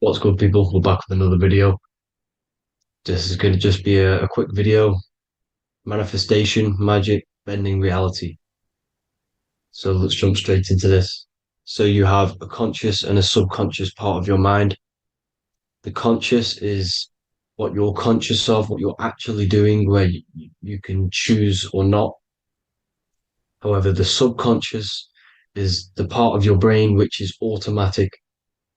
What's good, people? We're back with another video. This is going to just be a quick video. Manifestation, magic, bending reality. So let's jump straight into this. So you have a conscious and a subconscious part of your mind. The conscious is what you're conscious of, what you're actually doing, where you can choose or not. However, the subconscious is the part of your brain which is automatic.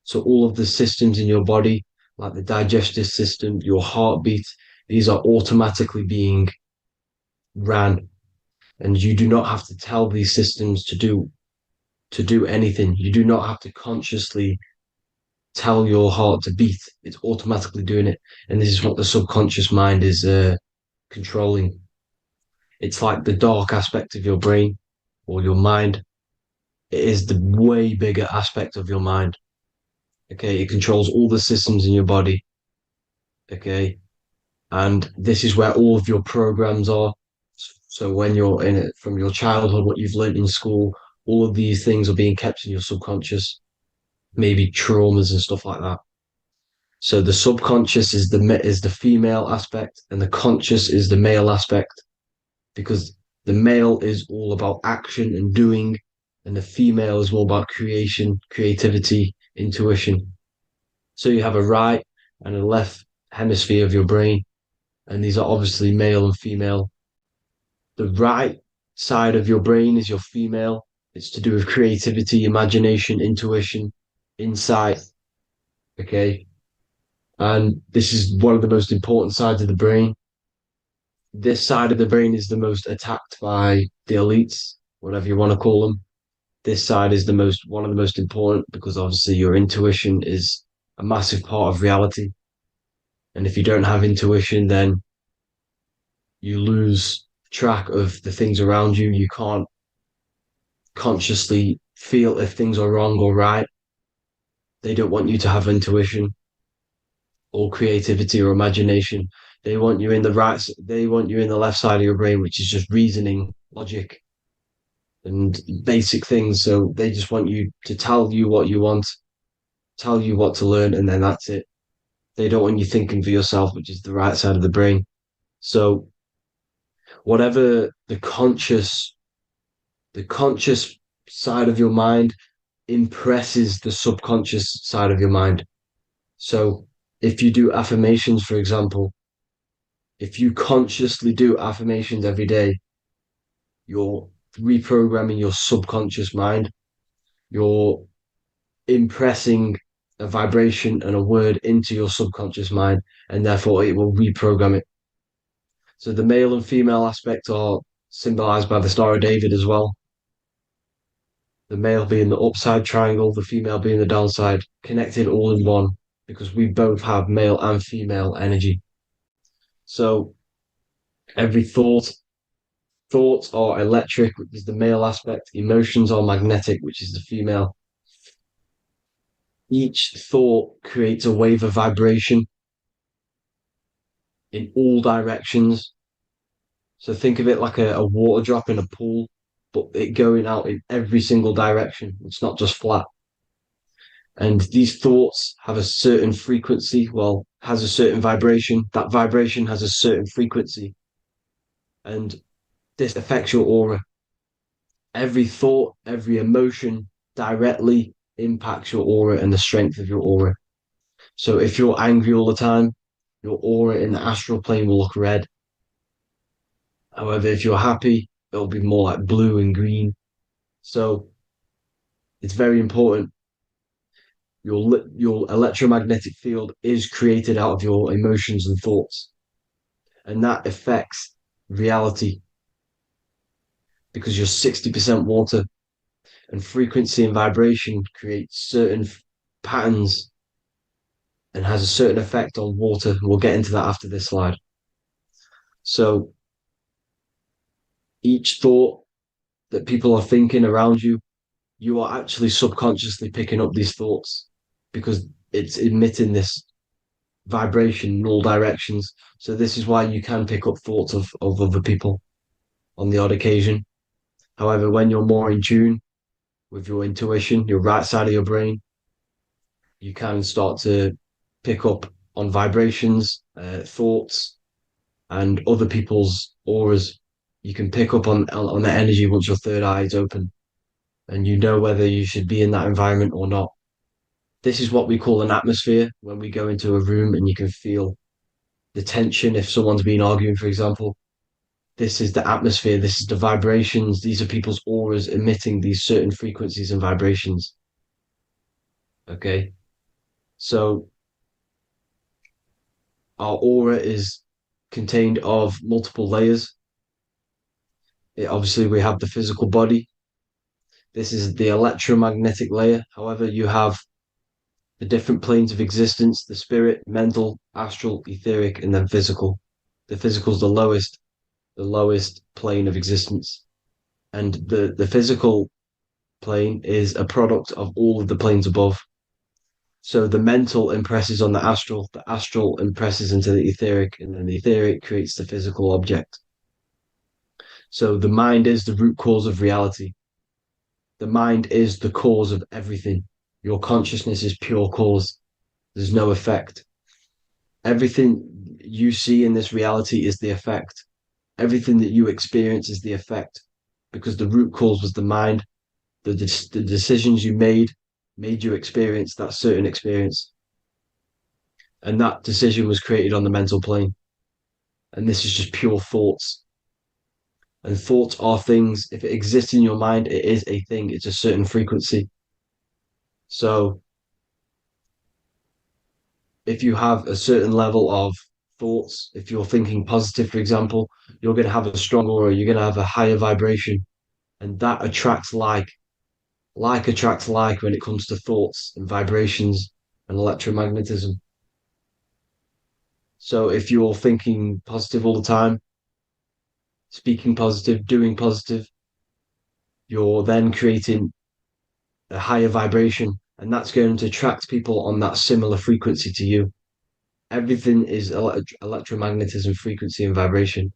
So all of the systems in your body, like the digestive system, your heartbeat, these are automatically being ran, and you do not have to tell these systems to do anything. You do not have to consciously tell your heart to beat. It's automatically doing it, and this is what the subconscious mind is controlling. It's like the dark aspect of your brain or your mind. It is the way bigger aspect of your mind. Okay, it controls all the systems in your body. Okay, and this is where all of your programs are. So when you're in it from your childhood, what you've learned in school, all of these things are being kept in your subconscious, maybe traumas and stuff like that. So the subconscious is the female aspect, and the conscious is the male aspect, because the male is all about action and doing, and the female is more about creation, creativity, intuition. So you have a right and a left hemisphere of your brain, and these are obviously male and female. The right side of your brain is your female. It's to do with creativity, imagination, intuition, insight. Okay. And this is one of the most important sides of the brain. This side of the brain is the most attacked by the elites, whatever you want to call them. This side is one of the most important because obviously your intuition is a massive part of reality. And if you don't have intuition, then you lose track of the things around you. You can't consciously feel if things are wrong or right. They don't want you to have intuition or creativity or imagination. They want you in the right, they want you in the left side of your brain, which is just reasoning, logic, and basic things. So they just want you to tell you what you want, tell you what to learn, and then that's it. They don't want you thinking for yourself, which is the right side of the brain. So whatever the conscious side of your mind impresses the subconscious side of your mind. So if you do affirmations, for example, if you consciously do affirmations every day, you're reprogramming your subconscious mind. You're impressing a vibration and a word into your subconscious mind, and therefore it will reprogram it. So the male and female aspect are symbolized by the Star of David as well. The male being the upside triangle, the female being the downside, connected all in one, because we both have male and female energy. So every thoughts are electric, which is the male aspect. Emotions are magnetic, which is the female. Each thought creates a wave of vibration in all directions. So think of it like a water drop in a pool, but it going out in every single direction. It's not just flat. And these thoughts have a certain frequency, well, has a certain vibration. That vibration has a certain frequency. And this affects your aura. Every thought, every emotion directly impacts your aura and the strength of your aura. So if you're angry all the time, your aura in the astral plane will look red. However, if you're happy, it'll be more like blue and green. So it's very important. Your electromagnetic field is created out of your emotions and thoughts, and that affects reality because you're 60% water, and frequency and vibration create certain patterns and has a certain effect on water. We'll get into that after this slide. So each thought that people are thinking around you, you are actually subconsciously picking up these thoughts because it's emitting this vibration in all directions. So this is why you can pick up thoughts of other people on the odd occasion. However, when you're more in tune with your intuition, your right side of your brain, You can start to pick up on vibrations, thoughts, and other people's auras. You can pick up on the energy once your third eye is open, and you know whether you should be in that environment or not. This is what we call an atmosphere when we go into a room and you can feel the tension if someone's been arguing, for example. This is the atmosphere, this is the vibrations, these are people's auras emitting these certain frequencies and vibrations. Okay. So our aura is contained of multiple layers. Obviously, we have the physical body. This is the electromagnetic layer. However, you have the different planes of existence, the spirit, mental, astral, etheric, and then physical. The physical is the lowest plane of existence. And the physical plane is a product of all of the planes above. So the mental impresses on the astral impresses into the etheric, and then the etheric creates the physical object. So the mind is the root cause of reality. The mind is the cause of everything. Your consciousness is pure cause. There's no effect. Everything you see in this reality is the effect. Everything that you experience is the effect because the root cause was the mind. The decisions you made you experience that certain experience. And that decision was created on the mental plane. And this is just pure thoughts. And thoughts are things. If it exists in your mind, it is a thing. It's a certain frequency. So if you have a certain level of thoughts, if you're thinking positive, for example, you're going to have a strong aura, you're going to have a higher vibration. And that attracts like. Like attracts like when it comes to thoughts and vibrations and electromagnetism. So if you're thinking positive all the time, speaking positive, doing positive, you're then creating a higher vibration, and that's going to attract people on that similar frequency to you. Everything is electromagnetism, frequency, and vibration.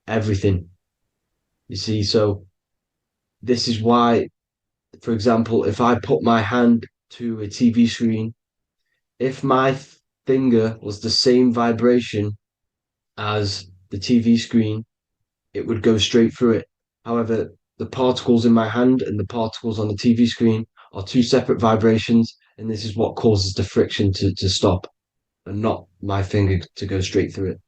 Everything. You see, so this is why, for example, if I put my hand to a TV screen, if my finger was the same vibration as the TV screen, it would go straight through it. However, the particles in my hand and the particles on the TV screen are two separate vibrations, and this is what causes the friction to stop and not my finger to go straight through it.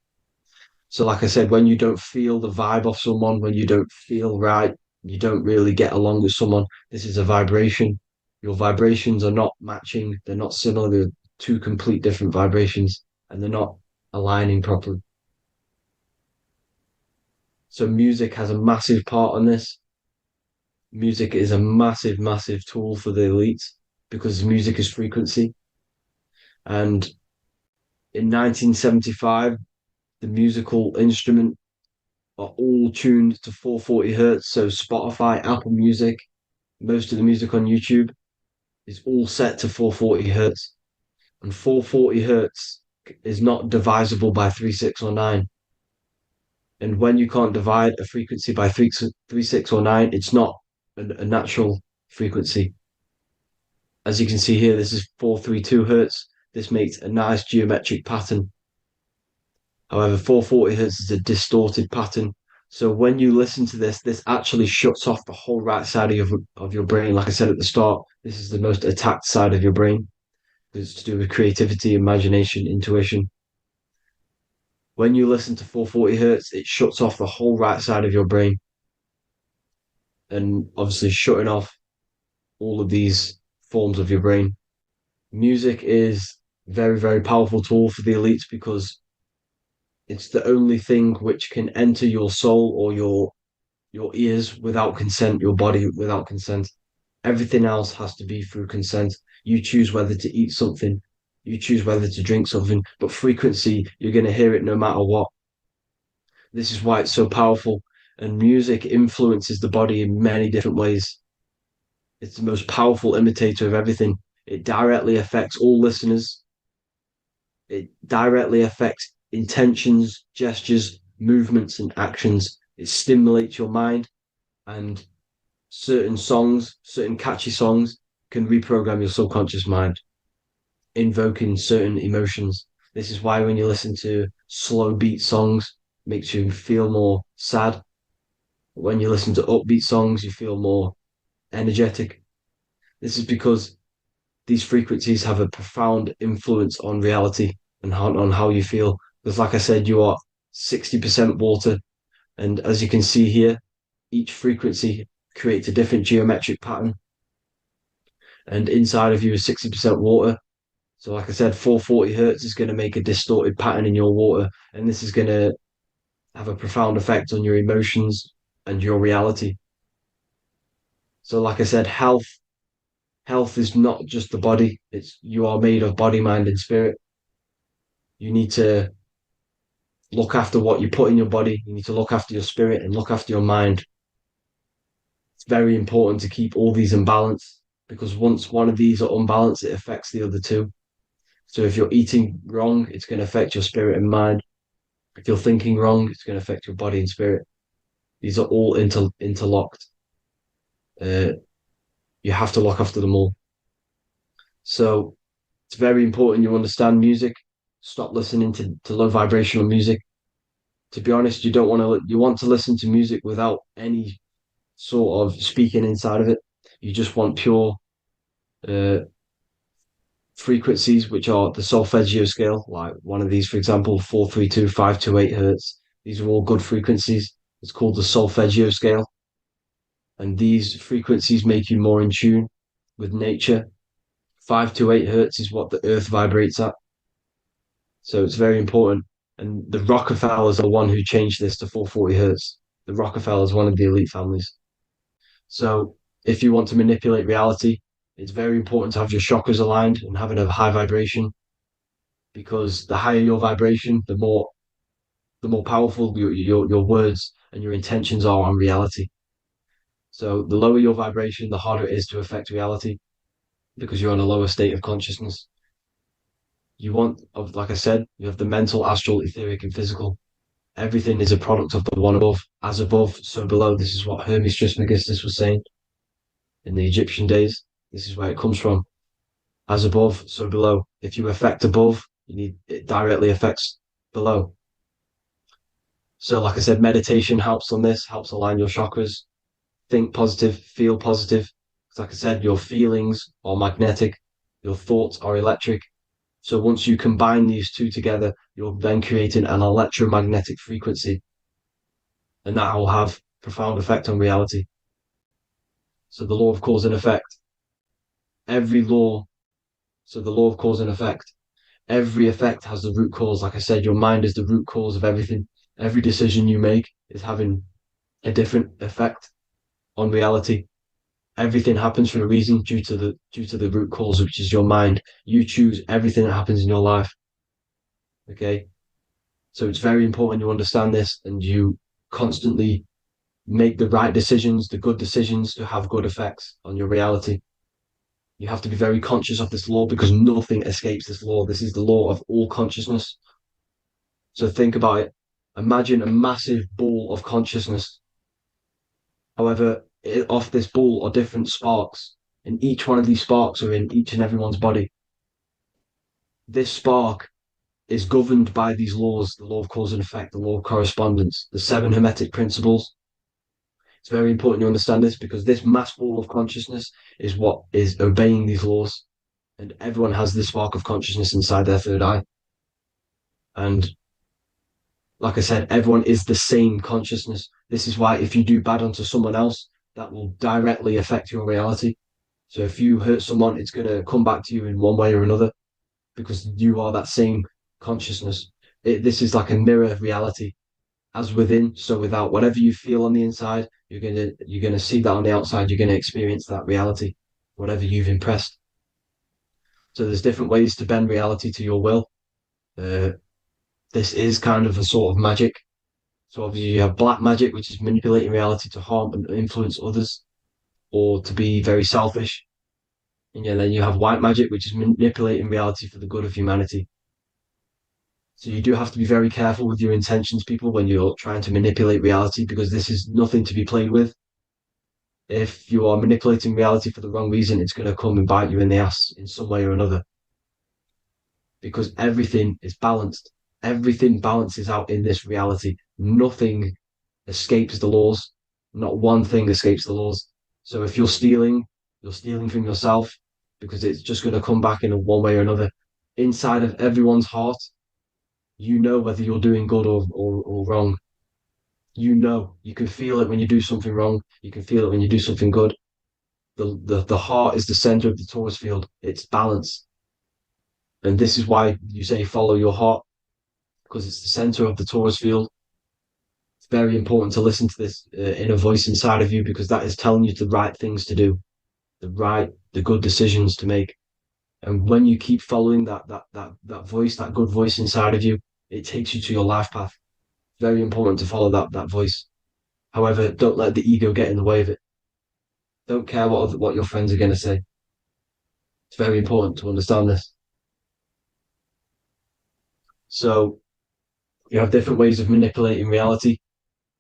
So, like I said, when you don't feel the vibe of someone, when you don't feel right, you don't really get along with someone, this is a vibration. Your vibrations are not matching, they're not similar, they're two complete different vibrations, and they're not aligning properly. So music has a massive part on this. Music is a massive, massive tool for the elites because music is frequency. And in 1975, the musical instrument are all tuned to 440 hertz. So Spotify, Apple Music, most of the music on YouTube is all set to 440 hertz. And 440 hertz is not divisible by 3, 6, or 9. And when you can't divide a frequency by 3, 6, or 9, it's not a natural frequency. As you can see here, this is 432 hertz. This makes a nice geometric pattern. However, 440 hertz is a distorted pattern. So when you listen to this, this actually shuts off the whole right side of your brain. Like I said at the start, this is the most attacked side of your brain. It's to do with creativity, imagination, intuition. When you listen to 440 hertz, it shuts off the whole right side of your brain. And obviously shutting off all of these forms of your brain. Music is very, very powerful tool for the elites because it's the only thing which can enter your soul or your ears without consent, your body without consent. Everything else has to be through consent. You choose whether to eat something, you choose whether to drink something, but frequency, you're going to hear it no matter what. This is why it's so powerful. And music influences the body in many different ways. It's the most powerful imitator of everything. It directly affects all listeners. It directly affects intentions, gestures, movements, and actions. It stimulates your mind, and certain songs, certain catchy songs, can reprogram your subconscious mind. invoking certain emotions. This is why when you listen to slow beat songs, it makes you feel more sad. When you listen to upbeat songs, you feel more energetic. This is because these frequencies have a profound influence on reality and on how you feel. Because, like I said, you are 60% water. And as you can see here, each frequency creates a different geometric pattern. And inside of you is 60% water. So, like I said, 440 hertz is going to make a distorted pattern in your water. And this is going to have a profound effect on your emotions and your reality. So, like I said, health is not just the body. It's you are made of body, mind, and spirit. You need to look after what you put in your body. You need to look after your spirit and look after your mind. It's very important to keep all these in balance because once one of these are unbalanced, it affects the other two. So if you're eating wrong, it's going to affect your spirit and mind. If you're thinking wrong, it's going to affect your body and spirit. These are all interlocked. Uh, you have to look after them all. So it's very important you understand music. Stop listening to low vibrational music. To be honest, you don't want to. You want to listen to music without any sort of speaking inside of it. You just want pure uh, frequencies, which are the solfeggio scale, like one of these, for example, 432, 528 hertz. These are all good frequencies. It's called the solfeggio scale. And these frequencies make you more in tune with nature. 528 hertz is what the earth vibrates at. So it's very important. And the Rockefellers are the one who changed this to 440 hertz. The Rockefellers, one of the elite families. So if you want to manipulate reality, it's very important to have your chakras aligned and having a high vibration because the higher your vibration, the more powerful your words and your intentions are on reality. So the lower your vibration, the harder it is to affect reality because you're on a lower state of consciousness. You want, like I said, you have the mental, astral, etheric, and physical. Everything is a product of the one above. As above, so below. This is what Hermes Trismegistus was saying in the Egyptian days. This is where it comes from. As above, so below. If you affect above, it directly affects below. So, like I said, meditation helps on this, helps align your chakras. Think positive, feel positive. Like I said, your feelings are magnetic, your thoughts are electric. So once you combine these two together, you're then creating an electromagnetic frequency, and that will have profound effect on reality. So the law of cause and effect, every law, so the law of cause and effect, every effect has the root cause. Like I said, your mind is the root cause of everything. Every decision you make is having a different effect on reality. Everything happens for a reason due to the root cause, which is your mind. You choose everything that happens in your life. Okay. So it's very important you understand this and you constantly make the right decisions, the good decisions to have good effects on your reality. You have to be very conscious of this law because nothing escapes this law. This is the law of all consciousness. So think about it. Imagine a massive ball of consciousness. However, off this ball are different sparks, and each one of these sparks are in each and everyone's body. This spark is governed by these laws, the law of cause and effect, the law of correspondence, the seven hermetic principles. It's very important you understand this because this mass ball of consciousness is what is obeying these laws. And everyone has this spark of consciousness inside their third eye. And like I said, everyone is the same consciousness. This is why if you do bad onto someone else, that will directly affect your reality. So if you hurt someone, it's going to come back to you in one way or another because you are that same consciousness. This is like a mirror reality, as within, so without. Whatever you feel on the inside, you're gonna see that on the outside. You're gonna experience that reality, whatever you've impressed. So there's different ways to bend reality to your will. Uh, this is kind of a sort of magic. So obviously you have black magic, which is manipulating reality to harm and influence others, or to be very selfish. And yeah, then you have white magic, which is manipulating reality for the good of humanity. So you do have to be very careful with your intentions, people, when you're trying to manipulate reality, because this is nothing to be played with. If you are manipulating reality for the wrong reason, it's going to come and bite you in the ass in some way or another. because everything is balanced. Everything balances out in this reality. Nothing escapes the laws. Not one thing escapes the laws. So if you're stealing from yourself because it's just going to come back in a one way or another. Inside of everyone's heart, you know whether you're doing good or wrong. You know, you can feel it when you do something wrong. You can feel it when you do something good. The heart is the center of the torus field. It's balance. And this is why you say follow your heart, because it's the center of the torus field. It's very important to listen to this inner voice inside of you because that is telling you the right things to do, the good decisions to make. And when you keep following that voice, that good voice inside of you, it takes you to your life path. Very important to follow that voice. However, don't let the ego get in the way of it. Don't care what your friends are going to say. It's very important to understand this. So you have different ways of manipulating reality.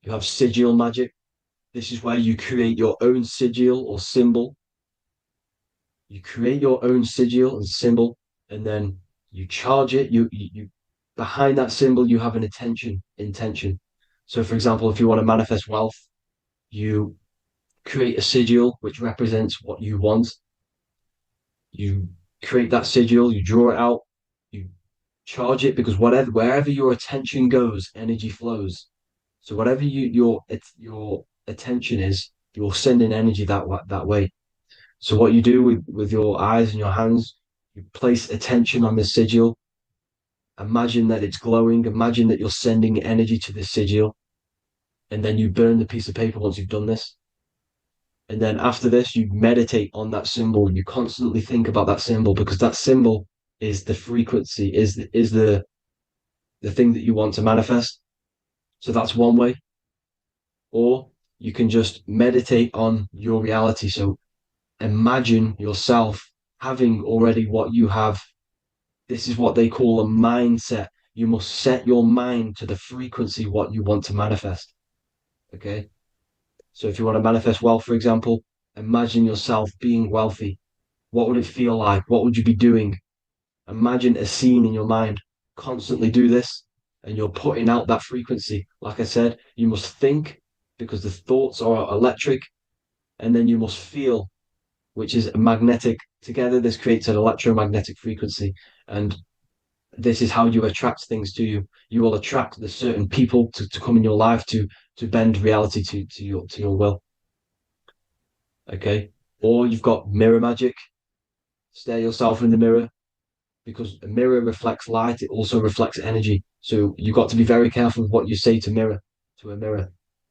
You have sigil magic. This is where you create your own sigil or symbol. You create your own sigil and symbol, and then you charge it. You behind that symbol you have an intention. So, for example, if you want to manifest wealth, you create a sigil which represents what you want. You create that sigil, you draw it out, you charge it because wherever your attention goes, energy flows. So whatever your attention is, you're sending energy that way. So what you do with your eyes and your hands, you place attention on the sigil. Imagine that it's glowing. Imagine that you're sending energy to the sigil, and then you burn the piece of paper once you've done this. And then after this, you meditate on that symbol. You constantly think about that symbol because that symbol is the frequency, is the thing that you want to manifest. So that's one way. Or you can just meditate on your reality. So imagine yourself having already what you have. This is what they call a mindset. You must set your mind to the frequency what you want to manifest. Okay. So if you want to manifest wealth, for example, imagine yourself being wealthy. What would it feel like? What would you be doing? Imagine a scene in your mind. Constantly do this, and you're putting out that frequency. Like I said, you must think because the thoughts are electric, and then you must feel, which is magnetic. Together, this creates an electromagnetic frequency. And this is how you attract things to you. You will attract the certain people to come in your life to bend reality to your will. Okay. Or you've got mirror magic. Stare yourself in the mirror because a mirror reflects light, it also reflects energy. So you've got to be very careful with what you say to a mirror.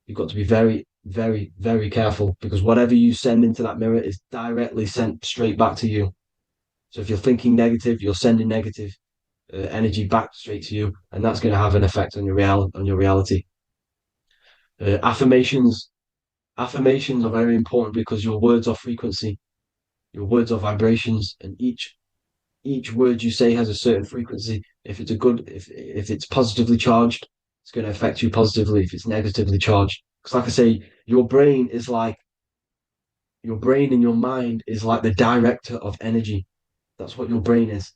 You've got to be very, very, very careful because whatever you send into that mirror is directly sent straight back to you. So if you're thinking negative, you're sending negative energy back straight to you, and that's going to have an effect on your reality. Affirmations. Affirmations are very important because your words are frequency, your words are vibrations, and each word you say has a certain frequency. If it's positively charged, it's going to affect you positively. If it's negatively charged, because like I say, your brain and your mind is like the director of energy. That's what your brain is,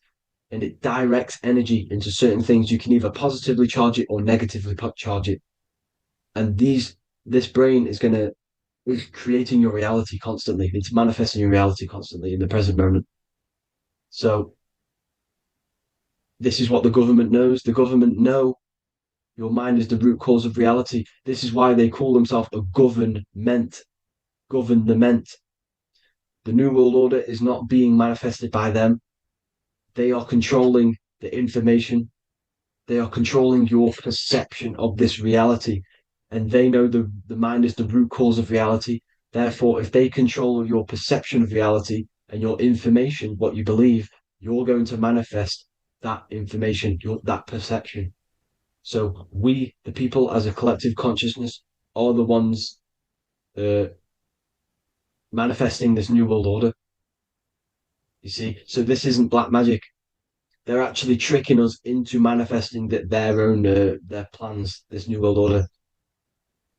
and it directs energy into certain things. You can either positively charge it or negatively charge it, and this brain is creating your reality constantly. It's manifesting your reality constantly in the present moment. So this is what the government knows. The government know your mind is the root cause of reality. This is why they call themselves a government. Government. The New World Order is not being manifested by them. They are controlling the information. They are controlling your perception of this reality. And they know the mind is the root cause of reality. Therefore, if they control your perception of reality and your information, what you believe, you're going to manifest that information, that perception. So we, the people as a collective consciousness, are the ones uh, manifesting this new world order. You see, so this isn't black magic. They're actually tricking us into manifesting their own their plans, this new world order.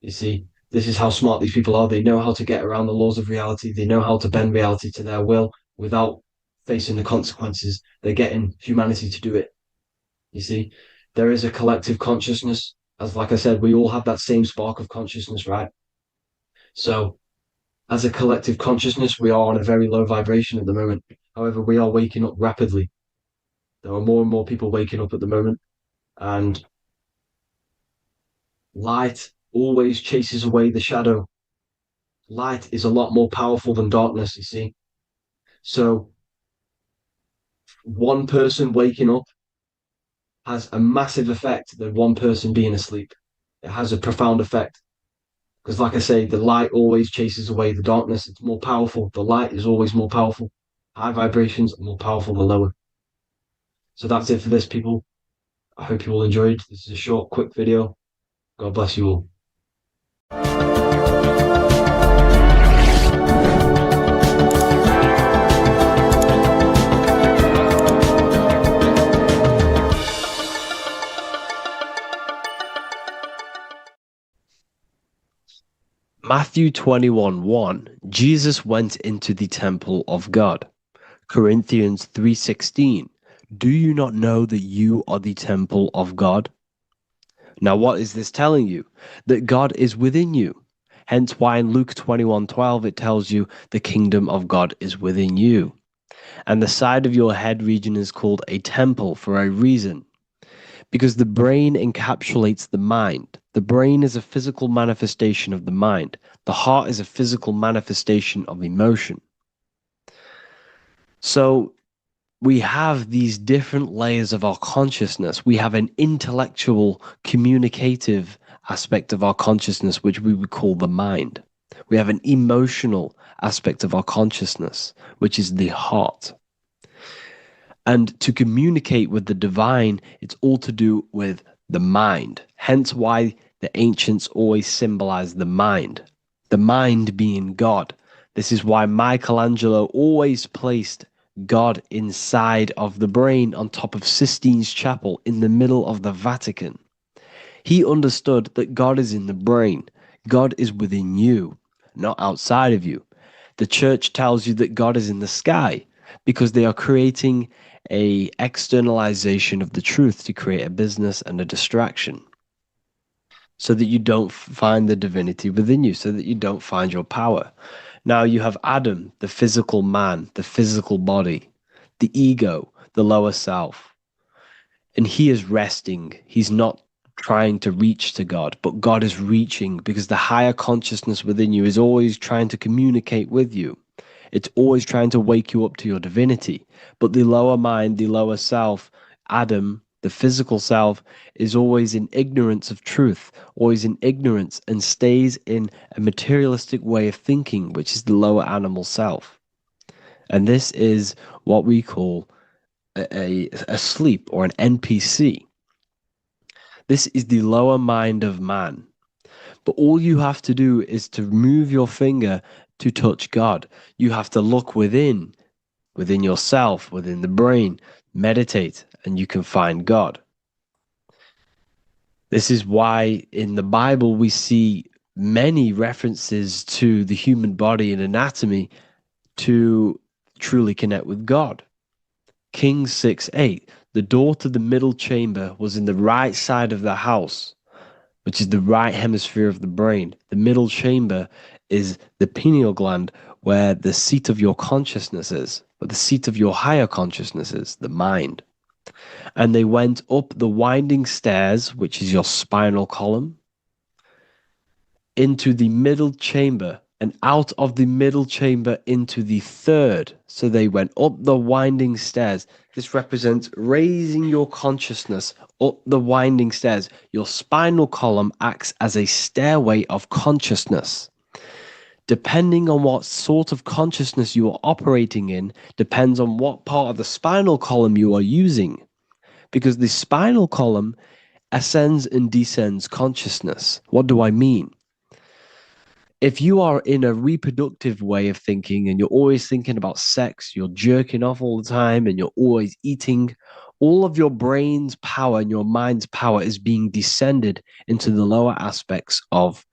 You see, this is how smart these people are. They know how to get around the laws of reality. They know how to bend reality to their will without facing the consequences. They're getting humanity to do it. You see, there is a collective consciousness. As like I said, we all have that same spark of consciousness, right? So as a collective consciousness, we are on a very low vibration at the moment. However, we are waking up rapidly. There are more and more people waking up at the moment, and light always chases away the shadow. Light is a lot more powerful than darkness, you see. So one person waking up has a massive effect than one person being asleep. It has a profound effect. Because, like I say, the light always chases away the darkness. It's more powerful. The light is always more powerful. High vibrations are more powerful than lower. So that's it for this, people. I hope you all enjoyed. This is a short, quick video. God bless you all. Matthew 21:1, Jesus went into the temple of God. Corinthians 3:16, do you not know that you are the temple of God? Now what is this telling you? That God is within you. Hence why in Luke 21:12 it tells you the kingdom of God is within you. And the side of your head region is called a temple for a reason. Because the brain encapsulates the mind. The brain is a physical manifestation of the mind. The heart is a physical manifestation of emotion. So we have these different layers of our consciousness. We have an intellectual, communicative aspect of our consciousness, which we would call the mind. We have an emotional aspect of our consciousness, which is the heart. And to communicate with the divine, it's all to do with the mind. Hence why the ancients always symbolize the mind being God. This is why Michelangelo always placed God inside of the brain on top of Sistine Chapel in the middle of the Vatican. He understood that God is in the brain. God is within you, not outside of you. The church tells you that God is in the sky because they are creating a externalization of the truth to create a business and a distraction so that you don't find the divinity within you, so that you don't find your power. Now you have Adam, the physical man, the physical body, the ego, the lower self, and he is resting. He's not trying to reach to God, but God is reaching because the higher consciousness within you is always trying to communicate with you. It's always trying to wake you up to your divinity. But the lower mind, the lower self, Adam, the physical self, is always in ignorance of truth, always in ignorance, and stays in a materialistic way of thinking, which is the lower animal self. And this is what we call a sleep or an NPC. This is the lower mind of man. But all you have to do is to move your finger to touch God. You have to look within yourself, within the brain, meditate, and you can find God. This is why in the Bible we see many references to the human body and anatomy to truly connect with God. Kings 6:8, the door to the middle chamber was in the right side of the house, which is the right hemisphere of the brain. The middle chamber is the pineal gland, where the seat of your consciousness is, but the seat of your higher consciousness is, the mind. And they went up the winding stairs, which is your spinal column, into the middle chamber, and out of the middle chamber into the third. So they went up the winding stairs. This represents raising your consciousness up the winding stairs. Your spinal column acts as a stairway of consciousness. Depending on what sort of consciousness you are operating in, depends on what part of the spinal column you are using. Because the spinal column ascends and descends consciousness. What do I mean? If you are in a reproductive way of thinking and you're always thinking about sex, you're jerking off all the time and you're always eating, all of your brain's power and your mind's power is being descended into the lower aspects of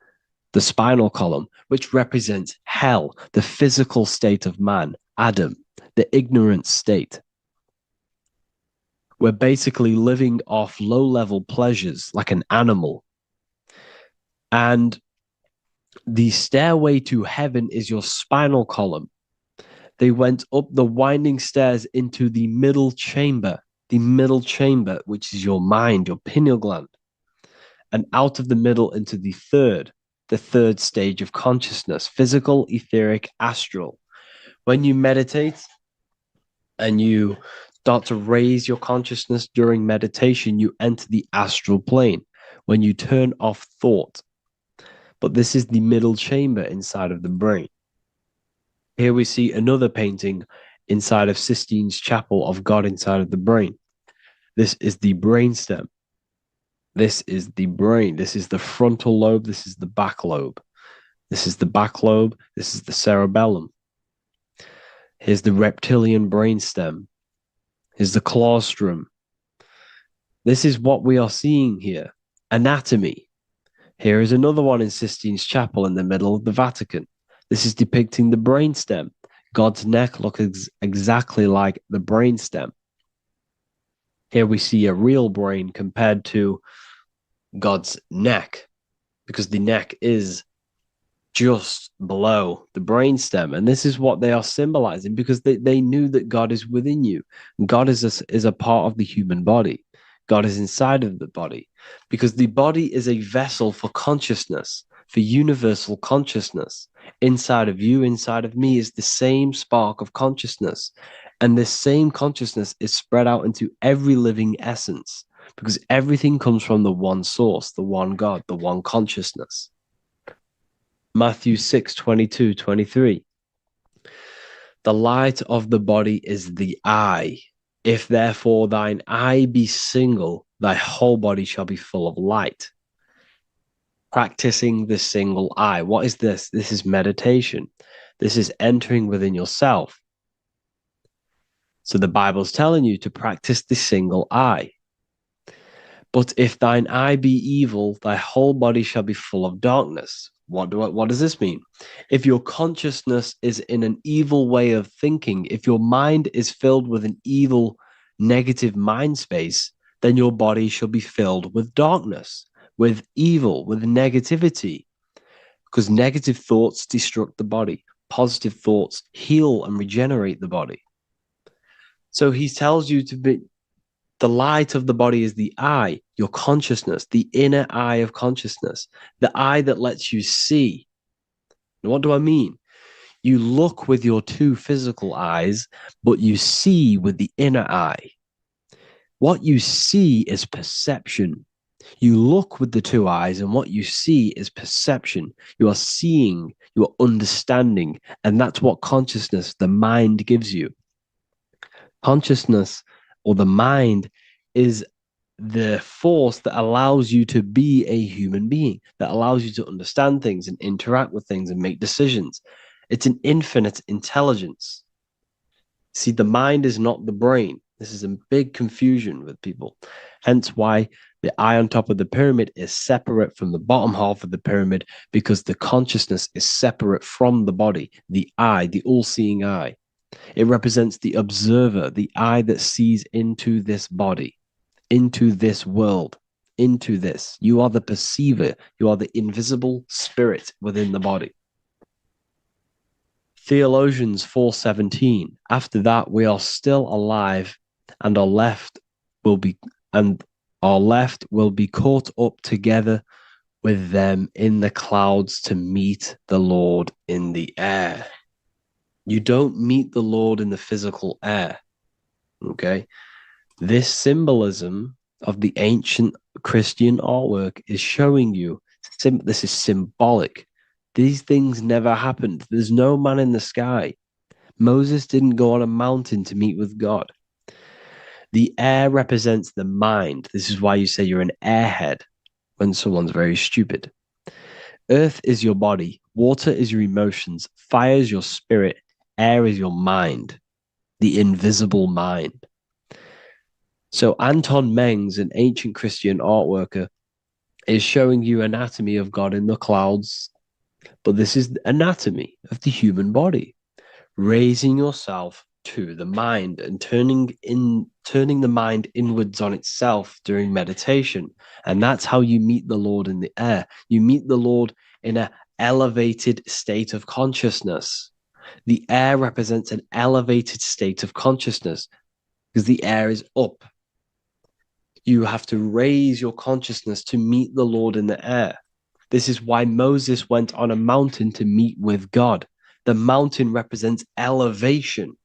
the spinal column, which represents hell, the physical state of man, Adam, the ignorant state. We're basically living off low-level pleasures like an animal. And the stairway to heaven is your spinal column. They went up the winding stairs into the middle chamber, which is your mind, your pineal gland, and out of the middle into the third stage of consciousness, physical, etheric, astral. When you meditate and you start to raise your consciousness during meditation, you enter the astral plane when you turn off thought. But this is the middle chamber inside of the brain. Here we see another painting inside of Sistine's chapel of God inside of the brain. This is the brainstem. This is the brain. This is the frontal lobe. This is the back lobe. This is the back lobe. This is the cerebellum. Here's the reptilian brainstem. Here's the claustrum. This is what we are seeing here. Anatomy. Here is another one in Sistine's chapel in the middle of the Vatican. This is depicting the brainstem. God's neck looks exactly like the brainstem. Here we see a real brain compared to God's neck, because the neck is just below the brainstem. And this is what they are symbolizing, because they knew that God is within you. God is a part of the human body. God is inside of the body, because the body is a vessel for consciousness, for universal consciousness. Inside of you, inside of me, is the same spark of consciousness. And this same consciousness is spread out into every living essence, because everything comes from the one source, the one God, the one consciousness. Matthew 6:22-23. The light of the body is the eye. If therefore thine eye be single, thy whole body shall be full of light. Practicing the single eye. What is this? This is meditation. This is entering within yourself. So the Bible's telling you to practice the single eye. But if thine eye be evil, thy whole body shall be full of darkness. What does this mean? If your consciousness is in an evil way of thinking, if your mind is filled with an evil, negative mind space, then your body shall be filled with darkness, with evil, with negativity. Because negative thoughts destruct the body. Positive thoughts heal and regenerate the body. So he tells you to be, the light of the body is the eye, your consciousness, the inner eye of consciousness, the eye that lets you see. And what do I mean? You look with your two physical eyes, but you see with the inner eye. What you see is perception. You look with the two eyes, and what you see is perception. You are seeing, you are understanding, and that's what consciousness, the mind, gives you. Consciousness, or the mind, is the force that allows you to be a human being, that allows you to understand things and interact with things and make decisions. It's an infinite intelligence. See, the mind is not the brain. This is a big confusion with people. Hence why the eye on top of the pyramid is separate from the bottom half of the pyramid, because the consciousness is separate from the body, the eye, the all-seeing eye. It represents the observer, the eye that sees into this body, into this world, into this. You are the perceiver. You are the invisible spirit within the body. Theologians 4:17. After that, we are still alive, and our left will be caught up together with them in the clouds to meet the Lord in the air. You don't meet the Lord in the physical air. Okay? This symbolism of the ancient Christian artwork is showing you this is symbolic. These things never happened. There's no man in the sky. Moses didn't go on a mountain to meet with God. The air represents the mind. This is why you say you're an airhead when someone's very stupid. Earth is your body. Water is your emotions. Fire is your spirit. Air is your mind, the invisible mind. So Anton Mengs, an ancient Christian art worker, is showing you anatomy of God in the clouds. But this is the anatomy of the human body. Raising yourself to the mind and turning the mind inwards on itself during meditation. And that's how you meet the Lord in the air. You meet the Lord in an elevated state of consciousness. The air represents an elevated state of consciousness because the air is up. You have to raise your consciousness to meet the Lord in the air. This is why Moses went on a mountain to meet with God. The mountain represents elevation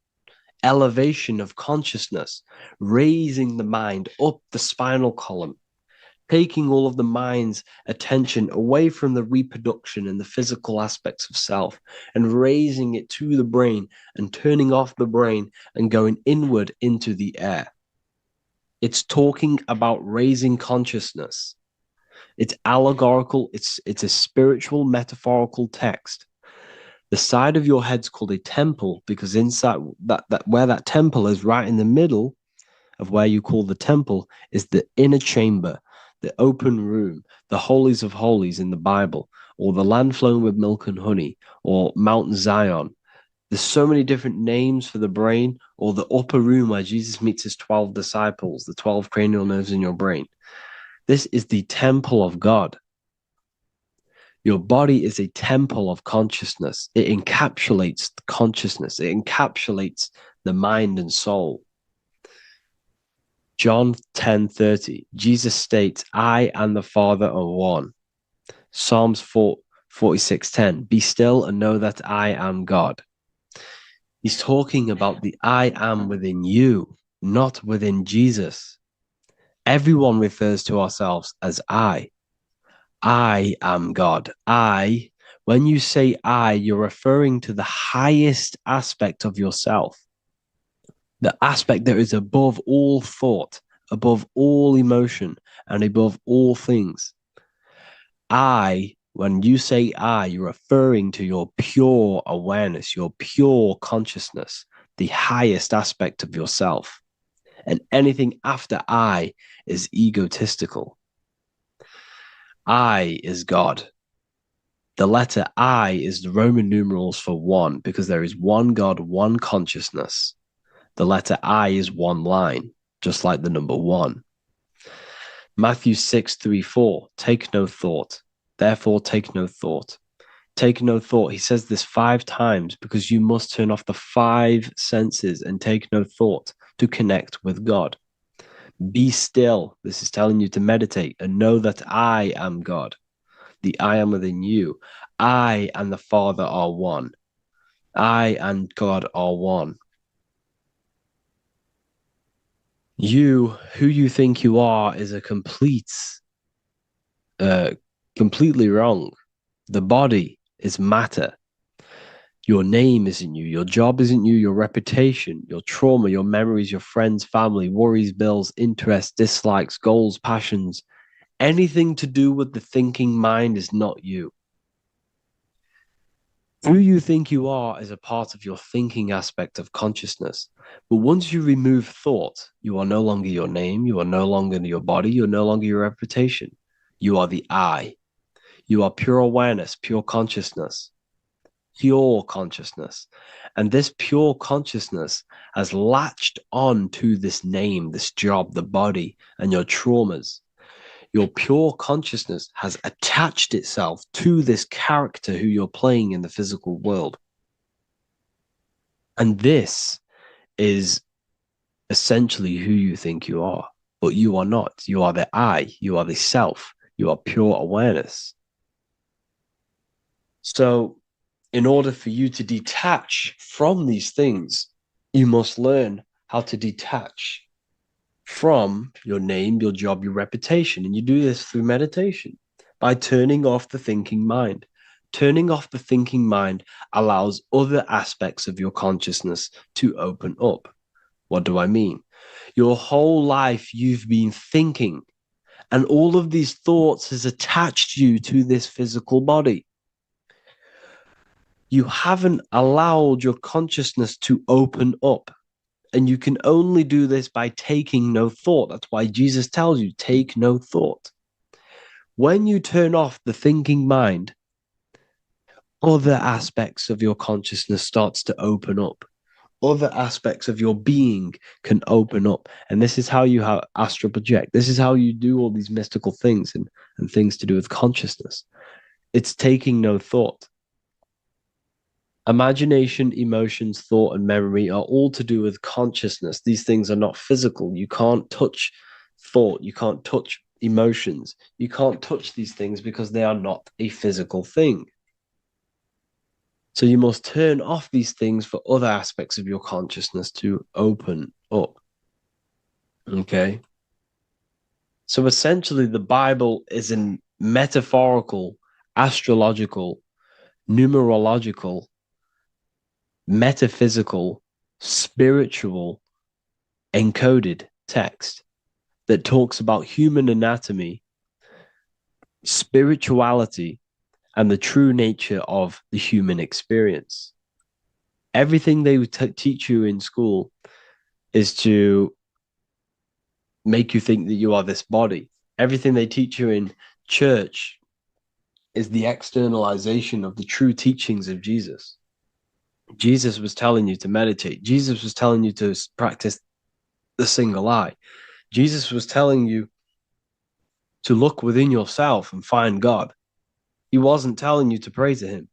of consciousness, raising the mind up the spinal column, taking all of the mind's attention away from the reproduction and the physical aspects of self and raising it to the brain and turning off the brain and going inward into the air. It's talking about raising consciousness. It's allegorical, it's a spiritual metaphorical text. The side of your head's called a temple because inside that where that temple is, right in the middle of where you call the temple, is the inner chamber, the open room, the holies of holies in the Bible, or the land flowing with milk and honey, or Mount Zion. There's so many different names for the brain, or the upper room where Jesus meets his 12 disciples, the 12 cranial nerves in your brain. This is the temple of God. Your body is a temple of consciousness. It encapsulates the consciousness. It encapsulates the mind and soul. John 10:30, Jesus states, I and the Father are one. Psalms 46:10, be still and know that I am God. He's talking about the I am within you, not within Jesus. Everyone refers to ourselves as I. I am God. When you say I, you're referring to the highest aspect of yourself, the aspect that is above all thought, above all emotion, and above all things. When you say I, you're referring to your pure awareness, your pure consciousness, the highest aspect of yourself. And anything after I is egotistical. I is God. The letter I is the Roman numerals for one, because there is one God, one consciousness. The letter I is one line, just like the number one. Matthew 6:3-4, take no thought. Therefore, take no thought. Take no thought. He says this 5 times because you must turn off the 5 senses and take no thought to connect with God. Be still. This is telling you to meditate and know that I am God. The I am within you. I and the Father are one. I and God are one. You, who you think you are, is a completely wrong. The body is matter. Your name isn't you. Your job isn't you. Your reputation, your trauma, your memories, your friends, family, worries, bills, interests, dislikes, goals, passions. Anything to do with the thinking mind is not you. Who you think you are is a part of your thinking aspect of consciousness. But once you remove thought, you are no longer your name. You are no longer your body. You're no longer your reputation. You are the I. You are pure awareness, pure consciousness. Pure consciousness. And this pure consciousness has latched on to this name, this job, the body, and your traumas. Your pure consciousness has attached itself to this character who you're playing in the physical world. And this is essentially who you think you are, but you are not. You are the I, you are the self, you are pure awareness. So, in order for you to detach from these things, you must learn how to detach from your name, your job, your reputation. And you do this through meditation by turning off the thinking mind. Turning off the thinking mind allows other aspects of your consciousness to open up. What do I mean? Your whole life you've been thinking, and all of these thoughts has attached you to this physical body. You haven't allowed your consciousness to open up. And you can only do this by taking no thought. That's why Jesus tells you, take no thought. When you turn off the thinking mind, other aspects of your consciousness starts to open up. other aspects of your being can open up. And this is how you have astral project. This is how you do all these mystical things and things to do with consciousness. It's taking no thought. Imagination, emotions, thought, and memory are all to do with consciousness. These things are not physical. You can't touch thought. You can't touch emotions. You can't touch these things because they are not a physical thing. So you must turn off these things for other aspects of your consciousness to open up. Okay. So essentially, the Bible is a metaphorical, astrological, numerological, metaphysical, spiritual, encoded text that talks about human anatomy, spirituality, and the true nature of the human experience. Everything they would teach you in school is to make you think that you are this body. Everything they teach you in church is the externalization of the true teachings of Jesus. Jesus was telling you to meditate. Jesus was telling you to practice the single eye. Jesus was telling you to look within yourself and find God. He wasn't telling you to pray to him.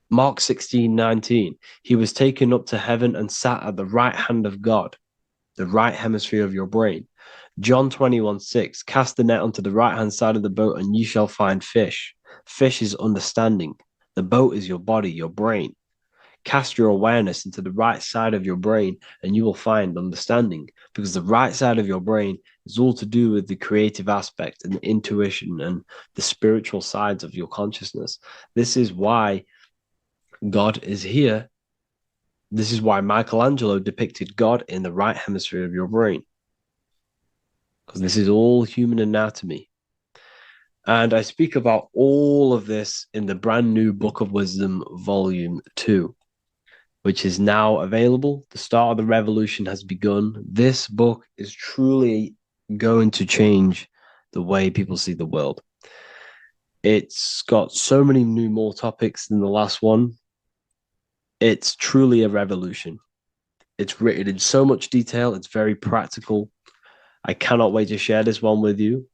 Mark 16:19, he was taken up to heaven and sat at the right hand of God, the right hemisphere of your brain. John 21:6, cast the net onto the right hand side of the boat and ye shall find fish. Fish is understanding. The boat is your body, your brain. Cast your awareness into the right side of your brain and you will find understanding, because the right side of your brain is all to do with the creative aspect and the intuition and the spiritual sides of your consciousness. This is why God is here. This is why Michelangelo depicted God in the right hemisphere of your brain, because this is all human anatomy. And I speak about all of this in the brand new Book of Wisdom, Volume 2, which is now available. The start of the revolution has begun. This book is truly going to change the way people see the world. It's got so many more topics than the last one. It's truly a revolution. It's written in so much detail. It's very practical. I cannot wait to share this one with you.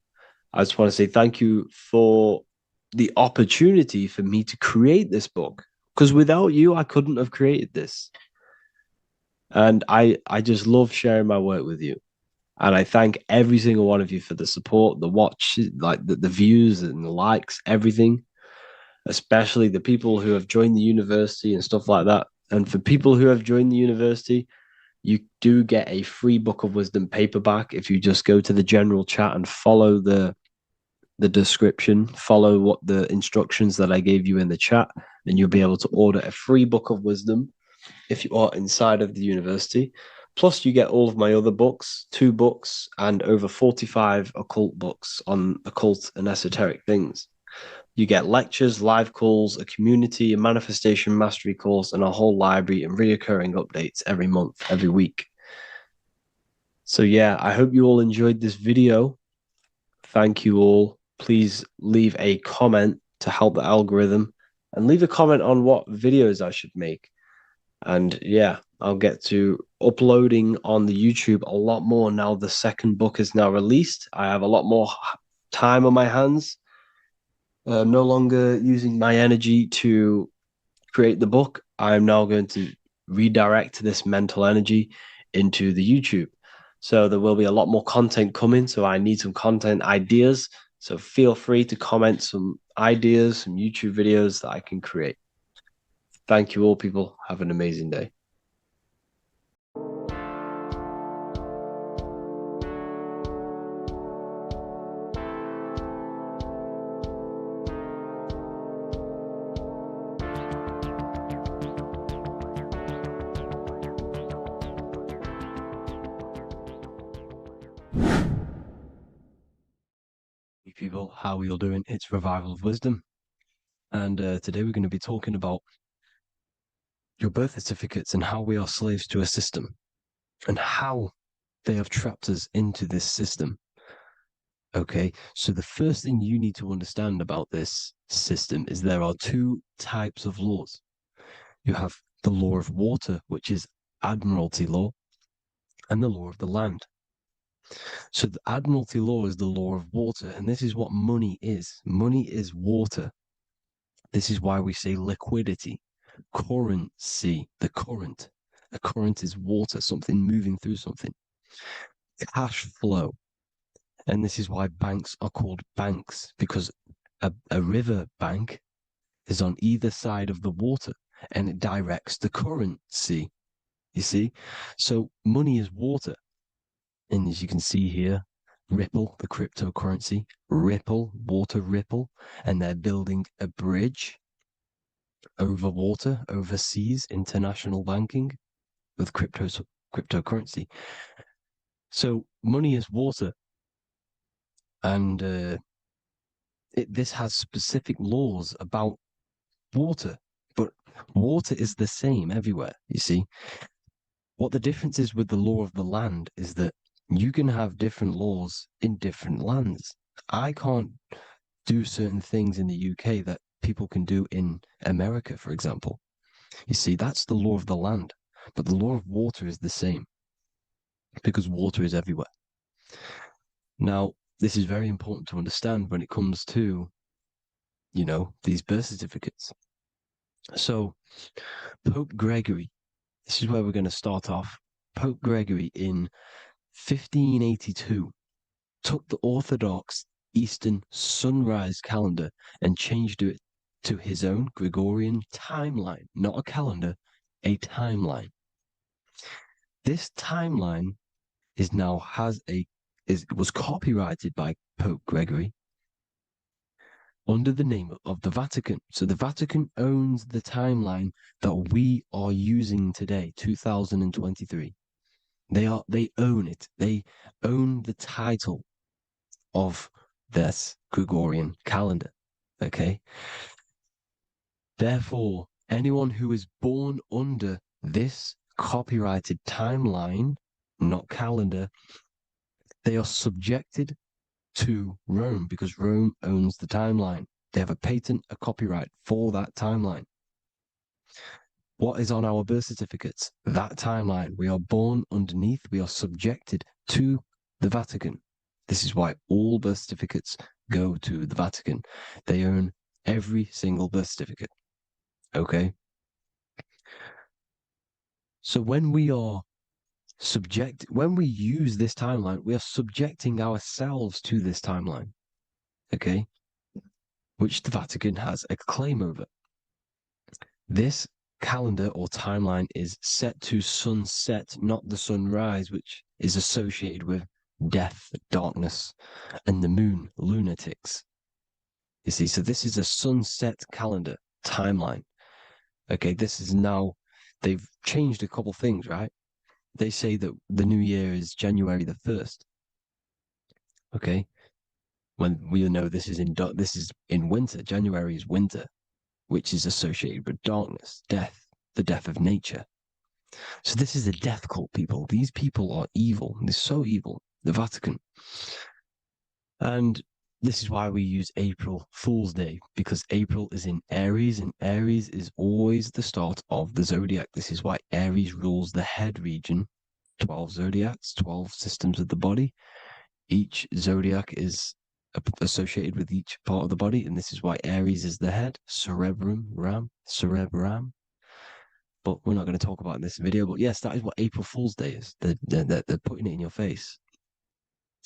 I just want to say thank you for the opportunity for me to create this book, because without you, I couldn't have created this. And I just love sharing my work with you. And I thank every single one of you for the support, the watch, like the views and the likes, everything, especially the people who have joined the university and stuff like that. And for people who have joined the university, you do get a free Book of Wisdom paperback if you just go to the general chat and follow the description, follow what the instructions that I gave you in the chat, and you'll be able to order a free Book of Wisdom if you are inside of the university. Plus, you get all of my other books, 2 books, and over 45 occult books on occult and esoteric things. You get lectures, live calls, a community, a manifestation mastery course, and a whole library and reoccurring updates every month, every week. So yeah, I hope you all enjoyed this video. Thank you all. Please leave a comment to help the algorithm, and leave a comment on what videos I should make. And yeah, I'll get to uploading on the YouTube a lot more now. The second book is now released. I have a lot more time on my hands. No longer using my energy to create the book. I'm now going to redirect this mental energy into the YouTube. So there will be a lot more content coming. So I need some content ideas. So feel free to comment some ideas, some YouTube videos that I can create. Thank you all, people. Have an amazing day. Hey people, how are you all doing? It's Revival of Wisdom. And today we're going to be talking about your birth certificates and how we are slaves to a system and how they have trapped us into this system. Okay, so the first thing you need to understand about this system is there are 2 types of laws. You have the law of water, which is Admiralty law and the law of the land. So the Admiralty law is the law of water, and this is what money is. Money is water. This is why we say liquidity, currency, the current. A current is water, something moving through something. Cash flow. And this is why banks are called banks, because a river bank is on either side of the water and it directs the currency. You see? So money is water. And as you can see here, Ripple, the cryptocurrency, Ripple, water Ripple, and they're building a bridge over water, overseas, international banking with cryptocurrency. So money is water, and this has specific laws about water, but water is the same everywhere. You see, what the difference is with the law of the land is that you can have different laws in different lands. I can't do certain things in the UK that people can do in America, for example. You see, that's the law of the land, but the law of water is the same because water is everywhere. Now, this is very important to understand when it comes to, these birth certificates. So, Pope Gregory, this is where we're going to start off. Pope Gregory in 1582 took the Orthodox Eastern sunrise calendar and changed it to his own Gregorian timeline, not a calendar, a timeline. This timeline was copyrighted by Pope Gregory under the name of the Vatican. So the Vatican owns the timeline that we are using today, 2023. They own it. They own the title of this Gregorian calendar. Okay. Therefore, anyone who is born under this copyrighted timeline, not calendar, they are subjected to Rome because Rome owns the timeline. They have a patent, a copyright for that timeline. What is on our birth certificates? That timeline. We are born underneath, we are subjected to the Vatican. This is why all birth certificates go to the Vatican. They own every single birth certificate. Okay? So when we use this timeline, we are subjecting ourselves to this timeline. Okay? Which the Vatican has a claim over. This calendar or timeline is set to sunset, not the sunrise, which is associated with death, darkness, and the moon, lunatics. You see, so this is a sunset calendar timeline. Okay, they've changed a couple things, right? They say that the new year is January the 1st. Okay, when we know this is in winter. January is winter, which is associated with darkness, death, the death of nature. So this is a death cult, people. These people are evil. They're so evil. The Vatican. And this is why we use April Fool's Day, because April is in Aries, and Aries is always the start of the zodiac. This is why Aries rules the head region. 12 zodiacs, 12 systems of the body. Each zodiac is associated with each part of the body, and this is why Aries is the head, cerebrum. But we're not going to talk about it in this video. But yes, that is what April Fool's Day is. They're putting it in your face.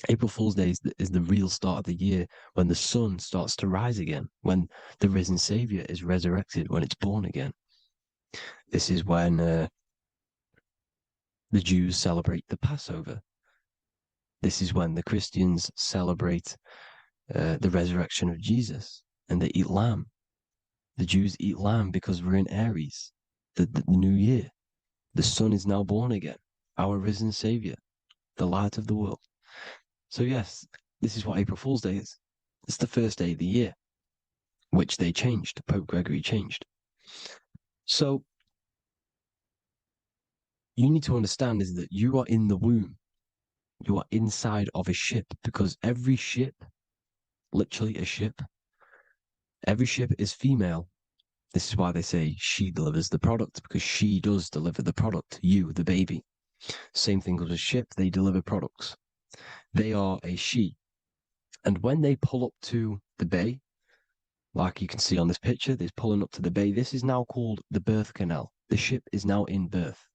April Fool's Day is the real start of the year, when the sun starts to rise again, when the risen Savior is resurrected, when it's born again. This is when the Jews celebrate the Passover. This is when the Christians celebrate the resurrection of Jesus, and they eat lamb. The Jews eat lamb because we're in Aries, the new year. The sun is now born again, our risen Savior, the light of the world. So yes, this is what April Fool's Day is. It's the first day of the year, which they changed. Pope Gregory changed. So you need to understand is that you are in the womb. You are inside of a ship, because every ship, literally a ship, every ship is female. This is why they say she delivers the product, because she does deliver the product, you, the baby. Same thing with a ship, they deliver products. They are a she. And when they pull up to the bay, like you can see on this picture, they're pulling up to the bay. This is now called the birth canal. The ship is now in birth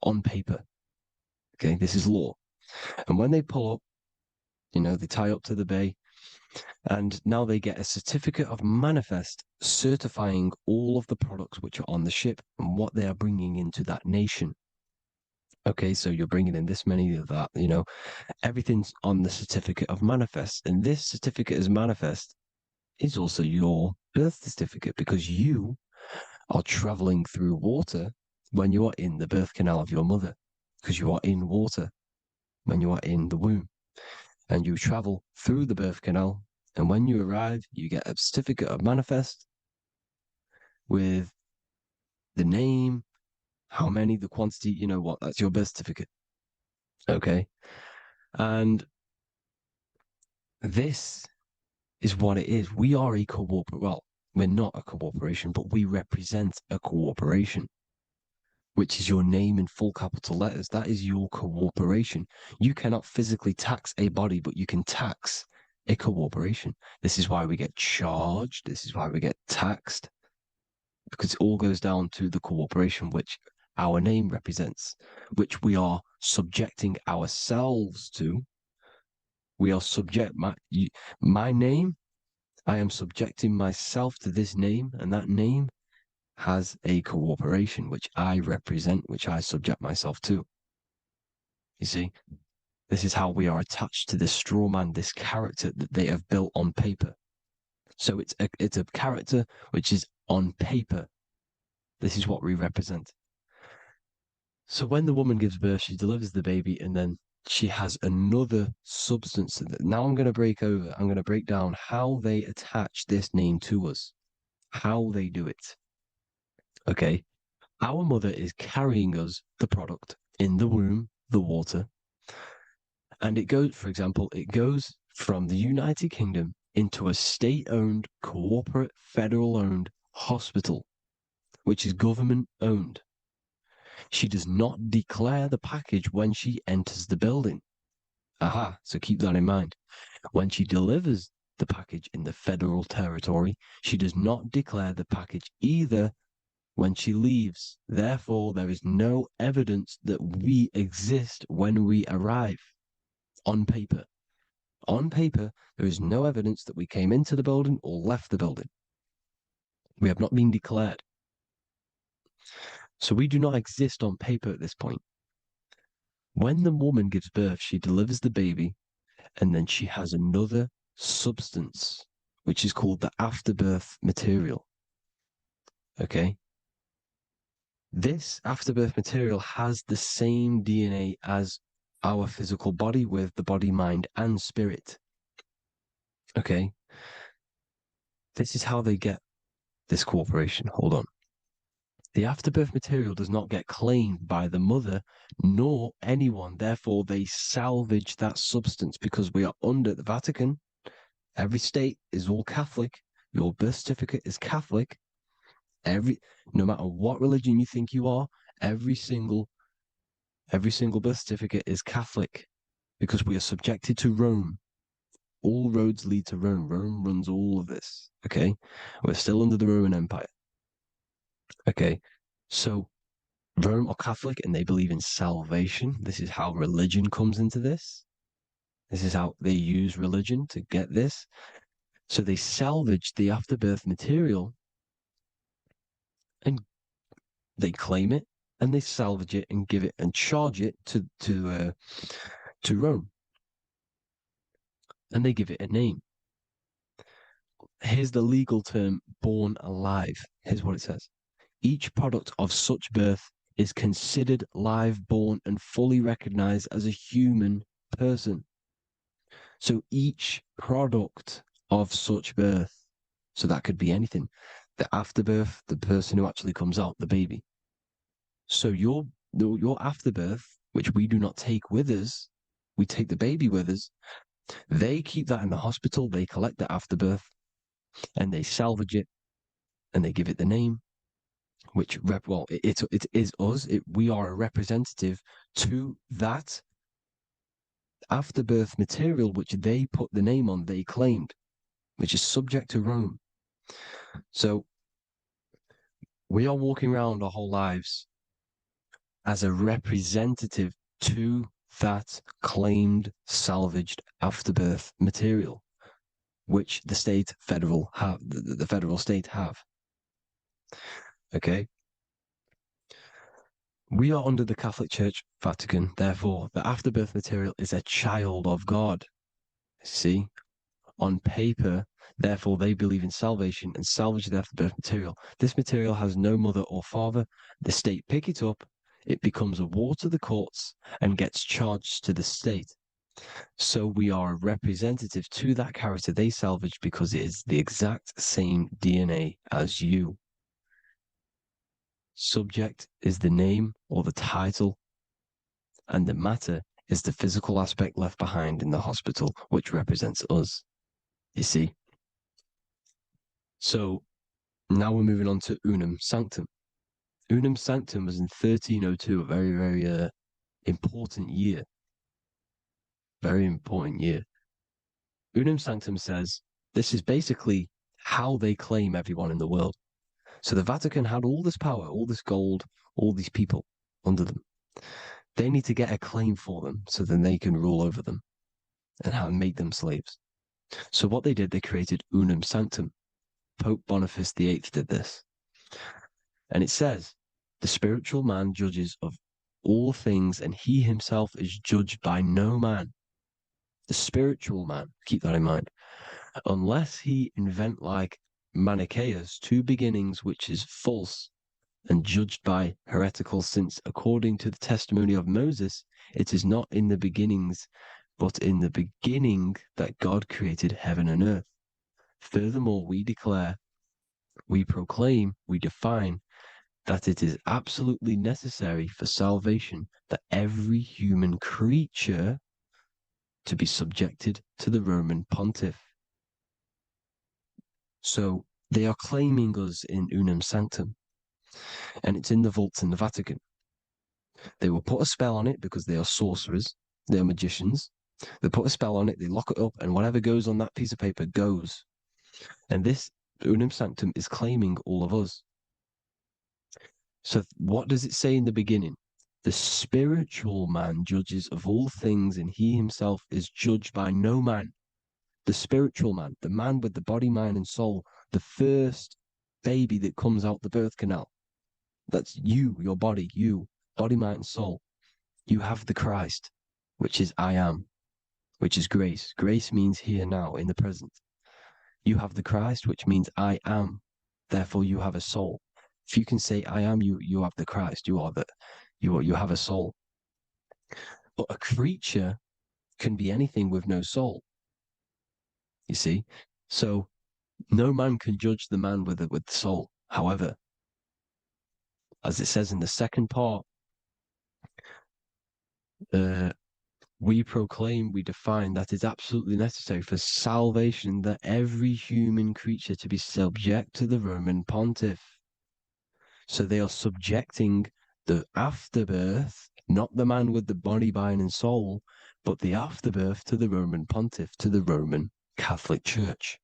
on paper. Okay, this is law. And when they pull up, they tie up to the bay, and now they get a certificate of manifest certifying all of the products which are on the ship and what they are bringing into that nation. Okay, so you're bringing in this many of that, everything's on the certificate of manifest. And this certificate as manifest is also your birth certificate, because you are traveling through water when you are in the birth canal of your mother, because you are in water when you are in the womb, and you travel through the birth canal. And when you arrive, you get a certificate of manifest with the name, how many, the quantity, that's your birth certificate. Okay. And this is what it is. We are a well, we're not a corporation, but we represent a corporation, which is your name in full capital letters. That is your corporation. You cannot physically tax a body, but you can tax a corporation. This is why we get charged. This is why we get taxed, because it all goes down to the corporation, which our name represents, which we are subjecting ourselves to. We are my name. I am subjecting myself to this name, and that name has a corporation which I represent, which I subject myself to. You see, this is how we are attached to this straw man, this character that they have built on paper. So it's a character which is on paper. This is what we represent. So when the woman gives birth, she delivers the baby, and then she has another substance. Now I'm going to break down how they attach this name to us, how they do it. Okay. Our mother is carrying us the product in the womb, the water. And it goes, for example, it goes from the United Kingdom into a state-owned, corporate, federal-owned hospital, which is government-owned. She does not declare the package when she enters the building. Aha, so keep that in mind. When she delivers the package in the federal territory, she does not declare the package either when she leaves. Therefore, there is no evidence that we exist when we arrive on paper. On paper, there is no evidence that we came into the building or left the building. We have not been declared. So we do not exist on paper at this point. When the woman gives birth, she delivers the baby, and then she has another substance, which is called the afterbirth material. Okay? This afterbirth material has the same DNA as our physical body, with the body, mind, and spirit. Okay? This is how they get this corporation. Hold on. The afterbirth material does not get claimed by the mother nor anyone. Therefore, they salvage that substance, because we are under the Vatican. Every state is all Catholic. Your birth certificate is Catholic. No matter what religion you think you are, every single birth certificate is Catholic, because we are subjected to Rome. All roads lead to Rome. Rome runs all of this. Okay, we're still under the Roman Empire. Okay, so Rome are Catholic and they believe in salvation. This is how religion comes into this. This is how they use religion to get this. So they salvage the afterbirth material and they claim it, and they salvage it and give it and charge it to Rome, and they give it a name. Here's the legal term: born alive. Here's what it says: each product of such birth is considered live, born, and fully recognized as a human person. So each product of such birth, so that could be anything, the afterbirth, the person who actually comes out, the baby. So your afterbirth, which we do not take with us, we take the baby with us. They keep that in the hospital. They collect the afterbirth and they salvage it and they give it the name, which it is us. We are a representative to that afterbirth material, which they put the name on, they claimed, which is subject to Rome. So we are walking around our whole lives as a representative to that claimed salvaged afterbirth material, which the federal state have. Okay. We are under the Catholic Church, Vatican. Therefore, the afterbirth material is a child of God. See, on paper, therefore, they believe in salvation and salvage the afterbirth material. This material has no mother or father. The state pick it up. It becomes a war to the courts and gets charged to the state. So we are a representative to that character they salvaged because it is the exact same DNA as you. Subject is the name or the title, and the matter is the physical aspect left behind in the hospital, which represents us. You see? So now we're moving on to Unum Sanctum. Unum Sanctum was in 1302, a very, very important year. Very important year. Unum Sanctum says this is basically how they claim everyone in the world. So the Vatican had all this power, all this gold, all these people under them. They need to get a claim for them so then they can rule over them and make them slaves. So what they did, they created Unum Sanctum. Pope Boniface VIII did this. And it says, the spiritual man judges of all things, and he himself is judged by no man. The spiritual man, keep that in mind, unless he invent like Manichaeus, two beginnings, which is false and judged by heretical, since according to the testimony of Moses, it is not in the beginnings, but in the beginning that God created heaven and earth. Furthermore, we declare, we proclaim, we define that it is absolutely necessary for salvation that every human creature to be subjected to the Roman pontiff. So they are claiming us in Unum Sanctum, and it's in the vaults in the Vatican. They will put a spell on it because they are sorcerers, they are magicians. They put a spell on it, they lock it up, and whatever goes on that piece of paper goes. And this Unum Sanctum is claiming all of us. So what does it say in the beginning? The spiritual man judges of all things, and he himself is judged by no man. The spiritual man, the man with the body, mind, and soul, the first baby that comes out the birth canal. That's you, your body, body, mind, and soul. You have the Christ, which is I am, which is grace. Grace means here, now, in the present. You have the Christ, which means I am. Therefore, you have a soul. If you can say I am, you have the Christ. You have a soul. But a creature can be anything with no soul. You see? So no man can judge the man with the soul. However, as it says in the second part, we proclaim, we define that it's absolutely necessary for salvation that every human creature to be subject to the Roman pontiff. So they are subjecting the afterbirth, not the man with the body, mind, and soul, but the afterbirth to the Roman pontiff, to the Roman Catholic Church.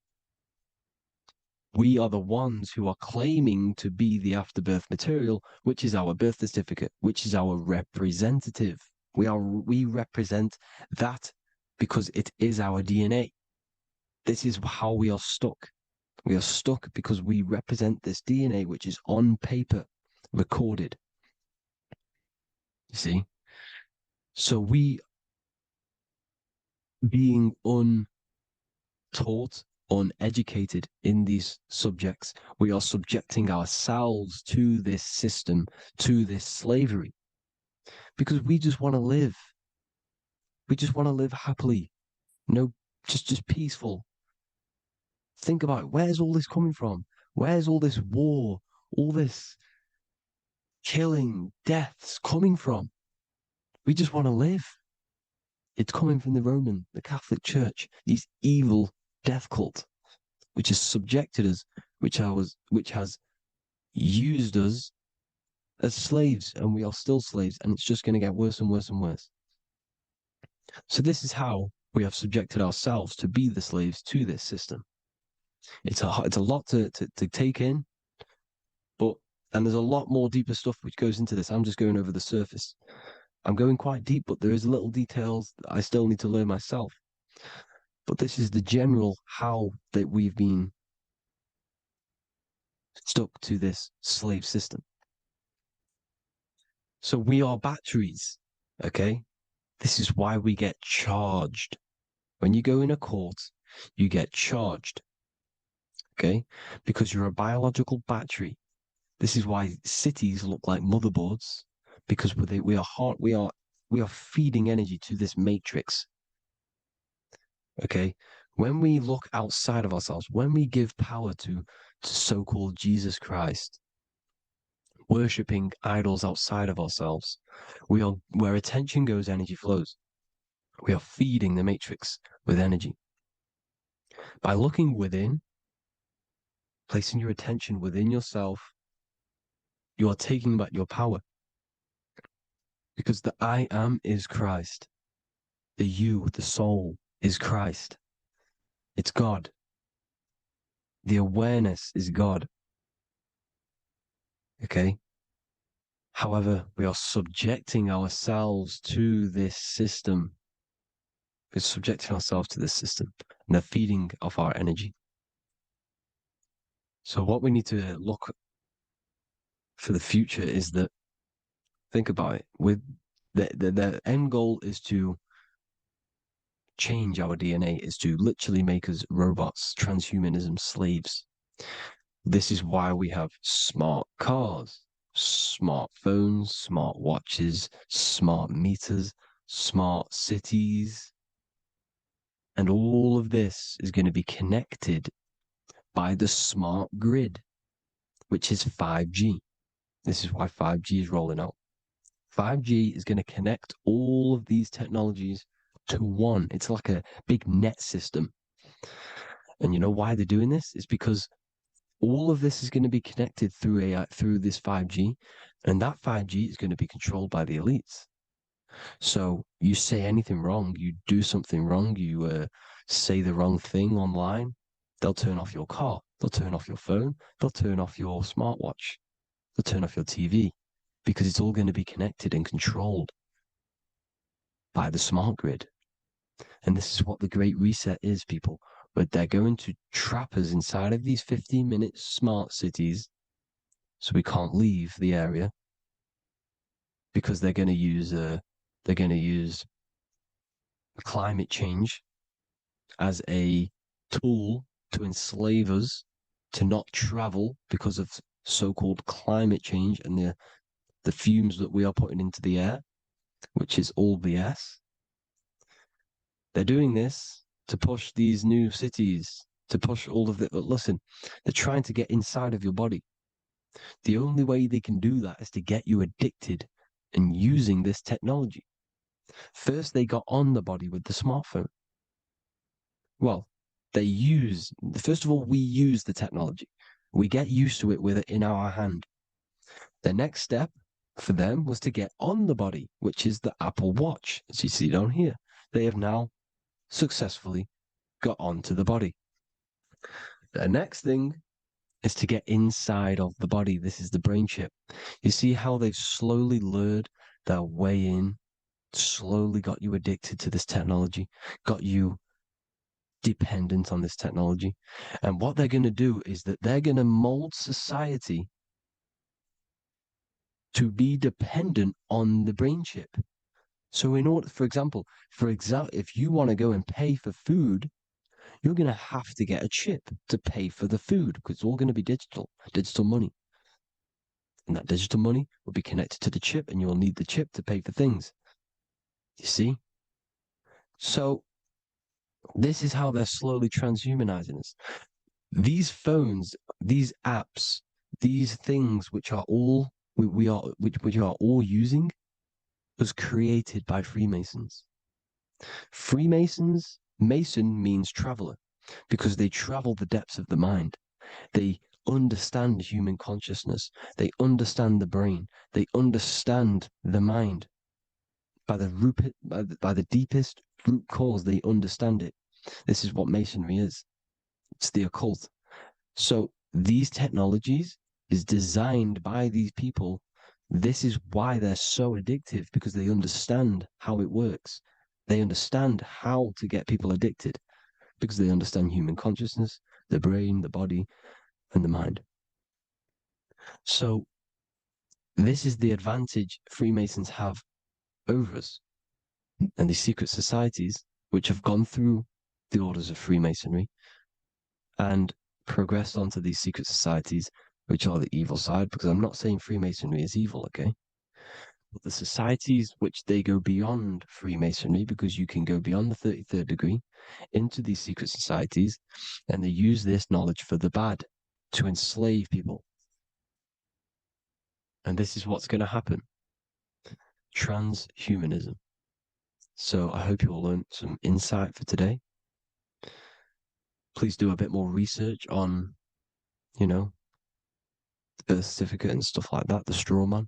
We are the ones who are claiming to be the afterbirth material, which is our birth certificate, which is our representative. We represent that because it is our DNA. This is how we are stuck. We are stuck because we represent this DNA, which is on paper, recorded. You see? So we, being untaught, uneducated in these subjects, we are subjecting ourselves to this system, to this slavery, because we just want to live. We just want to live happily, just peaceful. Think about it. Where's all this coming from? Where's all this war, all this killing, deaths coming from? We just want to live. It's coming from the Catholic Church, these evil death cult, which has subjected us which has used us as slaves, and we are still slaves, and it's just going to get worse and worse and worse. So this is how we have subjected ourselves to be the slaves to this system. It's a lot to take in, and there's a lot more deeper stuff which goes into this. I'm just going over the surface. I'm going quite deep, but there is little details that I still need to learn myself. But this is the general how that we've been stuck to this slave system. So we are batteries, okay? This is why we get charged. When you go in a court, you get charged, okay? Because you're a biological battery. This is why cities look like motherboards, because we are feeding energy to this matrix. Okay, when we look outside of ourselves, when we give power to so-called Jesus Christ, worshipping idols outside of ourselves, where attention goes, energy flows. We are feeding the matrix with energy. By looking within, placing your attention within yourself, you are taking back your power. Because the I am is Christ. The you, the soul, is Christ. It's God. The awareness is God. Okay? However, we are subjecting ourselves to this system. We're subjecting ourselves to this system and the feeding of our energy. So what we need to look for the future is that, think about it, with the end goal is to change our DNA, is to literally make us robots, transhumanism, slaves. This is why we have smart cars, smartphones, smart watches, smart meters, smart cities. And all of this is going to be connected by the smart grid, which is 5G. This is why 5G is rolling out. 5G is going to connect all of these technologies to one. It's like a big net system. And you know why they're doing this? It's because all of this is going to be connected through this 5G, and that 5G is going to be controlled by the elites. So you say anything wrong, you do something wrong, you say the wrong thing online, they'll turn off your car, they'll turn off your phone, they'll turn off your smartwatch, they'll turn off your TV, because it's all going to be connected and controlled by the smart grid. And this is what the Great Reset is, people. But they're going to trap us inside of these 15-minute smart cities so we can't leave the area, because they're going to use climate change as a tool to enslave us to not travel because of so-called climate change and the fumes that we are putting into the air, which is all BS. They're doing this to push these new cities, to push all of it. But listen, they're trying to get inside of your body. The only way they can do that is to get you addicted and using this technology. First, they got on the body with the smartphone. Well, first of all, we use the technology. We get used to it with it in our hand. The next step for them was to get on the body, which is the Apple Watch, as you see down here. They have now successfully got onto the body. The next thing is to get inside of the body. This is the brain chip. You see how they've slowly lured their way in, slowly got you addicted to this technology, got you dependent on this technology. And what they're going to do is that they're going to mold society to be dependent on the brain chip. So in order, for example, if you want to go and pay for food, you're going to have to get a chip to pay for the food, because it's all going to be digital money. And that digital money will be connected to the chip, and you'll need the chip to pay for things. You see? So this is how they're slowly transhumanizing us. These phones, these apps, these things which are all which are all using was created by Freemasons. Mason means traveler, because they travel the depths of the mind. They understand human consciousness. They understand the brain. They understand the mind. By the deepest root cause, they understand it. This is what Masonry is. It's the occult. So these technologies is designed by these people. This is why they're so addictive, because they understand how it works. They understand how to get people addicted because they understand human consciousness, the brain, the body, and the mind. So this is the advantage Freemasons have over us. And these secret societies, which have gone through the orders of Freemasonry and progressed onto these secret societies, which are the evil side, because I'm not saying Freemasonry is evil, okay? But the societies which they go beyond Freemasonry, because you can go beyond the 33rd degree into these secret societies, and they use this knowledge for the bad, to enslave people. And this is what's going to happen. Transhumanism. So I hope you all learned some insight for today. Please do a bit more research on, the birth certificate and stuff like that, the straw man.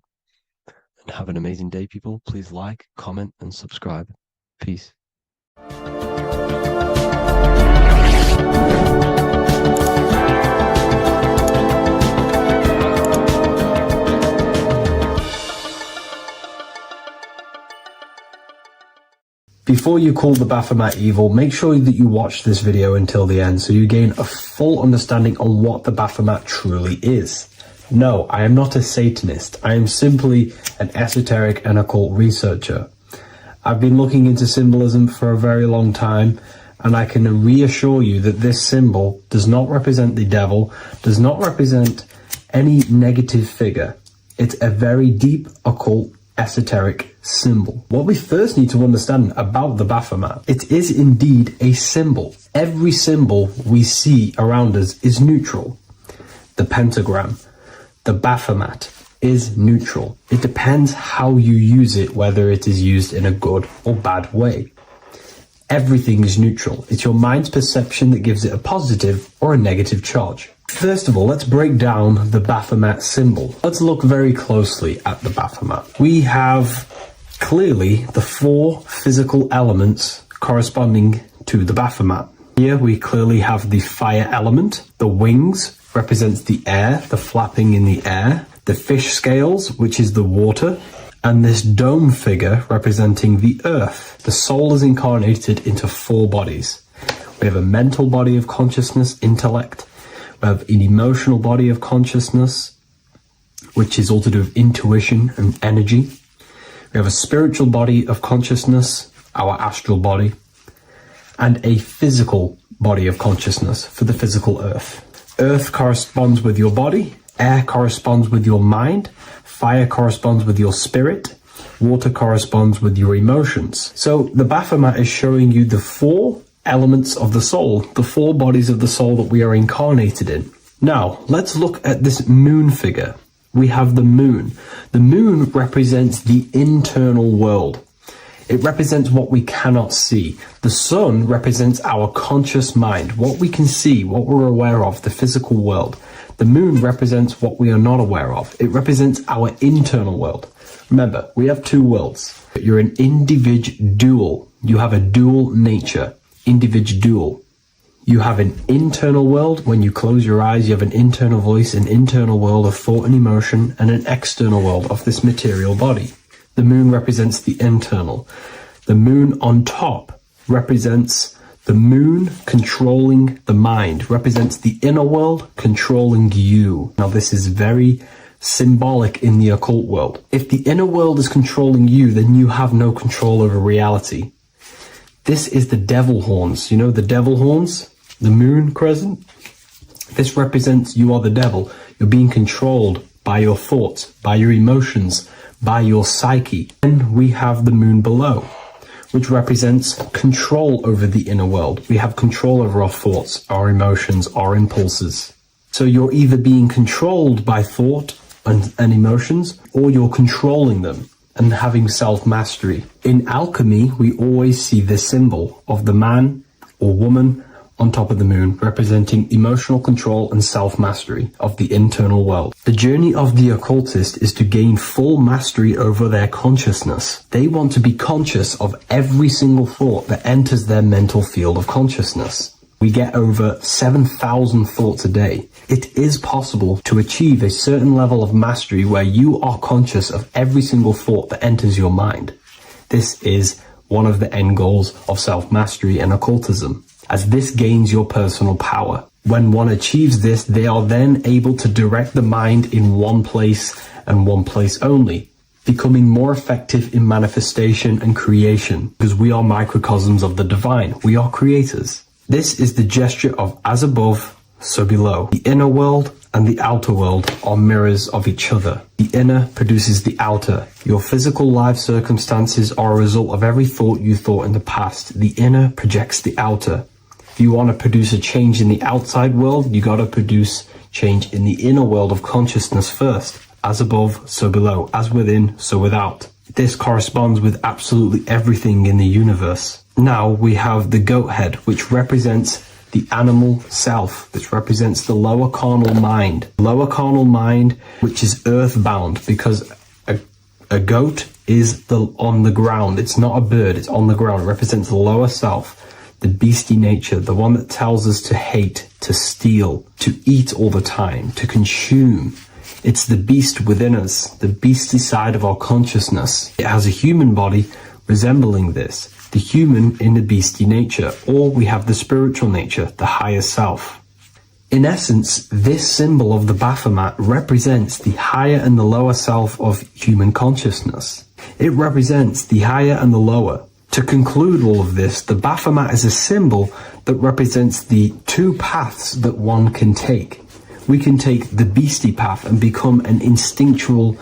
And have an amazing day, people. Please like, comment, and subscribe. Peace. Before you call the Baphomet evil, make sure that you watch this video until the end so you gain a full understanding on what the Baphomet truly is. No, I am not a Satanist. I am simply an esoteric and occult researcher. I've been looking into symbolism for a very long time, and I can reassure you that this symbol does not represent the devil, does not represent any negative figure. It's a very deep, occult, esoteric symbol. What we first need to understand about the Baphomet, it is indeed a symbol. Every symbol we see around us is neutral. The pentagram, the Baphomet is neutral. It depends how you use it, whether it is used in a good or bad way. Everything is neutral. It's your mind's perception that gives it a positive or a negative charge. First of all, let's break down the Baphomet symbol. Let's look very closely at the Baphomet. We have clearly the 4 physical elements corresponding to the Baphomet. Here we clearly have the fire element. The wings represents the air, the flapping in the air. The fish scales, which is the water. And this dome figure representing the earth. The soul is incarnated into 4 bodies. We have a mental body of consciousness, intellect. We have an emotional body of consciousness, which is all to do with intuition and energy. We have a spiritual body of consciousness, our astral body, and a physical body of consciousness for the physical earth. Earth corresponds with your body, air corresponds with your mind, fire corresponds with your spirit, water corresponds with your emotions. So the Baphomet is showing you the 4 elements of the soul, the 4 bodies of the soul that we are incarnated in. Now, let's look at this moon figure. We have the moon. The moon represents the internal world. It represents what we cannot see. The sun represents our conscious mind, what we can see, what we're aware of, the physical world. The moon represents what we are not aware of. It represents our internal world. Remember, we have 2 worlds. You're an individual. You have a dual nature. Individual. You have an internal world. When you close your eyes, you have an internal voice, an internal world of thought and emotion, and an external world of this material body. The moon represents the internal. The moon on top represents the moon controlling the mind, represents the inner world controlling you. Now, this is very symbolic in the occult world. If the inner world is controlling you, then you have no control over reality. This is the devil horns. You know the devil horns? The moon crescent? This represents you are the devil. You're being controlled by your thoughts, by your emotions, by your psyche. Then we have the moon below, which represents control over the inner world. We have control over our thoughts, our emotions, our impulses. So you're either being controlled by thought and emotions, or you're controlling them and having self-mastery. In alchemy, we always see this symbol of the man or woman on top of the moon, representing emotional control and self-mastery of the internal world. The journey of the occultist is to gain full mastery over their consciousness. They want to be conscious of every single thought that enters their mental field of consciousness. We get over 7,000 thoughts a day. It is possible to achieve a certain level of mastery where you are conscious of every single thought that enters your mind. This is one of the end goals of self-mastery and occultism, as this gains your personal power. When one achieves this, they are then able to direct the mind in one place and one place only, becoming more effective in manifestation and creation, because we are microcosms of the divine. We are creators. This is the gesture of as above, so below. The inner world and the outer world are mirrors of each other. The inner produces the outer. Your physical life circumstances are a result of every thought you thought in the past. The inner projects the outer. If you want to produce a change in the outside world, you got to produce change in the inner world of consciousness first. As above, so below. As within, so without. This corresponds with absolutely everything in the universe. Now we have the goat head, which represents the animal self, which represents the lower carnal mind. Lower carnal mind, which is earthbound, because a goat is on the ground. It's not a bird, it's on the ground. It represents the lower self, the beastie nature, the one that tells us to hate, to steal, to eat all the time, to consume. It's the beast within us, the beastie side of our consciousness. It has a human body resembling this. The human in the beastie nature, or we have the spiritual nature, the higher self. In essence, this symbol of the Baphomet represents the higher and the lower self of human consciousness. It represents the higher and the lower. To conclude all of this, the Baphomet is a symbol that represents the two paths that one can take. We can take the beastie path and become an instinctual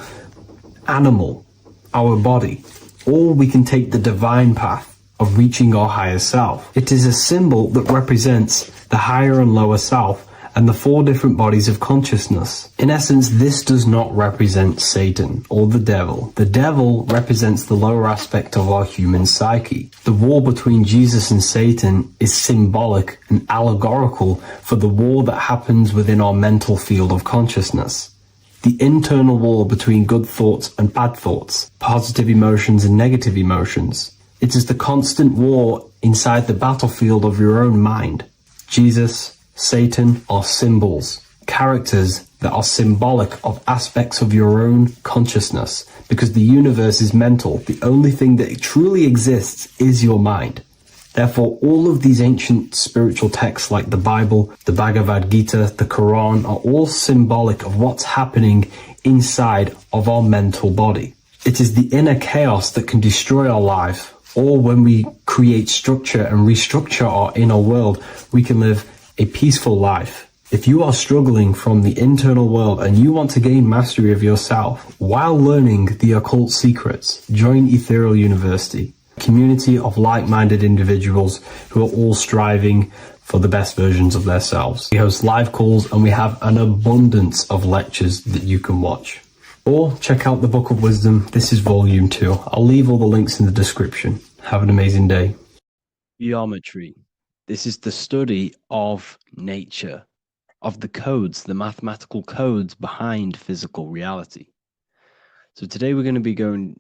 animal, our body, or we can take the divine path of reaching our higher self. It is a symbol that represents the higher and lower self and the four different bodies of consciousness. In essence, this does not represent Satan or the devil. The devil represents the lower aspect of our human psyche. The war between Jesus and Satan is symbolic and allegorical for the war that happens within our mental field of consciousness. The internal war between good thoughts and bad thoughts, positive emotions and negative emotions. It is the constant war inside the battlefield of your own mind. Jesus, Satan are symbols, characters that are symbolic of aspects of your own consciousness, because the universe is mental. The only thing that truly exists is your mind. Therefore, all of these ancient spiritual texts like the Bible, the Bhagavad Gita, the Quran are all symbolic of what's happening inside of our mental body. It is the inner chaos that can destroy our life, or when we create structure and restructure our inner world, we can live a peaceful life. If you are struggling from the internal world and you want to gain mastery of yourself while learning the occult secrets, join Ethereal University, a community of like-minded individuals who are all striving for the best versions of themselves. We host live calls and we have an abundance of lectures that you can watch. Or check out the Book of Wisdom. This is volume 2. I'll leave all the links in the description. Have an amazing day. Geometry. This is the study of nature, of the codes, the mathematical codes behind physical reality. So today we're going to be going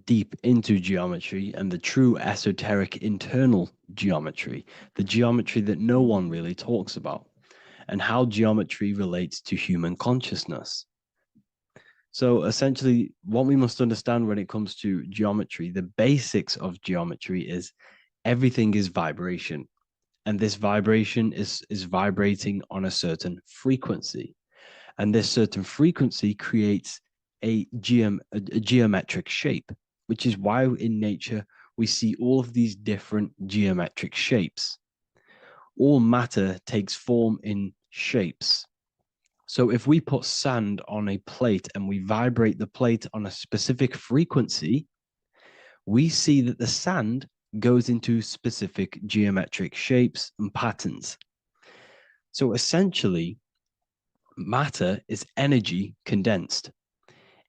deep into geometry and the true esoteric internal geometry, the geometry that no one really talks about, and how geometry relates to human consciousness. So essentially, what we must understand when it comes to geometry, the basics of geometry is everything is vibration. And this vibration is vibrating on a certain frequency. And this certain frequency creates a geometric shape, which is why in nature we see all of these different geometric shapes. All matter takes form in shapes. So if we put sand on a plate and we vibrate the plate on a specific frequency, we see that the sand goes into specific geometric shapes and patterns. So essentially, matter is energy condensed.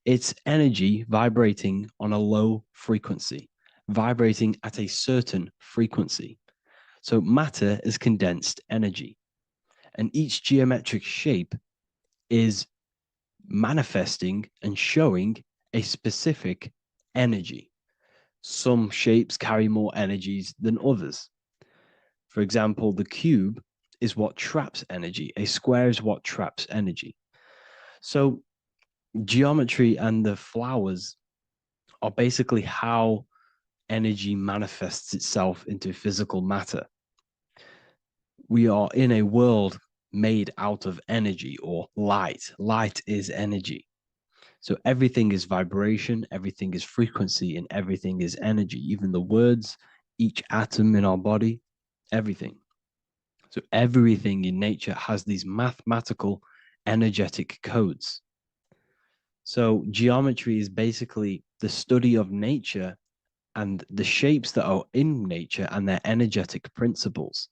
It's energy vibrating on a low frequency, vibrating at a certain frequency. So matter is condensed energy, and each geometric shape is manifesting and showing a specific energy. Some shapes carry more energies than others. For example, the cube is what traps energy. A square is what traps energy. So geometry and the flowers are basically how energy manifests itself into physical matter. We are in a world made out of energy or light. Light is energy. So everything is vibration, everything is frequency, and everything is energy. Even the words, each atom in our body, everything. So everything in nature has these mathematical energetic codes. So geometry is basically the study of nature and the shapes that are in nature and their energetic principles.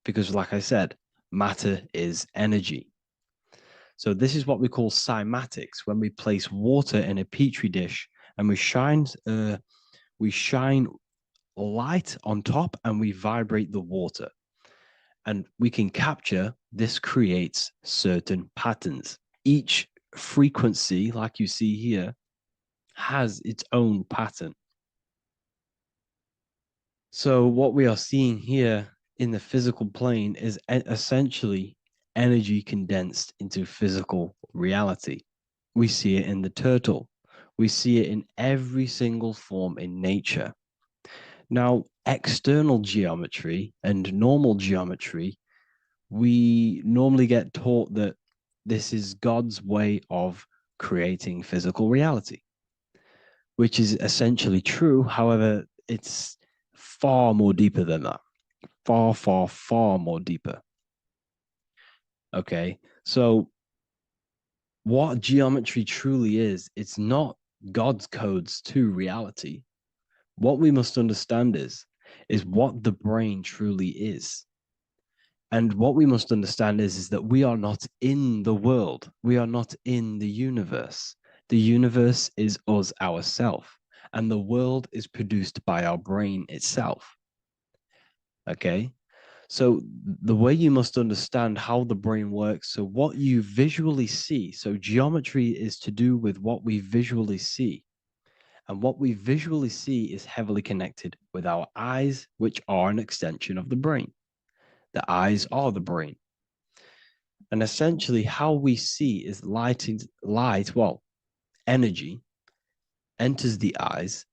Because, like I said, matter is energy. So this is what we call cymatics. When we place water in a petri dish and we shine light on top and we vibrate the water, and we can capture. This creates certain patterns. Each frequency, like you see here, has its own pattern. So what we are seeing here in the physical plane is essentially energy condensed into physical reality. We see it in the turtle. We see it in every single form in nature. Now, external geometry and normal geometry, we normally get taught that this is God's way of creating physical reality, which is essentially true. However, it's far more deeper than that. Far, far, far more deeper. Okay, so what geometry truly is, it's not God's codes to reality. What we must understand is what the brain truly is. And what we must understand is that we are not in the world. We are not in the universe. The universe is us ourselves, and the world is produced by our brain itself. Okay? So the way you must understand how the brain works, so what you visually see, so geometry is to do with what we visually see. And what we visually see is heavily connected with our eyes, which are an extension of the brain. The eyes are the brain. And essentially how we see is energy enters the eyes,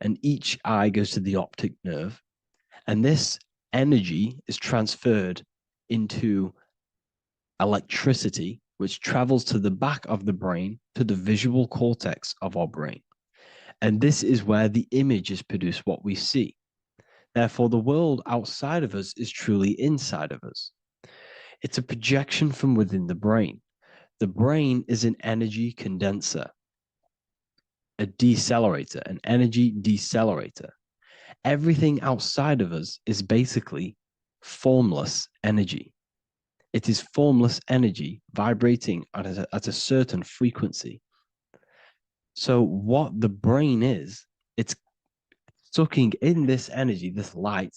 and each eye goes to the optic nerve. And this energy is transferred into electricity, which travels to the back of the brain, to the visual cortex of our brain. And this is where the image is produced, what we see. Therefore, the world outside of us is truly inside of us. It's a projection from within the brain. The brain is an energy condenser, a decelerator, an energy decelerator. Everything outside of us is basically formless energy. It is formless energy vibrating at a certain frequency. So what the brain is, it's sucking in this energy, this light,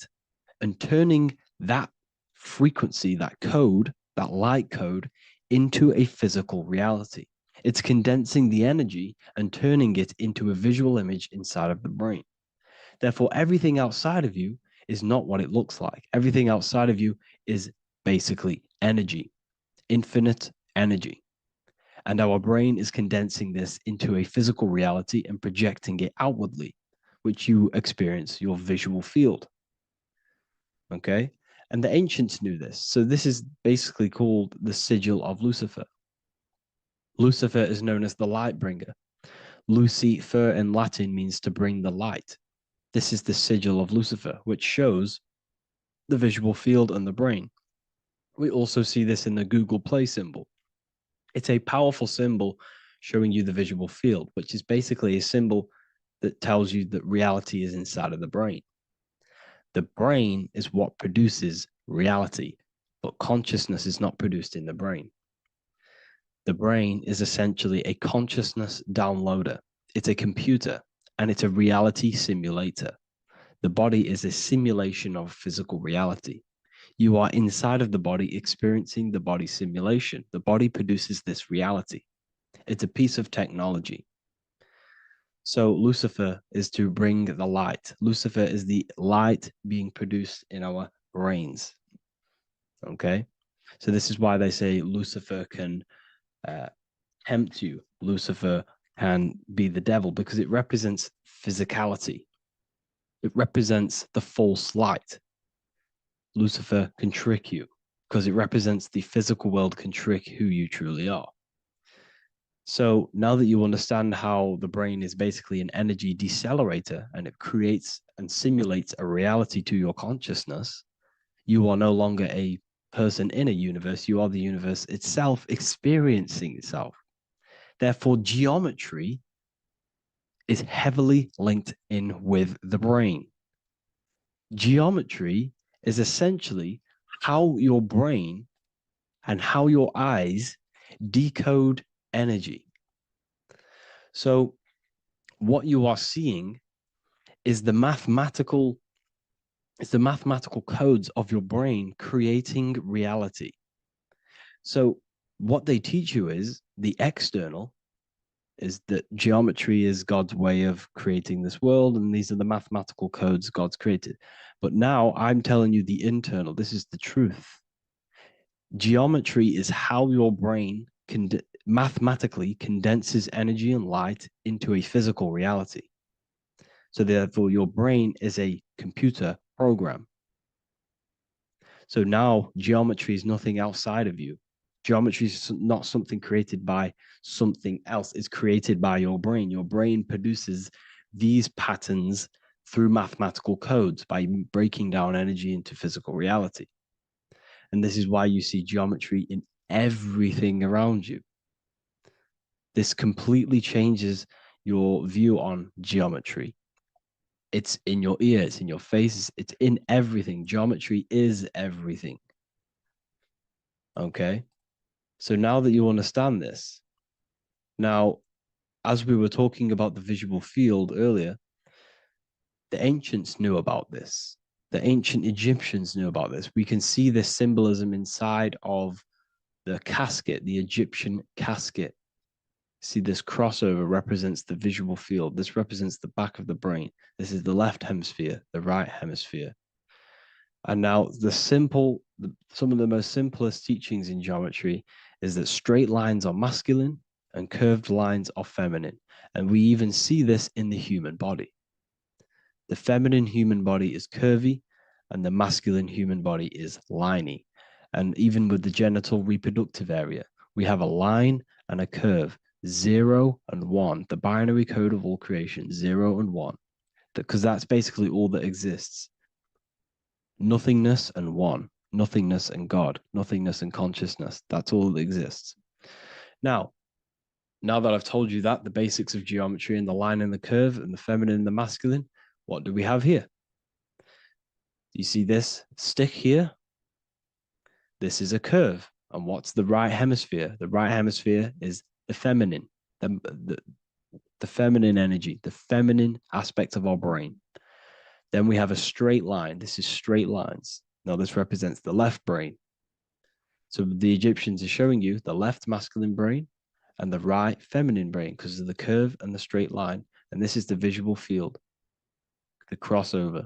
and turning that frequency, that code, that light code, into a physical reality. It's condensing the energy and turning it into a visual image inside of the brain. Therefore, everything outside of you is not what it looks like. Everything outside of you is basically energy, infinite energy. And our brain is condensing this into a physical reality and projecting it outwardly, which you experience your visual field. Okay? And the ancients knew this. So this is basically called the sigil of Lucifer. Lucifer is known as the light bringer. Lucifer in Latin means to bring the light. This is the sigil of Lucifer, which shows the visual field and the brain. We also see this in the Google Play symbol. It's a powerful symbol showing you the visual field, which is basically a symbol that tells you that reality is inside of the brain. The brain is what produces reality, but consciousness is not produced in the brain. The brain is essentially a consciousness downloader. It's a computer, and it's a reality simulator. The body is a simulation of physical reality. You are inside of the body experiencing the body simulation. The body produces this reality. It's a piece of technology. So Lucifer is to bring the light. Lucifer is the light being produced in our brains. Okay. So this is why they say Lucifer can tempt you. Lucifer can be the devil because it represents physicality. It represents the false light. Lucifer can trick you because it represents the physical world can trick who you truly are. So now that you understand how the brain is basically an energy decelerator and it creates and simulates a reality to your consciousness, you are no longer a person in a universe. You are the universe itself experiencing itself. Therefore, geometry is heavily linked in with the brain. Geometry is essentially how your brain and how your eyes decode energy. So what you are seeing is the mathematical codes of your brain creating reality. So what they teach you is the external is that geometry is God's way of creating this world, and these are the mathematical codes God's created. But now I'm telling you the internal. This is the truth. Geometry is how your brain mathematically condenses energy and light into a physical reality. So therefore, your brain is a computer program. So now geometry is nothing outside of you. Geometry is not something created by something else. It's created by your brain. Your brain produces these patterns through mathematical codes by breaking down energy into physical reality. And this is why you see geometry in everything around you. This completely changes your view on geometry. It's in your ear, it's in your face, it's in everything. Geometry is everything. Okay? So now that you understand this, now, as we were talking about the visual field earlier, the ancients knew about this. The ancient Egyptians knew about this. We can see this symbolism inside of the casket, the Egyptian casket. See, this crossover represents the visual field. This represents the back of the brain. This is the left hemisphere, the right hemisphere. And now some of the most simplest teachings in geometry is that straight lines are masculine and curved lines are feminine. And we even see this in the human body. The feminine human body is curvy and the masculine human body is liney. And even with the genital reproductive area, we have a line and a curve, 0 and 1, the binary code of all creation, 0 and 1, because that's basically all that exists. Nothingness and one, nothingness and God, nothingness and consciousness. That's all that exists. Now that I've told you that, the basics of geometry and the line and the curve and the feminine and the masculine, what do we have here? You see this stick here? This is a curve. And what's the right hemisphere? The right hemisphere is the feminine, the feminine energy, the feminine aspect of our brain. Then we have a straight line. This is straight lines. Now this represents the left brain. So the Egyptians are showing you the left masculine brain and the right feminine brain because of the curve and the straight line. And this is the visual field, the crossover.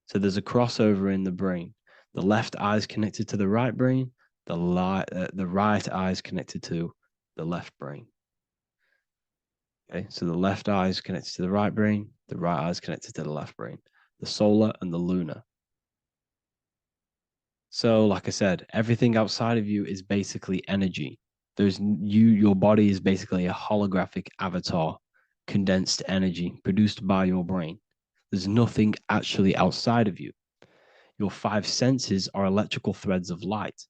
So there's a crossover in the brain. The left eye is connected to the right brain. The right eye is connected to the left brain. Okay, so the left eye is connected to the right brain. The right eye is connected to the left brain. The solar and the lunar. So, like I said, everything outside of you is basically energy. Your body is basically a holographic avatar, condensed energy produced by your brain. There's nothing actually outside of you. Your 5 senses are electrical threads of light.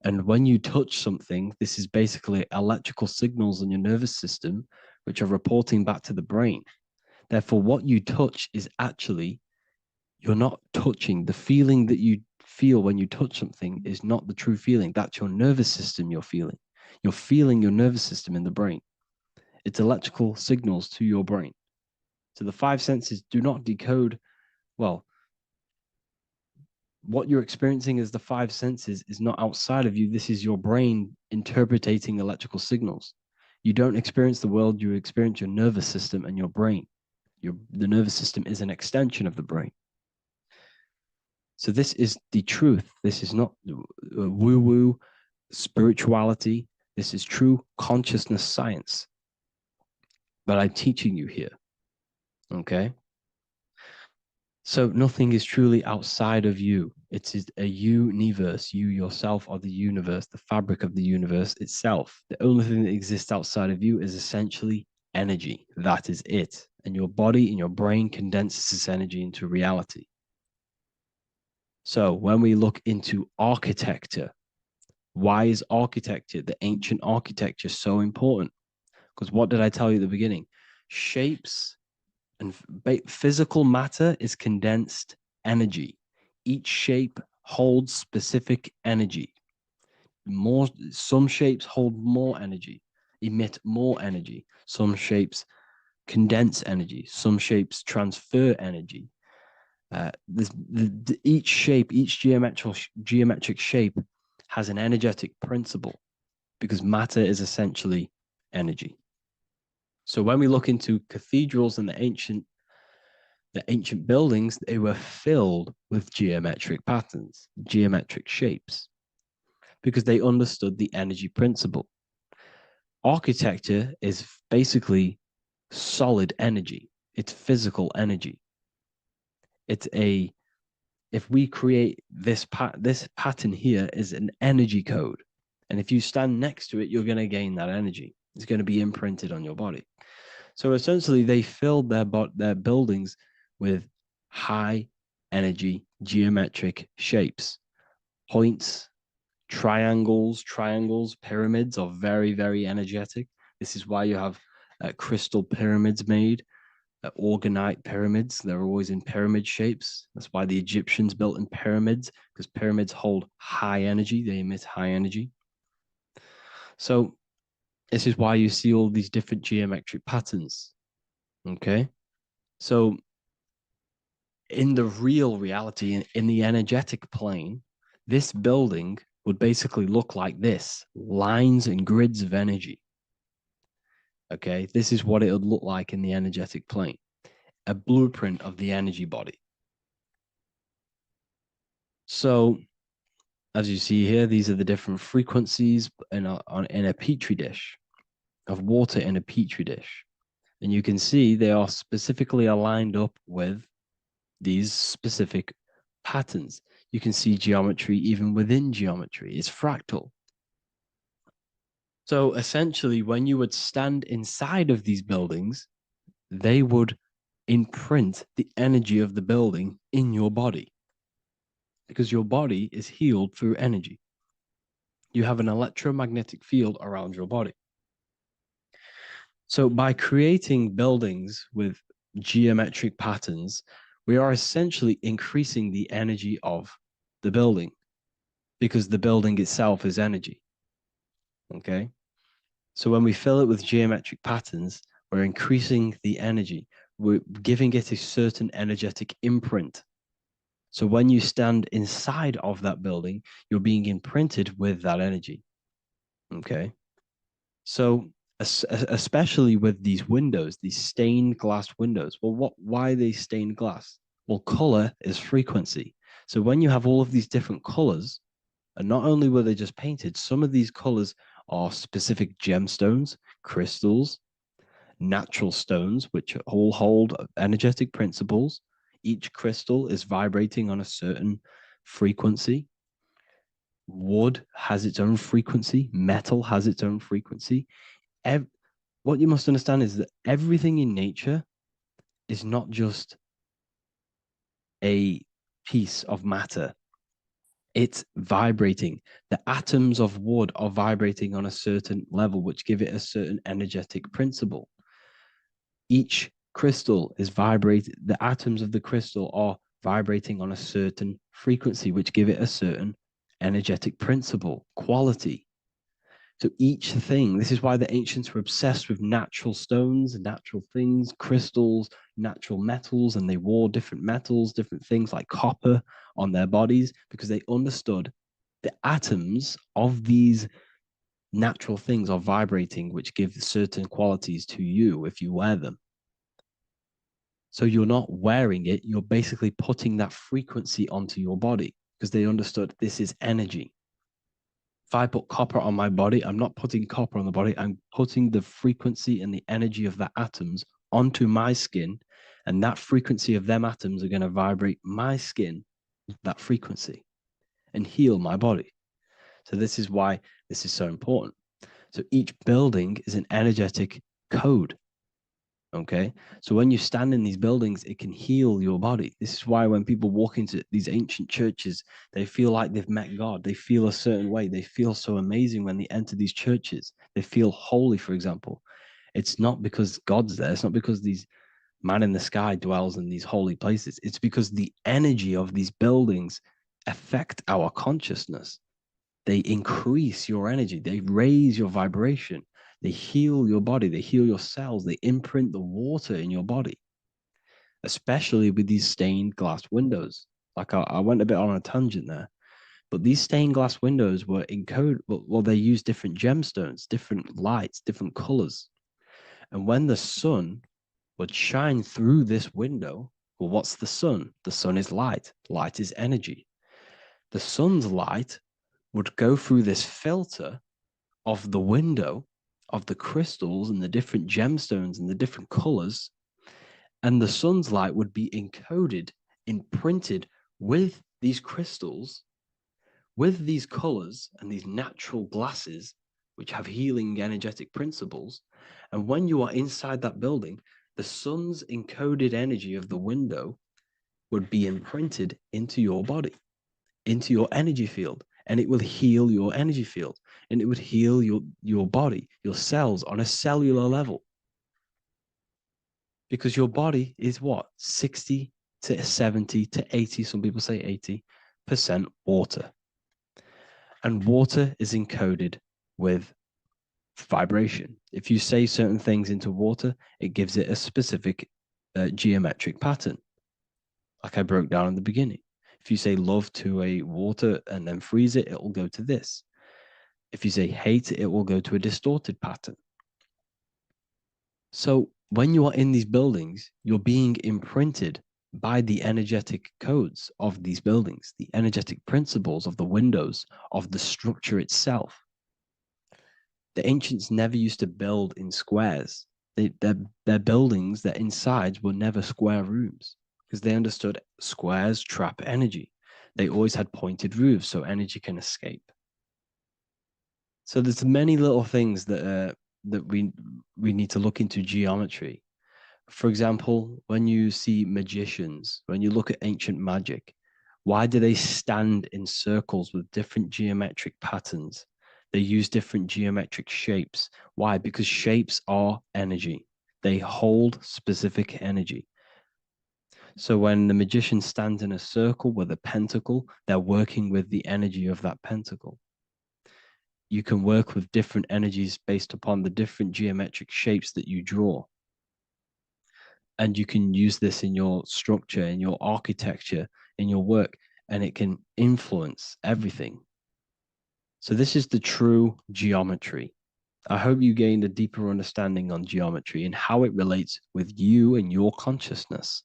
And when you touch something, this is basically electrical signals in your nervous system, which are reporting back to the brain. Therefore, what you touch is actually, you're not touching. The feeling that you feel when you touch something is not the true feeling. That's your nervous system you're feeling. You're feeling your nervous system in the brain. It's electrical signals to your brain. So the five senses do not decode, well, what you're experiencing as the five senses is not outside of you. This is your brain interpreting electrical signals. You don't experience the world, you experience your nervous system and your brain. The nervous system is an extension of the brain. So this is the truth. This is not woo-woo spirituality. This is true consciousness science that I'm teaching you here. Okay? So nothing is truly outside of you. It is a universe. You yourself are the universe, the fabric of the universe itself. The only thing that exists outside of you is essentially energy. That is it. And your body and your brain condenses this energy into reality. So when we look into architecture, why is architecture, the ancient architecture, so important? Because what did I tell you at the beginning? Shapes and physical matter is condensed energy. Each shape holds specific energy. Some shapes hold more energy, emit more energy. Some shapes condense energy. Some shapes transfer energy. Each shape, each geometric shape has an energetic principle because matter is essentially energy. So when we look into cathedrals and the ancient buildings, they were filled with geometric patterns, geometric shapes, because they understood the energy principle. Architecture is basically solid energy. It's physical energy. If we create this pattern here is an energy code. And if you stand next to it, you're going to gain that energy. It's going to be imprinted on your body. So essentially, they filled their buildings with high energy geometric shapes, points, triangles, pyramids are very, very energetic. This is why you have crystal pyramids made, orgonite pyramids. They're always in pyramid shapes. That's why the Egyptians built in pyramids, because pyramids hold high energy. They emit high energy. So this is why you see all these different geometric patterns. Okay. So in the real reality, in the energetic plane, this building would basically look like this: lines and grids of energy. Okay. This is what it would look like in the energetic plane, a blueprint of the energy body. So as you see here, these are the different frequencies in a petri dish, of water in a petri dish. And you can see they are specifically aligned up with these specific patterns. You can see geometry even within geometry. It's fractal. So essentially, when you would stand inside of these buildings, they would imprint the energy of the building in your body, because your body is healed through energy. You have an electromagnetic field around your body. So by creating buildings with geometric patterns, we are essentially increasing the energy of the building, because the building itself is energy. Okay. So when we fill it with geometric patterns, we're increasing the energy. We're giving it a certain energetic imprint. So when you stand inside of that building, you're being imprinted with that energy. Okay. So especially with these windows, these stained glass windows. Well, why are they stained glass? Well, color is frequency. So when you have all of these different colors, and not only were they just painted, some of these colors are specific gemstones, crystals, natural stones, which all hold energetic principles. Each crystal is vibrating on a certain frequency. Wood has its own frequency. Metal has its own frequency. What you must understand is that everything in nature is not just a piece of matter. It's vibrating. The atoms of wood are vibrating on a certain level, which give it a certain energetic principle. Each crystal is vibrating. The atoms of the crystal are vibrating on a certain frequency, which give it a certain energetic principle, quality. So each thing, this is why the ancients were obsessed with natural stones, natural things, crystals, natural metals, and they wore different metals, different things like copper on their bodies, because they understood the atoms of these natural things are vibrating, which give certain qualities to you if you wear them. So you're not wearing it, you're basically putting that frequency onto your body, because they understood this is energy. If I put copper on my body, I'm not putting copper on the body, I'm putting the frequency and the energy of the atoms onto my skin, and that frequency of them atoms are going to vibrate my skin, that frequency, and heal my body. So this is why this is so important. So each building is an energetic code. Okay. So when you stand in these buildings, it can heal your body. This is why when people walk into these ancient churches, they feel like they've met God. They feel a certain way. They feel so amazing when they enter these churches. They feel holy, for example. It's not because God's there. It's not because these man in the sky dwells in these holy places. It's because the energy of these buildings affect our consciousness. They increase your energy. They raise your vibration. They heal your body. They heal your cells. They imprint the water in your body, especially with these stained glass windows. Like I went a bit on a tangent there, but these stained glass windows were encoded. Well, they use different gemstones, different lights, different colors. And when the sun would shine through this window, well, what's the sun? The sun is light. Light is energy. The sun's light would go through this filter of the window of the crystals and the different gemstones and the different colors, and the sun's light would be encoded, imprinted with these crystals, with these colors and these natural glasses, which have healing energetic principles. And when you are inside that building, the sun's encoded energy of the window would be imprinted into your body, into your energy field, and it will heal your energy field, and it would heal your body, your cells on a cellular level. Because your body is what? 60 to 70 to 80, some people say 80% water. And water is encoded with vibration. If you say certain things into water, it gives it a specific geometric pattern, like I broke down in the beginning. If you say love to a water and then freeze it, it will go to this. If you say hate, it will go to a distorted pattern. So when you are in these buildings, you're being imprinted by the energetic codes of these buildings, the energetic principles of the windows, of the structure itself. The ancients never used to build in squares. Their buildings, their insides were never square rooms, because they understood squares trap energy. They always had pointed roofs so energy can escape. So there's many little things that we need to look into geometry. For example, when you see magicians, when you look at ancient magic, why do they stand in circles with different geometric patterns? They use different geometric shapes. Why? Because shapes are energy. They hold specific energy. So when the magician stands in a circle with a pentacle, they're working with the energy of that pentacle. You can work with different energies based upon the different geometric shapes that you draw. And you can use this in your structure, in your architecture, in your work, and it can influence everything. So this is the true geometry. I hope you gained a deeper understanding on geometry and how it relates with you and your consciousness.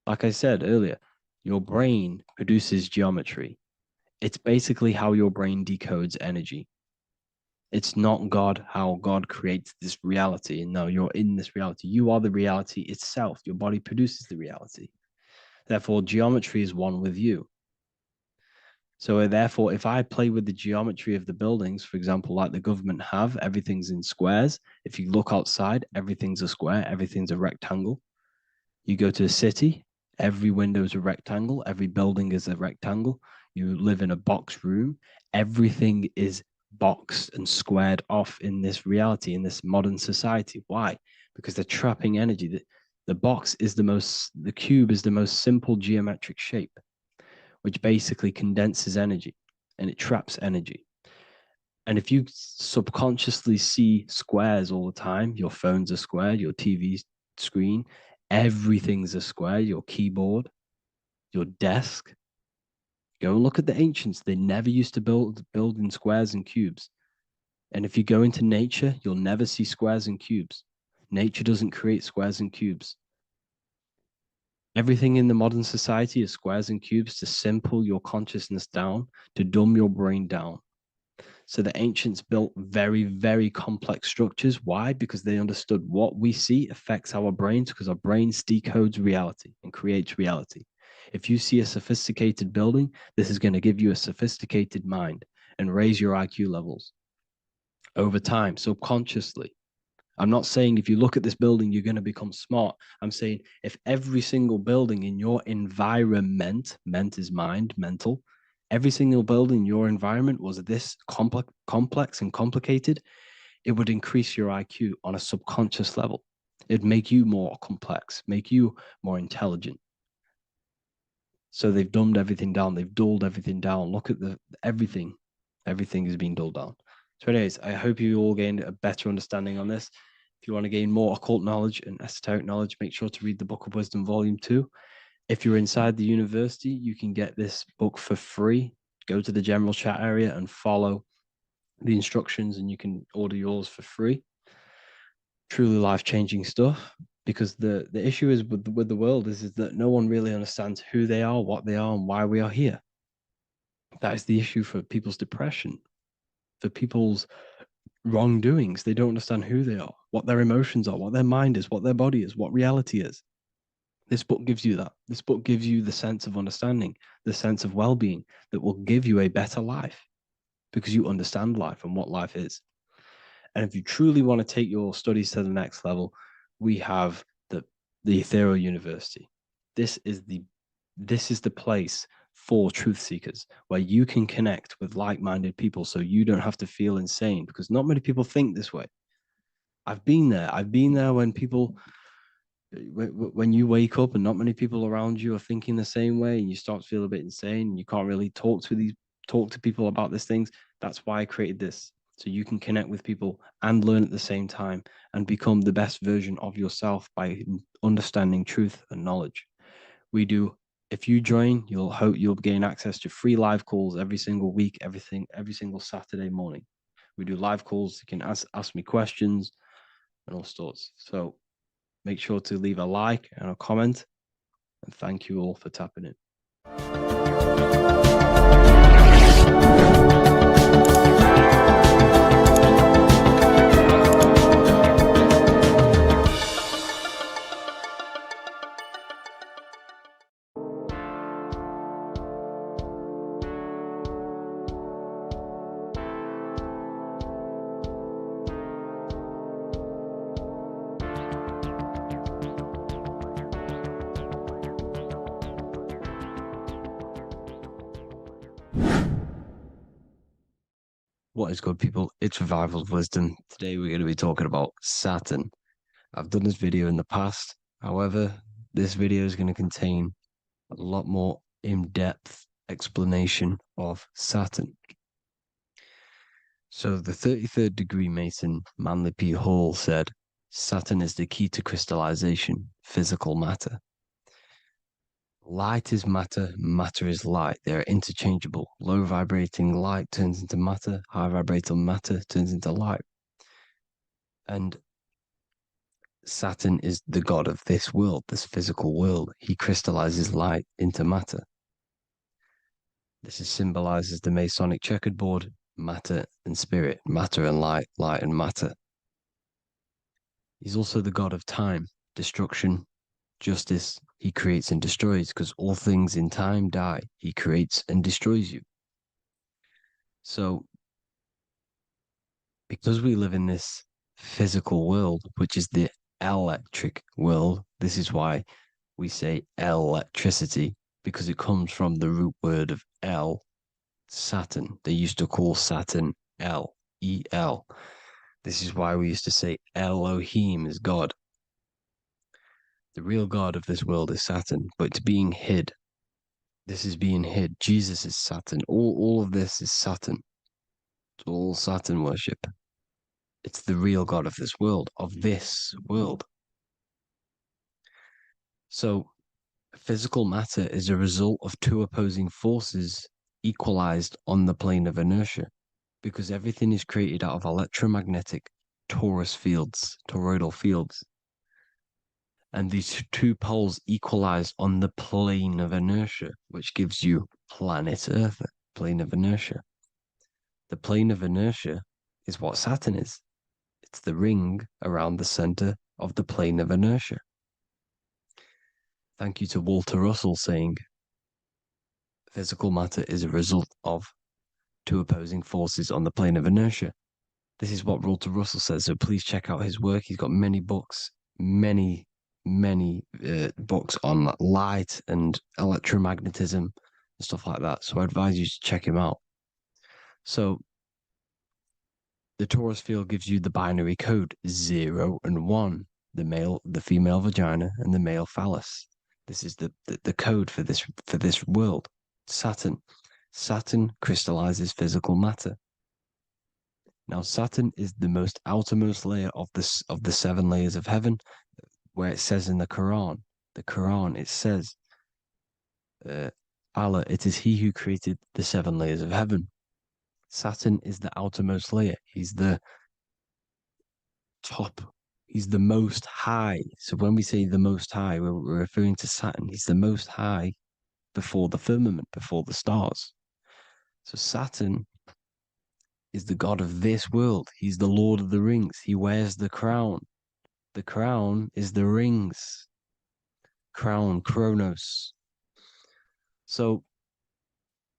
Like I said earlier, your brain produces geometry. It's basically how your brain decodes energy. It's not God, how God creates this reality. And no, you're in this reality. You are the reality itself. Your body produces the reality. Therefore, geometry is one with you. So therefore, if I play with the geometry of the buildings, for example, like the government have, everything's in squares. If you look outside, everything's a square, everything's a rectangle. You go to a city, every window is a rectangle, every building is a rectangle. You live in a box room, everything is boxed and squared off in this reality, in this modern society. Why? Because they're trapping energy. The cube is the most simple geometric shape, which basically condenses energy and it traps energy. And if you subconsciously see squares all the time, your phone's a square, your TV screen, Everything's a square. Your keyboard, your desk. Go and look at the ancients. They never used to build in squares and cubes. And if you go into nature, you'll never see squares and cubes. Nature doesn't create squares and cubes. Everything in the modern society is squares and cubes to simple your consciousness down, to dumb your brain down. So the ancients built very, very complex structures. Why? Because they understood what we see affects our brains, because our brains decodes reality and creates reality. If you see a sophisticated building, this is going to give you a sophisticated mind and raise your IQ levels over time, subconsciously. I'm not saying if you look at this building, you're going to become smart. I'm saying if every single building in your environment, ment is mind, mental, every single building in your environment was this complex and complicated, it would increase your IQ on a subconscious level. It'd make you more complex, make you more intelligent. So they've dumbed everything down. They've dulled everything down. Look at everything. Everything is being dulled down. So anyways, I hope you all gained a better understanding on this. If you want to gain more occult knowledge and esoteric knowledge, make sure to read the Book of Wisdom, Volume 2. If you're inside the university, you can get this book for free. Go to the general chat area and follow the instructions, and you can order yours for free. Truly life-changing stuff. Because the issue is with the world is that no one really understands who they are, what they are, and why we are here. That is the issue for people's depression, for people's wrongdoings. They don't understand who they are, what their emotions are, what their mind is, what their body is, what reality is. This book gives you that. This book gives you the sense of understanding, the sense of well-being that will give you a better life because you understand life and what life is. And if you truly want to take your studies to the next level, we have the Ethereal University. This is the place for truth seekers where you can connect with like-minded people so you don't have to feel insane, because not many people think this way. I've been there when you wake up and not many people around you are thinking the same way, and you start to feel a bit insane and you can't really talk to people about these things. That's why I created this, so you can connect with people and learn at the same time and become the best version of yourself by understanding truth and knowledge. If you join, you'll gain access to free live calls every single week, every single Saturday morning. We do live calls. You can ask me questions and all sorts. So make sure to leave a like and a comment. And thank you all for tapping in. What is good, people? It's Revival of Wisdom. Today we're going to be talking about Saturn. I've done this video in the past. However, this video is going to contain a lot more in-depth explanation of Saturn. So the 33rd degree Mason, Manly P. Hall, said, Saturn is the key to crystallization, physical matter. Light is matter, matter is light. They are interchangeable. Low vibrating light turns into matter, high vibrating matter turns into light. And Saturn is the god of this world, this physical world. He crystallizes light into matter. This is symbolized as the Masonic checkered board, matter and spirit, matter and light, light and matter. He's also the god of time, destruction, justice. He creates and destroys, because all things in time die. He creates and destroys you. So, because we live in this physical world, which is the electric world, this is why we say electricity, because it comes from the root word of El, Saturn. They used to call Saturn El, E-L. This is why we used to say Elohim is God. The real God of this world is Saturn, but it's being hid. This is being hid. Jesus is Saturn. All of this is Saturn. It's all Saturn worship. It's the real God of this world, So physical matter is a result of two opposing forces equalized on the plane of inertia, because everything is created out of electromagnetic toroidal fields. And these two poles equalize on the plane of inertia, which gives you planet Earth, plane of inertia. The plane of inertia is what Saturn is. It's the ring around the center of the plane of inertia. Thank you to Walter Russell saying, physical matter is a result of two opposing forces on the plane of inertia. This is what Walter Russell says, so please check out his work. He's got many books, many books on light and electromagnetism and stuff like that. So I advise you to check him out. So the torus field gives you the binary code 0 and 1, the female vagina, and the male phallus. This is the code for this world. Saturn crystallizes physical matter. Now, Saturn is the most outermost layer of the 7 layers of heaven, where it says in the Quran, it says, Allah, it is He who created the 7 layers of heaven. Saturn is the outermost layer. He's the top. He's the most high. So when we say the most high, we're referring to Saturn. He's the most high before the firmament, before the stars. So Saturn is the god of this world. He's the Lord of the Rings. He wears the crown. The crown is the rings. Crown, Kronos. So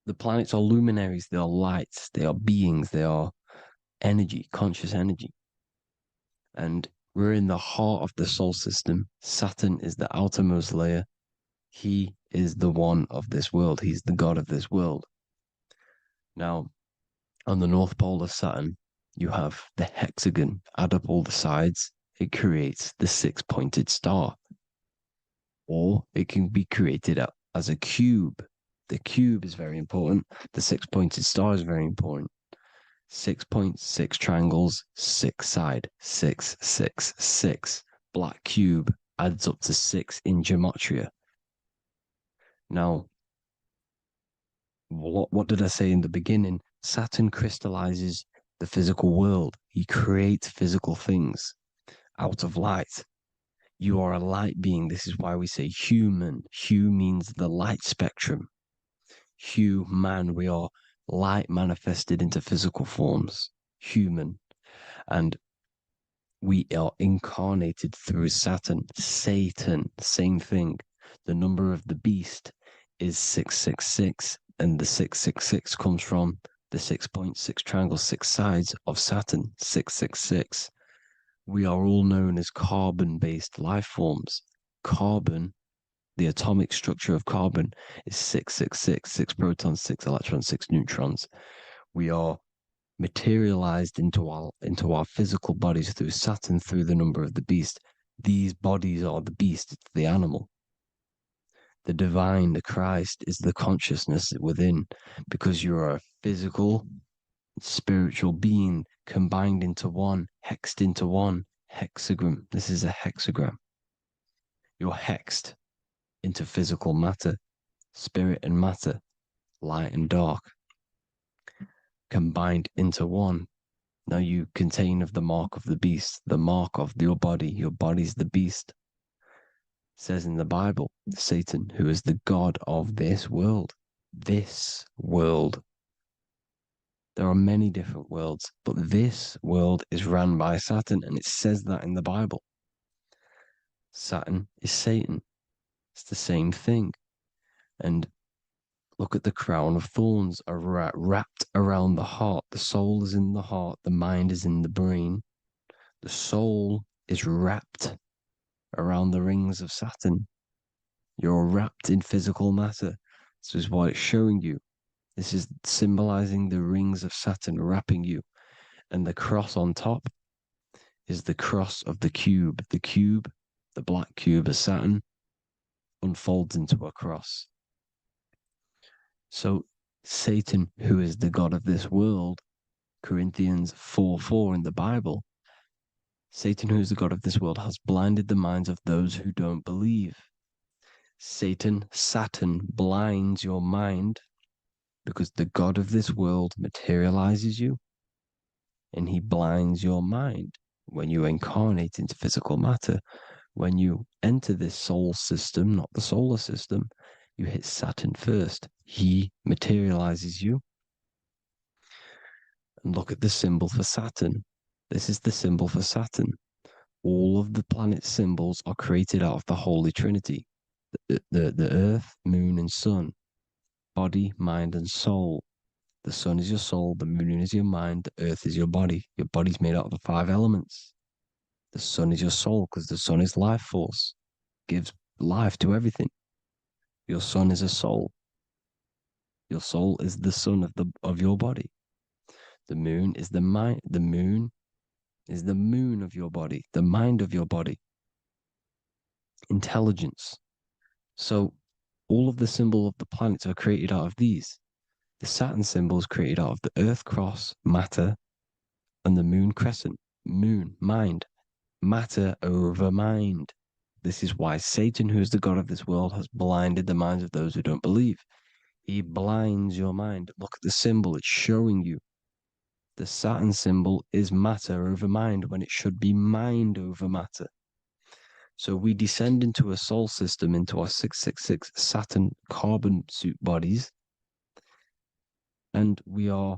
the planets are luminaries. They are lights. They are beings. They are energy, conscious energy. And we're in the heart of the solar system. Saturn is the outermost layer. He is the one of this world. He's the god of this world. Now, on the North Pole of Saturn, you have the hexagon. Add up all the sides. It creates the 6-pointed star. Or it can be created as a cube. The cube is very important. The 6-pointed star is very important. 6 points, 6 triangles, 6 side, 6, 6, 6. Black cube adds up to 6 in gematria. Now, what did I say in the beginning? Saturn crystallizes the physical world. He creates physical things out of light. You are a light being. This is why we say human. Hue means the light spectrum. Hue, man, we are light manifested into physical forms, human. And we are incarnated through Saturn. Satan, same thing. The number of the beast is 666, and the 666 comes from the 6.6 triangle, 6 sides of Saturn, 666. We are all known as carbon-based life forms. Carbon, the atomic structure of carbon, is 666, 6 protons, 6 electrons, 6 neutrons. We are materialized into our physical bodies through Saturn, through the number of the beast. These bodies are the beast, it's the animal. The divine, the Christ, is the consciousness within, because you're a physical, spiritual being combined into one, hexed into one. Hexagram. This is a hexagram. You're hexed into physical matter, spirit and matter, light and dark, combined into one. Now you contain of the mark of the beast, the mark of your body. Your body's the beast. It says in the Bible, Satan, who is the god of this world. This world. There are many different worlds, but this world is run by Saturn, and it says that in the Bible. Saturn is Satan. It's the same thing. And look at the crown of thorns are wrapped around the heart. The soul is in the heart. The mind is in the brain. The soul is wrapped around the rings of Saturn. You're wrapped in physical matter. This is what it's showing you. This is symbolizing the rings of Saturn wrapping you. And the cross on top is the cross of the cube. The cube, the black cube of Saturn, unfolds into a cross. So Satan, who is the god of this world, Corinthians 4:4 in the Bible, Satan, who is the god of this world, has blinded the minds of those who don't believe. Saturn blinds your mind because the God of this world materializes you and he blinds your mind when you incarnate into physical matter. When you enter this soul system, not the solar system, you hit Saturn first. He materializes you. And look at the symbol for Saturn. This is the symbol for Saturn. All of the planet symbols are created out of the Holy Trinity. The Earth, Moon, and Sun. Body, mind, and soul. The sun is your soul, the moon is your mind, the earth is your body. Your body's made out of the 5 elements. The sun is your soul because the sun is life force, gives life to everything. Your sun is a soul. Your soul is the sun of your body. The moon is the mind. The moon is the moon of your body, the mind of your body. Intelligence. So all of the symbol of the planets are created out of these. The Saturn symbol is created out of the Earth cross, matter, and the moon crescent, moon, mind, matter over mind. This is why Satan, who is the God of this world, has blinded the minds of those who don't believe. He blinds your mind. Look at the symbol, it's showing you. The Saturn symbol is matter over mind when it should be mind over matter. So we descend into a soul system, into our 666 Saturn carbon suit bodies, and we are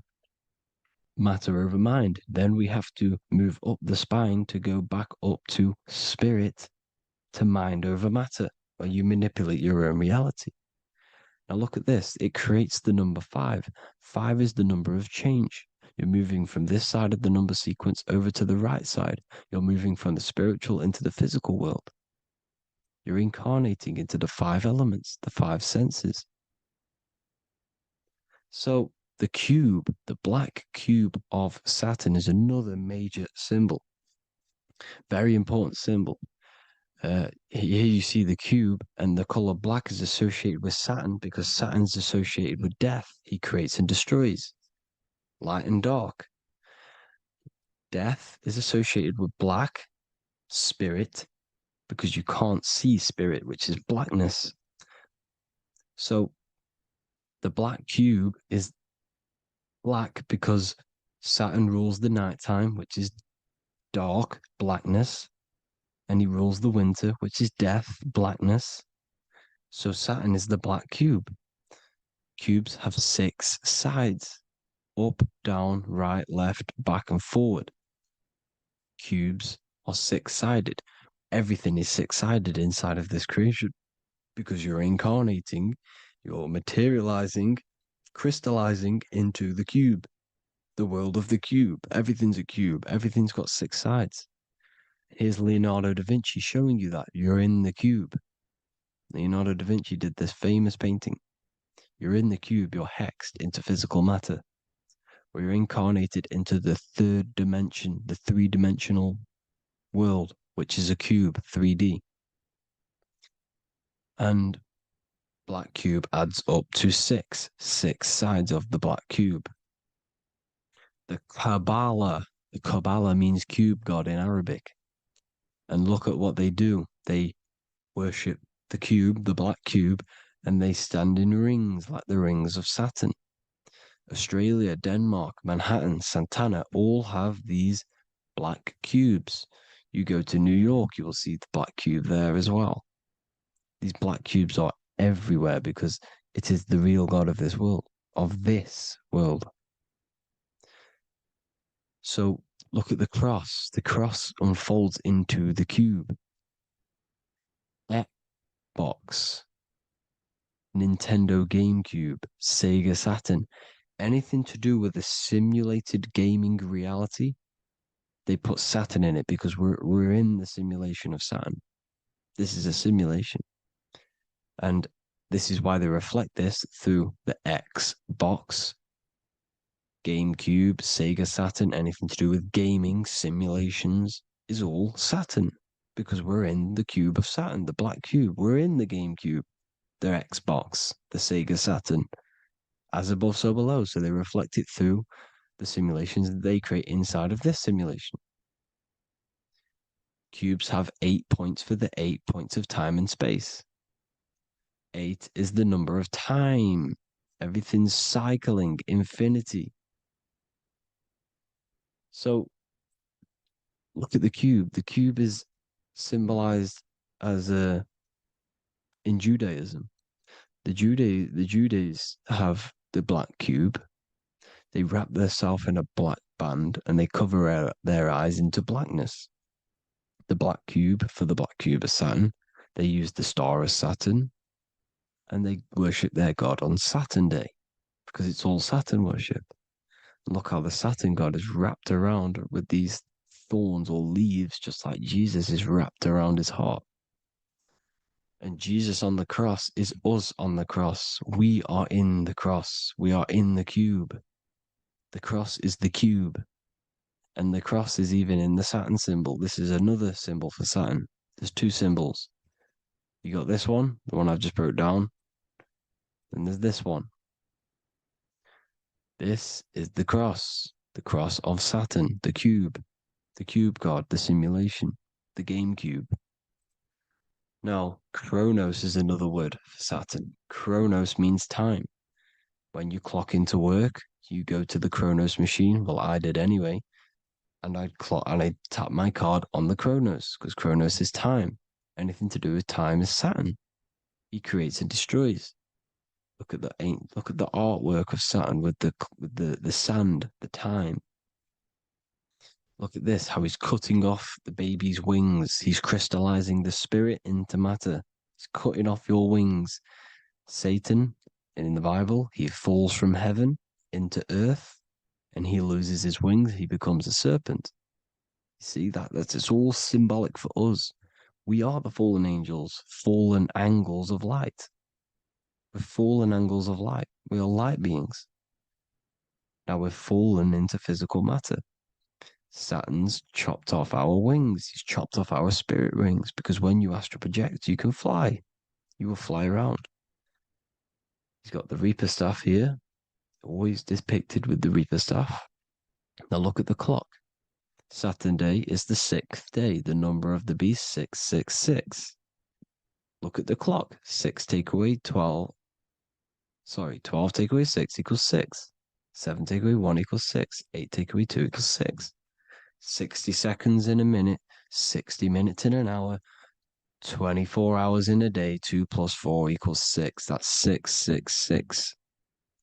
matter over mind. Then we have to move up the spine to go back up to spirit, to mind over matter, where you manipulate your own reality. Now look at this. It creates the number 5. 5 is the number of change. You're moving from this side of the number sequence over to the right side. You're moving from the spiritual into the physical world. You're incarnating into the 5 elements, the 5 senses. So the cube, the black cube of Saturn, is another major symbol. Very important symbol. Here you see the cube, and the color black is associated with Saturn because Saturn's associated with death. He creates and destroys, light and dark. Death is associated with black, spirit, because you can't see spirit, which is blackness. So the black cube is black because Saturn rules the nighttime, which is dark, blackness, and he rules the winter, which is death, blackness. So Saturn is the black cube. Cubes have 6 sides: up, down, right, left, back, and forward. Cubes are 6-sided. Everything is 6-sided inside of this creation because you're incarnating, you're materializing, crystallizing into the cube, the world of the cube. Everything's a cube. Everything's got 6 sides. Here's Leonardo da Vinci showing you that you're in the cube. Leonardo da Vinci did this famous painting. You're in the cube, you're hexed into physical matter, where you're incarnated into the 3rd dimension, the 3-dimensional world, which is a cube, 3D. And black cube adds up to 6 sides of the black cube. The Kabbalah means cube god in Arabic. And look at what they do. They worship the cube, the black cube, and they stand in rings like the rings of Saturn. Australia, Denmark, Manhattan, Santana all have these black cubes. You go to New York, you will see the black cube there as well. These black cubes are everywhere because it is the real God of this world, So look at the cross. The cross unfolds into the cube. Xbox, Nintendo GameCube, Sega Saturn, anything to do with a simulated gaming reality, they put Saturn in it because we're in the simulation of Saturn. This is a simulation. And this is why they reflect this through the Xbox, GameCube, Sega Saturn, anything to do with gaming, simulations, is all Saturn. Because we're in the cube of Saturn, the black cube. We're in the GameCube, the Xbox, the Sega Saturn. As above, so below. So they reflect it through the simulations that they create inside of this simulation. Cubes have 8 points for the 8 points of time and space. 8 is the number of time. Everything's cycling, infinity. So look at the cube. The cube is symbolized as in Judaism. The Judays have the black cube. They wrap themselves in a black band and they cover their eyes into blackness. The black cube, for the black cube of Saturn, they use the star as Saturn, and they worship their god on Saturn Day because it's all Saturn worship. And look how the Saturn god is wrapped around with these thorns or leaves, just like Jesus is wrapped around his heart. And Jesus on the cross is us on the cross. We are in the cross. We are in the cube. The cross is the cube. And the cross is even in the Saturn symbol. This is another symbol for Saturn. There's two symbols. You got this one, the one I've just broke down. And there's this one. This is the cross of Saturn, the cube god, the simulation, the game cube. Now, Chronos is another word for Saturn. Chronos means time. When you clock into work, you go to the Chronos machine. Well, I did anyway. And I'd tap my card on the Chronos because Chronos is time. Anything to do with time is Saturn. He creates and destroys. Look at the artwork of Saturn with the sand, the time. Look at this, how he's cutting off the baby's wings. He's crystallizing the spirit into matter. He's cutting off your wings. Satan, in the Bible, he falls from heaven into earth and he loses his wings. He becomes a serpent. You see, it's all symbolic for us. We are the fallen angels, fallen angles of light. We're fallen angles of light. We are light beings. Now we're fallen into physical matter. Saturn's chopped off our wings. He's chopped off our spirit wings because when you astral project, you can fly. You will fly around. He's got the Reaper staff here, always depicted with the Reaper staff. Now look at the clock. Saturn Day is the 6th day. The number of the beast, 666. Look at the clock. 6 take away 12. 12 take away 6 equals 6. 7 take away 1 equals 6. 8 take away 2 equals 6. 60 seconds in a minute, 60 minutes in an hour, 24 hours in a day, 2 plus 4 equals 6. That's 666.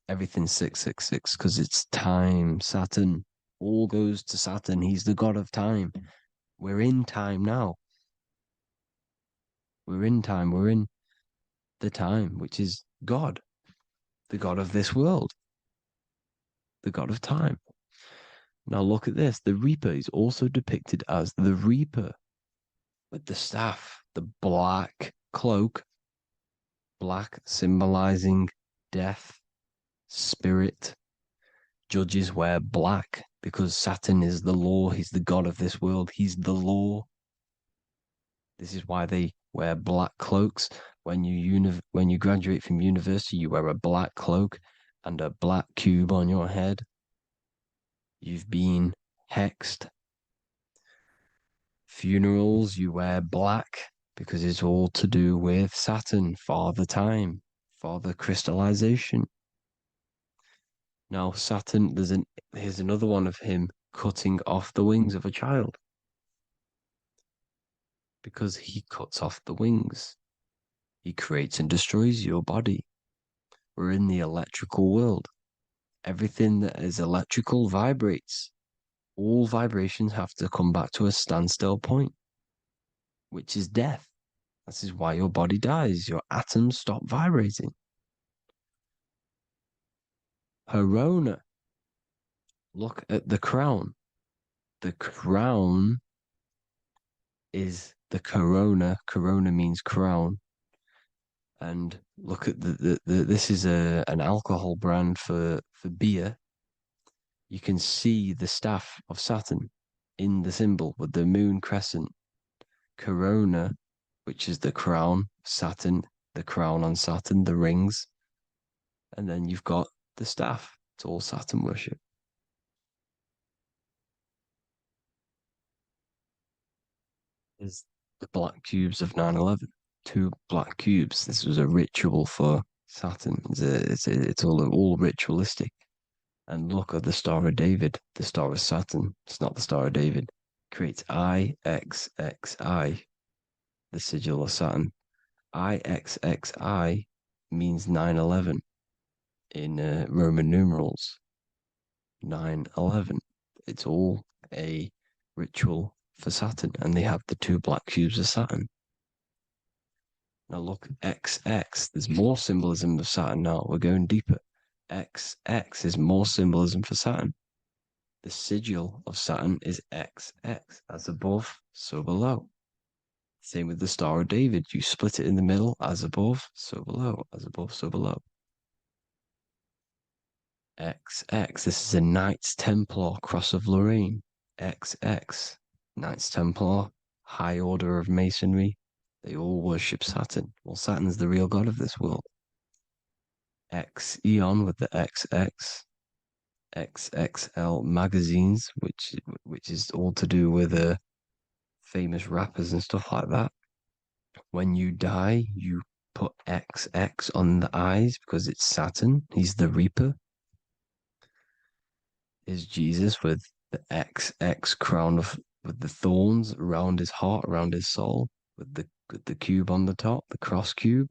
Everything's 666 because it's time. Saturn. All goes to Saturn. He's the god of time. We're in time now. We're in time. We're in the time, which is God, the god of this world, the god of time. Now look at this. The Reaper is also depicted as the Reaper with the staff, the black cloak, black symbolizing death, spirit. Judges wear black because Saturn is the law. He's the god of this world. He's the law. This is why they wear black cloaks. When you graduate from university, you wear a black cloak and a black cube on your head. You've been hexed. Funerals, you wear black because it's all to do with Saturn, Father Time, Father Crystallization. Now, Saturn, here's another one of him cutting off the wings of a child because he cuts off the wings. He creates and destroys your body. We're in the electrical world. Everything that is electrical vibrates. All vibrations have to come back to a standstill point, which is death. This is why your body dies. Your atoms stop vibrating. Corona. Look at the crown. The crown is the corona. Corona means crown. And look at this is an alcohol brand for beer. You can see the staff of Saturn in the symbol with the moon crescent. Corona, which is the crown, Saturn, the crown on Saturn, the rings. And then you've got the staff. It's all Saturn worship. Is the black cubes of 9/11. 2 black cubes. This was a ritual for Saturn. It's all ritualistic. And look at the Star of David, the Star of Saturn. It's not the Star of David. Creates IXXI, the sigil of Saturn. IXXI means 9/11 in Roman numerals. 9/11. It's all a ritual for Saturn, and they have the 2 black cubes of Saturn. Now look, XX, there's more symbolism of Saturn now. We're going deeper. XX is more symbolism for Saturn. The sigil of Saturn is XX, as above, so below. Same with the Star of David. You split it in the middle, as above, so below, as above, so below. XX, this is a Knights Templar Cross of Lorraine. XX, Knights Templar, high order of Masonry. They all worship Saturn. Well, Saturn's the real god of this world. X Eon with the XX. XXL magazines, which is all to do with famous rappers and stuff like that. When you die, you put XX on the eyes because it's Saturn. He's the Reaper. Is Jesus with the XX crown with the thorns around his heart, around his soul, with the cube on the top, the cross cube.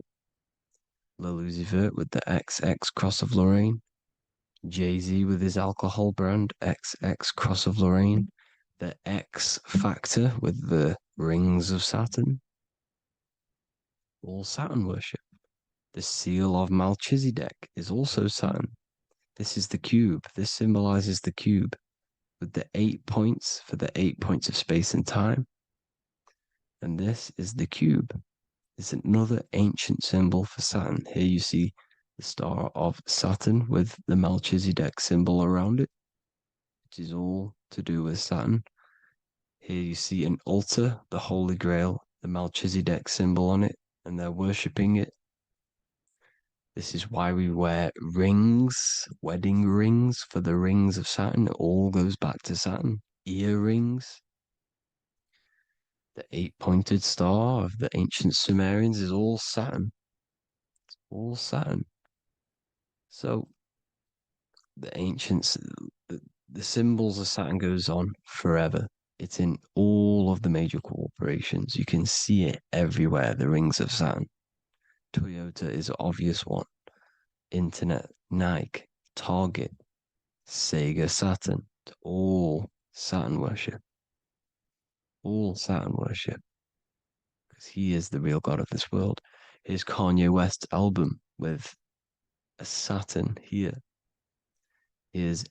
Le Lucifer with the XX Cross of Lorraine. Jay-Z with his alcohol brand, XX Cross of Lorraine. The X Factor with the rings of Saturn. All Saturn worship. The seal of Melchizedek is also Saturn. This is the cube. This symbolizes the cube with the 8 points for the 8 points of space and time. And this is the cube. It's another ancient symbol for Saturn. Here you see the star of Saturn with the Melchizedek symbol around it, which is all to do with Saturn. Here you see an altar, the Holy Grail, the Melchizedek symbol on it, and they're worshipping it. This is why we wear rings, wedding rings for the rings of Saturn. It all goes back to Saturn. Earrings. The 8-pointed star of the ancient Sumerians is all Saturn. It's all Saturn. So the ancients, the symbols of Saturn goes on forever. It's in all of the major corporations. You can see it everywhere, the rings of Saturn. Toyota is an obvious one. Internet, Nike, Target, Sega, Saturn. It's all Saturn worship. All Saturn worship. Because he is the real god of this world. Here's Kanye West's album with a Saturn here. Here's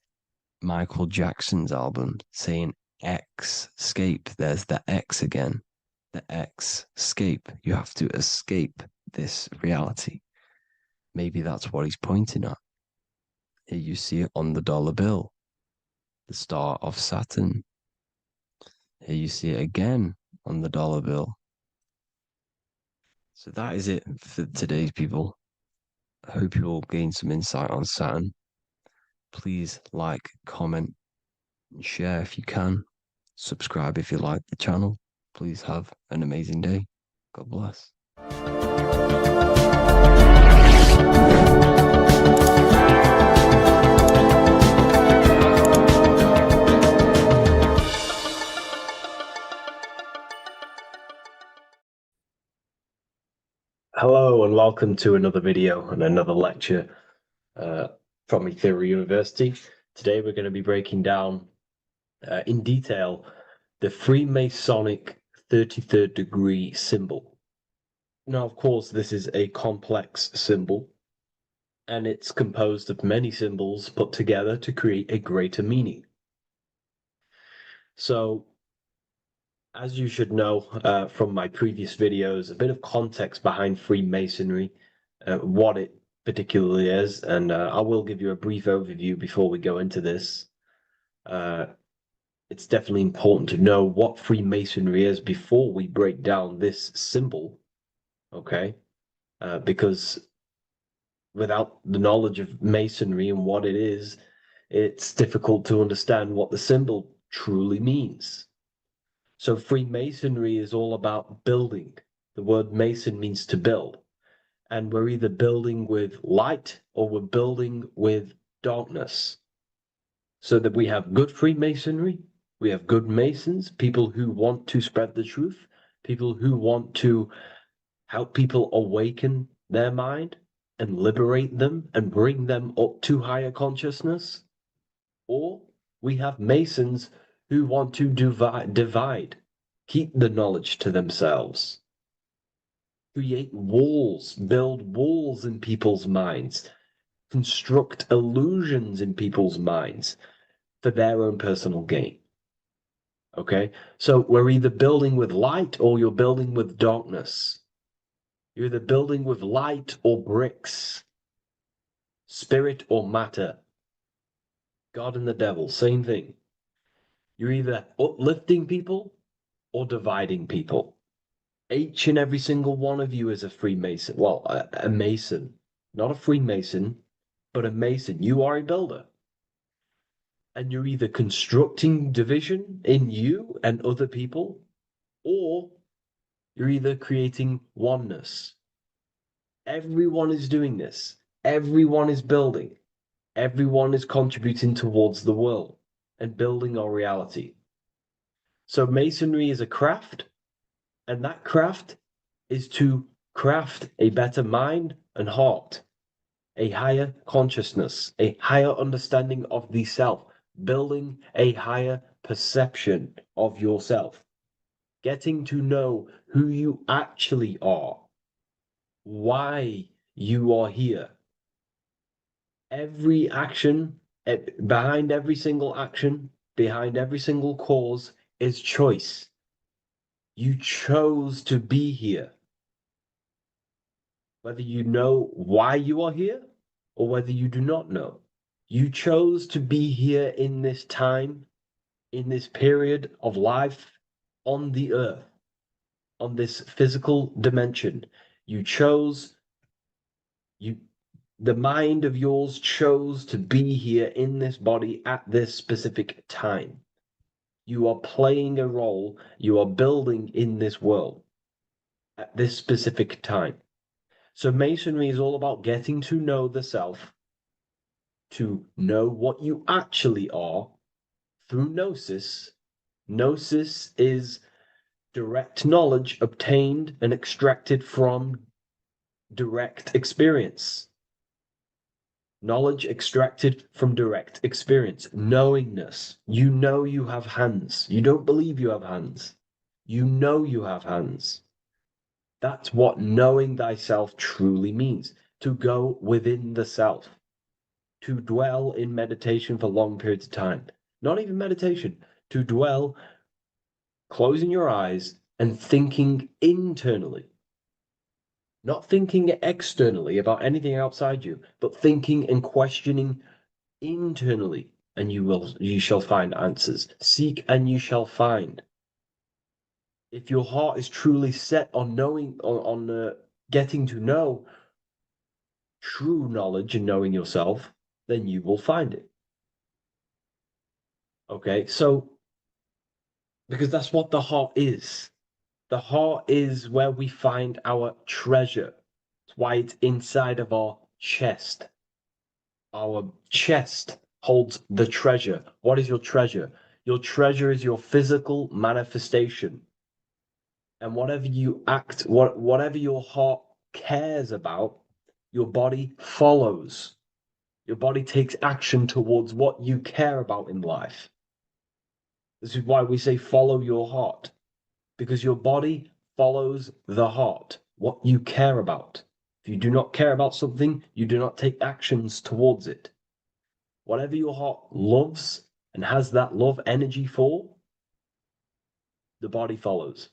Michael Jackson's album saying escape. There's the X again. The X escape. You have to escape this reality. Maybe that's what he's pointing at. Here you see it on the dollar bill. The star of Saturn. Here you see it again on the dollar bill. So that is it for today's people. I hope you all gain some insight on Saturn. Please like, comment, and share if you can. Subscribe if you like the channel. Please have an amazing day. God bless. Hello and welcome to another video and another lecture from Ethereal University. Today we're going to be breaking down in detail the Freemasonic 33rd degree symbol. Now, of course, this is a complex symbol and it's composed of many symbols put together to create a greater meaning. So, as you should know from my previous videos, a bit of context behind Freemasonry, what it particularly is, and I will give you a brief overview before we go into this. It's definitely important to know what Freemasonry is before we break down this symbol, okay? Because without the knowledge of Masonry and what it is, it's difficult to understand what the symbol truly means. So Freemasonry is all about building. The word mason means to build. And we're either building with light or we're building with darkness. So that we have good Freemasonry, we have good Masons, people who want to spread the truth, people who want to help people awaken their mind and liberate them and bring them up to higher consciousness. Or we have Masons who want to divide, keep the knowledge to themselves, create walls, build walls in people's minds, construct illusions in people's minds for their own personal gain. Okay? So we're either building with light or you're building with darkness. You're either building with light or bricks, spirit or matter. God and the devil, same thing. You're either uplifting people or dividing people. Each and every single one of you is a Freemason. Well, a Mason. Not a Freemason, but a Mason. You are a builder. And you're either constructing division in you and other people, or you're either creating oneness. Everyone is doing this. Everyone is building. Everyone is contributing towards the world and building our reality. So Masonry is a craft, and that craft is to craft a better mind and heart, a higher consciousness, a higher understanding of the self, building a higher perception of yourself, getting to know who you actually are, why you are here. Every action, behind every single action, behind every single cause is choice. You chose to be here. Whether you know why you are here or whether you do not know, you chose to be here in this time, in this period of life on the earth, on this physical dimension. You chose, the mind of yours chose to be here in this body at this specific time. You are playing a role, you are building in this world at this specific time. So Masonry is all about getting to know the self, to know what you actually are through gnosis. Gnosis is direct knowledge obtained and extracted from direct experience. Knowledge extracted from direct experience. Knowingness. You know you have hands. You don't believe you have hands. You know you have hands. That's what knowing thyself truly means. To go within the self. To dwell in meditation for long periods of time. Not even meditation. To dwell, closing your eyes and thinking internally. Not thinking externally about anything outside you, but thinking and questioning internally, and you shall find answers. Seek and you shall find. If your heart is truly set on knowing, on getting to know true knowledge and knowing yourself, then you will find it. Okay, so because that's what the heart is. The heart is where we find our treasure. It's why it's inside of our chest. Our chest holds the treasure. What is your treasure? Your treasure is your physical manifestation. And whatever you act, whatever your heart cares about, your body follows. Your body takes action towards what you care about in life. This is why we say follow your heart, because your body follows the heart, what you care about. If you do not care about something, you do not take actions towards it. Whatever your heart loves and has that love energy for, the body follows.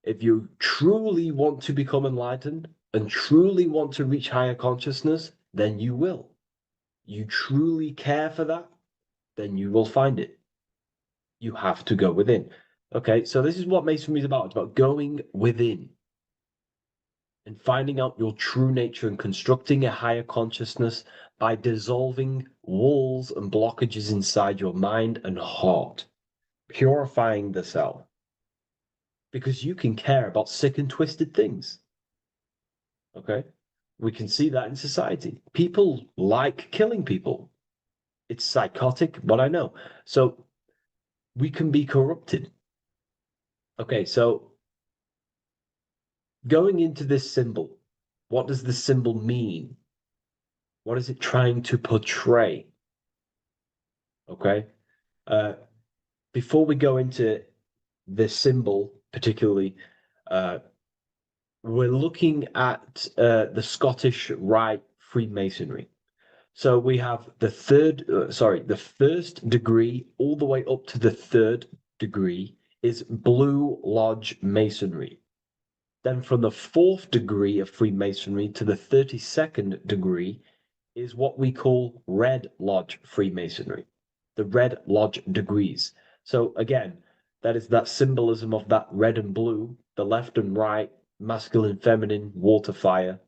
If you truly want to become enlightened and truly want to reach higher consciousness, then you will. You truly care for that, then you will find it. You have to go within. Okay, so this is what Masonry is about. It's about going within and finding out your true nature and constructing a higher consciousness by dissolving walls and blockages inside your mind and heart, purifying the self. because you can care about sick and twisted things. Okay? We can see that in society. People like killing people. It's psychotic, but I know. So we can be corrupted. Okay, so going into this symbol, what does this symbol mean? What is it trying to portray? Okay. Uh, Before we go into this symbol, particularly, uh, we're looking at the Scottish Rite Freemasonry. So we have the first degree all the way up to the third degree is Blue Lodge Masonry. Then from the fourth degree of Freemasonry to the 32nd degree is what we call Red Lodge Freemasonry, the Red Lodge degrees. So again, that is that symbolism of that red and blue, the left and right, masculine, feminine, water, fire.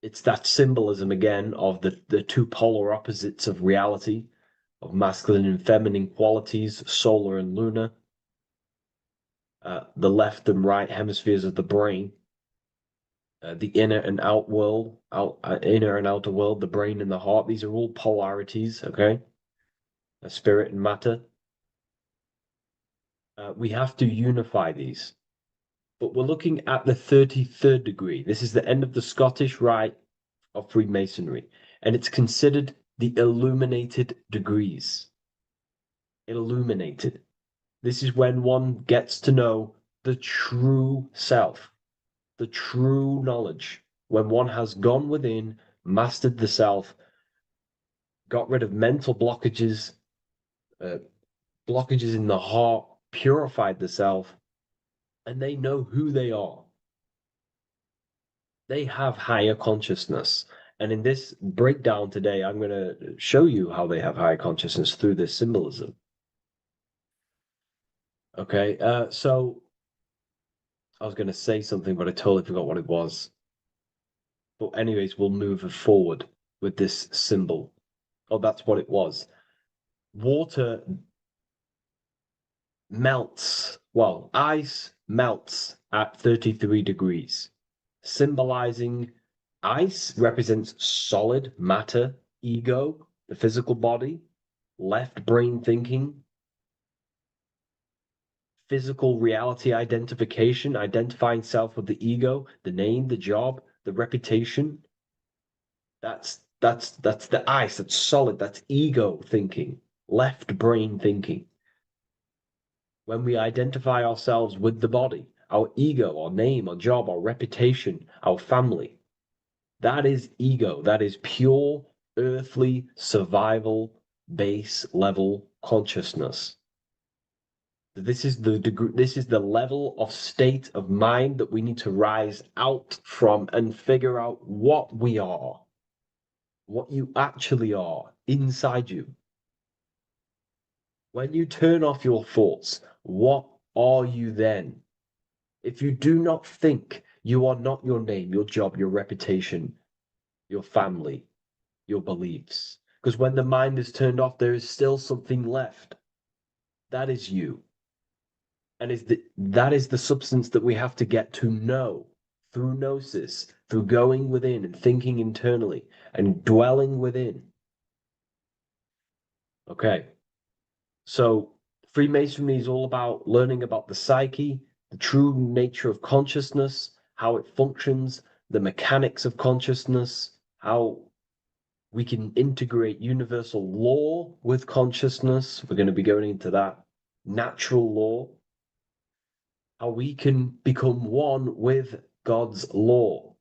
It's that symbolism again of the two polar opposites of reality, of masculine and feminine qualities, solar and lunar, the left and right hemispheres of the brain, the inner and inner and outer world, the brain and the heart. These are all polarities, okay? Spirit and matter. We have to unify these. But we're looking at the 33rd degree. This is the end of the Scottish Rite of Freemasonry, and it's considered the illuminated degrees. Illuminated. This is when one gets to know the true self, the true knowledge, when one has gone within, mastered the self, got rid of mental blockages, blockages in the heart, purified the self, and they know who they are. They have higher consciousness. And in this breakdown today, I'm going to show you how they have higher consciousness through this symbolism. Okay, so I was going to say something, but I totally forgot what it was. But anyways, we'll move forward with this symbol. Oh, that's what it was. Water melts. Well, ice melts at 33 degrees, symbolizing ice represents solid matter, ego, the physical body, left brain thinking, physical reality identification, identifying self with the ego, the name, the job, the reputation. That's the ice, that's solid, that's ego thinking, left brain thinking. When we identify ourselves with the body, our ego, our name, our job, our reputation, our family, that is ego. That is pure earthly survival base level consciousness. This is the degree, this is the level of state of mind that we need to rise out from and figure out what we are, what you actually are inside you. When you turn off your thoughts, what are you then? If you do not think, you are not your name, your job, your reputation, your family, your beliefs. Because when the mind is turned off, there is still something left. That is you. And that is the substance that we have to get to know through gnosis, through going within and thinking internally and dwelling within. Okay. So Freemasonry is all about learning about the psyche, the true nature of consciousness, how it functions, the mechanics of consciousness, how we can integrate universal law with consciousness. We're going to be going into that. Natural law, how we can become one with God's law.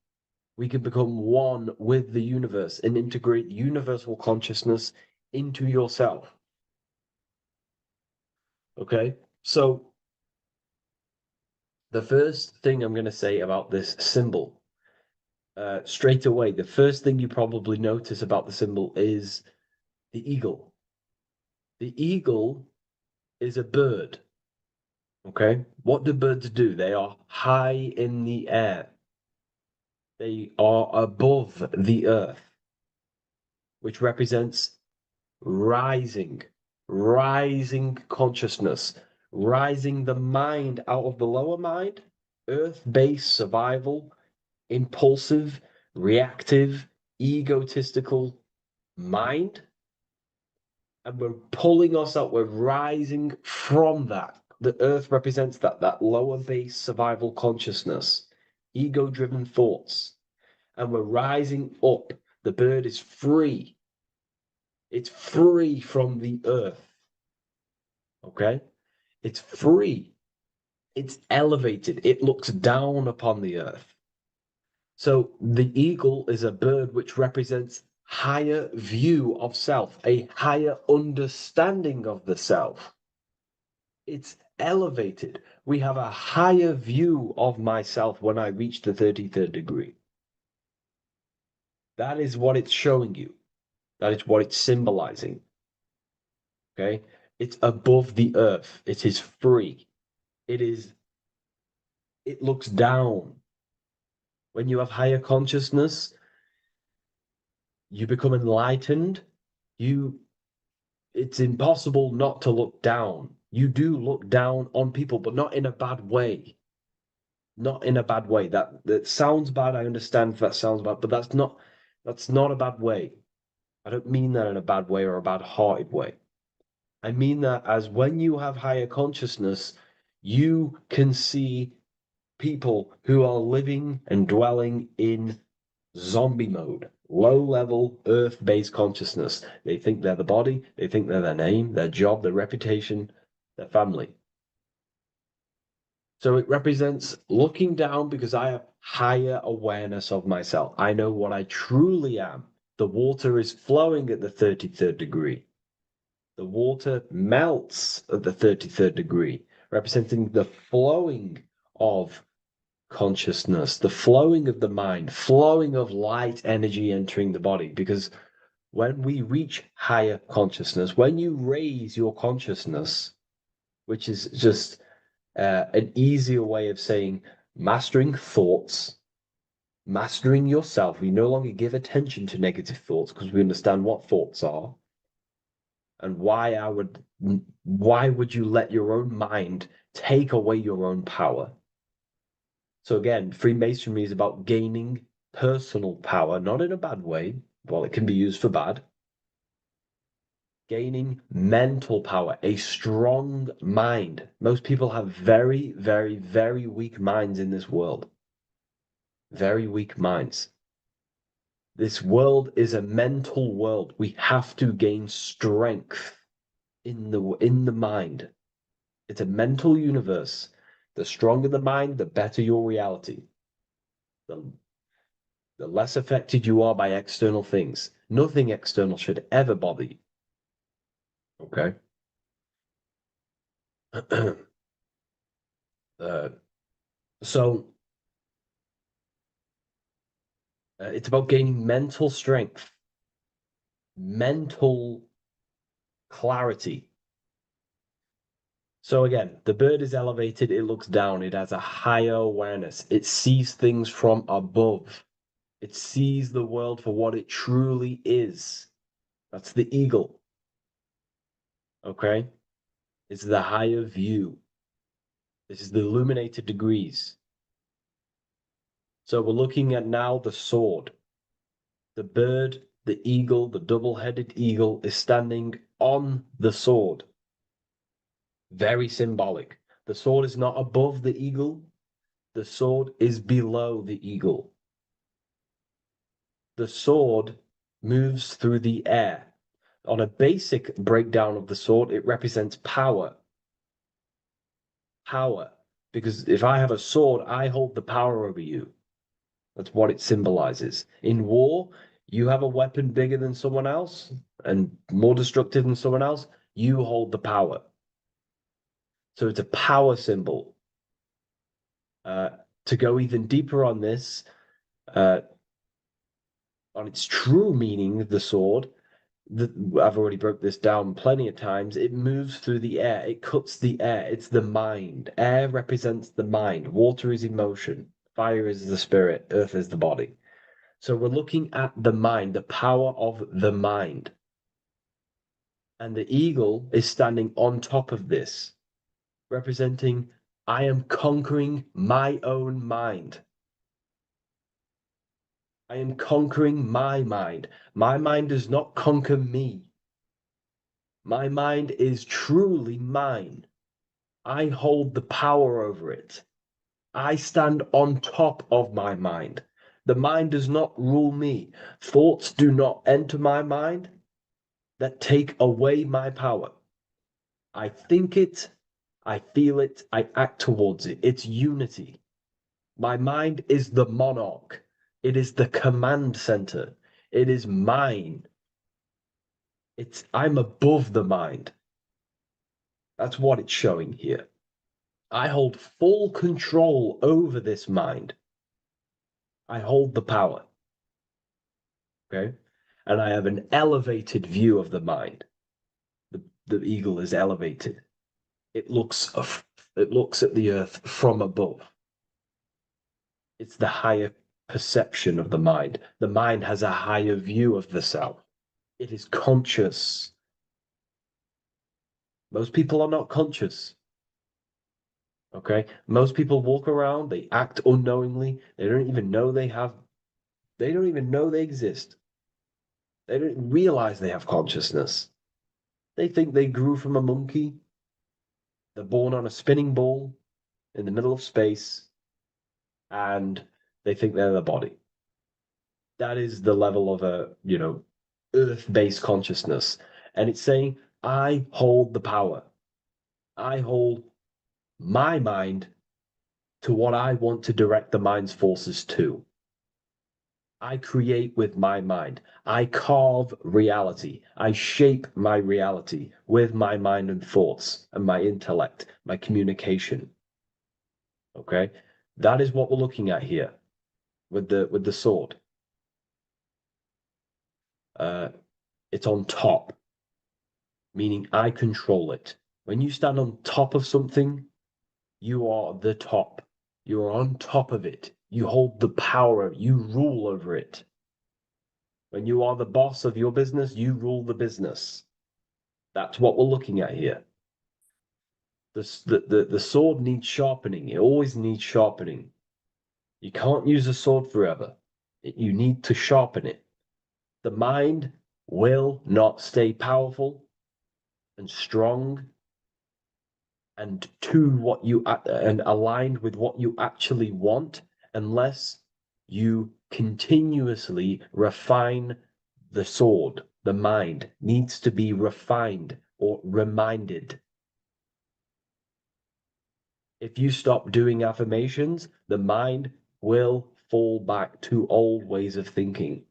We can become one with the universe and integrate universal consciousness into yourself. Okay, so the first thing I'm going to say about this symbol, straight away, the first thing you probably notice about the symbol is the eagle. The eagle is a bird. Okay, what do birds do? They are high in the air. They are above the earth, which represents rising consciousness, rising the mind out of the lower mind, earth-based survival, impulsive, reactive, egotistical mind. And we're pulling us up, we're rising from that. The earth represents that lower base survival consciousness, ego-driven thoughts. And we're rising up. The bird is free. It's free from the earth. Okay? It's free. It's elevated. It looks down upon the earth. So the eagle is a bird which represents higher view of self, a higher understanding of the self. It's elevated. We have a higher view of myself when I reach the 33rd degree. That is what it's showing you. That is what it's symbolizing. Okay? It's above the earth. It is free. It looks down. When you have higher consciousness, you become enlightened. It's impossible not to look down. You do look down on people, but not in a bad way. Not in a bad way. That sounds bad. I understand if that sounds bad, but that's not a bad way. I don't mean that in a bad way or a bad-hearted way. I mean that as when you have higher consciousness, you can see people who are living and dwelling in zombie mode, low level earth based consciousness. They think they're the body, they think they're their name, their job, their reputation, their family. So it represents looking down because I have higher awareness of myself. I know what I truly am. The water is flowing at the 33rd degree. The water melts at the 33rd degree, representing the flowing of consciousness, the flowing of the mind, flowing of light energy entering the body. Because when we reach higher consciousness, when you raise your consciousness, which is just an easier way of saying mastering thoughts, mastering yourself, we no longer give attention to negative thoughts because we understand what thoughts are and why would you let your own mind take away your own power? So again, Freemasonry is about gaining personal power, not in a bad way, while it can be used for bad. Gaining mental power, a strong mind. Most people have very, very, very weak minds in this world. Very weak minds. This world is a mental world. We have to gain strength in the mind. It's a mental universe. The stronger the mind, the better your reality. The less affected you are by external things. Nothing external should ever bother you. Okay? So it's about gaining mental strength, mental clarity. So again, the bird is elevated, it looks down, it has a higher awareness, it sees things from above, it sees the world for what it truly is. That's the eagle. Okay? It's the higher view. This is the illuminated degrees. So we're looking at now the sword. The bird, the eagle, the double-headed eagle is standing on the sword. Very symbolic. The sword is not above the eagle. The sword is below the eagle. The sword moves through the air. On a basic breakdown of the sword, it represents power. Power. Because if I have a sword, I hold the power over you. That's what it symbolizes. In war, you have a weapon bigger than someone else and more destructive than someone else, you hold the power. So it's a power symbol. To go even deeper on this, on its true meaning, the sword, I've already broke this down plenty of times. It moves through the air. It cuts the air. It's the mind. Air represents the mind. Water is emotion. Fire is the spirit. Earth is the body. So we're looking at the mind, the power of the mind. And the eagle is standing on top of this. representing I am conquering my own mind. I am conquering my mind. My mind does not conquer me. My mind is truly mine. I hold the power over it. I stand on top of my mind. The mind does not rule me. Thoughts do not enter my mind that take away my power. I think it, I feel it, I act towards it. It's unity. My mind is the monarch. It is the command center. It is mine. I'm above the mind. That's what it's showing here. I hold full control over this mind. I hold the power. Okay? And I have an elevated view of the mind. The eagle is elevated. It looks at the earth from above. It's the higher perception of the mind. The mind has a higher view of the self. It is conscious. Most people are not conscious. Okay? Most people walk around, they act unknowingly, they don't even know they exist. They don't realize they have consciousness. They think they grew from a monkey. They're born on a spinning ball in the middle of space, and they think they're the body. That is the level of earth-based consciousness. And it's saying, I hold the power. I hold my mind to what I want to direct the mind's forces to. I create with my mind. I carve reality. I shape my reality with my mind and thoughts and my intellect, my communication. Okay? That is what we're looking at here with the sword. It's on top, meaning I control it. When you stand on top of something, you are the top. You are on top of it. You hold the power. You rule over it. When you are the boss of your business, you rule the business. That's what we're looking at here. The sword needs sharpening. It always needs sharpening. You can't use a sword forever. You need to sharpen it. The mind will not stay powerful and strong and and aligned with what you actually want unless you continuously refine the sword. The mind needs to be refined or reminded. If you stop doing affirmations, the mind will fall back to old ways of thinking.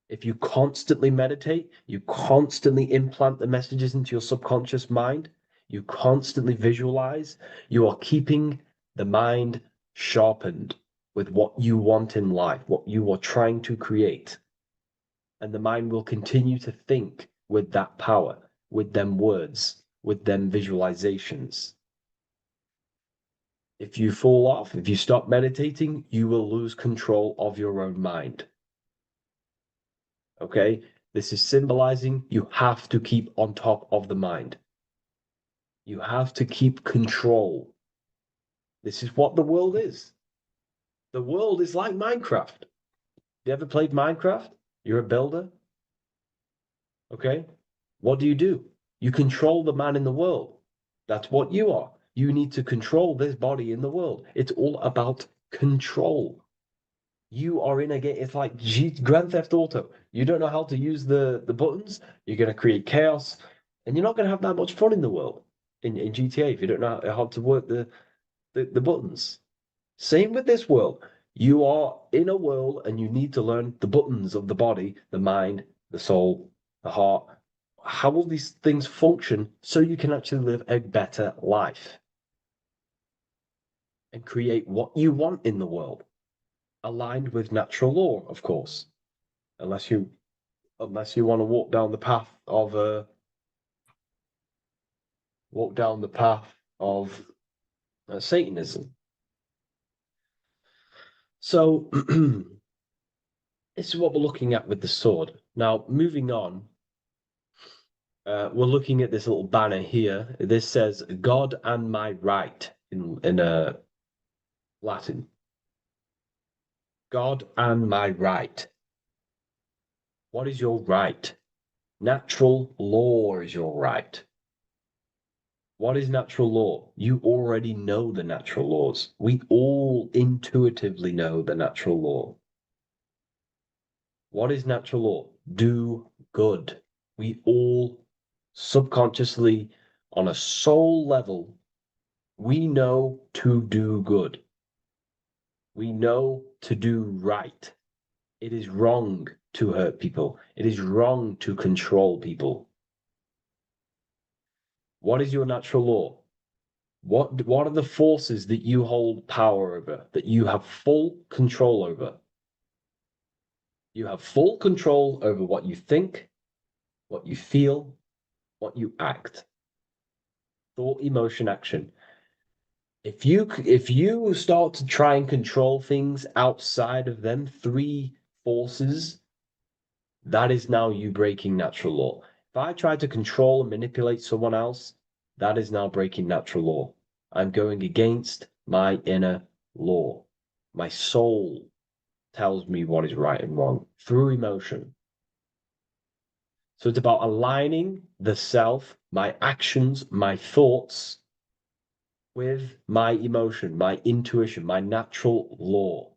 If you constantly meditate, you constantly implant the messages into your subconscious mind, you constantly visualize, you are keeping the mind sharpened with what you want in life, what you are trying to create. And the mind will continue to think with that power, with them words, with them visualizations. If you fall off, if you stop meditating, you will lose control of your own mind. Okay? This is symbolizing you have to keep on top of the mind. You have to keep control. This is what the world is. The world is like Minecraft. You ever played Minecraft? You're a builder. Okay? What do? You control the man in the world. That's what you are. You need to control this body in the world. It's all about control. You are in a game. It's like Grand Theft Auto. You don't know how to use the buttons. You're going to create chaos, and you're not going to have that much fun in the world in GTA if you don't know how to work the buttons. Same with this world. You are in a world, and you need to learn the buttons of the body, the mind, the soul, the heart. How will these things function so you can actually live a better life and create what you want in the world? Aligned with natural law, of course, unless you want to walk down the path of Satanism. So this is what we're looking at with the sword. Now, moving on, We're looking at this little banner here. This says God and my right in Latin. God and my right. What is your right? Natural law is your right. What is natural law? You already know the natural laws. We all intuitively know the natural law. What is natural law? Do good. We all subconsciously, on a soul level, we know to do good. We know to do right. It is wrong to hurt people. It is wrong to control people. What is your natural law? What are the forces that you hold power over, that you have full control over? You have full control over what you think, what you feel, what you act. Thought, emotion, action. If you start to try and control things outside of them three forces, that is now you breaking natural law. If I try to control and manipulate someone else, that is now breaking natural law. I'm going against my inner law. My soul tells me what is right and wrong through emotion. So it's about aligning the self, my actions, my thoughts with my emotion, my intuition, my natural law.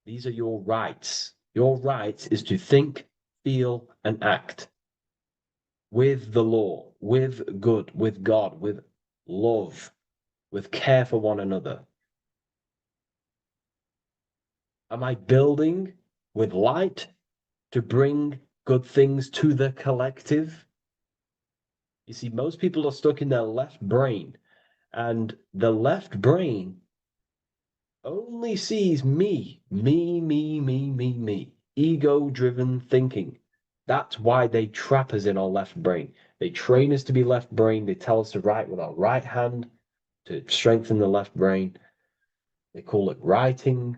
These are your rights. Your rights is to think, feel, and act with the law, with good, with God, with love, with care for one another. Am I building with light to bring good things to the collective? You see, most people are stuck in their left brain, and the left brain only sees me, me, me, me, me, me. Ego-driven thinking. That's why they trap us in our left brain. They train us to be left brain. They tell us to write with our right hand to strengthen the left brain. They call it writing.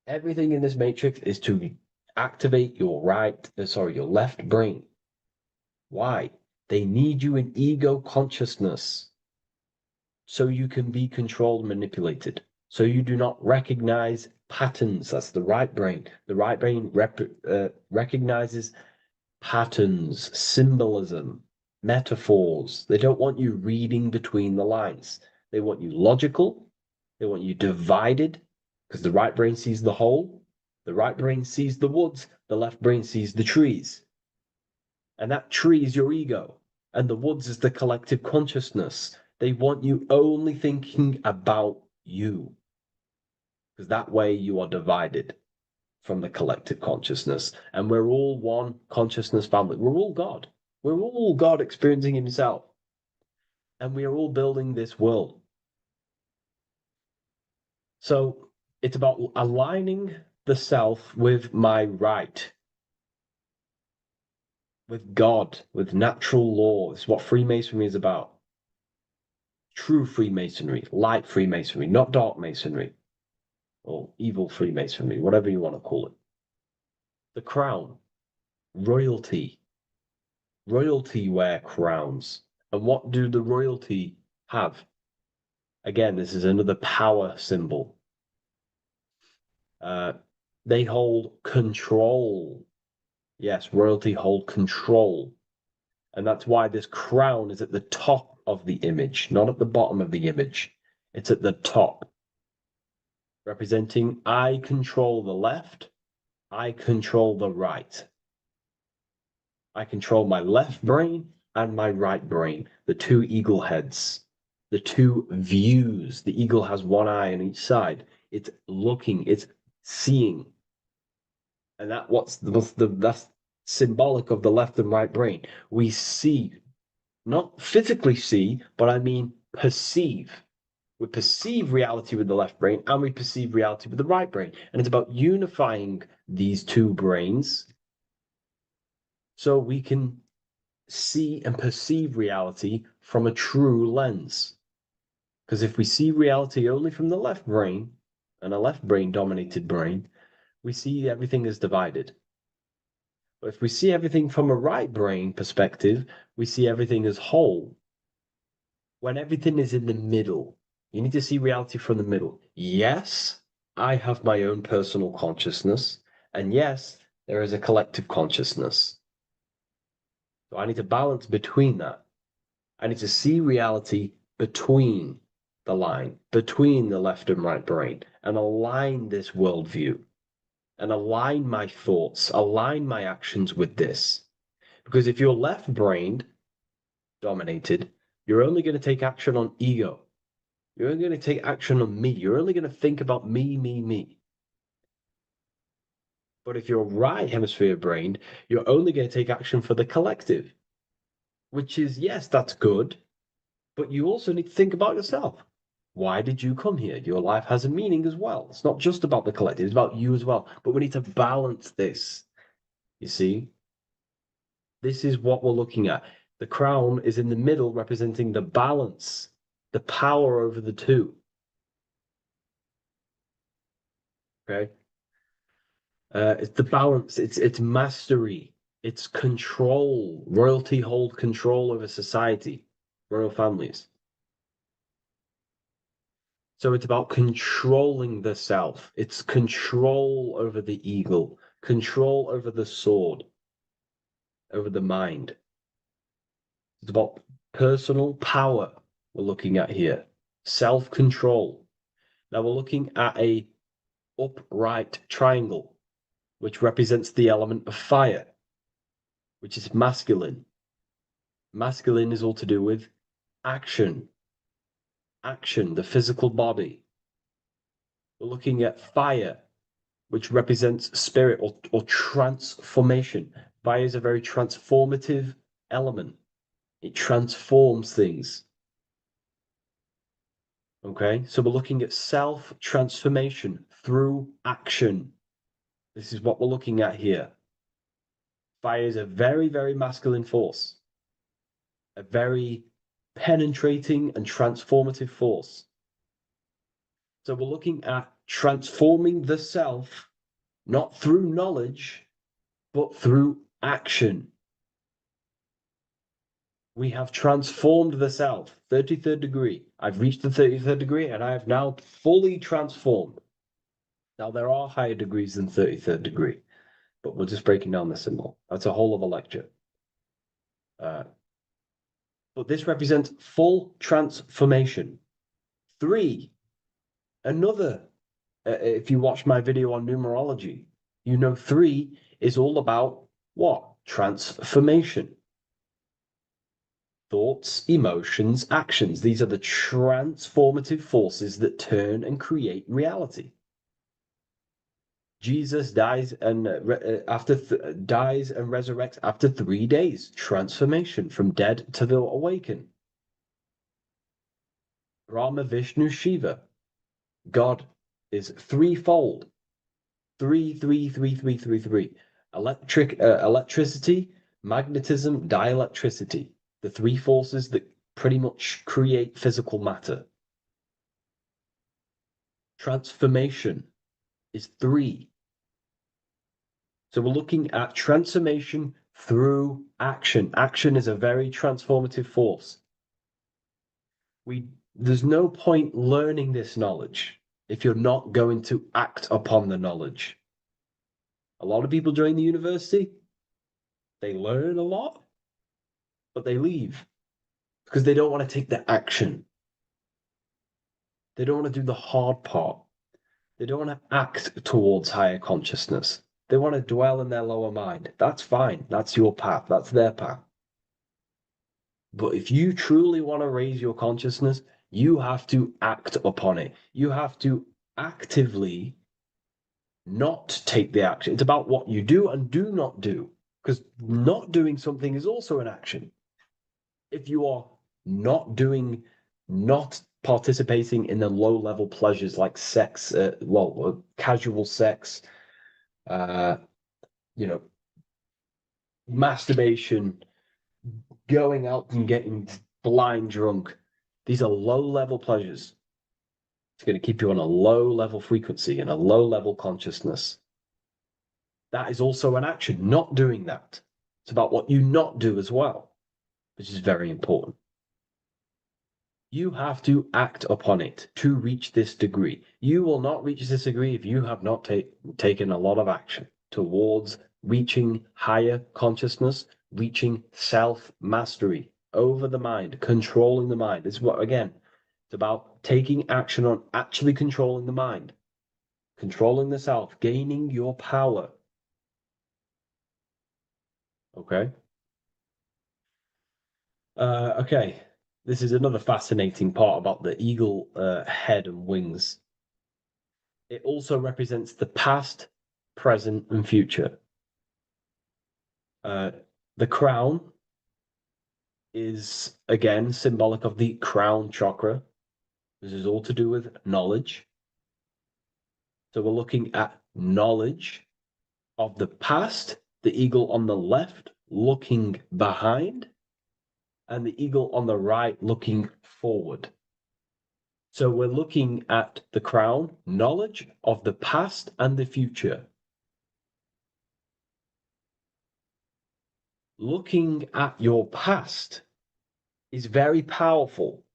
Everything in this matrix is to activate your your left brain. Why? They need you in ego consciousness so you can be controlled and manipulated. So you do not recognize patterns. That's the right brain. The right brain recognizes patterns, symbolism, metaphors. They don't want you reading between the lines. They want you logical. They want you divided because the right brain sees the whole. The right brain sees the woods. The left brain sees the trees. And that tree is your ego. And the woods is the collective consciousness. They want you only thinking about you. Because that way you are divided from the collective consciousness. And we're all one consciousness family. We're all God. We're all God experiencing himself. And we are all building this world. So it's about aligning the self with my right, with God, with natural law. It's what Freemasonry is about. True Freemasonry, light Freemasonry, not dark Masonry or evil Freemasonry, whatever you want to call it. The crown, royalty. Royalty wear crowns. And what do the royalty have? Again, this is another power symbol. They hold control. Yes, royalty hold control. And that's why this crown is at the top of the image, not at the bottom of the image. It's at the top, representing I control the left, I control the right. I control my left brain and my right brain, the two eagle heads, the two views. The eagle has one eye on each side. It's looking, it's seeing. And that's symbolic of the left and right brain. We see, not physically see, but I mean perceive. We perceive reality with the left brain and we perceive reality with the right brain. And it's about unifying these two brains so we can see and perceive reality from a true lens. Because if we see reality only from the left brain, and a left brain dominated brain, we see everything as divided. But if we see everything from a right brain perspective, we see everything as whole. When everything is in the middle, you need to see reality from the middle. Yes, I have my own personal consciousness, and yes, there is a collective consciousness. So I need to balance between that. I need to see reality between the line, between the left and right brain, and align this worldview, and align my thoughts, align my actions with this. Because if you're left-brained dominated, you're only going to take action on ego. You're only going to take action on me. You're only going to think about me, me, me. But if you're right hemisphere brained, you're only going to take action for the collective, which is, yes, that's good, but you also need to think about yourself. Why did you come here? Your life has a meaning as well. It's not just about the collective, it's about you as well. But we need to balance this. You see? This is what we're looking at. The crown is in the middle, representing the balance, the power over the two. Okay? It's the balance, it's mastery, it's control. Royalty hold control over society, royal families. So it's about controlling the self. It's control over the ego, control over the sword, over the mind. It's about personal power we're looking at here. Self-control. Now we're looking at a upright triangle, which represents the element of fire, which is masculine. Masculine is all to do with action. Action, the physical body. We're looking at fire, which represents spirit or transformation. Fire is a very transformative element. It transforms things. Okay, so we're looking at self-transformation through action. This is what we're looking at here. Fire is a very, very masculine force. A very penetrating and transformative force. So we're looking at transforming the self, not through knowledge, but through action. We have transformed the self, 33rd degree. I've reached the 33rd degree and I have now fully transformed. Now, there are higher degrees than 33rd degree, but we're just breaking down the symbol. That's a whole of a lecture. But this represents full transformation. 3, another, if you watch my video on numerology, you know 3 is all about what? Transformation. Thoughts, emotions, actions. These are the transformative forces that turn and create reality. Jesus dies and dies and resurrects after 3 days. Transformation from dead to the awaken. Brahma, Vishnu, Shiva. God is threefold. 3, 3, 3, 3, 3, 3. Electricity, magnetism, dielectricity. The 3 forces that pretty much create physical matter. Transformation is 3. So we're looking at transformation through action. Action is a very transformative force. There's no point learning this knowledge if you're not going to act upon the knowledge. A lot of people join the university, they learn a lot, but they leave because they don't want to take the action. They don't want to do the hard part. They don't want to act towards higher consciousness. They want to dwell in their lower mind. That's fine. That's your path. That's their path. But if you truly want to raise your consciousness, you have to act upon it. You have to actively not take the action. It's about what you do and do not do, because not doing something is also an action. If you are not participating in the low-level pleasures like sex, casual sex, masturbation, going out and getting blind drunk. These are low-level pleasures. It's going to keep you on a low-level frequency and a low-level consciousness. That is also an action, not doing that. It's about what you not do as well, which is very important. You have to act upon it to reach this degree. You will not reach this degree if you have not taken a lot of action towards reaching higher consciousness, reaching self-mastery over the mind, controlling the mind. This is what, again, it's about taking action on actually controlling the mind, controlling the self, gaining your power. Okay? Okay. This is another fascinating part about the eagle head and wings. It also represents the past, present, and future. The crown is, again, symbolic of the crown chakra. This is all to do with knowledge. So we're looking at knowledge of the past, the eagle on the left looking behind, and the eagle on the right looking forward. So we're looking at the crown, knowledge of the past and the future. Looking at your past is very powerful.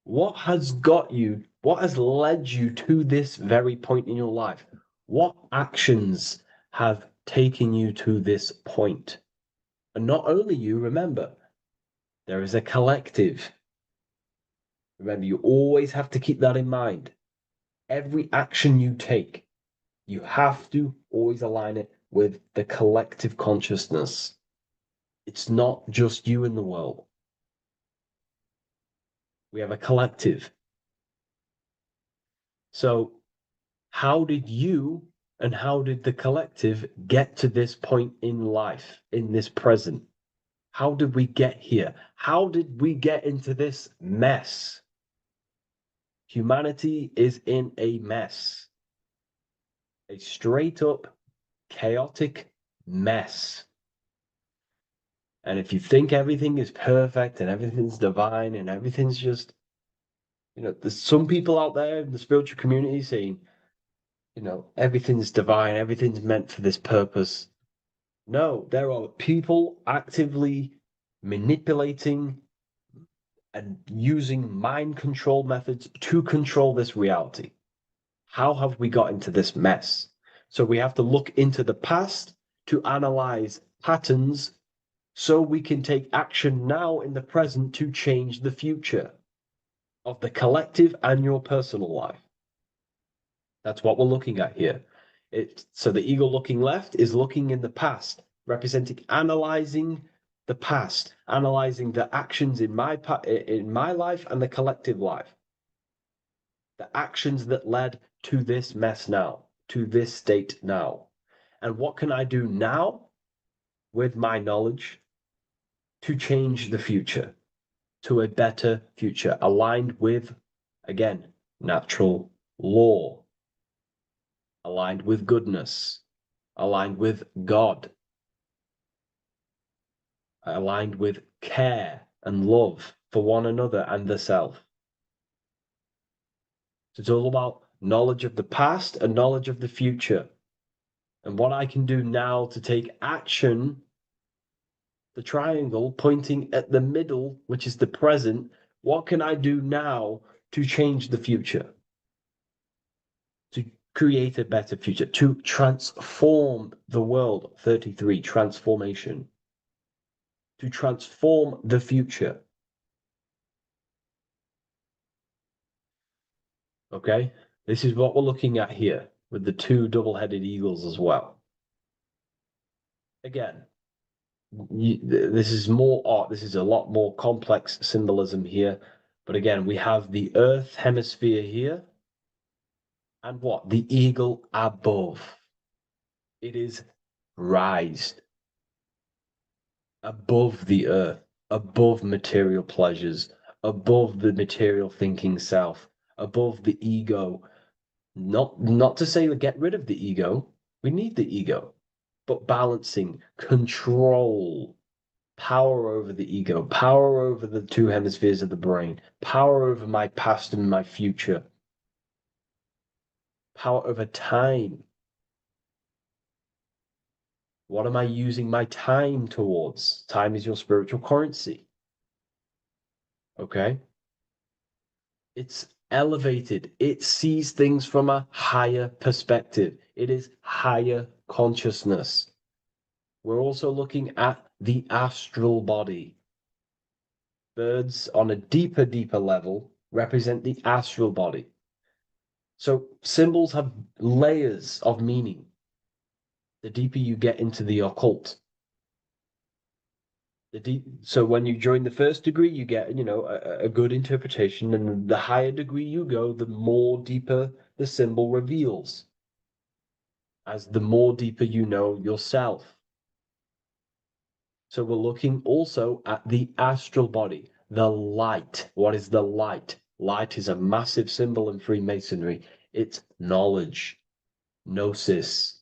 What has got you, what has led you to this very point in your life? What actions have taken you to this point? And not only you, remember, there is a collective. Remember, you always have to keep that in mind. Every action you take, you have to always align it with the collective consciousness. It's not just you in the world. We have a collective. So how did you and how did the collective get to this point in life, in this present? How did we get here? How did we get into this mess? Humanity is in a mess. A straight up chaotic mess. And if you think everything is perfect and everything's divine and everything's just, there's some people out there in the spiritual community saying, everything's divine, everything's meant for this purpose. No, there are people actively manipulating and using mind control methods to control this reality. How have we got into this mess? So we have to look into the past to analyze patterns so we can take action now in the present to change the future of the collective and your personal life. That's what we're looking at here. So the eagle looking left is looking in the past, representing analyzing the past, analyzing the actions in my life and the collective life. The actions that led to this mess now, to this state now. And what can I do now with my knowledge to change the future to a better future, aligned with, again, natural law, aligned with goodness, aligned with God, aligned with care and love for one another and the self. So it's all about knowledge of the past and knowledge of the future. And what I can do now to take action, the triangle pointing at the middle, which is the present, what can I do now to change the future? To create a better future, to transform the world. 33, transformation. To transform the future. Okay, this is what we're looking at here with the two double-headed eagles as well. Again, this is more art. This is a lot more complex symbolism here. But again, we have the Earth hemisphere here. And what? The eagle above. It is raised above the earth, above material pleasures, above the material thinking self, above the ego. Not to say get rid of the ego. We need the ego, but balancing, control, power over the ego, power over the two hemispheres of the brain, power over my past and my future, power over time. What am I using my time towards? Time is your spiritual currency. Okay? It's elevated. It sees things from a higher perspective. It is higher consciousness. We're also looking at the astral body. Birds on a deeper level represent the astral body. So symbols have layers of meaning. The deeper you get into the occult, so when you join the first degree, you get a good interpretation, and the higher degree you go, the more deeper the symbol reveals, as the more deeper you know yourself. So we're looking also at the astral body, the light. What is the light? Light is a massive symbol in Freemasonry. It's knowledge, gnosis.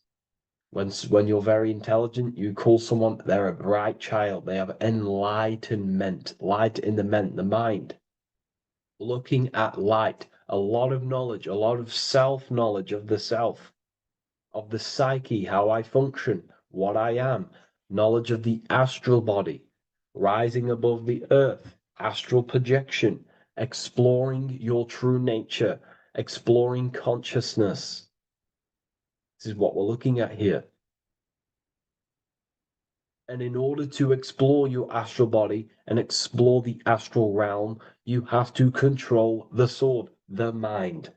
When you're very intelligent, you call someone, they're a bright child. They have enlightenment, light in the mind. Looking at light, a lot of knowledge, a lot of self-knowledge of the self, of the psyche, how I function, what I am, knowledge of the astral body, rising above the earth, astral projection, exploring your true nature, exploring consciousness. This is what we're looking at here. And in order to explore your astral body and explore the astral realm, you have to control the sword, the mind.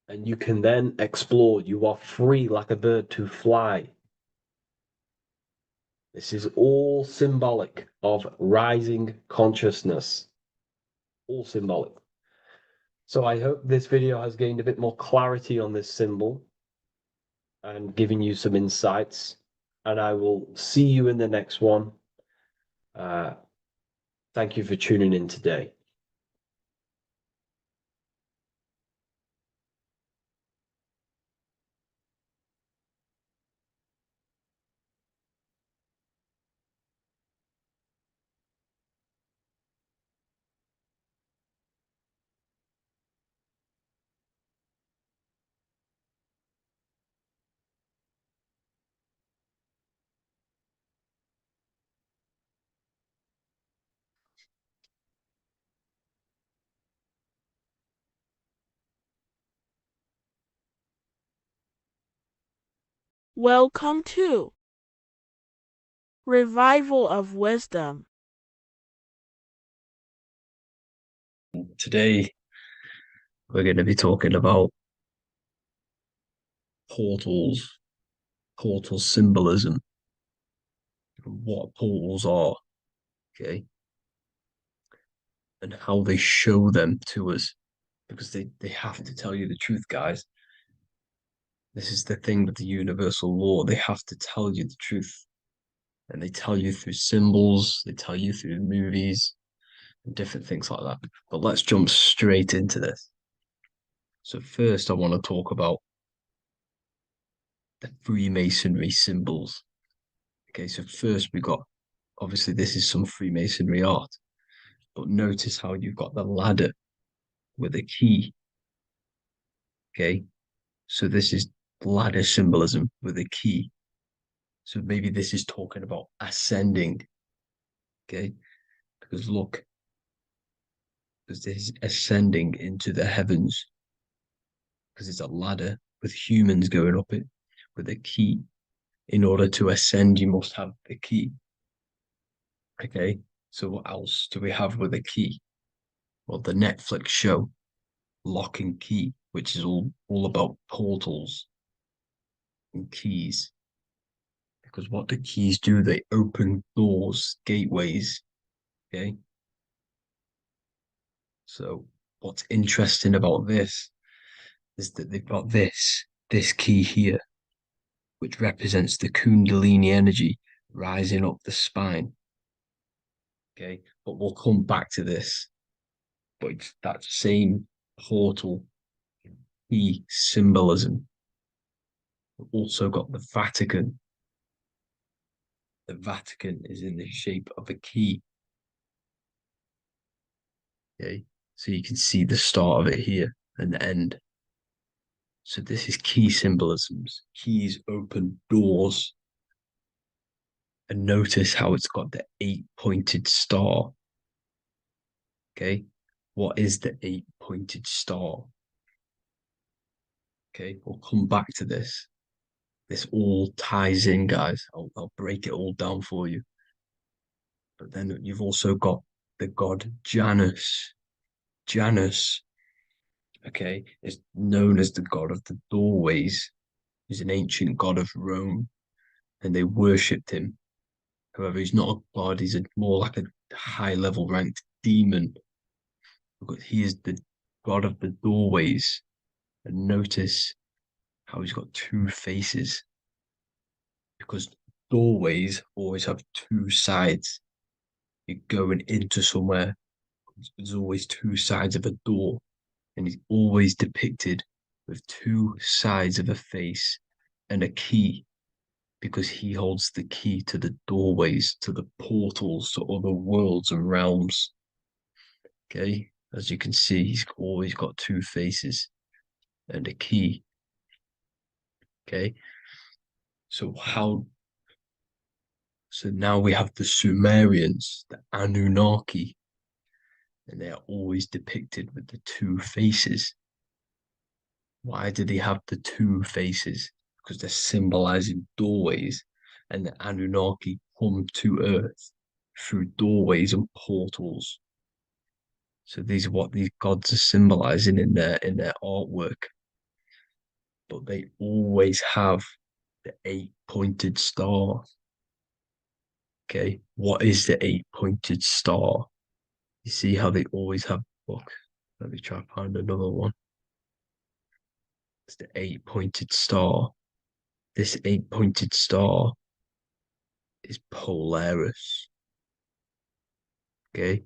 And you can then explore. You are free like a bird to fly. This is all symbolic of rising consciousness. All symbolic. So I hope this video has gained a bit more clarity on this symbol and given you some insights. And I will see you in the next one. Thank you for tuning in today. Welcome to Revival of Wisdom. Today, we're going to be talking about portals, portal symbolism, what portals are, okay, and how they show them to us, because they have to tell you the truth, guys. This is the thing with the universal law. They have to tell you the truth. And they tell you through symbols, they tell you through movies, and different things like that. But let's jump straight into this. So first, I want to talk about the Freemasonry symbols. Okay, so first we got, obviously this is some Freemasonry art, but notice how you've got the ladder with a key. Okay, so this is ladder symbolism with a key. So maybe this is talking about ascending. Okay, because look, because this is ascending into the heavens, because it's a ladder with humans going up it with a key. In order to ascend, you must have the key. Okay, so what else do we have with a key? Well, the Netflix show Lock and Key, which is all about portals and keys. Because what the keys do, they open doors, gateways. Okay. So what's interesting about this is that they've got this key here, which represents the Kundalini energy rising up the spine. Okay, but we'll come back to this. But it's that same portal key symbolism. We've also got the Vatican. The Vatican is in the shape of a key. Okay, so you can see the start of it here and the end. So this is key symbolisms. Keys open doors. And notice how it's got the 8-pointed star. Okay, what is the 8-pointed star? Okay, we'll come back to this. This all ties in, guys. I'll break it all down for you. But then you've also got the god Janus. Janus, okay, is known as the god of the doorways. He's an ancient god of Rome, and they worshipped him. However, he's not a god, he's more like a high-level ranked demon. Because he is the god of the doorways. And notice how he's got two faces. Because doorways always have two sides. You're going into somewhere, there's always two sides of a door. And he's always depicted with two sides of a face and a key, because he holds the key to the doorways, to the portals to other worlds and realms. Okay, as you can see, he's always got two faces and a key. Okay, so now we have the Sumerians, the Anunnaki, and they are always depicted with the two faces. Why do they have the two faces? Because they're symbolizing doorways, and the Anunnaki come to Earth through doorways and portals. So these are what these gods are symbolizing in their artwork. But they always have the 8-pointed star. Okay, what is the 8-pointed star? You see how they always have. Look, let me try and find another one. It's the 8-pointed star. This 8-pointed star is Polaris. Okay,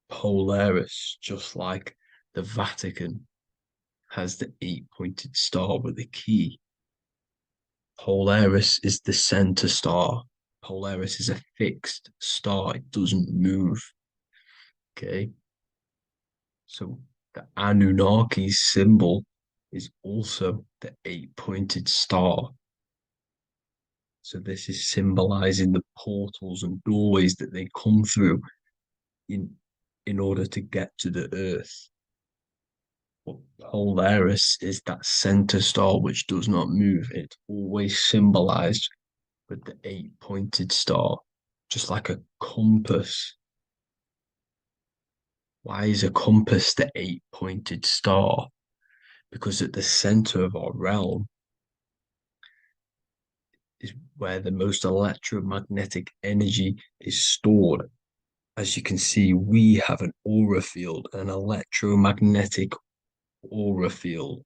Polaris, just like the Vatican has the 8-pointed star with a key. Polaris is the center star. Polaris is a fixed star, it doesn't move. Okay, so the Anunnaki symbol is also the 8-pointed star. So this is symbolizing the portals and doorways that they come through in order to get to the Earth. But Polaris is that center star which does not move. It's always symbolized with the 8-pointed star, just like a compass. Why is a compass the 8-pointed star? Because at the center of our realm is where the most electromagnetic energy is stored. As you can see, we have an aura field, an electromagnetic aura field.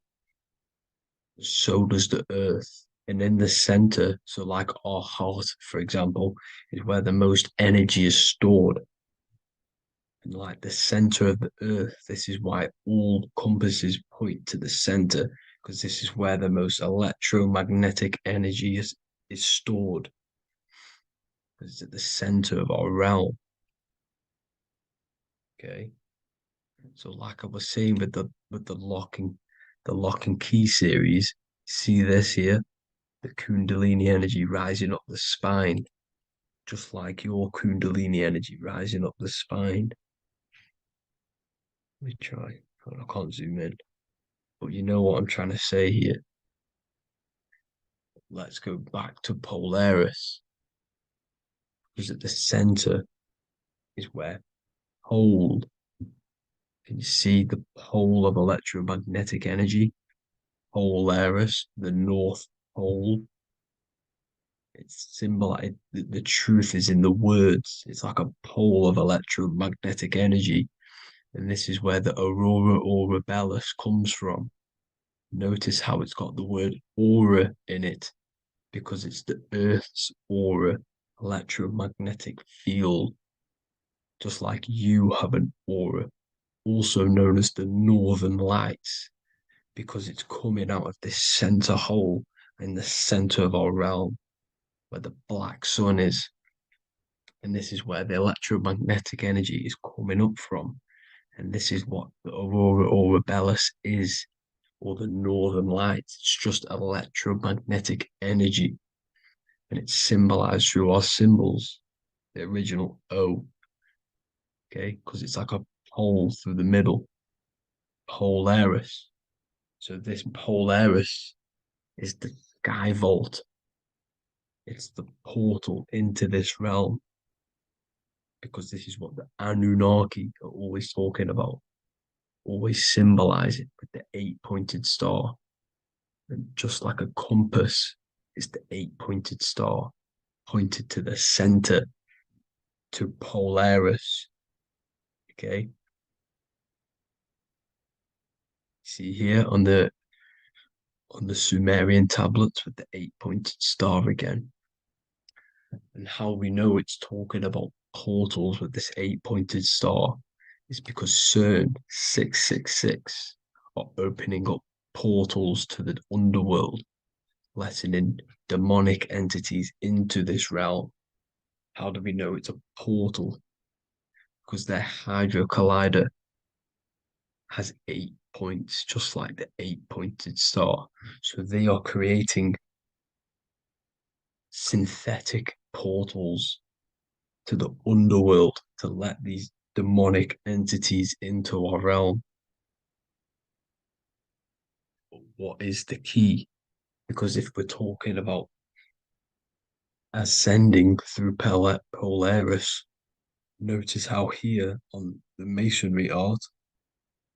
So does the Earth. And in the center, so like our heart, for example, is where the most energy is stored. And like the center of the Earth, this is why all compasses point to the center, because this is where the most electromagnetic energy is stored. It's at the center of our realm. Okay. So like I was saying with the lock and key series, see this here, the Kundalini energy rising up the spine, just like your Kundalini energy rising up the spine. Let me try. I can't zoom in, but you know what I'm trying to say here. Let's go back to Polaris, because at the center is where pole. Can you see the pole of electromagnetic energy? Polaris, the North Pole. It's symbolized. The truth is in the words. It's like a pole of electromagnetic energy. And this is where the aurora aurebelis comes from. Notice how it's got the word aura in it, because it's the Earth's aura, electromagnetic field. Just like you have an aura, also known as the Northern Lights, because it's coming out of this center hole in the center of our realm, where the black sun is. And this is where the electromagnetic energy is coming up from. And this is what the aurora aurebelis is. or the northern lights. It's just electromagnetic energy, and it's symbolized through our symbols, the original O, okay, because it's like a hole through the middle, Polaris. So this Polaris is the sky vault. It's the portal into this realm, because this is what the Anunnaki are always talking about, always symbolize it with the eight-pointed star. And just like a compass is the eight-pointed star pointed to the center, to Polaris. Okay. See here on the Sumerian tablets with the eight-pointed star again. And how we know it's talking about portals with this eight-pointed star is because CERN 666 are opening up portals to the underworld, letting in demonic entities into this realm. How do we know it's a portal? Because their Hydro Collider has 8 points, just like the eight-pointed star. So they are creating synthetic portals to the underworld to let these demonic entities into our realm. What is the key? Because if we're talking about ascending through Polaris, notice how here on the masonry art,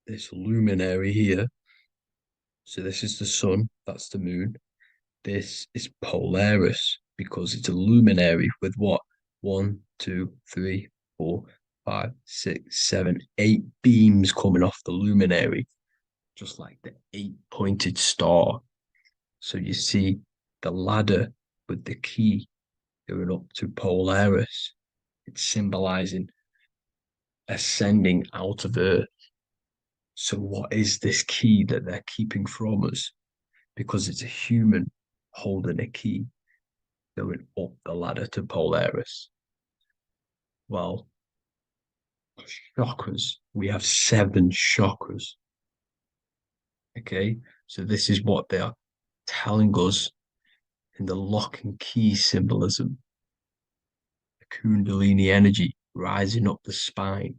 this luminary here, so this is the sun, that's the moon, this is Polaris because it's a luminary with what? 1, 2, 3, 4, 5, 6, 7, 8 beams coming off the luminary, just like the eight-pointed star. So you see the ladder with the key going up to Polaris. It's symbolizing ascending out of Earth. So what is this key that they're keeping from us? Because it's a human holding a key going up the ladder to Polaris. Well, chakras. We have 7 chakras. Okay, so this is what they are telling us in the lock and key symbolism. The Kundalini energy rising up the spine.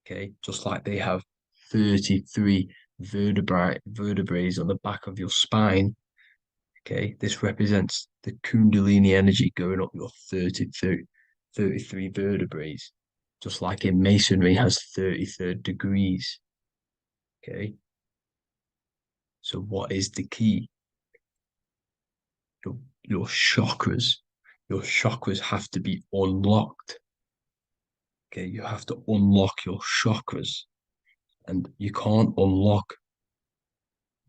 Okay, just like they have 33 vertebrae on the back of your spine. Okay, this represents the Kundalini energy going up your 33 vertebrae, just like in masonry has 33rd degrees. Okay, so what is the key? Your chakras. Your chakras have to be unlocked. Okay, you have to unlock your chakras, and you can't unlock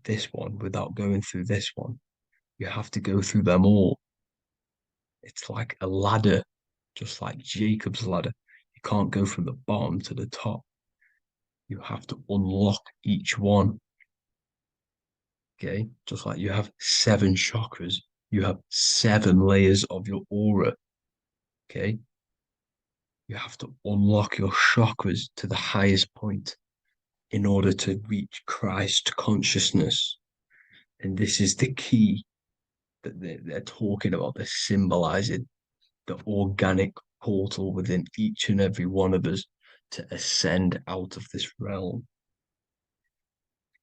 this one without going through this one. You have to go through them all. It's like a ladder, just like Jacob's ladder. You can't go from the bottom to the top. You have to unlock each one. Okay, just like you have 7 chakras, you have 7 layers of your aura. Okay, you have to unlock your chakras to the highest point in order to reach Christ consciousness. And this is the key that they're talking about. They're symbolizing the organic portal within each and every one of us to ascend out of this realm.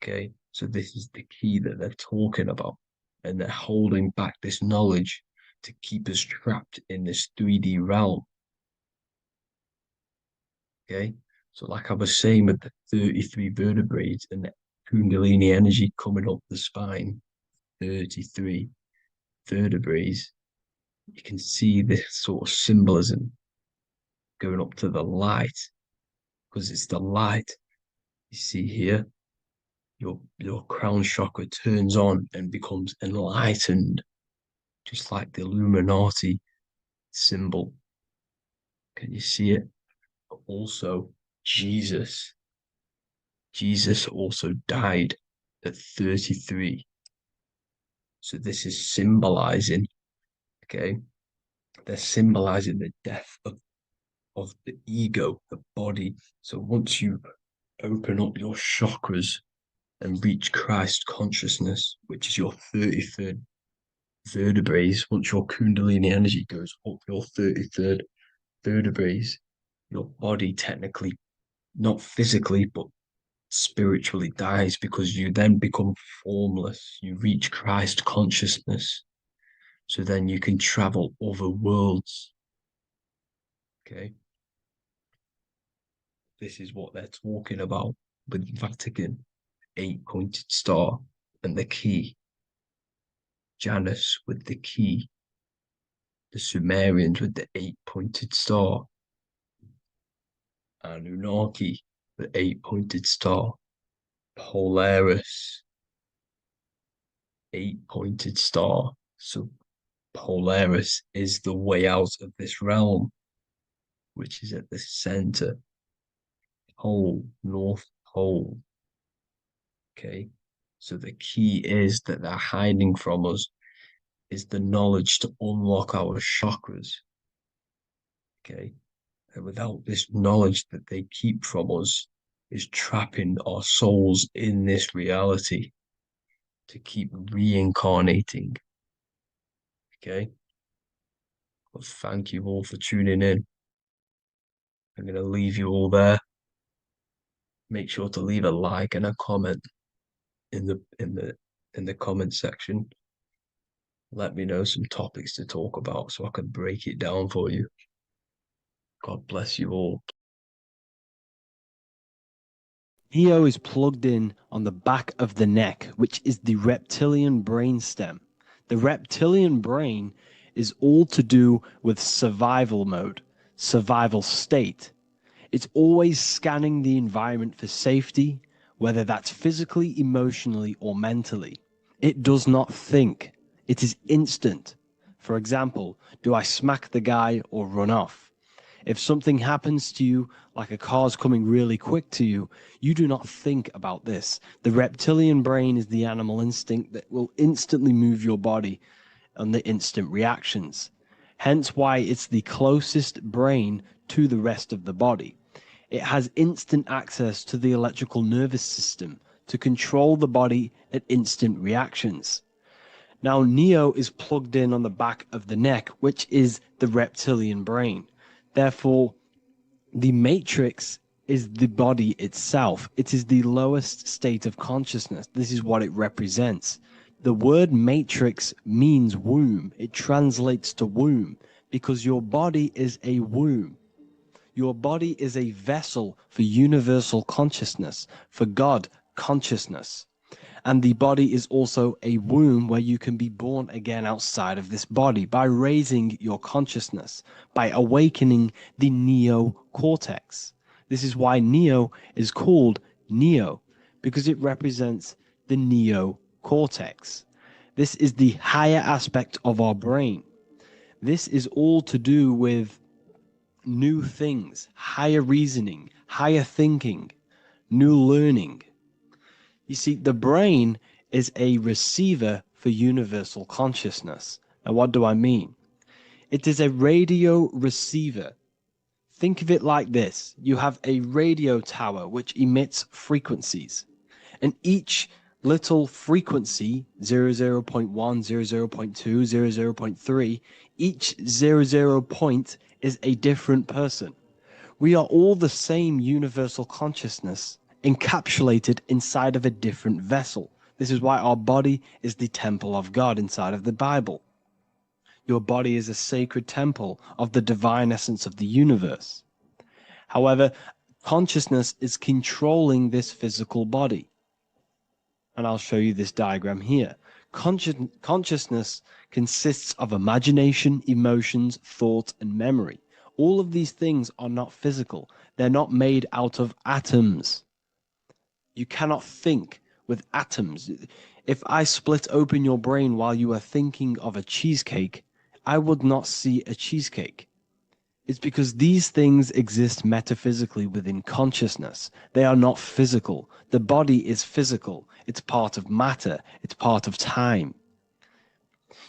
Okay, so this is the key that they're talking about, and they're holding back this knowledge to keep us trapped in this 3D realm. Okay, so like I was saying with the 33 vertebrae and the Kundalini energy coming up the spine, 33 vertebrae, you can see this sort of symbolism going up to the light, because it's the light. You see here, your crown chakra turns on and becomes enlightened, just like the Illuminati symbol. Can you see it? But also, Jesus also died at 33. So this is symbolizing, okay, they're symbolizing the death of the ego, the body. So once you open up your chakras, and reach Christ consciousness, which is your 33rd vertebrae. Once your Kundalini energy goes up your 33rd vertebrae, your body technically, not physically, but spiritually dies, because you then become formless. You reach Christ consciousness. So then you can travel other worlds. Okay. This is what they're talking about with Vatican, 8-pointed star, and the key. Janus with the key. The Sumerians with the 8-pointed star. Anunnaki, the 8-pointed star. Polaris, 8-pointed star. So Polaris is the way out of this realm, which is at the center. Pole, North Pole. Okay. So the key is that they're hiding from us is the knowledge to unlock our chakras. Okay. And without this knowledge that they keep from us, is trapping our souls in this reality to keep reincarnating. Okay. Well, thank you all for tuning in. I'm going to leave you all there. Make sure to leave a like and a comment in the comment section. Let me know some topics to talk about so I can break it down for you. God bless you all. Neo is plugged in on the back of the neck, which is the reptilian brain stem. The reptilian brain is all to do with survival mode, survival state. It's always scanning the environment for safety, whether that's physically, emotionally, or mentally. It does not think. It is instant. For example, do I smack the guy or run off? If something happens to you, like a car's coming really quick to you, you do not think about this. The reptilian brain is the animal instinct that will instantly move your body on the instant reactions. Hence why it's the closest brain to the rest of the body. It has instant access to the electrical nervous system to control the body at instant reactions. Now, Neo is plugged in on the back of the neck, which is the reptilian brain. Therefore, the matrix is the body itself. It is the lowest state of consciousness. This is what it represents. The word matrix means womb. It translates to womb because your body is a womb. Your body is a vessel for universal consciousness, for God consciousness. And the body is also a womb where you can be born again outside of this body by raising your consciousness, by awakening the neocortex. This is why Neo is called Neo, because it represents the neocortex. This is the higher aspect of our brain. This is all to do with new things, higher reasoning, higher thinking, new learning. You see, the brain is a receiver for universal consciousness. Now, what do I mean? It is a radio receiver. Think of it like this. You have a radio tower which emits frequencies, and each little frequency, 00.1, 00.2, 00.3, each 00 point is a different person. We are all the same universal consciousness encapsulated inside of a different vessel. This is why our body is the temple of God inside of the Bible. Your body is a sacred temple of the divine essence of the universe. However, consciousness is controlling this physical body. And I'll show you this diagram here. Consciousness consists of imagination, emotions, thought, and memory. All of these things are not physical. They're not made out of atoms. You cannot think with atoms. If I split open your brain while you are thinking of a cheesecake, I would not see a cheesecake. It's because these things exist metaphysically within consciousness. They are not physical. The body is physical. It's part of matter. It's part of time.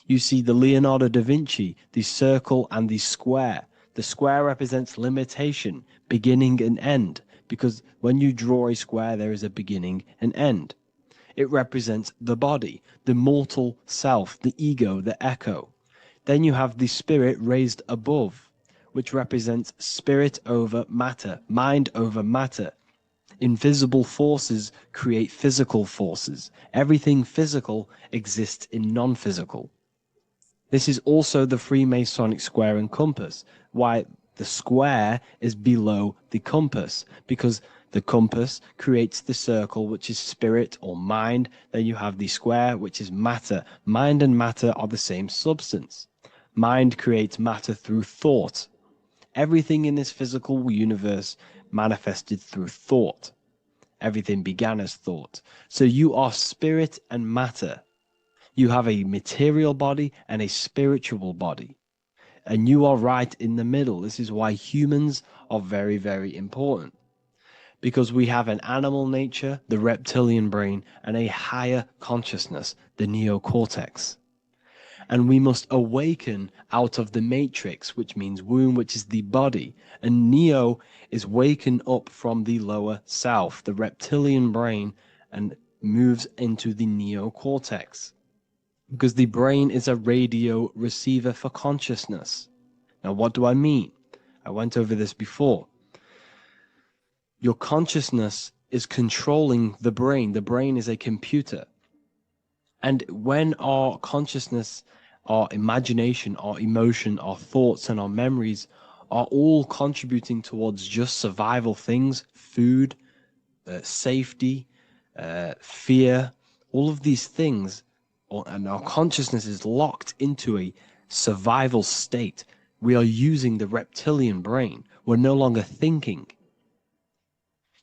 You see the Leonardo da Vinci, the circle and the square. The square represents limitation, beginning and end, because when you draw a square, there is a beginning and end. It represents the body, the mortal self, the ego, the echo. Then you have the spirit raised above, which represents spirit over matter, mind over matter. Invisible forces create physical forces. Everything physical exists in non-physical. This is also the Freemasonic square and compass, why the square is below the compass, because the compass creates the circle, which is spirit or mind. Then you have the square, which is matter. Mind and matter are the same substance. Mind creates matter through thought. Everything in this physical universe manifested through thought. Everything began as thought. So you are spirit and matter. You have a material body and a spiritual body. And you are right in the middle. This is why humans are very, very important. Because we have an animal nature, the reptilian brain, and a higher consciousness, the neocortex. And we must awaken out of the matrix, which means womb, which is the body. And neo is waken up from the lower self, the reptilian brain, and moves into the neocortex. Because the brain is a radio receiver for consciousness. Now, what do I mean? I went over this before. Your consciousness is controlling the brain. The brain is a computer. And when our consciousness, our imagination, our emotion, our thoughts, and our memories are all contributing towards just survival things, food, safety, fear, all of these things, and our consciousness is locked into a survival state, we are using the reptilian brain. We're no longer thinking.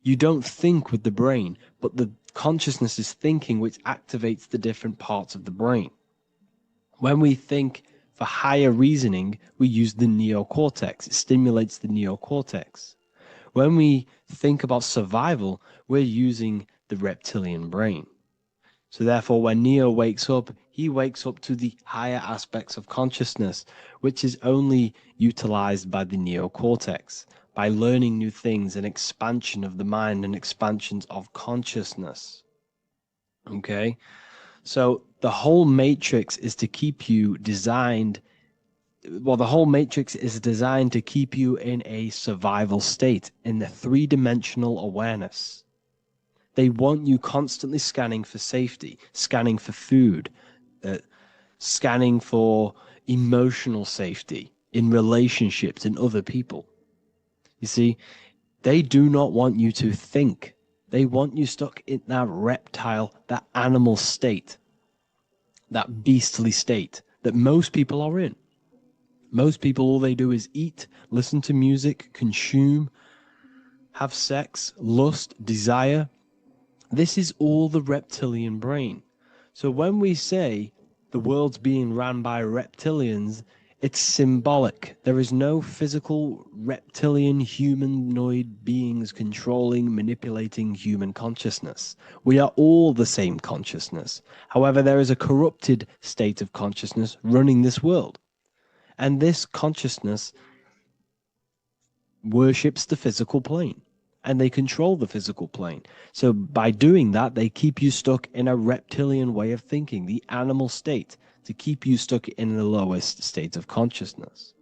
You don't think with the brain, but the consciousness is thinking, which activates the different parts of the brain. When we think for higher reasoning, we use the neocortex. It stimulates the neocortex. When we think about survival, we're using the reptilian brain. So therefore, when Neo wakes up, he wakes up to the higher aspects of consciousness, which is only utilized by the neocortex, by learning new things, and expansion of the mind and expansions of consciousness. Okay? So the whole matrix is to keep you designed, well, the whole matrix is designed to keep you in a survival state, in the three-dimensional awareness. They want you constantly scanning for safety, scanning for food, scanning for emotional safety in relationships and other people. You see, they do not want you to think. They want you stuck in that reptile, that animal state, that beastly state that most people are in. Most people, all they do is eat, listen to music, consume, have sex, lust, desire. This is all the reptilian brain. So when we say the world's being ran by reptilians, it's symbolic. There is no physical reptilian humanoid beings controlling, manipulating human consciousness. We are all the same consciousness. However, there is a corrupted state of consciousness running this world. And this consciousness worships the physical plane. And they control the physical plane. So by doing that, they keep you stuck in a reptilian way of thinking, the animal state, to keep you stuck in the lowest state of consciousness.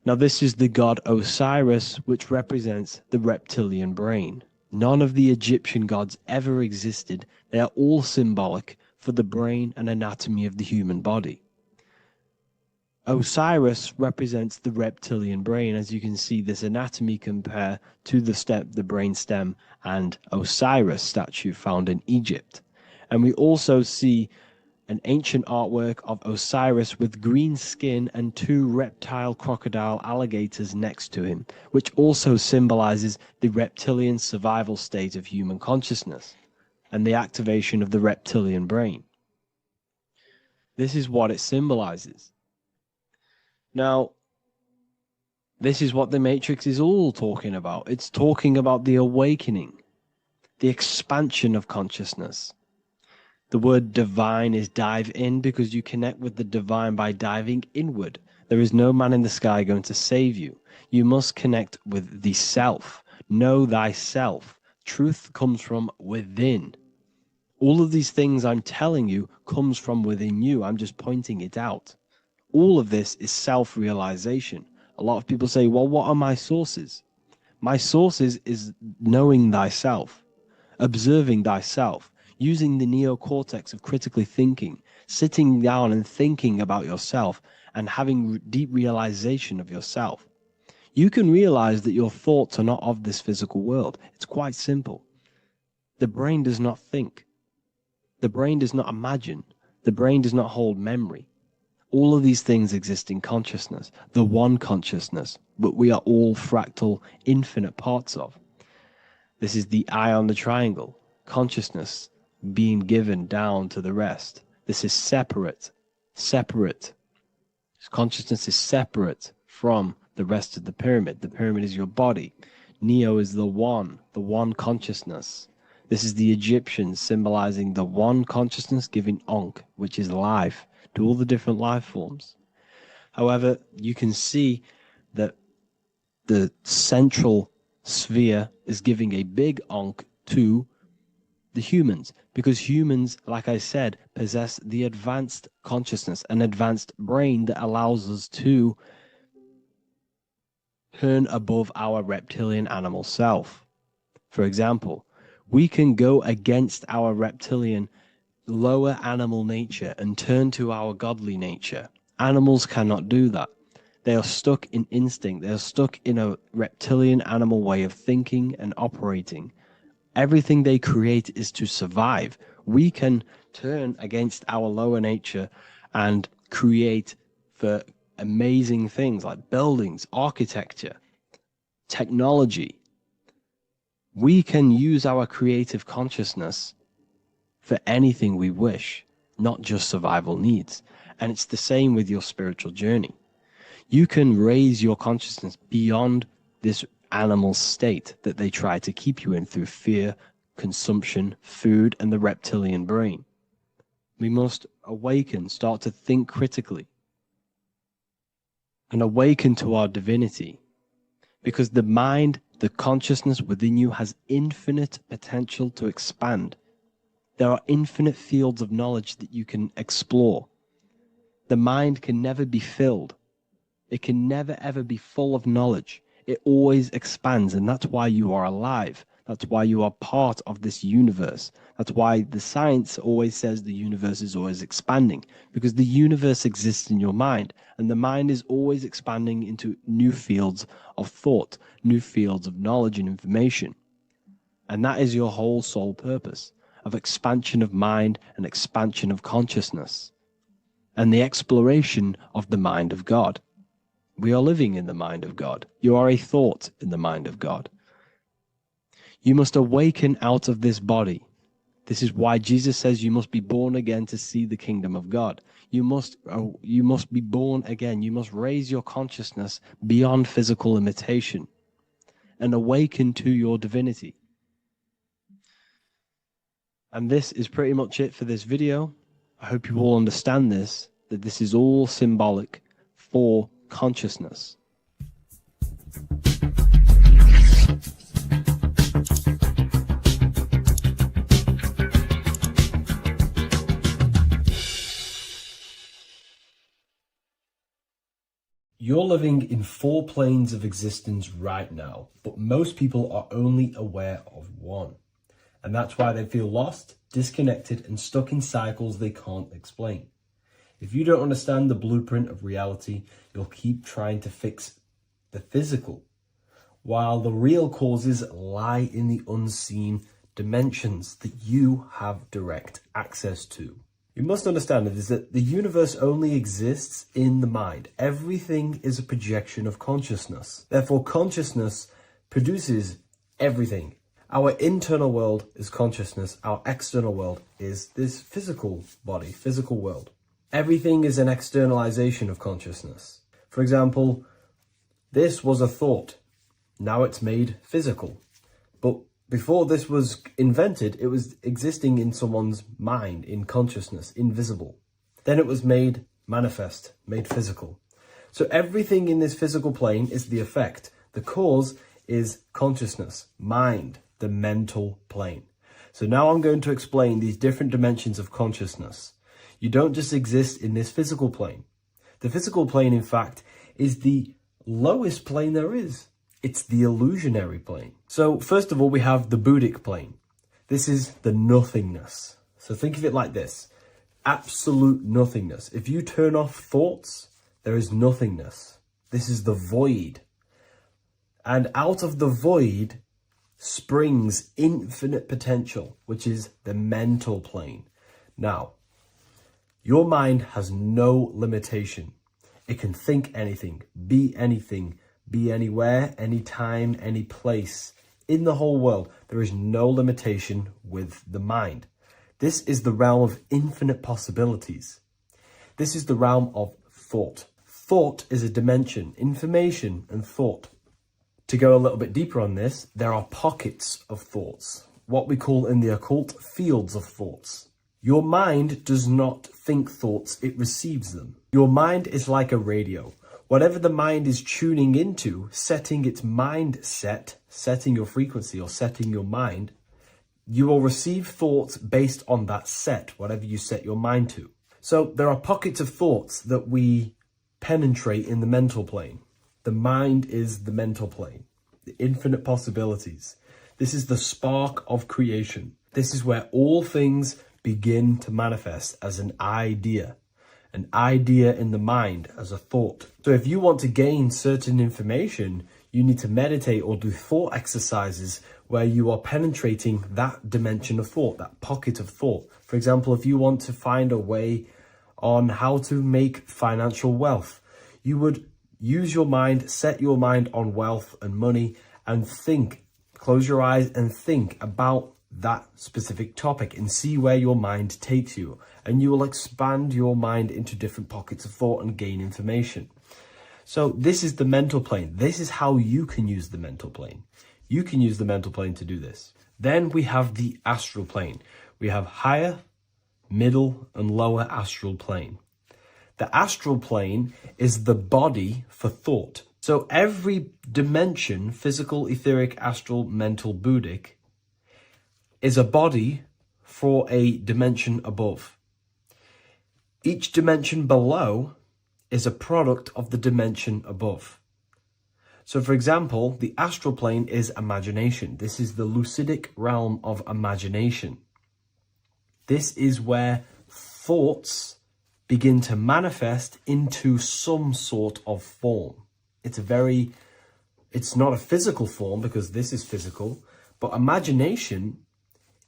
Now, this is the god Osiris, which represents the reptilian brain. None of the Egyptian gods ever existed. They are all symbolic for the brain and anatomy of the human body. Osiris represents the reptilian brain. As you can see, this anatomy compare to the brain stem and Osiris statue found in Egypt. And we also see an ancient artwork of Osiris with green skin and two reptile crocodile alligators next to him, which also symbolizes the reptilian survival state of human consciousness and the activation of the reptilian brain. This is what it symbolizes. Now, this is what the Matrix is all talking about. It's talking about the awakening, the expansion of consciousness. The word divine is dive in because you connect with the divine by diving inward. There is no man in the sky going to save you. You must connect with the self. Know thyself. Truth comes from within. All of these things I'm telling you comes from within you. I'm just pointing it out. All of this is self-realization. A lot of people say, well, what are my sources? My sources is knowing thyself, observing thyself, using the neocortex of critically thinking, sitting down and thinking about yourself and having deep realization of yourself. You can realize that your thoughts are not of this physical world. It's quite simple. The brain does not think. The brain does not imagine. The brain does not hold memory. All of these things exist in consciousness, the one consciousness, but we are all fractal, infinite parts of. This is the eye on the triangle, consciousness being given down to the rest. This is separate. Consciousness is separate from the rest of the pyramid. The pyramid is your body. Neo is the one consciousness. This is the Egyptians symbolizing the one consciousness giving Ankh, which is life, to all the different life forms. However, you can see that the central sphere is giving a big Ankh to the humans, because humans, like I said, possess the advanced consciousness, an advanced brain that allows us to turn above our reptilian animal self. For example, we can go against our reptilian lower animal nature and turn to our godly nature. Animals cannot do that. They are stuck in instinct. They are stuck in a reptilian animal way of thinking and operating. Everything they create is to survive. We can turn against our lower nature and create for amazing things like buildings, architecture, technology. We can use our creative consciousness for anything we wish, not just survival needs. And it's the same with your spiritual journey. You can raise your consciousness beyond this animal state that they try to keep you in through fear, consumption, food, and the reptilian brain. We must awaken, start to think critically, and awaken to our divinity, because the mind, the consciousness within you has infinite potential to expand. There are infinite fields of knowledge that you can explore. The mind can never be filled. It can never ever be full of knowledge. It always expands, and that's why you are alive. That's why you are part of this universe. That's why the science always says the universe is always expanding, because the universe exists in your mind, and the mind is always expanding into new fields of thought, new fields of knowledge and information. And that is your whole sole purpose, of expansion of mind and expansion of consciousness, and the exploration of the mind of God. We are living in the mind of God. You are a thought in the mind of God. You must awaken out of this body. This is why Jesus says you must be born again to see the kingdom of God. You must be born again. You must raise your consciousness beyond physical limitation and awaken to your divinity. And this is pretty much it for this video. I hope you all understand this, that this is all symbolic for consciousness. You're living in 4 planes of existence right now, but most people are only aware of one. And that's why they feel lost, disconnected, and stuck in cycles they can't explain. If you don't understand the blueprint of reality, you'll keep trying to fix the physical, while the real causes lie in the unseen dimensions that you have direct access to. You must understand that the universe only exists in the mind. Everything is a projection of consciousness. Therefore, consciousness produces everything. Our internal world is consciousness. Our external world is this physical body, physical world. Everything is an externalization of consciousness. For example, this was a thought. Now it's made physical. But before this was invented, it was existing in someone's mind, in consciousness, invisible. Then it was made manifest, made physical. So everything in this physical plane is the effect. The cause is consciousness, mind, the mental plane. So now I'm going to explain these different dimensions of consciousness. You don't just exist in this physical plane. The physical plane, in fact, is the lowest plane there is. It's the illusionary plane. So first of all, we have the Buddhic plane. This is the nothingness. So think of it like this. Absolute nothingness. If you turn off thoughts, there is nothingness. This is the void. And out of the void springs infinite potential, which is the mental plane. Now, your mind has no limitation. It can think anything, be anywhere, anytime, any place. In the whole world, there is no limitation with the mind. This is the realm of infinite possibilities. This is the realm of thought. Thought is a dimension, information and thought. To go a little bit deeper on this, there are pockets of thoughts, what we call in the occult fields of thoughts. Your mind does not think thoughts, it receives them. Your mind is like a radio. Whatever the mind is tuning into, setting its mindset, setting your frequency or setting your mind, you will receive thoughts based on that set, whatever you set your mind to. So there are pockets of thoughts that we penetrate in the mental plane. The mind is the mental plane, the infinite possibilities. This is the spark of creation. This is where all things begin to manifest as an idea in the mind as a thought. So if you want to gain certain information, you need to meditate or do thought exercises where you are penetrating that dimension of thought, that pocket of thought. For example, if you want to find a way on how to make financial wealth, you would use your mind, set your mind on wealth and money and think, close your eyes and think about that specific topic and see where your mind takes you. And you will expand your mind into different pockets of thought and gain information. So this is the mental plane. This is how you can use the mental plane. You can use the mental plane to do this. Then we have the astral plane. We have higher, middle, and lower astral plane. The astral plane is the body for thought. So every dimension, physical, etheric, astral, mental, Buddhic, is a body for a dimension above. Each dimension below is a product of the dimension above. So for example, the astral plane is imagination. This is the lucidic realm of imagination. This is where thoughts begin to manifest into some sort of form. It's not a physical form because this is physical, but imagination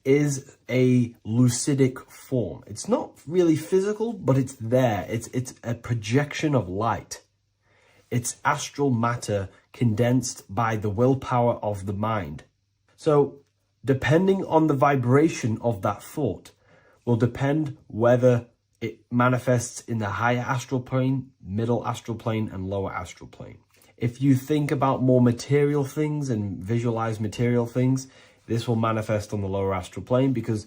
is a lucidic form. It's not really physical, but it's there. It's a projection of light. It's astral matter condensed by the willpower of the mind. So depending on the vibration of that thought will depend whether it manifests in the higher astral plane, middle astral plane, and lower astral plane. If you think about more material things and visualize material things, this will manifest on the lower astral plane because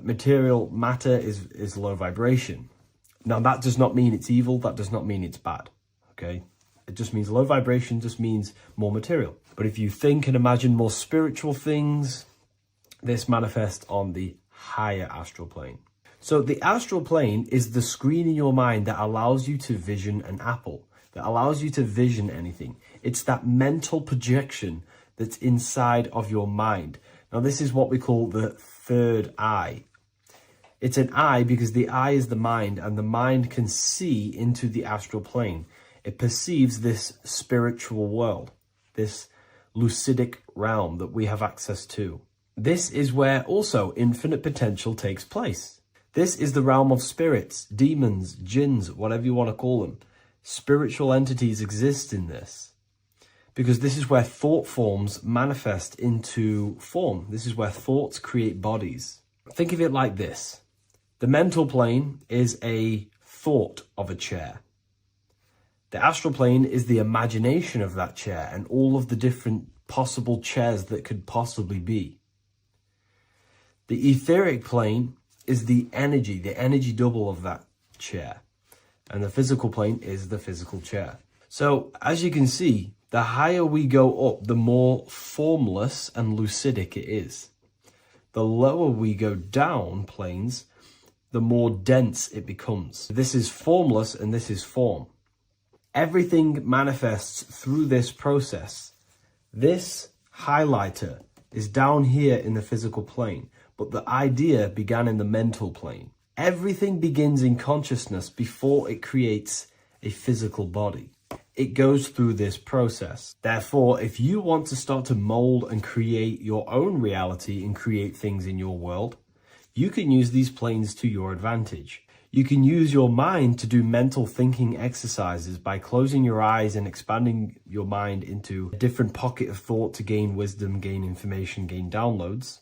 material matter is low vibration. Now, that does not mean it's evil. That does not mean it's bad. Okay? It just means low vibration just means more material. But if you think and imagine more spiritual things, this manifests on the higher astral plane. So the astral plane is the screen in your mind that allows you to vision an apple, that allows you to vision anything. It's that mental projection that's inside of your mind. Now, this is what we call the third eye. It's an eye because the eye is the mind, and the mind can see into the astral plane. It perceives this spiritual world, this lucidic realm that we have access to. This is where also infinite potential takes place. This is the realm of spirits, demons, jinns, whatever you want to call them. Spiritual entities exist in this because this is where thought forms manifest into form. This is where thoughts create bodies. Think of it like this. The mental plane is a thought of a chair. The astral plane is the imagination of that chair and all of the different possible chairs that could possibly be. The etheric plane is the energy double of that chair. And the physical plane is the physical chair. So as you can see, the higher we go up, the more formless and lucidic it is. The lower we go down planes, the more dense it becomes. This is formless and this is form. Everything manifests through this process. This highlighter is down here in the physical plane, but the idea began in the mental plane. Everything begins in consciousness before it creates a physical body. It goes through this process. Therefore, if you want to start to mold and create your own reality and create things in your world, you can use these planes to your advantage. You can use your mind to do mental thinking exercises by closing your eyes and expanding your mind into a different pocket of thought to gain wisdom, gain information, gain downloads.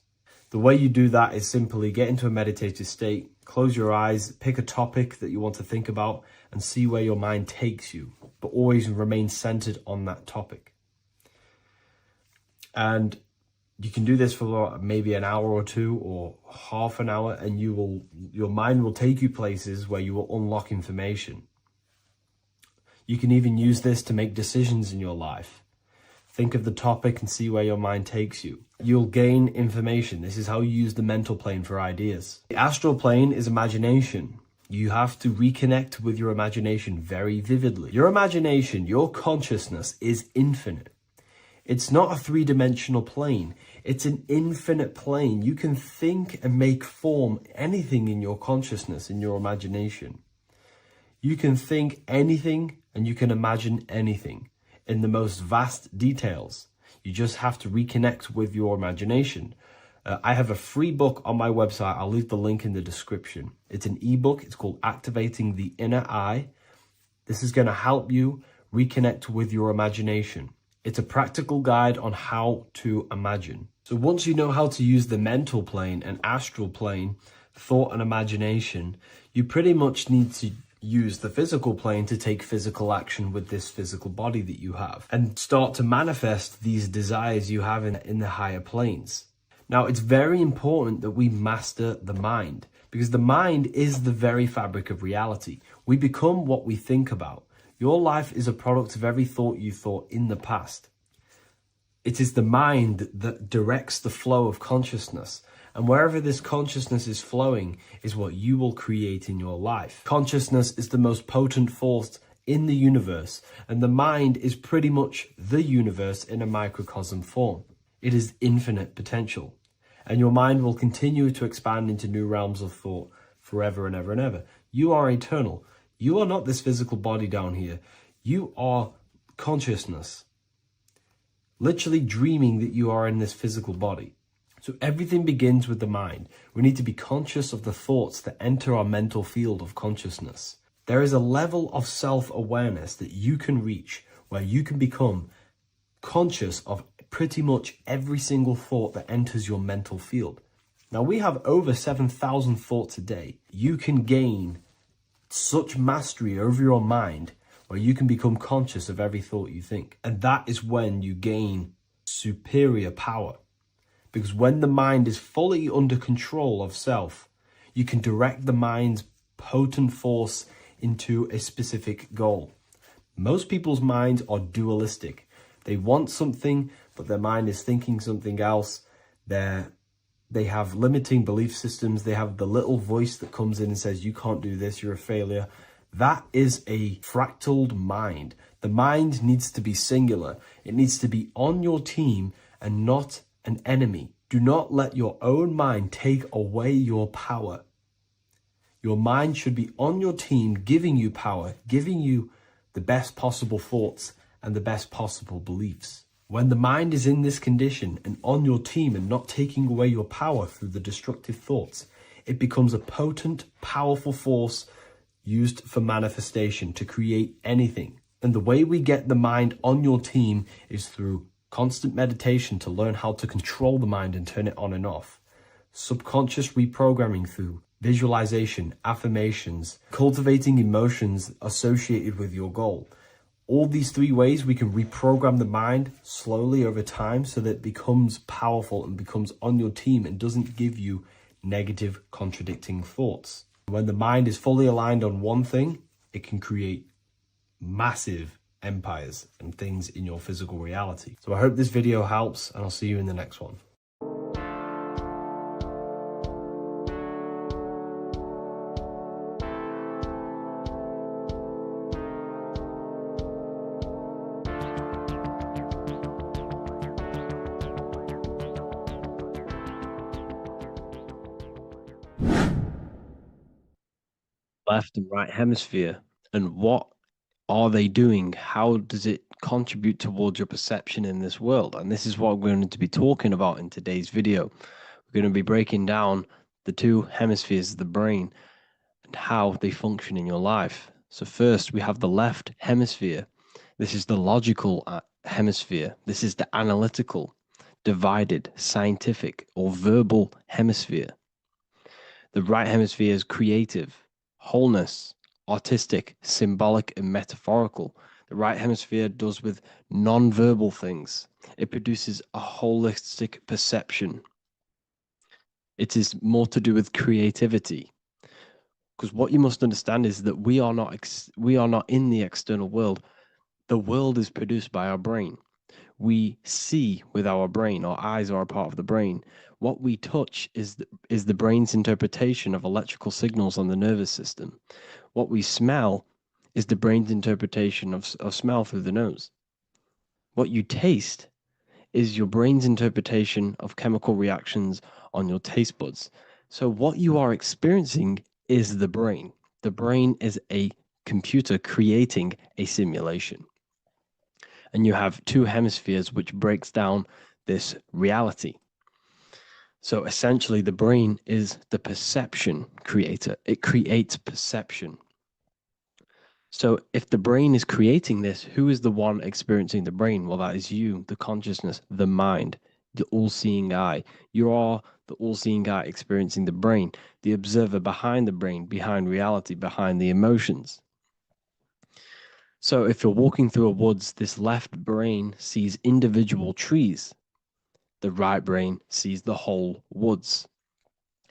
The way you do that is simply get into a meditative state, close your eyes, pick a topic that you want to think about, and see where your mind takes you, but always remain centered on that topic. And you can do this for maybe an hour or two or half an hour, and your mind will take you places where you will unlock information. You can even use this to make decisions in your life. Think of the topic and see where your mind takes you. You'll gain information. This is how you use the mental plane for ideas. The astral plane is imagination. You have to reconnect with your imagination very vividly. Your imagination, your consciousness is infinite. It's not a three-dimensional plane. It's an infinite plane. You can think and make form anything in your consciousness, in your imagination. You can think anything and you can imagine anything in the most vast details. You just have to reconnect with your imagination. I have a free book on my website. I'll leave the link in the description. It's an ebook. It's called Activating the Inner Eye. This is going to help you reconnect with your imagination. It's a practical guide on how to imagine. So once you know how to use the mental plane and astral plane, thought and imagination, you pretty much need to use the physical plane to take physical action with this physical body that you have and start to manifest these desires you have in the higher planes. Now, it's very important that we master the mind, because the mind is the very fabric of reality. We become what we think about. Your life is a product of every thought you thought in the past. It is the mind that directs the flow of consciousness. And wherever this consciousness is flowing is what you will create in your life. Consciousness is the most potent force in the universe, and the mind is pretty much the universe in a microcosm form. It is infinite potential, and your mind will continue to expand into new realms of thought forever and ever and ever. You are eternal. You are not this physical body down here. You are consciousness, literally dreaming that you are in this physical body. So everything begins with the mind. We need to be conscious of the thoughts that enter our mental field of consciousness. There is a level of self-awareness that you can reach where you can become conscious of pretty much every single thought that enters your mental field. Now, we have over 7,000 thoughts a day. You can gain such mastery over your mind where you can become conscious of every thought you think. And that is when you gain superior power. Because when the mind is fully under control of self, you can direct the mind's potent force into a specific goal. Most people's minds are dualistic. They want something, but their mind is thinking something else. They have limiting belief systems. They have the little voice that comes in and says, you can't do this, you're a failure. That is a fractaled mind. The mind needs to be singular. It needs to be on your team and not an enemy. Do not let your own mind take away your power. Your mind should be on your team, giving you power, giving you the best possible thoughts and the best possible beliefs. When the mind is in this condition and on your team and not taking away your power through the destructive thoughts, it becomes a potent, powerful force used for manifestation to create anything. And the way we get the mind on your team is through constant meditation to learn how to control the mind and turn it on and off. Subconscious reprogramming through visualization, affirmations, cultivating emotions associated with your goal. All these three ways we can reprogram the mind slowly over time so that it becomes powerful and becomes on your team and doesn't give you negative contradicting thoughts. When the mind is fully aligned on one thing, it can create massive empires and things in your physical reality. So I hope this video helps, and I'll see you in the next one. left and right hemisphere, and what are they doing? How does it contribute towards your perception in this world? And this is what we're going to be talking about in today's video. We're going to be breaking down the two hemispheres of the brain and how they function in your life. So first, we have the left hemisphere. This is the logical hemisphere. This is the analytical, divided, scientific, or verbal hemisphere. The right hemisphere is creative, wholeness, artistic, symbolic, and metaphorical. The right hemisphere does with non-verbal things. It produces a holistic perception. It is more to do with creativity. Because what you must understand is that we are not in the external world. The world is produced by our brain. We see with our brain. Our eyes are a part of the brain. What we touch is the brain's interpretation of electrical signals on the nervous system. What we smell is the brain's interpretation of smell through the nose. What you taste is your brain's interpretation of chemical reactions on your taste buds. So what you are experiencing is the brain. The brain is a computer creating a simulation. And you have two hemispheres which breaks down this reality. So essentially the brain is the perception creator. It creates perception. So if the brain is creating this, who is the one experiencing the brain? Well, that is you, the consciousness, the mind, the all-seeing eye. You are the all-seeing eye experiencing the brain, the observer behind the brain, behind reality, behind the emotions. So if you're walking through a woods, this left brain sees individual trees. The right brain sees the whole woods.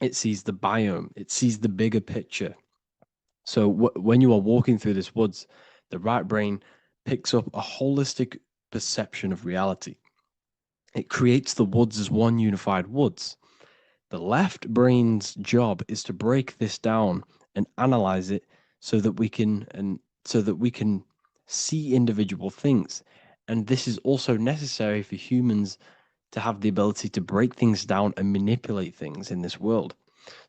It sees the biome. It sees the bigger picture. So when you are walking through this woods, the right brain picks up a holistic perception of reality. It creates the woods as one unified woods. The left brain's job is to break this down and analyze it so that we can see individual things. And this is also necessary for humans to have the ability to break things down and manipulate things in this world.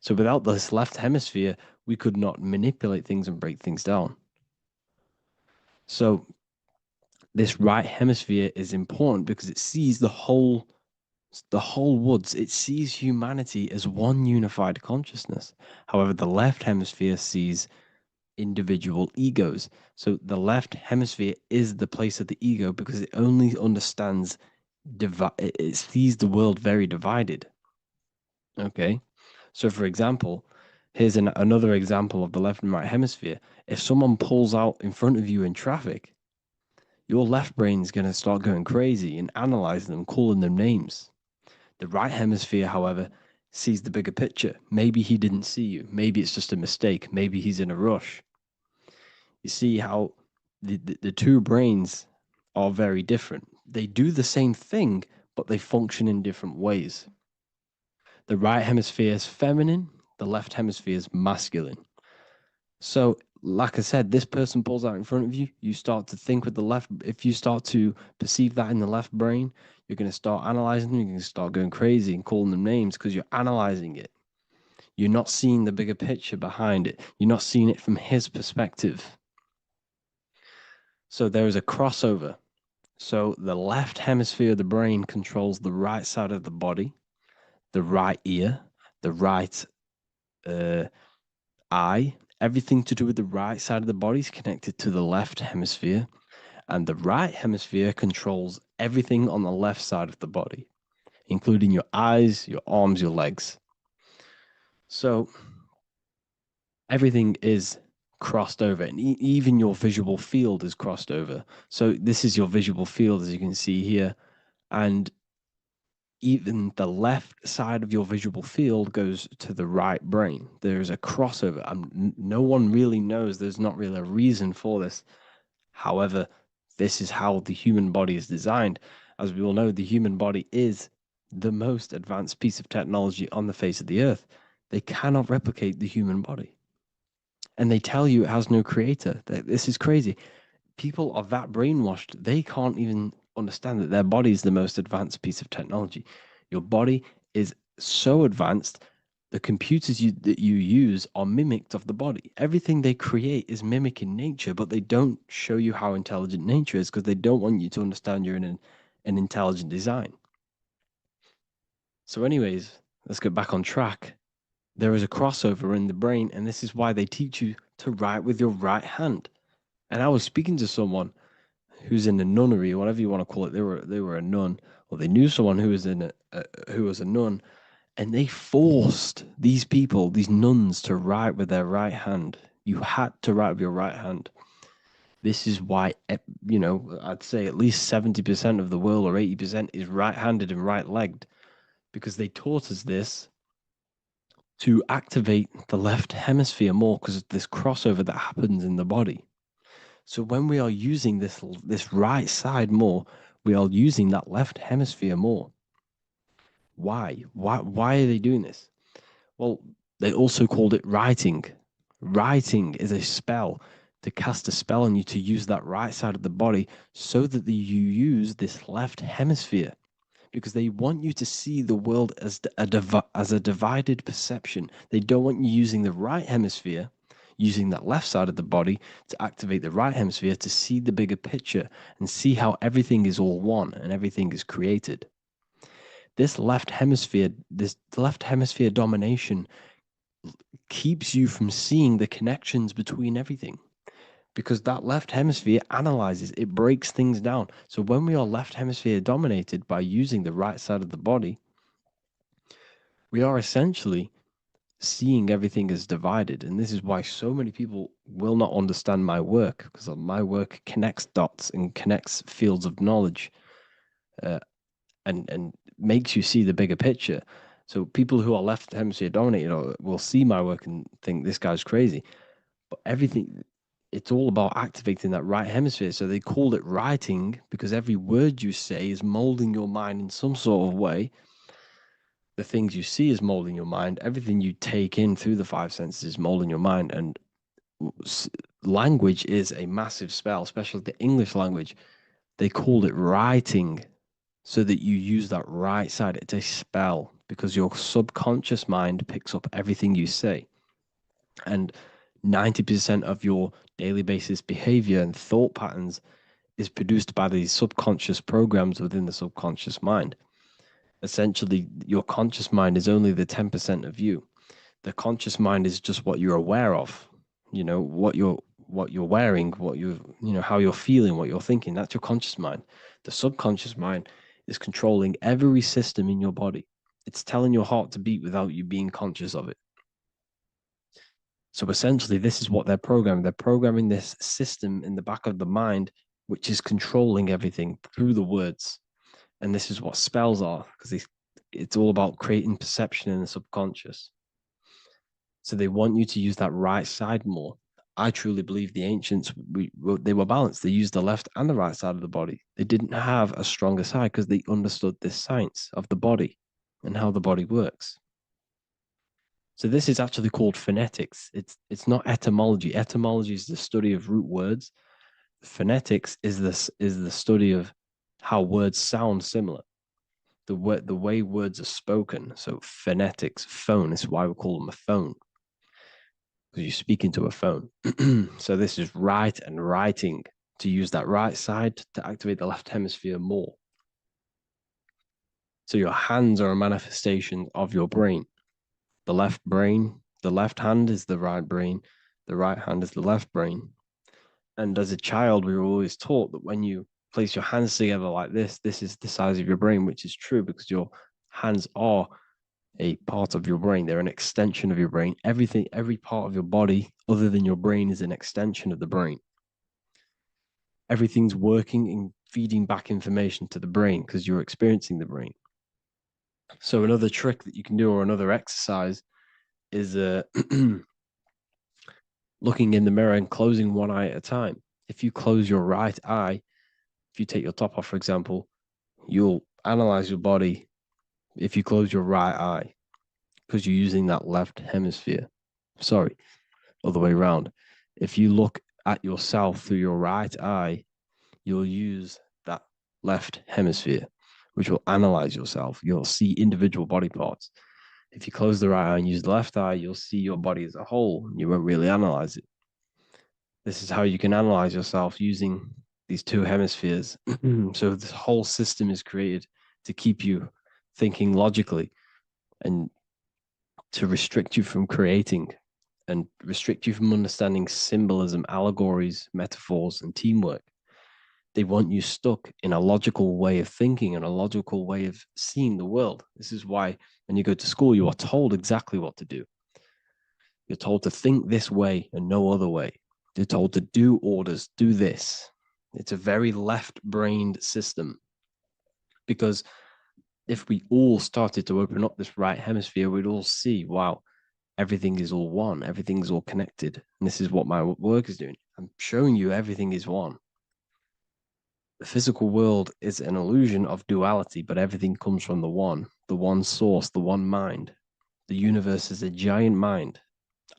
So without this left hemisphere, we could not manipulate things and break things down. So this right hemisphere is important because it sees the whole woods. It sees humanity as one unified consciousness. However, the left hemisphere sees individual egos. So the left hemisphere is the place of the ego because it only understands it sees the world very divided. Okay. So, for example, here's another example of the left and right hemisphere. If someone pulls out in front of you in traffic, your left brain is going to start going crazy and analyzing them, calling them names. The right hemisphere, however, sees the bigger picture. Maybe he didn't see you. Maybe it's just a mistake. Maybe he's in a rush. You see how the two brains are very different. They do the same thing, but they function in different ways. The right hemisphere is feminine, the left hemisphere is masculine. So, like I said, this person pulls out in front of you, you start to think with the left. If you start to perceive that in the left brain, you're going to start analyzing them, you're going to start going crazy and calling them names because you're analyzing it. You're not seeing the bigger picture behind it. You're not seeing it from his perspective. So there is a crossover. So the left hemisphere of the brain controls the right side of the body, the right ear, the right eye. Everything to do with the right side of the body is connected to the left hemisphere, and the right hemisphere controls everything on the left side of the body, including your eyes, your arms, your legs. So everything is crossed over, and even your visual field is crossed over. So this is your visual field, as you can see here, and even the left side of your visual field goes to the right brain. There's a crossover. No one really knows. There's not really a reason for this. However, this is how the human body is designed. As we all know, the human body is the most advanced piece of technology on the face of the earth. They cannot replicate the human body. And they tell you it has no creator. This is crazy. People are that brainwashed, they can't even understand that their body is the most advanced piece of technology. Your body is so advanced The computers that you use are mimicked of the body. Everything they create is mimicking nature, but they don't show you how intelligent nature is because they don't want you to understand you're in an intelligent design. So, anyways, let's get back on track. There is a crossover in the brain, and this is why they teach you to write with your right hand. And I was speaking to someone who's in a nunnery, or whatever you want to call it. They were a nun, or they knew someone who was who was a nun, and they forced these people, these nuns, to write with their right hand. You had to write with your right hand. This is why, I'd say at least 70% of the world or 80% is right-handed and right-legged, because they taught us this to activate the left hemisphere more because of this crossover that happens in the body. So when we are using this right side more, we are using that left hemisphere more. Why? Why are they doing this? Well, they also called it writing. Writing is a spell, to cast a spell on you to use that right side of the body so that you use this left hemisphere, because they want you to see the world as a divided perception. They don't want you using the right hemisphere, using that left side of the body to activate the right hemisphere to see the bigger picture and see how everything is all one and everything is created. This left hemisphere domination keeps you from seeing the connections between everything, because that left hemisphere analyzes, it breaks things down. So when we are left hemisphere dominated by using the right side of the body, we are essentially seeing everything as divided. And this is why so many people will not understand my work, because my work connects dots and connects fields of knowledge, and makes you see the bigger picture. So people who are left hemisphere dominated will see my work and think this guy's crazy. But it's all about activating that right hemisphere. So they called it writing because every word you say is molding your mind in some sort of way. The things you see is molding your mind. Everything you take in through the five senses is molding your mind. And language is a massive spell, especially the English language. They called it writing so that you use that right side. It's a spell because your subconscious mind picks up everything you say. And 90% of your daily basis behavior and thought patterns is produced by these subconscious programs within the subconscious mind. Essentially, your conscious mind is only the 10% of you. The conscious mind is just what you're aware of, what you're wearing, how you're feeling, what you're thinking. That's your conscious mind. The subconscious mind is controlling every system in your body. It's telling your heart to beat without you being conscious of it. So essentially, this is what they're programming. They're programming this system in the back of the mind, which is controlling everything through the words. And this is what spells are, because it's all about creating perception in the subconscious. So they want you to use that right side more. I truly believe the ancients, they were balanced. They used the left and the right side of the body. They didn't have a stronger side because they understood this science of the body and how the body works. So this is actually called phonetics. It's not etymology. Etymology is the study of root words. Phonetics is the study of how words sound similar. The way words are spoken. So phonetics, phone, is why we call them a phone, because you speak into a phone. So this is write and writing, to use that right side to activate the left hemisphere more. So your hands are a manifestation of your brain. The left hand is the right brain, the right hand is the left brain. And as a child, we were always taught that when you place your hands together like this is the size of your brain, which is true because your hands are a part of your brain. They're an extension of your brain. Every part of your body other than your brain is an extension of the brain. Everything's working and feeding back information to the brain because you're experiencing the brain. So another trick that you can do, or another exercise, is looking in the mirror and closing one eye at a time. If you close your right eye, if you take your top off, for example, you'll analyze your body if you close your right eye, because you're using that left hemisphere. Sorry, other way around. If you look at yourself through your right eye, you'll use that left hemisphere, which will analyze yourself. You'll see individual body parts. If you close the right eye and use the left eye, you'll see your body as a whole. You won't really analyze it. This is how you can analyze yourself using these two hemispheres. So this whole system is created to keep you thinking logically and to restrict you from creating and restrict you from understanding symbolism, allegories, metaphors, and teamwork. They want you stuck in a logical way of thinking and a logical way of seeing the world. This is why when you go to school, you are told exactly what to do. You're told to think this way and no other way. You're told to do orders, do this. It's a very left-brained system, because if we all started to open up this right hemisphere, we'd all see, wow, everything is all one, everything's all connected. And this is what my work is doing. I'm showing you everything is one. The physical world is an illusion of duality, but everything comes from the one source, the one mind. The universe is a giant mind.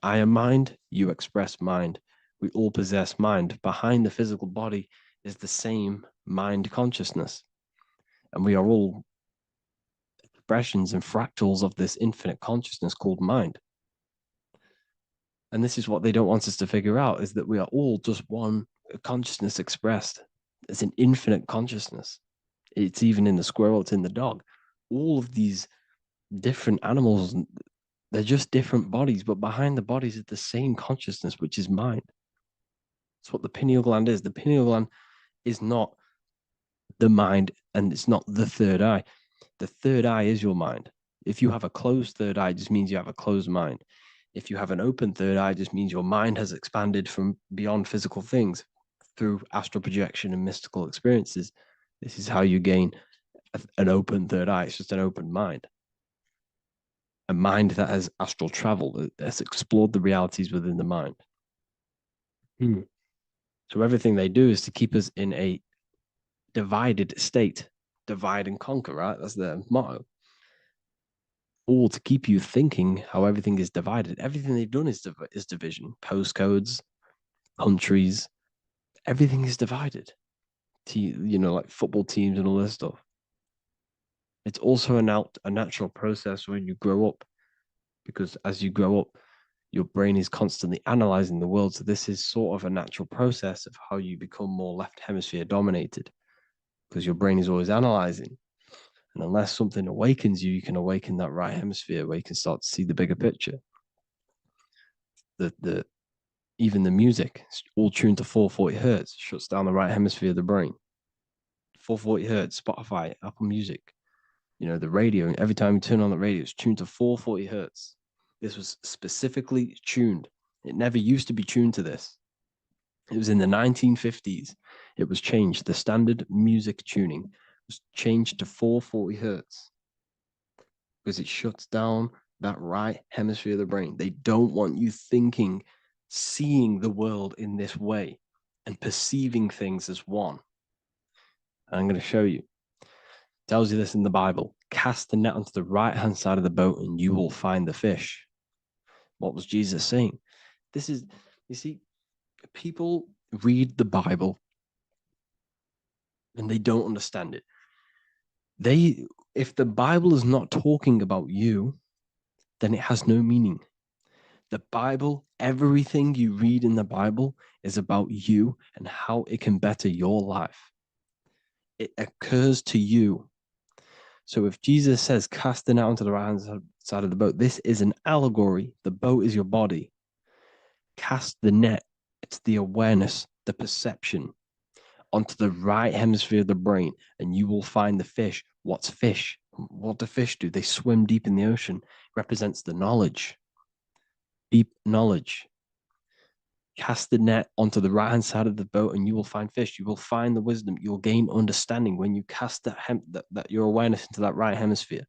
I am mind, you express mind. We all possess mind. Behind the physical body is the same mind consciousness. And we are all expressions and fractals of this infinite consciousness called mind. And this is what they don't want us to figure out, is that we are all just one consciousness expressed. It's an infinite consciousness. It's even in the squirrel, it's in the dog. All of these different animals, they're just different bodies, but behind the bodies is the same consciousness, which is mind. That's what the pineal gland is. The pineal gland is not the mind, and it's not the third eye. The third eye is your mind. If you have a closed third eye, it just means you have a closed mind. If you have an open third eye, it just means your mind has expanded from beyond physical things through astral projection and mystical experiences. This is how you gain an open third eye. It's just an open mind. A mind that has astral travel, that has explored the realities within the mind. So everything they do is to keep us in a divided state. Divide and conquer, right? That's their motto. All to keep you thinking how everything is divided. Everything they've done is division. Postcodes, countries, everything is divided. Like football teams and all this stuff. It's also a natural process when you grow up, because as you grow up, your brain is constantly analyzing the world. So this is sort of a natural process of how you become more left hemisphere dominated, because your brain is always analyzing. And unless something awakens you, you can awaken that right hemisphere where you can start to see the bigger picture. Even the music, all tuned to 440 hertz, shuts down the right hemisphere of the brain. 440 hertz, Spotify, Apple Music, the radio. Every time you turn on the radio, it's tuned to 440 hertz. This was specifically tuned. It never used to be tuned to this. It was in the 1950s. It was changed. The standard music tuning was changed to 440 hertz because it shuts down that right hemisphere of the brain. They don't want you thinking, seeing the world in this way and perceiving things as one. And I'm going to show you. It tells you this in the Bible. Cast the net onto the right-hand side of the boat and you will find the fish. What was Jesus saying? You see, people read the Bible and they don't understand it. If the Bible is not talking about you, then it has no meaning. The Bible, everything you read in the Bible is about you and how it can better your life. It occurs to you. So if Jesus says, cast the net onto the right-hand side of the boat, this is an allegory. The boat is your body. Cast the net. It's the awareness, the perception onto the right hemisphere of the brain, and you will find the fish. What's fish? What do fish do? They swim deep in the ocean. It represents the knowledge, deep knowledge. Cast the net onto the right-hand side of the boat and you will find fish. You will find the wisdom. You'll gain understanding when you cast that your awareness into that right hemisphere.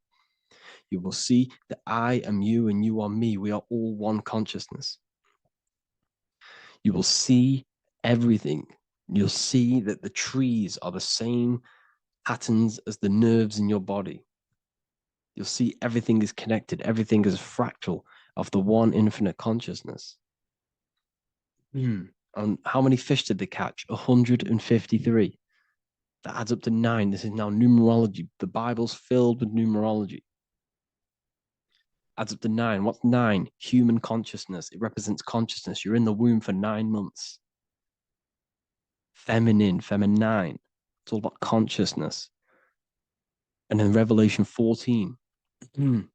You will see that I am you and you are me. We are all one consciousness. You will see everything. You'll see that the trees are the same patterns as the nerves in your body. You'll see everything is connected. Everything is a fractal of the one infinite consciousness. And how many fish did they catch? 153. That adds up to 9. This is now numerology. The Bible's filled with numerology. adds up to 9. What's 9? Human consciousness. It represents consciousness. You're in the womb for 9 months. Feminine. It's all about consciousness. And in Revelation 14, and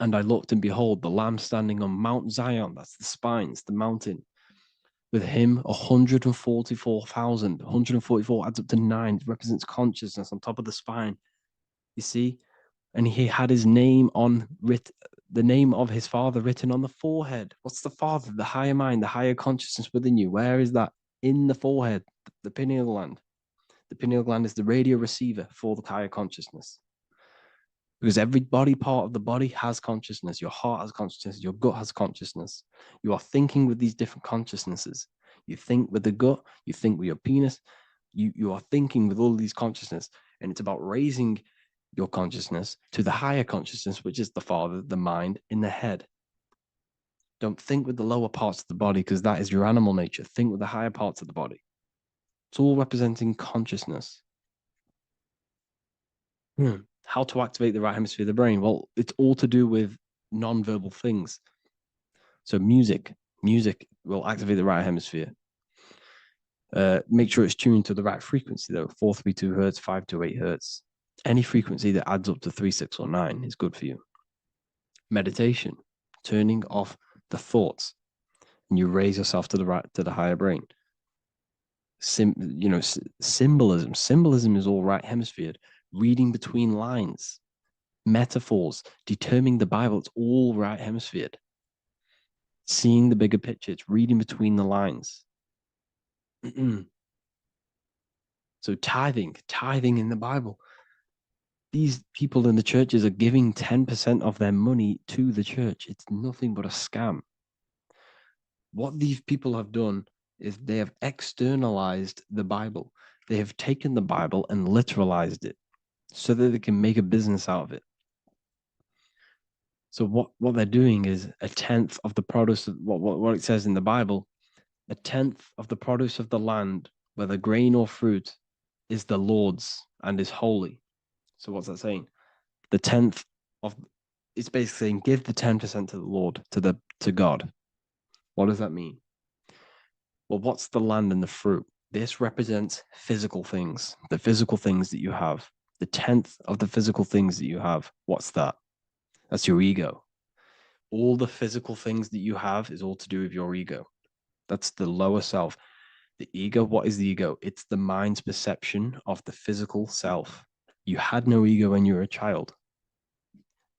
I looked, and behold, the Lamb standing on Mount Zion, that's the spines, the mountain, with him 144,000. 144 adds up to 9. It represents consciousness on top of the spine. You see? And he had his name the name of his father written on the forehead. What's the father? The higher mind, the higher consciousness within you. Where is that? In the forehead, the pineal gland. The pineal gland is the radio receiver for the higher consciousness. Because every body part of the body has consciousness. Your heart has consciousness. Your gut has consciousness. You are thinking with these different consciousnesses. You think with the gut. You think with your penis. You are thinking with all of these consciousness. And it's about raising your consciousness to the higher consciousness, which is the father, the mind, in the head. Don't think with the lower parts of the body, because that is your animal nature. Think with the higher parts of the body. It's all representing consciousness. How to activate the right hemisphere of the brain? Well, it's all to do with non-verbal things. So music will activate the right hemisphere. Make sure it's tuned to the right frequency, though. 432 hertz, 528 hertz. Any frequency that adds up to 3, 6, or 9 is good for you. Meditation, turning off the thoughts, and you raise yourself to the higher brain. Symbolism. Symbolism is all right hemisphered. Reading between lines, metaphors, determining the Bible, it's all right hemisphered. Seeing the bigger picture, it's reading between the lines. So tithing in the Bible. These people in the churches are giving 10% of their money to the church. It's nothing but a scam. What these people have done is they have externalized the Bible. They have taken the Bible and literalized it so that they can make a business out of it. So what they're doing is 1/10 of the produce of what it says in the Bible, 1/10 of the produce of the land, whether grain or fruit, is the Lord's and is holy. So what's that saying? The 10th of it's basically saying give the 10% to the Lord, to God. What does that mean? Well, what's the land and the fruit? This represents physical things, the physical things that you have. The 10th of the physical things that you have. What's that? That's your ego. All the physical things that you have is all to do with your ego. That's the lower self. The ego, what is the ego? It's the mind's perception of the physical self. You had no ego when you were a child.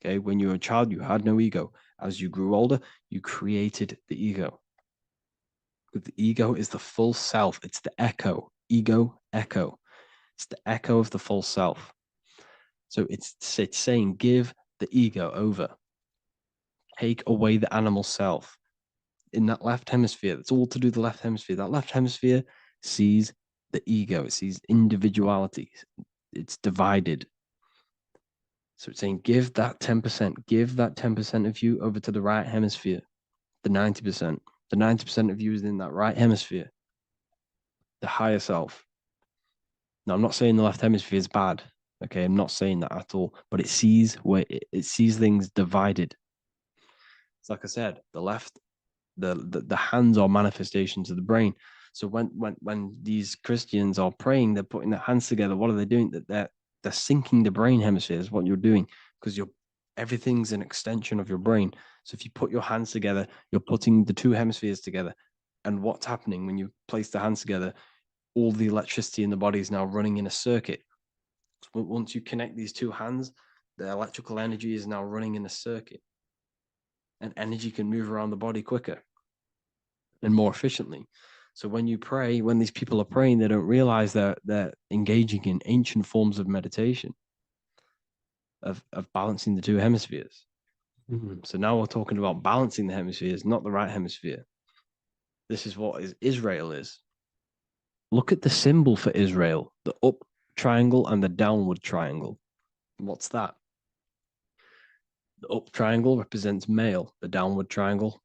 Okay, when you were a child, you had no ego. As you grew older, you created the ego. But the ego is the full self. It's the echo. Ego, echo. It's the echo of the full self. So it's saying give the ego over. Take away the animal self. In that left hemisphere, that's all to do with the left hemisphere. That left hemisphere sees the ego. It sees individuality. It's divided. So it's saying give that 10%. Give that 10% of you over to the right hemisphere. The 90%. The 90% of you is in that right hemisphere. The higher self. Now, I'm not saying the left hemisphere is bad. Okay, I'm not saying that at all. But it sees it sees things divided. It's like I said, the left, the hands are manifestations of the brain. So when these Christians are praying, they're putting their hands together. What are they doing? That they're syncing the brain hemispheres. What you're doing, because everything's an extension of your brain. So if you put your hands together, you're putting the two hemispheres together. And what's happening when you place the hands together? All the electricity in the body is now running in a circuit. So once you connect these two hands, the electrical energy is now running in a circuit. And energy can move around the body quicker and more efficiently. So when you pray, when these people are praying, they don't realize that they're engaging in ancient forms of meditation, of balancing the two hemispheres. So now we're talking about balancing the hemispheres, not the right hemisphere. This is what Israel is. Look at the symbol for Israel, the up triangle and the downward triangle. What's that? The up triangle represents male. The downward triangle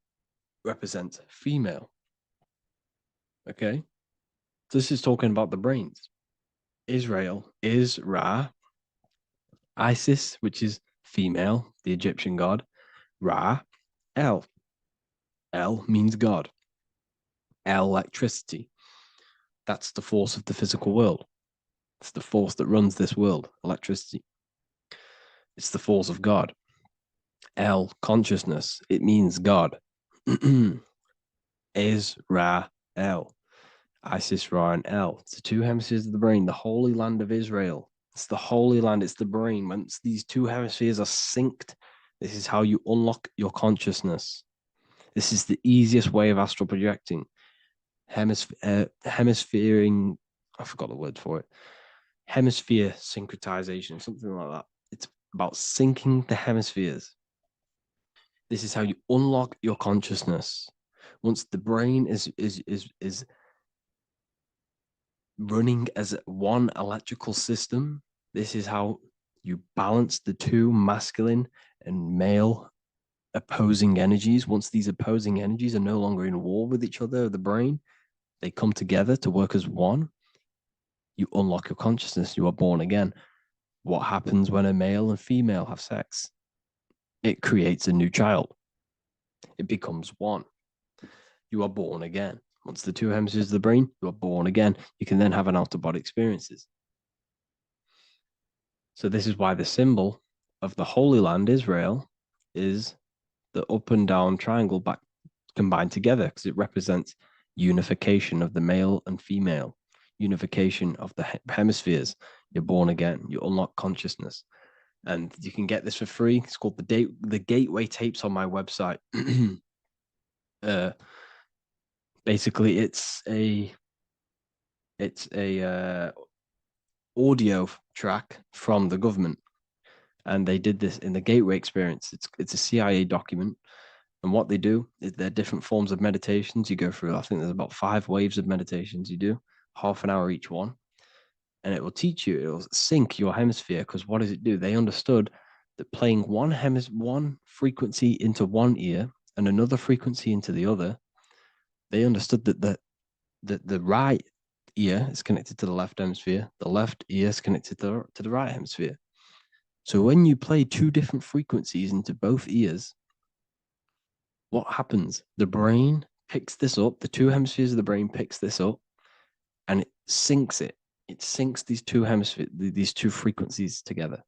represents female. Okay? This is talking about the brains. Israel is Ra. Isis, which is female, the Egyptian god. Ra, El. El means God. Electricity. That's the force of the physical world. It's the force that runs this world, electricity. It's the force of God. El, consciousness. It means God. Is Ra, El. Isis, Ra, and El. It's the two hemispheres of the brain, the holy land of Israel. It's the holy land, it's the brain. Once these two hemispheres are synced, this is how you unlock your consciousness. This is the easiest way of astral projecting. Hemisphering, I forgot the word for it. Hemisphere syncretization, something like that. It's about syncing the hemispheres. This is how you unlock your consciousness. Once the brain is running as one electrical system, this is how you balance the two masculine and male opposing energies. Once these opposing energies are no longer in war with each other, the brain, they come together to work as one. You unlock your consciousness. You are born again. What happens when a male and female have sex? It creates a new child. It becomes one. You are born again. Once the two hemispheres of the brain, you are born again. You can then have an out-of-body experiences. So this is why the symbol of the Holy Land, Israel, is the up and down triangle back combined together, because it represents unification of the male and female, unification of the hemispheres. You're born again. You unlock consciousness. And you can get this for free. It's called the Gateway Tapes on my website. Basically, it's a audio track from the government, and they did this in the Gateway Experience. It's a CIA document, and what they do is there are different forms of meditations you go through. I think there's about 5 waves of meditations you do, half an hour each one, and it will teach you. It will sync your hemisphere, because what does it do? They understood that playing one frequency into one ear and another frequency into the other, they understood that the right ear is connected to the left hemisphere, the left ear is connected to the right hemisphere. So when you play 2 different frequencies into both ears, what happens? The brain picks this up, the 2 hemispheres of the brain picks this up, and it syncs it. It syncs these 2 hemispheres, these 2 frequencies together.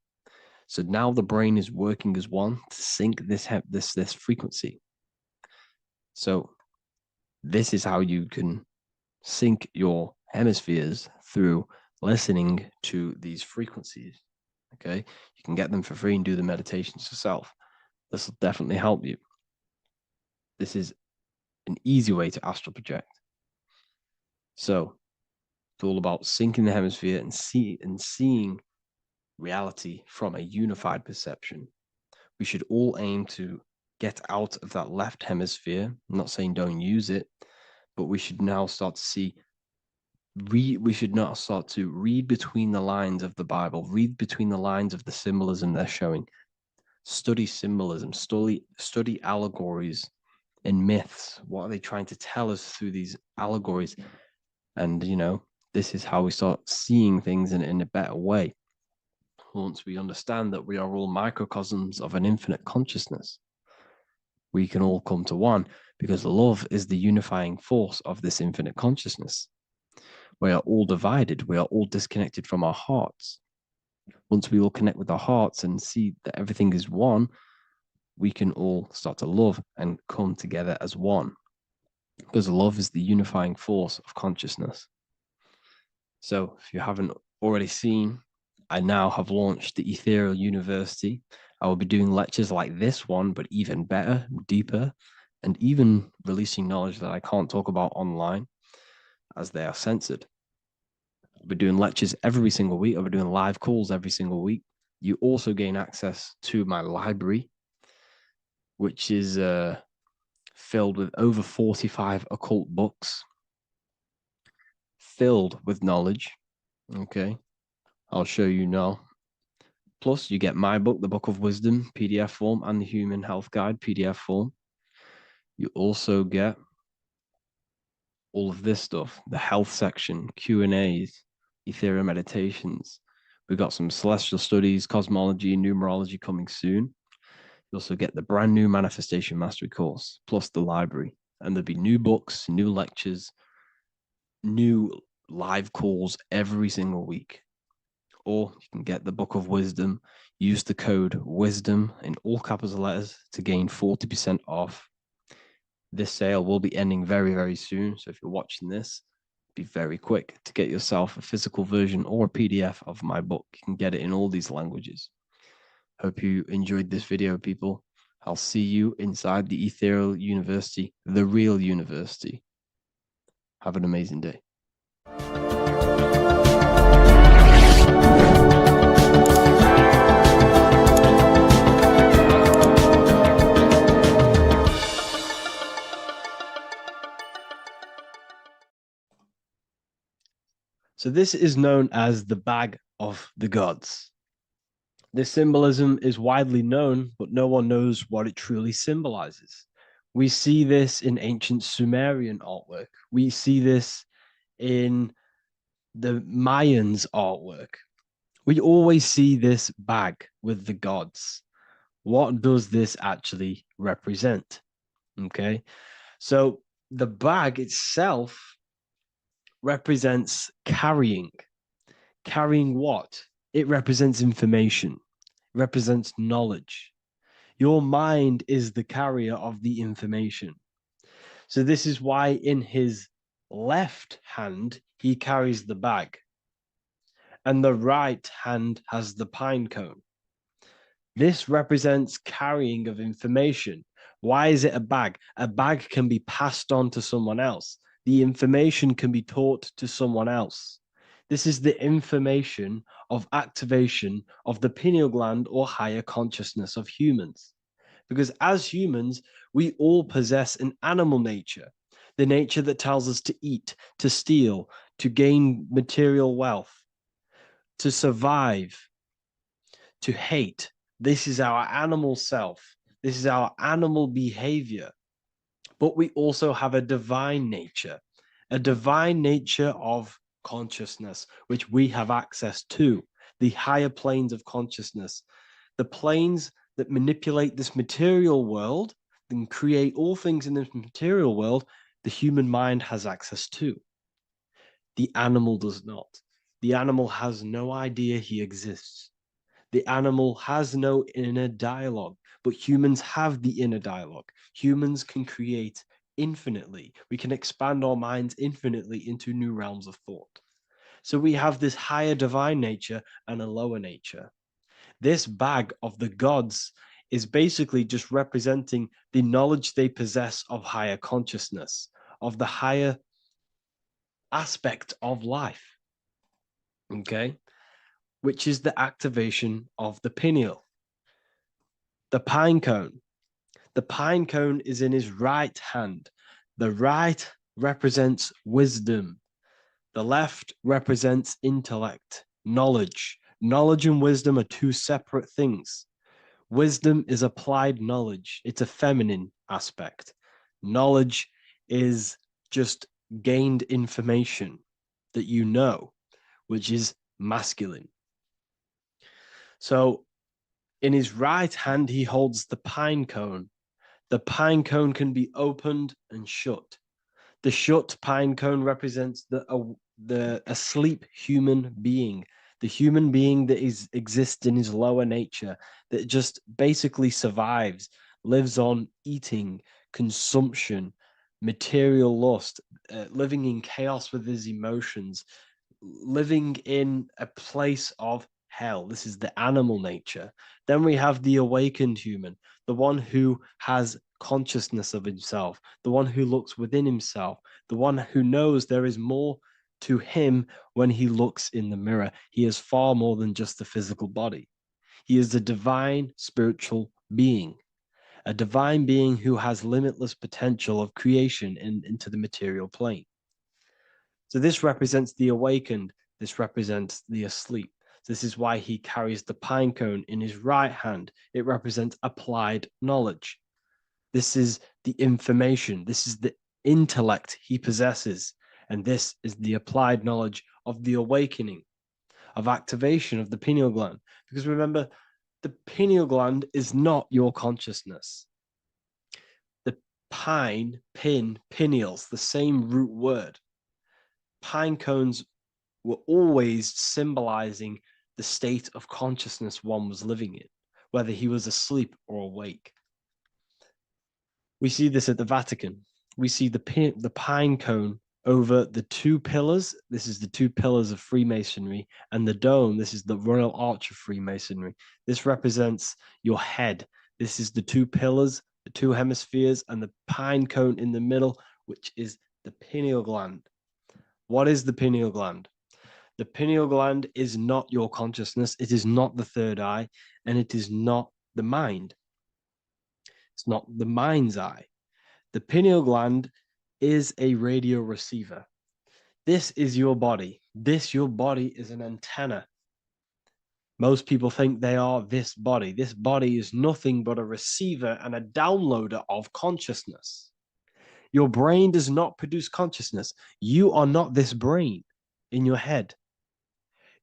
So now the brain is working as one to sync this frequency. So this is how you can sync your hemispheres, through listening to these frequencies. Okay, you can get them for free and do the meditations yourself. This will definitely help you. This is an easy way to astral project. So it's all about syncing the hemisphere and seeing reality from a unified perception. We should all aim to get out of that left hemisphere. I'm not saying don't use it, but we should now start to see we should not start to read between the lines of the Bible, read between the lines of the symbolism they're showing, study symbolism, study allegories and myths. What are they trying to tell us through these allegories? And, this is how we start seeing things in a better way. Once we understand that we are all microcosms of an infinite consciousness, we can all come to one, because love is the unifying force of this infinite consciousness. We are all divided. We are all disconnected from our hearts. Once we all connect with our hearts and see that everything is one, we can all start to love and come together as one, because love is the unifying force of consciousness. So if you haven't already seen, I now have launched the Ethereal University. I will be doing lectures like this one, but even better, deeper, and even releasing knowledge that I can't talk about online, as they are censored. I'll be doing lectures every single week. I'll be doing live calls every single week. You also gain access to my library, which is filled with over 45 occult books, filled with knowledge. Okay, I'll show you now. Plus, you get my book, The Book of Wisdom, PDF form, and the Human Health Guide, PDF form. You also get all of this stuff, the health section, Q&As, Ethereal meditations. We've got some celestial studies, cosmology, and numerology coming soon. You also get the brand new Manifestation Mastery course, plus the library. And there'll be new books, new lectures, new live calls every single week. Or you can get the Book of Wisdom, use the code WISDOM in all capital letters to gain 40% off. This sale will be ending very, very soon. So if you're watching this, be very quick to get yourself a physical version or a PDF of my book. You can get it in all these languages. Hope you enjoyed this video, people. I'll see you inside the Ethereal University, the real university. Have an amazing day. So this is known as the Bag of the Gods. This symbolism is widely known, but no one knows what it truly symbolizes. We see this in ancient Sumerian artwork. We see this in the Mayans' artwork. We always see this bag with the gods. What does this actually represent? Okay, so the bag itself represents carrying. Carrying what? It represents information. It represents knowledge. Your mind is the carrier of the information. So this is why in his left hand, he carries the bag. And the right hand has the pine cone. This represents carrying of information. Why is it a bag? A bag can be passed on to someone else. The information can be taught to someone else. This is the information of activation of the pineal gland or higher consciousness of humans. Because as humans, we all possess an animal nature, the nature that tells us to eat, to steal, to gain material wealth, to survive, to hate. This is our animal self. This is our animal behavior. But we also have a divine nature of consciousness, which we have access to, the higher planes of consciousness, the planes that manipulate this material world and create all things in this material world. The human mind has access to. The animal does not. The animal has no idea he exists. The animal has no inner dialogue, but humans have the inner dialogue. Humans can create infinitely. We can expand our minds infinitely into new realms of thought. So we have this higher divine nature and a lower nature. This bag of the gods is basically just representing the knowledge they possess of higher consciousness, of the higher aspect of life, okay, which is the activation of the pineal. The pine cone. The pine cone is in his right hand. The right represents wisdom. The left represents intellect, knowledge. Knowledge and wisdom are two separate things. Wisdom is applied knowledge. It's a feminine aspect. Knowledge is just gained information that you know, which is masculine. So in his right hand, he holds the pine cone. The pine cone can be opened and shut. The shut pine cone represents the asleep human being, the human being that exists in his lower nature, that just basically survives, lives on eating, consumption, material lust, living in chaos with his emotions, living in a place of hell. This is the animal nature. Then we have the awakened human, the one who has consciousness of himself, the one who looks within himself, the one who knows there is more to him when he looks in the mirror. He is far more than just the physical body. He is a divine spiritual being, a divine being who has limitless potential of creation into the material plane. So this represents the awakened. This represents the asleep. This is why he carries the pine cone in his right hand. It represents applied knowledge. This is the information. This is the intellect he possesses. And this is the applied knowledge of the awakening, of activation of the pineal gland. Because remember, The pineal gland is not your consciousness. The pineals, the same root word. Pine cones were always symbolizing the state of consciousness one was living in, whether he was asleep or awake. We see this at the Vatican. We see the pine cone over the two pillars. This is the two pillars of Freemasonry, and the dome. This is the Royal Arch of Freemasonry. This represents your head. This is the two pillars, the two hemispheres, and the pine cone in the middle, which is the pineal gland. What is the pineal gland? The pineal gland is not your consciousness. It is not the third eye, and it is not the mind. It's not the mind's eye. The pineal gland is a radio receiver. This is your body. Your body is an antenna. Most people think they are this body. This body is nothing but a receiver and a downloader of consciousness. Your brain does not produce consciousness. You are not this brain in your head.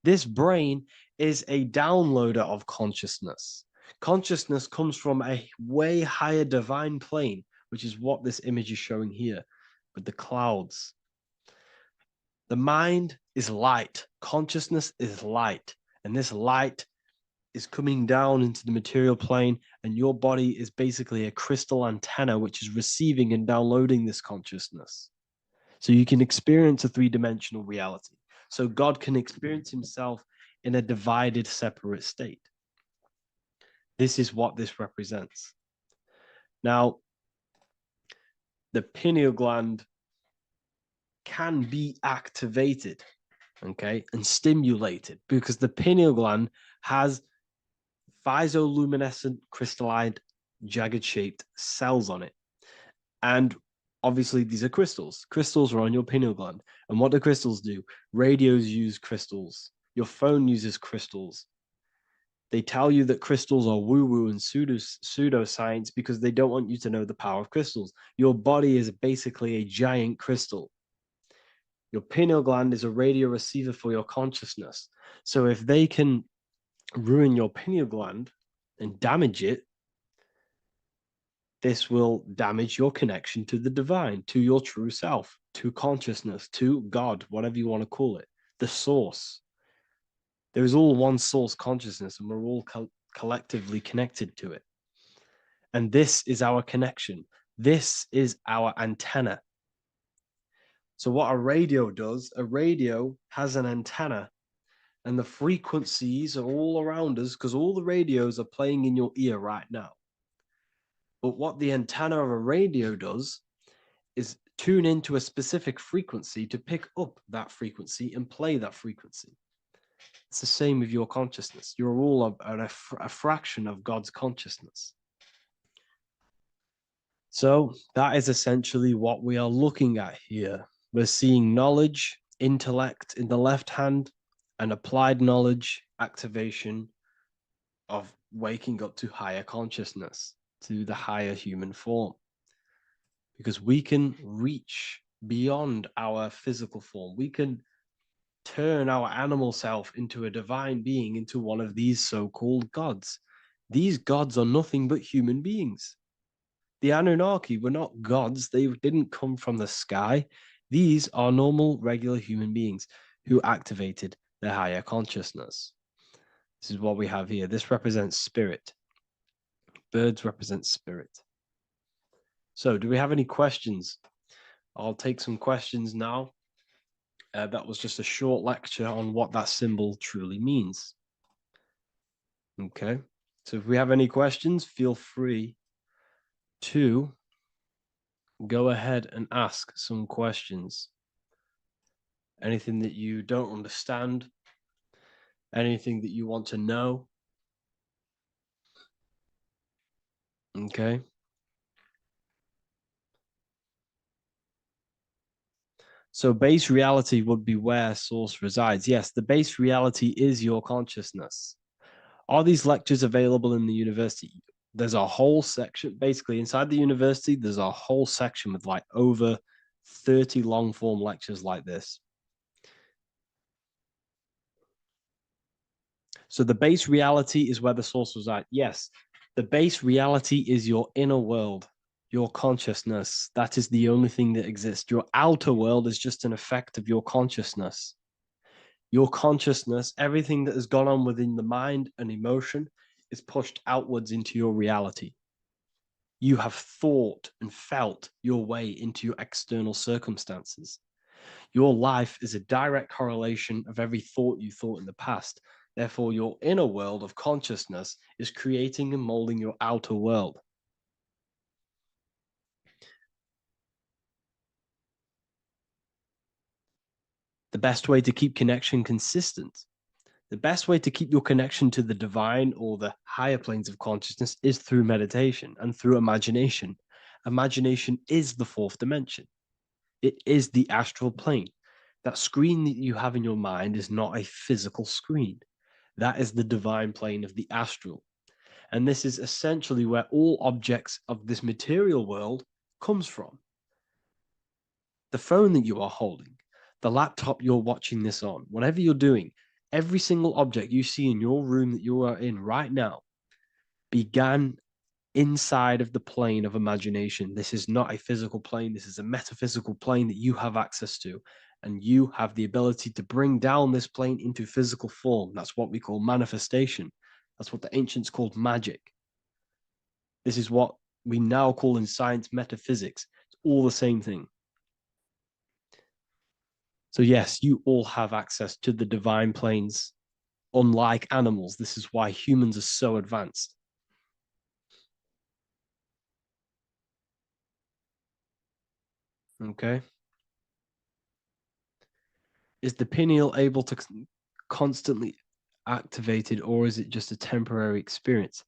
This brain is a downloader of consciousness. Consciousness comes from a way higher divine plane, which is what this image is showing here with the clouds. The mind is light. Consciousness is light. And this light is coming down into the material plane, and your body is basically a crystal antenna which is receiving and downloading this consciousness. So you can experience a three-dimensional reality. So God can experience himself in a divided, separate state. This is what this represents. Now, the pineal gland can be activated, okay, and stimulated because the pineal gland has physioluminescent crystalline jagged-shaped cells on it. And obviously, these are crystals. Crystals are on your pineal gland. And what do crystals do? Radios use crystals. Your phone uses crystals. They tell you that crystals are woo-woo and pseudoscience because they don't want you to know the power of crystals. Your body is basically a giant crystal. Your pineal gland is a radio receiver for your consciousness. So if they can ruin your pineal gland and damage it, this will damage your connection to the divine, to your true self, to consciousness, to God, whatever you want to call it, the source. There is all one source consciousness, and we're all collectively connected to it. And this is our connection. This is our antenna. So what a radio does, a radio has an antenna, and the frequencies are all around us because all the radios are playing in your ear right now. But what the antenna of a radio does is tune into a specific frequency to pick up that frequency and play that frequency. It's the same with your consciousness. You're all a fraction of God's consciousness. So that is essentially what we are looking at here. We're seeing knowledge, intellect in the left hand, and applied knowledge, activation of waking up to higher consciousness, to the higher human form. Because we can reach beyond our physical form. We can turn our animal self into a divine being, into one of these so-called gods. These gods are nothing but human beings. The Anunnaki were not gods. They didn't come from the sky. These are normal, regular human beings who activated their higher consciousness. This is what we have here. This represents spirit. Birds represent spirit. So do we have any questions? I'll take some questions now. That was just a short lecture on what that symbol truly means. Okay, so if we have any questions, feel free to go ahead and ask some questions. Anything that you don't understand, anything that you want to know. Okay. So base reality would be where source resides. Yes, the base reality is your consciousness. Are these lectures available in the university? There's a whole section, basically inside the university, there's a whole section with like over 30 long form lectures like this. So the base reality is where the source was at. Yes, the base reality is your inner world, your consciousness. That is the only thing that exists. Your outer world is just an effect of your consciousness. Your consciousness, everything that has gone on within the mind and emotion, is pushed outwards into your reality. You have thought and felt your way into your external circumstances. Your life is a direct correlation of every thought you thought in the past. Therefore, your inner world of consciousness is creating and molding your outer world. The best way to keep connection consistent, the best way to keep your connection to the divine or the higher planes of consciousness is through meditation and through imagination. Imagination is the fourth dimension. It is the astral plane. That screen that you have in your mind is not a physical screen. That is the divine plane of the astral. And this is essentially where all objects of this material world comes from. The phone that you are holding, the laptop you're watching this on, whatever you're doing, every single object you see in your room that you are in right now began inside of the plane of imagination. This is not a physical plane. This is a metaphysical plane that you have access to. And you have the ability to bring down this plane into physical form. That's what we call manifestation. That's what the ancients called magic. This is what we now call in science metaphysics. It's all the same thing. So yes, you all have access to the divine planes. Unlike animals, this is why humans are so advanced. Okay. Is the pineal able to constantly activated, or is it just a temporary experience?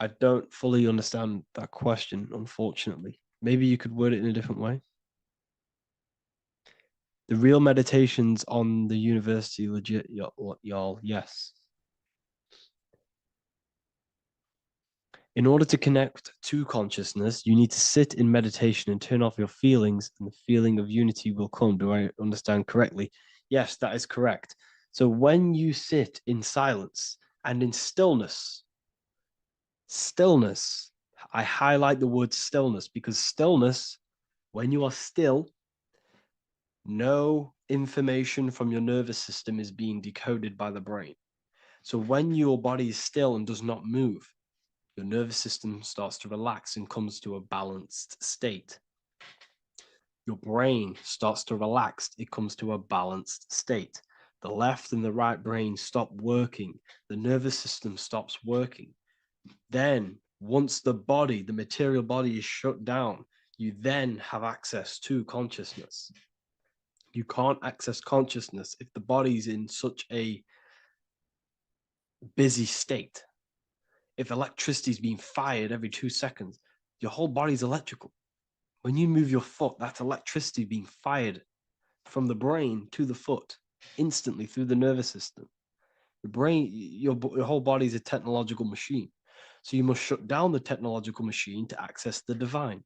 I don't fully understand that question, unfortunately. Maybe you could word it in a different way. The real meditations on the university, legit, y'all, yes. In order to connect to consciousness, you need to sit in meditation and turn off your feelings, and the feeling of unity will come. Do I understand correctly? Yes, that is correct. So when you sit in silence and in stillness, I highlight the word stillness because stillness, when you are still, no information from your nervous system is being decoded by the brain. So when your body is still and does not move, your nervous system starts to relax and comes to a balanced state. Your brain starts to relax, it comes to a balanced state. The left and the right brain stop working, the nervous system stops working. Then, once the body, the material body is shut down, you then have access to consciousness. You can't access consciousness if the body's in such a busy state. If electricity is being fired every 2 seconds, your whole body's electrical. When you move your foot, that's electricity being fired from the brain to the foot instantly through the nervous system. The brain, your whole body is a technological machine. So you must shut down the technological machine to access the divine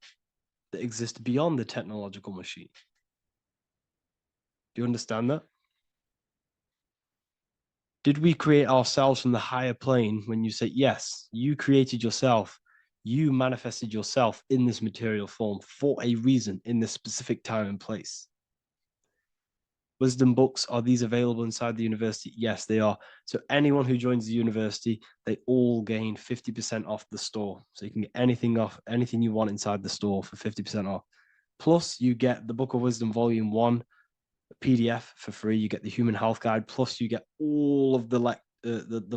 that exists beyond the technological machine. Do you understand that? Did we create ourselves from the higher plane? When you say yes, you created yourself, you manifested yourself in this material form for a reason in this specific time and place. Wisdom books, are these available inside the university? Yes, they are. So anyone who joins the university, they all gain 50% off the store. So you can get anything off, anything you want inside the store for 50% off. Plus, you get the Book of Wisdom Volume 1 PDF for free. You get the Human Health Guide. Plus, you get all of the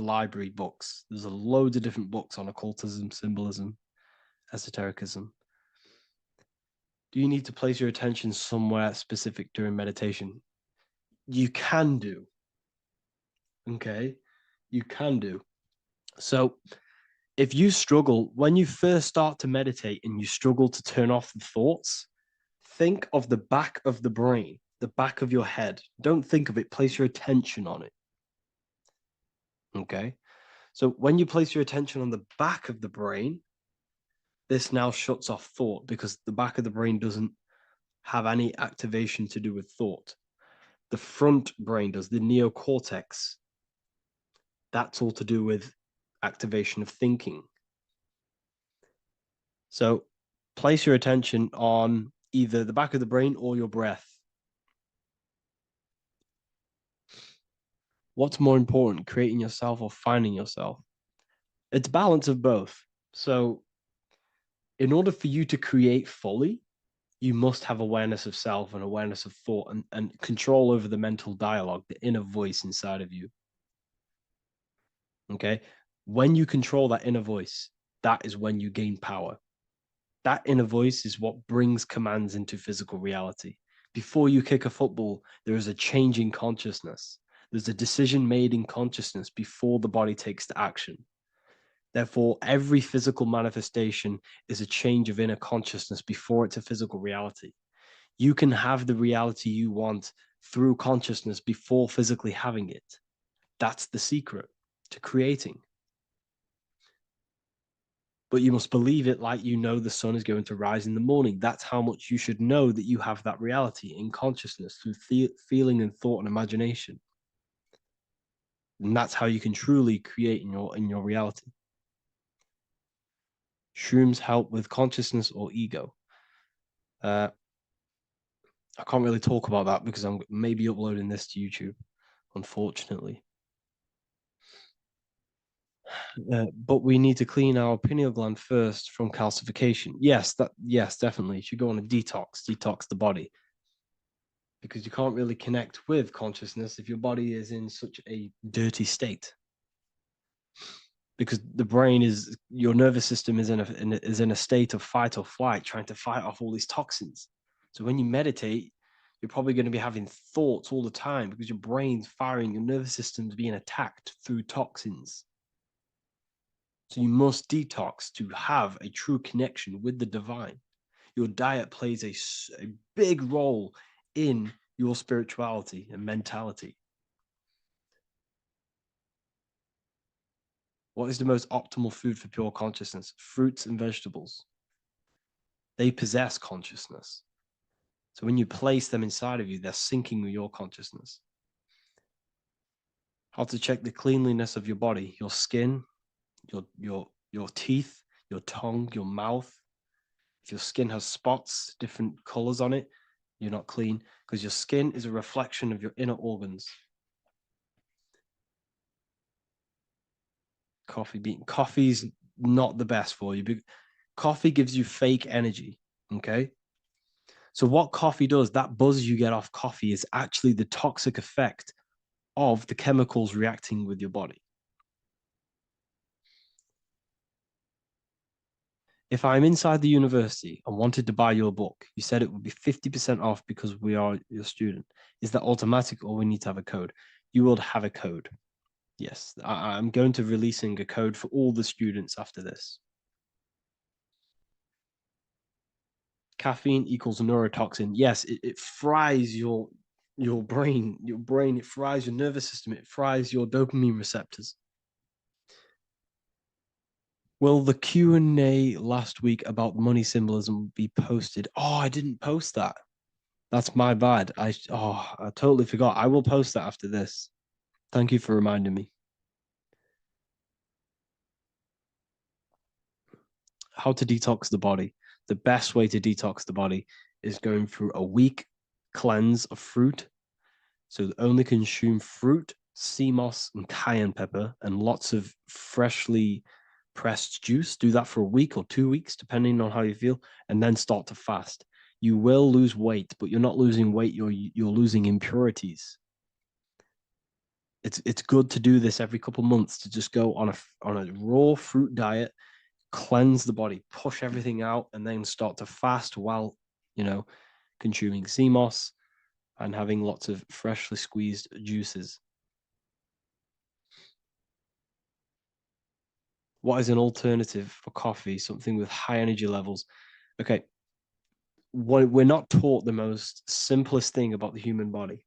library books. There's a load of different books on occultism, symbolism, esotericism. Do you need to place your attention somewhere specific during meditation? You can do. Okay, you can do. So if you struggle, when you first start to meditate and you struggle to turn off the thoughts, think of the back of the brain, the back of your head. Don't think of it, place your attention on it. Okay, so when you place your attention on the back of the brain, this now shuts off thought because the back of the brain doesn't have any activation to do with thought. The front brain does, the neocortex. That's all to do with activation of thinking. So place your attention on either the back of the brain or your breath. What's more important, creating yourself or finding yourself? It's balance of both. So in order for you to create fully, you must have awareness of self and awareness of thought and control over the mental dialogue, the inner voice inside of you. Okay. When you control that inner voice, that is when you gain power. That inner voice is what brings commands into physical reality. Before you kick a football, there is a change in consciousness. There's a decision made in consciousness before the body takes the action. Therefore, every physical manifestation is a change of inner consciousness before it's a physical reality. You can have the reality you want through consciousness before physically having it. That's the secret to creating. But you must believe it like you know the sun is going to rise in the morning. That's how much you should know that you have that reality in consciousness through feeling and thought and imagination. And that's how you can truly create in your reality. Shrooms help with consciousness or ego. I can't really talk about that because I'm maybe uploading this to YouTube, unfortunately. But we need to clean our pineal gland first from calcification. Yes, definitely. You should go on a detox the body. Because you can't really connect with consciousness if your body is in such a dirty state. Because the brain is, your nervous system is in a state of fight or flight, trying to fight off all these toxins. So when you meditate, you're probably going to be having thoughts all the time because your brain's firing, your nervous system's being attacked through toxins. So you must detox to have a true connection with the divine. Your diet plays a big role in your spirituality and mentality. What is the most optimal food for pure consciousness? Fruits and vegetables. They possess consciousness. So when you place them inside of you, they're syncing with your consciousness. How to check the cleanliness of your body, your skin, your teeth, your tongue, your mouth. If your skin has spots, different colors on it, you're not clean because your skin is a reflection of your inner organs. Coffee's not the best for you. Coffee gives you fake energy. Okay. So what coffee does, that buzz you get off coffee is actually the toxic effect of the chemicals reacting with your body. If I'm inside the university and wanted to buy your book, you said it would be 50% off because we are your student. Is that automatic or we need to have a code? You will have a code. Yes, I'm going to releasing a code for all the students after this. Caffeine equals neurotoxin. Yes, it fries your brain. It fries your nervous system. It fries your dopamine receptors. Will the Q&A last week about money symbolism be posted? Oh, I didn't post that. That's my bad. I totally forgot. I will post that after this. Thank you for reminding me. How to detox the body. The best way to detox the body is going through a week cleanse of fruit. So only consume fruit, sea moss, and cayenne pepper, and lots of freshly pressed juice. Do that for a week or 2 weeks, depending on how you feel, and then start to fast. You will lose weight, but you're not losing weight. You're losing impurities. It's good to do this every couple months to just go on a raw fruit diet, cleanse the body, push everything out, and then start to fast while consuming sea moss and having lots of freshly squeezed juices. What is an alternative for coffee? Something with high energy levels. Okay. We're not taught the most simplest thing about the human body.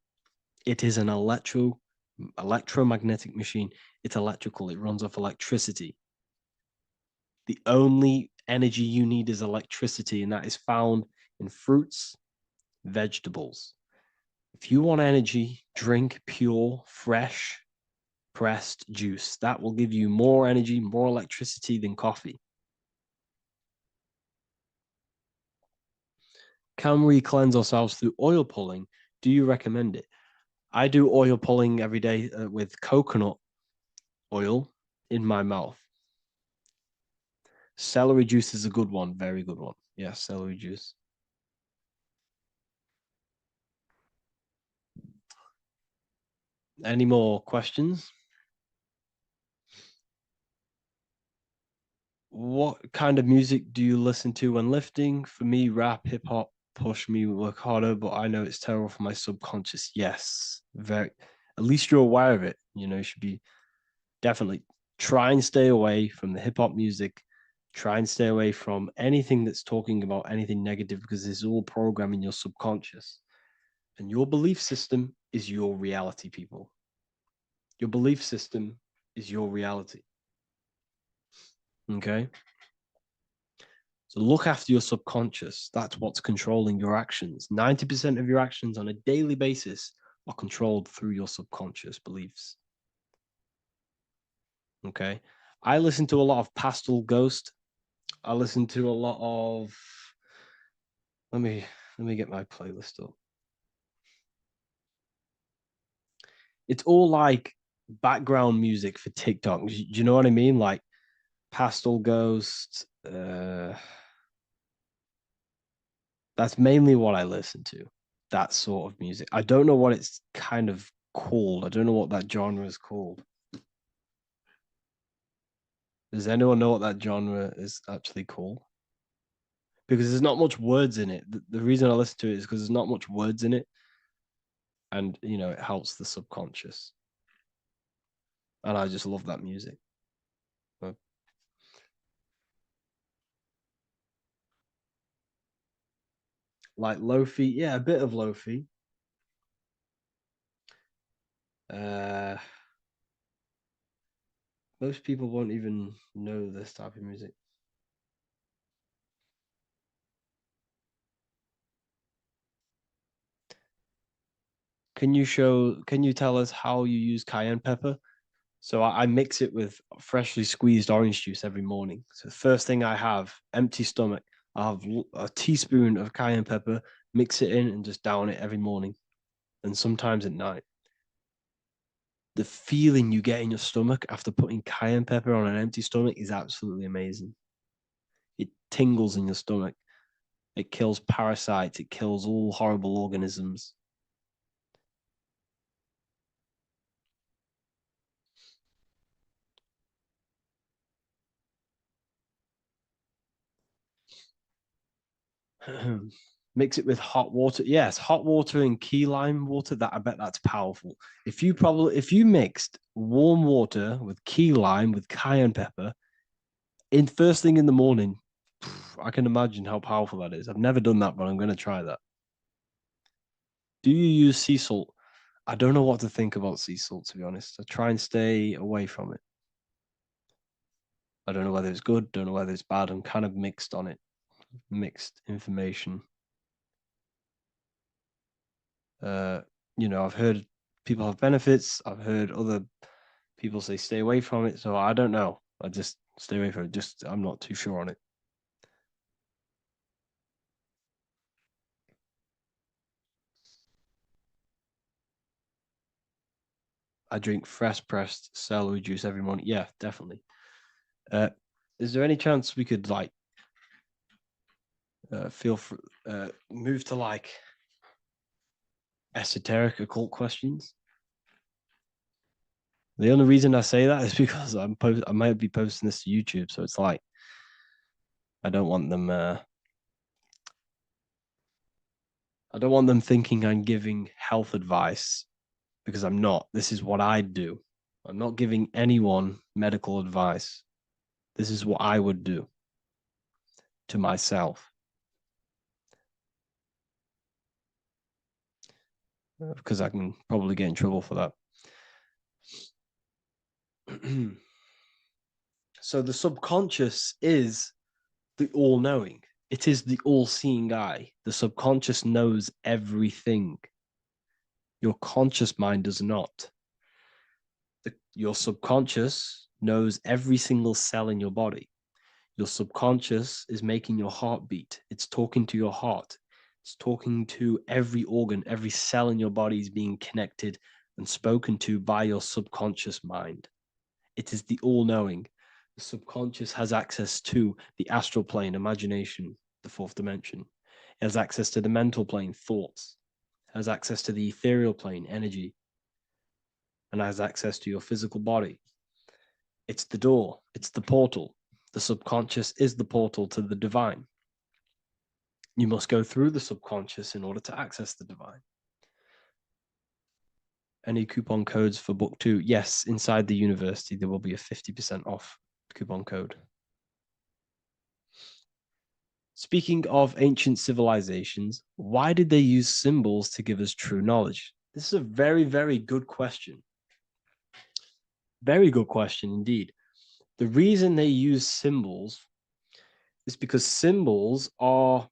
It is an electromagnetic machine. It's electrical. It runs off electricity. The only energy you need is electricity, and that is found in fruits, vegetables. If you want energy, drink pure, fresh pressed juice. That will give you more energy, more electricity than coffee. Can we cleanse ourselves through oil pulling? Do you recommend it? I do oil pulling every day with coconut oil in my mouth. Celery juice is a good one, very good one. Yeah, celery juice. Any more questions? What kind of music do you listen to when lifting? For me, rap, hip hop push me work harder, but I know it's terrible for my subconscious. Yes, very. At least you're aware of it. You should be definitely try and stay away from the hip hop music. Try and stay away from anything that's talking about anything negative because it's all programming your subconscious. And your belief system is your reality, people. Your belief system is your reality. Okay. So look after your subconscious. That's what's controlling your actions. 90% of your actions on a daily basis are controlled through your subconscious beliefs. Okay. I listen to a lot of Pastel Ghost. I listen to a lot of let me get my playlist up. It's all like background music for TikTok. Do you know what I mean? Like Pastel Ghost. That's mainly what I listen to. That sort of music. I don't know what it's kind of called. I don't know what that genre is called. Does anyone know what that genre is actually called? Because there's not much words in it. The reason I listen to it is because there's not much words in it. And, it helps the subconscious. And I just love that music. Like lo-fi, yeah, a bit of lo-fi. Most people won't even know this type of music. Can you tell us how you use cayenne pepper? So I mix it with freshly squeezed orange juice every morning. So the first thing I have, empty stomach, I have a teaspoon of cayenne pepper, mix it in and just down it every morning. And sometimes at night. The feeling you get in your stomach after putting cayenne pepper on an empty stomach is absolutely amazing. It tingles in your stomach. It kills parasites. It kills all horrible organisms. Mix it with hot water. Yes, hot water and key lime water. That I bet that's powerful. If you mixed warm water with key lime with cayenne pepper in first thing in the morning, I can imagine how powerful that is. I've never done that, but I'm going to try that. Do you use sea salt? I don't know what to think about sea salt, to be honest. I try and stay away from it. I don't know whether it's good, don't know whether it's bad. I'm kind of mixed on it. Mixed information. I've heard people have benefits. I've heard other people say stay away from it. So I don't know. I just stay away from it. I'm not too sure on it. I drink fresh pressed celery juice every morning. Yeah, definitely. Is there any chance we could move to esoteric occult questions? The only reason I say that is because I might be posting this to YouTube, so it's like I don't want them. I don't want them thinking I'm giving health advice because I'm not. This is what I do. I'm not giving anyone medical advice. This is what I would do to myself. Because I can probably get in trouble for that. So the subconscious is the all-knowing. It is the all-seeing eye. The subconscious knows everything. Your conscious mind does not. Your subconscious knows every single cell in your body. Your subconscious is making your heart beat. It's talking to your heart. It's talking to every organ, every cell in your body is being connected and spoken to by your subconscious mind. It is the all-knowing. The subconscious has access to the astral plane, imagination, the fourth dimension. It has access to the mental plane, thoughts. It has access to the ethereal plane, energy. And has access to your physical body. It's the door. It's the portal. The subconscious is the portal to the divine. You must go through the subconscious in order to access the divine. Any coupon codes for book 2? Yes, inside the university, there will be a 50% off coupon code. Speaking of ancient civilizations, why did they use symbols to give us true knowledge? This is a very, very good question. Very good question indeed. The reason they use symbols is because symbols are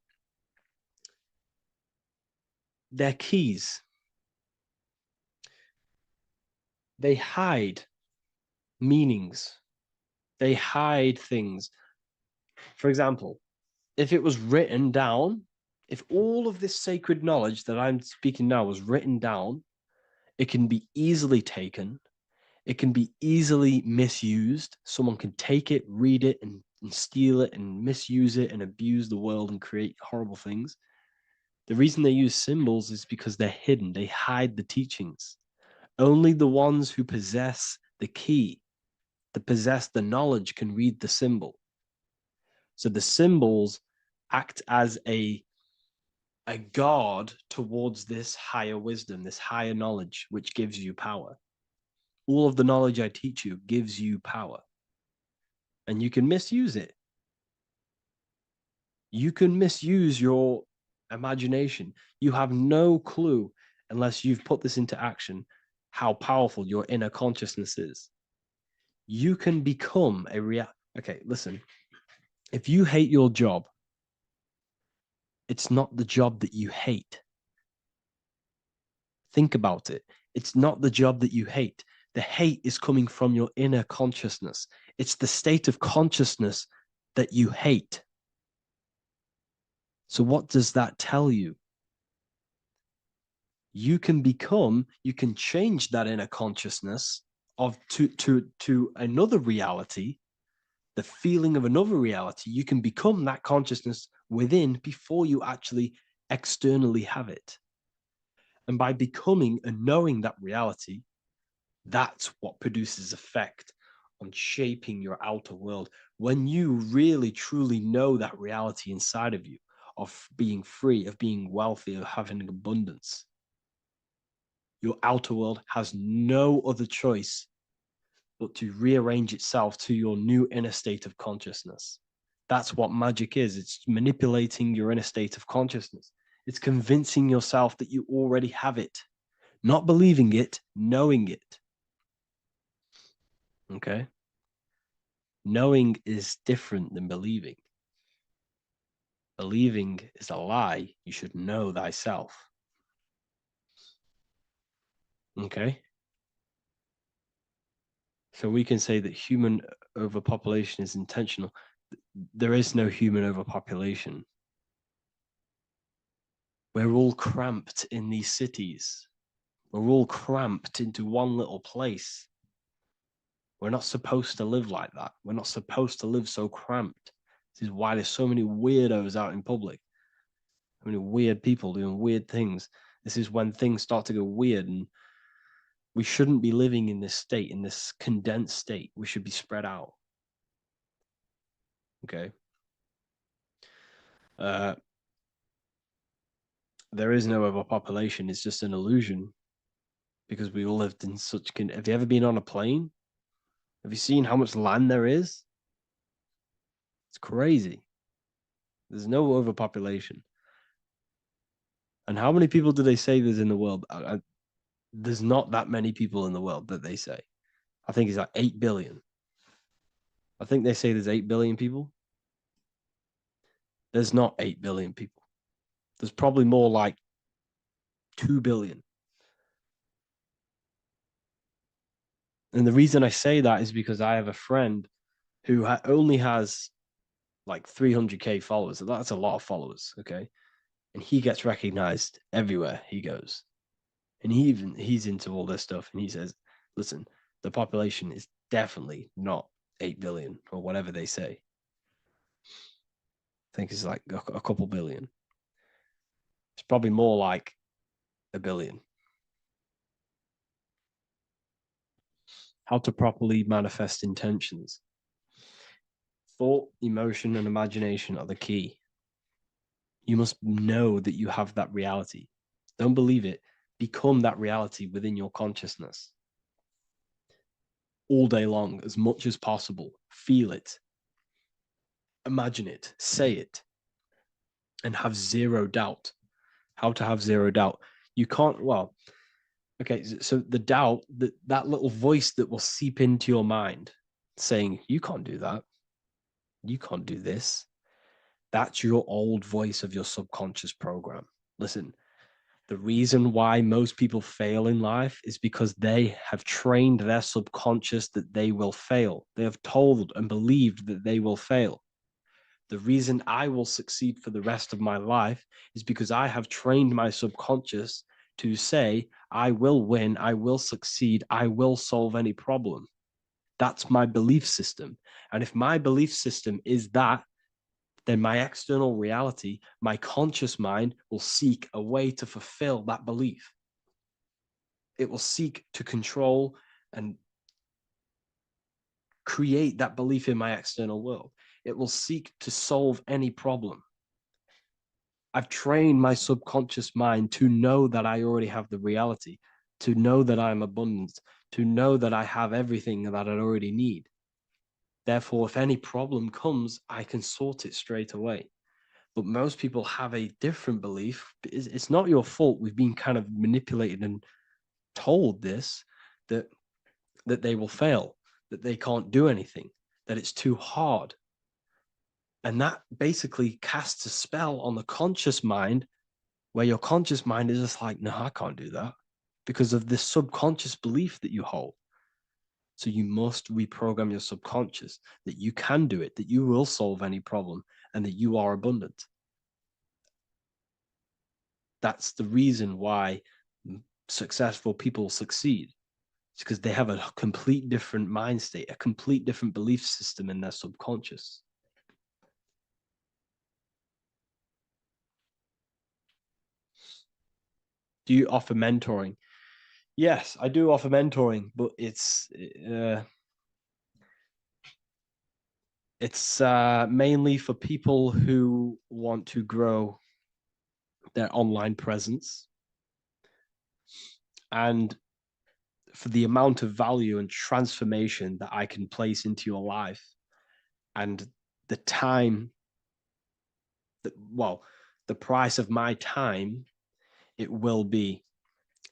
their keys. They hide meanings. They hide things. For example, if it was written down, if all of this sacred knowledge that I'm speaking now was written down, it can be easily taken. It can be easily misused. Someone can take it, read it, and steal it and misuse it and abuse the world and create horrible things. The reason they use symbols is because they're hidden. They hide the teachings. Only the ones who possess the key, that possess the knowledge, can read the symbol. So the symbols act as a guard towards this higher wisdom, this higher knowledge, which gives you power. All of the knowledge I teach you gives you power. And you can misuse it. You can misuse your imagination. You have no clue, unless you've put this into action, how powerful your inner consciousness is. You can become a Okay, listen. If you hate your job, it's not the job that you hate. Think about it. It's not the job that you hate. The hate is coming from your inner consciousness. It's the state of consciousness that you hate. So what does that tell you? You can change that inner consciousness to another reality, the feeling of another reality. You can become that consciousness within before you actually externally have it. And by becoming and knowing that reality, that's what produces effect on shaping your outer world. When you really, truly know that reality inside of you, of being free, of being wealthy, of having abundance, your outer world has no other choice but to rearrange itself to your new inner state of consciousness. That's what magic is. It's manipulating your inner state of consciousness. It's convincing yourself that you already have it, not believing it, knowing it. Okay? Knowing is different than believing. Believing is a lie. You should know thyself. Okay? So we can say that human overpopulation is intentional. There is no human overpopulation. We're all cramped in these cities. We're all cramped into one little place. We're not supposed to live like that. We're not supposed to live so cramped. This is why there's so many weirdos out in public. So many weird people doing weird things. This is when things start to go weird, and we shouldn't be living in this state, in this condensed state. We should be spread out. Okay. There is no overpopulation. It's just an illusion because we all lived in such. Have you ever been on a plane? Have you seen how much land there is? It's crazy. There's no overpopulation. And how many people do they say there's in the world? There's not that many people in the world that they say. I think it's like 8 billion. I think they say there's 8 billion people. There's not 8 billion people. There's probably more like 2 billion. And the reason I say that is because I have a friend who only has like 300K followers. That's a lot of followers. Okay. And he gets recognized everywhere he goes. And he's into all this stuff. And he says, listen, the population is definitely not 8 billion or whatever they say. I think it's like a couple billion. It's probably more like a billion. How to properly manifest intentions. Thought, emotion, and imagination are the key. You must know that you have that reality. Don't believe it. Become that reality within your consciousness all day long, as much as possible. Feel it, imagine it, say it, and have zero doubt. How to have zero doubt? You can't, well, okay, so the doubt, that little voice that will seep into your mind saying, you can't do that, you can't do this, that's your old voice of your subconscious program. Listen, the reason why most people fail in life is because they have trained their subconscious that they will fail. They have told and believed that they will fail. The reason I will succeed for the rest of my life is because I have trained my subconscious to say, I will win, I will succeed, I will solve any problem. That's my belief system. And if my belief system is that, then my external reality, my conscious mind will seek a way to fulfill that belief. It will seek to control and create that belief in my external world. It will seek to solve any problem. I've trained my subconscious mind to know that I already have the reality, to know that I'm abundant, to know that I have everything that I already need. Therefore, if any problem comes, I can sort it straight away. But most people have a different belief. It's not your fault. We've been kind of manipulated and told this, that they will fail, that they can't do anything, that it's too hard. And that basically casts a spell on the conscious mind, where your conscious mind is just like, no, I can't do that, because of this subconscious belief that you hold. So you must reprogram your subconscious that you can do it, that you will solve any problem, and that you are abundant. That's the reason why successful people succeed. It's because they have a complete different mind state, a complete different belief system in their subconscious. Do you offer mentoring? Yes, I do offer mentoring, but it's mainly for people who want to grow their online presence, and for the amount of value and transformation that I can place into your life, and the time that, well, the price of my time, it will be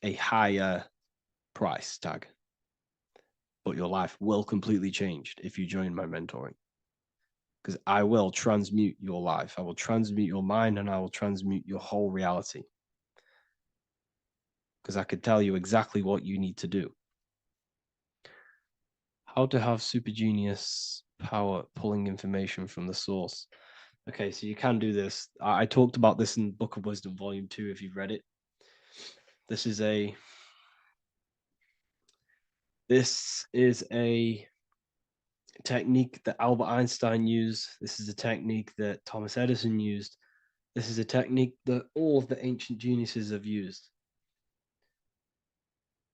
a higher price tag, but your life will completely change if you join my mentoring, because I will transmute your life. I will transmute your mind, and I will transmute your whole reality, because I could tell you exactly what you need to do. How to have super genius power pulling information from the source. Okay, so you can do this. I talked about this in Book of Wisdom, Volume 2, if you've read it. This is a technique that Albert Einstein used. This is a technique that Thomas Edison used. This is a technique that all of the ancient geniuses have used.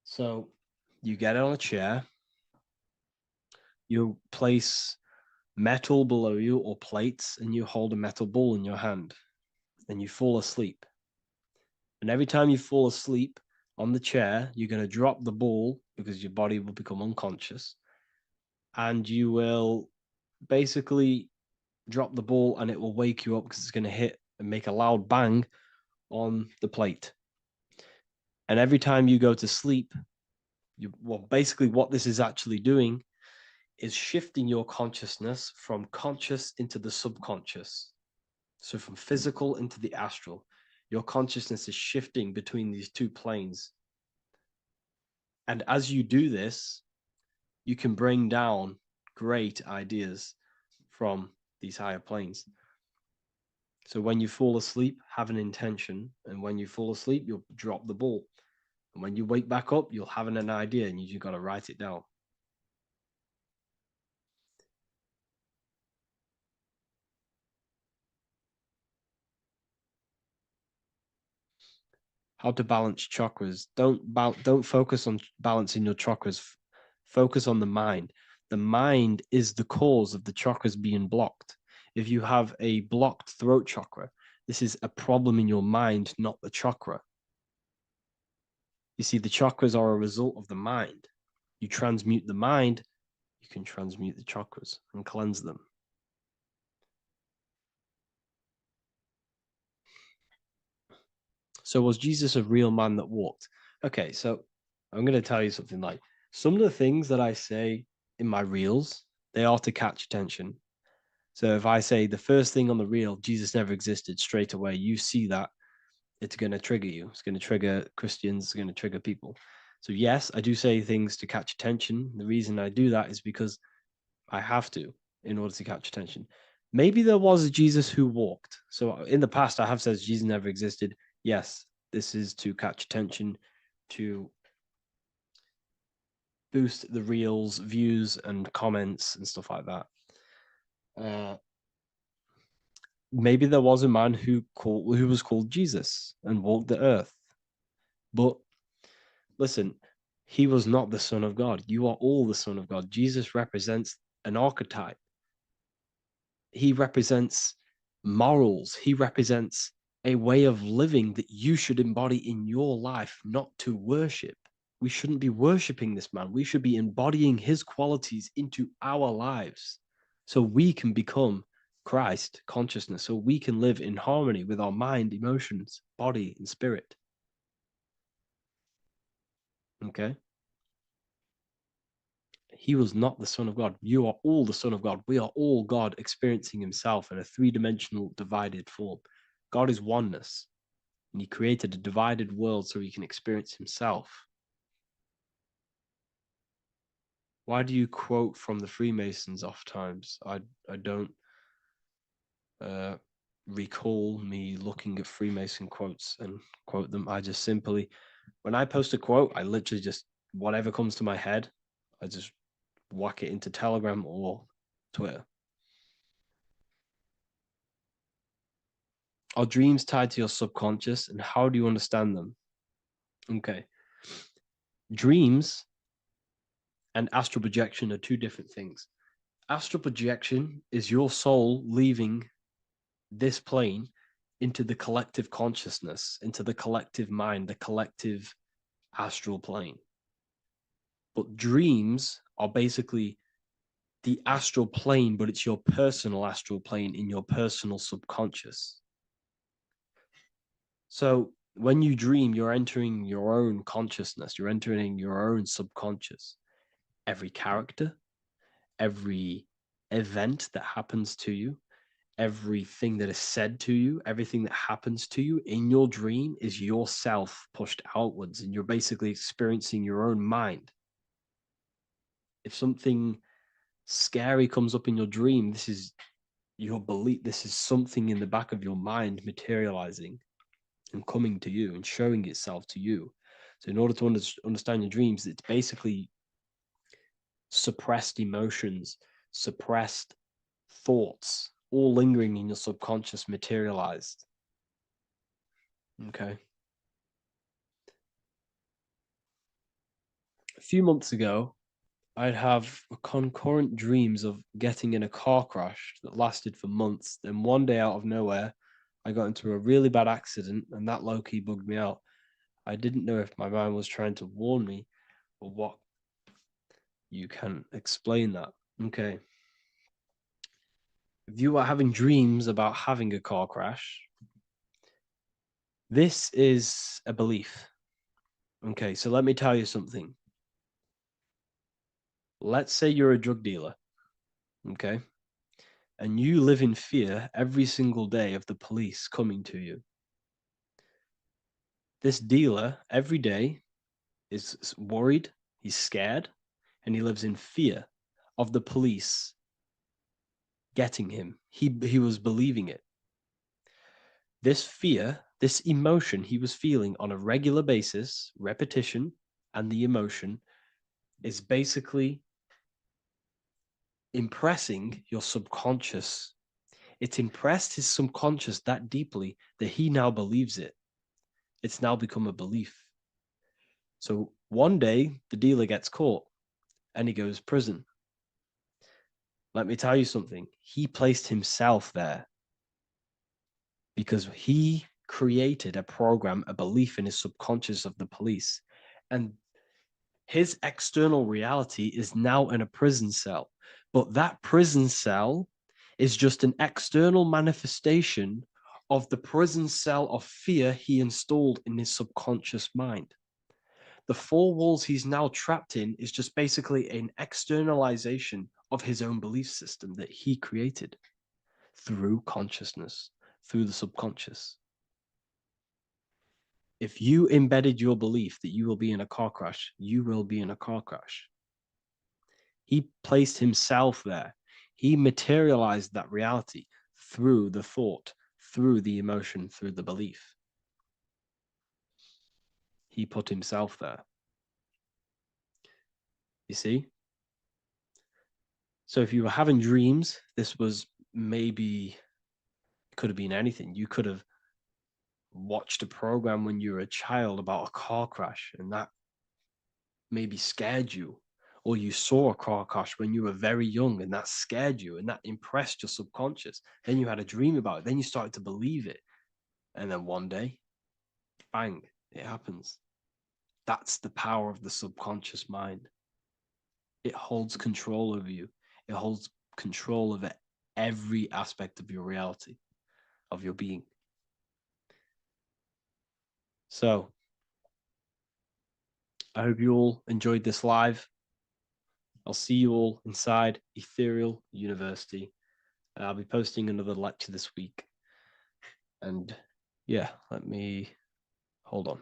So you get on a chair, you place metal below you or plates, and you hold a metal ball in your hand, and you fall asleep. And every time you fall asleep on the chair, you're going to drop the ball because your body will become unconscious, and you will basically drop the ball, and it will wake you up because it's going to hit and make a loud bang on the plate. And every time you go to sleep, basically what this is actually doing is shifting your consciousness from conscious into the subconscious. So from physical into the astral, your consciousness is shifting between these two planes. And as you do this, you can bring down great ideas from these higher planes. So when you fall asleep, have an intention. And when you fall asleep, you'll drop the ball. And when you wake back up, you'll have an idea and you just got to write it down. How to balance chakras. Don't focus on balancing your chakras. Focus on the mind. The mind is the cause of the chakras being blocked. If you have a blocked throat chakra, this is a problem in your mind, not the chakra. You see, the chakras are a result of the mind. You transmute the mind, you can transmute the chakras and cleanse them. So was Jesus a real man that walked? Okay, so I'm going to tell you something. Like, some of the things that I say in my reels, they are to catch attention. So if I say the first thing on the reel, Jesus never existed, straight away, you see that, it's going to trigger you. It's going to trigger Christians, it's going to trigger people. So yes, I do say things to catch attention. The reason I do that is because I have to in order to catch attention. Maybe there was a Jesus who walked. So in the past, I have said Jesus never existed. Yes, this is to catch attention, to boost the reels, views, and comments and stuff like that. Maybe there was a man who was called Jesus and walked the earth. But listen, he was not the Son of God. You are all the Son of God. Jesus represents an archetype. He represents morals. He represents a way of living that you should embody in your life, not to worship. We shouldn't be worshiping this man. We should be embodying his qualities into our lives so we can become Christ consciousness, so we can live in harmony with our mind, emotions, body, and spirit. Okay? He was not the Son of God. You are all the Son of God. We are all God experiencing himself in a three-dimensional divided form. God is oneness, and he created a divided world so he can experience himself. Why do you quote from the Freemasons oft times? I don't recall me looking at Freemason quotes and quote them. I just simply, when I post a quote, I literally just, whatever comes to my head, I just whack it into Telegram or Twitter. Are dreams tied to your subconscious, and how do you understand them? Okay. Dreams and astral projection are two different things. Astral projection is your soul leaving this plane into the collective consciousness, into the collective mind, the collective astral plane. But dreams are basically the astral plane, but it's your personal astral plane in your personal subconscious. So when you dream, you're entering your own consciousness, you're entering your own subconscious. Every character, every event that happens to you, everything that is said to you, everything that happens to you in your dream is yourself pushed outwards, and you're basically experiencing your own mind. If something scary comes up in your dream, this is your belief, this is something in the back of your mind materializing and coming to you and showing itself to you. So in order to understand your dreams, it's basically suppressed emotions, suppressed thoughts, all lingering in your subconscious materialized. Okay. A few months ago, I'd have concurrent dreams of getting in a car crash that lasted for months. Then one day out of nowhere, I got into a really bad accident, and that low-key bugged me out. I didn't know if my mind was trying to warn me or what. You can explain that. Okay. If you are having dreams about having a car crash, this is a belief. Okay, so let me tell you something. Let's say you're a drug dealer, okay? And you live in fear every single day of the police coming to you. This dealer every day is worried, he's scared, and he lives in fear of the police getting him. He was believing it. This fear, this emotion he was feeling on a regular basis, repetition, and the emotion is basically impressing your subconscious. It impressed his subconscious that deeply that he now believes it. It's now become a belief. So one day the dealer gets caught and he goes prison. Let me tell you something. He placed himself there because he created a program, a belief in his subconscious of the police. And his external reality is now in a prison cell. But that prison cell is just an external manifestation of the prison cell of fear he installed in his subconscious mind. The four walls he's now trapped in is just basically an externalization of his own belief system that he created through consciousness, through the subconscious. If you embedded your belief that you will be in a car crash, you will be in a car crash. He placed himself there. He materialized that reality through the thought, through the emotion, through the belief. He put himself there. You see? So if you were having dreams, this was maybe, it could have been anything. You could have watched a program when you were a child about a car crash and that maybe scared you. Or you saw a car crash when you were very young and that scared you and that impressed your subconscious. Then you had a dream about it. Then you started to believe it. And then one day, bang, it happens. That's the power of the subconscious mind. It holds control over you. It holds control over every aspect of your reality, of your being. So I hope you all enjoyed this live. I'll see you all inside Ethereal University. I'll be posting another lecture this week. And yeah, let me hold on.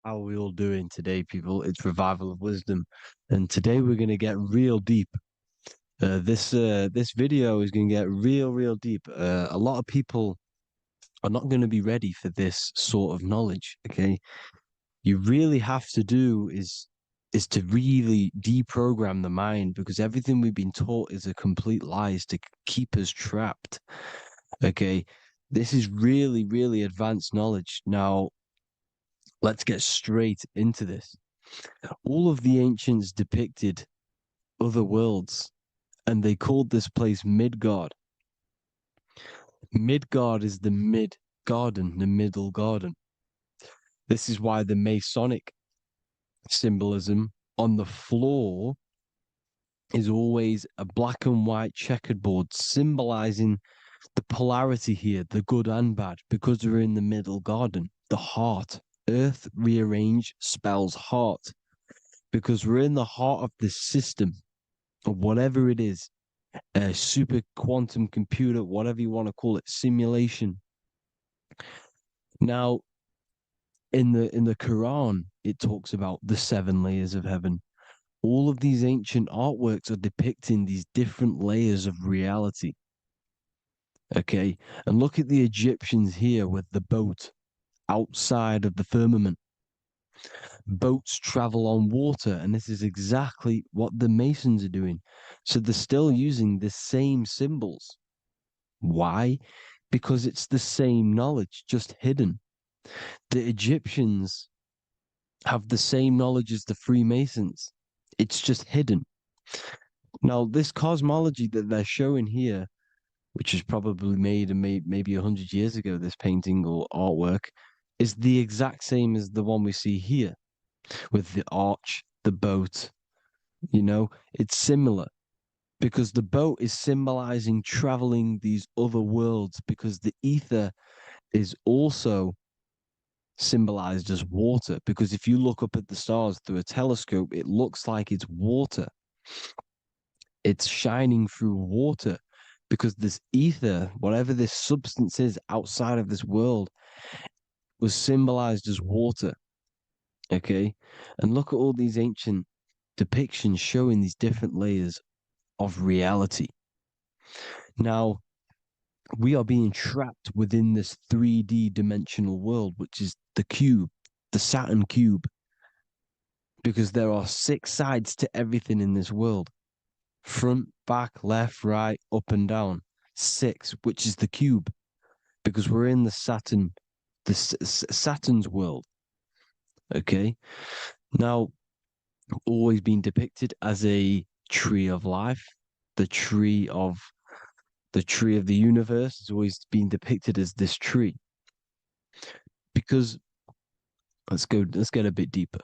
How are we all doing today, people? It's Revival of Wisdom, and today we're going to get real deep. This video is going to get real deep. A lot of people are not going to be ready for this sort of knowledge. Okay, you really have to do is to really deprogram the mind, because everything we've been taught is a complete lie, is to keep us trapped. Okay, this is really advanced knowledge. Now, let's get straight into this. All of the ancients depicted other worlds, and they called this place Midgard. Midgard is the mid garden, the middle garden. This is why the Masonic symbolism on the floor is always a black and white checkered board, symbolizing the polarity here, the good and bad, because we're in the middle garden, the heart. Earth rearranged spells heart, because we're in the heart of the system, or whatever it is, a super quantum computer, whatever you want to call it, simulation. Now, in the Quran, it talks about the 7 layers of heaven. All of these ancient artworks are depicting these different layers of reality. Okay, and look at the Egyptians here with the boat outside of the firmament. Boats travel on water, and this is exactly what the Masons are doing. So they're still using the same symbols. Why? Because it's the same knowledge, just hidden. The Egyptians have the same knowledge as the Freemasons. It's just hidden. Now, this cosmology that they're showing here, which is probably made maybe 100 years ago, this painting or artwork, is the exact same as the one we see here, with the arch, the boat. You know, it's similar, because the boat is symbolizing traveling these other worlds, because the ether is also symbolized as water, because if you look up at the stars through a telescope, it looks like it's water. It's shining through water because this ether, whatever this substance is outside of this world, was symbolized as water. Okay. And look at all these ancient depictions showing these different layers of reality. Now, we are being trapped within this 3D dimensional world, which is the cube, the Saturn cube, because there are 6 sides to everything in this world: front, back, left, right, up, and down. 6, which is the cube, because we're in the Saturn's world. Okay. Now, always been depicted as a tree of life, the tree of the universe has always been depicted as this tree. Because let's get a bit deeper.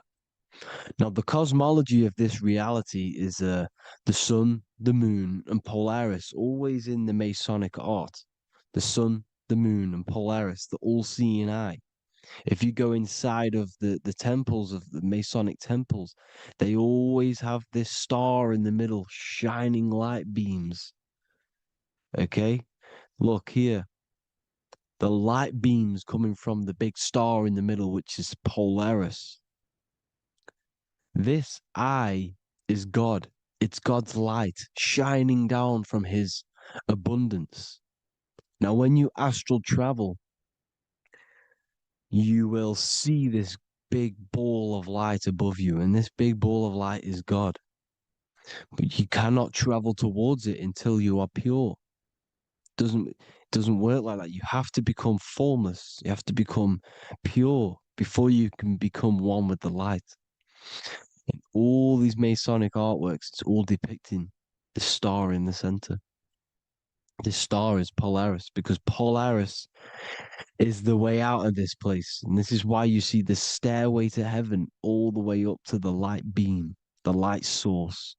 Now, the cosmology of this reality is the sun, the moon, and Polaris, always in the Masonic art. The sun, the moon, and Polaris, the all-seeing eye. If you go inside of the temples, of the Masonic temples, they always have this star in the middle, shining light beams. Okay? Look here. The light beams coming from the big star in the middle, which is Polaris. This eye is God. It's God's light shining down from his abundance. Now, when you astral travel, you will see this big ball of light above you, and this big ball of light is God. But you cannot travel towards it until you are pure. It doesn't work like that. You have to become formless. You have to become pure before you can become one with the light. In all these Masonic artworks, it's all depicting the star in the center. This star is Polaris, because Polaris is the way out of this place. And this is why you see the stairway to heaven all the way up to the light beam, the light source.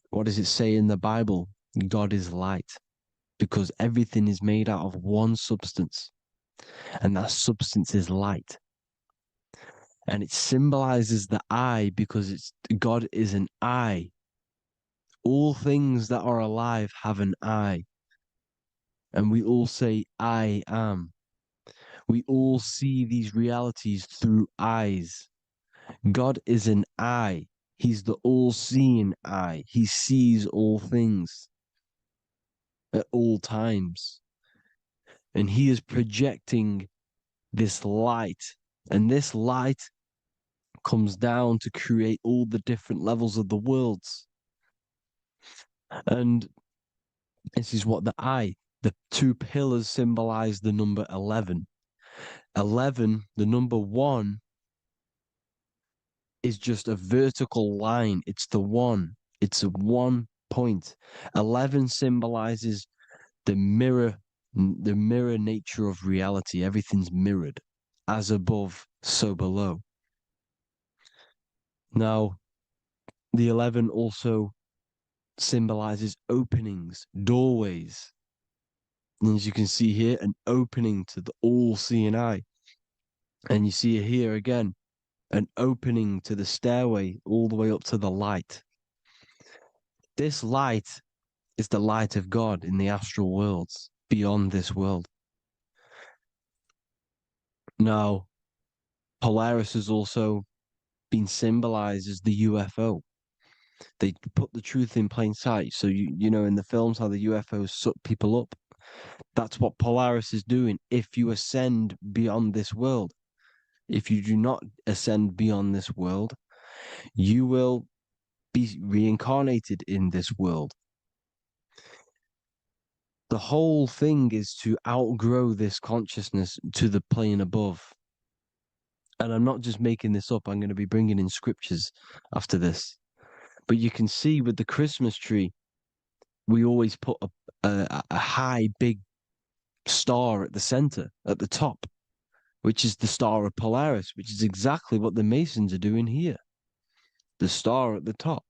What does it say in the Bible? God is light, because everything is made out of one substance, and that substance is light. And it symbolizes the eye because God is an eye. All things that are alive have an eye. And we all say, I am. We all see these realities through eyes. God is an eye. He's the all-seeing eye. He sees all things at all times. And he is projecting this light. And this light comes down to create all the different levels of the worlds. And this is what the 2 pillars symbolize the number 11. 11, the number 1, is just a vertical line. It's the 1. It's a 1 point. 11 symbolizes the mirror nature of reality. Everything's mirrored. As above, so below. Now, the 11 also symbolizes openings, doorways. And as you can see here, an opening to the all-seeing eye. And you see here again, an opening to the stairway all the way up to the light. This light is the light of God in the astral worlds, beyond this world. Now, Polaris has also been symbolized as the UFO. They put the truth in plain sight. So, you know, in the films, how the UFOs suck people up. That's what Polaris is doing. If you ascend beyond this world, if you do not ascend beyond this world, you will be reincarnated in this world. The whole thing is to outgrow this consciousness to the plane above. And I'm not just making this up. I'm going to be bringing in scriptures after this. But you can see with the Christmas tree, we always put a high, big star at the center, at the top, which is the star of Polaris, which is exactly what the Masons are doing here. The star at the top.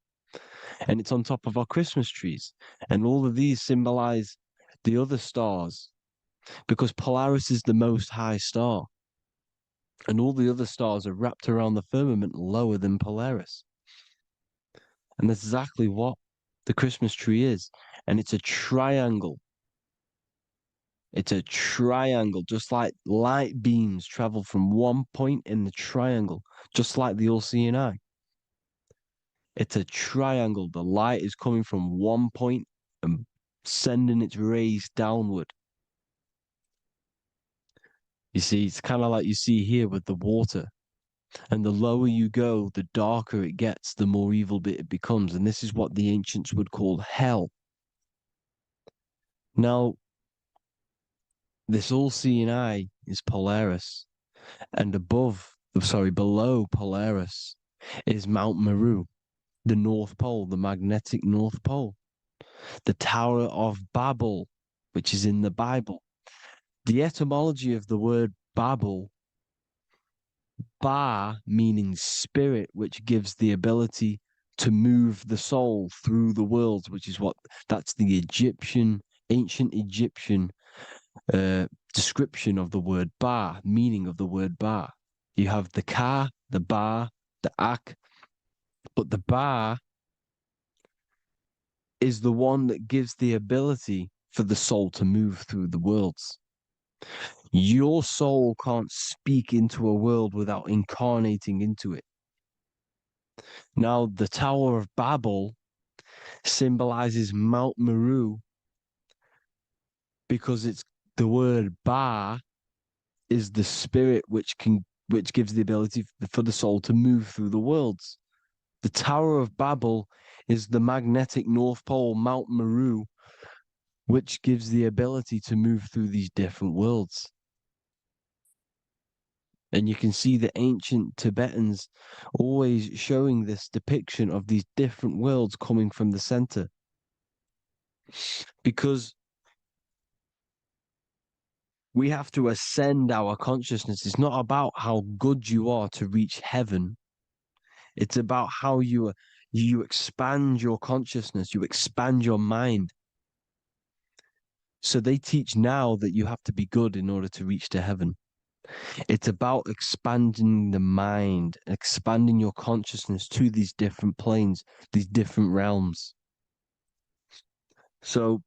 And it's on top of our Christmas trees. And all of these symbolize the other stars. because Polaris is the most high star, and all the other stars are wrapped around the firmament lower than Polaris. And that's exactly what the Christmas tree is. And it's a triangle. It's a triangle, just like light beams travel from one point in the triangle, just like the all-seeing eye. It's a triangle. The light is coming from one point and sending its rays downward. You see, it's kind of like you see here with the water. And the lower you go, the darker it gets, the more evil it becomes. And this is what the ancients would call hell. Now, this all-seeing eye is Polaris. And below Polaris is Mount Meru, the North Pole, the magnetic North Pole. The Tower of Babel, which is in the Bible. The etymology of the word Babel, Ba meaning spirit, which gives the ability to move the soul through the worlds, which is that's the ancient Egyptian description of the word Ba, meaning of the word Ba. You have the Ka, the Ba, the Ak, but the Ba is the one that gives the ability for the soul to move through the worlds. Your soul can't speak into a world without incarnating into it. Now, the Tower of Babel symbolizes Mount Meru because it's the word Ba is the spirit which gives the ability for the soul to move through the worlds. The Tower of Babel is the magnetic North Pole, Mount Meru, which gives the ability to move through these different worlds. And you can see the ancient Tibetans always showing this depiction of these different worlds coming from the center. Because we have to ascend our consciousness. It's not about how good you are to reach heaven. It's about how you expand your consciousness, you expand your mind. So they teach now that you have to be good in order to reach to heaven. It's about expanding the mind, expanding your consciousness to these different planes, these different realms. So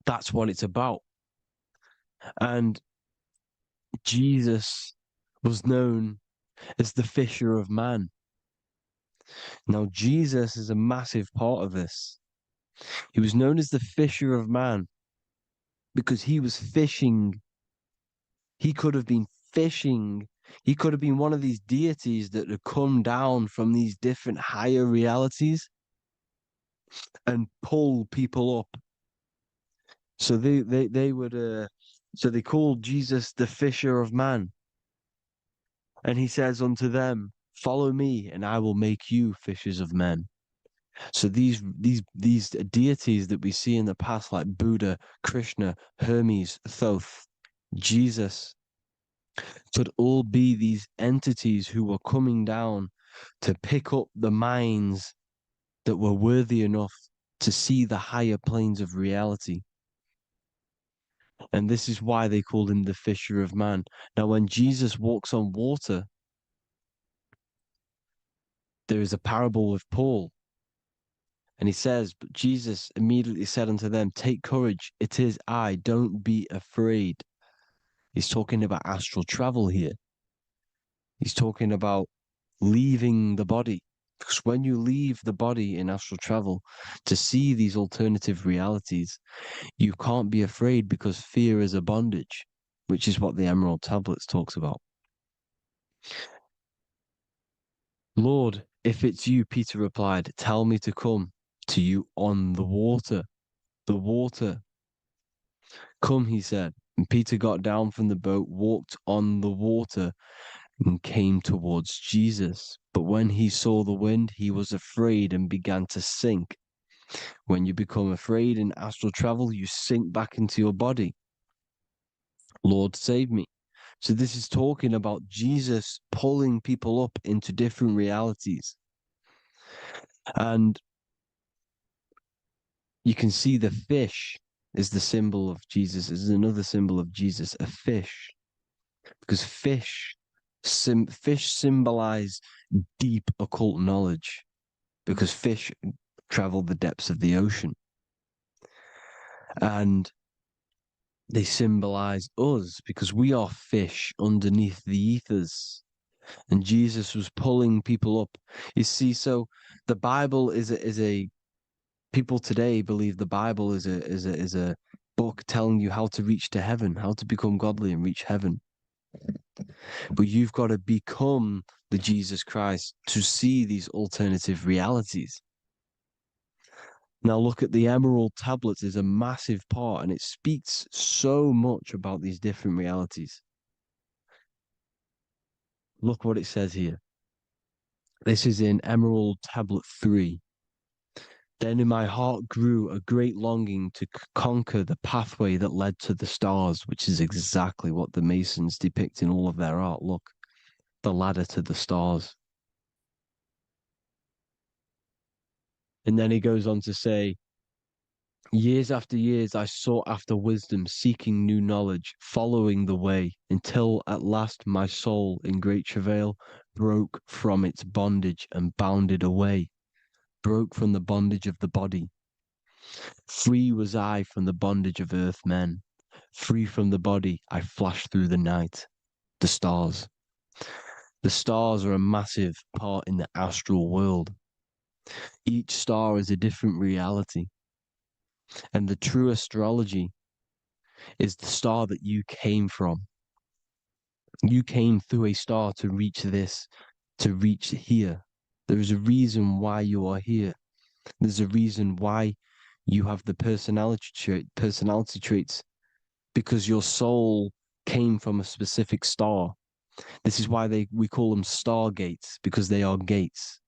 that's what it's about. And Jesus was known as the fisher of man. Now, Jesus is a massive part of this. He was known as the fisher of man because he was fishing. He could have been fishing. He could have been one of these deities that had come down from these different higher realities and pull people up. So they would so they called Jesus the fisher of man. And he says unto them, follow me and I will make you fishers of men. So these deities that we see in the past, like Buddha, Krishna, Hermes, Thoth, Jesus, could all be these entities who were coming down to pick up the minds that were worthy enough to see the higher planes of reality. And this is why they called him the fisher of man. Now, when Jesus walks on water, there is a parable with Paul. And he says, but Jesus immediately said unto them, take courage, it is I, don't be afraid. He's talking about astral travel here. He's talking about leaving the body. Because when you leave the body in astral travel to see these alternative realities, you can't be afraid because fear is a bondage, which is what the Emerald Tablets talks about. Lord, if it's you, Peter replied, tell me to come to you on the water. The water. Come, he said. And Peter got down from the boat, walked on the water, and came towards Jesus. But when he saw the wind, he was afraid and began to sink. When you become afraid in astral travel, you sink back into your body. Lord, save me. So this is talking about Jesus pulling people up into different realities. And you can see the fish is the symbol of Jesus, is another symbol of Jesus, a fish. Because fish symbolize deep occult knowledge, because fish travel the depths of the ocean. And they symbolize us because we are fish underneath the ethers. And Jesus was pulling people up. You see, so the Bible is a people today believe the Bible is a book telling you how to reach to heaven, how to become godly and reach heaven. But you've got to become the Jesus Christ to see these alternative realities. Now look at the Emerald tablets is a massive part, and it speaks so much about these different realities. Look what it says here. This is in Emerald Tablet 3. Then in my heart grew a great longing to conquer the pathway that led to the stars, which is exactly what the Masons depict in all of their art. Look, the ladder to the stars. And then he goes on to say, years after years, I sought after wisdom, seeking new knowledge, following the way, until at last my soul, in great travail, broke from its bondage and bounded away, broke from the bondage of the body. Free was I from the bondage of earth men. Free from the body, I flashed through the night. The stars. The stars are a massive part in the astral world. Each star is a different reality. And the true astrology is the star that you came from. You came through a star to reach this, to reach here. There is a reason why you are here. There's a reason why you have the personality traits, because your soul came from a specific star. This is why we call them stargates, because they are gates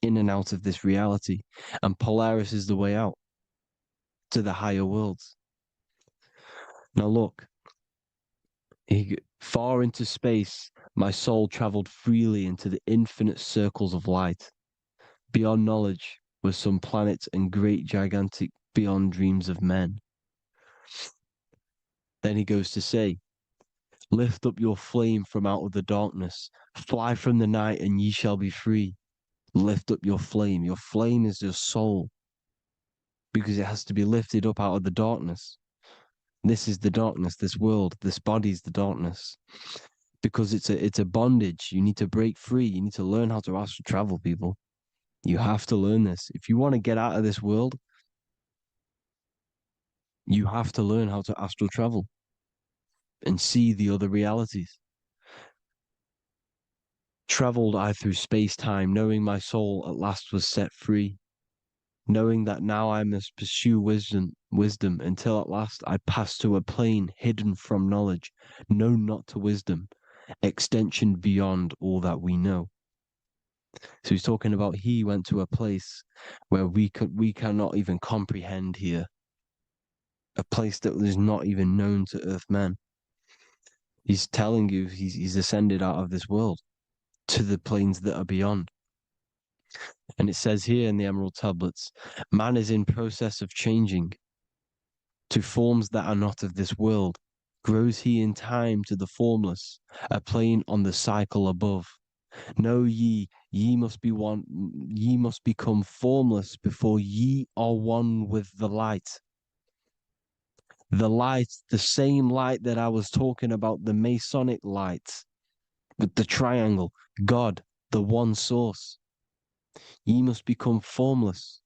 in and out of this reality. And Polaris is the way out to the higher worlds. Now look, far into space, my soul traveled freely into the infinite circles of light. Beyond knowledge were some planets and great gigantic beyond dreams of men. Then he goes to say, lift up your flame from out of the darkness, fly from the night and ye shall be free. Lift up your flame. Your flame is your soul, because it has to be lifted up out of the darkness. This is the darkness, this world, this body is the darkness. Because it's a bondage. You need to break free. You need to learn how to astral travel, people. You have to learn this. If you want to get out of this world, you have to learn how to astral travel and see the other realities. Traveled I through space-time, knowing my soul at last was set free, knowing that now I must pursue wisdom until at last I pass to a plane hidden from knowledge, known not to wisdom, extension beyond all that we know. So he's talking about he went to a place where we cannot even comprehend here, a place that is not even known to earth men. He's telling you he's ascended out of this world to the planes that are beyond. And it says here in the Emerald Tablets, man is in process of changing to forms that are not of this world. Grows he in time to the formless, a plane on the cycle above. Know ye must be one, ye must become formless before ye are one with the light. The light, the same light that I was talking about, the Masonic light, with the triangle, God, the one source. Ye must become formless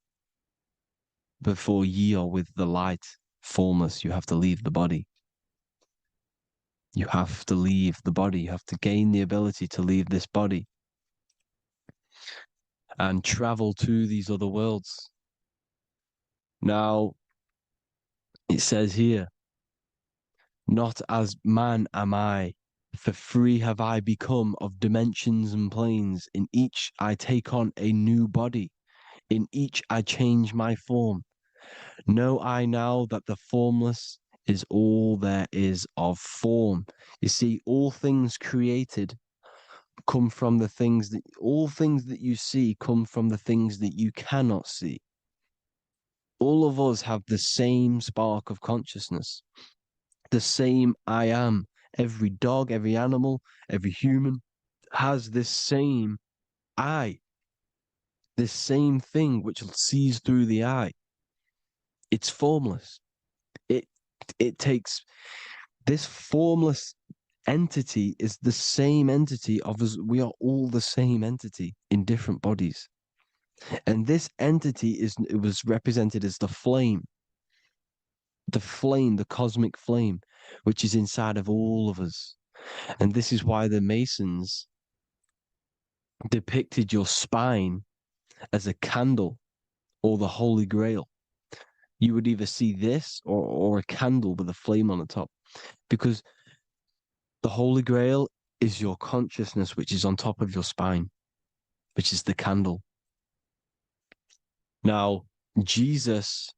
before ye are with the light. Formless, you have to leave the body. You have to leave the body. You have to gain the ability to leave this body and travel to these other worlds. Now, it says here, not as man am I, for free have I become of dimensions and planes. In each I take on a new body. In each I change my form. Know I now that the formless is all there is of form. You see, all things created come from the things that, all things that you see come from the things that you cannot see. All of us have the same spark of consciousness, the same I am. Every dog, every animal, every human has this same I, this same thing which sees through the eye. It's formless. It it takes this formless entity is the same entity of us. We are all the same entity in different bodies. And this entity it was represented as the flame, the cosmic flame, which is inside of all of us. And this is why the Masons depicted your spine as a candle or the Holy Grail. You would either see this or a candle with a flame on the top, because the Holy Grail is your consciousness, which is on top of your spine, which is the candle. Now, Jesus,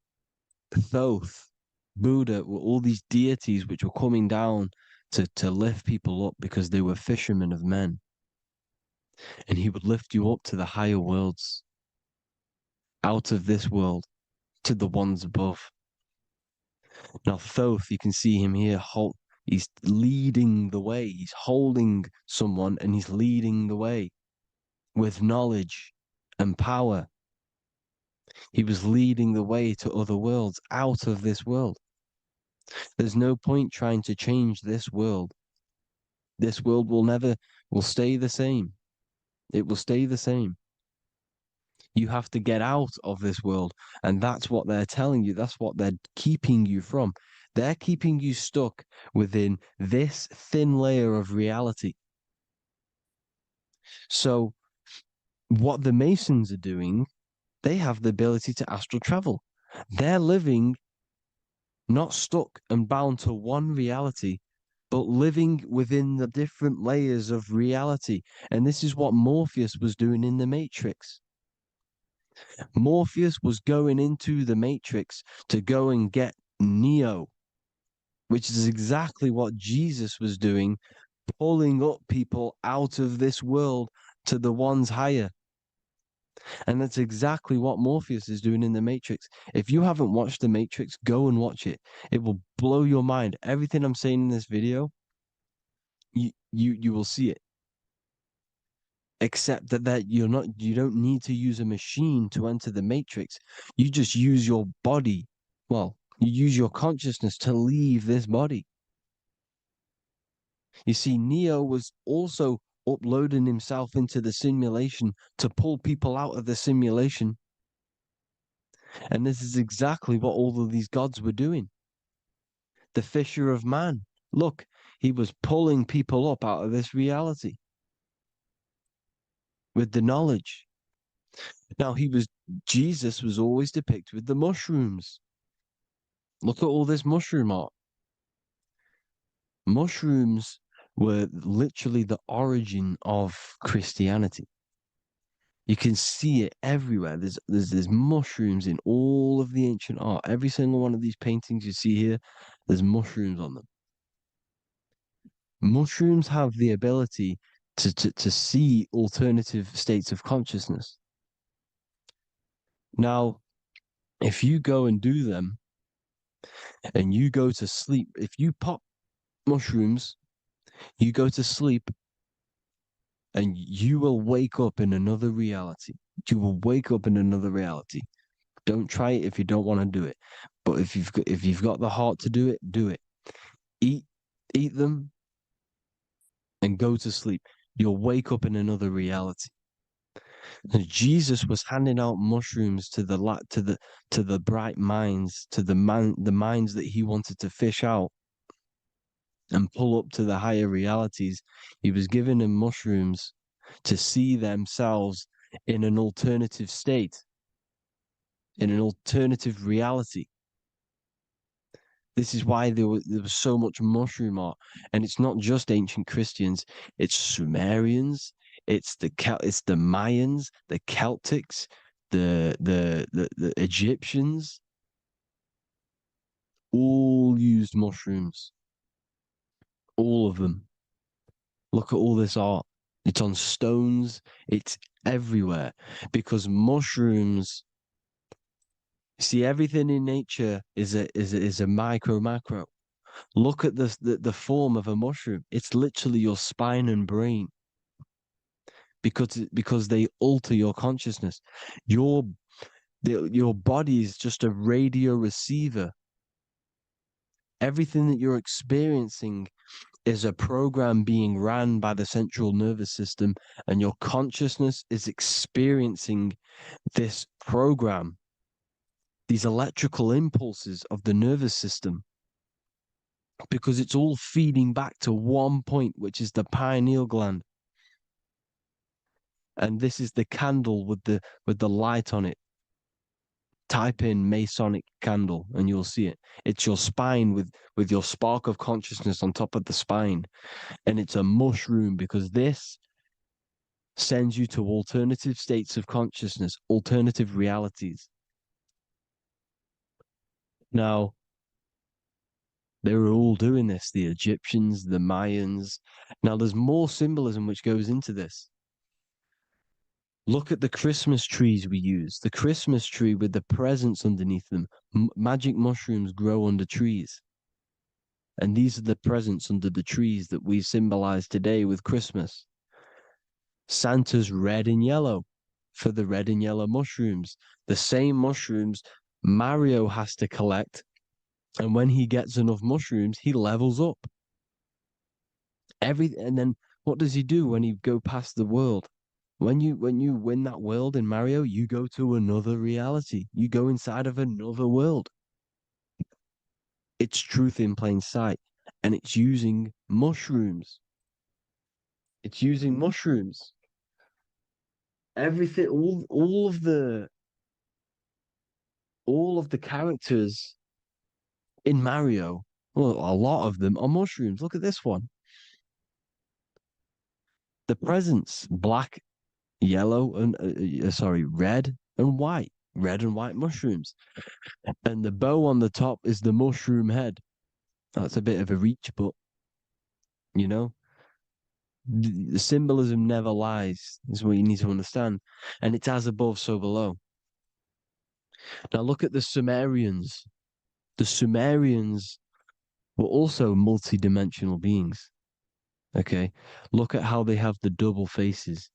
Thoth, Buddha were all these deities which were coming down to lift people up because they were fishermen of men. And he would lift you up to the higher worlds, out of this world, to the ones above. Now, Thoth, you can see him here, he's leading the way. He's holding someone and he's leading the way with knowledge and power. He was leading the way to other worlds, out of this world. There's no point trying to change this world. This world will stay the same. It will stay the same. You have to get out of this world. And that's what they're telling you. That's what they're keeping you from. They're keeping you stuck within this thin layer of reality. So what the Masons are doing, they have the ability to astral travel. They're living not stuck and bound to one reality, but living within the different layers of reality. And this is what Morpheus was doing in the Matrix. Morpheus was going into the Matrix to go and get Neo, which is exactly what Jesus was doing, pulling up people out of this world to the ones higher. And that's exactly what Morpheus is doing in the Matrix. If you haven't watched the Matrix, go and watch it. It will blow your mind. Everything I'm saying in this video, you will see it. Except that you don't need to use a machine to enter the Matrix. You just use your body. Well, you use your consciousness to leave this body. You see, Neo was also uploading himself into the simulation to pull people out of the simulation. And this is exactly what all of these gods were doing. The fisher of man. Look, he was pulling people up out of this reality with the knowledge. Now, Jesus was always depicted with the mushrooms. Look at all this mushroom art. Mushrooms were literally the origin of Christianity. You can see it everywhere. There's mushrooms in all of the ancient art. Every single one of these paintings you see here, there's mushrooms on them. Mushrooms have the ability to see alternative states of consciousness. Now, if you go and do them and you go to sleep, if you pop mushrooms, you go to sleep and you will wake up in another reality. You will wake up in another reality. Don't try it if you don't want to do it. But if you've got the heart to do it, do it. Eat them and go to sleep. You'll wake up in another reality. And Jesus was handing out mushrooms to the bright minds, to the minds that he wanted to fish out and pull up to the higher realities. He was giving them mushrooms to see themselves in an alternative state, in an alternative reality. This is why there was so much mushroom art, and it's not just ancient Christians; it's Sumerians, it's the Mayans, the Celtics, the Egyptians. All used mushrooms. All of them. Look at all this art. It's on stones. It's everywhere because mushrooms See, everything in nature is a micro macro. Look at the form of a mushroom. It's literally your spine and brain because they alter your consciousness. Your body is just a radio receiver. Everything that you're experiencing is a program being ran by the central nervous system, and your consciousness is experiencing this program, these electrical impulses of the nervous system, because it's all feeding back to one point, which is the pineal gland. And this is the candle with the light on it. Type in Masonic candle and you'll see it. It's your spine with your spark of consciousness on top of the spine. And it's a mushroom because this sends you to alternative states of consciousness, alternative realities. Now, they were all doing this, the Egyptians, the Mayans. Now, there's more symbolism which goes into this. Look at the Christmas trees we use. The Christmas tree with the presents underneath them. Magic mushrooms grow under trees. And these are the presents under the trees that we symbolize today with Christmas. Santa's red and yellow for the red and yellow mushrooms. The same mushrooms Mario has to collect. And when he gets enough mushrooms, he levels up. And then what does he do when he go past the world? When you win that world in Mario, you go to another reality. You go inside of another world. It's truth in plain sight. And it's using mushrooms. It's using mushrooms. Everything, all of the characters in Mario, well, a lot of them are mushrooms. Look at this one. The presents, black, yellow, and red and white. Red and white mushrooms. And the bow on the top is the mushroom head. That's a bit of a reach, but you know, the symbolism never lies, is what you need to understand. And it's as above, so below. Now look at the Sumerians. The Sumerians were also multi-dimensional beings. Okay, look at how they have the double faces.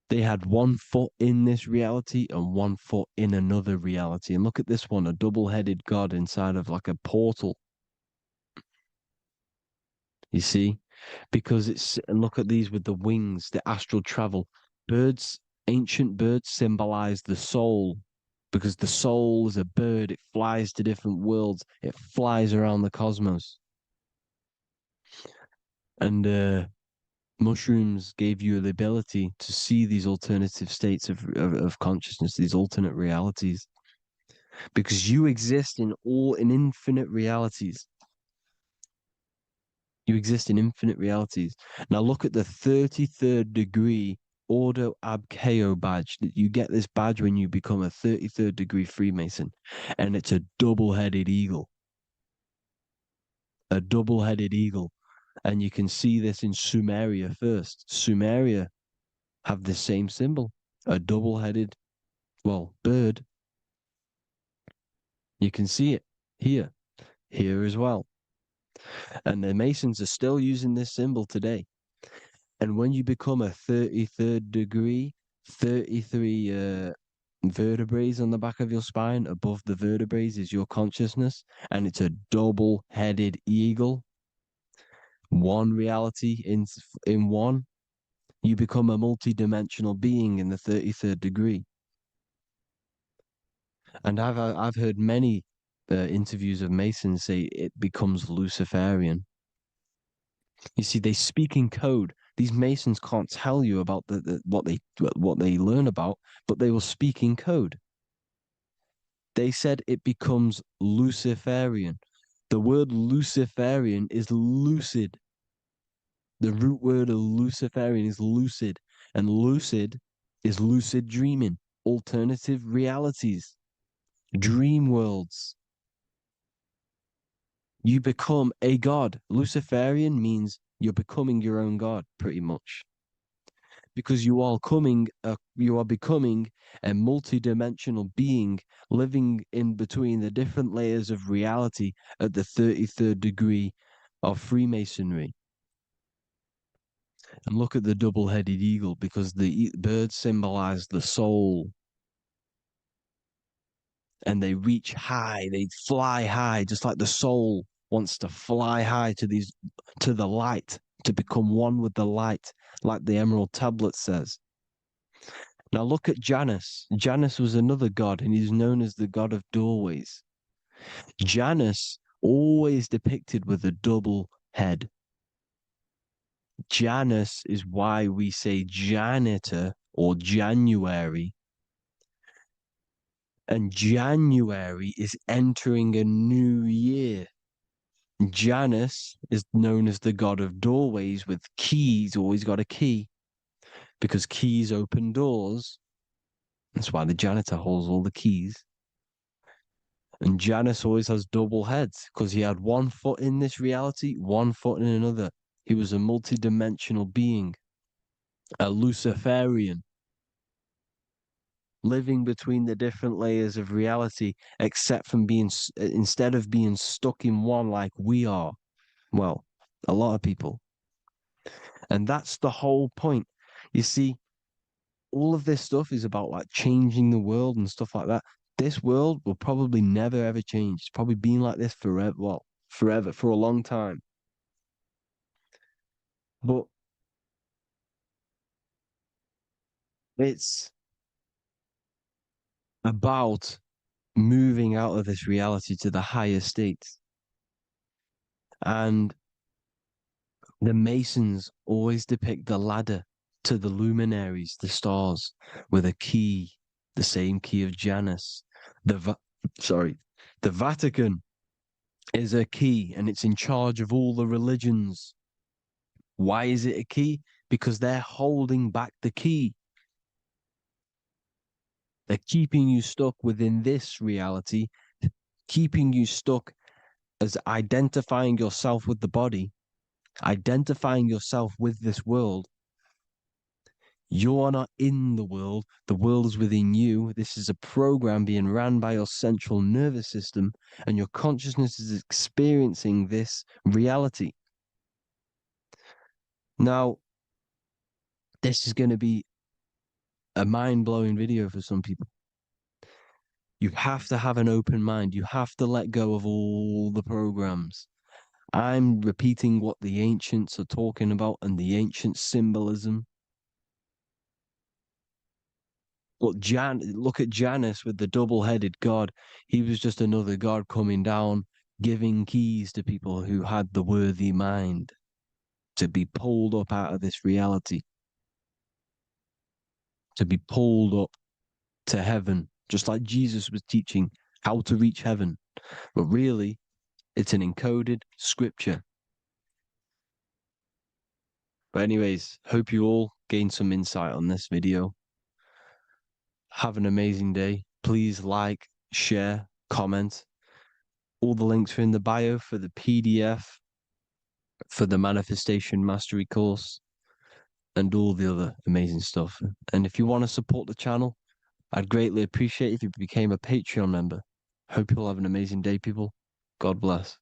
They had 1 foot in this reality and 1 foot in another reality. And look at this one, a double-headed god inside of like a portal. You see? Because and look at these with the wings, the astral travel. Birds, ancient birds symbolize the soul because the soul is a bird. It flies to different worlds. It flies around the cosmos. And mushrooms gave you the ability to see these alternative states of consciousness, these alternate realities, because you exist in infinite realities. You exist in infinite realities. Now look at the 33rd degree Ordo Ab Chao badge. You get this badge when you become a 33rd degree Freemason, and it's a double-headed eagle. A double-headed eagle. And you can see this in Sumeria first. Sumeria have the same symbol, a double-headed, bird. You can see it here as well. And the Masons are still using this symbol today. And when you become a 33rd degree, 33 vertebrae on the back of your spine, above the vertebrae is your consciousness, and it's a double-headed eagle. One reality in one. You become a multi-dimensional being in the 33rd degree. And I've heard many interviews of Masons say it becomes Luciferian. You see, they speak in code. These Masons can't tell you about what they learn about, but they will speak in code. They said it becomes Luciferian. The word Luciferian is lucid. The root word of Luciferian is lucid, and lucid is lucid dreaming, alternative realities, dream worlds. You become a god. Luciferian means you're becoming your own god, pretty much. because you are becoming a multi-dimensional being living in between the different layers of reality at the 33rd degree of Freemasonry. And look at the double-headed eagle, because the birds symbolize the soul. And they reach high, they fly high, just like the soul wants to fly high to the light, to become one with the light, like the Emerald Tablet says. Now look at Janus. Janus was another god, and he's known as the god of doorways. Janus always depicted with a double head. Janus is why we say janitor or January. And January is entering a new year. Janus is known as the god of doorways with keys, always got a key, because keys open doors. That's why the janitor holds all the keys. And Janus always has double heads, because he had one foot in this reality, one foot in another. He was a multi-dimensional being, a Luciferian, living between the different layers of reality, except from instead of being stuck in one like we are. Well, a lot of people. And that's the whole point. You see, all of this stuff is about like changing the world and stuff like that. This world will probably never ever change. It's probably been like this forever. Well, forever, for a long time. But it's about moving out of this reality to the higher states. And the Masons always depict the ladder to the luminaries, the stars, with a key, the same key of Janus. The Vatican is a key, and it's in charge of all the religions. Why is it a key? Because they're holding back the key. They're keeping you stuck within this reality, keeping you stuck as identifying yourself with the body, identifying yourself with this world. You are not in the world is within you. This is a program being ran by your central nervous system, and your consciousness is experiencing this reality. Now, this is going to be a mind-blowing video for some people. You have to have an open mind. You have to let go of all the programs. I'm repeating what the ancients are talking about and the ancient symbolism. Look at Janus with the double-headed god. He was just another god coming down, giving keys to people who had the worthy mind to be pulled up out of this reality, to be pulled up to heaven, just like Jesus was teaching how to reach heaven. But really, it's an encoded scripture. But anyways, hope you all gained some insight on this video. Have an amazing day. Please like, share, comment. All the links are in the bio for the PDF, for the Manifestation Mastery course, and all the other amazing stuff. And if you want to support the channel, I'd greatly appreciate if you became a Patreon member. Hope you'll have an amazing day, people. God bless.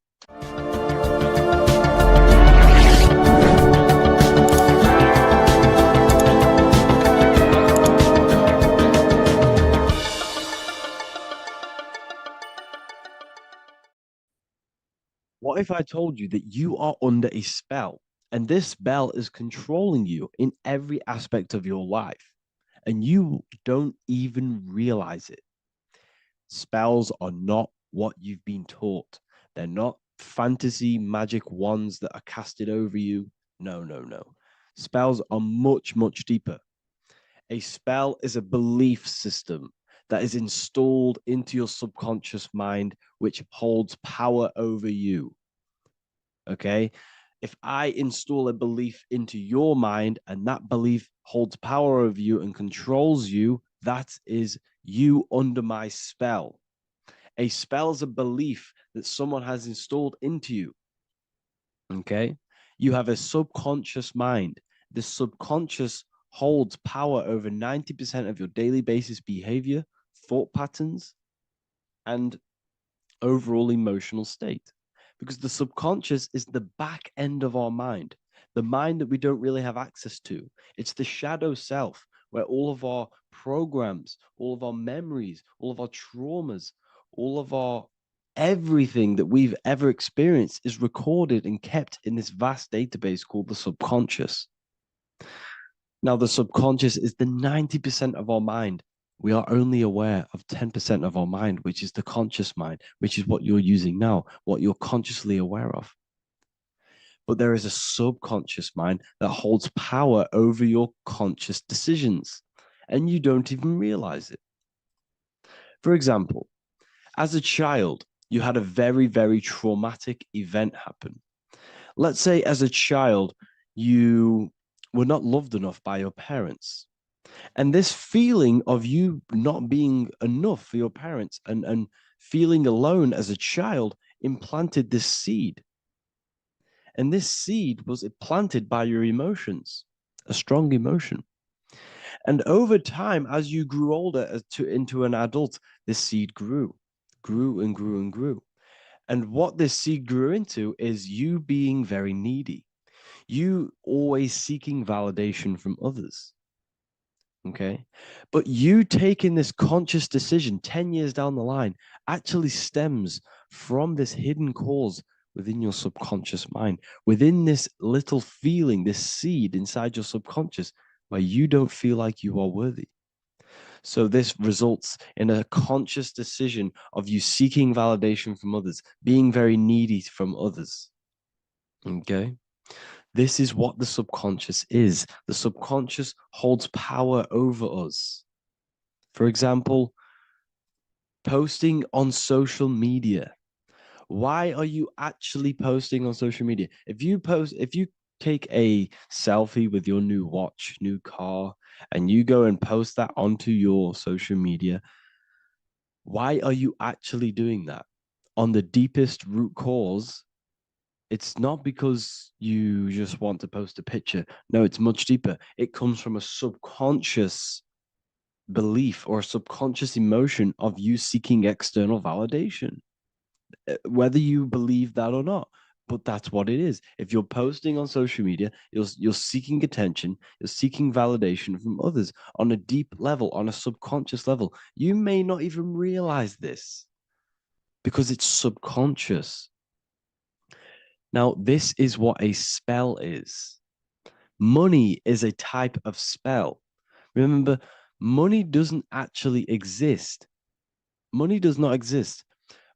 What if I told you that you are under a spell, and this spell is controlling you in every aspect of your life, and you don't even realize it? Spells are not what you've been taught. They're not fantasy magic wands that are casted over you. No, no, no. Spells are much, much deeper. A spell is a belief system that is installed into your subconscious mind, which holds power over you. Okay? If I install a belief into your mind and that belief holds power over you and controls you, that is you under my spell. A spell is a belief that someone has installed into you. Okay? You have a subconscious mind. The subconscious holds power over 90% of your daily basis behavior, thought patterns, and overall emotional state. Because the subconscious is the back end of our mind, the mind that we don't really have access to. It's the shadow self where all of our programs, all of our memories, all of our traumas, all of our everything that we've ever experienced is recorded and kept in this vast database called the subconscious. Now, the subconscious is the 90% of our mind. We are only aware of 10% of our mind, which is the conscious mind, which is what you're using now, what you're consciously aware of. But there is a subconscious mind that holds power over your conscious decisions, and you don't even realize it. For example, as a child, you had a very, very traumatic event happen. Let's say as a child, you were not loved enough by your parents. And this feeling of you not being enough for your parents and feeling alone as a child implanted this seed. And this seed was planted by your emotions, a strong emotion. And over time, as you grew older into an adult, this seed grew and grew and grew. And what this seed grew into is you being very needy, you always seeking validation from others. Okay. But you taking this conscious decision 10 years down the line actually stems from this hidden cause within your subconscious mind, within this little feeling, this seed inside your subconscious where you don't feel like you are worthy. So this results in a conscious decision of you seeking validation from others, being very needy from others. Okay. This is what the subconscious is. The subconscious holds power over us. For example, posting on social media. Why are you actually posting on social media? If you take a selfie with your new watch, new car, and you go and post that onto your social media, why are you actually doing that? On the deepest root cause, it's not because you just want to post a picture. No, it's much deeper. It comes from a subconscious belief or a subconscious emotion of you seeking external validation, whether you believe that or not. But that's what it is. If you're posting on social media, you're seeking attention, you're seeking validation from others on a deep level, on a subconscious level. You may not even realize this because it's subconscious. Now, this is what a spell is. Money is a type of spell. Remember, money doesn't actually exist. Money does not exist.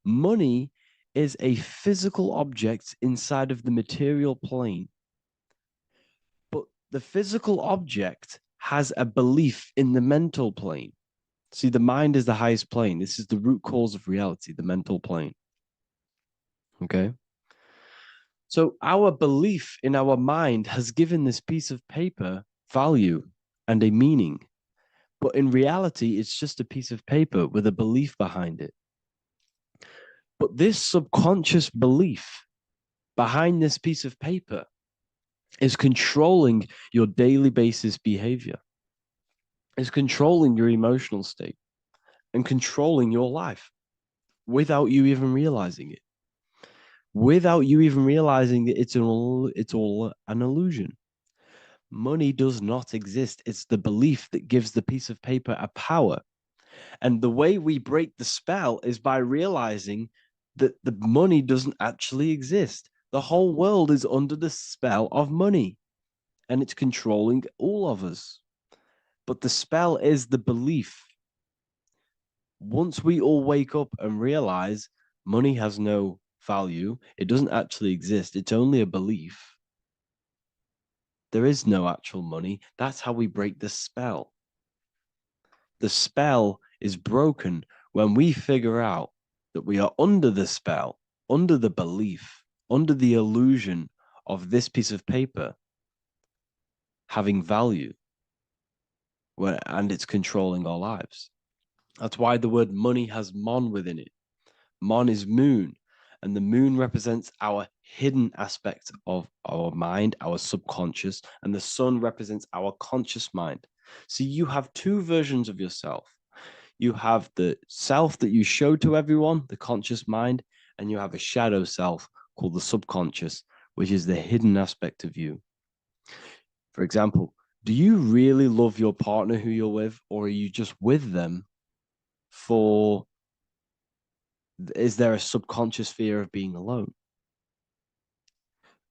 Money is a physical object inside of the material plane. But the physical object has a belief in the mental plane. See, the mind is the highest plane. This is the root cause of reality, the mental plane. Okay? So our belief in our mind has given this piece of paper value and a meaning. But in reality, it's just a piece of paper with a belief behind it. But this subconscious belief behind this piece of paper is controlling your daily basis behavior, is controlling your emotional state and controlling your life without you even realizing it. Without you even realizing that it's all an illusion. Money does not exist. It's the belief that gives the piece of paper a power. And the way we break the spell is by realizing that the money doesn't actually exist. The whole world is under the spell of money, and it's controlling all of us. But the spell is the belief. Once we all wake up and realize money has no value, it doesn't actually exist, it's only a belief. There is no actual money. That's how we break the spell. The spell is broken when we figure out that we are under the spell, under the belief, under the illusion of this piece of paper having value, and it's controlling our lives. That's why the word money has mon within it. Mon is moon, and the moon represents our hidden aspect of our mind, our subconscious, and the sun represents our conscious mind. So you have two versions of yourself. You have the self that you show to everyone, the conscious mind, and you have a shadow self called the subconscious, which is the hidden aspect of you. For example, do you really love your partner who you're with, or are you just with them for, is there a subconscious fear of being alone?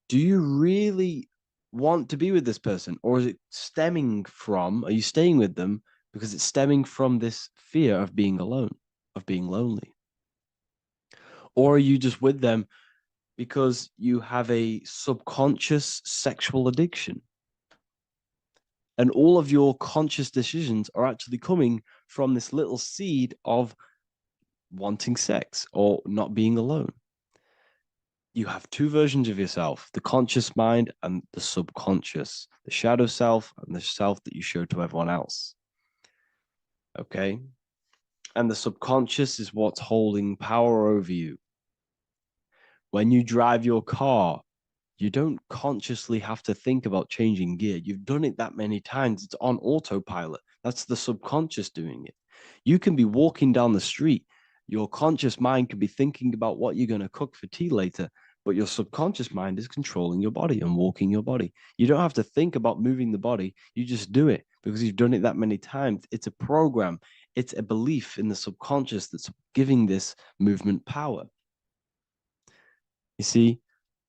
Do you really want to be with this person, or is it stemming from, are you staying with them because it's stemming from this fear of being alone, of being lonely? Or are you just with them because you have a subconscious sexual addiction? And all of your conscious decisions are actually coming from this little seed of wanting sex or not being alone. You have two versions of yourself, the conscious mind and the subconscious, the shadow self and the self that you show to everyone else. Okay. And the subconscious is what's holding power over you. When you drive your car, you don't consciously have to think about changing gear. You've done it that many times. It's on autopilot. That's the subconscious doing it. You can be walking down the street. Your conscious mind can be thinking about what you're going to cook for tea later, but your subconscious mind is controlling your body and walking your body. You don't have to think about moving the body. You just do it because you've done it that many times. It's a program. It's a belief in the subconscious that's giving this movement power. You see,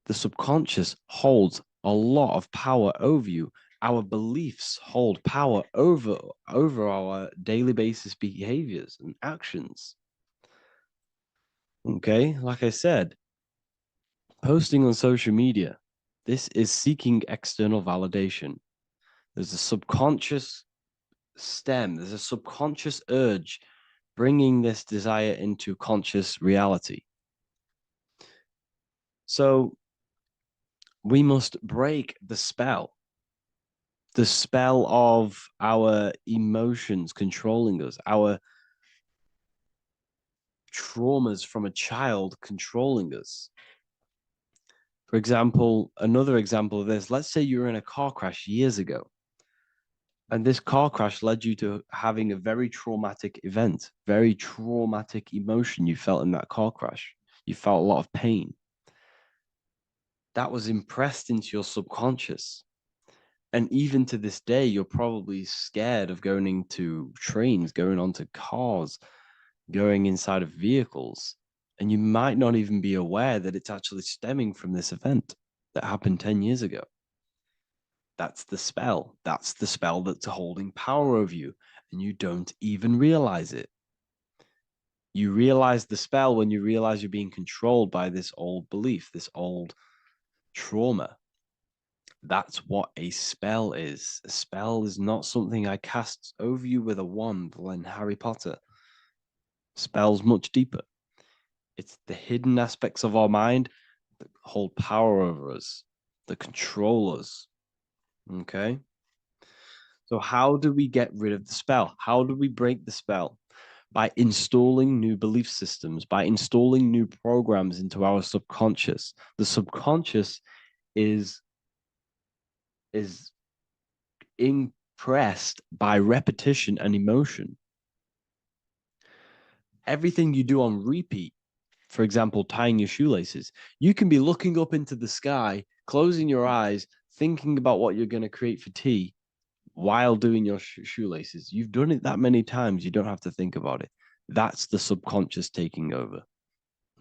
the subconscious holds a lot of power over you. Our beliefs hold power over our daily basis behaviors and actions. Okay, like I said, posting on social media, this is seeking external validation. There's a subconscious stem, there's a subconscious urge bringing this desire into conscious reality. So we must break the spell of our emotions controlling us, our traumas from a child controlling us. For example, another example of this, let's say you were in a car crash years ago, and this car crash led you to having a very traumatic event, very traumatic emotion you felt in that car crash. You felt a lot of pain. That was impressed into your subconscious. And even to this day, you're probably scared of going into trains, going onto cars, going inside of vehicles. And you might not even be aware that it's actually stemming from this event that happened 10 years ago. That's the spell. That's the spell that's holding power over you. And you don't even realize it. You realize the spell when you realize you're being controlled by this old belief, this old trauma. That's what a spell is. A spell is not something I cast over you with a wand like Harry Potter. Spell's much deeper. It's the hidden aspects of our mind that hold power over us, that control us. Okay? So how do we get rid of the spell? How do we break the spell? By installing new belief systems, by installing new programs into our subconscious. The subconscious is impressed by repetition and emotion. Everything you do on repeat, for example, tying your shoelaces, you can be looking up into the sky, closing your eyes, thinking about what you're going to create for tea while doing your shoelaces. You've done it that many times, you don't have to think about it. That's the subconscious taking over.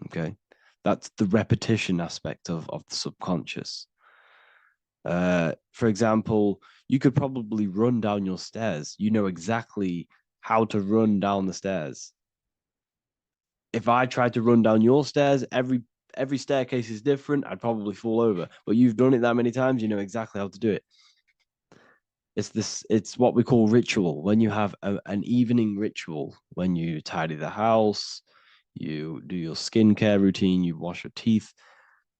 Okay. That's the repetition aspect of the subconscious. For example, you could probably run down your stairs. You know exactly how to run down the stairs. If I tried to run down your stairs, every staircase is different. I'd probably fall over. But you've done it that many times, you know exactly how to do it. It's what we call ritual. When you have an evening ritual, when you tidy the house, you do your skincare routine, you wash your teeth,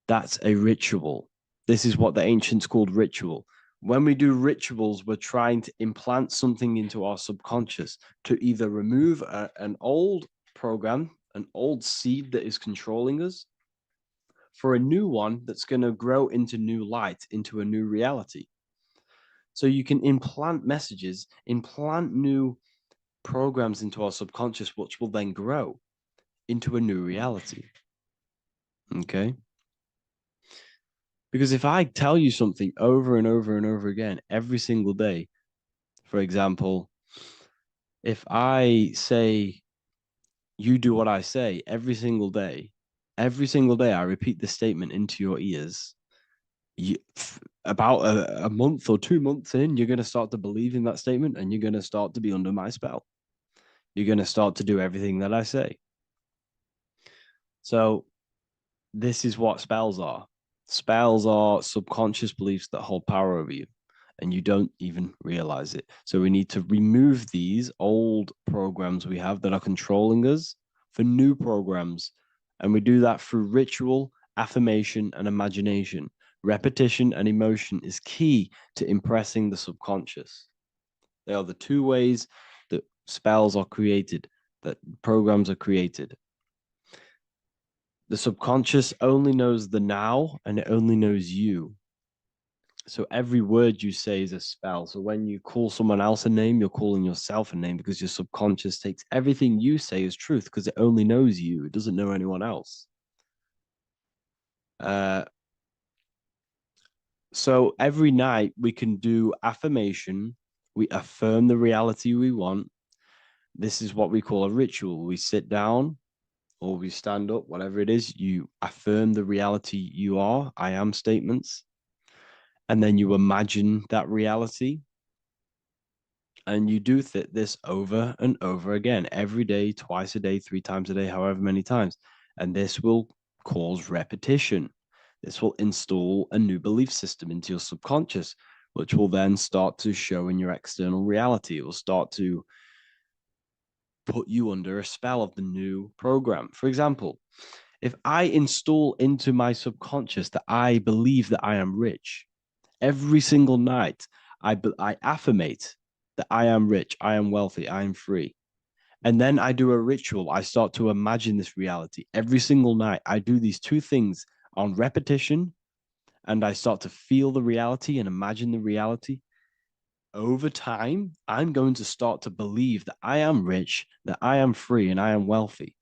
that's a ritual. This is what the ancients called ritual. When we do rituals, we're trying to implant something into our subconscious to either remove an old program, an old seed that is controlling us, for a new one that's going to grow into new light, into a new reality. So you can implant messages, implant new programs into our subconscious, which will then grow into a new reality. Okay? Because if I tell you something over and over and over again every single day, for example, if I say, you do what I say every single day I repeat this statement into your ears, about a month or 2 months in, you're going to start to believe in that statement and you're going to start to be under my spell. You're going to start to do everything that I say. So this is what spells are. Spells are subconscious beliefs that hold power over you, and you don't even realize it. So we need to remove these old programs we have that are controlling us for new programs. And we do that through ritual, affirmation, and imagination. Repetition and emotion is key to impressing the subconscious. They are the two ways that spells are created, that programs are created. The subconscious only knows the now, and it only knows you. So every word you say is a spell. So when you call someone else a name, you're calling yourself a name, because your subconscious takes everything you say as truth, because it only knows you. It doesn't know anyone else. So every night we can do affirmation. We affirm the reality we want. This is what we call a ritual. We sit down or we stand up, whatever it is, you affirm the reality you are, I am statements. And then you imagine that reality. And you do this over and over again, every day, twice a day, 3 times a day, however many times. And this will cause repetition. This will install a new belief system into your subconscious, which will then start to show in your external reality. It will start to put you under a spell of the new program. For example, if I install into my subconscious that I believe that I am rich, every single night I affirmate that I am rich, I am wealthy, I am free. And then I do a ritual. I start to imagine this reality. Every single night, I do these two things on repetition, and I start to feel the reality and imagine the reality. Over time, I'm going to start to believe that I am rich, that I am free, and I am wealthy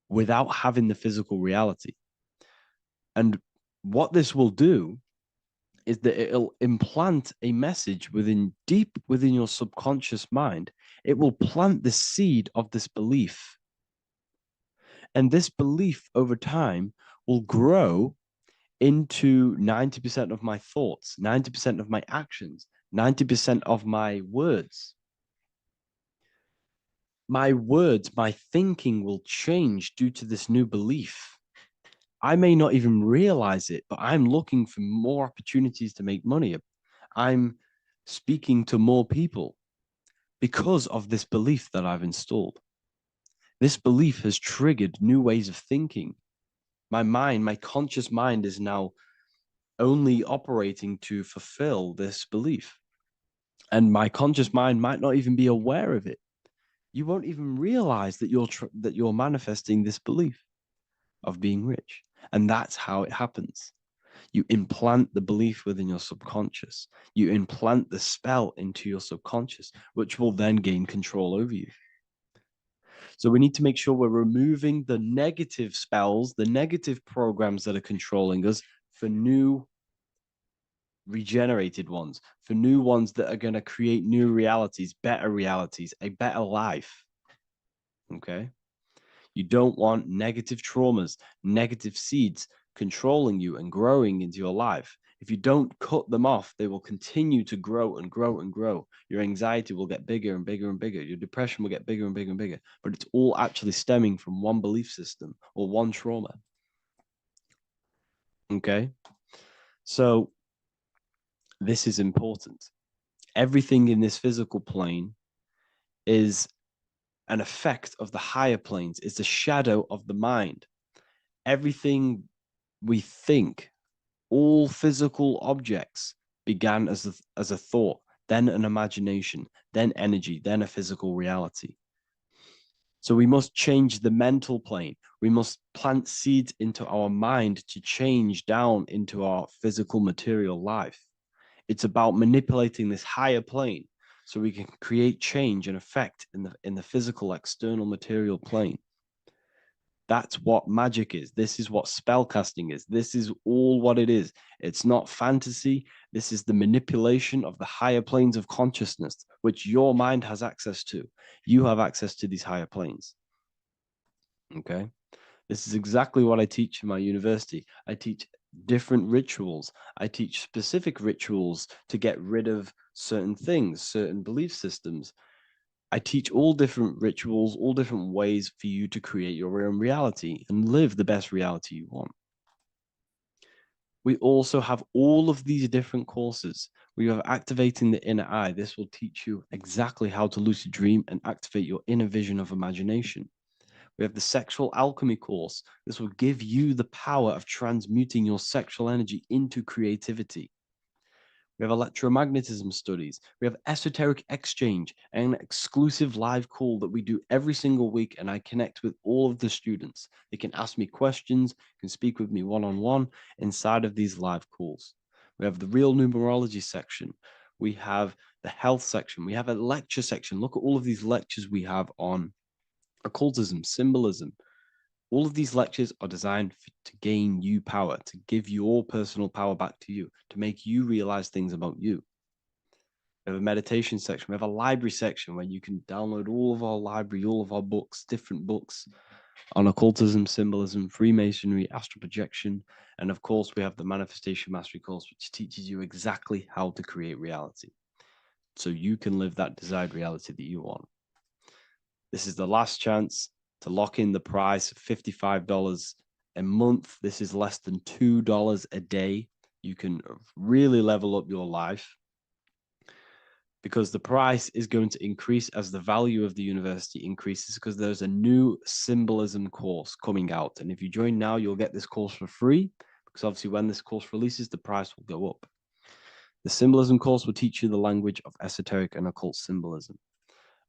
without having the physical reality. And what this will do is that it'll implant a message deep within your subconscious mind. It will plant the seed of this belief. And this belief over time will grow into 90% of my thoughts, 90% of my actions, 90% of my words. My words, my thinking will change due to this new belief. I may not even realize it, but I'm looking for more opportunities to make money. I'm speaking to more people because of this belief that I've installed. This belief has triggered new ways of thinking. My mind, my conscious mind, is now only operating to fulfill this belief. And my conscious mind might not even be aware of it. You won't even realize that you're manifesting this belief of being rich. And that's how it happens. You implant the belief within your subconscious. You implant the spell into your subconscious, which will then gain control over you. So we need to make sure we're removing the negative spells, the negative programs that are controlling us, for new regenerated ones, for new ones that are going to create new realities, a better life. Okay? You don't want negative traumas, negative seeds controlling you and growing into your life. If you don't cut them off, they will continue to grow and grow and grow. Your anxiety will get bigger and bigger and bigger. Your depression will get bigger and bigger and bigger. But it's all actually stemming from one belief system or one trauma. Okay? So this is important. Everything in this physical plane is an effect of the higher planes. It's a shadow of the mind. Everything we think, all physical objects, began as a thought, then an imagination, then energy, then a physical reality. So we must change the mental plane. We must plant seeds into our mind to change down into our physical material life. It's about manipulating this higher plane so we can create change and effect in the physical external material plane. That's what magic is. This is what spellcasting is. This is all what it is. It's not fantasy. This is the manipulation of the higher planes of consciousness, which your mind has access to. You have access to these higher planes. Okay. This is exactly what I teach in my university. I teach different rituals. I teach specific rituals to get rid of certain things, certain belief systems. I teach all different rituals, all different ways for you to create your own reality and live the best reality you want. We also have all of these different courses. We have activating the inner eye. This will teach you exactly how to lucid dream and activate your inner vision of imagination. We have the sexual alchemy course. This will give you the power of transmuting your sexual energy into creativity. We have electromagnetism studies. We have esoteric exchange and an exclusive live call that we do every single week. And I connect with all of the students. They can ask me questions, can speak with me one-on-one inside of these live calls. We have the real numerology section. We have the health section. We have a lecture section. Look at all of these lectures we have on occultism, symbolism. All of these lectures are designed to gain you power, to give your personal power back to you, to make you realize things about you. We have a meditation section. We have a library section where you can download all of our library, all of our books, different books on occultism, symbolism, Freemasonry, astral projection. And of course, we have the Manifestation Mastery course, which teaches you exactly how to create reality so you can live that desired reality that you want. This is the last chance to lock in the price of $55 a month. This is less than $2 a day. You can really level up your life because the price is going to increase as the value of the university increases because there's a new symbolism course coming out. And if you join now, you'll get this course for free because obviously when this course releases, the price will go up. The symbolism course will teach you the language of esoteric and occult symbolism.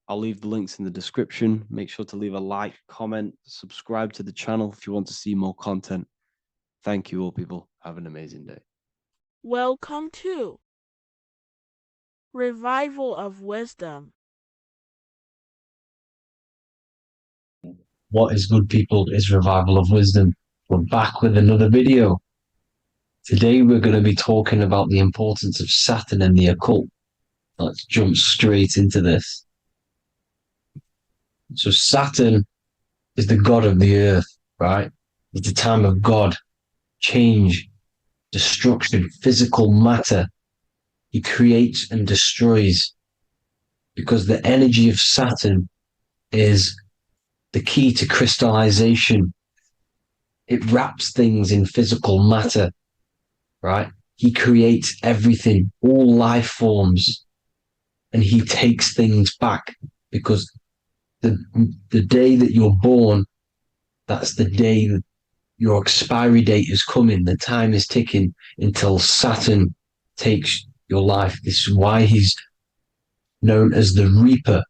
I'll leave the links in the description. Make sure to leave a like, comment, subscribe to the channel if you want to see more content. Thank you all, people. Have an amazing day. Welcome to Revival of Wisdom. What is good, people, is Revival of Wisdom. We're back with another video. Today we're going to be talking about the importance of Saturn and the occult. Let's jump straight into this. So Saturn is the god of the earth, right? It's the time of God, change, destruction, physical matter. He creates and destroys because the energy of Saturn is the key to crystallization. It wraps things in physical matter, right? He creates everything, all life forms, and he takes things back because the day that you're born, that's the day that your expiry date is coming. The time is ticking until Saturn takes your life. This is why he's known as the Reaper.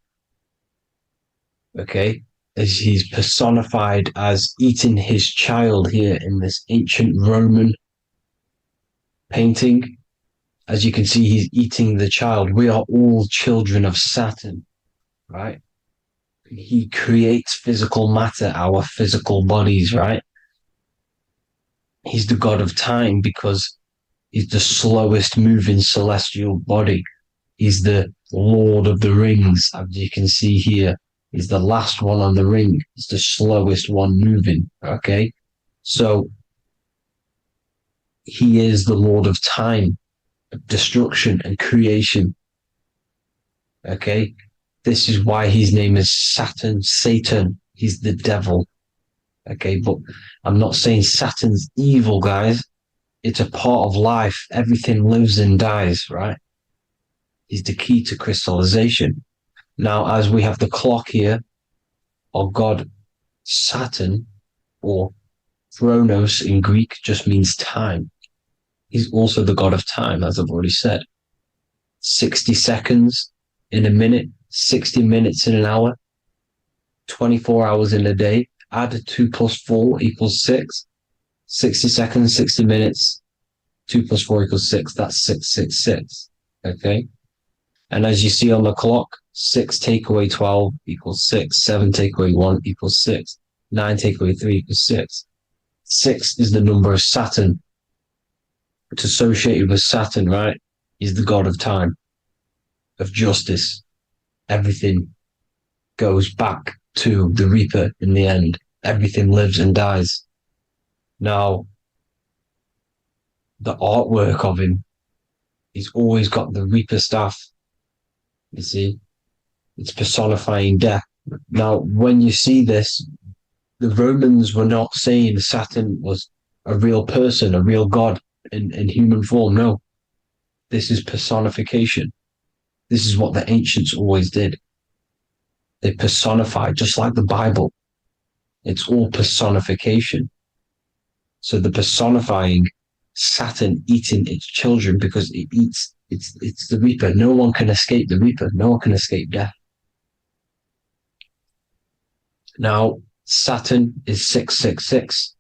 Okay? As he's personified as eating his child here in this ancient Roman painting. As you can see, he's eating the child. We are all children of Saturn, right? He creates physical matter, our physical bodies, right? He's the god of time because he's the slowest moving celestial body. He's the Lord of the Rings, as you can see here. He's the last one on the ring. He's the slowest one moving, okay? So he is the Lord of time, destruction and creation, okay? This is why his name is Saturn, Satan. He's the devil. Okay, but I'm not saying Saturn's evil, guys. It's a part of life. Everything lives and dies, right? He's the key to crystallization. Now, as we have the clock here, our god Saturn, or Chronos in Greek, just means time. He's also the god of time, as I've already said. 60 seconds in a minute, 60 minutes in an hour. 24 hours in a day. Add 2 plus 4 equals 6. 60 seconds, 60 minutes. 2 plus 4 equals 6. That's 666. Okay. And as you see on the clock, 6 take away 12 equals 6. 7 take away 1 equals 6. 9 take away 3 equals 6. 6 is the number of Saturn. It's associated with Saturn, right? He's the god of time, of justice. Everything goes back to the Reaper in the end. Everything lives and dies. Now, the artwork of him, he's always got the Reaper staff. You see, it's personifying death. Now, when you see this, the Romans were not saying Saturn was a real person, a real god in human form. No, this is personification. This is what the ancients always did. They personified, just like the Bible. It's all personification. So the personifying Saturn eating its children because it eats, it's the Reaper. No one can escape the Reaper. No one can escape death. Now, Saturn is 666,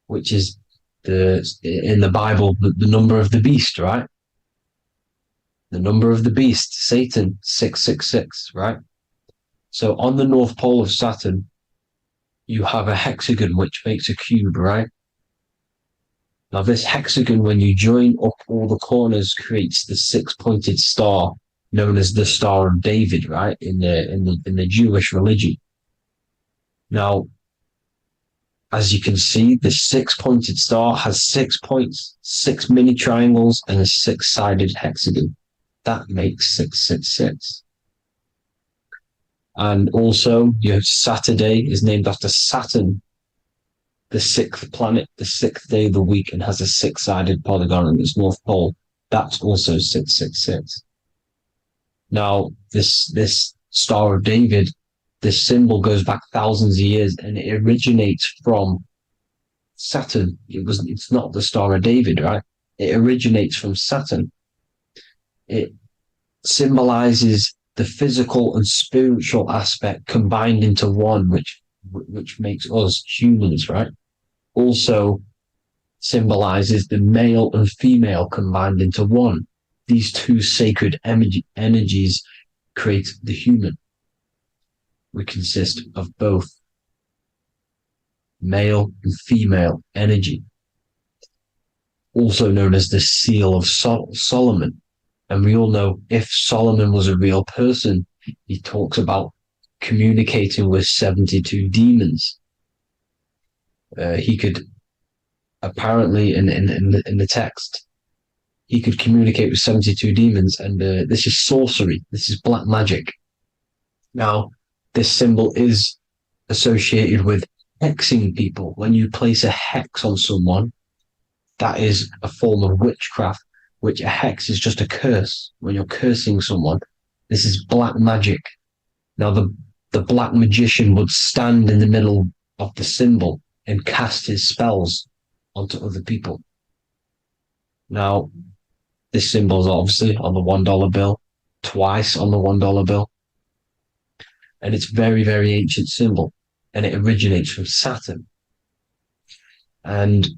which is in the Bible, the number of the beast, right? The number of the beast, Satan, 666, right? So on the North Pole of Saturn, you have a hexagon which makes a cube, right? Now this hexagon, when you join up all the corners, creates the 6-pointed star known as the Star of David, right? In the Jewish religion. Now, as you can see, the 6-pointed star has 6 points, 6 mini triangles, and a 6-sided hexagon. That makes 666. And also, you have Saturday is named after Saturn, the 6th planet, the 6th day of the week, and has a 6-sided polygon on its north pole. That's also 666. Now, this Star of David, this symbol goes back thousands of years, and it originates from Saturn. It's not the Star of David, right? It originates from Saturn. It symbolizes the physical and spiritual aspect combined into one, which makes us humans, right? Also symbolizes the male and female combined into one. These two sacred energies create the human. We consist of both male and female energy, also known as the Seal of Solomon. And we all know if Solomon was a real person, he talks about communicating with 72 demons. He could apparently, in the text, he could communicate with 72 demons, and this is sorcery. This is black magic. Now, this symbol is associated with hexing people. When you place a hex on someone, that is a form of witchcraft, which a hex is just a curse. When you're cursing someone, this is black magic. Now, the black magician would stand in the middle of the symbol and cast his spells onto other people. Now, this symbol is obviously on the $1 bill, twice on the $1 bill. And it's very, very ancient symbol. And it originates from Saturn. And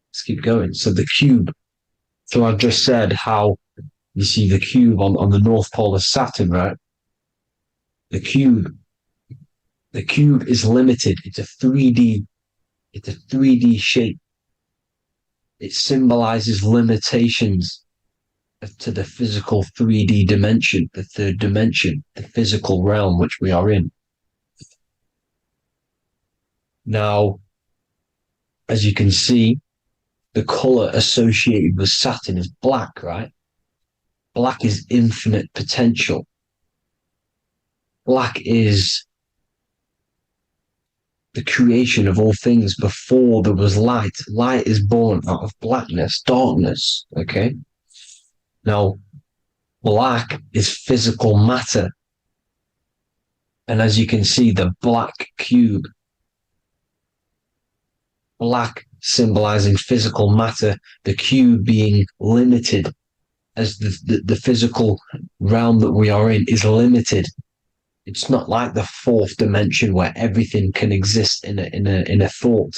let's keep going. So the cube. So I've just said how you see the cube on the North Pole of Saturn, right? The cube is limited. It's a 3D shape. It symbolizes limitations to the physical 3D dimension, the third dimension, the physical realm which we are in. Now, as you can see, the color associated with Saturn is black, right? Black is infinite potential. Black is the creation of all things before there was light. Light is born out of blackness, darkness, okay? Now, black is physical matter. And as you can see, the black cube, black symbolizing physical matter, the cube being limited, as the physical realm that we are in is limited. It's not like the fourth dimension where everything can exist in a thought.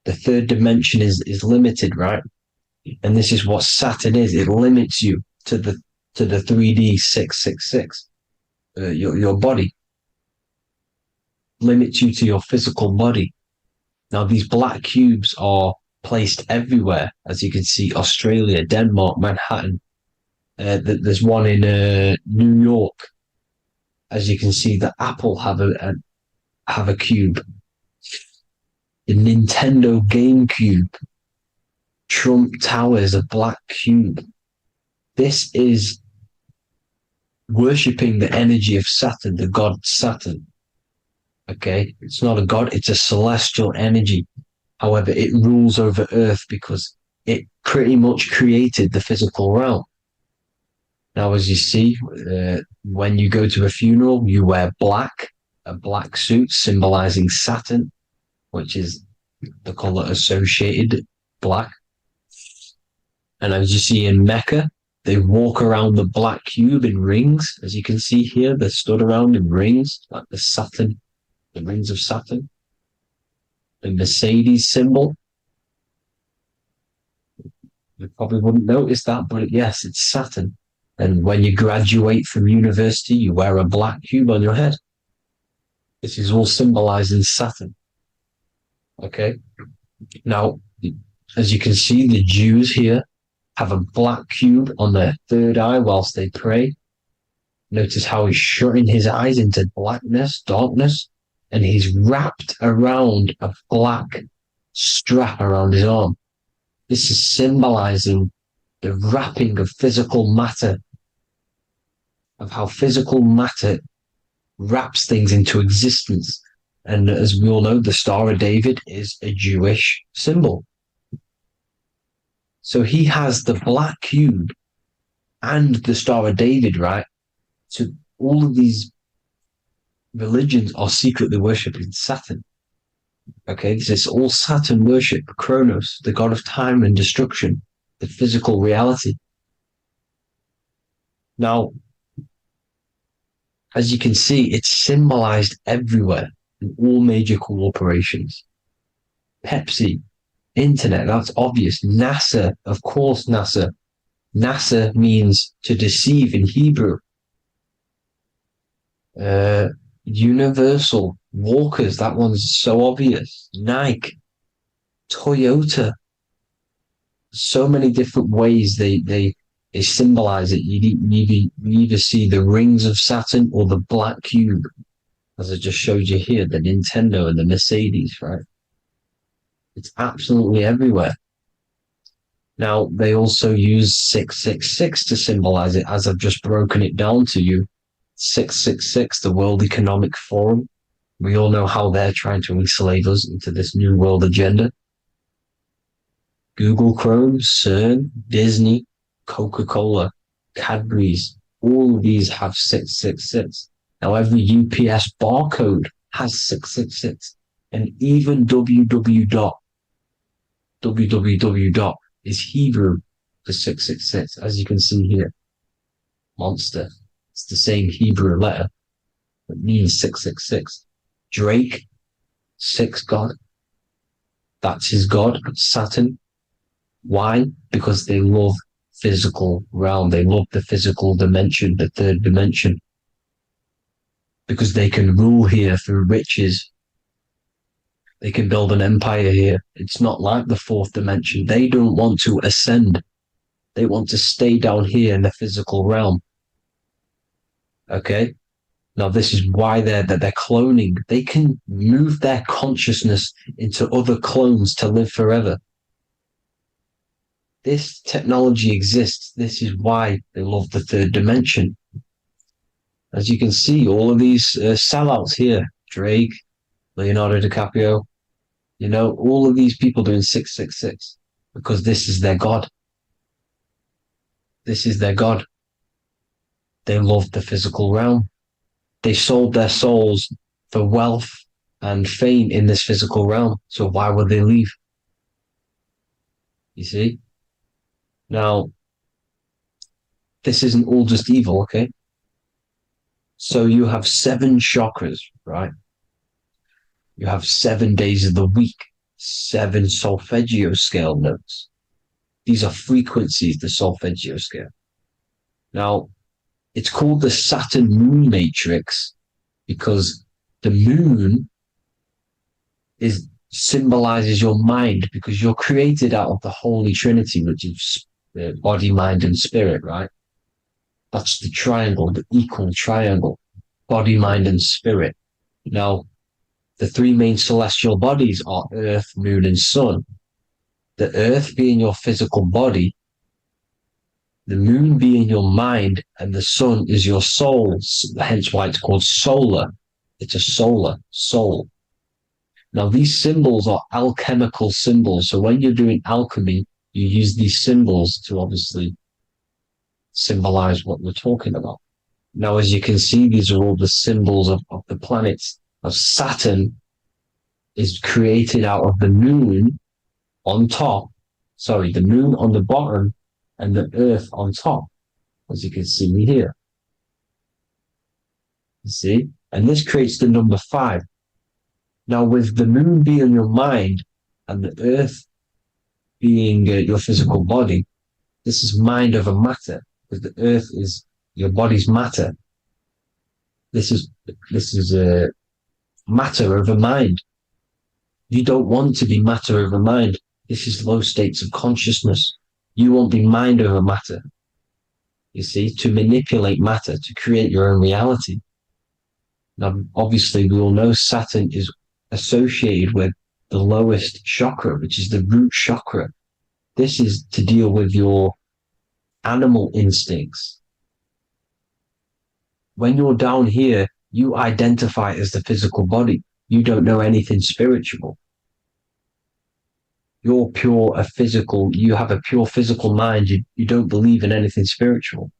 The third dimension is limited, right? And this is what Saturn is. It limits you to the 3D 666. Your body limits you to your physical body. Now these black cubes are placed everywhere, as you can see: Australia, Denmark, Manhattan. There's one in New York. As you can see, the Apple have a cube. The Nintendo GameCube. Trump Tower is a black cube. This is worshipping the energy of Saturn, the god Saturn. Okay, it's not a god, it's a celestial energy. However, it rules over Earth because it pretty much created the physical realm. Now, as you see, when you go to a funeral, you wear black, a black suit symbolizing Saturn, which is the color associated, black. And as you see in Mecca, they walk around the black cube in rings. As you can see here, they're stood around in rings, like the rings of Saturn. The Mercedes symbol. You probably wouldn't notice that, but yes, it's Saturn. And when you graduate from university, you wear a black cube on your head. This is all symbolizing Saturn. Okay. Now, as you can see, the Jews here have a black cube on their third eye whilst they pray. Notice how he's shutting his eyes into blackness, darkness, and he's wrapped around a black strap around his arm. This is symbolizing the wrapping of physical matter, of how physical matter wraps things into existence. And as we all know, the Star of David is a Jewish symbol. So he has the black cube and the Star of David, right? So all of these religions are secretly worshipping Saturn. Okay, this is all Saturn worship, Kronos, the god of time and destruction, the physical reality. Now, as you can see, it's symbolized everywhere in all major corporations. Pepsi, internet, that's obvious. NASA, of course, NASA. NASA means to deceive in Hebrew. Universal, Walkers, that one's so obvious. Nike, Toyota. So many different ways they symbolize it. You either see the rings of Saturn or the black cube, as I just showed you here, the Nintendo and the Mercedes, right? It's absolutely everywhere. Now, they also use 666 to symbolize it, as I've just broken it down to you. 666, the World Economic Forum. We all know how they're trying to enslave us into this new world agenda. Google Chrome, CERN, Disney, Coca-Cola, Cadbury's, all of these have 666. Now, every UPS barcode has 666. And even www. Is Hebrew for 666, as you can see here. Monster. It's the same Hebrew letter that means 666. Drake, 6 God. That's his God, Saturn. Why? Because they love physical realm. They love the physical dimension, the third dimension. Because they can rule here through riches. They can build an empire here. It's not like the fourth dimension. They don't want to ascend. They want to stay down here in the physical realm. Okay? Now, this is why they're cloning. They can move their consciousness into other clones to live forever. This technology exists. This is why they love the third dimension. As you can see, all of these sellouts here, Drake, Leonardo DiCaprio, all of these people doing 666 because this is their God. This is their God. They love the physical realm. They sold their souls for wealth and fame in this physical realm. So why would they leave? You see? Now, this isn't all just evil, okay? So you have 7 chakras, right? You have 7 days of the week, 7 solfeggio scale notes. These are frequencies, the solfeggio scale. Now, it's called the Saturn moon matrix because the moon symbolizes your mind, because you're created out of the Holy Trinity, which is body, mind, and spirit, right? That's the triangle, the equal triangle, body, mind, and spirit. Now, the 3 main celestial bodies are Earth, Moon, and Sun. The Earth being your physical body, the Moon being your mind, and the Sun is your soul, hence why it's called solar. It's a solar, soul. Now, these symbols are alchemical symbols. So when you're doing alchemy, you use these symbols to obviously symbolize what we're talking about. Now, as you can see, these are all the symbols of the planets. Of Saturn is created out of the moon on top, the moon on the bottom and the earth on top, as you can see here. You see? And this creates the number 5. Now, with the moon being your mind and the earth being your physical body, this is mind over matter, because the earth is your body's matter. This is matter over mind. You don't want to be matter over mind. This is low states of consciousness. You won't be mind over matter. You see, to manipulate matter, to create your own reality. Now, obviously, we all know Saturn is associated with the lowest chakra, which is the root chakra. This is to deal with your animal instincts. When you're down here, you identify as the physical body. You don't know anything spiritual. You're you have a pure physical mind. You don't believe in anything spiritual.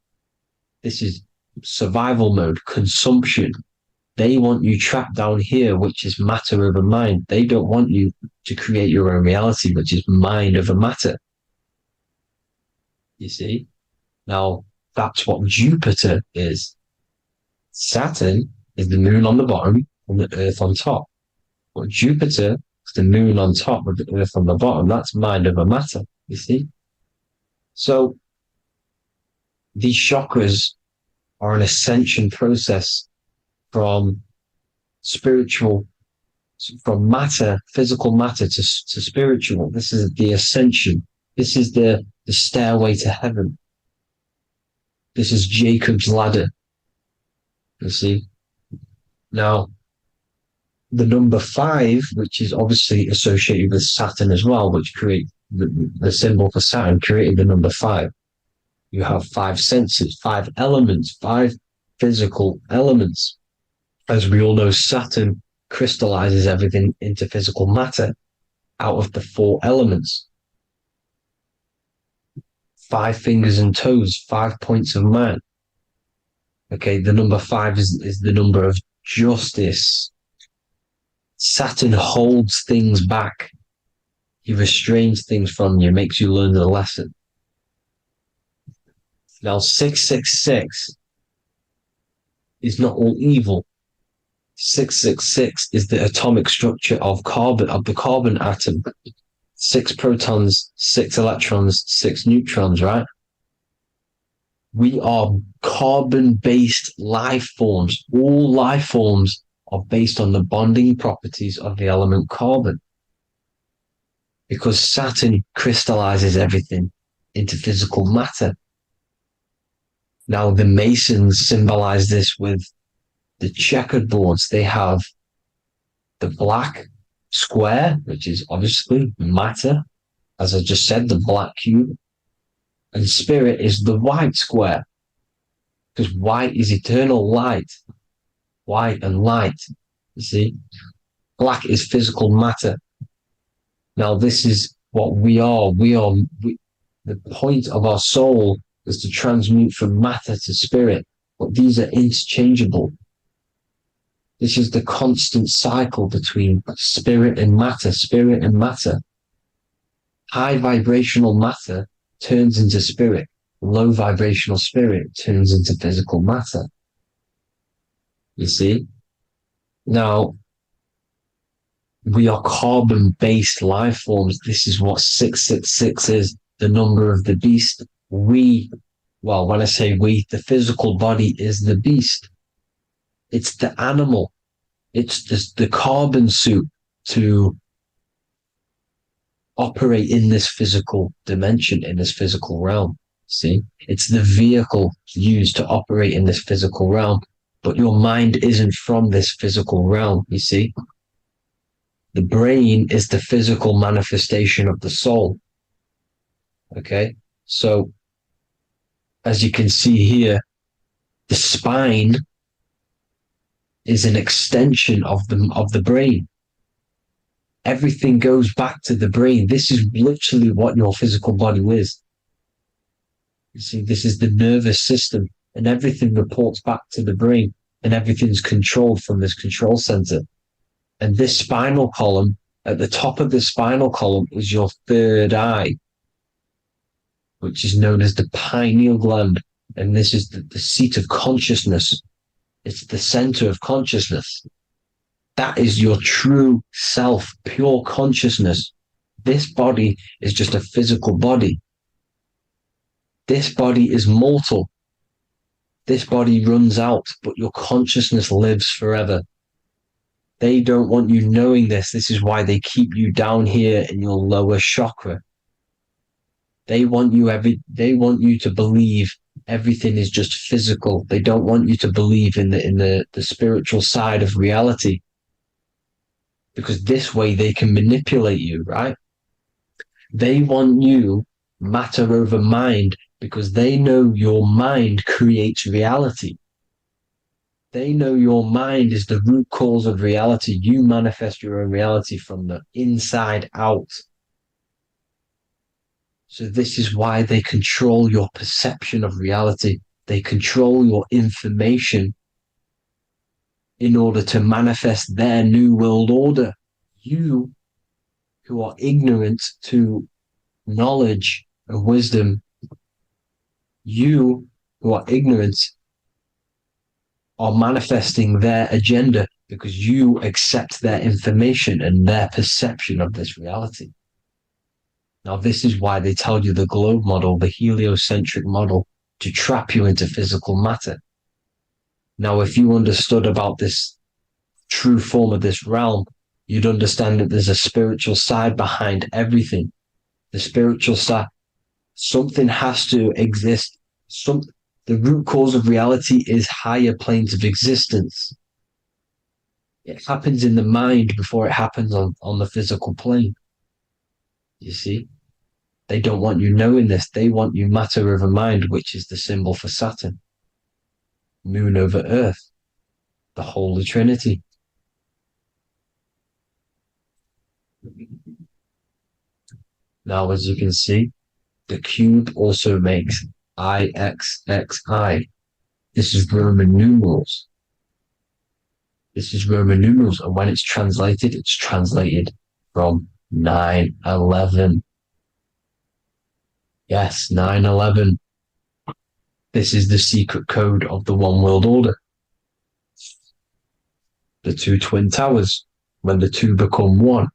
This is survival mode, consumption. They want you trapped down here, which is matter over mind. They don't want you to create your own reality, which is mind over matter. You see? Now, that's what Jupiter is. Saturn is the moon on the bottom and the earth on top. But Jupiter is the moon on top with the earth on the bottom. That's mind over matter, you see? So these chakras are an ascension process from matter, physical matter to spiritual. This is the ascension. This is the stairway to heaven. This is Jacob's ladder. You see? Now, the number 5, which is obviously associated with Saturn as well, which create the symbol for Saturn, created the number 5. You have 5 senses, 5 elements, 5 physical elements. As we all know, Saturn crystallizes everything into physical matter out of the 4 elements. 5 fingers and toes, 5 points of man. Okay, the number 5 is the number of justice. Saturn holds things back. He restrains things from you, makes you learn the lesson. Now, 666 is not all evil. 666 is the atomic structure of the carbon atom. 6 protons, 6 electrons, 6 neutrons, right? We are carbon-based life forms. All life forms are based on the bonding properties of the element carbon. Because Saturn crystallizes everything into physical matter. Now, the Masons symbolize this with the checkered boards. They have the black square, which is obviously matter. As I just said, the black cube. And spirit is the white square. Because white is eternal light. White and light. You see? Black is physical matter. Now, this is what we are. The point of our soul is to transmute from matter to spirit. But these are interchangeable. This is the constant cycle between spirit and matter, spirit and matter. High vibrational matter turns into spirit. Low vibrational spirit turns into physical matter. You see? Now, we are carbon-based life forms. This is what 666 is, the number of the beast. Well, when I say we, the physical body is the beast. It's the animal. It's the carbon suit to operate in this physical dimension, in this physical realm. See, it's the vehicle used to operate in this physical realm, but your mind isn't from this physical realm. You see, the brain is the physical manifestation of the soul. Okay, so as you can see here, the spine is an extension of the brain. Everything goes back to the brain. This is literally what your physical body is. You see, this is the nervous system, and everything reports back to the brain, and everything's controlled from this control center. And this spinal column, at the top of the spinal column, is your third eye, which is known as the pineal gland. And this is the seat of consciousness. It's the center of consciousness. That is your true self, pure consciousness. This body is just a physical body. This body is mortal. This body runs out, but your consciousness lives forever. They don't want you knowing this. This is why they keep you down here in your lower chakra. They want you to believe everything is just physical. They don't want you to believe in the spiritual side of reality. Because this way they can manipulate you, right? They want you matter over mind because they know your mind creates reality. They know your mind is the root cause of reality. You manifest your own reality from the inside out. So this is why they control your perception of reality. They control your information in order to manifest their new world order. You, who are ignorant to knowledge and wisdom, you who are ignorant are manifesting their agenda because you accept their information and their perception of this reality. Now, this is why they tell you the globe model, the heliocentric model, to trap you into physical matter. Now, if you understood about this true form of this realm, you'd understand that there's a spiritual side behind everything. The spiritual side, something has to exist. The root cause of reality is higher planes of existence. It happens in the mind before it happens on the physical plane. You see? They don't want you knowing this. They want you matter over mind, which is the symbol for Saturn. Moon over Earth. The Holy Trinity. Now, as you can see, the cube also makes IXXI. This is Roman numerals. This is Roman numerals, and when it's translated from 9/11. Yes, 9/11. This is the secret code of the one world order. The two twin towers, when the two become one.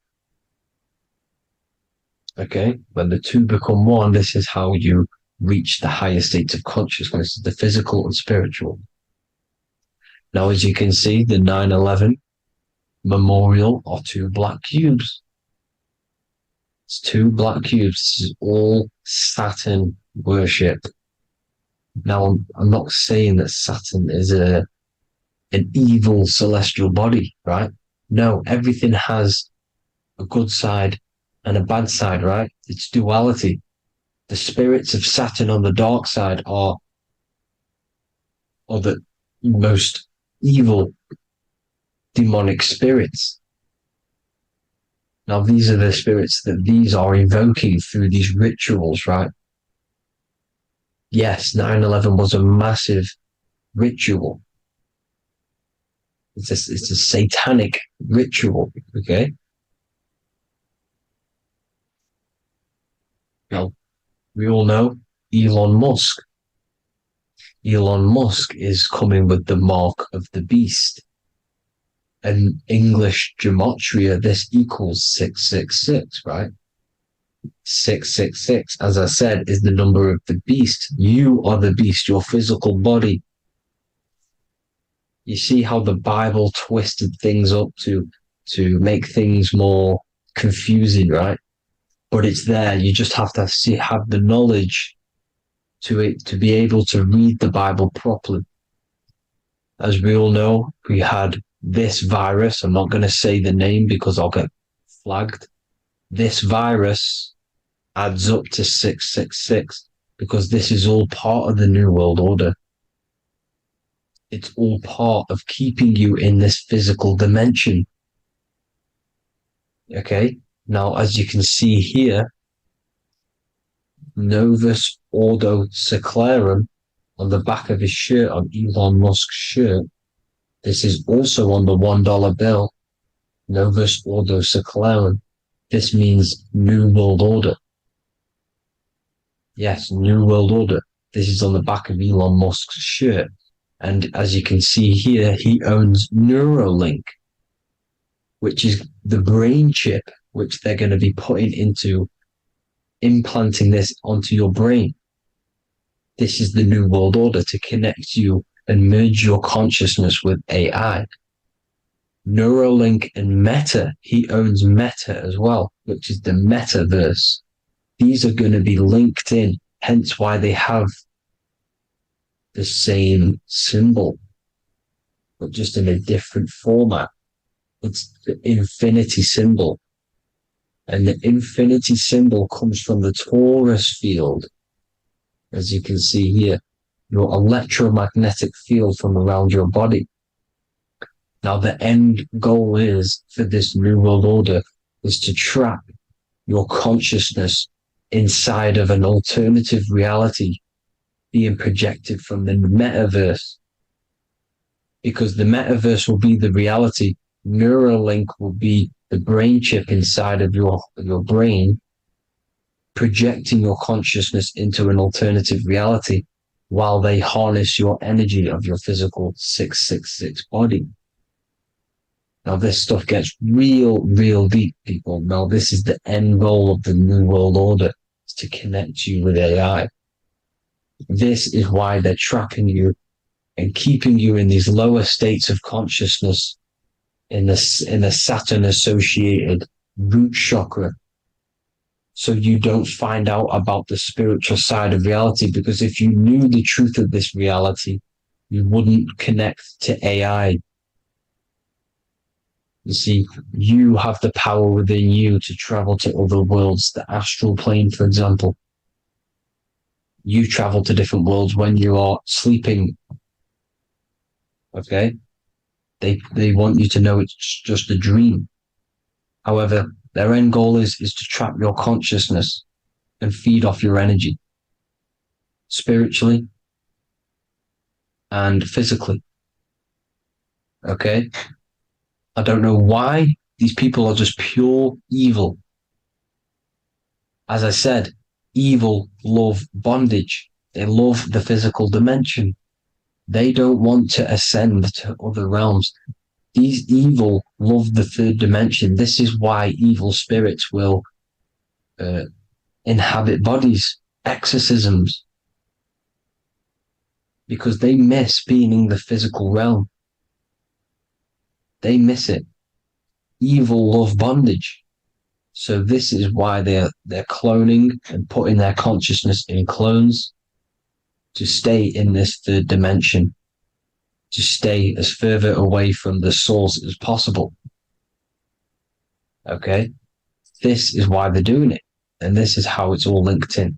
Okay, when the two become one, this is how you reach the higher states of consciousness, the physical and spiritual. Now, as you can see, the 9/11 memorial are two black cubes. It's two black cubes. This is all Saturn worship. Now, I'm not saying that Saturn is an evil celestial body, right? No, everything has a good side and a bad side, right? It's duality. The spirits of Saturn on the dark side are the most evil demonic spirits. Now, these are the spirits that these are invoking through these rituals, right? Yes, 9/11 was a massive ritual. It's a satanic ritual, okay? Now, we all know Elon Musk. Elon Musk is coming with the mark of the beast. And English gematria, this equals 666, right? 666, as I said, is the number of the beast. You are the beast, your physical body. You see how the Bible twisted things up to make things more confusing, right? But it's there. You just have to have the knowledge to be able to read the Bible properly. As we all know, we had this virus. I'm not going to say the name because I'll get flagged. This virus adds up to 666 because this is all part of the New World Order. It's all part of keeping you in this physical dimension. Okay, now as you can see here, Novus Ordo Seclorum on the back of his shirt, on Elon Musk's shirt. This is also on the $1 bill, Novus Ordo Seclorum. This means New World Order. Yes, New World Order. This is on the back of Elon Musk's shirt. And as you can see here, he owns Neuralink, which is the brain chip which they're going to be putting into implanting this onto your brain. This is the New World Order to connect you and merge your consciousness with AI. Neuralink and Meta, he owns Meta as well, which is the metaverse. These are going to be linked in, hence why they have the same symbol, but just in a different format. It's the infinity symbol. And the infinity symbol comes from the torus field, as you can see here, your electromagnetic field from around your body. Now, the end goal is for this New World Order is to trap your consciousness inside of an alternative reality being projected from the metaverse. Because the metaverse will be the reality, Neuralink will be the brain chip inside of your brain, projecting your consciousness into an alternative reality while they harness your energy of your physical 666 body. Now, this stuff gets real deep, people. Now, this is the end goal of the New World Order, is to connect you with AI. This is why they're trapping you and keeping you in these lower states of consciousness in the Saturn-associated root chakra, so you don't find out about the spiritual side of reality. Because if you knew the truth of this reality, you wouldn't connect to AI. You see, you have the power within you to travel to other worlds, the astral plane, for example. You travel to different worlds when you are sleeping. Okay? They want you to know it's just a dream. However, their end goal is to trap your consciousness and feed off your energy, spiritually and physically. Okay? I don't know why these people are just pure evil. As I said, evil love bondage. They love the physical dimension. They don't want to ascend to other realms. These evil love the third dimension. This is why evil spirits will inhabit bodies, exorcisms, because they miss being in the physical realm. They miss it. Evil love bondage. So this is why they're cloning and putting their consciousness in clones to stay in this third dimension, to stay as further away from the source as possible. Okay? This is why they're doing it. And this is how it's all linked in.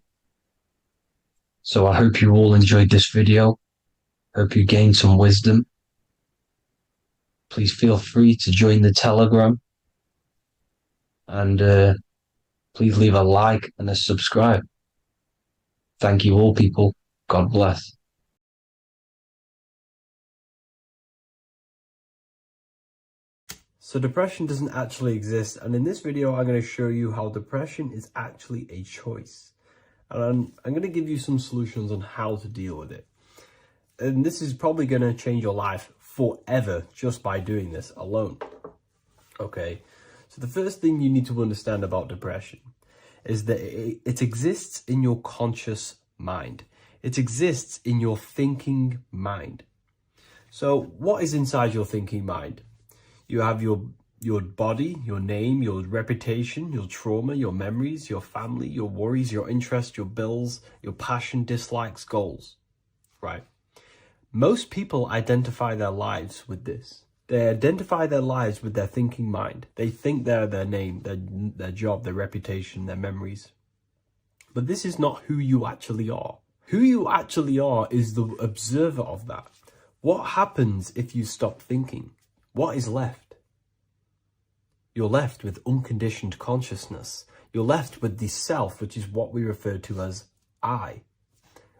So I hope you all enjoyed this video. Hope you gained some wisdom. Please feel free to join the Telegram. And please leave a like and a subscribe. Thank you all, people. God bless. So depression doesn't actually exist, and in this video I'm going to show you how depression is actually a choice. And I'm going to give you some solutions on how to deal with it. And this is probably going to change your life forever just by doing this alone. Okay, so the first thing you need to understand about depression is that it exists in your conscious mind. It exists in your thinking mind. So what is inside your thinking mind? You have your body, your name, your reputation, your trauma, your memories, your family, your worries, your interests, your bills, your passion, dislikes, goals, right? Most people identify their lives with this. They identify their lives with their thinking mind. They think they're their name, their job, their reputation, their memories. But this is not who you actually are. Who you actually are is the observer of that. What happens if you stop thinking? What is left? You're left with unconditioned consciousness. You're left with the self, which is what we refer to as I.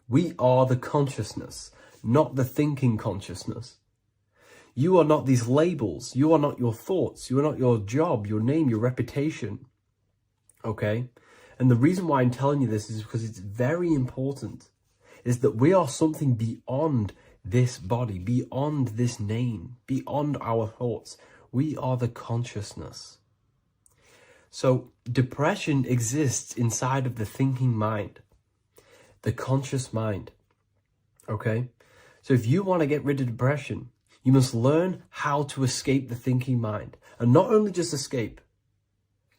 We are the consciousness, not the thinking consciousness. You are not these labels. You are not your thoughts. You are not your job, your name, your reputation. Okay? And the reason why I'm telling you this is because it's very important, is that we are something beyond this body, beyond this name, beyond our thoughts. We are the consciousness. So depression exists inside of the thinking mind, the conscious mind. Okay? So if you want to get rid of depression, you must learn how to escape the thinking mind. And not only just escape,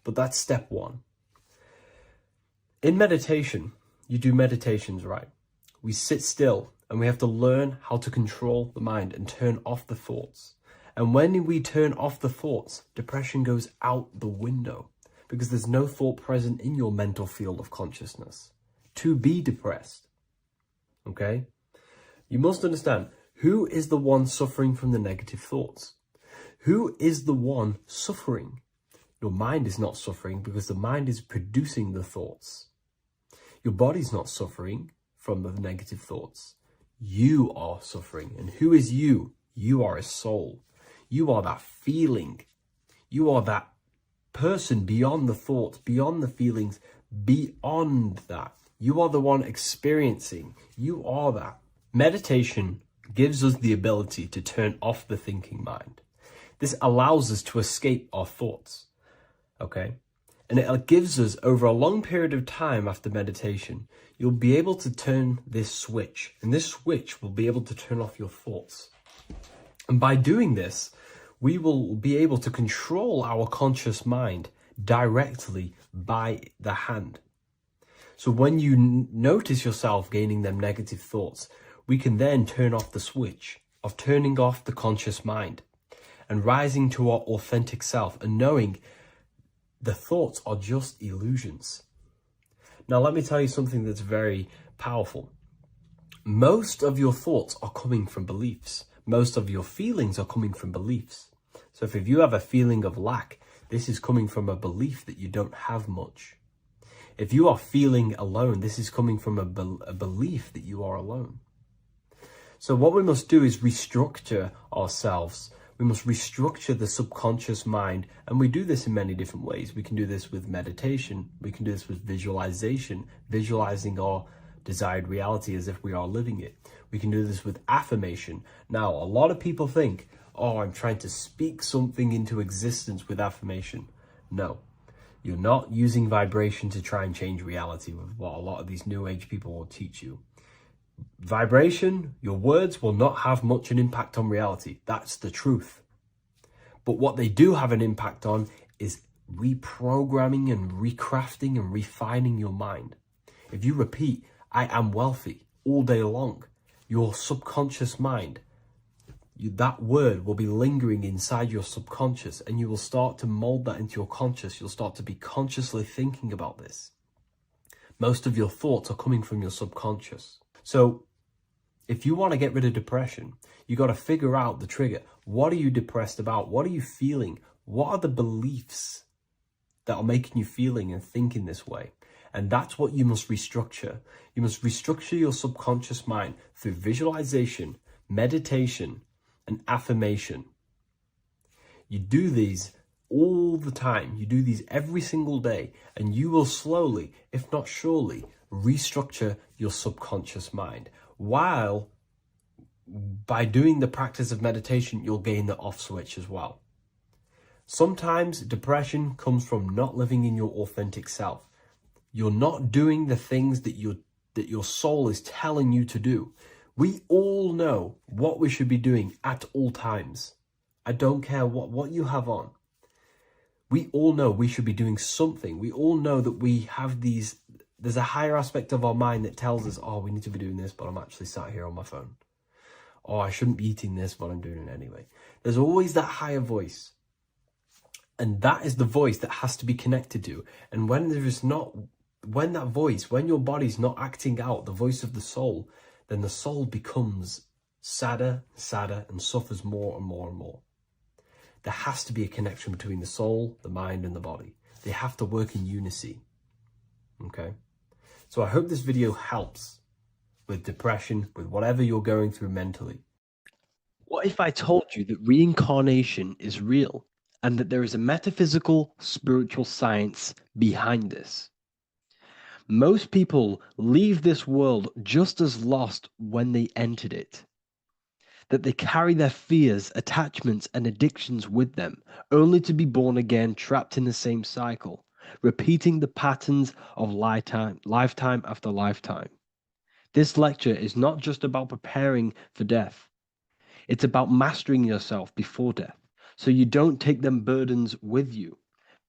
but that's step one. In meditation, you do meditations, right? We sit still and we have to learn how to control the mind and turn off the thoughts. And when we turn off the thoughts, depression goes out the window because there's no thought present in your mental field of consciousness to be depressed. Okay? You must understand, who is the one suffering from the negative thoughts? Who is the one suffering? Your mind is not suffering because the mind is producing the thoughts. Your body's not suffering from the negative thoughts. You are suffering. And who is you? You are a soul. You are that feeling. You are that person beyond the thoughts, beyond the feelings, beyond that. You are the one experiencing. You are that. Meditation gives us the ability to turn off the thinking mind. This allows us to escape our thoughts. Okay? And it gives us, over a long period of time after meditation, you'll be able to turn this switch. And this switch will be able to turn off your thoughts. And by doing this, we will be able to control our conscious mind directly by the hand. So when you notice yourself gaining them negative thoughts, we can then turn off the switch of turning off the conscious mind and rising to our authentic self and knowing the thoughts are just illusions. Now, let me tell you something that's very powerful. Most of your thoughts are coming from beliefs. Most of your feelings are coming from beliefs. So if you have a feeling of lack, this is coming from a belief that you don't have much. If you are feeling alone, this is coming from a belief that you are alone. So what we must do is restructure ourselves. We must restructure the subconscious mind. And we do this in many different ways. We can do this with meditation. We can do this with visualization, visualizing our desired reality as if we are living it. We can do this with affirmation. Now, a lot of people think, oh, I'm trying to speak something into existence with affirmation. No, you're not using vibration to try and change reality with what a lot of these new age people will teach you. Vibration, your words will not have much an impact on reality. That's the truth. But what they do have an impact on is reprogramming and recrafting and refining your mind. If you repeat, I am wealthy all day long, your subconscious mind, that word will be lingering inside your subconscious and you will start to mold that into your conscious. You'll start to be consciously thinking about this. Most of your thoughts are coming from your subconscious. So if you want to get rid of depression, you got to figure out the trigger. What are you depressed about? What are you feeling? What are the beliefs that are making you feeling and thinking this way? And that's what you must restructure. You must restructure your subconscious mind through visualization, meditation, and affirmation. You do these all the time. You do these every single day, and you will slowly, if not surely, restructure your subconscious mind while by doing the practice of meditation, you'll gain the off switch as well. Sometimes depression comes from not living in your authentic self. You're not doing the things that your soul is telling you to do. We all know what we should be doing at all times. I don't care what you have on. We all know we should be doing something. We all know that we have there's a higher aspect of our mind that tells us, oh, we need to be doing this, but I'm actually sat here on my phone. Oh, I shouldn't be eating this, but I'm doing it anyway. There's always that higher voice. And that is the voice that has to be connected to. And when your body's not acting out the voice of the soul, then the soul becomes sadder, and suffers more and more and more. There has to be a connection between the soul, the mind, and the body. They have to work in unison. Okay? So I hope this video helps with depression, with whatever you're going through mentally. What if I told you that reincarnation is real and that there is a metaphysical, spiritual science behind this? Most people leave this world just as lost when they entered it. That they carry their fears, attachments, and addictions with them, only to be born again, trapped in the same cycle, repeating the patterns of lifetime after lifetime. This lecture is not just about preparing for death. It's about mastering yourself before death, so you don't take them burdens with you.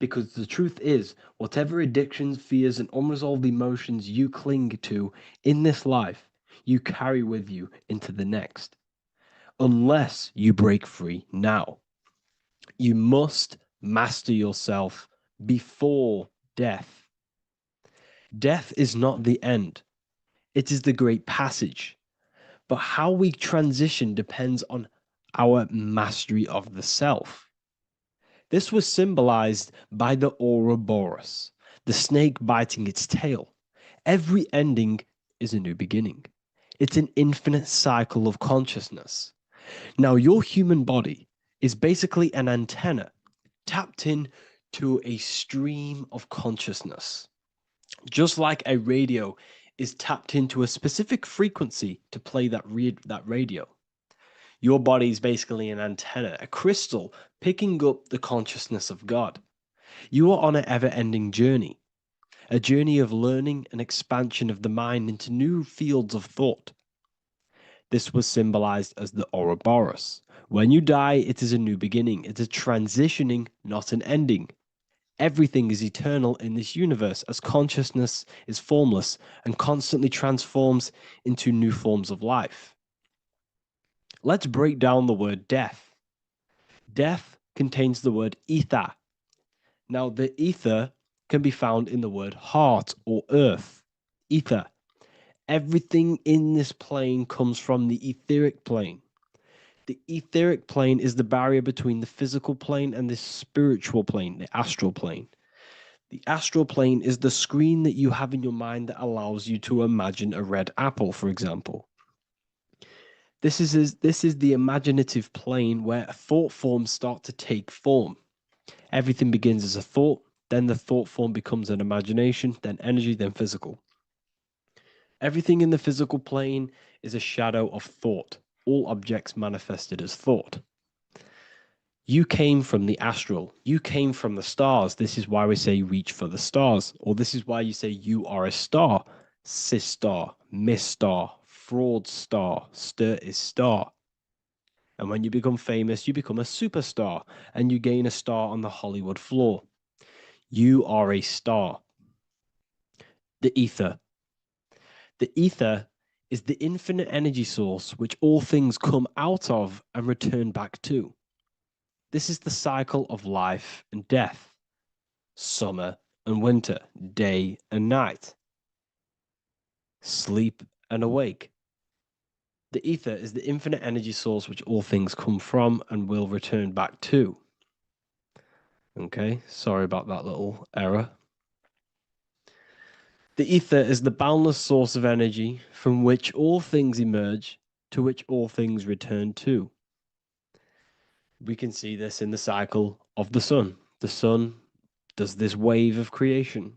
Because the truth is, whatever addictions, fears, and unresolved emotions you cling to in this life, you carry with you into the next. Unless you break free now. You must master yourself before death. Death is not the end. It is the great passage. But how we transition depends on our mastery of the self. This was symbolized by the Ouroboros, the snake biting its tail. Every ending is a new beginning. It's an infinite cycle of consciousness. Now, your human body is basically an antenna tapped in to a stream of consciousness. Just like a radio is tapped into a specific frequency to play that radio. Your body is basically an antenna, a crystal picking up the consciousness of God. You are on an ever-ending journey, a journey of learning and expansion of the mind into new fields of thought. This was symbolized as the Ouroboros. When you die, it is a new beginning. It's a transitioning, not an ending. Everything is eternal in this universe, as consciousness is formless and constantly transforms into new forms of life. Let's break down the word death. Death contains the word ether. Now, the ether can be found in the word heart or earth. Ether. Everything in this plane comes from the etheric plane. The etheric plane is the barrier between the physical plane and the spiritual plane, the astral plane. The astral plane is the screen that you have in your mind that allows you to imagine a red apple, for example. This is the imaginative plane where thought forms start to take form. Everything begins as a thought, then the thought form becomes an imagination, then energy, then physical. Everything in the physical plane is a shadow of thought. All objects manifested as thought. You came from the astral. You came from the stars. This is why we say reach for the stars. Or this is why you say you are a star. Cis star, miss star, fraud star, stir is star. And when you become famous, you become a superstar and you gain a star on the Hollywood floor. You are a star. The ether. The ether is the infinite energy source which all things come out of and return back to. This is the cycle of life and death, summer and winter, day and night, sleep and awake. The ether is the infinite energy source which all things come from and will return back to. Okay, sorry about that little error. The ether is the boundless source of energy from which all things emerge, to which all things return to. We can see this in the cycle of the sun. The sun does this wave of creation.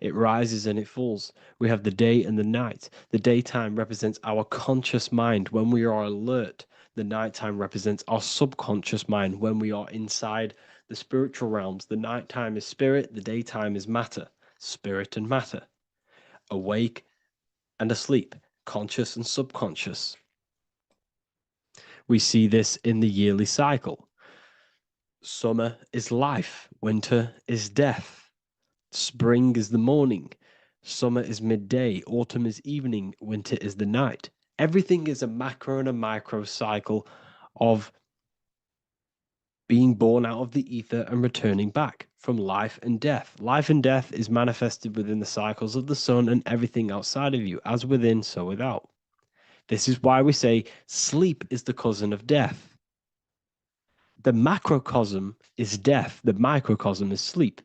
It rises and it falls. We have the day and the night. The daytime represents our conscious mind when we are alert. The nighttime represents our subconscious mind when we are inside the spiritual realms. The nighttime is spirit, the daytime is matter, spirit and matter, awake and asleep, conscious and subconscious. We see this in the yearly cycle. Summer is life, winter is death. Spring is the morning, summer is midday, autumn is evening, winter is the night. Everything is a macro and a micro cycle of being born out of the ether and returning back from life and death. Life and death is manifested within the cycles of the sun and everything outside of you, as within, so without. This is why we say sleep is the cousin of death. The macrocosm is death, the microcosm is sleep.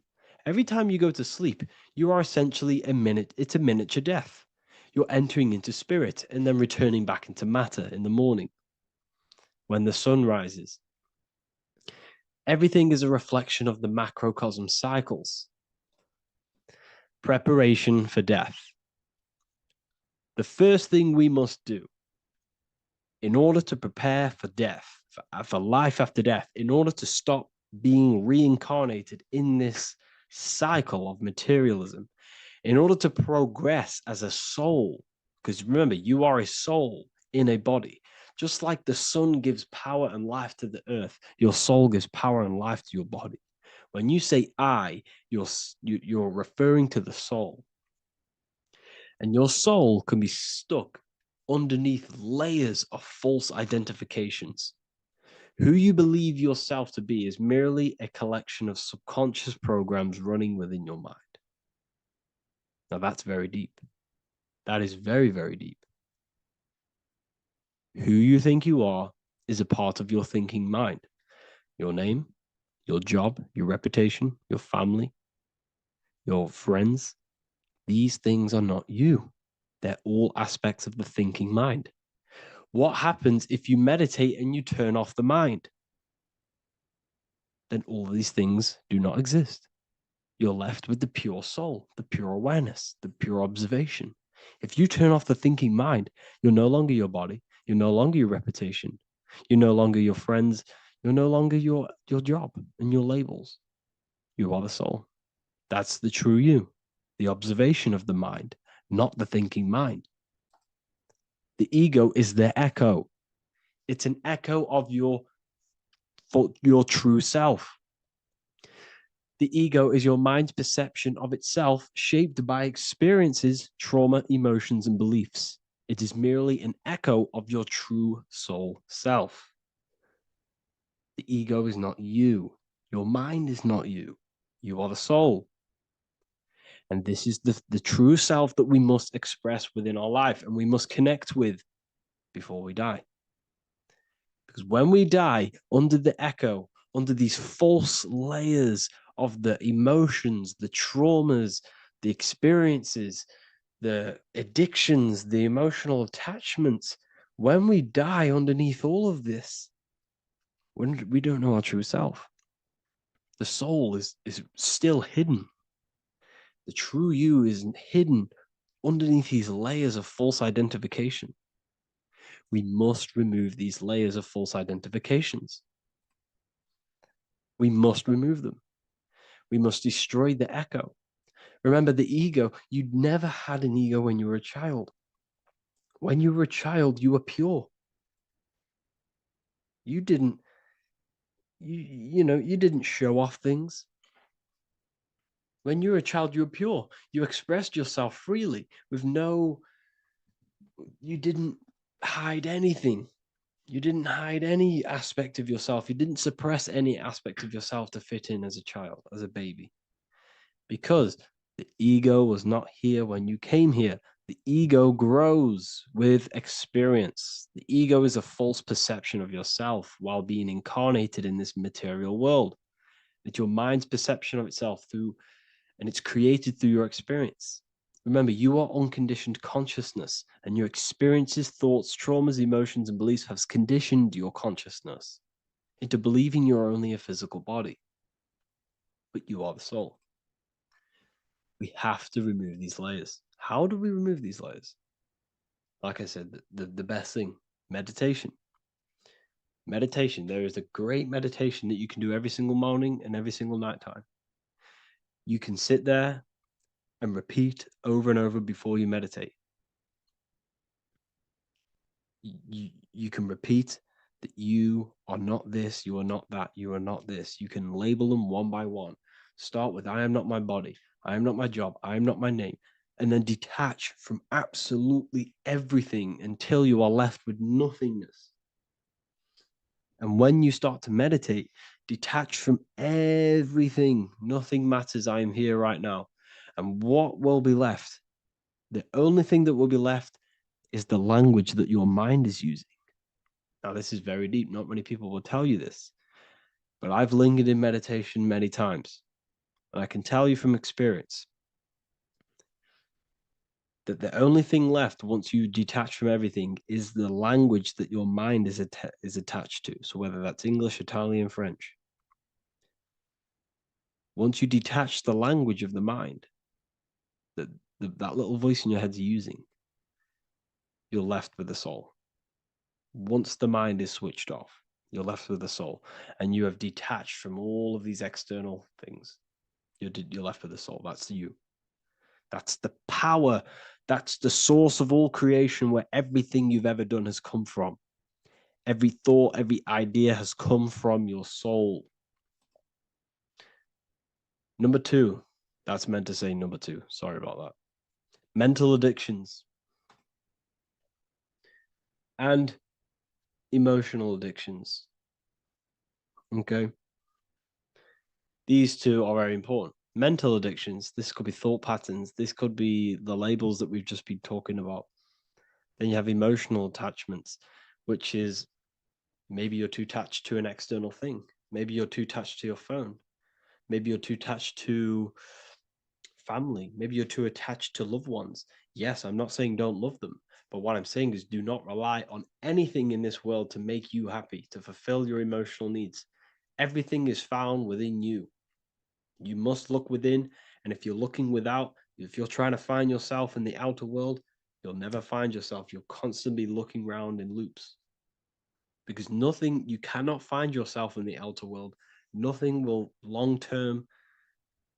Every time you go to sleep, you are essentially it's a miniature death. You're entering into spirit and then returning back into matter in the morning when the sun rises. Everything is a reflection of the macrocosm cycles. Preparation for death. The first thing we must do in order to prepare for death, for life after death, in order to stop being reincarnated in this cycle of materialism, in order to progress as a soul, because remember, you are a soul in a body. Just like the sun gives power and life to the earth, your soul gives power and life to your body. When you say I, you're referring to the soul. And your soul can be stuck underneath layers of false identifications. Who you believe yourself to be is merely a collection of subconscious programs running within your mind. Now that's very deep. That is very, very deep. Who you think you are is a part of your thinking mind. Your name, your job, your reputation, your family, your friends. These things are not you. They're all aspects of the thinking mind. What happens if you meditate and you turn off the mind? Then all these things do not exist. You're left with the pure soul, the pure awareness, the pure observation. If you turn off the thinking mind, you're no longer your body, you're no longer your reputation, you're no longer your friends, you're no longer your job and your labels. You are the soul. That's the true you, the observation of the mind, not the thinking mind. The ego is the echo. It's an echo of your true self. The ego is your mind's perception of itself, shaped by experiences, trauma, emotions, and beliefs. It is merely an echo of your true soul self. The ego is not you. Your mind is not you. You are the soul. And this is the true self that we must express within our life and we must connect with before we die. Because when we die under the echo, under these false layers of the emotions, the traumas, the experiences, the addictions, the emotional attachments, when we die underneath all of this, when we don't know our true self, the soul is still hidden. The true you is hidden underneath these layers of false identification. We must remove these layers of false identifications. We must remove them. We must destroy the echo. Remember, the ego, you never had an ego when you were a child. When you were a child, you were pure. You didn't, you didn't show off things. When you were a child, you were pure. You expressed yourself freely with you didn't hide anything. You didn't hide any aspect of yourself. You didn't suppress any aspect of yourself to fit in as a child, as a baby. Because the ego was not here when you came here. The ego grows with experience. The ego is a false perception of yourself while being incarnated in this material world. It's your mind's perception of itself and it's created through your experience. Remember, you are unconditioned consciousness, and your experiences, thoughts, traumas, emotions, and beliefs have conditioned your consciousness into believing you're only a physical body, but you are the soul. We have to remove these layers. How do we remove these layers? Like I said, the best thing, meditation. Meditation. There is a great meditation that you can do every single morning and every single nighttime. You can sit there and repeat over and over before you meditate. You can repeat that you are not this, you are not that, you are not this. You can label them one by one. Start with, I am not my body, I am not my job, I am not my name, and then detach from absolutely everything until you are left with nothingness. And when you start to meditate, detach from everything. Nothing matters. I am here right now. And what will be left? The only thing that will be left is the language that your mind is using. Now, this is very deep. Not many people will tell you this, but I've lingered in meditation many times. And I can tell you from experience that the only thing left once you detach from everything is the language that your mind is attached to. So whether that's English, Italian, French. Once you detach the language of the mind that that little voice in your head's using, you're left with the soul. Once the mind is switched off, you're left with the soul, and you have detached from all of these external things. You're left with the soul. That's you. That's the power. That's the source of all creation, where everything you've ever done has come from. Every thought, every idea has come from your soul. Number two, that's meant to say number two. Sorry about that. Mental addictions and emotional addictions. Okay. These two are very important. Mental addictions, this could be thought patterns, this could be the labels that we've just been talking about. Then you have emotional attachments, which is maybe you're too attached to an external thing. Maybe you're too attached to your phone. Maybe you're too attached to family. Maybe you're too attached to loved ones. Yes, I'm not saying don't love them, but what I'm saying is do not rely on anything in this world to make you happy, to fulfill your emotional needs. Everything is found within you. You must look within, and if you're looking without, if you're trying to find yourself in the outer world, you'll never find yourself. You'll constantly be looking around in loops. Because nothing, you cannot find yourself in the outer world. Nothing will long-term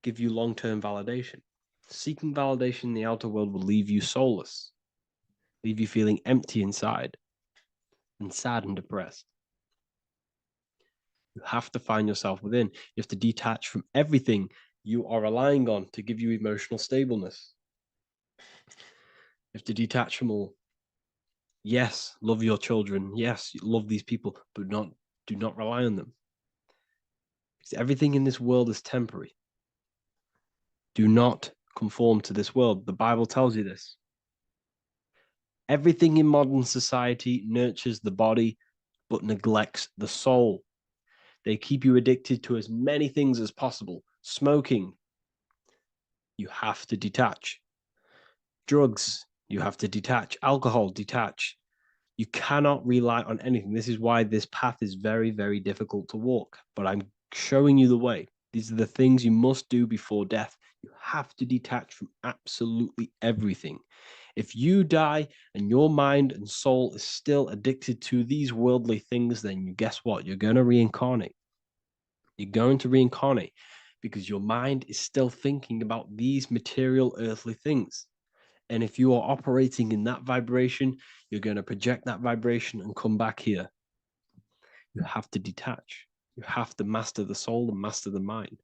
give you long-term validation. Seeking validation in the outer world will leave you soulless, leave you feeling empty inside and sad and depressed. You have to find yourself within. You have to detach from everything you are relying on to give you emotional stableness. You have to detach from all. Yes, love your children. Yes, love these people, but do not rely on them. Because everything in this world is temporary. Do not conform to this world. The Bible tells you this. Everything in modern society nurtures the body, but neglects the soul. They keep you addicted to as many things as possible. Smoking, you have to detach. Drugs, you have to detach. Alcohol, detach. You cannot rely on anything. This is why this path is very, very difficult to walk. But I'm showing you the way. These are the things you must do before death. You have to detach from absolutely everything. If you die and your mind and soul is still addicted to these worldly things, then guess what? You're going to reincarnate. You're going to reincarnate because your mind is still thinking about these material earthly things. And if you are operating in that vibration, you're going to project that vibration and come back here. You have to detach. You have to master the soul and master the mind.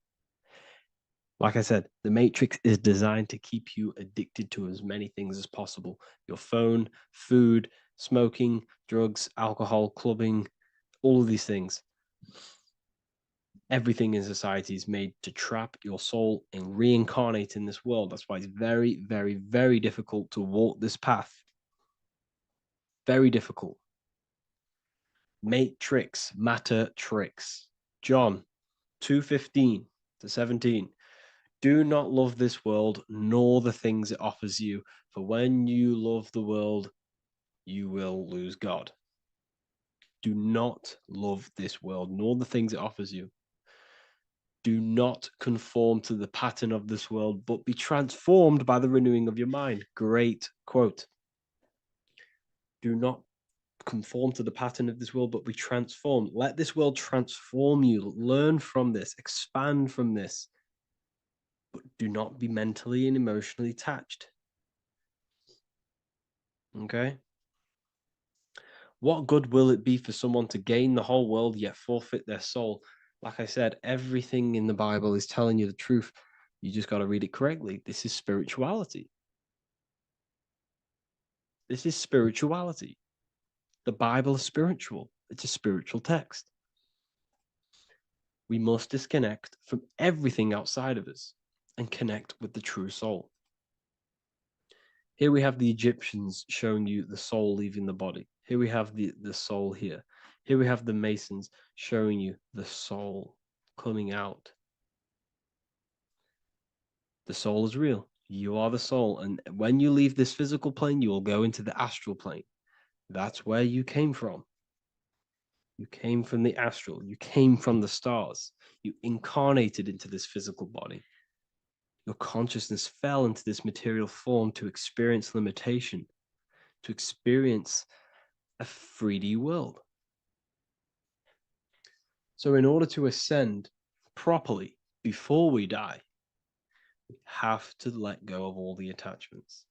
Like I said, the matrix is designed to keep you addicted to as many things as possible. Your phone, food, smoking, drugs, alcohol, clubbing, all of these things. Everything in society is made to trap your soul and reincarnate in this world. That's why it's very, very, very difficult to walk this path. Very difficult. Matrix, matter tricks. John 2:15 to 17. Do not love this world, nor the things it offers you. For when you love the world, you will lose God. Do not love this world, nor the things it offers you. Do not conform to the pattern of this world, but be transformed by the renewing of your mind. Great quote. Do not conform to the pattern of this world, but be transformed. Let this world transform you. Learn from this, expand from this, but do not be mentally and emotionally attached. Okay? What good will it be for someone to gain the whole world yet forfeit their soul? Like I said, everything in the Bible is telling you the truth. You just got to read it correctly. This is spirituality. This is spirituality. The Bible is spiritual. It's a spiritual text. We must disconnect from everything outside of us and connect with the true soul. Here we have the Egyptians showing you the soul leaving the body. Here we have the soul here. Here we have the Masons showing you the soul coming out. The soul is real. You are the soul. And when you leave this physical plane, you will go into the astral plane. That's where you came from. You came from the astral. You came from the stars. You incarnated into this physical body. Your consciousness fell into this material form to experience limitation, to experience a 3D world. So in order to ascend properly before we die, we have to let go of all the attachments.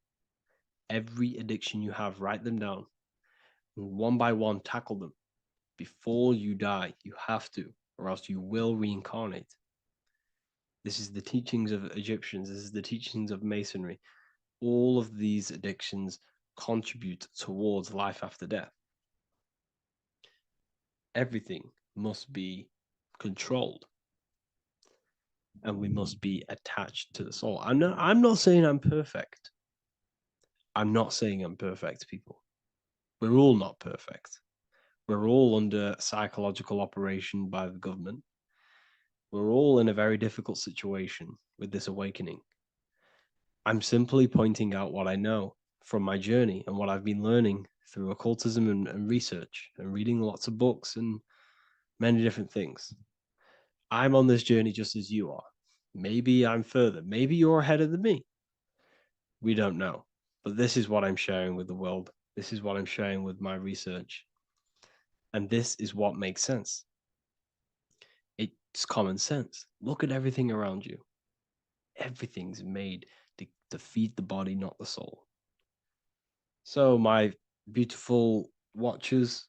Every addiction you have, write them down. And one by one, tackle them. Before you die, you have to, or else you will reincarnate. This is the teachings of Egyptians. This is the teachings of Masonry. All of these addictions contribute towards life after death. Everything must be controlled, and we must be attached to the soul. I'm not saying I'm perfect. I'm not saying I'm perfect, people. We're all not perfect. We're all under psychological operation by the government. We're all in a very difficult situation with this awakening. I'm simply pointing out what I know from my journey and what I've been learning through occultism and research and reading lots of books and many different things. I'm on this journey just as you are. Maybe I'm further. Maybe you're ahead of me. We don't know. But this is what I'm sharing with the world. This is what I'm sharing with my research. And this is what makes sense. It's common sense. Look at everything around you. Everything's made to feed the body, not the soul. So my beautiful watchers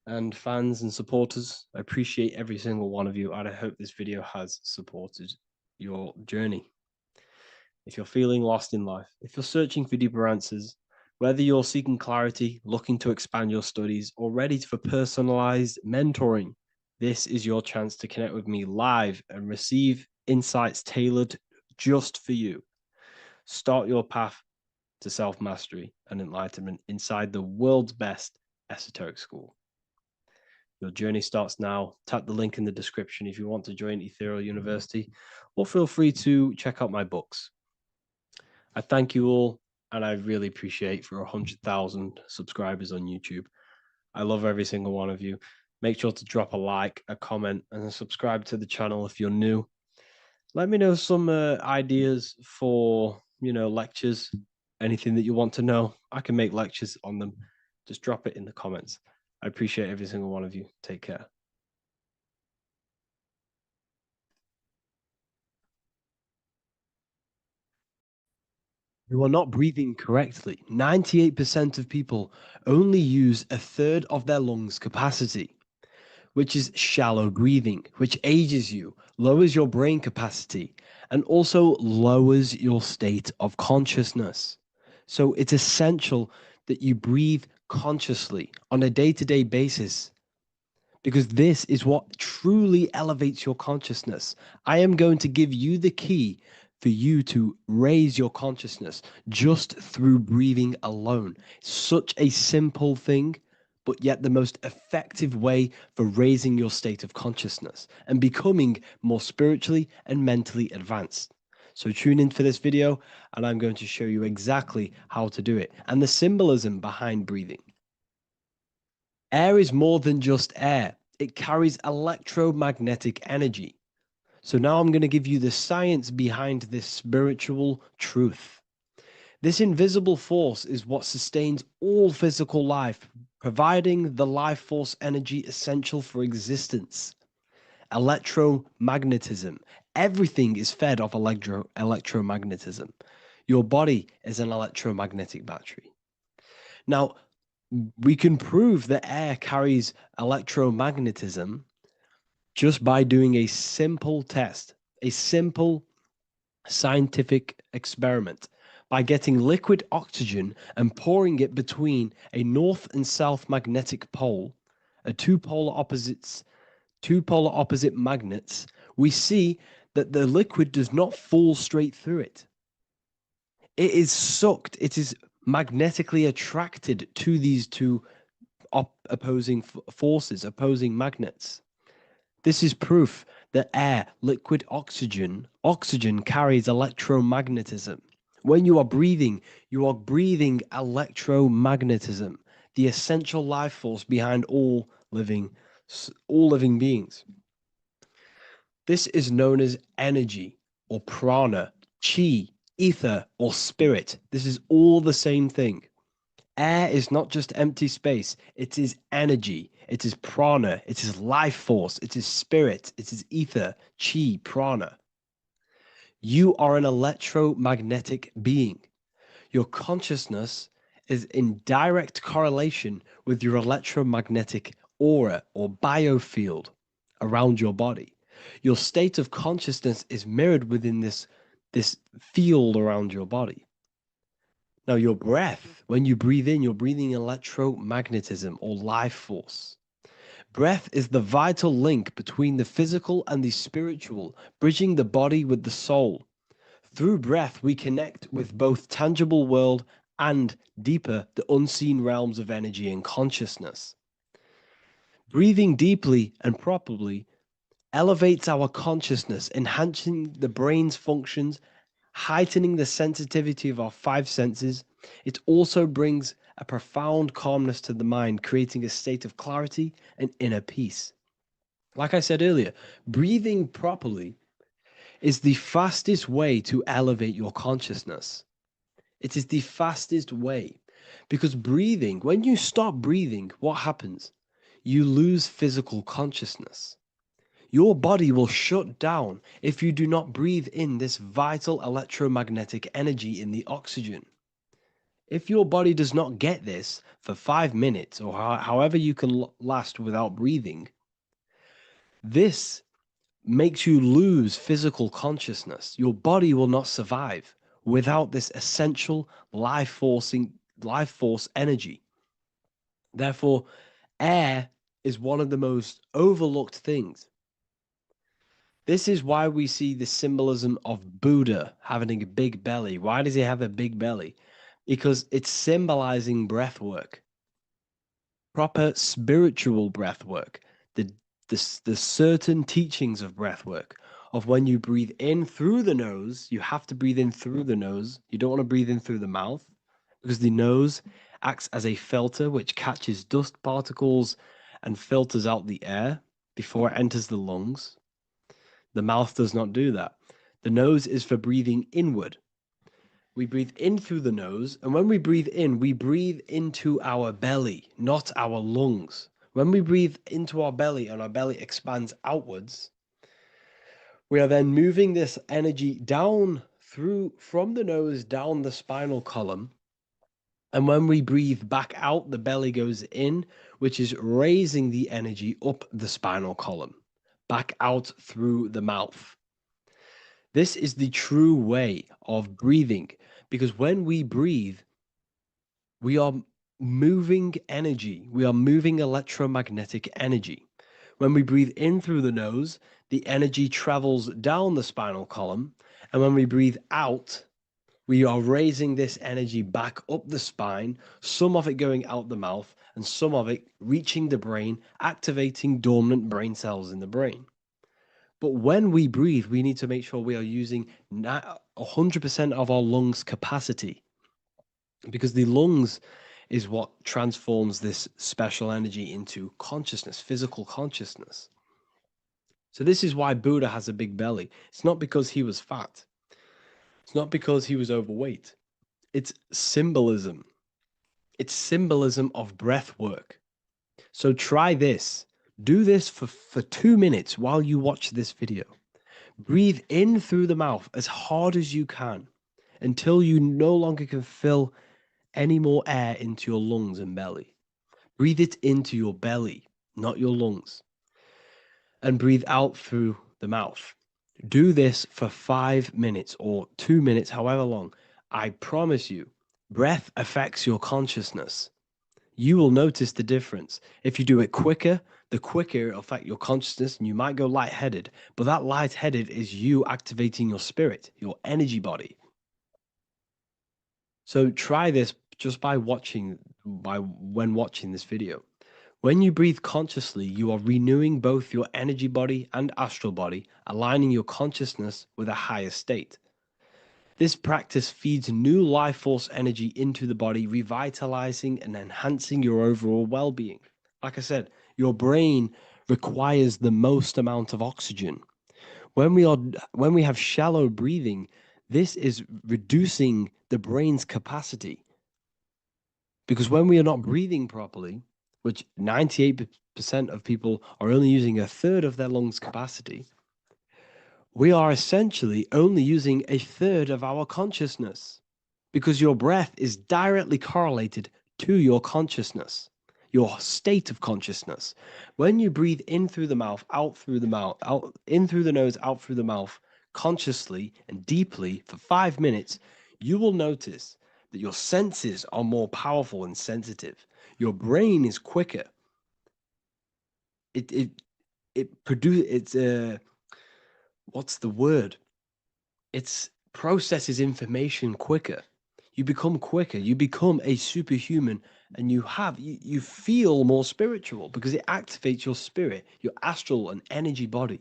and fans and supporters, I appreciate every single one of you, and I hope this video has supported your journey. If you're feeling lost in life, if you're searching for deeper answers, whether you're seeking clarity, looking to expand your studies, or ready for personalized mentoring, this is your chance to connect with me live and receive insights tailored just for you. Start your path to self-mastery and enlightenment inside the world's best esoteric school. Your journey starts now. Tap the link in the description if you want to join Ethereal University, or feel free to check out my books. I thank you all, and I really appreciate for 100,000 subscribers on YouTube. I love every single one of you. Make sure to drop a like, a comment, and subscribe to the channel if you're new. Let me know some ideas for, lectures, anything that you want to know. I can make lectures on them. Just drop it in the comments. I appreciate every single one of you. Take care. You are not breathing correctly. 98% of people only use a third of their lungs capacity, which is shallow breathing, which ages you, lowers your brain capacity, and also lowers your state of consciousness. So it's essential that you breathe consciously on a day-to-day basis, because this is what truly elevates your consciousness. I am going to give you the key for you to raise your consciousness just through breathing alone. Such a simple thing, but yet the most effective way for raising your state of consciousness and becoming more spiritually and mentally advanced. So tune in for this video, and I'm going to show you exactly how to do it and the symbolism behind breathing. Air is more than just air. It carries electromagnetic energy. So now I'm going to give you the science behind this spiritual truth. This invisible force is what sustains all physical life, providing the life force energy essential for existence. Electromagnetism. Everything is fed off electromagnetism. Your body is an electromagnetic battery. Now, we can prove that air carries electromagnetism just by doing a simple test, a simple scientific experiment, by getting liquid oxygen and pouring it between a north and south magnetic pole, two polar opposite magnets. We see that the liquid does not fall straight through it. It is sucked, it is magnetically attracted to these two opposing forces, opposing magnets. This is proof that air, liquid oxygen carries electromagnetism. When you are breathing electromagnetism, the essential life force behind all living beings. This is known as energy or prana, chi, ether, or spirit. This is all the same thing. Air is not just empty space, it is energy, it is prana, it is life force, it is spirit, it is ether, chi, prana. You are an electromagnetic being. Your consciousness is in direct correlation with your electromagnetic aura or biofield around your body. Your state of consciousness is mirrored within this field around your body. Now, your breath, when you breathe in, you're breathing electromagnetism or life force. Breath is the vital link between the physical and the spiritual, bridging the body with the soul. Through breath, we connect with both tangible world and deeper, the unseen realms of energy and consciousness. Breathing deeply and properly elevates our consciousness, enhancing the brain's functions, heightening the sensitivity of our five senses. It also brings a profound calmness to the mind, creating a state of clarity and inner peace. Like I said earlier, breathing properly is the fastest way to elevate your consciousness. It is the fastest way because breathing, when you stop breathing, what happens? You lose physical consciousness. Your body will shut down if you do not breathe in this vital electromagnetic energy in the oxygen. If your body does not get this for 5 minutes or however you can last without breathing, this makes you lose physical consciousness. Your body will not survive without this essential life force energy. Therefore, air is one of the most overlooked things. This is why we see the symbolism of Buddha having a big belly. Why does he have a big belly? Because it's symbolizing breath work, proper spiritual breath work, the certain teachings of breath work, of when you breathe in through the nose, you have to breathe in through the nose. You don't want to breathe in through the mouth because the nose acts as a filter which catches dust particles and filters out the air before it enters the lungs. The mouth does not do that. The nose is for breathing inward. We breathe in through the nose, and when we breathe in, we breathe into our belly, not our lungs. When we breathe into our belly and our belly expands outwards, we are then moving this energy down from the nose down the spinal column. And when we breathe back out, the belly goes in, which is raising the energy up the spinal column, back out through the mouth. This is the true way of breathing, because when we breathe, we are moving energy. We are moving electromagnetic energy. When we breathe in through the nose, the energy travels down the spinal column. And when we breathe out, we are raising this energy back up the spine, some of it going out the mouth, and some of it reaching the brain, activating dormant brain cells in the brain. But when we breathe, we need to make sure we are using 100% of our lungs' capacity, because the lungs is what transforms this special energy into consciousness, physical consciousness. So this is why Buddha has a big belly. It's not because he was fat. It's not because he was overweight. It's symbolism. It's symbolism of breath work. So try this. Do this for 2 minutes while you watch this video. Breathe in through the mouth as hard as you can until you no longer can fill any more air into your lungs and belly. Breathe it into your belly, not your lungs. And breathe out through the mouth. Do this for 5 minutes or 2 minutes, however long. I promise you, breath affects your consciousness. You will notice the difference. If you do it quicker, the quicker it'll affect your consciousness and you might go lightheaded. But that lightheaded is you activating your spirit, your energy body. So try this just when watching this video. When you breathe consciously, you are renewing both your energy body and astral body, aligning your consciousness with a higher state. This practice feeds new life force energy into the body, revitalizing and enhancing your overall well-being. Like I said, your brain requires the most amount of oxygen. When we have shallow breathing, this is reducing the brain's capacity. Because when we are not breathing properly, which 98% of people are only using a third of their lungs capacity, we are essentially only using a third of our consciousness, because your breath is directly correlated to your consciousness, your state of consciousness. When you breathe in through the mouth, out through the mouth, out in through the nose, out through the mouth, consciously and deeply for 5 minutes, you will notice that your senses are more powerful and sensitive. Your brain is quicker. What's the word? It processes information quicker. You become quicker. You become a superhuman, and you feel more spiritual because it activates your spirit, your astral and energy body.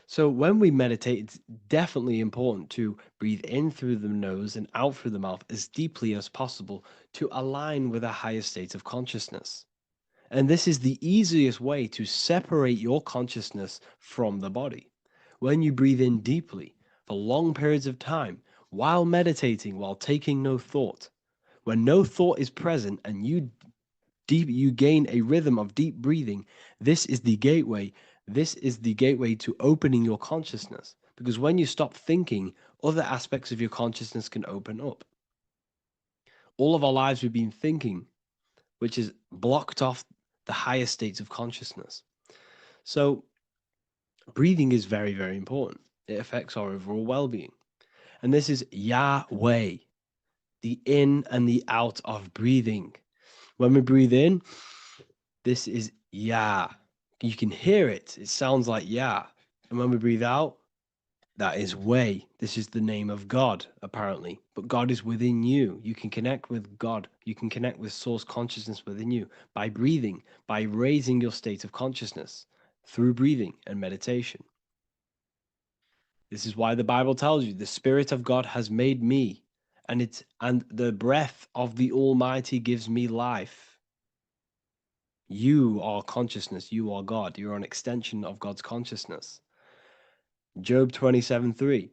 So when we meditate, it's definitely important to breathe in through the nose and out through the mouth as deeply as possible to align with a higher state of consciousness. And this is the easiest way to separate your consciousness from the body. When you breathe in deeply for long periods of time, while meditating, while taking no thought, when no thought is present and you gain a rhythm of deep breathing, this is the gateway. This is the gateway to opening your consciousness. Because when you stop thinking, other aspects of your consciousness can open up. All of our lives we've been thinking, which is blocked off the higher states of consciousness. So breathing is very, very important. It affects our overall well-being. And this is Yahweh, the in and the out of breathing. When we breathe in, this is Yah. You can hear it. It sounds like Yah. And when we breathe out, that is Way. This is the name of God, apparently. But God is within you. You can connect with God. You can connect with source consciousness within you by breathing, by raising your state of consciousness through breathing and meditation. This is why the Bible tells you the Spirit of God has made me, and the breath of the Almighty gives me life. You are consciousness. You are God. You're an extension of God's consciousness. Job 27:3.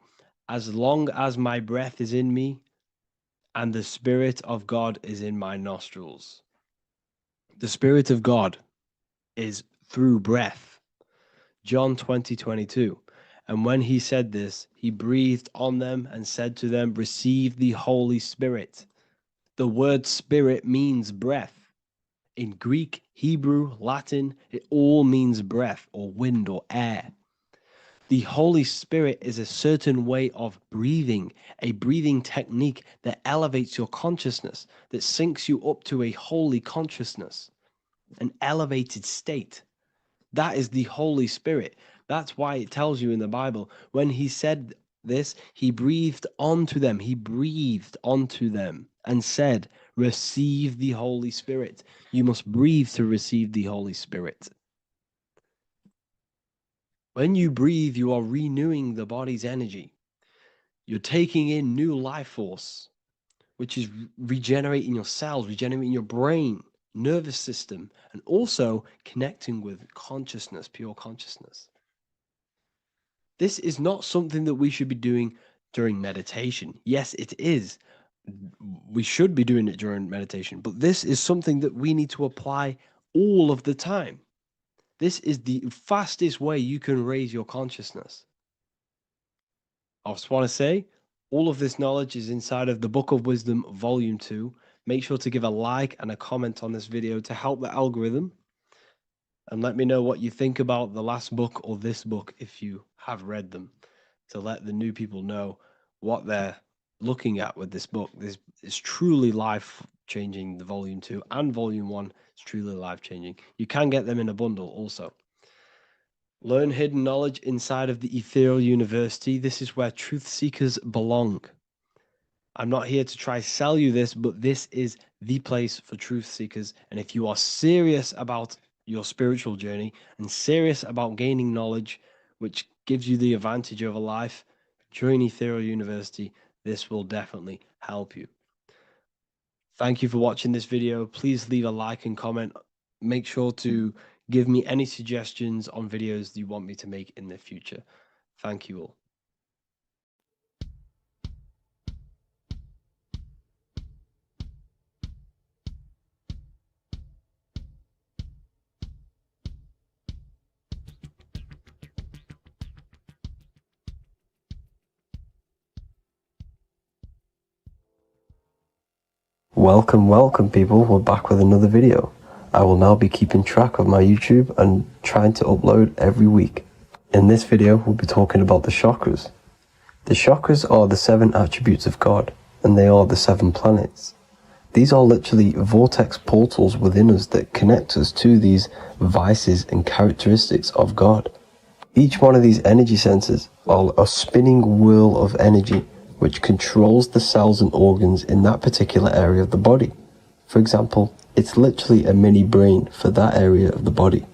As long as my breath is in me and the Spirit of God is in my nostrils. The Spirit of God is through breath. John 20:22. And when he said this, he breathed on them and said to them, receive the Holy Spirit. The word spirit means breath. In Greek, Hebrew, Latin, it all means breath or wind or air. The Holy Spirit is a certain way of breathing, a breathing technique that elevates your consciousness, that syncs you up to a holy consciousness, an elevated state. That is the Holy Spirit. That's why it tells you in the Bible, when he said this, he breathed onto them. He breathed onto them and said, receive the Holy Spirit. You must breathe to receive the Holy Spirit. When you breathe, you are renewing the body's energy. You're taking in new life force, which is regenerating your cells, regenerating your brain, nervous system, and also connecting with consciousness, pure consciousness. This is not something that we should be doing during meditation. Yes, it is. We should be doing it during meditation, but this is something that we need to apply all of the time. This is the fastest way you can raise your consciousness. I just want to say, all of this knowledge is inside of the Book of Wisdom, Volume 2. Make sure to give a like and a comment on this video to help the algorithm. And let me know what you think about the last book or this book if you have read them, to let the new people know what they're looking at with this book. This is truly life-changing. The Volume 2 and Volume 1 is truly life-changing. You can get them in a bundle also. Learn hidden knowledge inside of the Ethereal University. This is where truth seekers belong. I'm not here to try sell you this, but this is the place for truth seekers. And if you are serious about your spiritual journey and serious about gaining knowledge, which gives you the advantage over life, join Ethereal University. This will definitely help you. Thank you for watching this video. Please leave a like and comment. Make sure to give me any suggestions on videos you want me to make in the future. Thank you all. Welcome people, we're back with another video. I will now be keeping track of my YouTube and trying to upload every week. In this video, we'll be talking about the chakras. The chakras are the 7 attributes of God, and they are the 7 planets. These are literally vortex portals within us that connect us to these vices and characteristics of God. Each one of these energy centers are a spinning wheel of energy which controls the cells and organs in that particular area of the body. For example, it's literally a mini brain for that area of the body.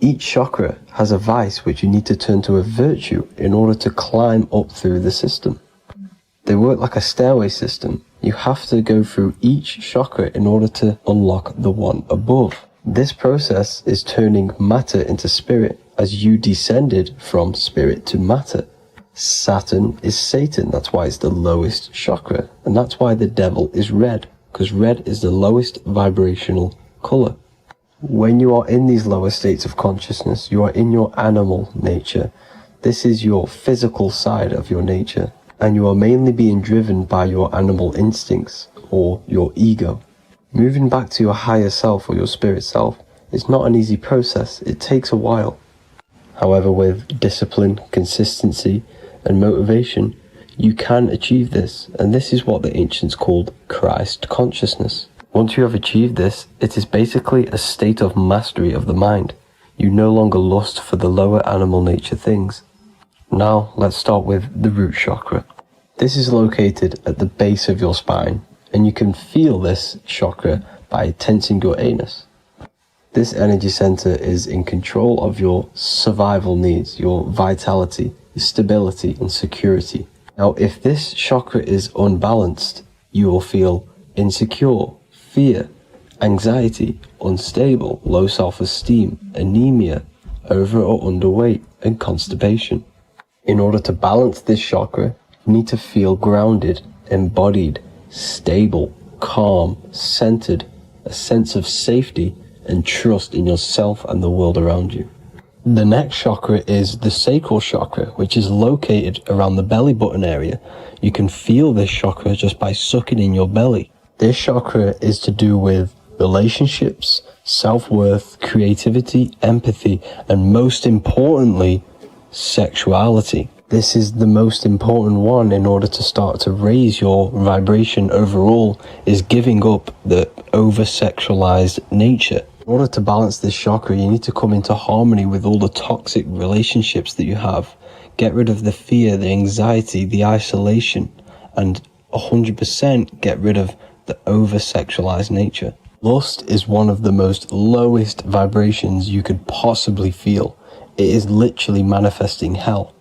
Each chakra has a vice which you need to turn to a virtue in order to climb up through the system. They work like a stairway system. You have to go through each chakra in order to unlock the one above. This process is turning matter into spirit as you descended from spirit to matter. Saturn is Satan, that's why it's the lowest chakra, and that's why the devil is red, because red is the lowest vibrational color. When you are in these lower states of consciousness, you are in your animal nature. This is your physical side of your nature, and you are mainly being driven by your animal instincts, or your ego. Moving back to your higher self or your spirit self is not an easy process, it takes a while. However, with discipline, consistency, and motivation, you can achieve this, and this is what the ancients called Christ consciousness. Once you have achieved this, it is basically a state of mastery of the mind. You no longer lust for the lower animal nature things. Now, let's start with the root chakra. This is located at the base of your spine, and you can feel this chakra by tensing your anus. This energy center is in control of your survival needs, your vitality, stability and security. Now, if this chakra is unbalanced, you will feel insecure, fear, anxiety, unstable, low self-esteem, anemia, over or underweight, and constipation. In order to balance this chakra, you need to feel grounded, embodied, stable, calm, centered, a sense of safety and trust in yourself and the world around you. The next chakra is the sacral chakra, which is located around the belly button area. You can feel this chakra just by sucking in your belly. This chakra is to do with relationships, self-worth, creativity, empathy, and most importantly, sexuality. This is the most important one in order to start to raise your vibration overall, is giving up the over-sexualized nature. In order to balance this chakra, you need to come into harmony with all the toxic relationships that you have. Get rid of the fear, the anxiety, the isolation, and 100% get rid of the over-sexualized nature. Lust is one of the most lowest vibrations you could possibly feel. It is literally manifesting hell.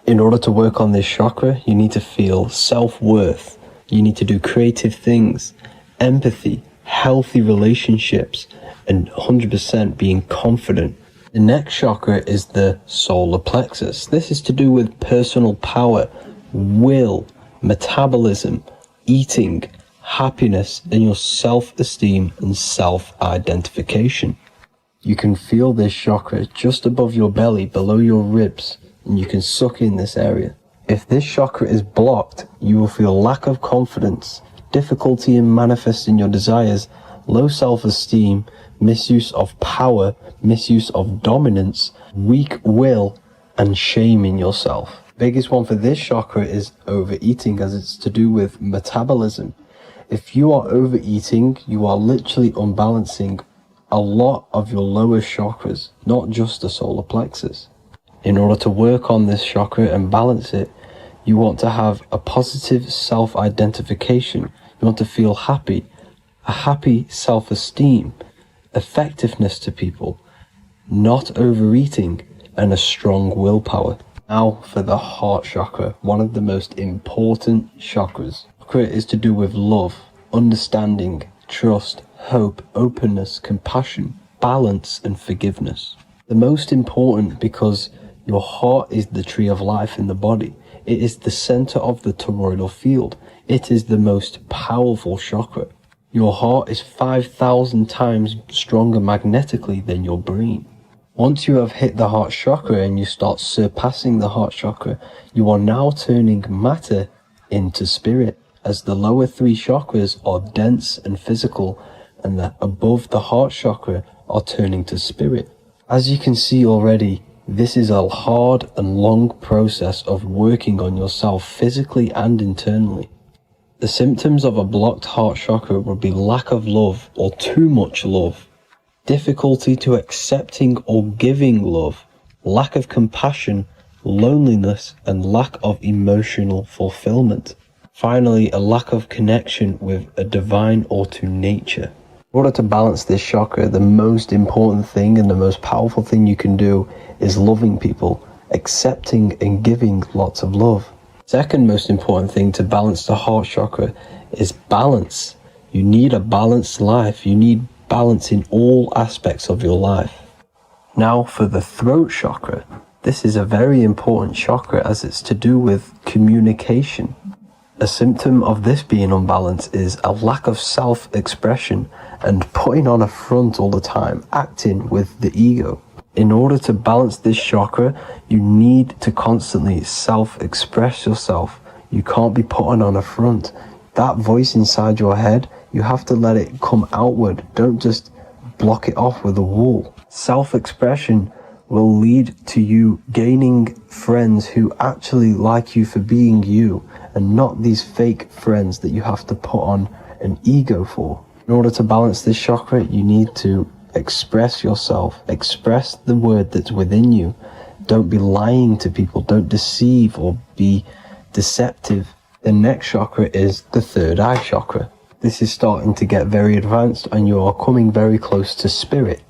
In order to work on this chakra, you need to feel self-worth. You need to do creative things, empathy, healthy relationships, and 100% being confident. The next chakra is the solar plexus. This is to do with personal power, will, metabolism, eating, happiness, and your self-esteem and self-identification. You can feel this chakra just above your belly, below your ribs, and you can suck in this area. If this chakra is blocked, you will feel lack of confidence, difficulty in manifesting your desires, low self-esteem, misuse of power, misuse of dominance, weak will, and shame in yourself. Biggest one for this chakra is overeating, as it's to do with metabolism. If you are overeating, you are literally unbalancing a lot of your lower chakras, not just the solar plexus. In order to work on this chakra and balance it, you want to have a positive self-identification. You want to feel happy, a happy self-esteem, effectiveness to people, not overeating, and a strong willpower. Now for the heart chakra, one of the most important chakras. Chakra is to do with love, understanding, trust, hope, openness, compassion, balance, and forgiveness. The most important because your heart is the tree of life in the body. It is the center of the toroidal field. It is the most powerful chakra. Your heart is 5,000 times stronger magnetically than your brain. Once you have hit the heart chakra and you start surpassing the heart chakra, you are now turning matter into spirit, as the lower three chakras are dense and physical, and the above the heart chakra are turning to spirit. As you can see already, this is a hard and long process of working on yourself physically and internally. The symptoms of a blocked heart chakra would be lack of love or too much love, difficulty to accepting or giving love, lack of compassion, loneliness, and lack of emotional fulfillment. Finally, a lack of connection with a divine or to nature. In order to balance this chakra, the most important thing and the most powerful thing you can do is loving people, accepting and giving lots of love. Second most important thing to balance the heart chakra is balance. You need a balanced life. You need balance in all aspects of your life. Now for the throat chakra. This is a very important chakra as it's to do with communication. A symptom of this being unbalanced is a lack of self-expression and putting on a front all the time, acting with the ego. In order to balance this chakra, you need to constantly self-express yourself. You can't be putting on a front. That voice inside your head, you have to let it come outward. Don't just block it off with a wall. Self-expression will lead to you gaining friends who actually like you for being you, and not these fake friends that you have to put on an ego for. In order to balance this chakra, you need to express yourself, express the word that's within you. Don't be lying to people, don't deceive or be deceptive. The next chakra is the third eye chakra. This is starting to get very advanced and you are coming very close to spirit.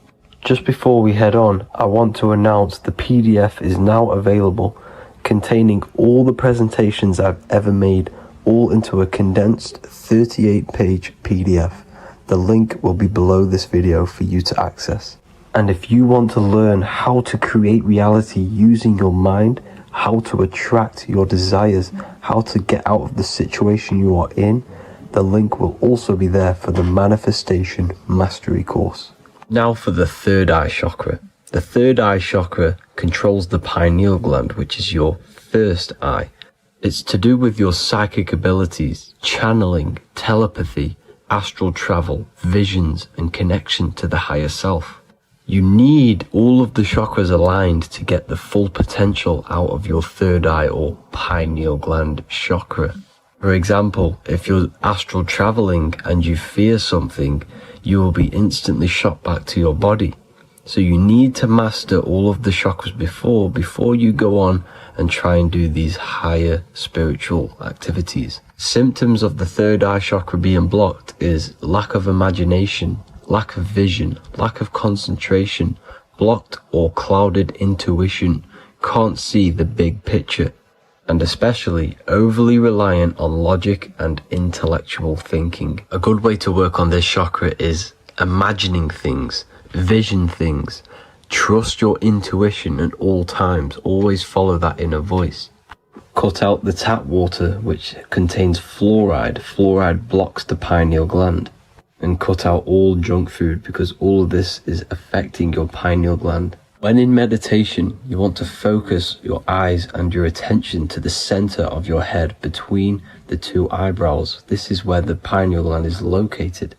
Just before we head on, I want to announce the PDF is now available, containing all the presentations I've ever made, all into a condensed 38-page PDF. The link will be below this video for you to access. And if you want to learn how to create reality using your mind, how to attract your desires, how to get out of the situation you are in, the link will also be there for the Manifestation Mastery course. Now for the third eye chakra. The third eye chakra controls the pineal gland, which is your first eye. It's to do with your psychic abilities, channeling, telepathy, astral travel, visions, and connection to the higher self. You need all of the chakras aligned to get the full potential out of your third eye or pineal gland chakra. For example, if you're astral traveling and you fear something, you will be instantly shot back to your body. So you need to master all of the chakras before you go on and try and do these higher spiritual activities. Symptoms of the third eye chakra being blocked is lack of imagination, lack of vision, lack of concentration, blocked or clouded intuition, can't see the big picture, and especially overly reliant on logic and intellectual thinking. A good way to work on this chakra is imagining things, vision things, Trust your intuition at all times. Always follow that inner voice. Cut out the tap water, which contains fluoride. Fluoride blocks the pineal gland. And cut out all junk food, because all of this is affecting your pineal gland. When in meditation, you want to focus your eyes and your attention to the center of your head between the two eyebrows. This is where the pineal gland is located.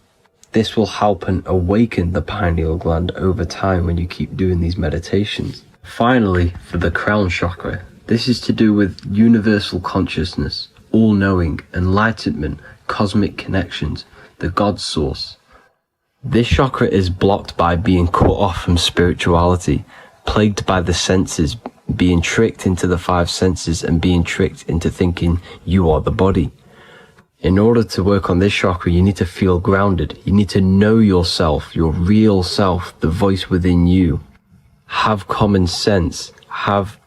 This will help and awaken the pineal gland over time when you keep doing these meditations. Finally, for the crown chakra, this is to do with universal consciousness, all-knowing, enlightenment, cosmic connections, the God source. This chakra is blocked by being cut off from spirituality, plagued by the senses, being tricked into the five senses and being tricked into thinking you are the body. In order to work on this chakra, you need to feel grounded. You need to know yourself, your real self, the voice within you. Have common sense, have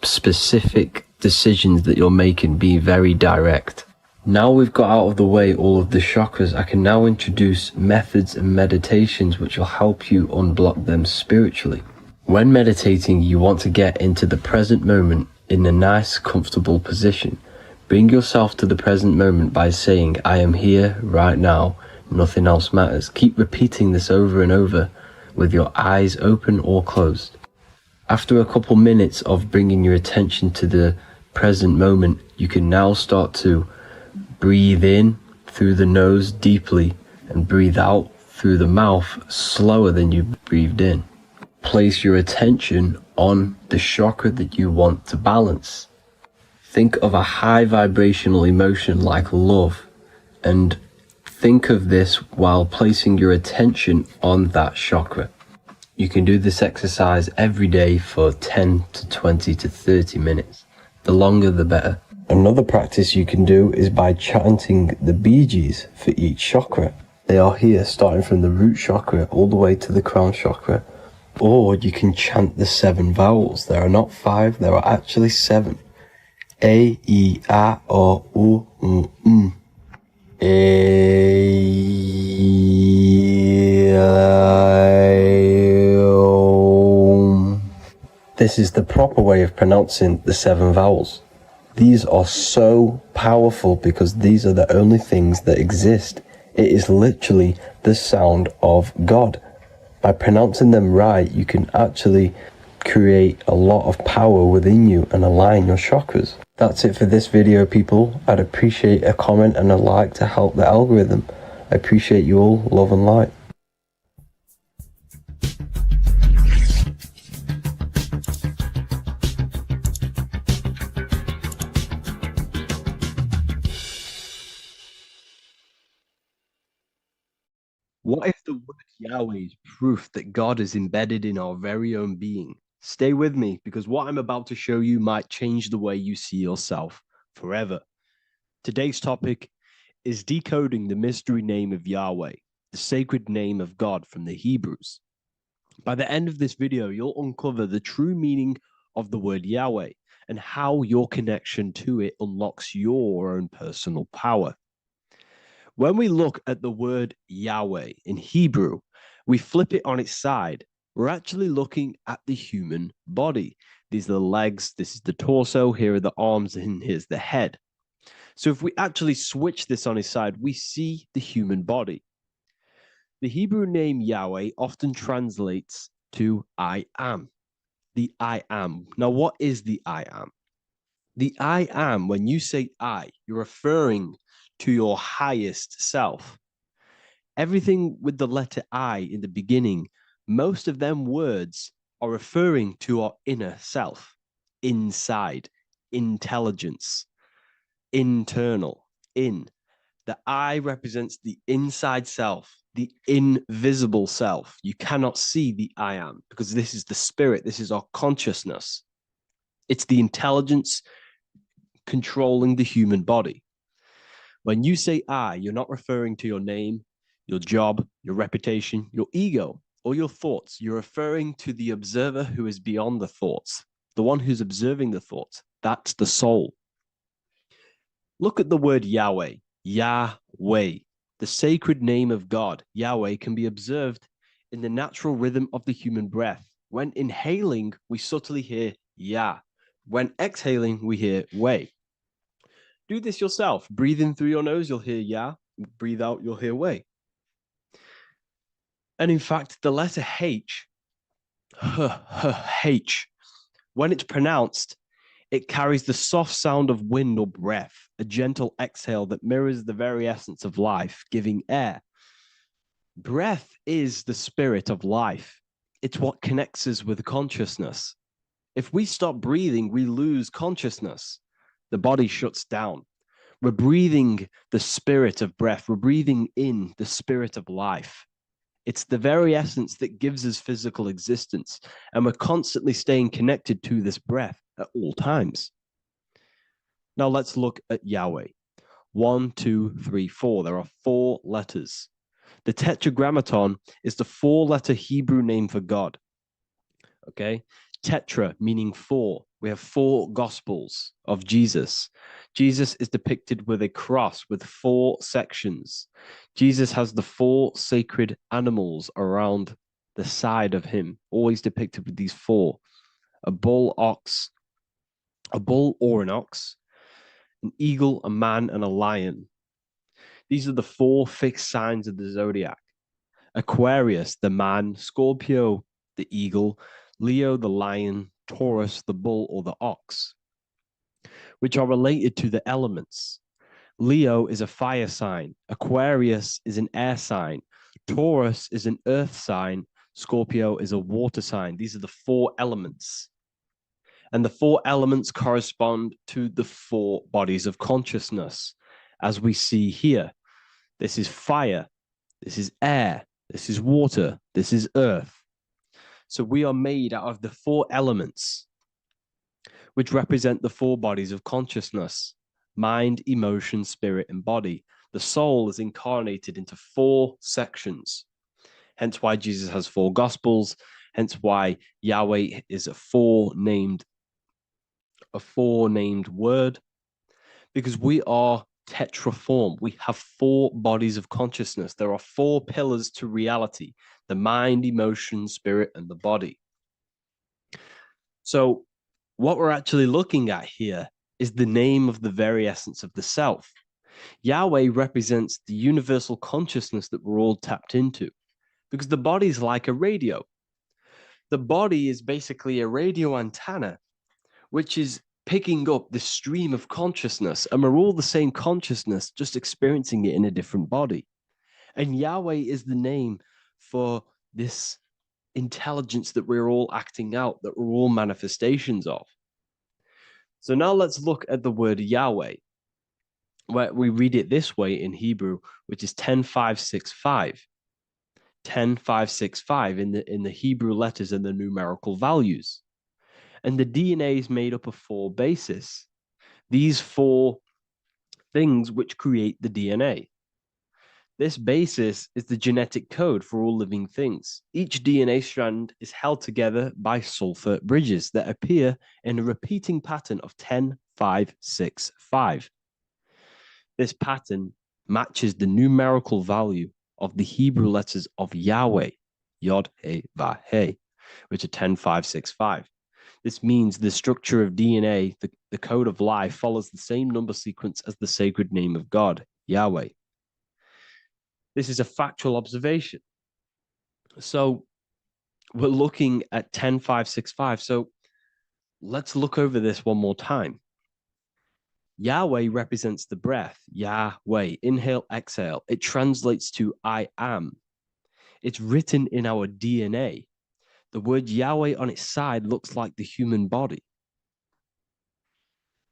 specific decisions that you're making, be very direct. Now we've got out of the way all of the chakras, I can now introduce methods and meditations which will help you unblock them spiritually. When meditating, you want to get into the present moment in a nice, comfortable position. Bring yourself to the present moment by saying, I am here right now, nothing else matters. Keep repeating this over and over with your eyes open or closed. After a couple minutes of bringing your attention to the present moment, you can now start to breathe in through the nose deeply and breathe out through the mouth slower than you breathed in. Place your attention on the chakra that you want to balance. Think of a high vibrational emotion like love, and think of this while placing your attention on that chakra. You can do this exercise every day for 10 to 20 to 30 minutes. The longer the better. Another practice you can do is by chanting the Bijis for each chakra. They are here starting from the root chakra all the way to the crown chakra. Or you can chant the 7 vowels. There are not 5, there are actually 7. A, I, A, O, U, M. A, O. This is the proper way of pronouncing the 7 vowels. These are so powerful because these are the only things that exist. It is literally the sound of God. By pronouncing them right, you can actually create a lot of power within you and align your chakras. That's it for this video, people. I'd appreciate a comment and a like to help the algorithm. I appreciate you all. Love and light. What if the word Yahweh is proof that God is embedded in our very own being? Stay with me, because what I'm about to show you might change the way you see yourself forever. Today's topic is decoding the mystery name of Yahweh, the sacred name of God from the Hebrews. By the end of this video, you'll uncover the true meaning of the word Yahweh and how your connection to it unlocks your own personal power. When we look at the word Yahweh in Hebrew, we flip it on its side. We're actually looking at the human body. These are the legs, this is the torso, here are the arms, and here's the head. So if we actually switch this on its side, we see the human body. The Hebrew name Yahweh often translates to I am, the I am. Now, what is the I am? The I am, when you say I, you're referring to your highest self. Everything with the letter I in the beginning, most of them words are referring to our inner self, inside, intelligence, internal, in. The I represents the inside self, the invisible self. You cannot see the I am because this is the spirit, this is our consciousness. It's the intelligence controlling the human body. When you say I, you're not referring to your name, your job, your reputation, your ego, or your thoughts. You're referring to the observer who is beyond the thoughts, the one who's observing the thoughts. That's the soul. Look at the word Yahweh, Yahweh, the sacred name of God. Yahweh can be observed in the natural rhythm of the human breath. When inhaling, we subtly hear ya. When exhaling, we hear way. Do this yourself. Breathe in through your nose, you'll hear ya. Breathe out, you'll hear way. And in fact, the letter H, H, when it's pronounced, it carries the soft sound of wind or breath, a gentle exhale that mirrors the very essence of life, giving air. Breath is the spirit of life. It's what connects us with consciousness. If we stop breathing, we lose consciousness. The body shuts down. We're breathing the spirit of breath. We're breathing in the spirit of life. It's the very essence that gives us physical existence, and we're constantly staying connected to this breath at all times. Now let's look at Yahweh. 1, 2, 3, 4. There are 4 letters. The Tetragrammaton is the 4-letter Hebrew name for God. Okay? Tetra meaning 4. We have 4 gospels of Jesus. Jesus is depicted with a cross with 4 sections. Jesus has the 4 sacred animals around the side of him, always depicted with these 4. A bull or an ox, an eagle, a man, and a lion. These are the 4 fixed signs of the zodiac. Aquarius, the man, Scorpio, the eagle, Leo, the lion, Taurus, the bull or the ox, which are related to the elements. Leo is a fire sign. Aquarius is an air sign. Taurus is an earth sign. Scorpio is a water sign. These are the 4 elements. And the 4 elements correspond to the 4 bodies of consciousness, as we see here. This is fire. This is air. This is water. This is earth. So we are made out of the 4 elements, which represent the 4 bodies of consciousness: mind, emotion, spirit, and body. The soul is incarnated into 4 sections. Hence why Jesus has 4 gospels. Hence why Yahweh is a 4-named word, because we are tetraform. We have 4 bodies of consciousness. There are 4 pillars to reality: the mind, emotion, spirit, and the body. So what we're actually looking at here is the name of the very essence of the self. Yahweh represents the universal consciousness that we're all tapped into, because the body is like a radio. The body is basically a radio antenna, which is picking up the stream of consciousness, and we're all the same consciousness, just experiencing it in a different body. And Yahweh is the name for this intelligence that we're all acting out, that we're all manifestations of. So now let's look at the word Yahweh, where we read it this way in Hebrew, which is 10565. 10565 in the Hebrew letters and the numerical values. And the DNA is made up of 4 bases. These 4 things which create the DNA. This basis is the genetic code for all living things. Each DNA strand is held together by sulfur bridges that appear in a repeating pattern of 10565. This pattern matches the numerical value of the Hebrew letters of Yahweh, Yod, He, Vah, He, which are 10565. This means the structure of DNA, the code of life, follows the same number sequence as the sacred name of God, Yahweh. This is a factual observation. So we're looking at 10565. So let's look over this one more time. Yahweh represents the breath. Yahweh, inhale, exhale. It translates to I am. It's written in our DNA. The word Yahweh on its side looks like the human body.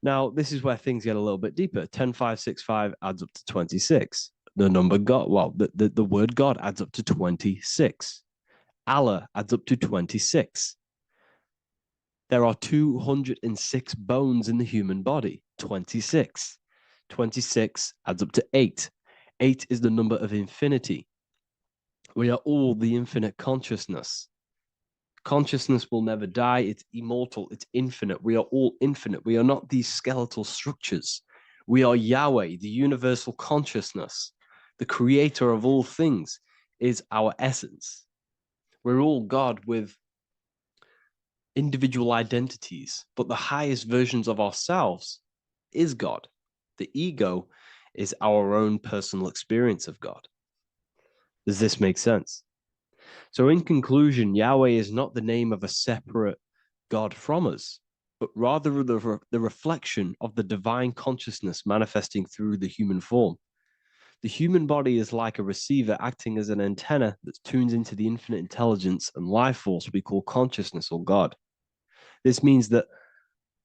Now, this is where things get a little bit deeper. 10565 adds up to 26. The number God, well, the word God adds up to 26. Allah adds up to 26. There are 206 bones in the human body, 26. 26 adds up to 8. 8 is the number of infinity. We are all the infinite consciousness. Consciousness will never die. It's immortal. It's infinite. We are all infinite. We are not these skeletal structures. We are Yahweh, the universal consciousness. The creator of all things is our essence. We're all God with individual identities, but the highest versions of ourselves is God. The ego is our own personal experience of God. Does this make sense? So, in conclusion, Yahweh is not the name of a separate God from us, but rather the reflection of the divine consciousness manifesting through the human form. The human body is like a receiver acting as an antenna that tunes into the infinite intelligence and life force we call consciousness or God. This means that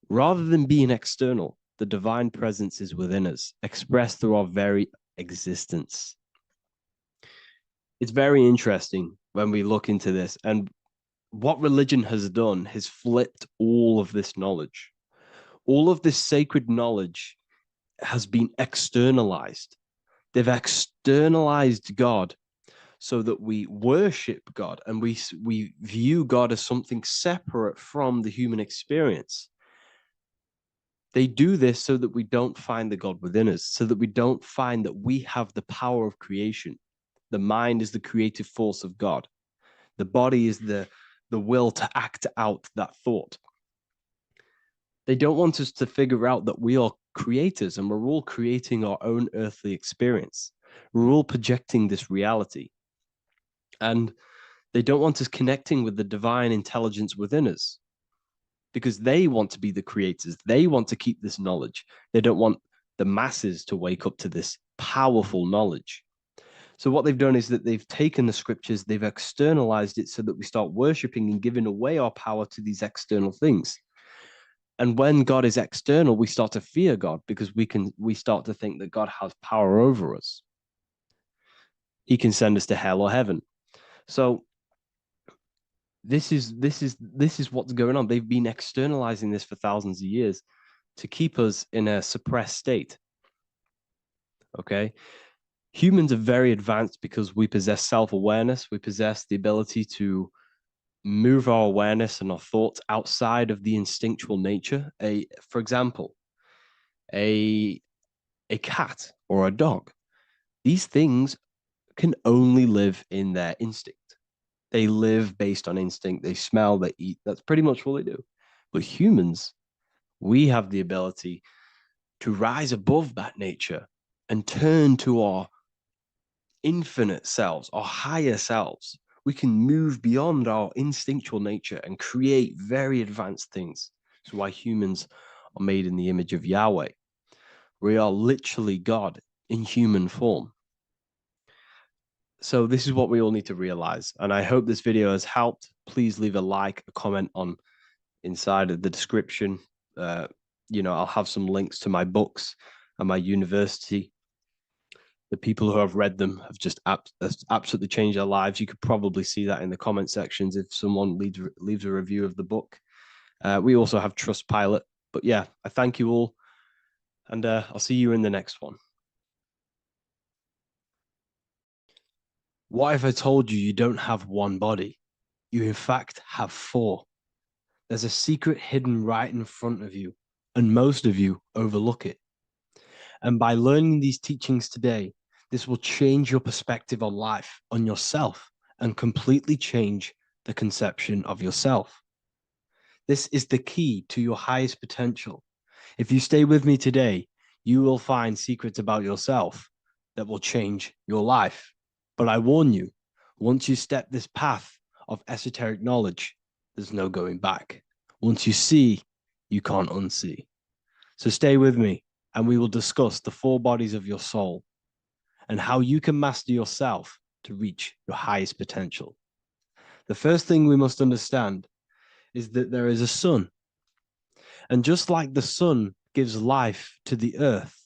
rather than being external, the divine presence is within us, expressed through our very existence. It's very interesting when we look into this, and what religion has done is flipped all of this knowledge. All of this sacred knowledge has been externalized. They've externalized God so that we worship God and we view God as something separate from the human experience. They do this so that we don't find the God within us, so that we don't find that we have the power of creation. The mind is the creative force of God. The body is the will to act out that thought. They don't want us to figure out that we are creators and we're all creating our own earthly experience. We're all projecting this reality. And they don't want us connecting with the divine intelligence within us because they want to be the creators. They want to keep this knowledge. They don't want the masses to wake up to this powerful knowledge. So what they've done is that they've taken the scriptures, they've externalized it so that we start worshiping and giving away our power to these external things. And when God is external, we start to fear God because we start to think that God has power over us. He can send us to hell or heaven. So this is what's going on. They've been externalizing this for thousands of years to keep us in a suppressed state. Okay. Humans are very advanced because we possess self-awareness. We possess the ability to move our awareness and our thoughts outside of the instinctual nature. For example, a cat or a dog. These things can only live in their instinct. They live based on instinct. They smell, they eat. That's pretty much what they do. But humans, we have the ability to rise above that nature and turn to our infinite selves, our higher selves. We can move beyond our instinctual nature and create very advanced things. That's why humans are made in the image of Yahweh. We are literally God in human form. So this is what we all need to realize. And I hope this video has helped. Please leave a like, a comment on inside of the description. I'll have some links to my books and my university. The people who have read them have just absolutely changed their lives. You could probably see that in the comment sections if someone leaves a review of the book. We also have Trustpilot. But yeah, I thank you all. And I'll see you in the next one. What if I told you you don't have one body? You in fact have four. There's a secret hidden right in front of you, and most of you overlook it. And by learning these teachings today, this will change your perspective on life, on yourself, and completely change the conception of yourself. This is the key to your highest potential. If you stay with me today, you will find secrets about yourself that will change your life. But I warn you, once you step this path of esoteric knowledge, there's no going back. Once you see, you can't unsee. So stay with me, and we will discuss the four bodies of your soul and how you can master yourself to reach your highest potential. The first thing we must understand is that there is a sun. And just like the sun gives life to the earth,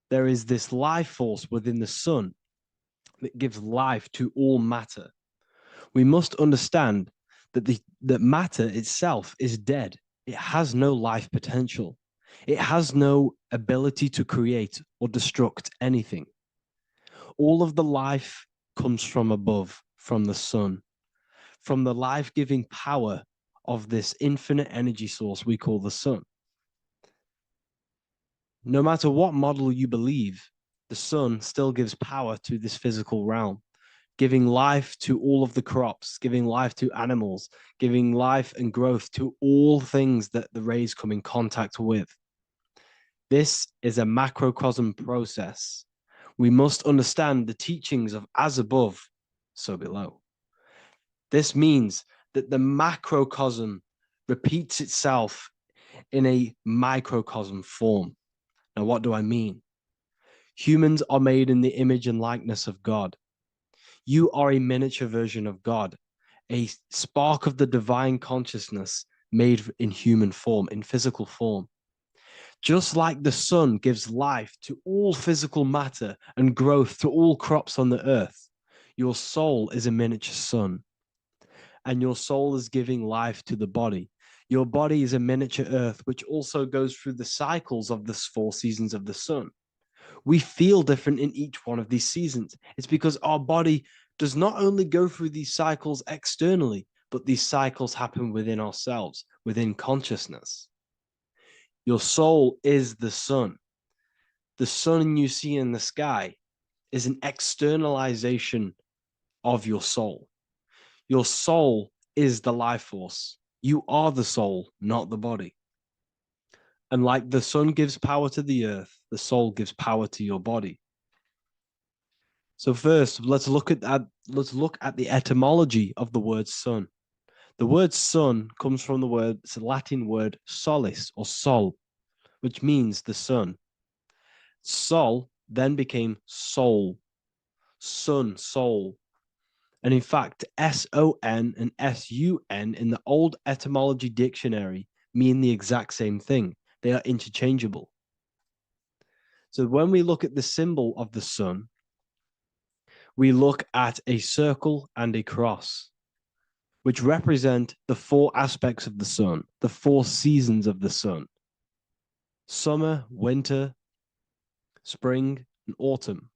there is this life force within the sun that gives life to all matter. We must understand that that matter itself is dead. It has no life potential. It has no ability to create or destruct anything. All of the life comes from above, from the sun, from the life-giving power of this infinite energy source we call the sun. No matter what model you believe, the sun still gives power to this physical realm. giving life to all of the crops, giving life to animals, giving life and growth to all things that the rays come in contact with. This is a macrocosm process. We must understand the teachings of as above, so below. This means that the macrocosm repeats itself in a microcosm form. Now, what do I mean? Humans are made in the image and likeness of God. You are a miniature version of God, a spark of the divine consciousness made in human form, in physical form. Just like the sun gives life to all physical matter and growth to all crops on the earth, your soul is a miniature sun. And your soul is giving life to the body. Your body is a miniature earth, which also goes through the cycles of the 4 seasons of the sun. We feel different in each one of these seasons. It's because our body does not only go through these cycles externally, but these cycles happen within ourselves, within consciousness. Your soul is the sun. The sun you see in the sky is an externalization of your soul. Your soul is the life force. You are the soul, not the body. And like the sun gives power to the earth, the soul gives power to your body. So first, let's look at the etymology of the word sun. The word sun comes from it's a Latin word solis or sol, which means the sun. Sol then became soul, sun, soul. And in fact, S-O-N and S-U-N in the old etymology dictionary mean the exact same thing. They are interchangeable. So when we look at the symbol of the sun, we look at a circle and a cross, which represent the 4 aspects of the sun, the 4 seasons of the sun: summer, winter, spring, and autumn.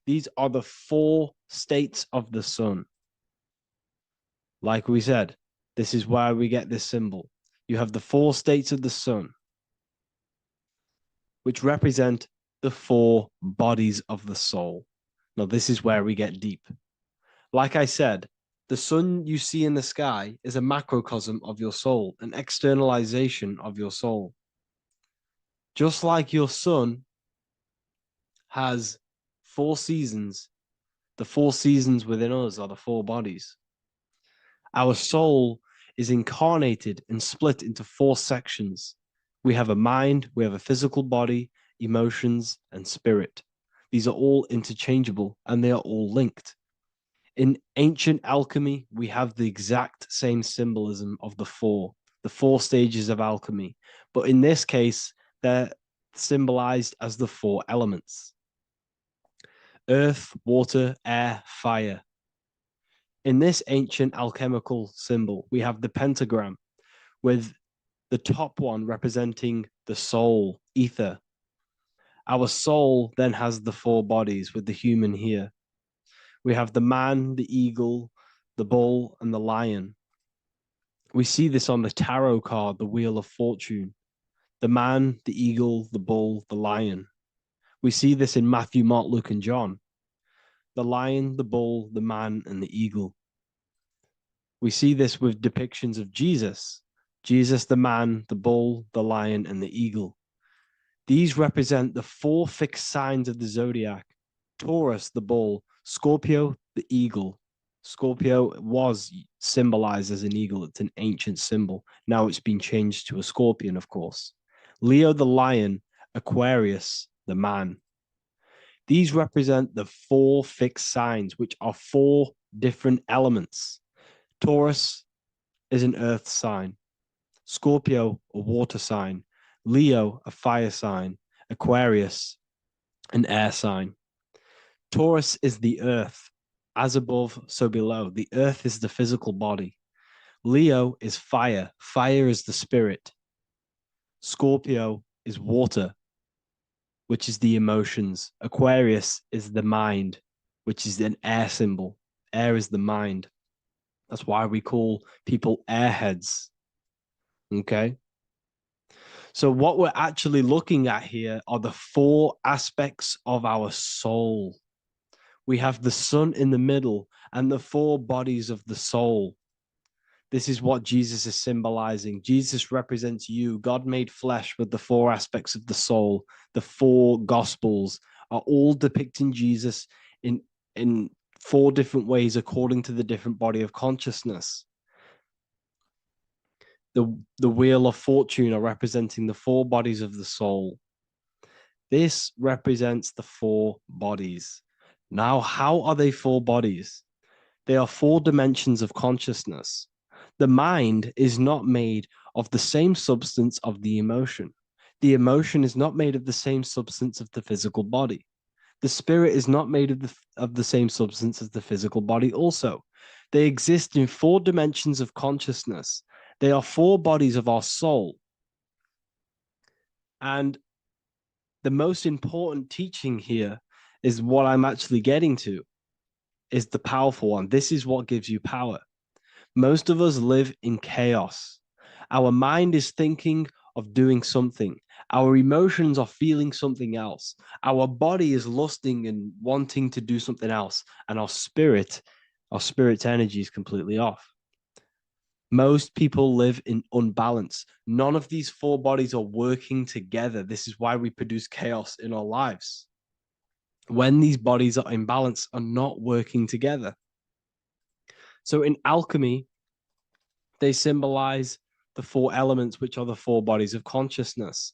These are the 4 states of the sun. Like we said, this is why we get this symbol. You have the 4 states of the sun, which represent the 4 bodies of the soul. Now, this is where we get deep. Like I said, the sun you see in the sky is a macrocosm of your soul, an externalization of your soul. Just like your sun has 4 seasons, the 4 seasons within us are the 4 bodies. Our soul is incarnated and split into 4 sections. We have a mind, we have a physical body, emotions, and spirit. These are all interchangeable and they are all linked. In ancient alchemy, we have the exact same symbolism of the 4 stages of alchemy. But in this case, they're symbolized as the 4 elements: earth, water, air, fire. In this ancient alchemical symbol, we have the pentagram with the top one representing the soul, ether. Our soul then has the 4 bodies with the human here. We have the man, the eagle, the bull, and the lion. We see this on the tarot card, the Wheel of Fortune. The man, the eagle, the bull, the lion. We see this in Matthew, Mark, Luke, and John. The lion, the bull, the man, and the eagle. We see this with depictions of Jesus. Jesus, the man, the bull, the lion, and the eagle. These represent the 4 fixed signs of the zodiac: Taurus, the bull; Scorpio, the eagle. Scorpio was symbolized as an eagle. It's an ancient symbol. Now it's been changed to a scorpion, of course. Leo, the lion; Aquarius, the man. These represent the 4 fixed signs, which are 4 different elements. Taurus is an earth sign. Scorpio, a water sign. Leo, a fire sign. Aquarius, an air sign. Taurus is the earth. As above, so below. The earth is the physical body. Leo is fire. Fire is the spirit. Scorpio is water, which is the emotions. Aquarius is the mind, which is an air symbol. Air is the mind. That's why we call people airheads. Okay? So what we're actually looking at here are the 4 aspects of our soul. We have the sun in the middle and the four bodies of the soul. This is what Jesus is symbolizing. Jesus represents you. God made flesh with the four aspects of the soul. The four gospels are all depicting Jesus in four different ways according to the different body of consciousness. The wheel of fortune are representing the four bodies of the soul. This represents the four bodies. Now, how are they four bodies? They are four dimensions of consciousness. The mind is not made of the same substance of the emotion. The emotion is not made of the same substance of the physical body. The spirit is not made of the same substance as the physical body also. They exist in four dimensions of consciousness. They are four bodies of our soul. And the most important teaching here is what I'm actually getting to, is the powerful one. This is what gives you power. Most of us live in chaos. Our mind is thinking of doing something. Our emotions are feeling something else. Our body is lusting and wanting to do something else. And our spirit's energy is completely off. Most people live in unbalance. None of these four bodies are working together. This is why we produce chaos in our lives. When these bodies are in balance, are not working together. So in alchemy, they symbolize the four elements, which are the four bodies of consciousness.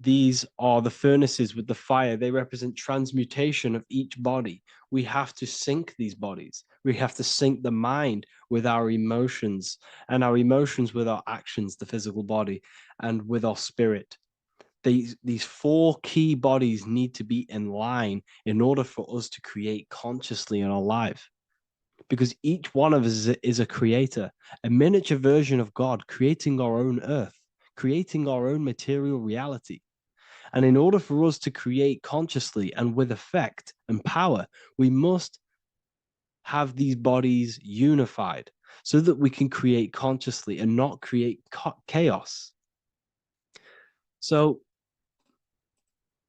These are the furnaces with the fire. They represent transmutation of each body. We have to sync these bodies. We have to sync the mind with our emotions, and our emotions with our actions, the physical body, and with our spirit. These four key bodies need to be in line in order for us to create consciously in our life. Because each one of us is a creator, a miniature version of God, creating our own earth, creating our own material reality. And in order for us to create consciously and with effect and power, we must have these bodies unified so that we can create consciously and not create chaos. So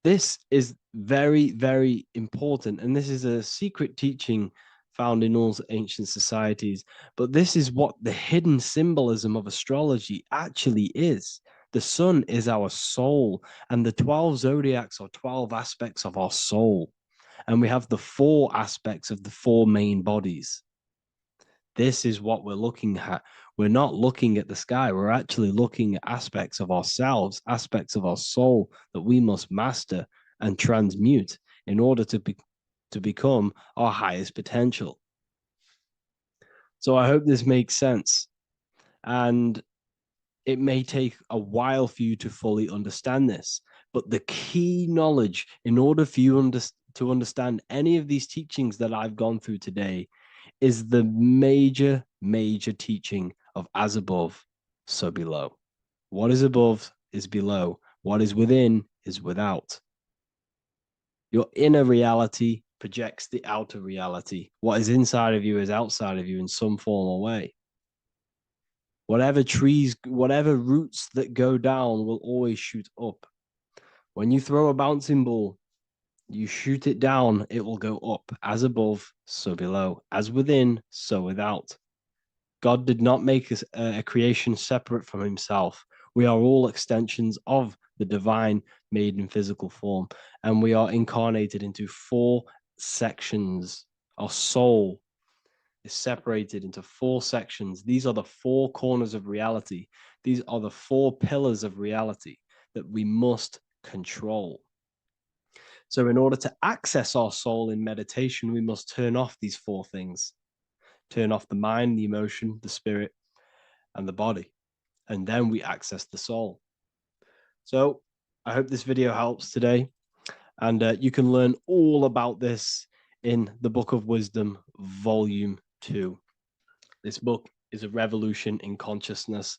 this is very, very important. And this is a secret teaching found in all ancient societies. But this is what the hidden symbolism of astrology actually is. The sun is our soul, and the 12 zodiacs are 12 aspects of our soul. And we have the four aspects of the four main bodies. This is what we're looking at. We're not looking at the sky. We're actually looking at aspects of ourselves, aspects of our soul that we must master and transmute in order to become our highest potential. So I hope this makes sense. And it may take a while for you to fully understand this, but the key knowledge in order for you to understand any of these teachings that I've gone through today is the major, major teaching of as above, so below. What is above is below. What is within is without. Your inner reality projects the outer reality. What is inside of you is outside of you in some form or way. Whatever trees, whatever roots that go down will always shoot up. When you throw a bouncing ball, you shoot it down, it will go up. As above, so below. As within, so without. God did not make a creation separate from himself. We are all extensions of the divine made in physical form. And we are incarnated into four sections. Our soul is separated into four sections. These are the four corners of reality. These are the four pillars of reality that we must control. So in order to access our soul in meditation, we must turn off these four things. Turn off the mind, the emotion, the spirit, and the body. And then we access the soul. So I hope this video helps today. And you can learn all about this in the Book of Wisdom, Volume 2. This book is a revolution in consciousness.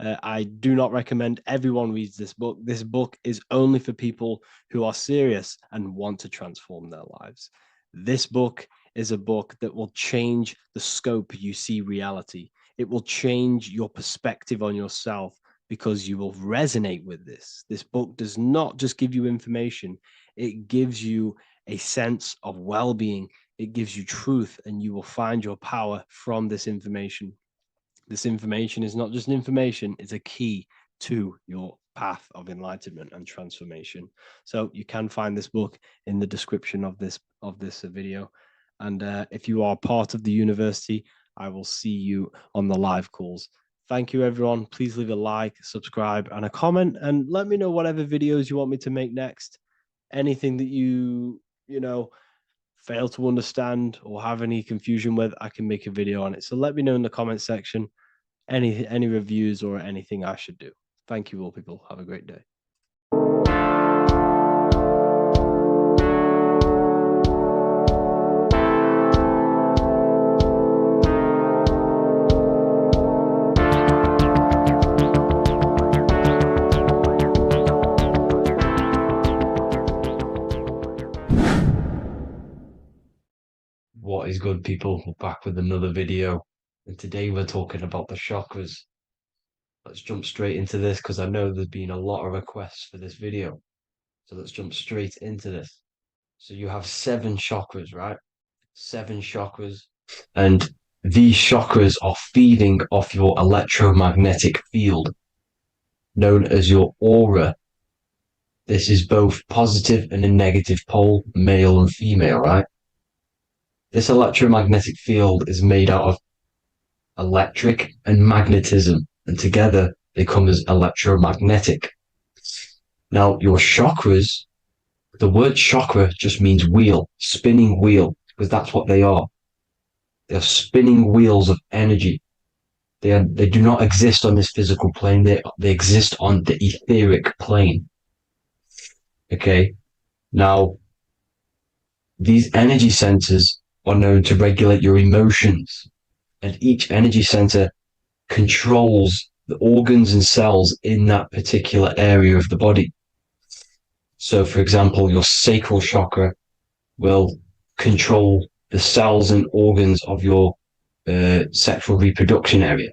I do not recommend everyone reads this book. This book is only for people who are serious and want to transform their lives. This book is a book that will change the scope you see reality. It will change your perspective on yourself because you will resonate with this. This book does not just give you information. It gives you a sense of well-being. it gives you truth, and you will find your power from this information. This information is not just information, it's a key to your path of enlightenment and transformation. So you can find this book in the description of this video. And if you are part of the university, I will see you on the live calls. Thank you, everyone. Please leave a like, subscribe, and a comment, and let me know whatever videos you want me to make next. Anything that you fail to understand or have any confusion with, I can make a video on it. So let me know in the comment section any reviews or anything I should do. Thank you all, people. Have a great day. What is good, people? We're back with another video, and today we're talking about the chakras. Let's jump straight into this because I know there's been a lot of requests for this video. So let's jump straight into this. So you have 7 chakras, right? 7 chakras, and these chakras are feeding off your electromagnetic field, known as your aura. This is both positive and a negative pole, male and female, right? This electromagnetic field is made out of electric and magnetism, and together they come as electromagnetic. Now, your chakras, the word chakra just means wheel, spinning wheel, because that's what they are. They're spinning wheels of energy. They do not exist on this physical plane. They exist on the etheric plane. Okay? Now, these energy centers are known to regulate your emotions, and each energy center controls the organs and cells in that particular area of the body. So, for example, your sacral chakra will control the cells and organs of your sexual reproduction area.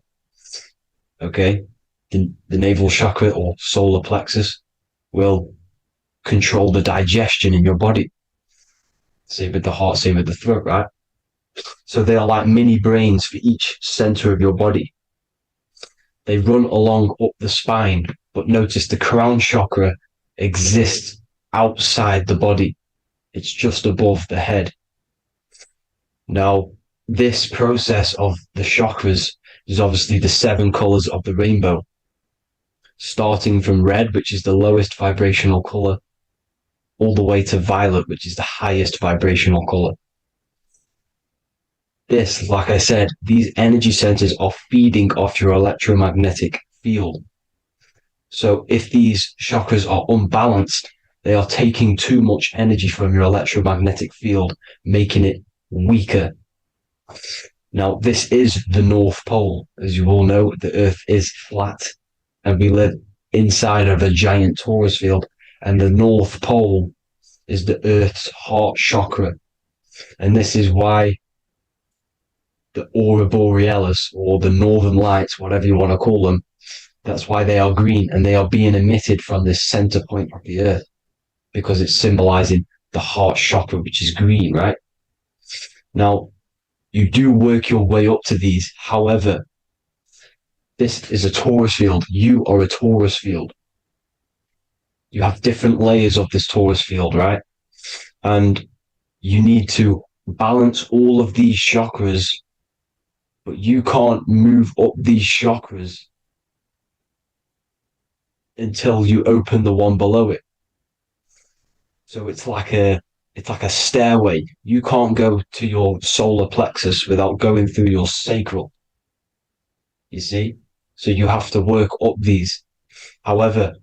Okay? The navel chakra or solar plexus will control the digestion in your body. Same with the heart, same with the throat, right? So they are like mini brains for each center of your body. They run along up the spine, but notice the crown chakra exists outside the body. It's just above the head. Now, this process of the chakras is obviously the 7 colors of the rainbow, starting from red, which is the lowest vibrational color, all the way to violet, which is the highest vibrational color. This, like I said, these energy centers are feeding off your electromagnetic field. So if these chakras are unbalanced, they are taking too much energy from your electromagnetic field, making it weaker. Now, this is the North Pole. As you all know, the Earth is flat, and we live inside of a giant torus field, and the North Pole is the Earth's heart chakra. And this is why the aurora borealis, or the northern lights, whatever you want to call them, that's why they are green, and they are being emitted from this center point of the Earth, because it's symbolizing the heart chakra, which is green, right? Now, you do work your way up to these. However, this is a torus field. You are a torus field. You have different layers of this torus field, right? And you need to balance all of these chakras, but you can't move up these chakras until you open the one below it. So it's like a stairway. You can't go to your solar plexus without going through your sacral. You see? So you have to work up these. However,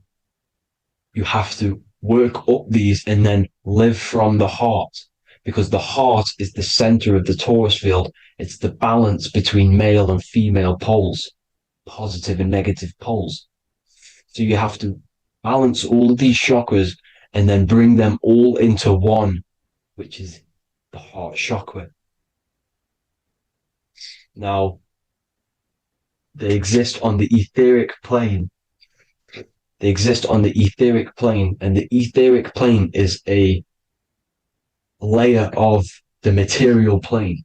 you have to work up these and then live from the heart, because the heart is the center of the torus field. It's the balance between male and female poles, positive and negative poles. So you have to balance all of these chakras and then bring them all into one, which is the heart chakra. Now, they exist on the etheric plane. They exist on the etheric plane, and the etheric plane is a layer of the material plane.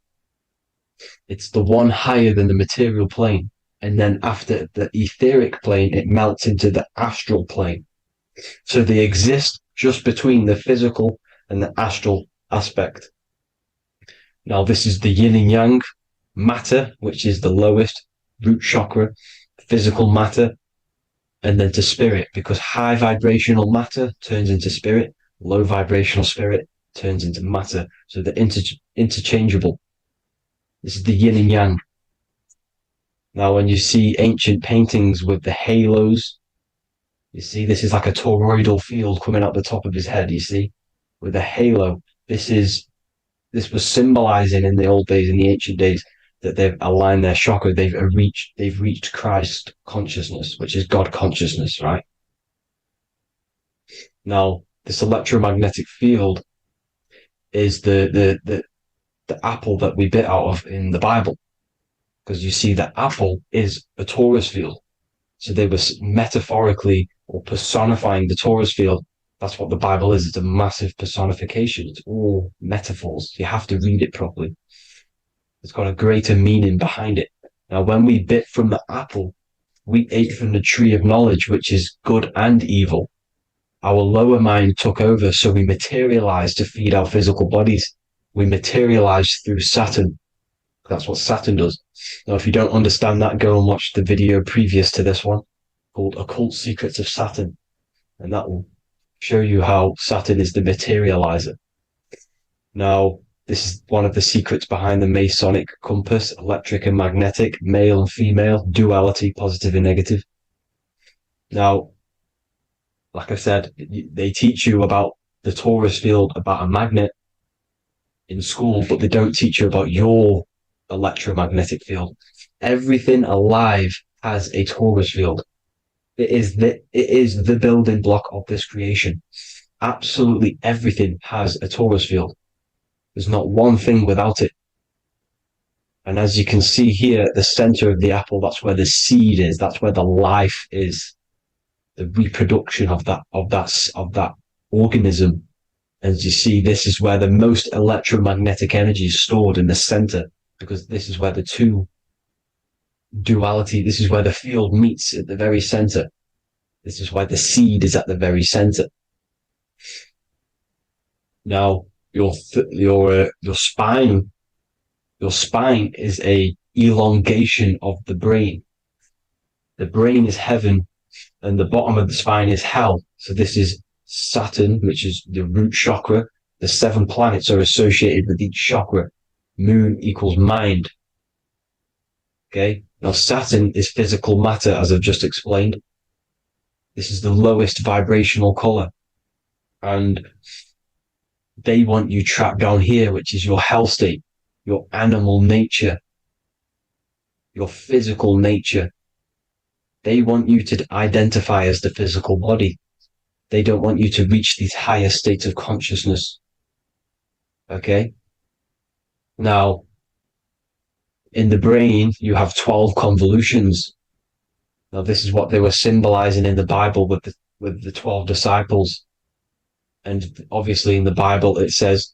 It's the one higher than the material plane. And then after the etheric plane, it melts into the astral plane. So they exist just between the physical and the astral aspect. Now, this is the yin and yang matter, which is the lowest root chakra, physical matter, and then to spirit, because high vibrational matter turns into spirit, low vibrational spirit turns into matter. So they're interchangeable. This is the yin and yang. Now, when you see ancient paintings with the halos, you see this is like a toroidal field coming out the top of his head, you see, with a halo. This was symbolizing in the old days, in the ancient days, that they've aligned their chakra, they've reached Christ consciousness, which is God consciousness, right? Now, this electromagnetic field is the apple that we bit out of in the Bible, because you see that apple is a torus field. So they were metaphorically or personifying the torus field. That's what the Bible is. It's a massive personification. It's all metaphors. You have to read it properly. It's got a greater meaning behind it. Now, when we bit from the apple, we ate from the tree of knowledge, which is good and evil. Our lower mind took over, so we materialized to feed our physical bodies. We materialized through Saturn. That's what Saturn does. Now, if you don't understand that, go and watch the video previous to this one called Occult Secrets of Saturn. And that will show you how Saturn is the materializer. Now, this is one of the secrets behind the Masonic compass, electric and magnetic, male and female, duality, positive and negative. Now, like I said, they teach you about the torus field, about a magnet in school, but they don't teach you about your electromagnetic field. Everything alive has a torus field. It is the building block of this creation. Absolutely everything has a torus field. There's not one thing without it. And as you can see here at the center of the apple, that's where the seed is. That's where the life is. The reproduction of that organism. As you see, this is where the most electromagnetic energy is stored, in the center, because this is where the two duality, this is where the field meets at the very center. This is why the seed is at the very center. Now, your spine is a elongation of the brain. The brain is heaven, and the bottom of the spine is hell. So this is Saturn, which is the root chakra. The 7 planets are associated with each chakra. Moon equals mind. Okay. Now Saturn is physical matter, as I've just explained. This is the lowest vibrational color. And they want you trapped down here, which is your hell state, your animal nature, your physical nature. They want you to identify as the physical body. They don't want you to reach these higher states of consciousness. Okay? Now, in the brain, you have 12 convolutions. Now, this is what they were symbolizing in the Bible with the 12 disciples. And obviously in the Bible, it says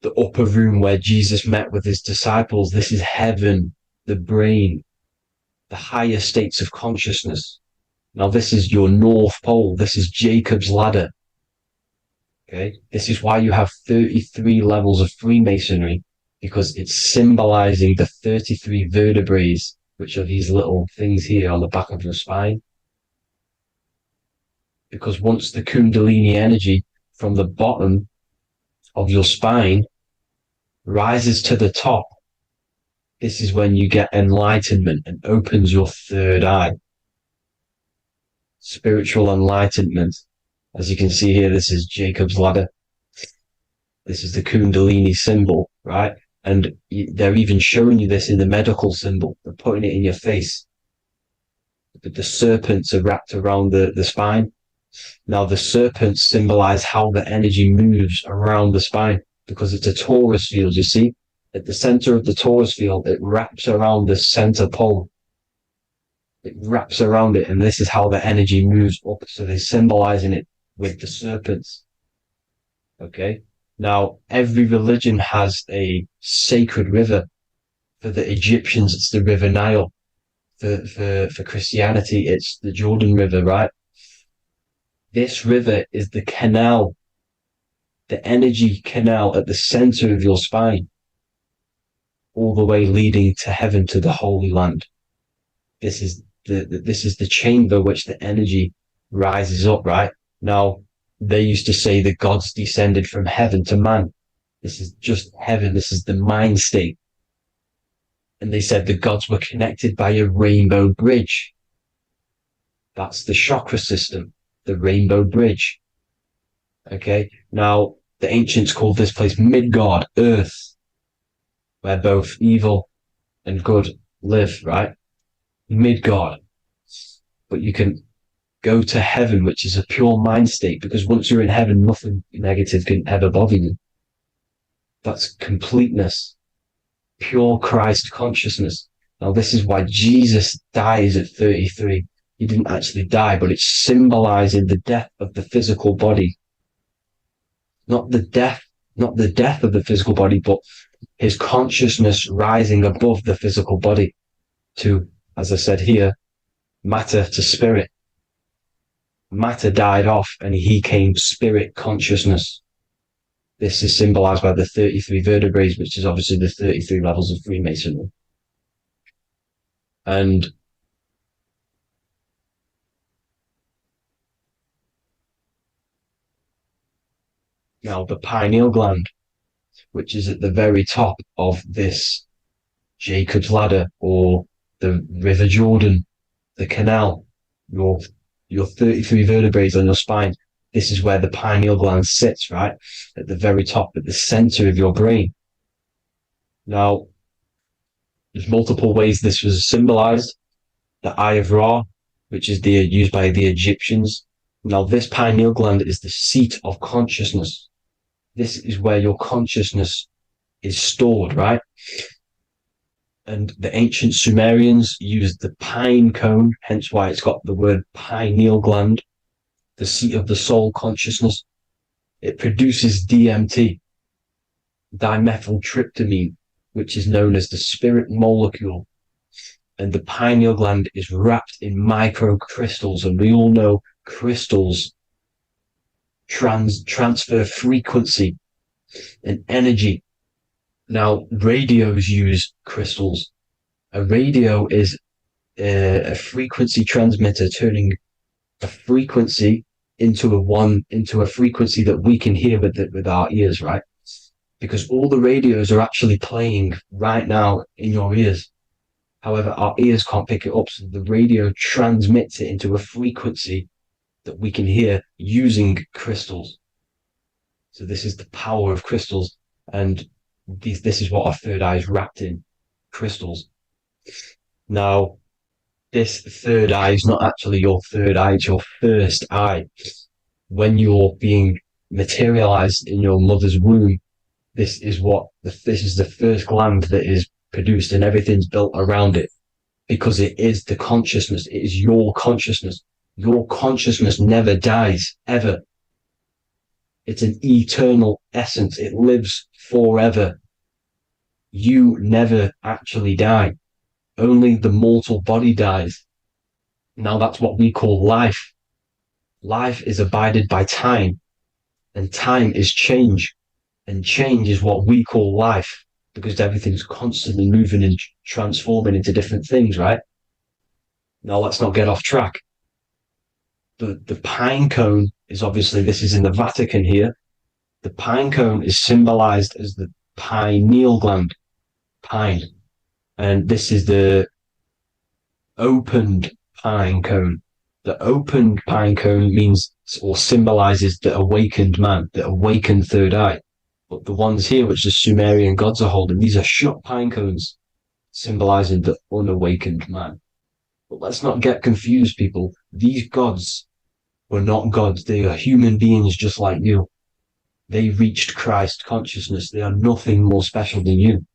the upper room where Jesus met with his disciples. This is heaven, the brain, the higher states of consciousness. Now, this is your North Pole. This is Jacob's ladder. Okay. This is why you have 33 levels of Freemasonry, because it's symbolizing the 33 vertebrae, which are these little things here on the back of your spine. Because once the Kundalini energy from the bottom of your spine rises to the top, this is when you get enlightenment and opens your third eye. Spiritual enlightenment. As you can see here, this is Jacob's ladder. This is the Kundalini symbol, right? And they're even showing you this in the medical symbol. They're putting it in your face. The serpents are wrapped around the spine. Now, the serpents symbolize how the energy moves around the spine, because it's a torus field, you see? At the center of the torus field, it wraps around the center pole. It wraps around it, and this is how the energy moves up. So they're symbolizing it with the serpents. Okay? Now, every religion has a sacred river. For the Egyptians, it's the River Nile. For Christianity, it's the Jordan River, right? This river is the canal, the energy canal at the center of your spine, all the way leading to heaven, to the Holy Land. This is the chamber which the energy rises up, right? Now, they used to say the gods descended from heaven to man. This is just heaven. This is the mind state. And they said the gods were connected by a rainbow bridge. That's the chakra system, the rainbow bridge. Okay. Now, the ancients called this place Midgard, Earth, where both evil and good live, right? Midgard. But you can go to heaven, which is a pure mind state, because once you're in heaven, nothing negative can ever bother you. That's completeness, pure Christ consciousness. Now, this is why Jesus dies at 33. He didn't actually die, but it's symbolizing the death of the physical body. Not the death of the physical body, but his consciousness rising above the physical body to, as I said here, matter to spirit. Matter died off and he came spirit consciousness. This is symbolized by the 33 vertebrae, which is obviously the 33 levels of Freemasonry. And now the pineal gland, which is at the very top of this Jacob's ladder, or the River Jordan, the canal, your 33 vertebrae on your spine. This is where the pineal gland sits, right? At the very top, at the center of your brain. Now, there's multiple ways this was symbolized. The Eye of Ra, which is used by the Egyptians. Now, this pineal gland is the seat of consciousness. This is where your consciousness is stored, right? And the ancient Sumerians used the pine cone, hence why it's got the word pineal gland, the seat of the soul consciousness. It produces DMT, dimethyltryptamine, which is known as the spirit molecule. And the pineal gland is wrapped in microcrystals, and we all know crystals transfer frequency and energy. Now, radios use crystals. A radio is a frequency transmitter, turning a frequency into a frequency that we can hear with our ears, right? Because all the radios are actually playing right now in your ears. However, our ears can't pick it up, so the radio transmits it into a frequency that we can hear using crystals. So this is the power of crystals, and this is what our third eye is wrapped in, crystals. Now, this third eye is not actually your third eye, it's your first eye. When you're being materialized in your mother's womb, this is the first gland that is produced, and everything's built around it, because it is the consciousness. It is your consciousness. Your consciousness never dies, ever. It's an eternal essence. It lives forever. You never actually die. Only the mortal body dies. Now that's what we call life. Life is abided by time, and time is change. And change is what we call life, because everything's constantly moving and transforming into different things, right? Now let's not get off track. The pine cone is obviously, this is in the Vatican here. The pine cone is symbolized as the pineal gland, pine. And this is the opened pine cone. The opened pine cone means, or symbolizes, the awakened man, the awakened third eye. But the ones here, which the Sumerian gods are holding, these are shut pine cones, symbolizing the unawakened man. But let's not get confused, people. These gods were not gods. They are human beings just like you. They reached Christ consciousness. They are nothing more special than you.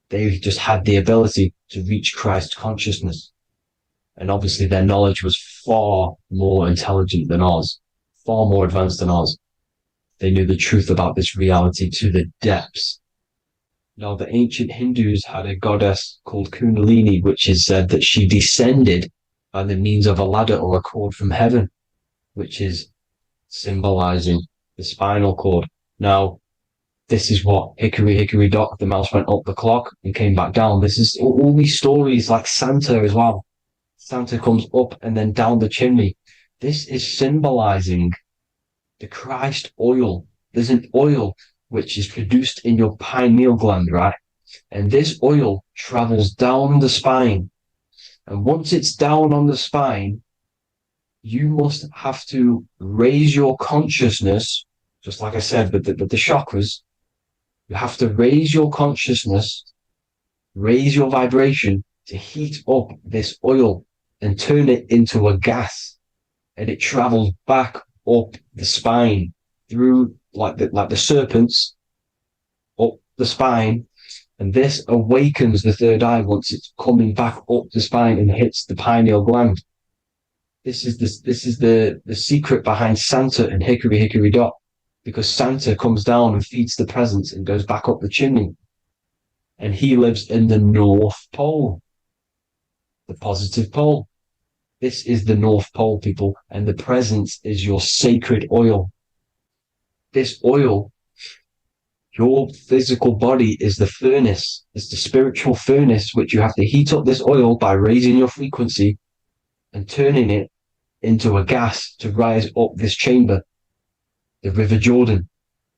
They just had the ability to reach Christ consciousness. And obviously their knowledge was far more intelligent than ours, far more advanced than ours. They knew the truth about this reality to the depths. Now, the ancient Hindus had a goddess called Kundalini, which is said that she descended by the means of a ladder or a cord from heaven, which is symbolizing the spinal cord. Now, this is what Hickory Hickory Dock, the mouse went up the clock and came back down. This is all these stories like Santa as well. Santa comes up and then down the chimney. This is symbolizing the Christ oil. There's an oil which is produced in your pineal gland, right? And this oil travels down the spine. And once it's down on the spine, you must have to raise your consciousness, just like I said, with the chakras. You have to raise your consciousness, raise your vibration to heat up this oil and turn it into a gas. And it travels back up the spine through like the serpents up the spine. And this awakens the third eye once it's coming back up the spine and hits the pineal gland. This is the secret behind Santa and Hickory Hickory Dock, because Santa comes down and feeds the presents and goes back up the chimney. And he lives in the North Pole, the positive pole. This is the North Pole, people, and the presence is your sacred oil. This oil, your physical body is the furnace. It's the spiritual furnace, which you have to heat up this oil by raising your frequency and turning it into a gas to rise up this chamber, the River Jordan,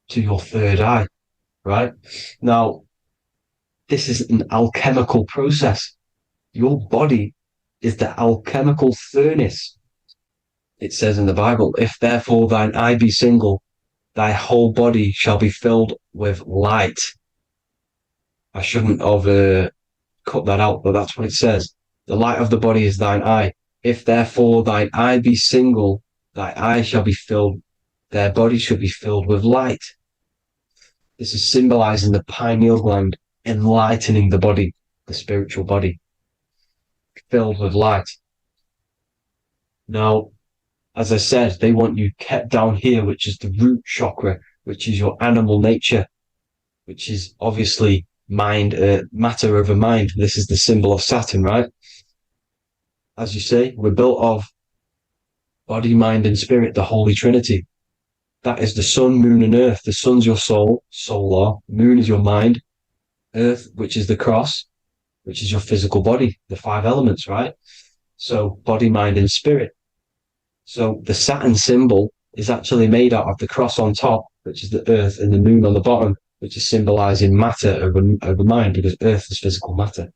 to your third eye, right? Now, this is an alchemical process. Your body is the alchemical furnace. It says in the Bible, if therefore thine eye be single, thy whole body shall be filled with light. I shouldn't have cut that out, but that's what it says. The light of the body is thine eye. If therefore thine eye be single, thy eye shall be filled, their body shall be filled with light. This is symbolizing the pineal gland, enlightening the body, the spiritual body, filled with light. Now, as I said, they want you kept down here, which is the root chakra, which is your animal nature, which is obviously mind, matter over mind. This is the symbol of Saturn, right? As you say, we're built of body, mind, and spirit, the Holy Trinity. That is the sun, moon, and earth. The sun's your soul, solar. Moon is your mind. Earth, which is the cross, which is your physical body, the 5 elements, right? So body, mind, and spirit. So the Saturn symbol is actually made out of the cross on top, which is the earth, and the moon on the bottom, which is symbolizing matter over mind, because earth is physical matter.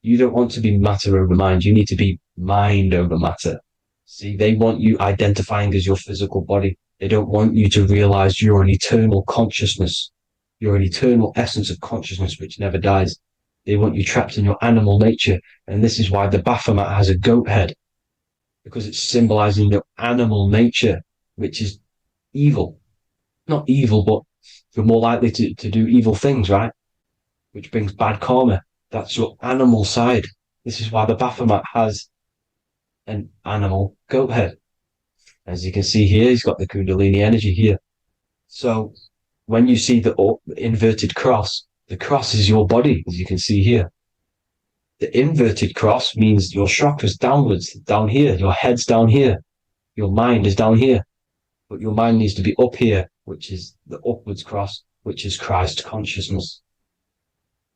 You don't want to be matter over mind. You need to be mind over matter. See, they want you identifying as your physical body. They don't want you to realize you're an eternal consciousness. You're an eternal essence of consciousness which never dies. They want you trapped in your animal nature. And this is why the Baphomet has a goat head, because it's symbolizing your animal nature, which is evil. Not evil, but you're more likely to do evil things, right? Which brings bad karma. That's your animal side. This is why the Baphomet has an animal goat head. As you can see here, he's got the Kundalini energy here. So when you see the inverted cross, the cross is your body, as you can see here. The inverted cross means your chakras downwards, down here. Your head's down here. Your mind is down here. But your mind needs to be up here, which is the upwards cross, which is Christ consciousness.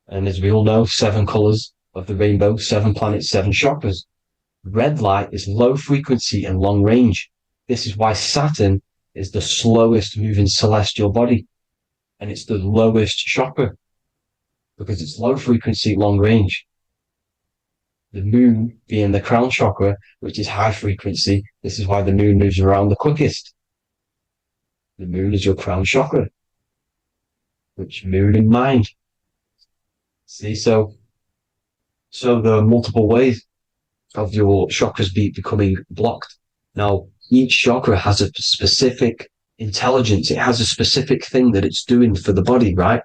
And as we all know, 7 colors of the rainbow, 7 planets, 7 chakras. Red light is low frequency and long range. This is why Saturn is the slowest moving celestial body. And it's the lowest chakra, because it's low frequency, long range. The moon being the crown chakra, which is high frequency. This is why the moon moves around the quickest. The moon is your crown chakra, which moon in mind. See, so there are multiple ways of your chakras becoming blocked. Now, each chakra has a specific intelligence. It has a specific thing that it's doing for the body, right?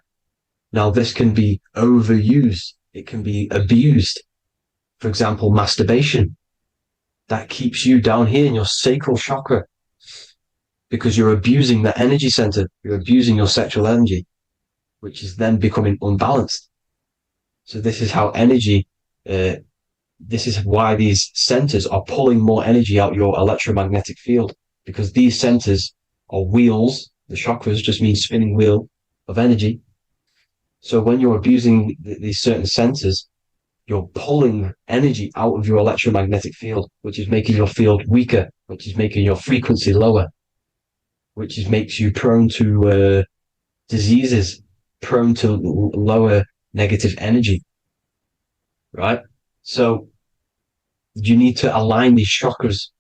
Now, this can be overused. It can be abused. For example, masturbation. That keeps you down here in your sacral chakra, because you're abusing that energy center. You're abusing your sexual energy, which is then becoming unbalanced. So this is how energy, this is why these centers are pulling more energy out your electromagnetic field, because these centers are wheels. The chakras just mean spinning wheel of energy. So when you're abusing these certain centers, you're pulling energy out of your electromagnetic field, which is making your field weaker, which is making your frequency lower, which makes you prone to diseases, prone to lower negative energy, right? So you need to align these chakras.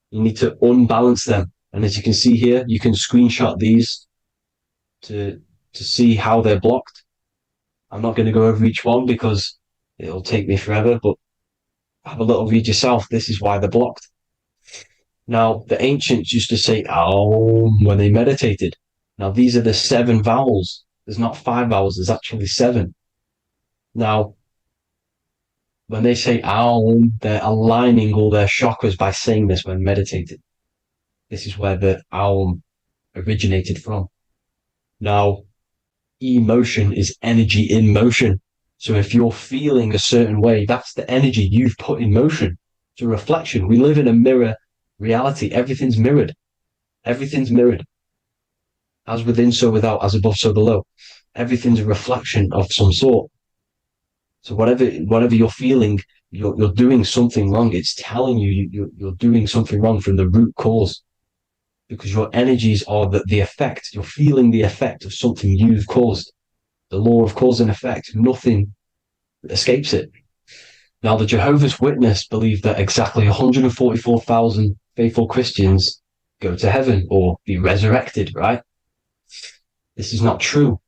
You need to unbalance them. And as you can see here, you can screenshot these to see how they're blocked. I'm not going to go over each one because it'll take me forever, but have a little read yourself. This is why they're blocked. Now, the ancients used to say Aum when they meditated. Now, these are the 7 vowels. There's not 5 vowels, there's actually 7. Now, when they say Aum, they're aligning all their chakras by saying this when meditated. This is where the Aum originated from. Now, emotion is energy in motion. So if you're feeling a certain way, that's the energy you've put in motion. It's a reflection. We live in a mirror reality. Everything's mirrored. Everything's mirrored. As within, so without, as above, so below. Everything's a reflection of some sort. So whatever you're feeling, you're doing something wrong. It's telling you you're doing something wrong from the root cause. Because your energies are the effect. You're feeling the effect of something you've caused. The law of cause and effect. Nothing escapes it. Now, the Jehovah's Witness believe that exactly 144,000 faithful Christians go to heaven or be resurrected, right? This is not true.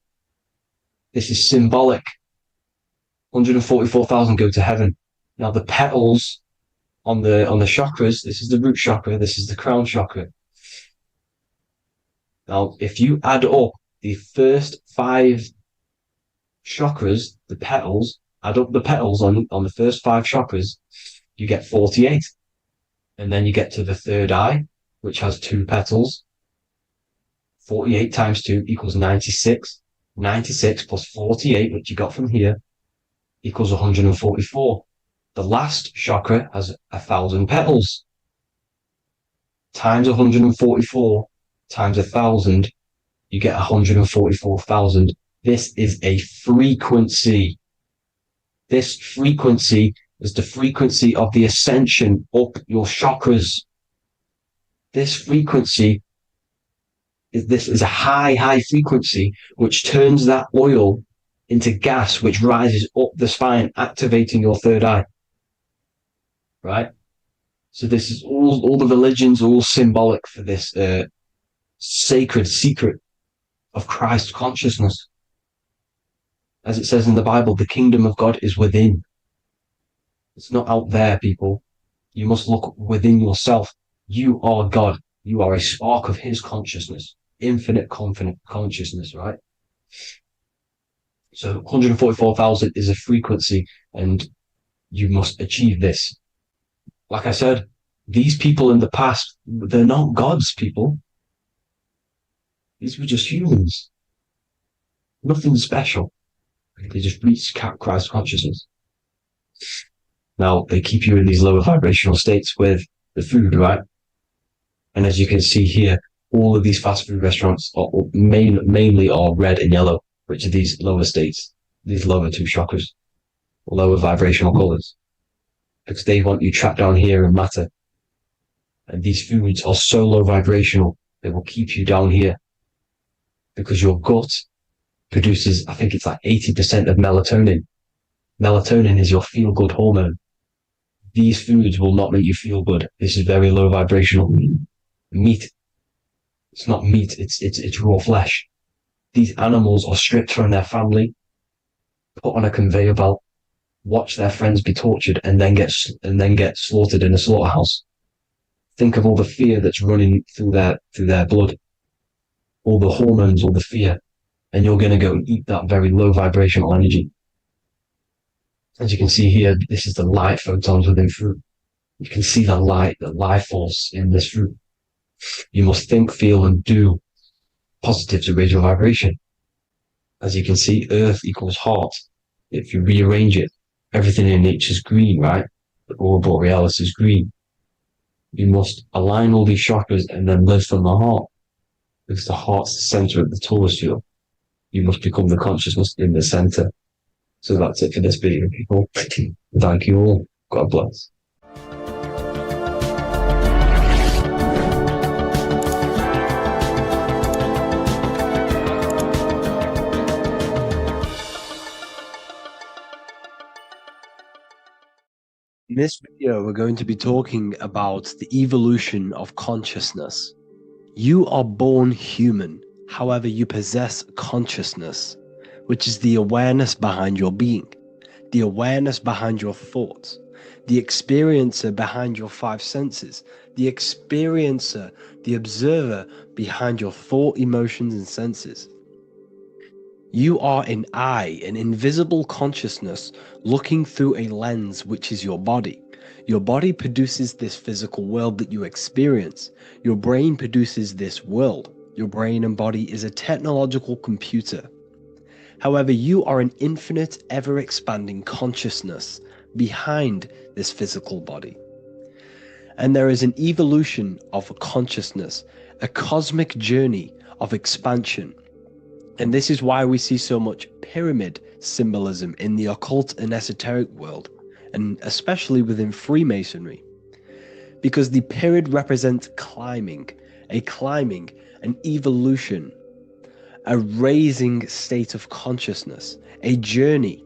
This is symbolic. 144,000 go to heaven. Now, the petals on the chakras, this is the root chakra, this is the crown chakra. Now, if you add up the first 5 chakras, the petals, add up the petals on the first 5 chakras, you get 48. And then you get to the third eye, which has 2 petals. 48 times 2 equals 96. 96 plus 48, which you got from here, equals 144. The last chakra has 1,000 petals. Times 144 times 1,000, you get 144,000. This is a frequency. This frequency is the frequency of the ascension up your chakras. This frequency is a high frequency, which turns that oil into gas, which rises up the spine, activating your third eye. Right? So this is all the religions are all symbolic for this sacred secret of Christ consciousness. As it says in the Bible, the kingdom of God is within. It's not out there, people. You must look within yourself. You are God. You are a spark of his consciousness, infinite consciousness, right? So 144,000 is a frequency, and you must achieve this. Like I said, these people in the past, they're not gods, people. These were just humans. Nothing special. They just reached Christ consciousness. Now, they keep you in these lower vibrational states with the food, right? And as you can see here, all of these fast food restaurants are mainly are red and yellow, which are these lower states, these lower 2 chakras, lower vibrational colors, because they want you trapped down here in matter. And these foods are so low vibrational, they will keep you down here, because your gut produces, I think it's like 80% of melatonin. Melatonin is your feel-good hormone. These foods will not make you feel good. This is very low vibrational. Meat. It's not meat, it's raw flesh. These animals are stripped from their family, put on a conveyor belt, watch their friends be tortured, and then get slaughtered in a slaughterhouse. Think of all the fear that's running through their blood, all the hormones, all the fear, and you're going to go and eat that very low vibrational energy. As you can see here, this is the light photons within fruit. You can see the light, the life force in this fruit. You must think, feel, and do positive to raise your vibration. As you can see, earth equals heart. If you rearrange it, everything in nature is green, right? The aurora borealis is green. You must align all these chakras and then live from the heart, because the heart's the center of the Taurus field. You must become the consciousness in the center. So that's it for this video, people. Thank you all. God bless. In this video, we're going to be talking about the evolution of consciousness. You are born human, however, you possess consciousness, which is the awareness behind your being, the awareness behind your thoughts, the experiencer behind your five senses, the experiencer, the observer behind your thought, emotions, and senses. You are an eye, an invisible consciousness looking through a lens, which is your body. Your body produces this physical world that you experience. Your brain produces this world. Your brain and body is a technological computer. However, you are an infinite, ever-expanding consciousness behind this physical body. And there is an evolution of consciousness, a cosmic journey of expansion. And this is why we see so much pyramid symbolism in the occult and esoteric world, and especially within Freemasonry. Because the pyramid represents climbing, an evolution, a raising state of consciousness, a journey.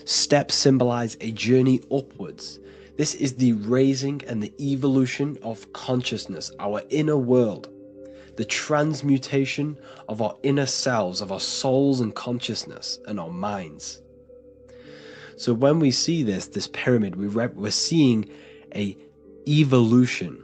Steps symbolize a journey upwards. This is the raising and the evolution of consciousness, our inner world. The transmutation of our inner selves, of our souls and consciousness and our minds. So when we see this pyramid, we're seeing a evolution,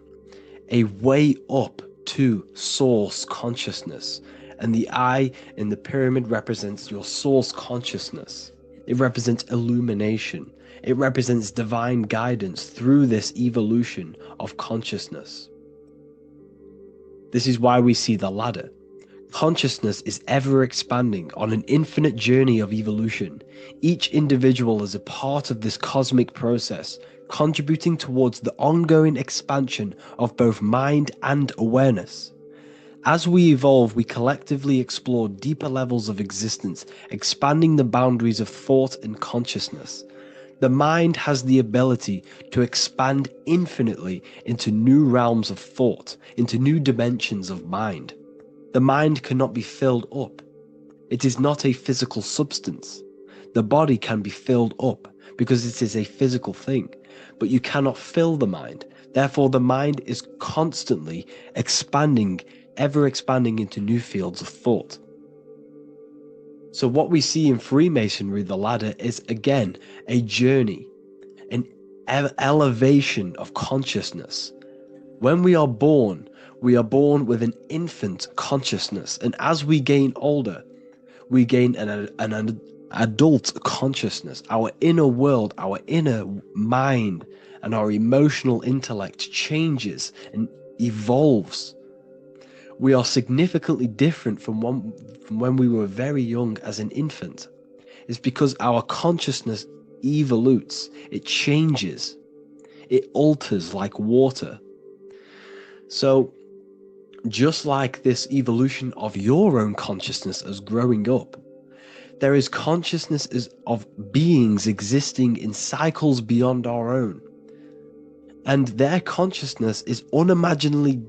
a way up to source consciousness. And the eye in the pyramid represents your source consciousness. It represents illumination. It represents divine guidance through this evolution of consciousness. This is why we see the ladder. Consciousness is ever expanding on an infinite journey of evolution. Each individual is a part of this cosmic process, contributing towards the ongoing expansion of both mind and awareness. As we evolve, we collectively explore deeper levels of existence, expanding the boundaries of thought and consciousness. The mind has the ability to expand infinitely into new realms of thought, into new dimensions of mind. The mind cannot be filled up. It is not a physical substance. The body can be filled up because it is a physical thing, but you cannot fill the mind. Therefore, the mind is constantly expanding, ever expanding into new fields of thought. So what we see in Freemasonry, the ladder, is again a journey, an elevation of consciousness. When we are born with an infant consciousness, and as we gain older, we gain an adult consciousness. Our inner world, our inner mind, and our emotional intellect changes and evolves. We are significantly different from when we were very young as an infant. It's because our consciousness evolutes, it changes, it alters like water. So just like this evolution of your own consciousness as growing up, there is consciousness of beings existing in cycles beyond our own. And their consciousness is unimaginably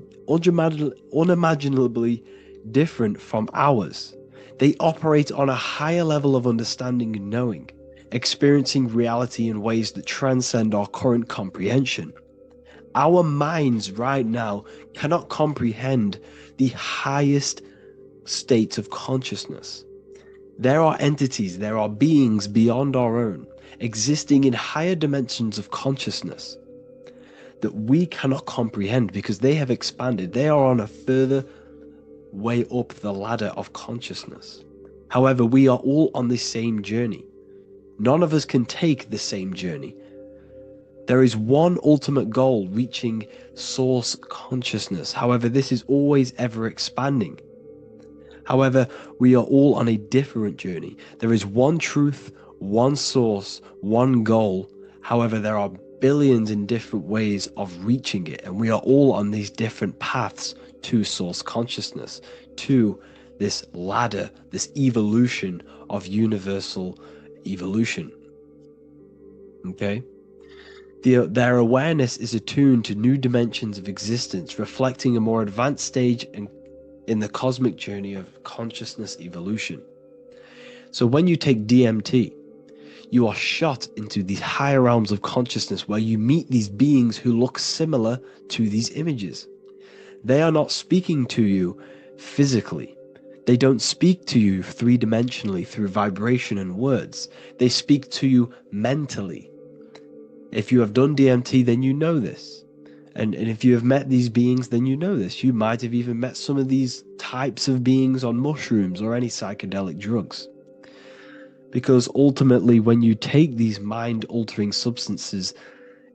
different from ours. They operate on a higher level of understanding and knowing, experiencing reality in ways that transcend our current comprehension. Our minds right now cannot comprehend the highest states of consciousness. There are entities, there are beings beyond our own, existing in higher dimensions of consciousness that we cannot comprehend because they have expanded. They are on a further way up the ladder of consciousness. However, we are all on the same journey. None of us can take the same journey. There is one ultimate goal, reaching source consciousness. However, this is always ever expanding. However, we are all on a different journey. There is one truth, one source, one goal. However, there are billions in different ways of reaching it, and we are all on these different paths to source consciousness, to this ladder, this evolution of universal evolution. Okay? Their awareness is attuned to new dimensions of existence, reflecting a more advanced stage in the cosmic journey of consciousness evolution. So when you take DMT, you are shot into these higher realms of consciousness where you meet these beings who look similar to these images. They are not speaking to you physically. They don't speak to you three-dimensionally through vibration and words. They speak to you mentally. If you have done DMT, then you know this. And if you have met these beings, then you know this. You might have even met some of these types of beings on mushrooms or any psychedelic drugs. Because ultimately, when you take these mind-altering substances,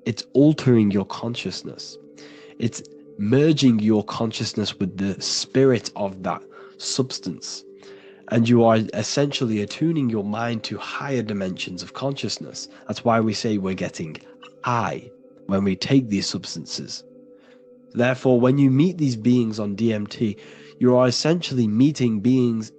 it's altering your consciousness. It's merging your consciousness with the spirit of that substance. And you are essentially attuning your mind to higher dimensions of consciousness. That's why we say we're getting high when we take these substances. Therefore, when you meet these beings on DMT, you are essentially meeting beings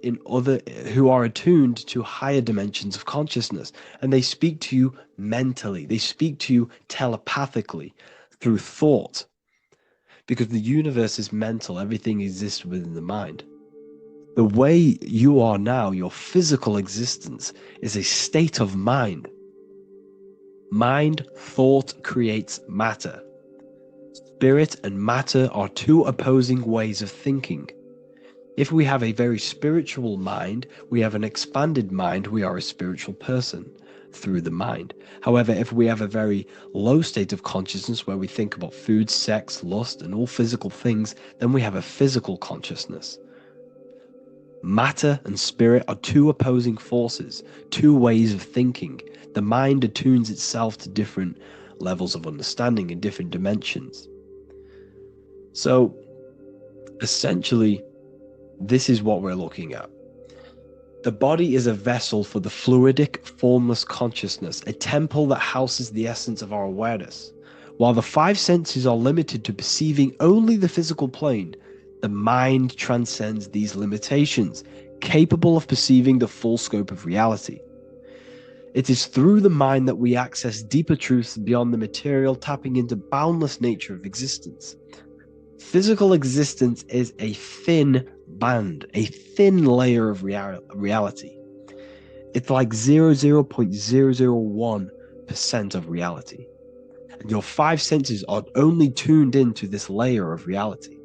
who are attuned to higher dimensions of consciousness, and they speak to you mentally. They speak to you telepathically through thought, because the universe is mental. Everything exists within the mind. The way you are now, your physical existence, is a state of mind. Mind, thought creates matter. Spirit and matter are two opposing ways of thinking. If we have a very spiritual mind, we have an expanded mind, we are a spiritual person through the mind. However, if we have a very low state of consciousness where we think about food, sex, lust, and all physical things, then we have a physical consciousness. Matter and spirit are two opposing forces, two ways of thinking. The mind attunes itself to different levels of understanding in different dimensions. So, essentially, this is what we're looking at. The body is a vessel for the fluidic, formless consciousness, a temple that houses the essence of our awareness. While the five senses are limited to perceiving only the physical plane, the mind transcends these limitations, capable of perceiving the full scope of reality. It is through the mind that we access deeper truths beyond the material, tapping into boundless nature of existence. Physical existence is a thin band, a thin layer of reality. It's like 0.001% of reality. And your five senses are only tuned into this layer of reality.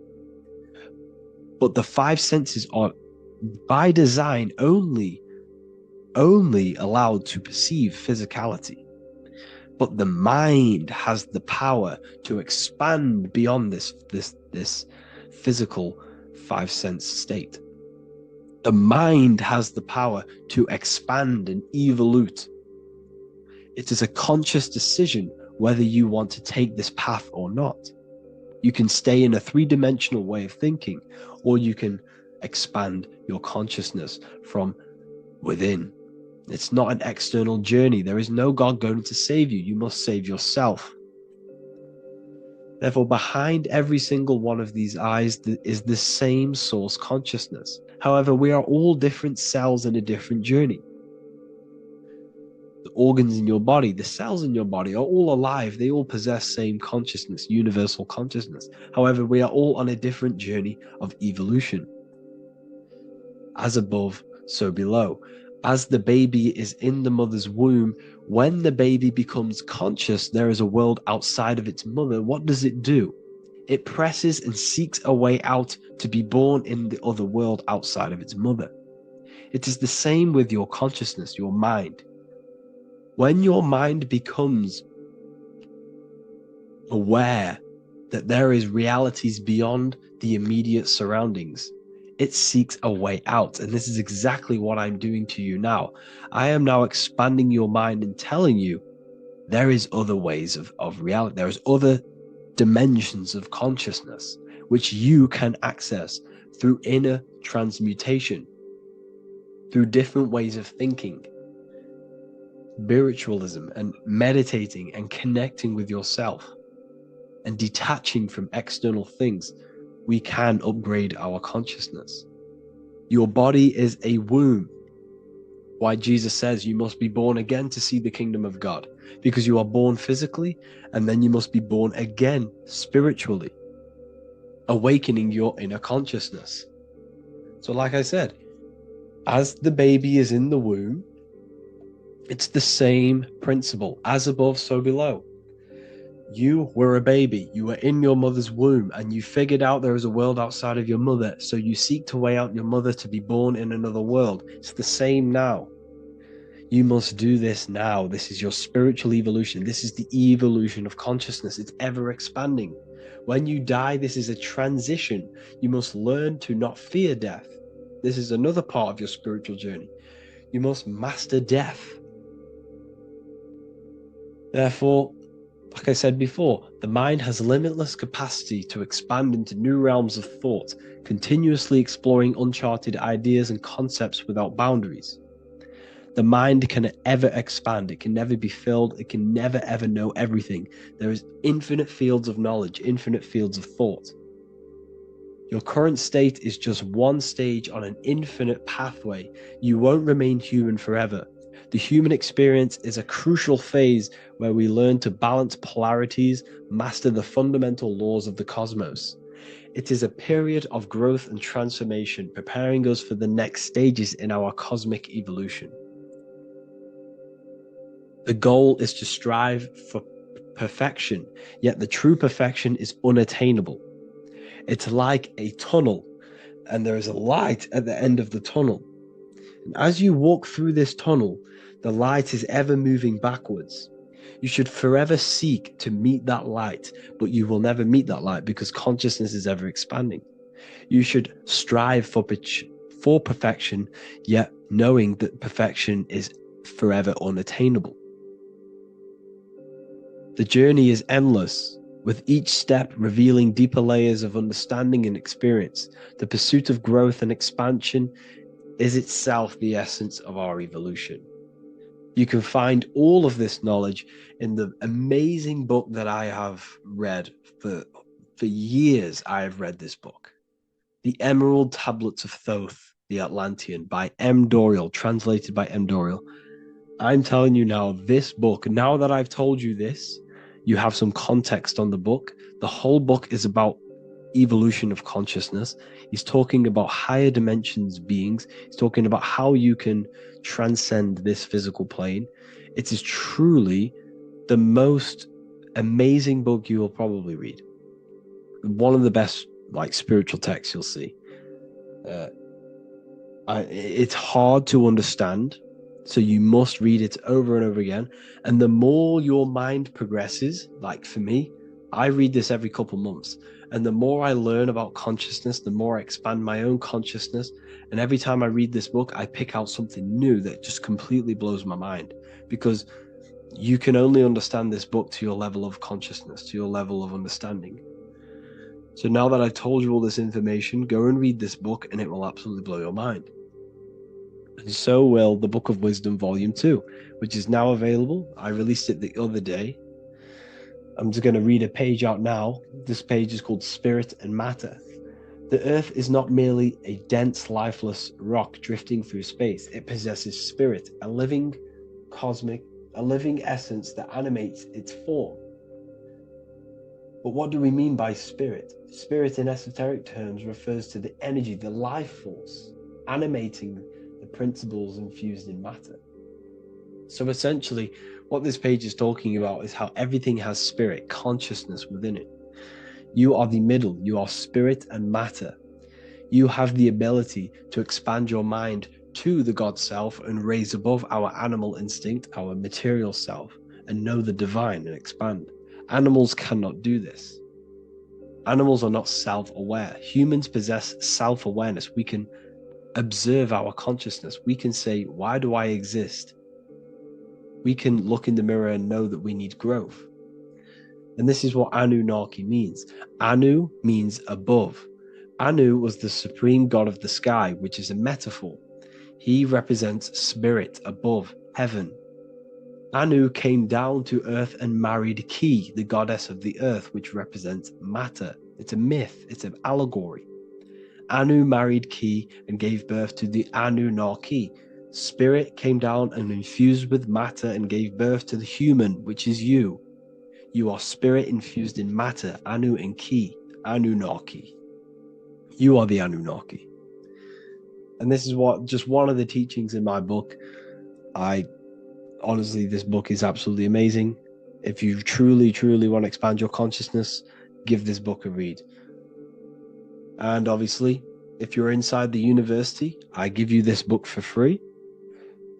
But the five senses are, by design, only allowed to perceive physicality. But the mind has the power to expand beyond this physical five sense state. The mind has the power to expand and evolute. It is a conscious decision whether you want to take this path or not. You can stay in a three-dimensional way of thinking, or you can expand your consciousness from within. It's not an external journey. There is no God going to save you. You must save yourself. Therefore, behind every single one of these eyes is the same source consciousness. However, we are all different cells in a different journey. The organs in your body, the cells in your body are all alive. They all possess same consciousness, universal consciousness. However, we are all on a different journey of evolution. As above, so below. As the baby is in the mother's womb, when the baby becomes conscious, there is a world outside of its mother. What does it do? It presses and seeks a way out to be born in the other world outside of its mother. It is the same with your consciousness, your mind. When your mind becomes aware that there is realities beyond the immediate surroundings, it seeks a way out. And this is exactly what I'm doing to you now. I am now expanding your mind and telling you there is other ways of reality. There is other dimensions of consciousness which you can access through inner transmutation, through different ways of thinking, spiritualism, and meditating and connecting with yourself and detaching from external things. We can upgrade our consciousness. Your body is a womb. Why Jesus says you must be born again to see the kingdom of God, because you are born physically and then you must be born again spiritually, awakening your inner consciousness. So like I said, as the baby is in the womb, it's the same principle. As above, so below. You were a baby, you were in your mother's womb, and you figured out there is a world outside of your mother, so you seek to weigh out your mother to be born in another world. It's the same now. You must do this now. This is your spiritual evolution. This is the evolution of consciousness. It's ever expanding. When you die, this is a transition. You must learn to not fear death. This is another part of your spiritual journey. You must master death. Therefore, like I said before, the mind has limitless capacity to expand into new realms of thought, continuously exploring uncharted ideas and concepts without boundaries. The mind can ever expand. It can never be filled. It can never ever know everything. There is infinite fields of knowledge, infinite fields of thought. Your current state is just one stage on an infinite pathway. You won't remain human forever. The human experience is a crucial phase where we learn to balance polarities, master the fundamental laws of the cosmos. It is a period of growth and transformation, preparing us for the next stages in our cosmic evolution. The goal is to strive for perfection, yet the true perfection is unattainable. It's like a tunnel, and there is a light at the end of the tunnel. And as you walk through this tunnel, the light is ever moving backwards. You should forever seek to meet that light, but you will never meet that light because consciousness is ever expanding. You should strive for perfection, yet knowing that perfection is forever unattainable. The journey is endless, with each step revealing deeper layers of understanding and experience. The pursuit of growth and expansion is itself the essence of our evolution. You can find all of this knowledge in the amazing book that I have read for years. I have read this book, The Emerald Tablets of Thoth, the Atlantean, by M. Dorial, translated by M. Dorial. I'm telling you now, this book, now that I've told you this, you have some context on the book. The whole book is about evolution of consciousness. He's talking about higher dimensions beings. He's talking about how you can transcend this physical plane. It is truly the most amazing book you will probably read. One of the best spiritual texts you'll see. It's hard to understand, so you must read it over and over again. And the more your mind progresses, like for me, I read this every couple months. And the more I learn about consciousness, the more I expand my own consciousness. And every time I read this book, I pick out something new that just completely blows my mind, because you can only understand this book to your level of consciousness, to your level of understanding. So now that I've told you all this information, go and read this book and it will absolutely blow your mind. And so will the Book of Wisdom Volume 2, which is now available. I released it the other day. I'm just going to read a page out now. This page is called Spirit and Matter. The Earth is not merely a dense, lifeless rock drifting through space. It possesses spirit, a living essence that animates its form. But what do we mean by spirit? Spirit in esoteric terms refers to the energy, the life force, animating the principles infused in matter. So essentially, what this page is talking about is how everything has spirit, consciousness within it. You are the middle, you are spirit and matter. You have the ability to expand your mind to the God self and raise above our animal instinct, our material self, and know the divine and expand. Animals cannot do this. Animals are not self-aware. Humans possess self-awareness. We can observe our consciousness. We can say, why do I exist? We can look in the mirror and know that we need growth. And this is what Anunnaki means. Anu means above. Anu was the supreme god of the sky, which is a metaphor. He represents spirit above, heaven. Anu came down to earth and married Ki, the goddess of the earth, which represents matter. It's a myth, it's an allegory. Anu married Ki and gave birth to the Anunnaki. Spirit came down and infused with matter and gave birth to the human, which is you. You are spirit infused in matter, Anu and Ki, Anunnaki. You are the Anunnaki. And this is what just one of the teachings in my book. Honestly, this book is absolutely amazing. If you truly, truly want to expand your consciousness, give this book a read. And obviously, if you're inside the university, I give you this book for free.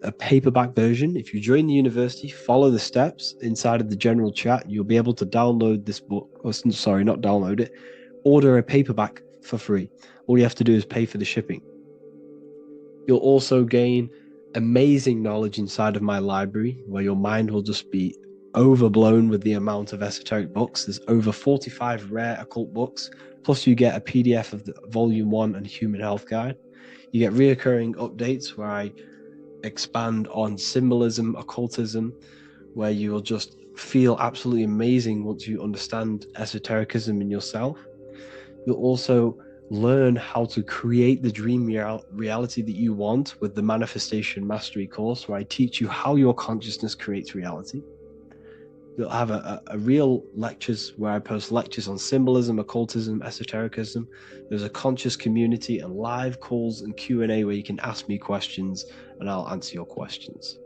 A paperback version. If you join the university, follow the steps inside of the general chat, you'll be able to download this book. Or, sorry, not download it. Order a paperback for free. All you have to do is pay for the shipping. You'll also gain amazing knowledge inside of my library, where your mind will just be overblown with the amount of esoteric books. There's over 45 rare occult books, plus you get a PDF of the Volume 1 and Human Health Guide. You get reoccurring updates where I expand on symbolism, occultism, where you will just feel absolutely amazing once you understand esotericism in yourself. You'll also learn how to create the dream reality that you want with the Manifestation Mastery course, where I teach you how your consciousness creates reality. You'll have a real lectures where I post lectures on symbolism, occultism, esotericism. There's a conscious community and live calls and Q&A where you can ask me questions and I'll answer your questions.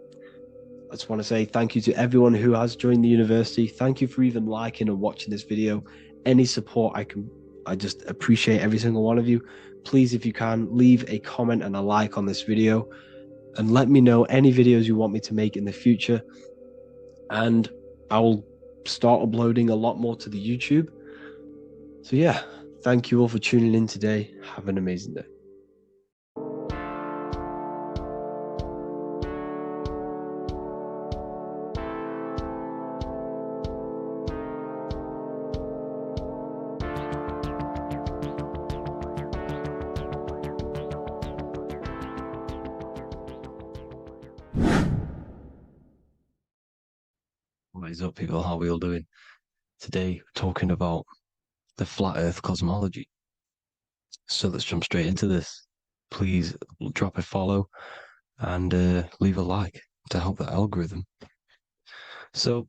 I just want to say thank you to everyone who has joined the university. Thank you for even liking and watching this video. Any support I just appreciate every single one of you. Please, if you can, leave a comment and a like on this video and let me know any videos you want me to make in the future. And I will start uploading a lot more to the YouTube. So yeah, thank you all for tuning in today. Have an amazing day. What is up, people? How are we all doing? Today, we're talking about the flat earth cosmology. So let's jump straight into this. Please drop a follow and leave a like to help the algorithm. So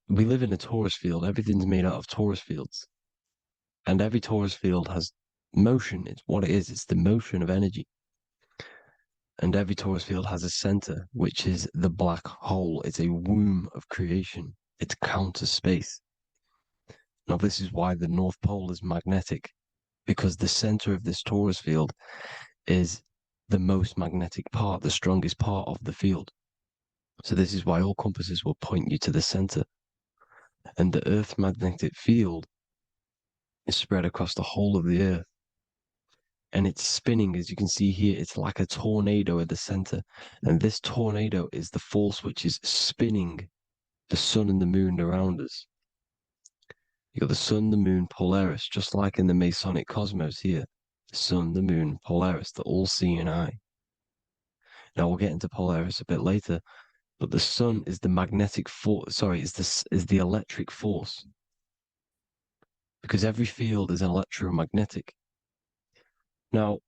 we live in a torus field. Everything's made out of torus fields. And every torus field has motion. It's what it is. It's the motion of energy. And every torus field has a center, which is the black hole. It's a womb of creation. It's counter space. Now, this is why the North Pole is magnetic, because the center of this torus field is the most magnetic part, the strongest part of the field. So this is why all compasses will point you to the center. And the Earth's magnetic field is spread across the whole of the Earth. And it's spinning, as you can see here, it's like a tornado at the center. And this tornado is the force which is spinning the sun and the moon around us. You got the sun, the moon, Polaris, just like in the Masonic cosmos here. The sun, the moon, Polaris, the all-seeing eye. Now we'll get into Polaris a bit later, but the sun is the magnetic force. Sorry, is the electric force, because every field is electromagnetic. Now,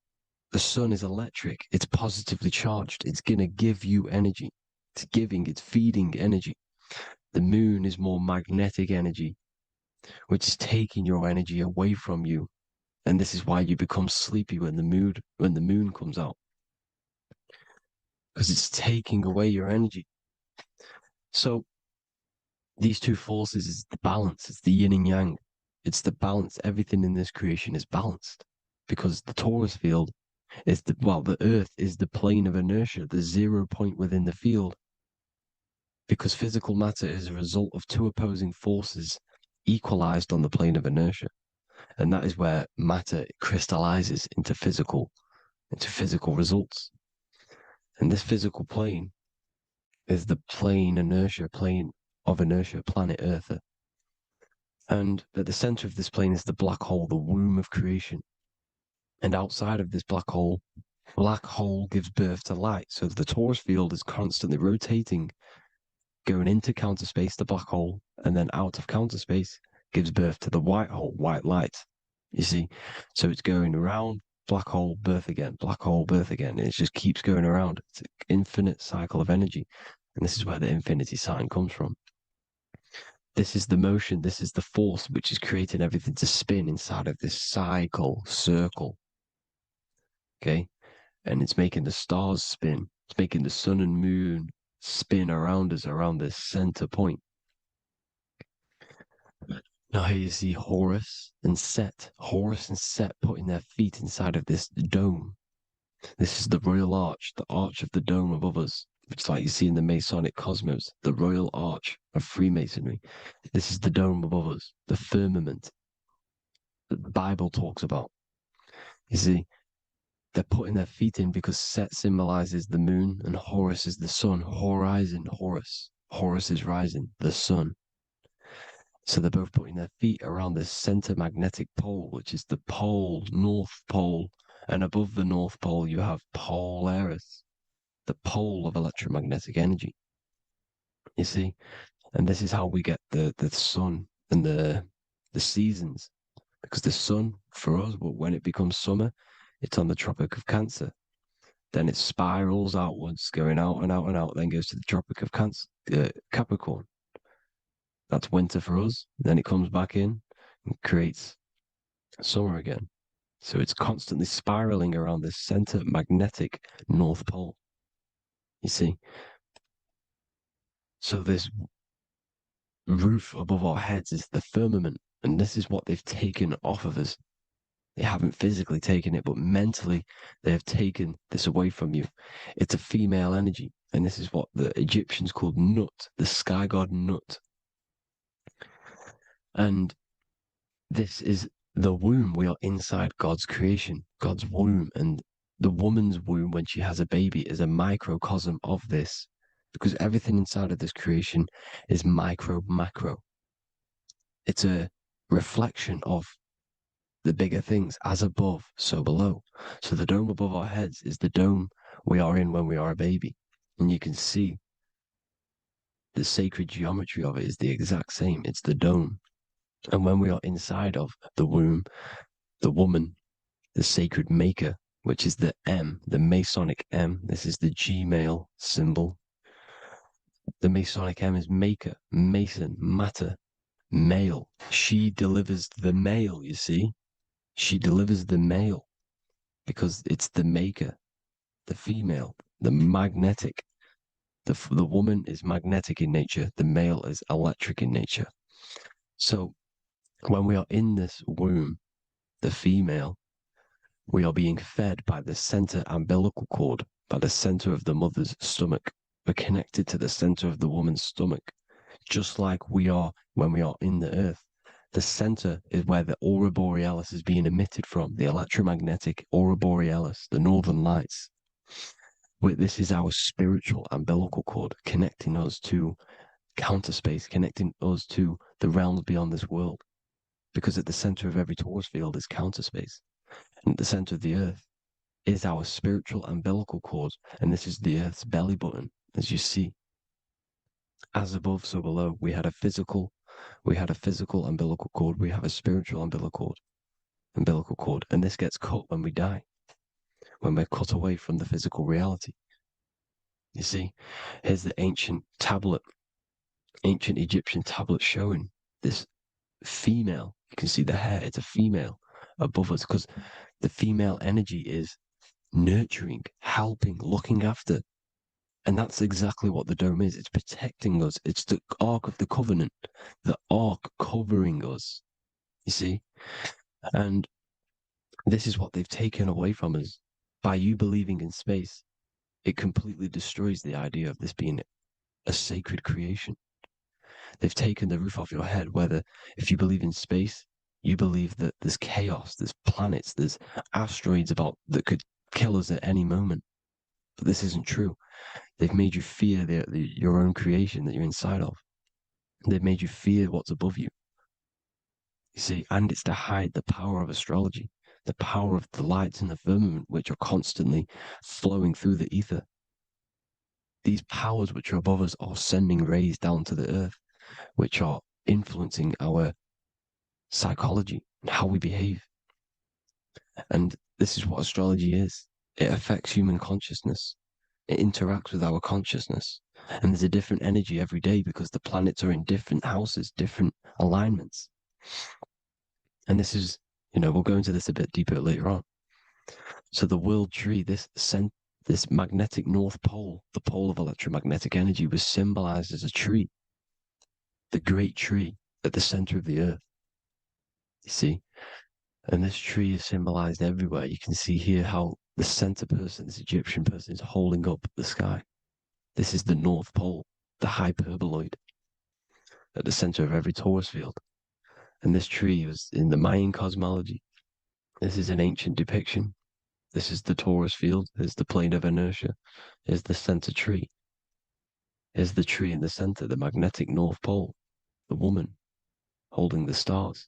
the sun is electric. It's positively charged. It's gonna give you energy. It's feeding energy. The moon is more magnetic energy, which is taking your energy away from you. And this is why you become sleepy when the moon comes out, because it's taking away your energy. So these two forces is the balance. It's the yin and yang. It's the balance. Everything in this creation is balanced, because the torus field is the Earth is the plane of inertia, the 0 point within the field, because physical matter is a result of two opposing forces equalized on the plane of inertia. And that is where matter crystallizes into physical results. And this physical plane is the plane of inertia, planet Earth. And at the center of this plane is the black hole, the womb of creation. And outside of this black hole gives birth to light. So the torus field is constantly rotating, going into counter space, the black hole, and then out of counter space gives birth to the white hole, white light. You see? So it's going around, black hole, birth again, black hole, birth again. And it just keeps going around. It's an infinite cycle of energy. And this is where the infinity sign comes from. This is the motion, this is the force which is creating everything to spin inside of this circle. Okay? And it's making the stars spin. It's making the sun and moon spin around us, around this center point. Now here you see Horus and Set. Horus and Set putting their feet inside of this dome. This is the royal arch, the arch of the dome above us, which is like you see in the Masonic cosmos, the royal arch of Freemasonry. This is the dome above us, the firmament that the Bible talks about. You see, they're putting their feet in because Set symbolizes the moon and Horus is the sun. Horizon, Horus. Horus is rising, the sun. So they're both putting their feet around this center magnetic pole, which is the pole, North Pole. And above the North Pole, you have Polaris, the pole of electromagnetic energy. You see? And this is how we get the sun and the seasons. Because the sun, for us, when it becomes summer, it's on the Tropic of Cancer. Then it spirals outwards, going out and out and out, then goes to the Tropic of Capricorn. That's winter for us. Then it comes back in and creates summer again. So it's constantly spiraling around this center magnetic North Pole. You see? So this roof above our heads is the firmament. And this is what they've taken off of us. They haven't physically taken it, but mentally they have taken this away from you. It's a female energy. And this is what the Egyptians called Nut, the sky god Nut. And this is the womb. We are inside God's creation, God's womb. And the woman's womb, when she has a baby, is a microcosm of this, because everything inside of this creation is micro, macro. It's a reflection of the bigger things, as above, so below. So the dome above our heads is the dome we are in when we are a baby. And you can see the sacred geometry of it is the exact same. It's the dome. And when we are inside of the womb, the woman, the sacred maker, which is the M, the Masonic M, this is the Gmail symbol. The Masonic M is maker, mason, matter, male. She delivers the male, you see. She delivers the male because it's the maker, the female, the magnetic. The woman is magnetic in nature. The male is electric in nature. So when we are in this womb, the female, we are being fed by the center umbilical cord, by the center of the mother's stomach. We're connected to the center of the woman's stomach, just like we are when we are in the earth. The center is where the aurora borealis is being emitted from, the electromagnetic aurora borealis, the northern lights. This is our spiritual umbilical cord, connecting us to counter space, connecting us to the realms beyond this world. Because at the center of every torus field is counter space. And at the center of the earth is our spiritual umbilical cord. And this is the earth's belly button, as you see. As above, so below. We had a physical umbilical cord. We have a spiritual umbilical cord. And this gets cut when we die, when we're cut away from the physical reality. You see, here's the ancient Egyptian tablet showing this female. You can see the hair, it's a female above us, because the female energy is nurturing, helping, looking after. And that's exactly what the dome is. It's protecting us. It's the Ark of the Covenant, the Ark covering us, you see? And this is what they've taken away from us. By you believing in space, it completely destroys the idea of this being a sacred creation. They've taken the roof off your head, whether if you believe in space, you believe that there's chaos, there's planets, there's asteroids that could kill us at any moment. But this isn't true. They've made you fear your own creation that you're inside of. They've made you fear what's above you. You see, and it's to hide the power of astrology, the power of the lights in the firmament, which are constantly flowing through the ether. These powers which are above us are sending rays down to the earth, which are influencing our psychology and how we behave. And this is what astrology is. It affects human consciousness. It interacts with our consciousness. And there's a different energy every day because the planets are in different houses, different alignments. And this is, we'll go into this a bit deeper later on. So the world tree, this magnetic north pole, the pole of electromagnetic energy, was symbolized as a tree, the great tree at the center of the earth. You see? And this tree is symbolized everywhere. You can see here how the center person, this Egyptian person, is holding up the sky. This is the North Pole, the hyperboloid, at the center of every torus field. And this tree was in the Mayan cosmology. This is an ancient depiction. This is the torus field. There's the plane of inertia. Here's the center tree. Here's the tree in the center, the magnetic North Pole, the woman holding the stars.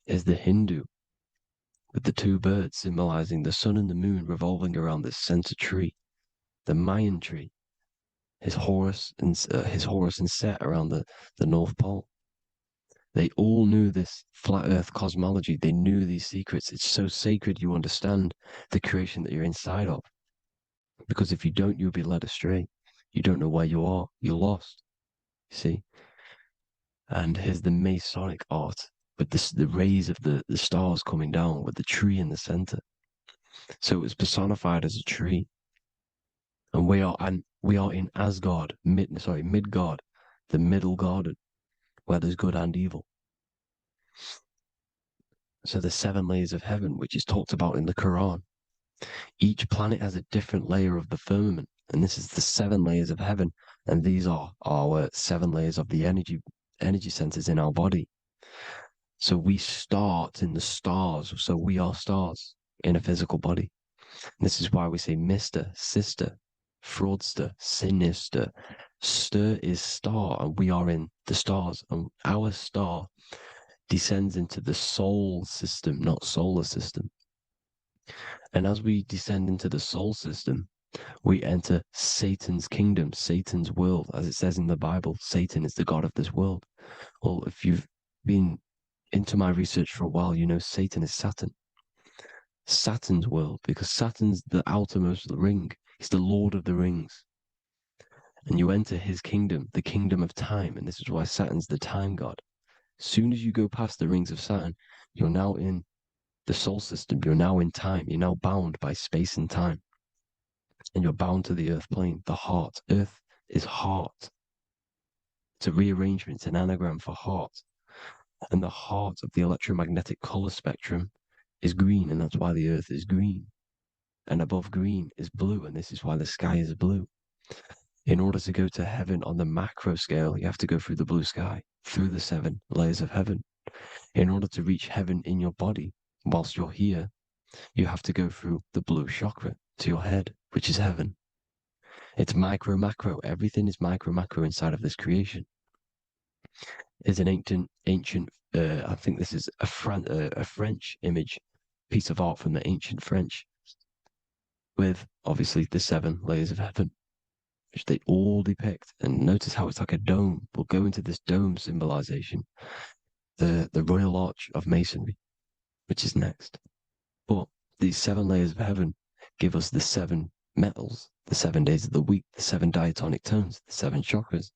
Here's the Hindu with the two birds symbolizing the sun and the moon revolving around this center tree. The Mayan tree, his Horus and Set around the North Pole. They all knew this flat earth cosmology. They knew these secrets. It's so sacred you understand the creation that you're inside of. Because if you don't, you'll be led astray. You don't know where you are. You're lost. You see? And here's the Masonic art with the rays of the stars coming down with the tree in the center. So it was personified as a tree. And we are in Asgard, Midgard, the middle garden, where there's good and evil. So the 7 layers of heaven, which is talked about in the Quran. Each planet has a different layer of the firmament, and this is the 7 layers of heaven, and these are our 7 layers of the energy centers in our body. So we start in the stars, so we are stars in a physical body. And this is why we say Mr., Sister, Fraudster, Sinister. Stir is star, and we are in the stars, and our star descends into the soul system, not solar system. And as we descend into the soul system, we enter Satan's kingdom, Satan's world. As it says in the Bible, Satan is the god of this world. Well, if you've been into my research for a while, you know Satan is Saturn. Saturn's world, because Saturn's the outermost ring. He's the Lord of the Rings. And you enter his kingdom, the kingdom of time. And this is why Saturn's the time god. As soon as you go past the rings of Saturn, you're now in the soul system. You're now in time. You're now bound by space and time. And you're bound to the earth plane, the heart. Earth is heart. It's a rearrangement, it's an anagram for heart. And the heart of the electromagnetic color spectrum is green, and that's why the earth is green. And above green is blue, and this is why the sky is blue. In order to go to heaven on the macro scale, you have to go through the blue sky, through the 7 layers of heaven. In order to reach heaven in your body, whilst you're here, you have to go through the blue chakra to your head, which is heaven. It's micro, macro. Everything is micro, macro inside of this creation. It's an ancient, I think this is a French image, piece of art from the ancient French, with obviously the 7 layers of heaven, which they all depict. And notice how it's like a dome. We'll go into this dome symbolization, the Royal Arch of Masonry, which is next. But these 7 layers of heaven give us the 7 metals, the 7 days of the week, the 7 diatonic tones, the 7 chakras,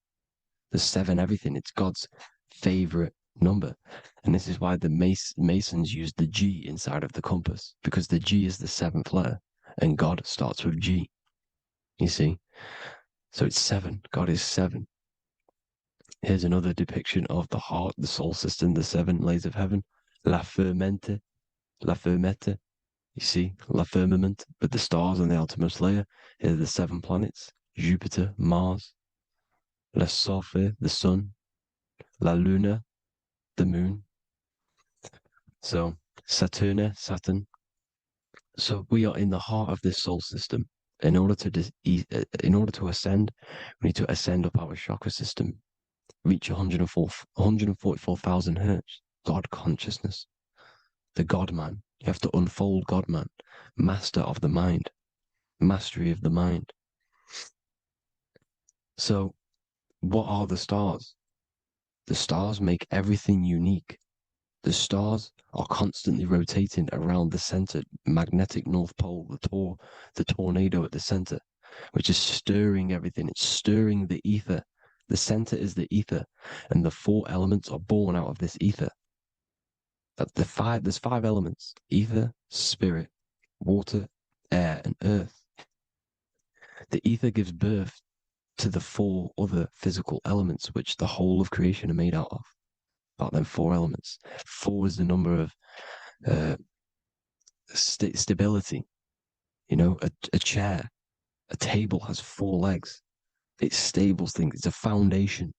the 7 everything. It's God's favorite number. And this is why the Masons use the G inside of the compass, because the G is the 7th letter, and God starts with G. You see? So it's 7. God is 7. Here's another depiction of the heart, the soul system, the 7 layers of heaven. La Fermente. You see, La Firmament, with the stars on the outermost layer. Here are the 7 planets. Jupiter, Mars. La Sophie, the sun. La Luna, the moon. So Saturn. So we are in the heart of this soul system. In order to ascend, we need to ascend up our chakra system, reach 144,000 hertz, God consciousness, the God man. You have to unfold God man, master of the mind, mastery of the mind. So, what are the stars? The stars make everything unique. The stars are constantly rotating around the center, magnetic North Pole, the tornado at the center, which is stirring everything. It's stirring the ether. The center is the ether, and the 4 elements are born out of this ether. There's 5 elements: ether, spirit, water, air, and earth. The ether gives birth to the 4 other physical elements, which the whole of creation are made out of. About them 4 elements. 4 is the number of stability. You know, a chair, a table has 4 legs. It stables things. It's a foundation,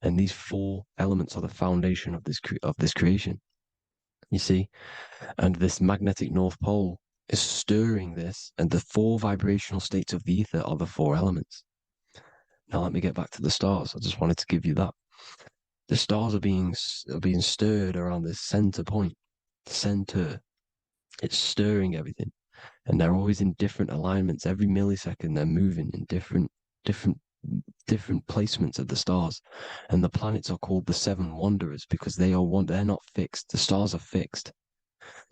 and these 4 elements are the foundation of this creation. You see, and this magnetic North Pole is stirring this, and the 4 vibrational states of the ether are the 4 elements. Now let me get back to the stars. I just wanted to give you that. The stars are being stirred around this center point. Center. It's stirring everything. And they're always in different alignments. Every millisecond they're moving in different placements of the stars. And the planets are called the 7 wanderers because they're not fixed. The stars are fixed.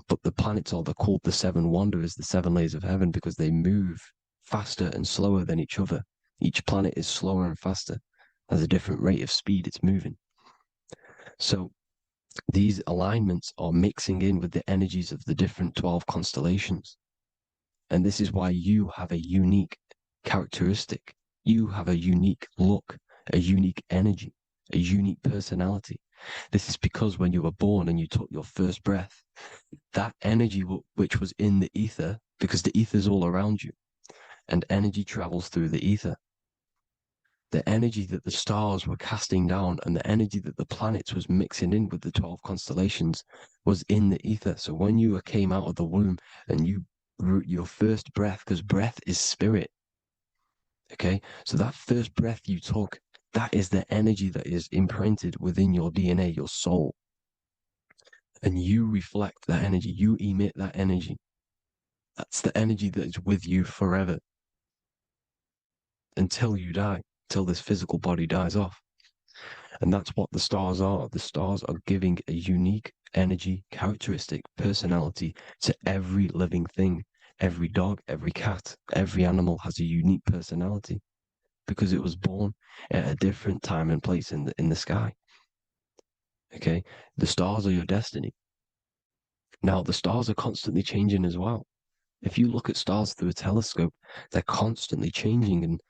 But the planets are called the 7 wanderers, the 7 layers of heaven, because they move faster and slower than each other. Each planet is slower and faster. There's a different rate of speed it's moving. So these alignments are mixing in with the energies of the different 12 constellations. And this is why you have a unique characteristic. You have a unique look, a unique energy, a unique personality. This is because when you were born and you took your first breath, that energy which was in the ether, because the ether is all around you, and energy travels through the ether. The energy that the stars were casting down and the energy that the planets was mixing in with the 12 constellations was in the ether. So when you came out of the womb and your first breath, because breath is spirit, okay? So that first breath you took, that is the energy that is imprinted within your DNA, your soul. And you reflect that energy, you emit that energy. That's the energy that is with you forever until you die. Till this physical body dies off. And that's what the stars are. The stars are giving a unique energy, characteristic, personality to every living thing. Every dog, every cat, every animal has a unique personality because it was born at a different time and place in the sky. Okay? The stars are your destiny. Now, the stars are constantly changing as well. If you look at stars through a telescope, they're constantly changing and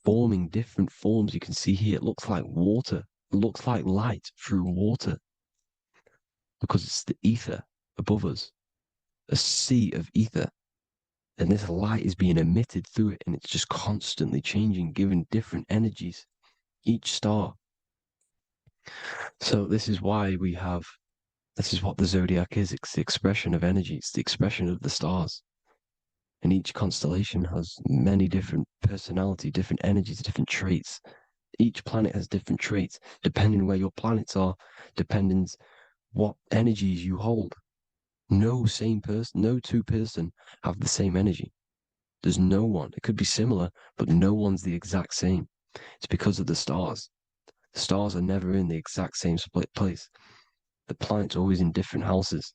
forming different forms. You can see here, it looks like water. It looks like light through water because it's the ether above us, a sea of ether. And this light is being emitted through it, and it's just constantly changing, giving different energies, each star. So this is what the zodiac is. It's the expression of energy. It's the expression of the stars. And each constellation has many different personality, different energies, different traits. Each planet has different traits, depending where your planets are, depends what energies you hold. No two person have the same energy. There's no one. It could be similar, but no one's the exact same. It's because of the stars. The stars are never in the exact same split place. The planets are always in different houses.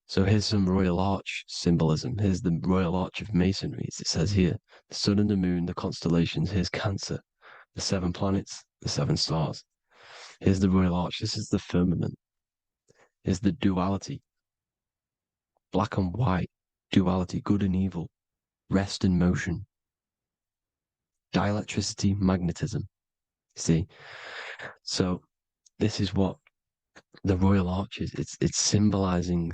So here's some Royal Arch symbolism. Here's the Royal Arch of Masonry. As it says here, the sun and the moon, the constellations. Here's Cancer, the 7 planets, the 7 stars. Here's the Royal Arch. This is the firmament. Here's the duality. Black and white, duality, good and evil, rest and motion. Dielectricity, magnetism. See? So this is what the Royal Arch is. It's symbolizing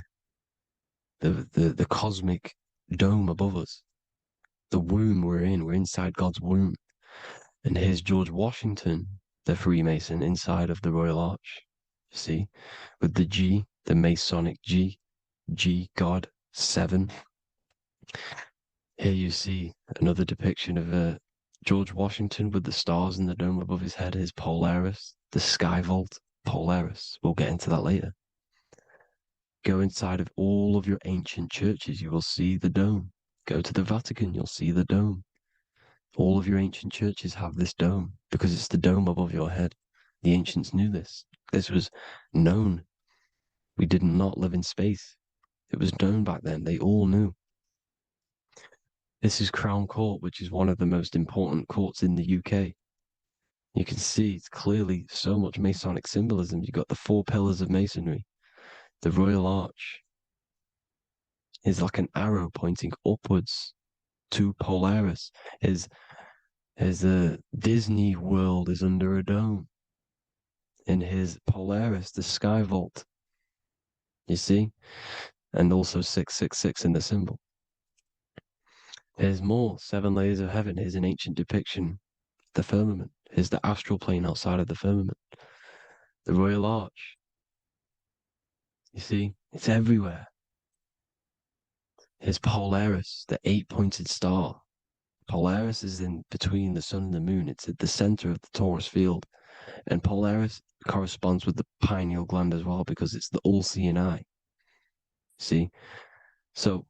the cosmic dome above us, the womb we're in. We're inside God's womb. And here's George Washington, the Freemason, inside of the Royal Arch. You see, with the G, the Masonic G, God, 7. Here you see another depiction of George Washington with the stars in the dome above his head, his Polaris, the sky vault, Polaris. We'll get into that later. Go inside of all of your ancient churches, you will see the dome. Go to the Vatican, you'll see the dome. All of your ancient churches have this dome because it's the dome above your head. The ancients knew this. This was known. We did not live in space. It was known back then. They all knew. This is Crown Court, which is one of the most important courts in the UK. You can see it's clearly so much Masonic symbolism. You've got the 4 pillars of Masonry. The Royal Arch is like an arrow pointing upwards to Polaris. His Disney World is under a dome. In his Polaris, the sky vault. You see? And also 666 in the symbol. Here's more 7 layers of heaven. Here's an ancient depiction. The firmament. Here's the astral plane outside of the firmament. The Royal Arch. You see? It's everywhere. Here's Polaris, the 8-pointed star. Polaris is in between the sun and the moon. It's at the center of the Taurus field. And Polaris corresponds with the pineal gland as well because it's the all-seeing eye. See? So,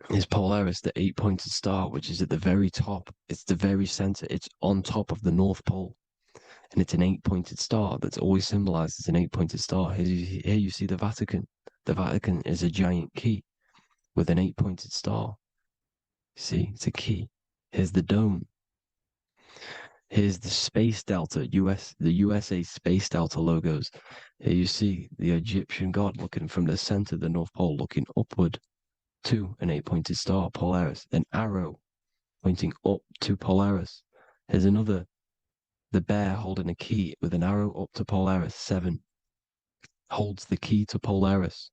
is Polaris, the 8-pointed star, which is at the very top. It's the very center. It's on top of the North Pole. And it's an 8-pointed star that's always symbolized as an 8-pointed star. Here you see the Vatican. The Vatican is a giant key with an 8-pointed star. See, it's a key. Here's the dome. Here's the Space Delta, the USA Space Delta logos. Here you see the Egyptian god looking from the center of the North Pole, looking upward to an 8-pointed star, Polaris. An arrow pointing up to Polaris. Here's another, the bear holding a key with an arrow up to Polaris. 7 holds the key to Polaris.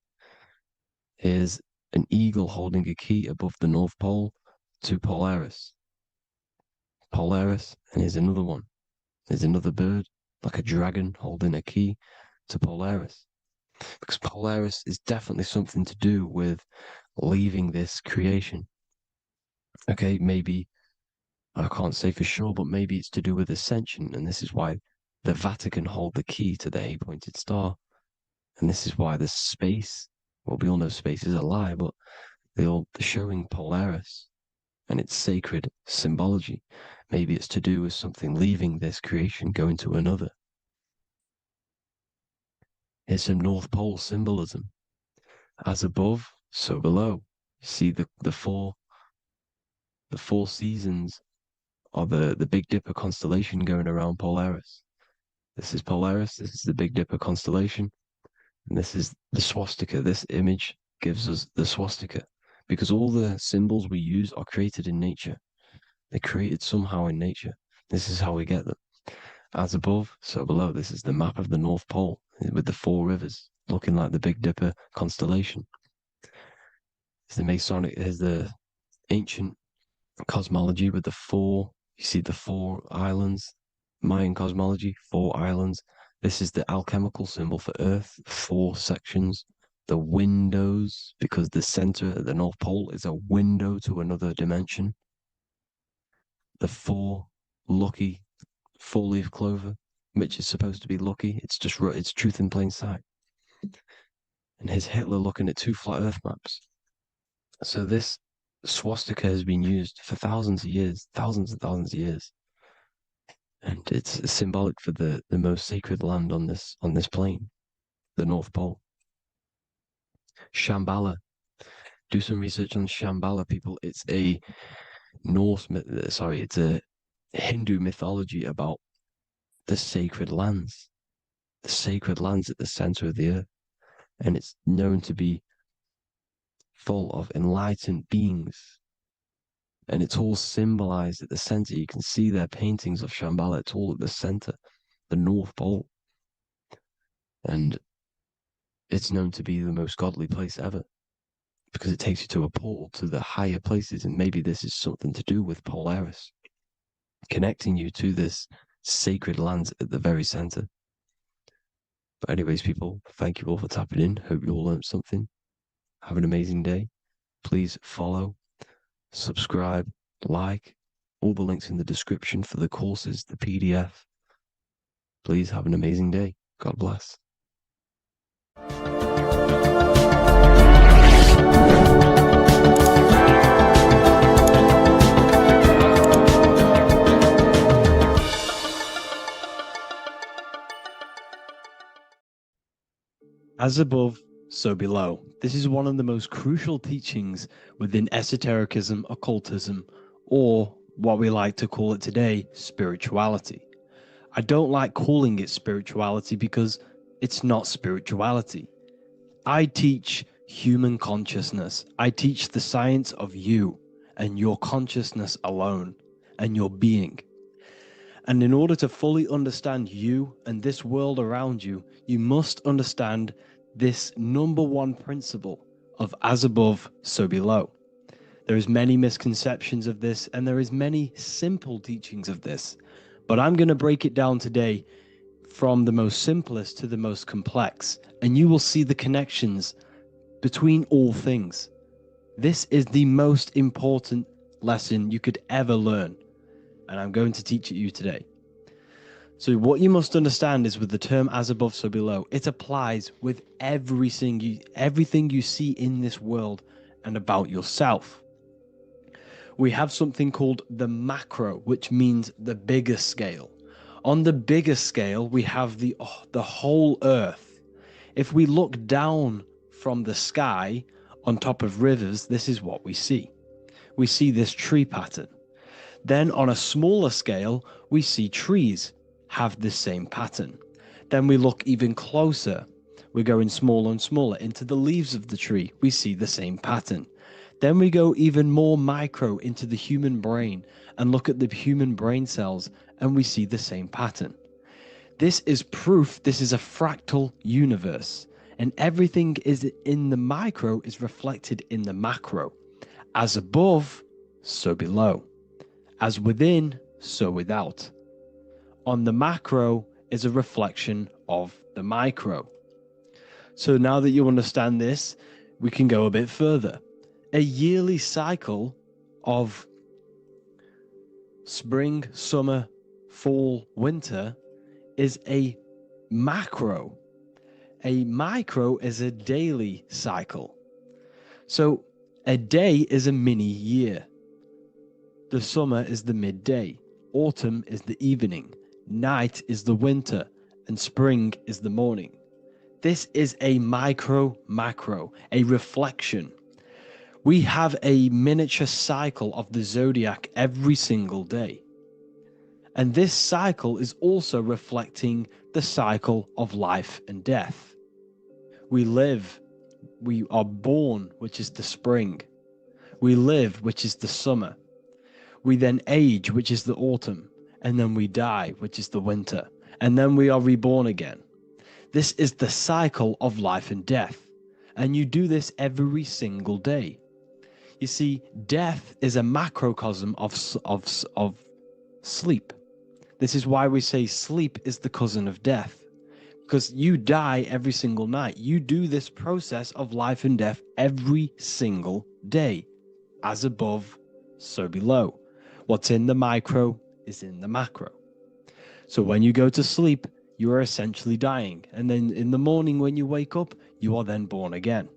Here's an eagle holding a key above the North Pole to Polaris. Polaris, and here's another one. There's another bird, like a dragon, holding a key to Polaris. Because Polaris is definitely something to do with leaving this creation. Okay, maybe, I can't say for sure, but maybe it's to do with ascension, and this is why the Vatican hold the key to the 8-pointed star. And this is why the space, well, we all know space is a lie, but they're showing Polaris and its sacred symbology. Maybe it's to do with something leaving this creation, going to another. Here's some North Pole symbolism. As above, so below. You see the four seasons of the Big Dipper constellation going around Polaris. This is Polaris, this is the Big Dipper constellation, and this is the swastika. This image gives us the swastika because all the symbols we use are created in nature. They're created somehow in nature. This is how we get them. As above, so below. This is the map of the North Pole with the 4 rivers looking like the Big Dipper constellation. It's the Masonic, here's the ancient cosmology with the 4, you see the 4 islands, Mayan cosmology, 4 islands. This is the alchemical symbol for Earth, 4 sections. The windows, because the center of the North Pole is a window to another dimension. The 4 lucky 4-leaf clover, which is supposed to be lucky. It's just, it's truth in plain sight. And here's Hitler looking at 2 flat Earth maps. So this swastika has been used for thousands of years, thousands and thousands of years. And it's symbolic for the most sacred land on this plane, the North Pole. Shambhala. Do some research on Shambhala, people. It's a it's a Hindu mythology about the sacred lands at the center of the earth. And it's known to be full of enlightened beings. And it's all symbolized at the center. You can see their paintings of Shambhala. It's all at the center, the North Pole. And it's known to be the most godly place ever because it takes you to a portal to the higher places. And maybe this is something to do with Polaris, connecting you to this sacred land at the very center. But anyways, people, thank you all for tapping in. Hope you all learned something. Have an amazing day. Please follow, subscribe, like, all the links in the description for the courses, the PDF. Please have an amazing day. God bless. As above, so below. This is one of the most crucial teachings within esotericism, occultism, or what we like to call it today, spirituality. I don't like calling it spirituality because it's not spirituality. I teach human consciousness. I teach the science of you and your consciousness alone and your being. And in order to fully understand you and this world around you, you must understand this number one principle of as above, so below. There is many misconceptions of this, and there is many simple teachings of this. But I'm going to break it down today from the most simplest to the most complex, and you will see the connections between all things. This is the most important lesson you could ever learn, and I'm going to teach it you today. So what you must understand is with the term as above, so below, it applies with everything you see in this world and about yourself. We have something called the macro, which means the bigger scale. On the bigger scale, we have the whole earth. If we look down from the sky on top of rivers, this is what we see. We see this tree pattern. Then on a smaller scale, we see trees have this same pattern. Then we look even closer. We're going smaller and smaller into the leaves of the tree. We see the same pattern. Then we go even more micro into the human brain and look at the human brain cells, and we see the same pattern. This is proof this is a fractal universe, and everything is in the micro is reflected in the macro. As above, so below. As within, so without. On the macro is a reflection of the micro. So now that you understand this, we can go a bit further. A yearly cycle of spring, summer, fall, winter is a macro. A micro is a daily cycle. So a day is a mini year. The summer is the midday. Autumn is the evening. Night is the winter. And spring is the morning. This is a macro, a reflection. We have a miniature cycle of the zodiac every single day. And this cycle is also reflecting the cycle of life and death. We live, we are born, which is the spring. We live, which is the summer. We then age, which is the autumn. And then we die, which is the winter. And then we are reborn again. This is the cycle of life and death. And you do this every single day. You see, death is a macrocosm of sleep. This is why we say sleep is the cousin of death. Because you die every single night. You do this process of life and death every single day. As above, so below. What's in the micro is in the macro. So when you go to sleep, you are essentially dying. And then in the morning when you wake up, you are then born again.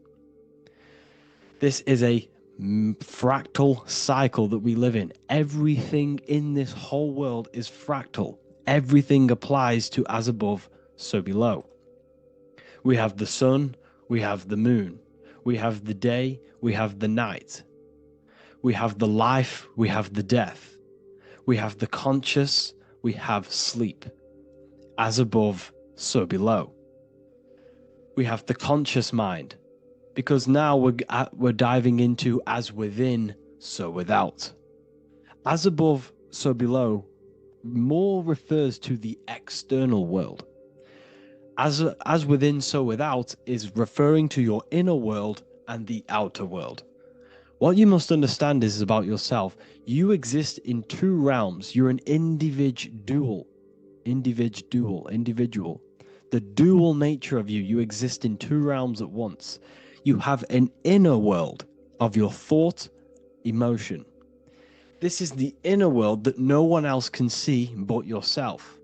This is a fractal cycle that we live in. Everything in this whole world is fractal. Everything applies to as above, so below. We have the sun, we have the moon, we have the day, we have the night. We have the life, we have the death. We have the conscious, we have sleep. As above, so below. We have the conscious mind, because now we're diving into as within, so without. As above, so below more refers to the external world. As within, so without is referring to your inner world and the outer world. What you must understand is about yourself. You exist in two realms. You're an individual. The dual nature of you. You exist in two realms at once. You have an inner world of your thought, emotion. This is the inner world that no one else can see but yourself.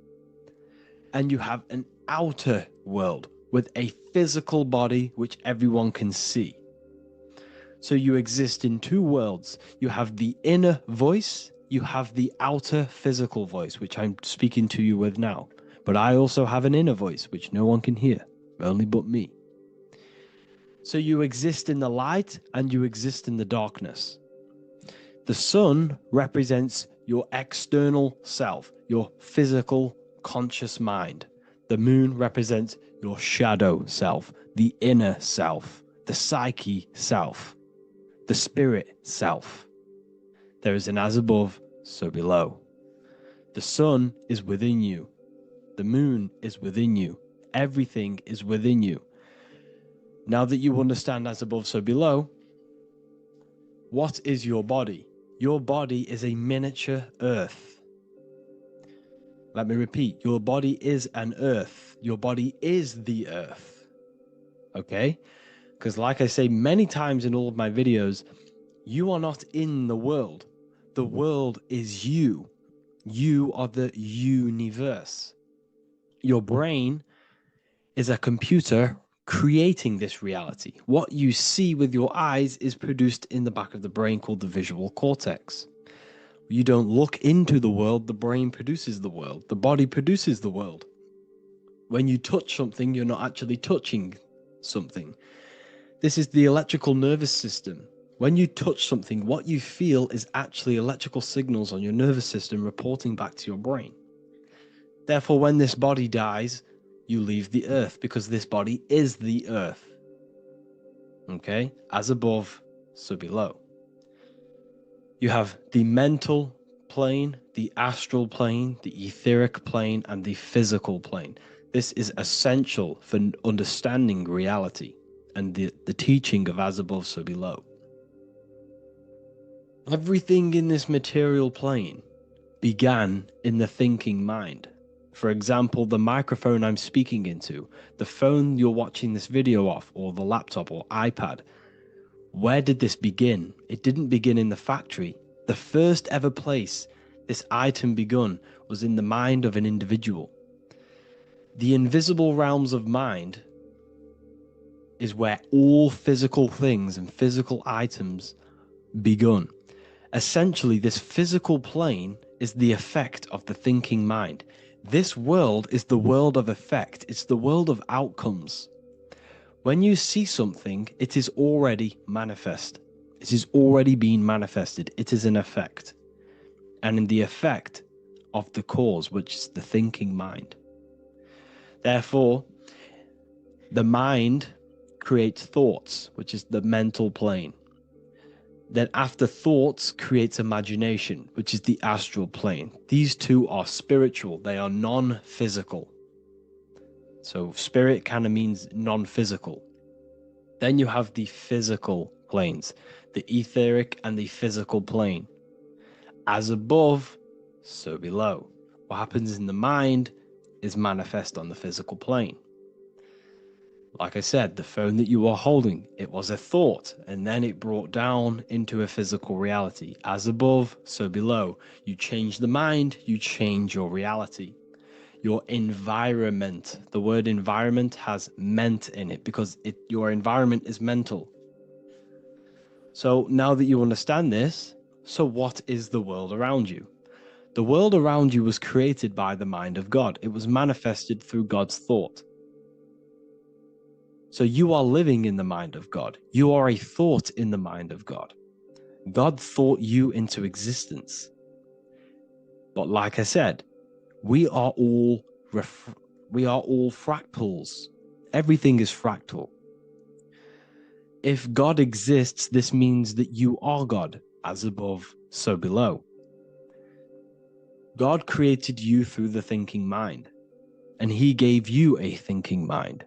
And you have an outer world with a physical body which everyone can see. So you exist in two worlds. You have the inner voice, you have the outer physical voice, which I'm speaking to you with now. But I also have an inner voice, which no one can hear, only but me. So you exist in the light and you exist in the darkness. The sun represents your external self, your physical conscious mind. The moon represents your shadow self, the inner self, the psyche self, the spirit self. There is an as above, so below. The sun is within you. The moon is within you. Everything is within you. Now that you understand as above, so below, what is your body? Your body is a miniature earth. Let me repeat, your body is an earth. Your body is the earth. Okay? Because like I say many times in all of my videos, you are not in the world. The world is you. You are the universe. Your brain is a computer creating this reality. What you see with your eyes is produced in the back of the brain called the visual cortex. You don't look into the world, the brain produces the world. The body produces the world. When you touch something, you're not actually touching something. This is the electrical nervous system. When you touch something, what you feel is actually electrical signals on your nervous system reporting back to your brain. Therefore, when this body dies, you leave the earth because this body is the earth. Okay? As above, so below. You have the mental plane, the astral plane, the etheric plane, and the physical plane. This is essential for understanding reality and the teaching of as above, so below. Everything in this material plane began in the thinking mind. For example, the microphone I'm speaking into, the phone you're watching this video off, or the laptop or iPad. Where did this begin? It didn't begin in the factory. The first ever place this item begun was in the mind of an individual. The invisible realms of mind is where all physical things and physical items begun. Essentially, this physical plane is the effect of the thinking mind. This world is the world of effect. It's the world of outcomes. When you see something, it is already manifest. It is already being manifested. It is an effect. And in the effect of the cause, which is the thinking mind. Therefore, the mind creates thoughts, which is the mental plane. Then after thoughts creates imagination, which is the astral plane. These two are spiritual. They are non-physical. So spirit kind of means non-physical. Then you have the physical planes, the etheric and the physical plane. As above, so below. What happens in the mind is manifest on the physical plane. Like I said, the phone that you are holding, it was a thought, and then it brought down into a physical reality. As above, so below. You change the mind, you change your reality. Your environment, the word environment has ment in it because your environment is mental. So now that you understand this, so what is the world around you? The world around you was created by the mind of God. It was manifested through God's thought. So you are living in the mind of God. You are a thought in the mind of God. God thought you into existence. But like I said, we are all fractals. Everything is fractal. If God exists, this means that you are God, as above, so below. God created you through the thinking mind, and he gave you a thinking mind.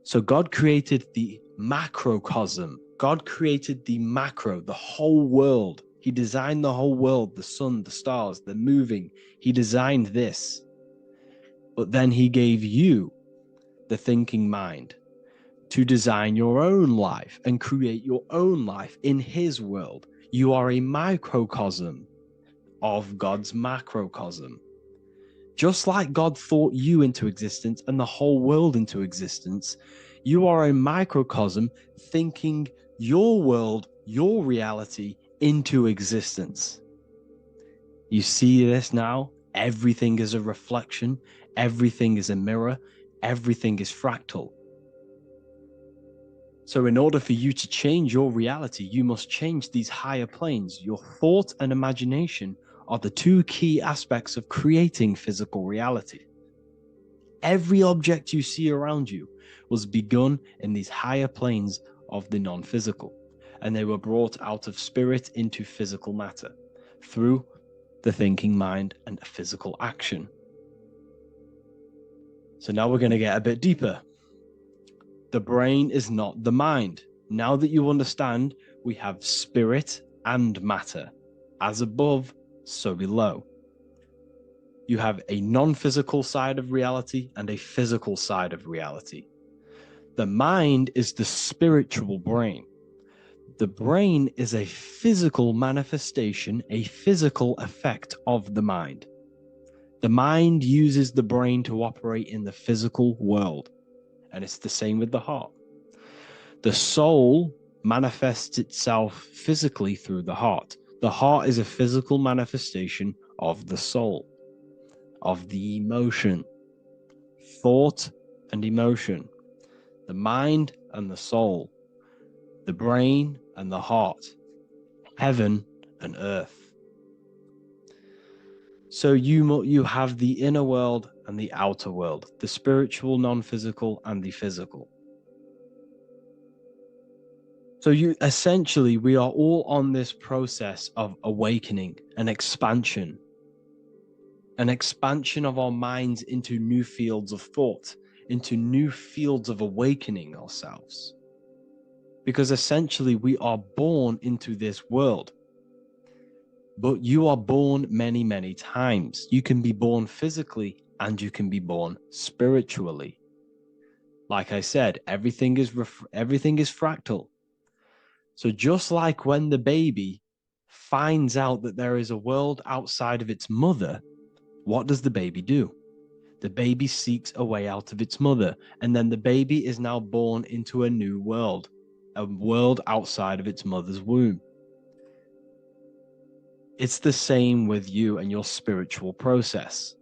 So God created the macrocosm. God created the macro, the whole world. He designed the whole world, the sun, the stars, the moving. He designed this. But then he gave you the thinking mind to design your own life and create your own life in his world. You are a microcosm of God's macrocosm. Just like God thought you into existence and the whole world into existence, you are a microcosm thinking your world, your reality into existence. You see this now? Everything is a reflection, everything is a mirror, everything is fractal. So in order for you to change your reality, you must change these higher planes. Your thought and imagination are the two key aspects of creating physical reality. Every object you see around you was begun in these higher planes of the non-physical, and they were brought out of spirit into physical matter through the thinking mind and physical action. So now we're going to get a bit deeper. The brain is not the mind. Now that you understand, we have spirit and matter. As above, so below. You have a non-physical side of reality and a physical side of reality. The mind is the spiritual brain. The brain is a physical manifestation, a physical effect of the mind. The mind uses the brain to operate in the physical world, and it's the same with the heart. The soul manifests itself physically through the heart. The heart is a physical manifestation of the soul, of the emotion, thought and emotion, the mind and the soul, the brain and the heart, heaven and earth. So you have the inner world and the outer world, the spiritual, non-physical, and the physical. So we are all on this process of awakening, an expansion of our minds into new fields of thought, into new fields of awakening ourselves. Because essentially we are born into this world. But you are born many, many times. You can be born physically and you can be born spiritually. Like I said, everything is fractal. So just like when the baby finds out that there is a world outside of its mother, what does the baby do? The baby seeks a way out of its mother, and then the baby is now born into a new world, a world outside of its mother's womb. It's the same with you and your spiritual process.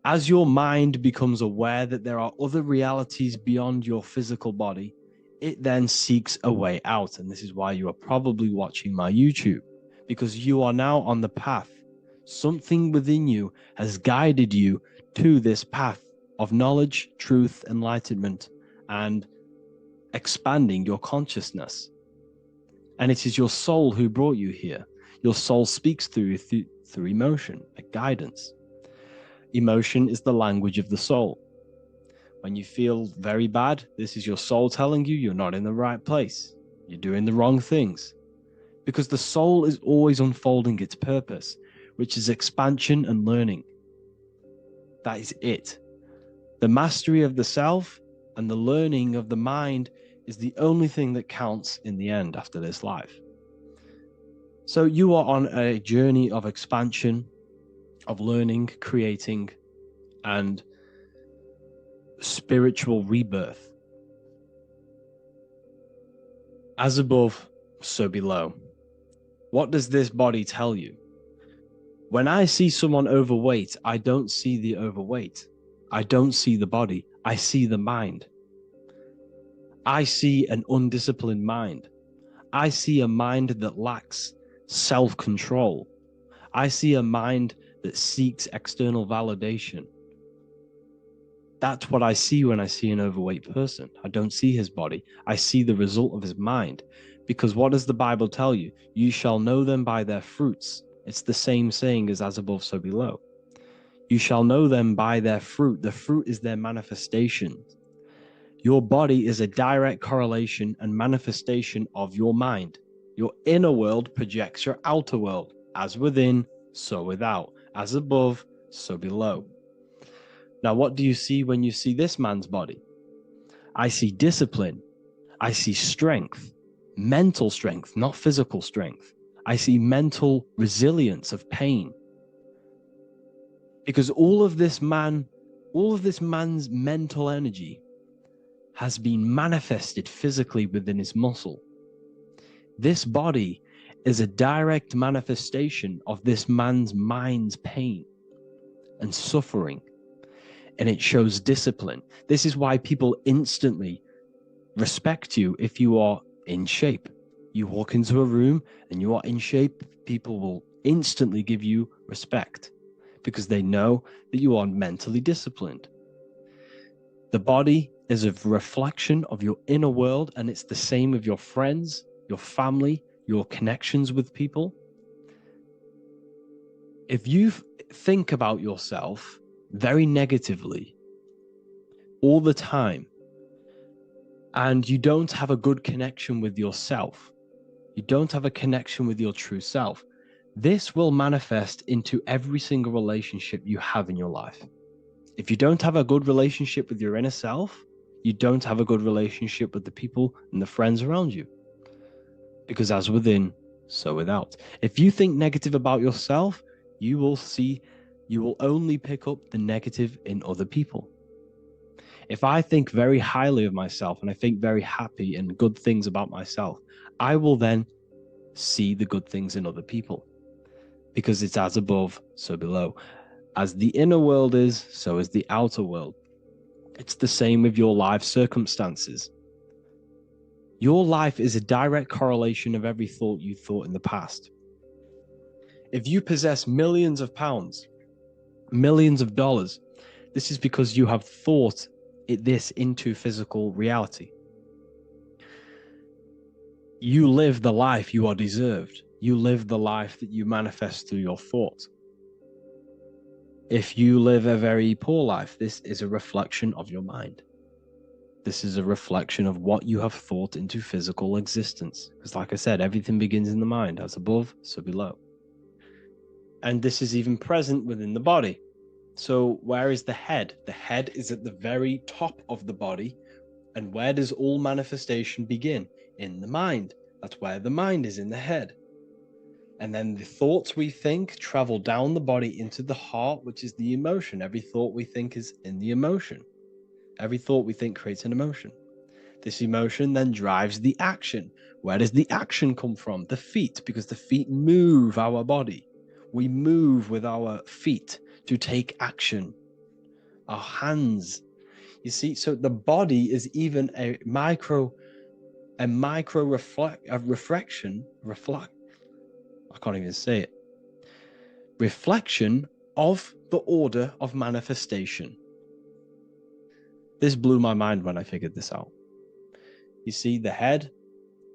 As your mind becomes aware that there are other realities beyond your physical body, it then seeks a way out. And this is why you are probably watching my YouTube, because you are now on the path. Something within you has guided you to this path of knowledge, truth, enlightenment, and expanding your consciousness. And it is your soul who brought you here. Your soul speaks through emotion, like guidance. Emotion is the language of the soul. When you feel very bad, this is your soul telling you you're not in the right place. You're doing the wrong things. Because the soul is always unfolding its purpose, which is expansion and learning. That is it. The mastery of the self and the learning of the mind is the only thing that counts in the end after this life. So you are on a journey of expansion, of learning, creating, and spiritual rebirth. As above, so below. What does this body tell you? When I see someone overweight, I don't see the overweight. I don't see the body. I see the mind. I see an undisciplined mind. I see a mind that lacks self-control. I see a mind that seeks external validation. That's what I see when I see an overweight person. I don't see his body. I see the result of his mind. Because what does the Bible tell you? You shall know them by their fruits. It's the same saying as above, so below. You shall know them by their fruit. The fruit is their manifestation. Your body is a direct correlation and manifestation of your mind. Your inner world projects your outer world. As within, so without. As above, so below. Now, what do you see when you see this man's body? I see discipline. I see strength. Mental strength, not physical strength. I see mental resilience of pain. Because all of this man's mental energy has been manifested physically within his muscle. This body is a direct manifestation of this man's mind's pain and suffering, and it shows discipline. This is why people instantly respect you if you are in shape. You walk into a room and you are in shape, people will instantly give you respect because they know that you are mentally disciplined. The body is a reflection of your inner world, and it's the same with your friends, your family, your connections with people. If you think about yourself very negatively all the time, and you don't have a good connection with yourself, you don't have a connection with your true self, this will manifest into every single relationship you have in your life. If you don't have a good relationship with your inner self, you don't have a good relationship with the people and the friends around you. Because as within, so without. If you think negative about yourself, you will only pick up the negative in other people. If I think very highly of myself and I think very happy and good things about myself, I will then see the good things in other people. Because it's as above, so below. As the inner world is, so is the outer world. It's the same with your life circumstances. Your life is a direct correlation of every thought you thought in the past. If you possess millions of pounds, millions of dollars, this is because you have thought this into physical reality. You live the life you are deserved. You live the life that you manifest through your thoughts. If you live a very poor life, this is a reflection of your mind. This is a reflection of what you have thought into physical existence. Because like I said, everything begins in the mind. As above, so below. And this is even present within the body. So where is the head? The head is at the very top of the body. And where does all manifestation begin? In the mind. That's where the mind is, in the head. And then the thoughts we think travel down the body into the heart, which is the emotion. Every thought we think is in the emotion. Every thought we think creates an emotion. This emotion then drives the action. Where does the action come from? The feet, because the feet move our body. We move with our feet to take action. Our hands. You see, so the body is even a reflection. I can't even say it. Reflection of the order of manifestation. This blew my mind when I figured this out. You see, the head,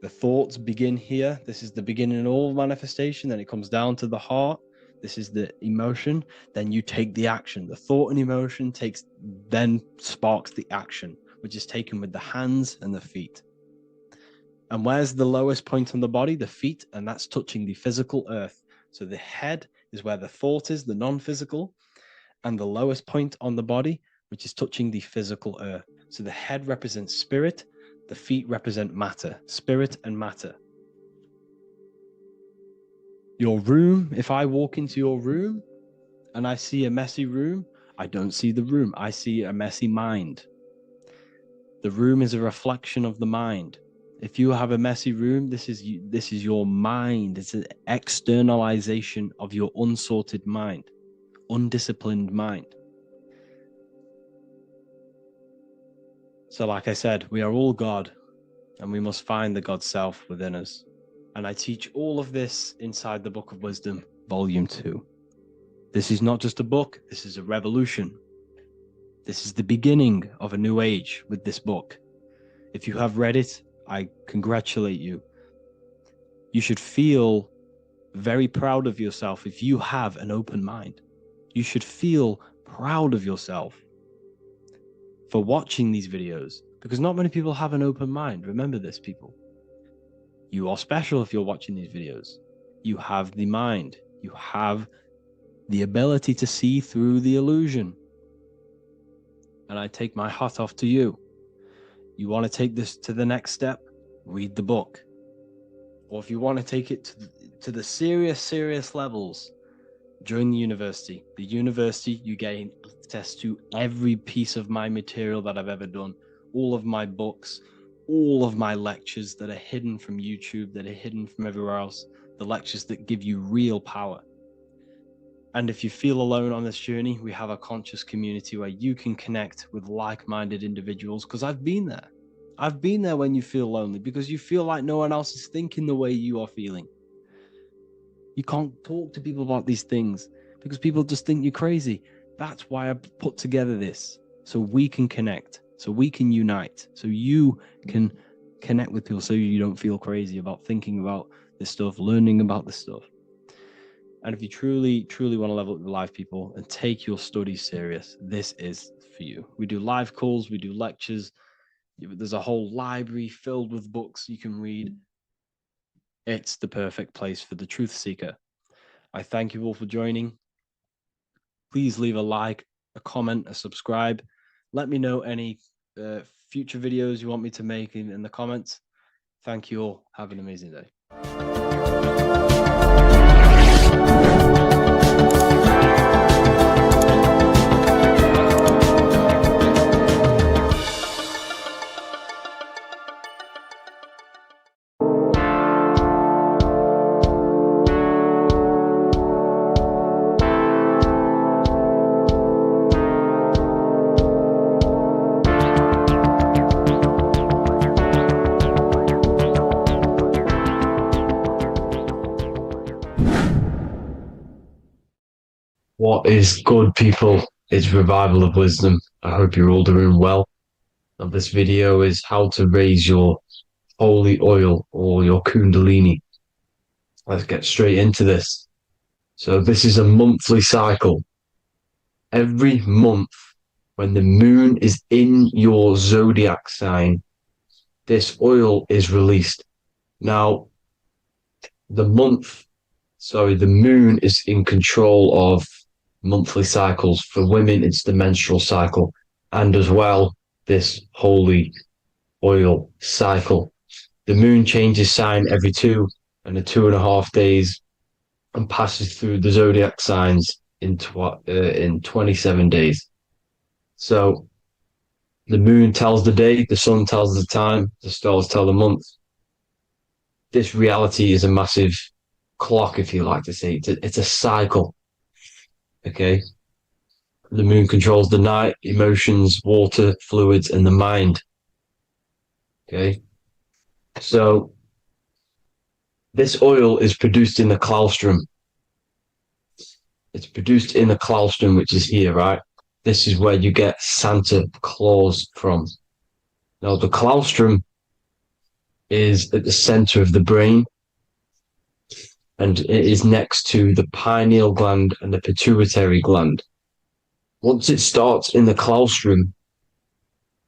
the thoughts begin here. This is the beginning of all manifestation. Then it comes down to the heart. This is the emotion. Then you take the action. The thought and emotion then sparks the action, which is taken with the hands and the feet. And where's the lowest point on the body? The feet, and that's touching the physical earth. So the head is where the thought is, the non-physical, and the lowest point on the body, which is touching the physical earth. So the head represents spirit, the feet represent matter, spirit and matter. Your room, if I walk into your room and I see a messy room, I don't see the room, I see a messy mind. The room is a reflection of the mind. If you have a messy room, this is your mind. It's an externalization of your unsorted mind, undisciplined mind. So like I said, we are all God, and we must find the God self within us. And I teach all of this inside the Book of Wisdom, Volume 2. This is not just a book, this is a revolution. This is the beginning of a new age with this book. If you have read it, I congratulate you. You should feel very proud of yourself if you have an open mind. You should feel proud of yourself for watching these videos, because not many people have an open mind. Remember this, people. You are special if you're watching these videos. You have the mind. You have the ability to see through the illusion. And I take my hat off to you. You want to take this to the next step? Read the book. Or if you want to take it to the serious levels during the university. The university, you gain access to every piece of my material that I've ever done, all of my books, all of my lectures that are hidden from YouTube, that are hidden from everywhere else, the lectures that give you real power. And if you feel alone on this journey, we have a conscious community where you can connect with like-minded individuals, because I've been there. I've been there when you feel lonely, because you feel like no one else is thinking the way you are feeling. You can't talk to people about these things because people just think you're crazy. That's why I put together this, so we can connect, so we can unite, so you can connect with people, so you don't feel crazy about thinking about this stuff, learning about this stuff. And if you truly want to level up your life, people, and take your studies serious, this is for you. We do live calls, we do lectures. There's a whole library filled with books you can read. It's the perfect place for the truth seeker. I thank you all for joining. Please leave a like, a comment, a subscribe. Let me know any future videos you want me to make in the comments. Thank you all. Have an amazing day. What is good, people? It's Revival of Wisdom. I hope you're all doing well. Now, this video is how to raise your holy oil or your kundalini. Let's get straight into this. So this is a monthly cycle. Every month, when the moon is in your zodiac sign, this oil is released. Now, the moon is in control of monthly cycles. For women, it's the menstrual cycle, and as well, this holy oil cycle. The moon changes sign every 2.5 days and passes through the zodiac signs in 27 days. So the moon tells the day, the sun tells the time, the stars tell the month. This reality is a massive clock, if you like to say. It's a cycle. Okay. The moon controls the night, emotions, water, fluids, and the mind. Okay. So this oil is produced in the claustrum. It's produced in the claustrum, which is here, right? This is where you get Santa Claus from. Now, the claustrum is at the center of the brain, and it is next to the pineal gland and the pituitary gland. Once it starts in the claustrum,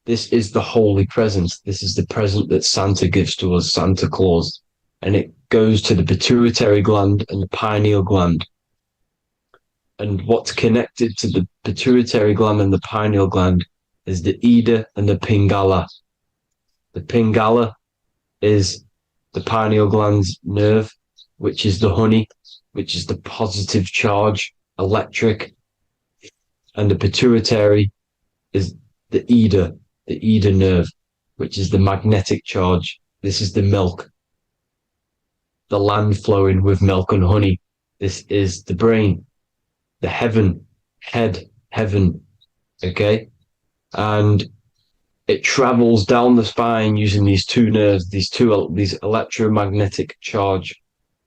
this is the holy present. This is the present that Santa gives to us, Santa Claus. And it goes to the pituitary gland and the pineal gland. And what's connected to the pituitary gland and the pineal gland is the Ida and the Pingala. The Pingala is the pineal gland's nerve, which is the honey, which is the positive charge, electric. And the pituitary is the Ida nerve, which is the magnetic charge. This is the milk, the land flowing with milk and honey. This is the brain, the heaven, okay? And it travels down the spine using these two nerves, these electromagnetic charge.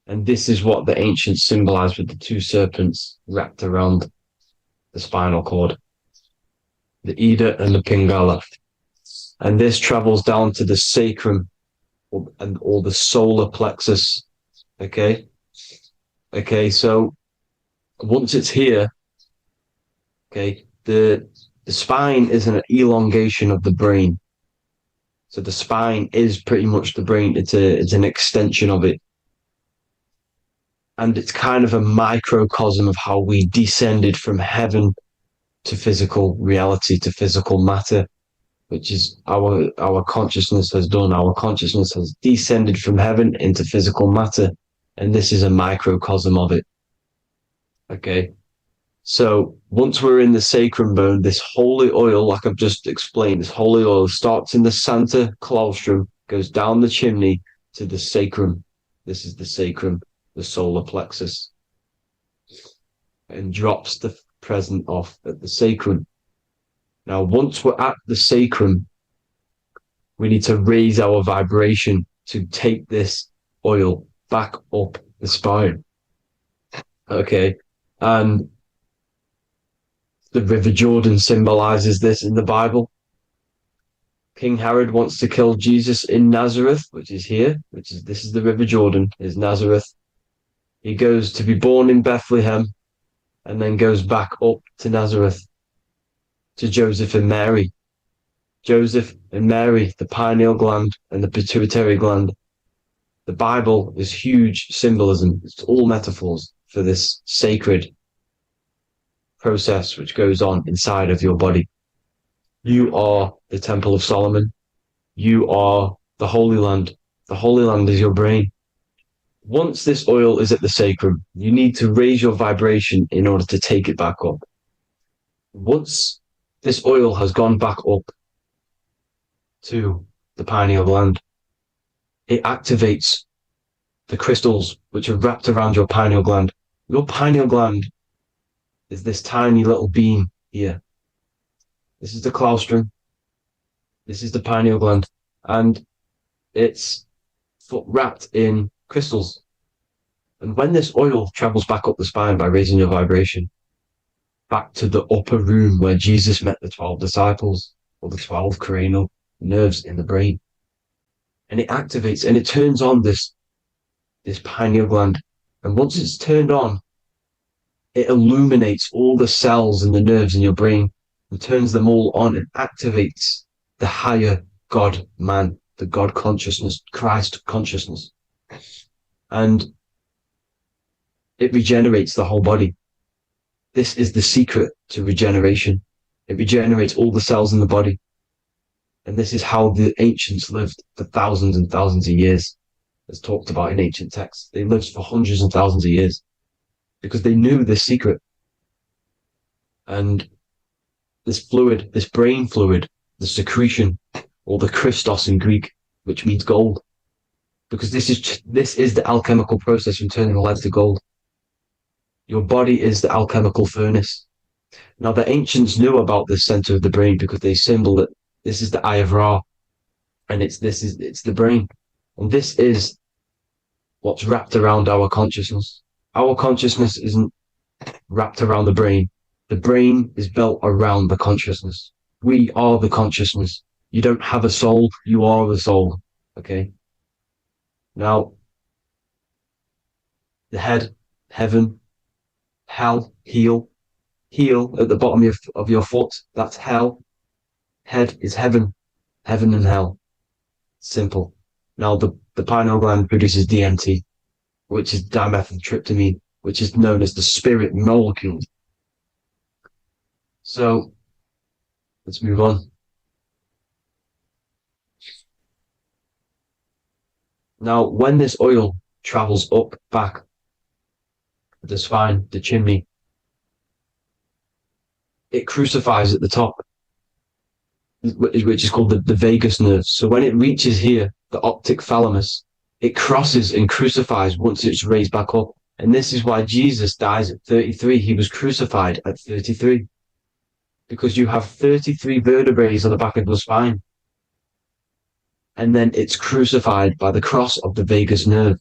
And this is what the ancients symbolized with the two serpents wrapped around the spinal cord, the Ida and the Pingala. And this travels down to the sacrum or the solar plexus. Okay. So once it's here, okay, the spine is an elongation of the brain. So the spine is pretty much the brain. It's an extension of it. And it's kind of a microcosm of how we descended from heaven to physical reality, to physical matter, which is our consciousness has done. Our consciousness has descended from heaven into physical matter. and this is a microcosm of it. Okay. So once we're in the sacrum bone, this holy oil, like I've just explained, this holy oil starts in the Santa Claustrum, goes down the chimney to the sacrum. This is the sacrum, the solar plexus, and drops the present off at the sacrum. Now, once we're at the sacrum, we need to raise our vibration to take this oil back up the spine. Okay. And the River Jordan symbolizes this in the Bible. King Herod wants to kill Jesus in Nazareth, which is here, this is the River Jordan, is Nazareth. He goes to be born in Bethlehem and then goes back up to Nazareth to Joseph and Mary. Joseph and Mary, the pineal gland and the pituitary gland. The Bible is huge symbolism. It's all metaphors for this sacred process which goes on inside of your body. You are the Temple of Solomon. You are the Holy Land. The Holy Land is your brain. Once this oil is at the sacrum, you need to raise your vibration in order to take it back up. Once this oil has gone back up to the pineal gland, it activates the crystals which are wrapped around your pineal gland. Your pineal gland is this tiny little beam here. This is the claustrum. This is the pineal gland. And it's wrapped in crystals. And when this oil travels back up the spine by raising your vibration, back to the upper room where Jesus met the 12 disciples, or the 12 cranial nerves in the brain, and it activates and it turns on this pineal gland. And once it's turned on, it illuminates all the cells and the nerves in your brain and turns them all on and activates the higher God man, the God consciousness, Christ consciousness. And it regenerates the whole body. This is the secret to regeneration. It regenerates all the cells in the body. And this is how the ancients lived for thousands and thousands of years, as talked about in ancient texts. They lived for hundreds and thousands of years because they knew this secret. And this fluid, this brain fluid, the secretion, or the Christos in Greek, which means gold, because this is the alchemical process from turning lead to gold. Your body is the alchemical furnace. Now, the ancients knew about this center of the brain because they symboled it. This is the Eye of Ra, and it's the brain. And this is what's wrapped around our consciousness. Our consciousness isn't wrapped around the brain. The brain is built around the consciousness. We are the consciousness. You don't have a soul, you are the soul. Okay? Now, the head, heaven, hell, heel at the bottom of your foot, that's hell. Head is heaven and hell. Simple. Now, the pineal gland produces DMT, which is dimethyltryptamine, which is known as the spirit molecule. So, let's move on. Now, when this oil travels up, back, the spine, the chimney, it crucifies at the top, which is called the vagus nerve. So when it reaches here, the optic thalamus, it crosses and crucifies once it's raised back up. And this is why Jesus dies at 33. He was crucified at 33. Because you have 33 vertebrae on the back of the spine. And then it's crucified by the cross of the vagus nerve.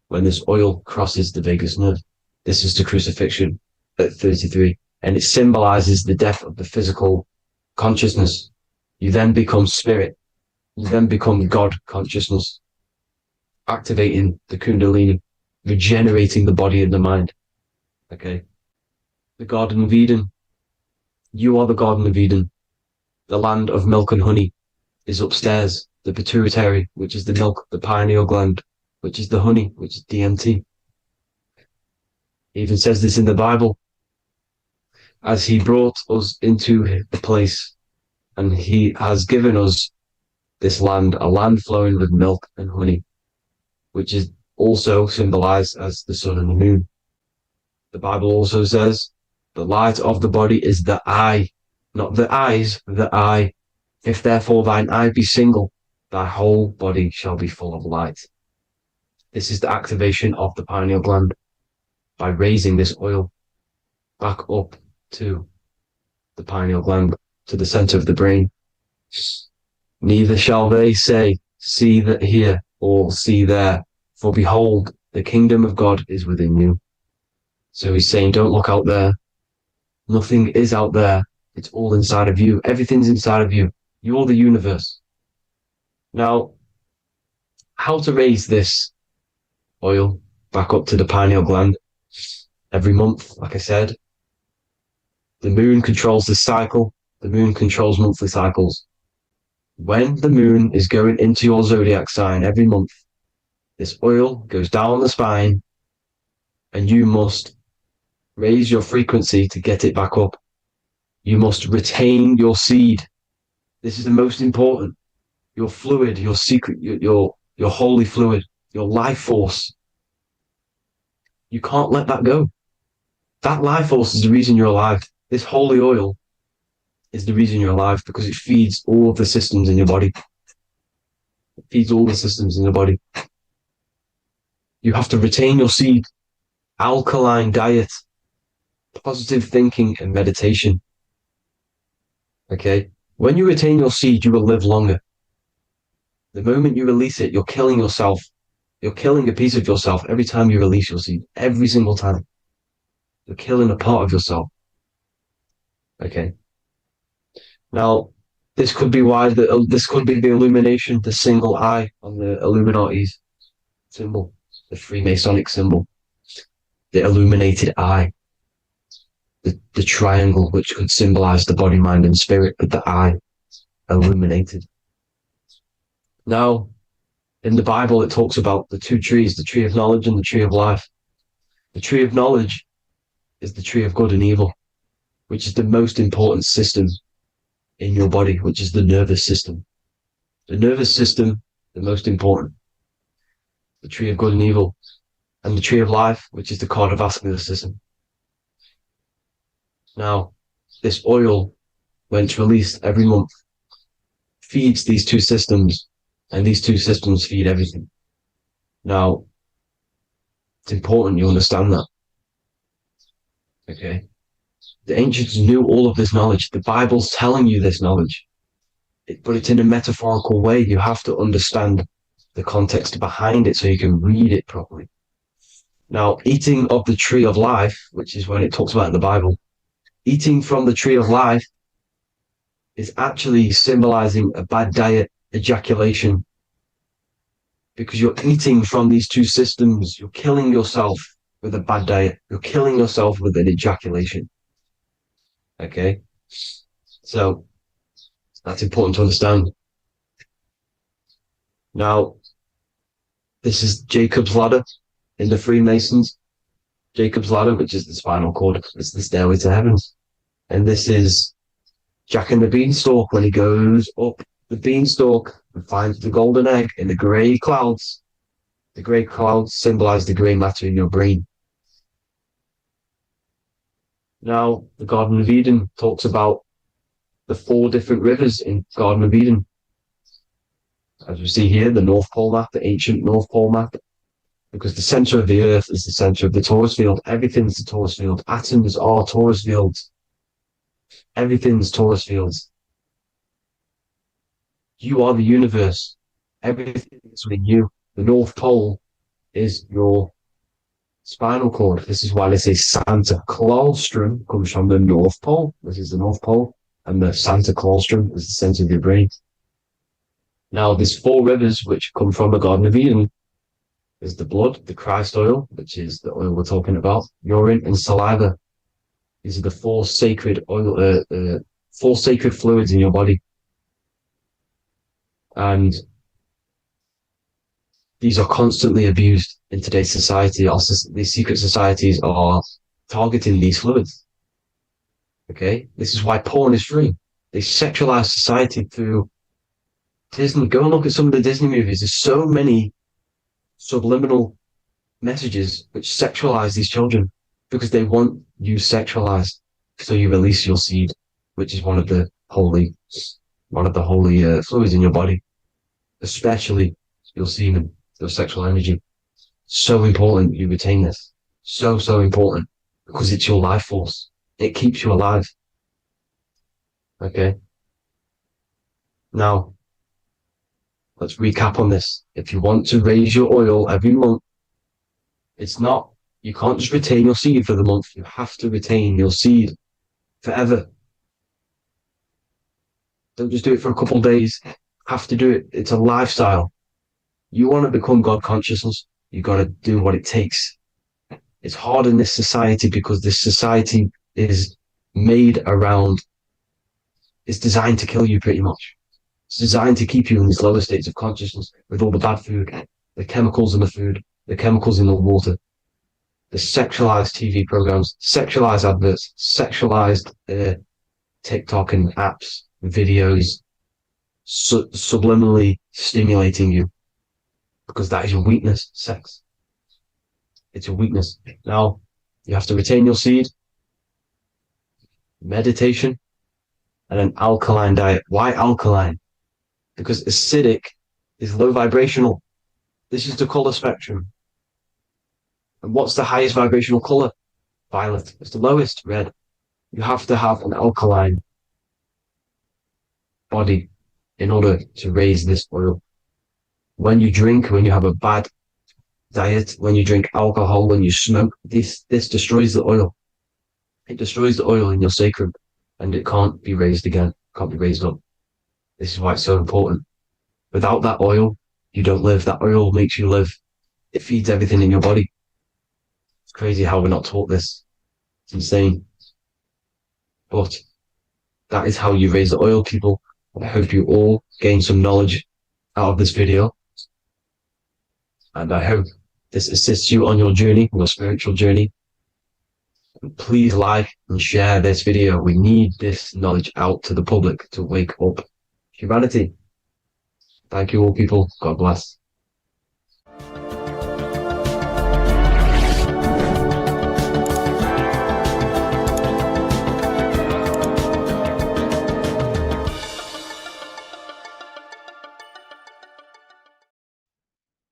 When this oil crosses the vagus nerve, this is the crucifixion at 33. And it symbolizes the death of the physical consciousness. You then become spirit. You then become God consciousness, activating the Kundalini, regenerating the body and the mind. Okay. The Garden of Eden. You are the Garden of Eden. The land of milk and honey is upstairs. The pituitary, which is the milk, the pineal gland, which is the honey, which is DMT. He even says this in the Bible. As he brought us into the place, and he has given us this land, a land flowing with milk and honey, which is also symbolized as the sun and the moon. The Bible also says the light of the body is the eye, not the eyes, the eye. If therefore thine eye be single, thy whole body shall be full of light. This is the activation of the pineal gland by raising this oil back up to the pineal gland, to the center of the brain. Neither shall they say, see that here, or see there, for behold, the kingdom of God is within you. So he's saying, don't look out there. Nothing is out there. It's all inside of you. Everything's inside of you. You're the universe. Now, how to raise this oil back up to the pineal gland? Every month, like I said, the moon controls the cycle. The moon controls monthly cycles. When the moon is going into your zodiac sign every month, this oil goes down the spine and you must raise your frequency to get it back up. You must retain your seed. This is the most important. Your fluid, your secret, your holy fluid, your life force. You can't let that go. That life force is the reason you're alive. This holy oil is the reason you're alive because it feeds all of the systems in your body. It feeds all the systems in your body. You have to retain your seed, alkaline diet, positive thinking, and meditation. Okay? When you retain your seed, you will live longer. The moment you release it, you're killing yourself. You're killing a piece of yourself every time you release your seed. Every single time. You're killing a part of yourself. Okay? Now, this could be why this could be the illumination, the single eye on the Illuminati's symbol, the Freemasonic symbol, the illuminated eye, the triangle, which could symbolize the body, mind, and spirit, but the eye illuminated. Now, in the Bible, it talks about the two trees, the tree of knowledge and the tree of life. The tree of knowledge is the tree of good and evil, which is the most important system in your body, which is the nervous system. The nervous system, the most important. The tree of good and evil. And the tree of life, which is the cardiovascular system. Now, this oil, when it's released every month, feeds these two systems, and these two systems feed everything. Now, it's important you understand that. Okay? The ancients knew all of this knowledge. The Bible's telling you this knowledge. But it's in a metaphorical way. You have to understand the context behind it so you can read it properly. Now, eating of the tree of life, which is when it talks about in the Bible, eating from the tree of life is actually symbolizing a bad diet, ejaculation, because you're eating from these two systems. You're killing yourself with a bad diet. You're killing yourself with an ejaculation. Okay? So, that's important to understand. Now, this is Jacob's ladder in the Freemasons. Jacob's ladder, which is the spinal cord, it's the stairway to heaven. And this is Jack and the Beanstalk when he goes up the beanstalk and finds the golden egg in the grey clouds. The grey clouds symbolize the grey matter in your brain. Now, the Garden of Eden talks about the 4 different rivers in Garden of Eden. As we see here, the North Pole map, the ancient North Pole map, because the center of the earth is the center of the torus field. Everything's the torus field. Atoms are torus fields. Everything's torus fields. You are the universe. Everything is within you. The North Pole is your spinal cord. This is why they say Santa Claustrum comes from the North Pole. This is the North Pole. And the Santa Claustrum is the center of your brain. Now, there's 4 rivers which come from the Garden of Eden. There's the blood, the Christ oil, which is the oil we're talking about, urine, and saliva. These are the 4 sacred oil, 4 sacred fluids in your body. And these are constantly abused in today's society. These secret societies are targeting these fluids. Okay? This is why porn is free. They sexualize society through Disney. Go and look at some of the Disney movies. There's so many subliminal messages which sexualize these children because they want you sexualized. So you release your seed, which is one of the holy fluids in your body, especially your semen, your sexual energy. So important you retain this. So important because it's your life force. It keeps you alive. Okay. Now, let's recap on this. If you want to raise your oil every month, you can't just retain your seed for the month. You have to retain your seed forever. Don't just do it for a couple of days. Have to do it. It's a lifestyle. You want to become God consciousness, you got to do what it takes. It's hard in this society because this society is made around, it's designed to kill you pretty much. It's designed to keep you in these lower states of consciousness with all the bad food, the chemicals in the food, the chemicals in the water, the sexualized TV programs, sexualized adverts, sexualized TikTok and apps, videos, subliminally stimulating you because that is your weakness, sex. It's your weakness. Now, you have to retain your seed, meditation, and an alkaline diet. Why alkaline? Because acidic is low vibrational. This is the color spectrum. And what's the highest vibrational color? Violet. It's the lowest, red. You have to have an alkaline body in order to raise this oil. When you drink, when you have a bad diet, when you drink alcohol, when you smoke, this destroys the oil. It destroys the oil in your sacrum and it can't be raised again, can't be raised up. This is why it's so important. Without that oil, you don't live. That oil makes you live. It feeds everything in your body. It's crazy how we're not taught this. It's insane. But that is how you raise the oil, people. I hope you all gain some knowledge out of this video. And I hope this assists you on your journey, your spiritual journey. And please like and share this video. We need this knowledge out to the public to wake up humanity. Thank you all, people. God bless.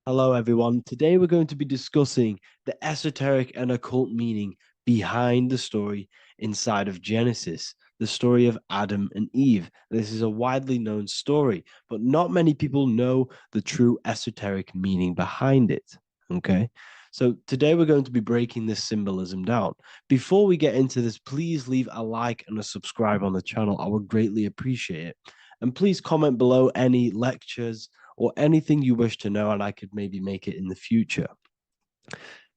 Hello, everyone. Today we're going to be discussing the esoteric and occult meaning behind the story inside of Genesis, the story of Adam and Eve. This is a widely known story, but not many people know the true esoteric meaning behind it. Okay. So today we're going to be breaking this symbolism down. Before we get into this, please leave a like and a subscribe on the channel. I would greatly appreciate it. And please comment below any lectures or anything you wish to know, and I could maybe make it in the future.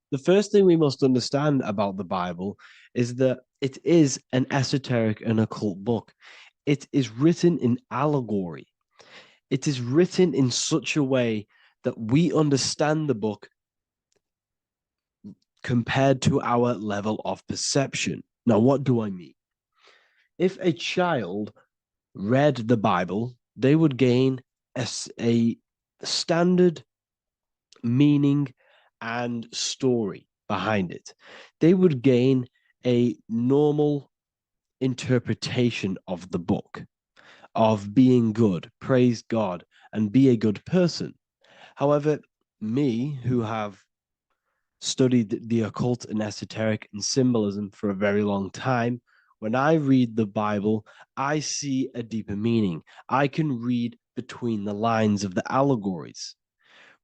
The first thing we must understand about the Bible is that it is an esoteric and occult book. It is written in allegory. It is written in such a way that we understand the book compared to our level of perception. Now, what do I mean? If a child read the Bible, they would gain a standard meaning and story behind it. They would gain a normal interpretation of the book, of being good, praise God, and be a good person. However, me, who have studied the occult and esoteric and symbolism for a very long time, when I read the Bible, I see a deeper meaning. I can read between the lines of the allegories,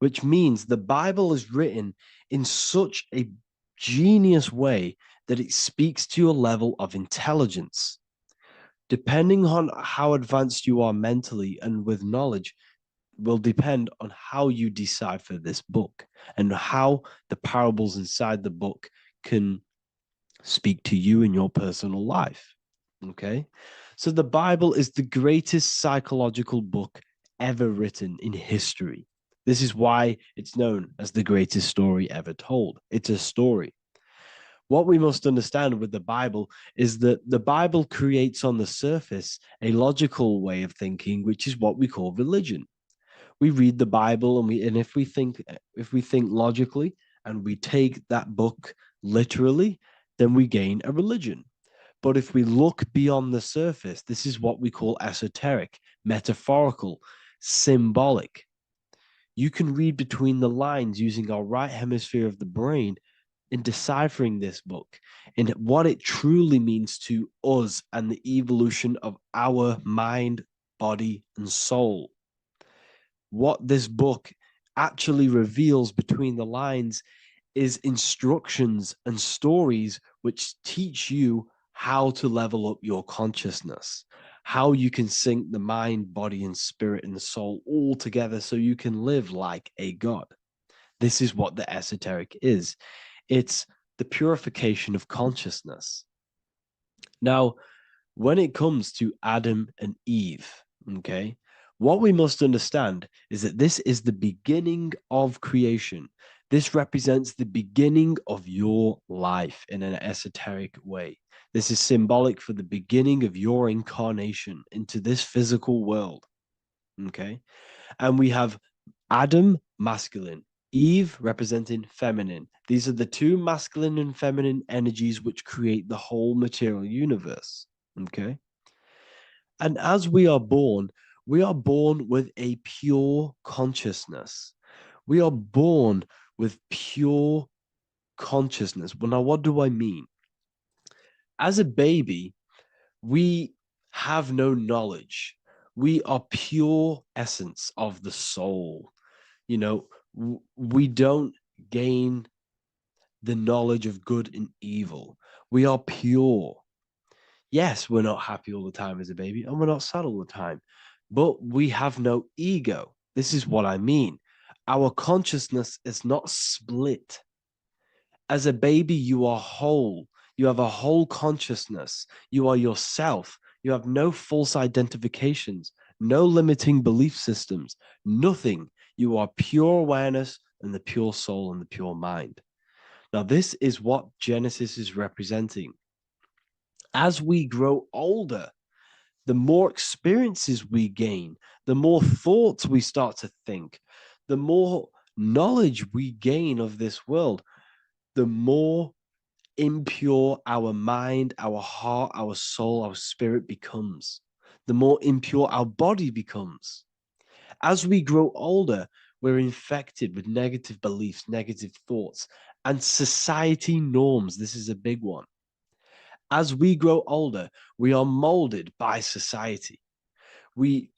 which means the Bible is written in such a genius way that it speaks to your level of intelligence. Depending on how advanced you are mentally and with knowledge, will depend on how you decipher this book and how the parables inside the book can speak to you in your personal life. Okay. So the Bible is the greatest psychological book ever written in history. This is why it's known as the greatest story ever told. It's a story. What we must understand with the Bible is that the Bible creates on the surface a logical way of thinking, which is what we call religion. We read the Bible and if we think logically and we take that book literally, then we gain a religion. But if we look beyond the surface, this is what we call esoteric, metaphorical, symbolic. You can read between the lines using our right hemisphere of the brain in deciphering this book and what it truly means to us and the evolution of our mind, body, and soul. What this book actually reveals between the lines is instructions and stories which teach you how to level up your consciousness, how you can sync the mind, body, and spirit and the soul all together so you can live like a god. This is what the esoteric is. It's the purification of consciousness. Now, when it comes to Adam and Eve, okay, what we must understand is that this is the beginning of creation. This represents the beginning of your life in an esoteric way. This is symbolic for the beginning of your incarnation into this physical world. Okay. And we have Adam, masculine, Eve representing feminine. These are the two masculine and feminine energies which create the whole material universe. Okay. And as we are born with a pure consciousness. We are born with pure consciousness. Well, now, what do I mean? As a baby, we have no knowledge. We are pure essence of the soul. You know, we don't gain the knowledge of good and evil. We are pure. Yes, we're not happy all the time as a baby, and we're not sad all the time, but we have no ego. This is what I mean. Our consciousness is not split. As a baby, you are whole. You have a whole consciousness. You are yourself. You have no false identifications, no limiting belief systems, nothing. You are pure awareness and the pure soul and the pure mind. Now, this is what Genesis is representing. As we grow older, the more experiences we gain, the more thoughts we start to think, the more knowledge we gain of this world, the more impure our mind, our heart, our soul, our spirit becomes, the more impure our body becomes. As we grow older, we're infected with negative beliefs, negative thoughts, and society norms. This is a big one. As we grow older, we are molded by society. We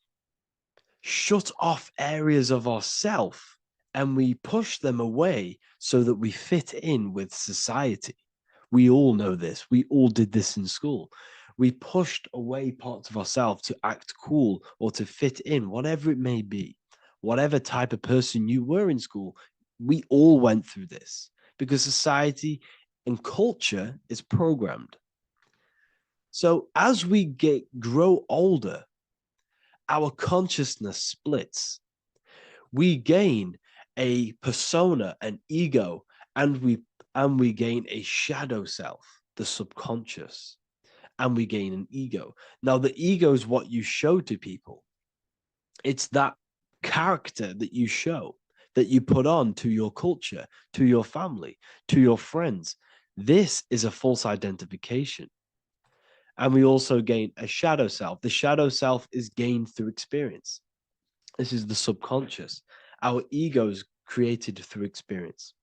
shut off areas of ourself and we push them away so that we fit in with society. We all know this. We all did this in school. We pushed away parts of ourselves to act cool or to fit in, whatever it may be. Whatever type of person you were in school, we all went through this because society and culture is programmed. So as we grow older, our consciousness splits. We gain a persona, an ego, and we gain a shadow self, the subconscious, and we gain an ego. Now, the ego is what you show to people. It's that character that you show, that you put on to your culture, to your family, to your friends. This is a false identification. And we also gain a shadow self. The shadow self is gained through experience. This is the subconscious. Our ego is created through experience.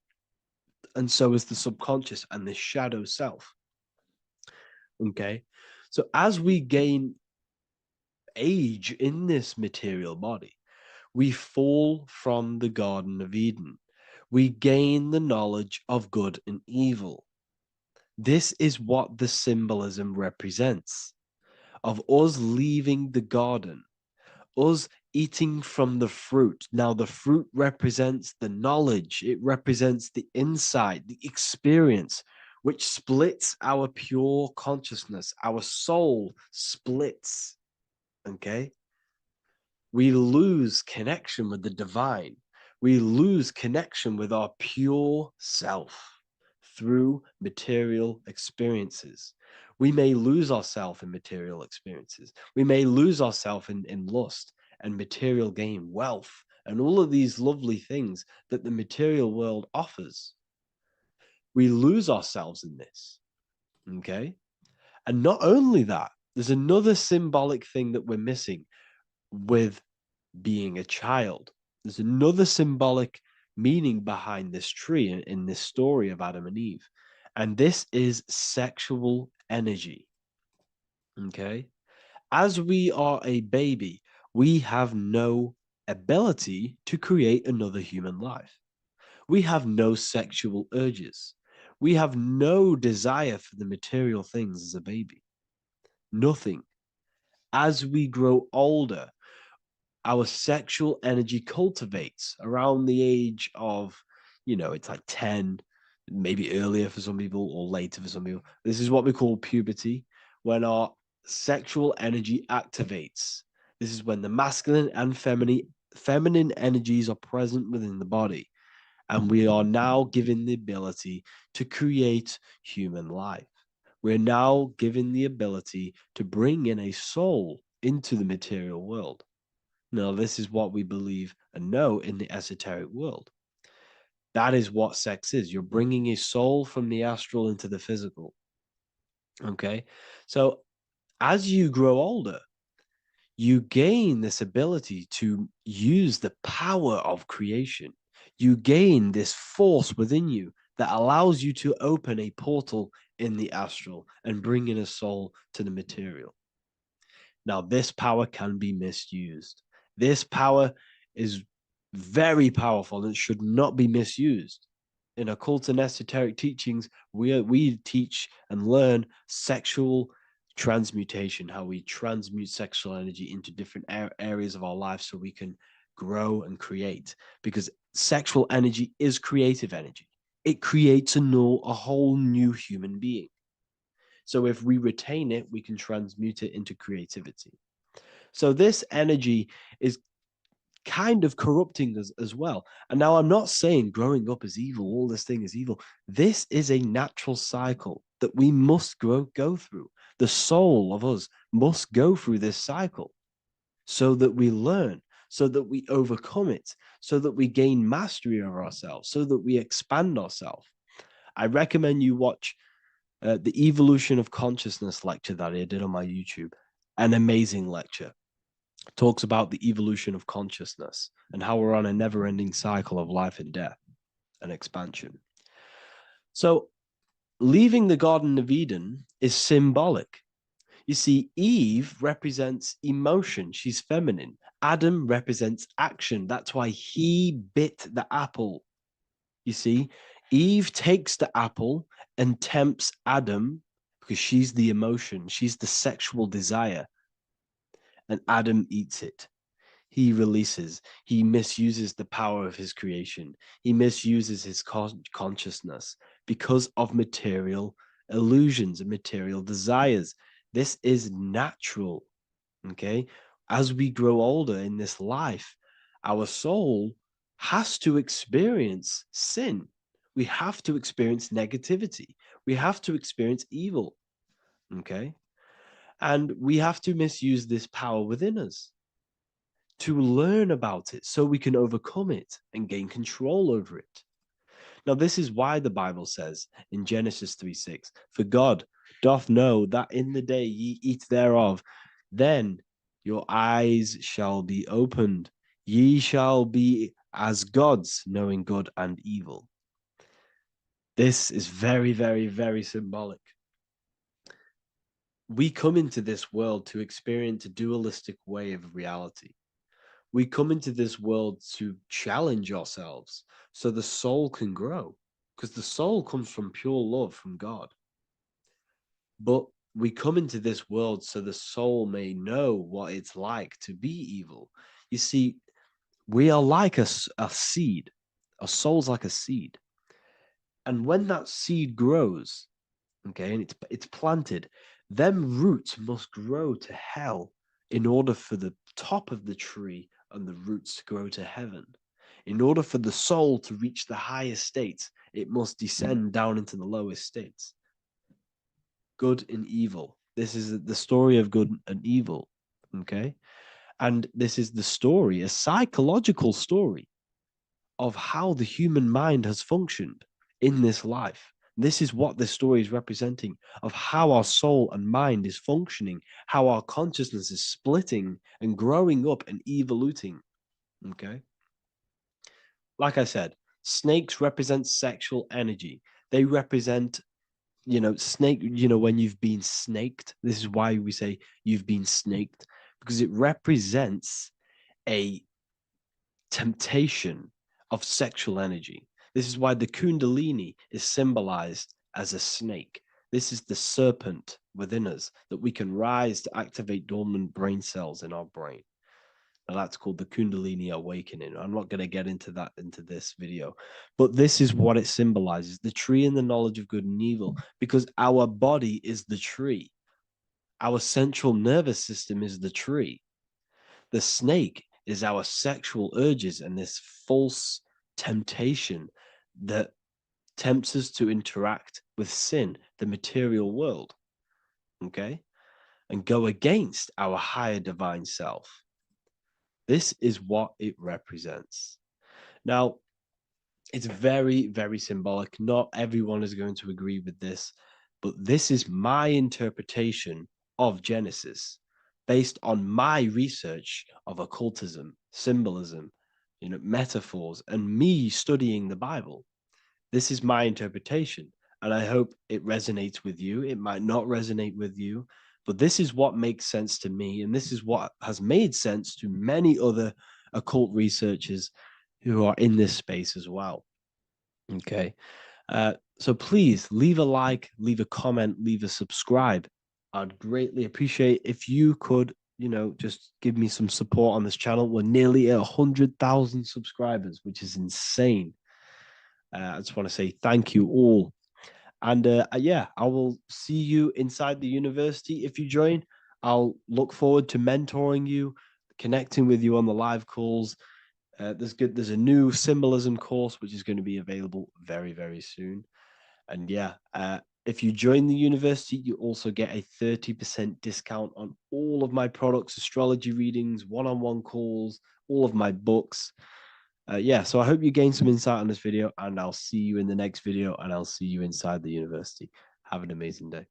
And so is the subconscious and the shadow self. Okay. So as we gain age in this material body, we fall from the Garden of Eden. We gain the knowledge of good and evil. This is what the symbolism represents of us leaving the garden, us eating from the fruit. Now, the fruit represents the knowledge, it represents the insight, the experience, which splits our pure consciousness. Our soul splits. Okay? We lose connection with the divine. We lose connection with our pure self through material experiences. We may lose ourselves in material experiences. We may lose ourselves in lust and material gain, wealth, and all of these lovely things that the material world offers. We lose ourselves in this. Okay. And not only that, there's another symbolic thing that we're missing with being a child. There's another symbolic meaning behind this tree in this story of Adam and Eve. And this is sexual energy. Okay. As we are a baby, we have no ability to create another human life. We have no sexual urges. We have no desire for the material things as a baby. Nothing. As we grow older, our sexual energy cultivates around the age of, it's like 10, maybe earlier for some people or later for some people. This is what we call puberty, when our sexual energy activates. This is when the masculine and feminine energies are present within the body. And we are now given the ability to create human life. We're now given the ability to bring in a soul into the material world. Now, this is what we believe and know in the esoteric world. That is what sex is. You're bringing a soul from the astral into the physical. Okay. So as you grow older, you gain this ability to use the power of creation. You gain this force within you that allows you to open a portal in the astral and bring in a soul to the material. Now, this power can be misused. This power is very powerful and should not be misused. In occult and esoteric teachings, we teach and learn sexual transmutation, how we transmute sexual energy into different areas of our life so we can grow and create. Because sexual energy is creative energy. It creates a whole new human being. So if we retain it, we can transmute it into creativity. So this energy is kind of corrupting us as well. And now I'm not saying growing up is evil, all this thing is evil. This is a natural cycle that we must go through. The soul of us must go through this cycle so that we learn, so that we overcome it, so that we gain mastery over ourselves, so that we expand ourselves. I recommend you watch the Evolution of Consciousness lecture that I did on my YouTube. An amazing lecture. Talks about the evolution of consciousness and how we're on a never-ending cycle of life and death and expansion. So leaving the Garden of Eden is symbolic. You see, Eve represents emotion. She's feminine. Adam represents action. That's why he bit the apple. You see, Eve takes the apple and tempts Adam because she's the emotion. She's the sexual desire. And Adam eats it. He releases. He misuses the power of his creation. He misuses his consciousness because of material illusions and material desires. This is natural. Okay. As we grow older in this life, our soul has to experience sin. We have to experience negativity. We have to experience evil. Okay. And we have to misuse this power within us to learn about it so we can overcome it and gain control over it. Now, this is why the Bible says in Genesis 3:6, for God doth know that in the day ye eat thereof, then your eyes shall be opened. Ye shall be as gods, knowing good and evil. This is very, very, very symbolic. We come into this world to experience a dualistic way of reality. We come into this world to challenge ourselves so the soul can grow, because the soul comes from pure love from God. But we come into this world so the soul may know what it's like to be evil. You see, we are like a seed. Our soul's like a seed. And when that seed grows, okay, and it's planted, them roots must grow to hell in order for the top of the tree and the roots to grow to heaven. In order for the soul to reach the highest states, it must descend down into the lowest states. Good and evil. This is the story of good and evil, okay? And this is the story, a psychological story of how the human mind has functioned in this life This is what this story is representing of how our soul and mind is functioning, how our consciousness is splitting and growing up and evoluting. Okay. Like I said, snakes represent sexual energy. They represent, snake, when you've been snaked. This is why we say you've been snaked, because it represents a temptation of sexual energy. This is why the Kundalini is symbolized as a snake. This is the serpent within us that we can rise to activate dormant brain cells in our brain. Now that's called the Kundalini awakening. I'm not going to get into that into this video, but this is what it symbolizes, the tree and the knowledge of good and evil, because our body is the tree. Our central nervous system is the tree. The snake is our sexual urges and this false temptation that tempts us to interact with sin, the material world, okay, and go against our higher divine self. This is what it represents. Now, it's very, very symbolic. Not everyone is going to agree with this, but this is my interpretation of Genesis based on my research of occultism, symbolism, metaphors, and me studying the Bible. This is my interpretation, and I hope it resonates with you. It might not resonate with you, but this is what makes sense to me, and this is what has made sense to many other occult researchers who are in this space as well. Okay, so please leave a like, leave a comment, leave a subscribe. I'd greatly appreciate if you could, just give me some support on this channel. We're nearly at 100,000 subscribers, which is insane. I just want to say thank you all. And yeah, I will see you inside the university. If you join, I'll look forward to mentoring you, connecting with you on the live calls. There's a new symbolism course, which is going to be available very, very soon. And yeah, if you join the university, you also get a 30% discount on all of my products, astrology readings, one-on-one calls, all of my books. Yeah, so I hope you gained some insight on this video, and I'll see you in the next video, and I'll see you inside the university. Have an amazing day.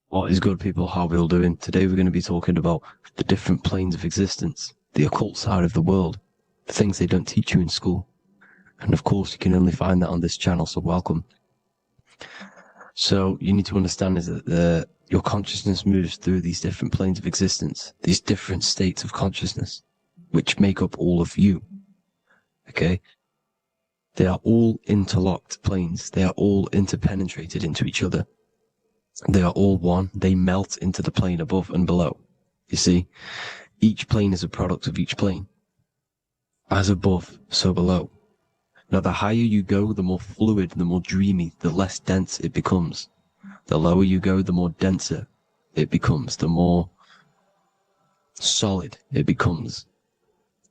What is good, people? How are we all doing? Today we're going to be talking about the different planes of existence, the occult side of the world, the things they don't teach you in school. And of course, you can only find that on this channel, so welcome. So you need to understand is that your consciousness moves through these different planes of existence, these different states of consciousness, which make up all of you. Okay? They are all interlocked planes. They are all interpenetrated into each other. They are all one. They melt into the plane above and below. You see, each plane is a product of each plane. As above, so below. Now, the higher you go, the more fluid, the more dreamy, the less dense it becomes. The lower you go, the more denser it becomes, the more solid it becomes.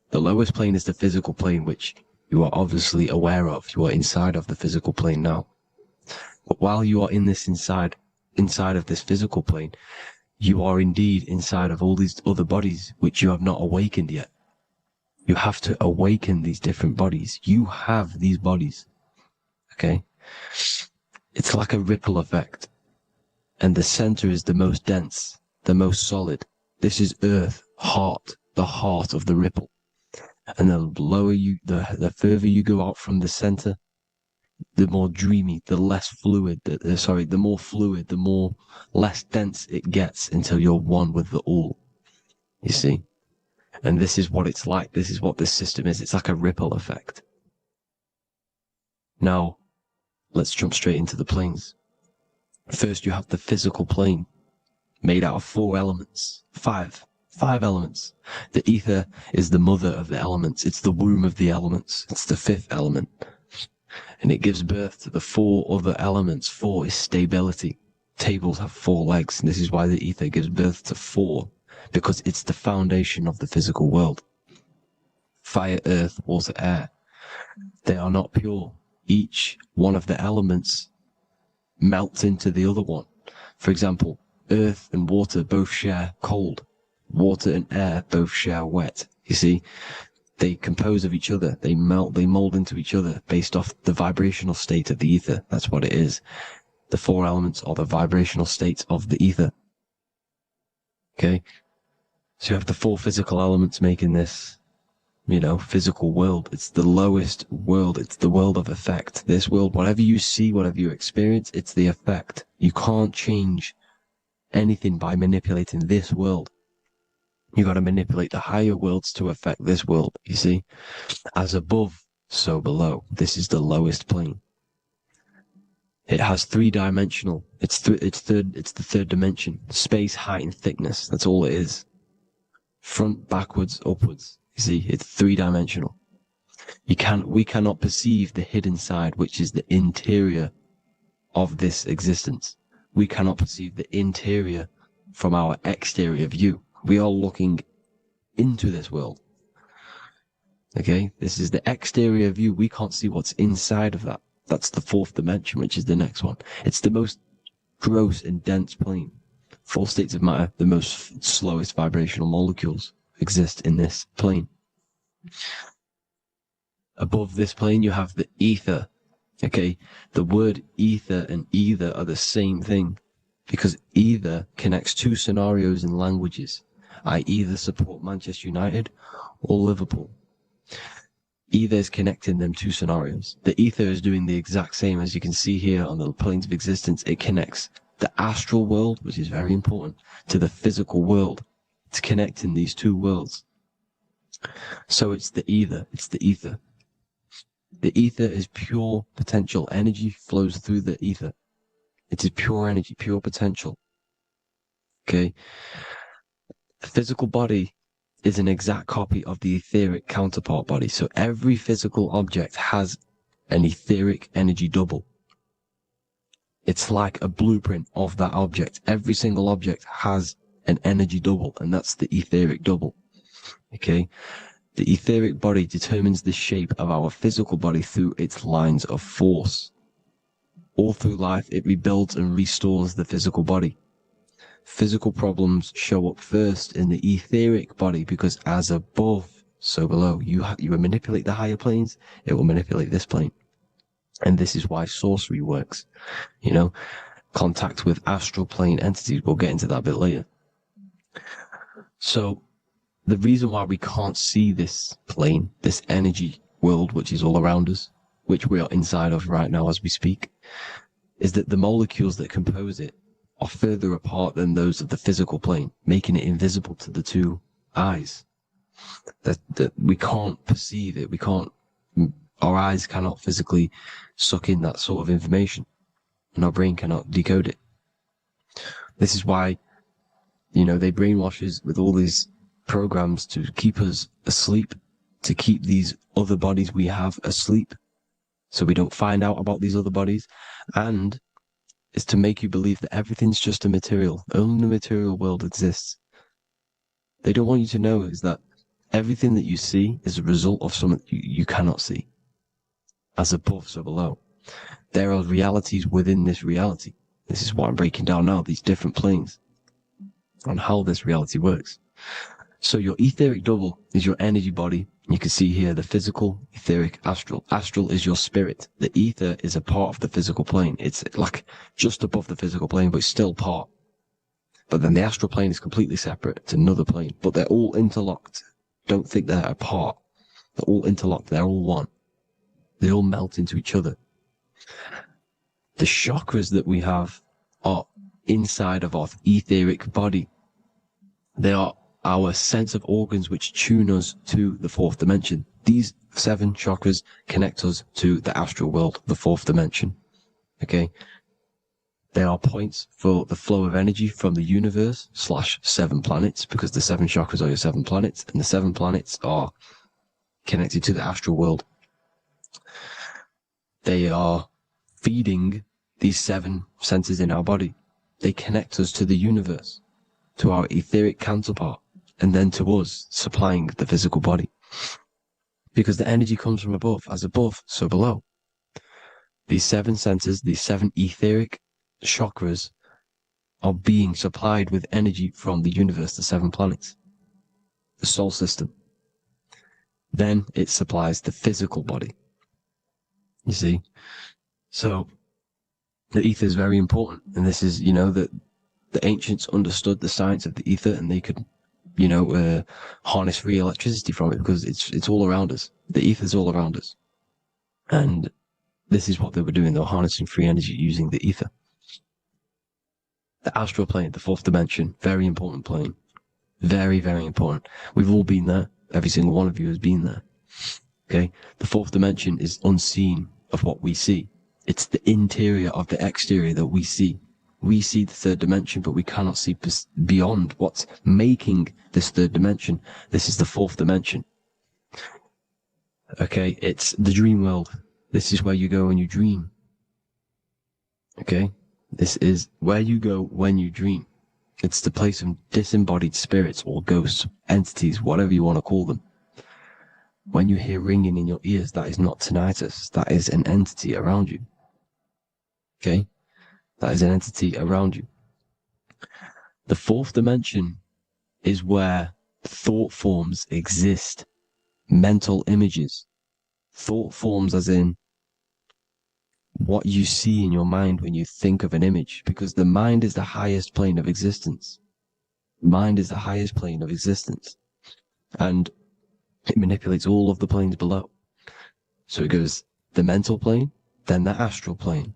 The lowest plane is the physical plane, which you are obviously aware of. You are inside of the physical plane now. But while you are in this inside of this physical plane, you are indeed inside of all these other bodies which you have not awakened yet. You have to awaken these different bodies. You have these bodies. Okay? It's like a ripple effect. And the center is the most dense, the most solid. This is earth, heart, the heart of the ripple. And the lower you, the further you go out from the center, the more dreamy, the less fluid, the more fluid, the more less dense it gets until you're one with the all. You see? And this is what it's like. This is what this system is. It's like a ripple effect. Now, let's jump straight into the planes. First, you have the physical plane, made out of 4 elements. 5 elements. The ether is the mother of the elements. It's the womb of the elements. It's the 5th element. And it gives birth to the 4 other elements. 4 is stability. Tables have 4 legs, and this is why the ether gives birth to 4, because it's the foundation of the physical world. fire, earth, water, air. They are not pure. Each one of the elements melts into the other one. For example, earth and water both share cold. Water and air both share wet. You see, they compose of each other. They melt, they mold into each other based off the vibrational state of the ether. That's what it is. The four elements are the vibrational states of the ether. Okay? So you have the four physical elements making this, physical world. It's the lowest world. It's the world of effect. This world, whatever you see, whatever you experience, it's the effect. You can't change anything by manipulating this world. You got to manipulate the higher worlds to affect this world. You see, as above, so below. This is the lowest plane. It has three-dimensional. It's the third dimension. Space, height, and thickness. That's all it is. Front, backwards, upwards. You see, it's three-dimensional. We cannot perceive the hidden side, which is the interior of this existence. We cannot perceive the interior from our exterior view. We are looking into this world. Okay? This is the exterior view. We can't see what's inside of that. That's the fourth dimension, which is the next one. It's the most gross and dense plane. Four states of matter, the most slowest vibrational molecules exist in this plane. Above this plane, you have the ether. Okay? The word ether and either are the same thing, because either connects two scenarios in languages. I either support Manchester United or Liverpool. Either is connecting them two scenarios. The ether is doing the exact same, as you can see here on the planes of existence. It connects the astral world, which is very important, to the physical world. It's connecting these two worlds. So it's the ether. It's the ether. The ether is pure potential. Energy flows through the ether. It is pure energy, pure potential. Okay? The physical body is an exact copy of the etheric counterpart body. So every physical object has an etheric energy double. It's like a blueprint of that object. Every single object has an energy double, and that's the etheric double. Okay? The etheric body determines the shape of our physical body through its lines of force. All through life, it rebuilds and restores the physical body. Physical problems show up first in the etheric body, because as above, so below. You manipulate the higher planes, it will manipulate this plane. And this is why sorcery works. Contact with astral plane entities. We'll get into that a bit later. So the reason why we can't see this plane, this energy world, which is all around us, which we are inside of right now as we speak, is that the molecules that compose it are further apart than those of the physical plane, making it invisible to the two eyes. That we can't perceive it. Our eyes cannot physically suck in that sort of information, and our brain cannot decode it. This is why, they brainwash us with all these programs to keep us asleep, to keep these other bodies we have asleep, so we don't find out about these other bodies, and is to make you believe that everything's just a material. Only the material world exists. They don't want you to know is that everything that you see is a result of something you cannot see. As above, so below. There are realities within this reality. This is what I'm breaking down now, these different planes, on how this reality works. So your etheric double is your energy body. You can see here the physical, etheric, astral. Astral is your spirit. The ether is a part of the physical plane. It's like just above the physical plane, but it's still part. But then the astral plane is completely separate. It's another plane, but they're all interlocked. Don't think they're apart. They're all interlocked. They're all one. They all melt into each other. The chakras that we have are inside of our etheric body. They are our sense of organs which tune us to the fourth dimension. These 7 chakras connect us to the astral world, the fourth dimension. Okay? They are points for the flow of energy from the universe / 7 planets, because the 7 chakras are your 7 planets, and the 7 planets are connected to the astral world. They are feeding these 7 senses in our body. They connect us to the universe, to our etheric counterpart, and then to us, supplying the physical body. because the energy comes from above. As above, so below. These 7 centers, these 7 etheric chakras are being supplied with energy from the universe, the 7 planets, the solar system. Then it supplies the physical body. You see? So the ether is very important. And this is, that the ancients understood the science of the ether, and they could, harness free electricity from it, because it's all around us. The ether is all around us. And this is what they were doing. They were harnessing free energy using the ether. The astral plane, the 4th dimension, very important plane. Very, very important. We've all been there. Every single one of you has been there. Okay? The 4th dimension is unseen of what we see. It's the interior of the exterior that we see. We see the 3rd dimension, but we cannot see beyond what's making this 3rd dimension. This is the 4th dimension. Okay? It's the dream world. This is where you go when you dream. Okay? This is where you go when you dream. It's the place of disembodied spirits or ghosts, entities, whatever you want to call them. When you hear ringing in your ears, that is not tinnitus. That is an entity around you. Okay? That is an entity around you. The 4th dimension is where thought forms exist. Mental images. Thought forms as in what you see in your mind when you think of an image, because the mind is the highest plane of existence. Mind is the highest plane of existence. And it manipulates all of the planes below. So it goes the mental plane, then the astral plane.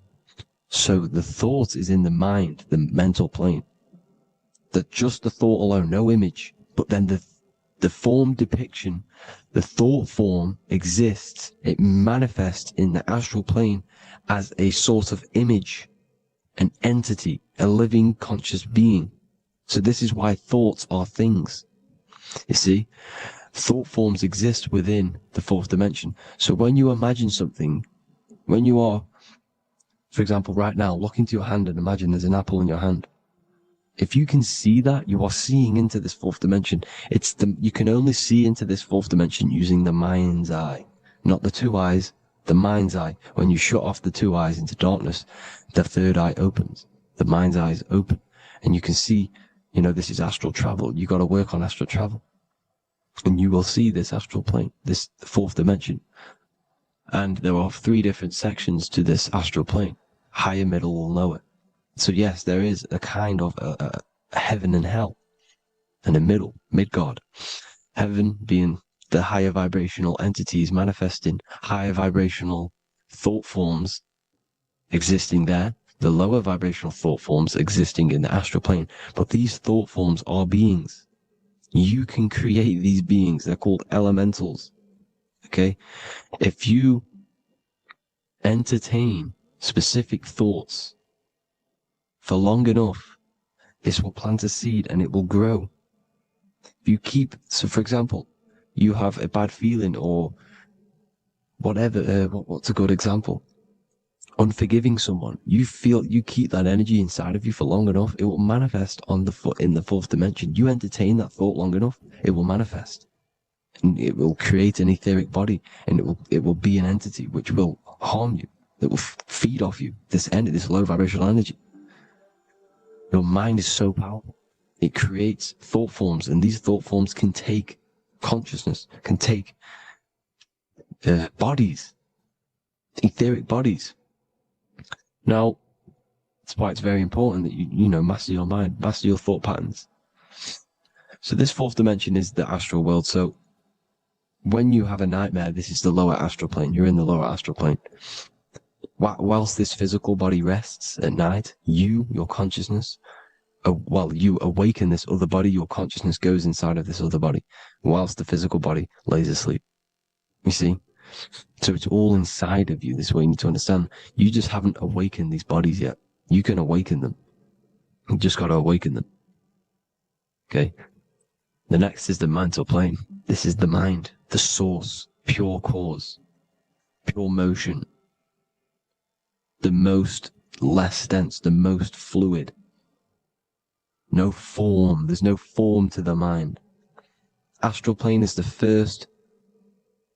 So the thought is in the mind, the mental plane. That just the thought alone, no image, but then the form depiction, the thought form exists. It manifests in the astral plane as a sort of image, an entity, a living conscious being. So this is why thoughts are things. You see, thought forms exist within the 4th dimension. So when you imagine something, when you are, for example, right now, look into your hand and imagine there's an apple in your hand. If you can see that, you are seeing into this 4th dimension. You can only see into this 4th dimension using the mind's eye, not the 2 eyes, the mind's eye. When you shut off the 2 eyes into darkness, the 3rd eye opens. The mind's eye is open. And you can see, this is astral travel. You got to work on astral travel. And you will see this astral plane, this 4th dimension. And there are 3 different sections to this astral plane. Higher, middle, or lower. So yes, there is a kind of a heaven and hell, and a mid-God. Heaven being the higher vibrational entities manifesting higher vibrational thought forms existing there, the lower vibrational thought forms existing in the astral plane. But these thought forms are beings. You can create these beings. They're called elementals. Okay? If you entertain specific thoughts for long enough, this will plant a seed and it will grow. If you keep, so for example, you have a bad feeling or whatever, what's a good example? Unforgiving someone. You keep that energy inside of you for long enough, it will manifest in the 4th dimension. You entertain that thought long enough, it will manifest. And it will create an etheric body, and it will be an entity which will harm you, that will feed off you, this low vibrational energy. Your mind is so powerful. It creates thought forms, and these thought forms can take consciousness, can take bodies, etheric bodies. Now, that's why it's very important that you master your mind, master your thought patterns. So this 4th dimension is the astral world. So when you have a nightmare, this is the lower astral plane. You're in the lower astral plane. Whilst this physical body rests at night, your consciousness, you awaken this other body, your consciousness goes inside of this other body, whilst the physical body lays asleep. You see? So it's all inside of you. This is what you need to understand. You just haven't awakened these bodies yet. You can awaken them. You just got to awaken them. Okay? The next is the mental plane. This is the mind, the source, pure cause, pure motion. The most less dense, the most fluid. No form. There's no form to the mind. Astral plane is the first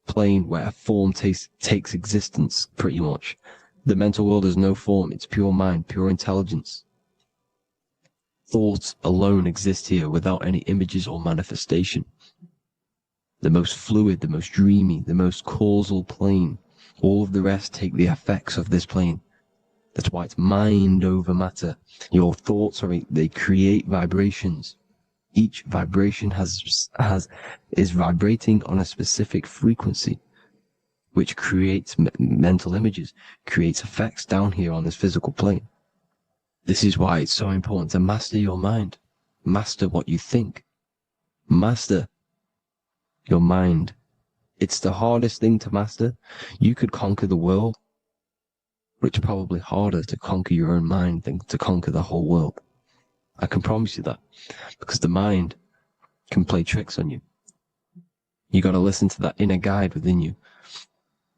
plane where form takes existence, pretty much. The mental world has no form. It's pure mind, pure intelligence. Thoughts alone exist here without any images or manifestation. The most fluid, the most dreamy, the most causal plane. All of the rest take the effects of this plane. That's why it's mind over matter. Your thoughts they create vibrations. Each vibration is vibrating on a specific frequency, which creates mental images, creates effects down here on this physical plane. This is why it's so important to master your mind. Master what you think. Master your mind. It's the hardest thing to master. You could conquer the world, but it's probably harder to conquer your own mind than to conquer the whole world. I can promise you that, because the mind can play tricks on you. You got to listen to that inner guide within you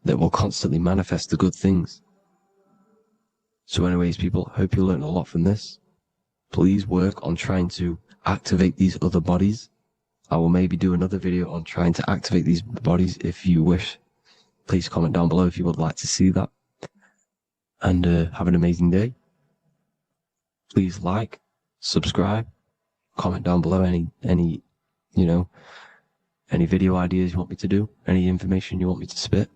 that will constantly manifest the good things. So anyways, people, hope you learned a lot from this. Please work on trying to activate these other bodies. I will maybe do another video on trying to activate these bodies if you wish. Please comment down below if you would like to see that. And have an amazing day. Please like, subscribe, comment down below any video ideas you want me to do, any information you want me to spit.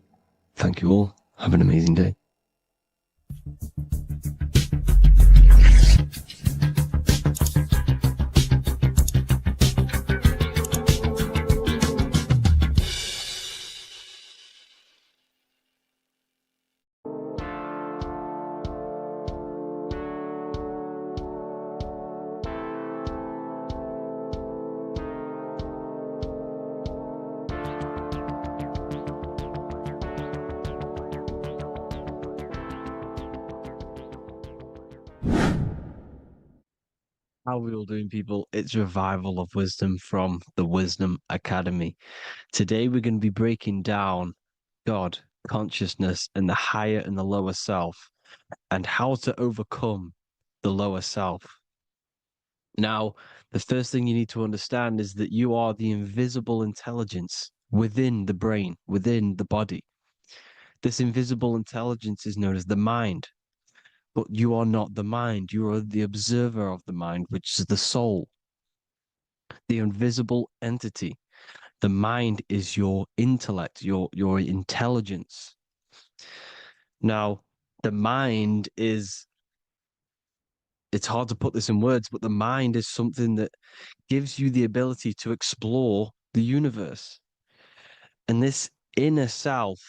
Thank you all. Have an amazing day. How are we all doing, people? It's Revival of Wisdom from the Wisdom Academy. Today we're going to be breaking down God, consciousness, and the higher and the lower self, and how to overcome the lower self. Now, the first thing you need to understand is that you are the invisible intelligence within the brain, within the body. This invisible intelligence is known as the mind. But you are not the mind. You are the observer of the mind, which is the soul, the invisible entity. The mind is your intellect, your intelligence. Now, the mind is, it's hard to put this in words, but the mind is something that gives you the ability to explore the universe. And this inner self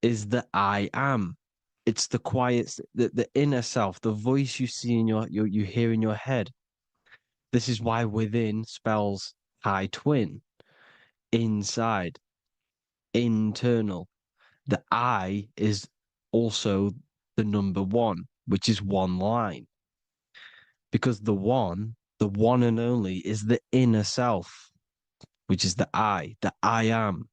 is the I am. It's the quiet, the inner self, the voice you see in you hear in your head. This is why within spells high twin, inside, internal. The I is also the number one, which is one line. Because the one and only, is the inner self, which is the I am.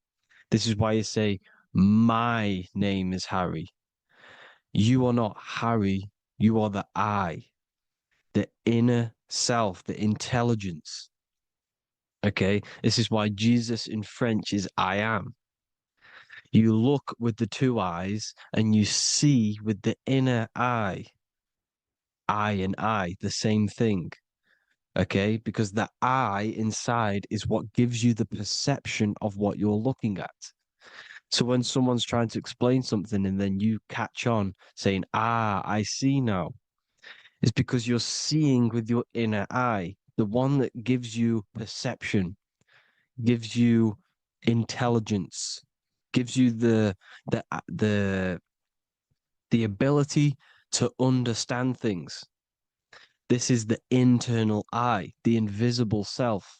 This is why you say, my name is Harry. You are not Harry, you are the I, the inner self, the intelligence. Okay, this is why Jesus in French is I am. You look with the two eyes and you see with the inner eye. I and I, the same thing. Okay, because the I inside is what gives you the perception of what you're looking at. So when someone's trying to explain something and then you catch on saying, I see now, it's because you're seeing with your inner eye, the one that gives you perception, gives you intelligence, gives you the ability to understand things. This is the internal eye, the invisible self,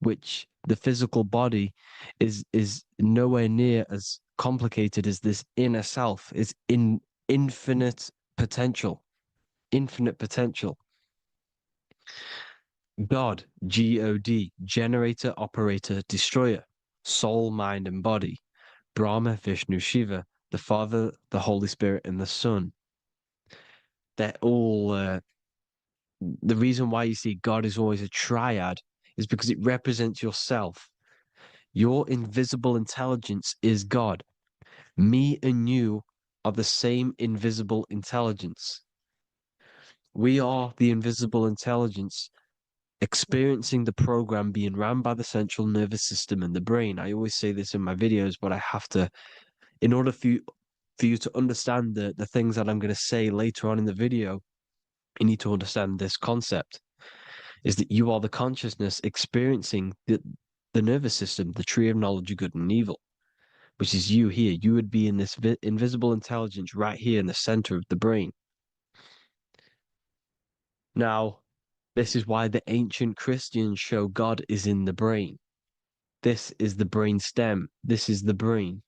which the physical body is nowhere near as complicated as this inner self. Is in infinite potential. God, G-O-D, generator, operator, destroyer, soul, mind, and body. Brahma, Vishnu, Shiva, the Father, the Holy Spirit, and the Son. They're all, the reason why you see God is always a triad is because it represents yourself. Your invisible intelligence is God. Me and you are the same invisible intelligence. We are the invisible intelligence experiencing the program being ran by the central nervous system and the brain. I always say this in my videos, but I have to, in order for you to understand the things that I'm going to say later on in the video, you need to understand this concept, is that you are the consciousness experiencing the nervous system, the tree of knowledge of good and evil, which is you here. You would be in this invisible intelligence right here in the center of the brain. Now, this is why the ancient Christians show God is in the brain. This is the brain stem. This is the brain.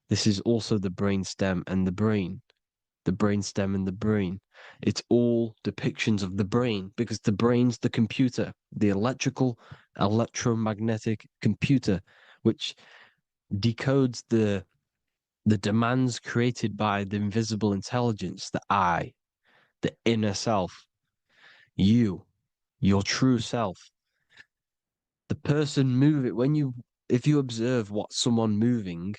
This is also the brain stem and the brain. The brain stem and the brain. It's all depictions of the brain because the brain's the computer, the electromagnetic computer, which decodes the demands created by the invisible intelligence, the I, the inner self, you, your true self. The person moving, if you observe what someone moving,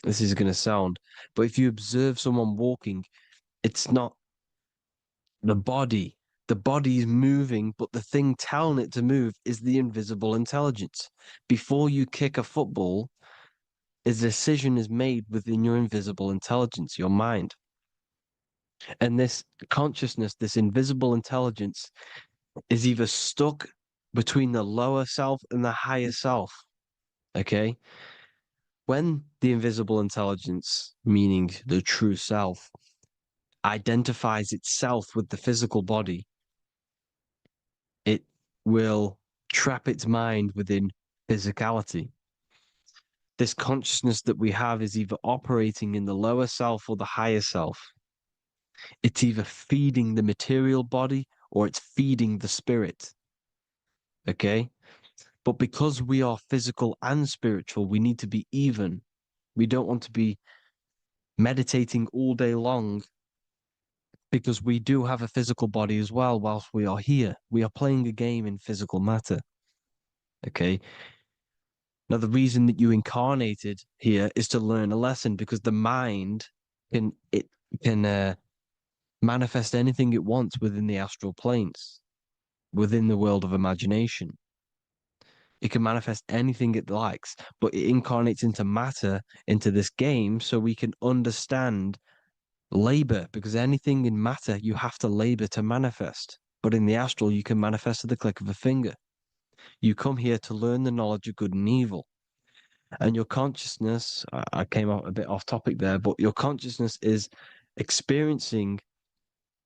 this is going to sound, but if you observe someone walking, it's not the body. The body is moving, but the thing telling it to move is the invisible intelligence. Before you kick a football, a decision is made within your invisible intelligence, your mind. And this consciousness, this invisible intelligence, is either stuck between the lower self and the higher self. Okay? When the invisible intelligence, meaning the true self, identifies itself with the physical body, it will trap its mind within physicality. This consciousness that we have is either operating in the lower self or the higher self. It's either feeding the material body or it's feeding the spirit. Okay? But because we are physical and spiritual, we need to be even. We don't want to be meditating all day long because we do have a physical body as well whilst we are here. We are playing a game in physical matter. Okay? Now, the reason that you incarnated here is to learn a lesson because the mind can manifest anything it wants within the astral planes, within the world of imagination. It can manifest anything it likes, but it incarnates into matter, into this game, so we can understand labor, because anything in matter, you have to labor to manifest. But in the astral, you can manifest at the click of a finger. You come here to learn the knowledge of good and evil. And your consciousness, I came out a bit off topic there, but your consciousness is experiencing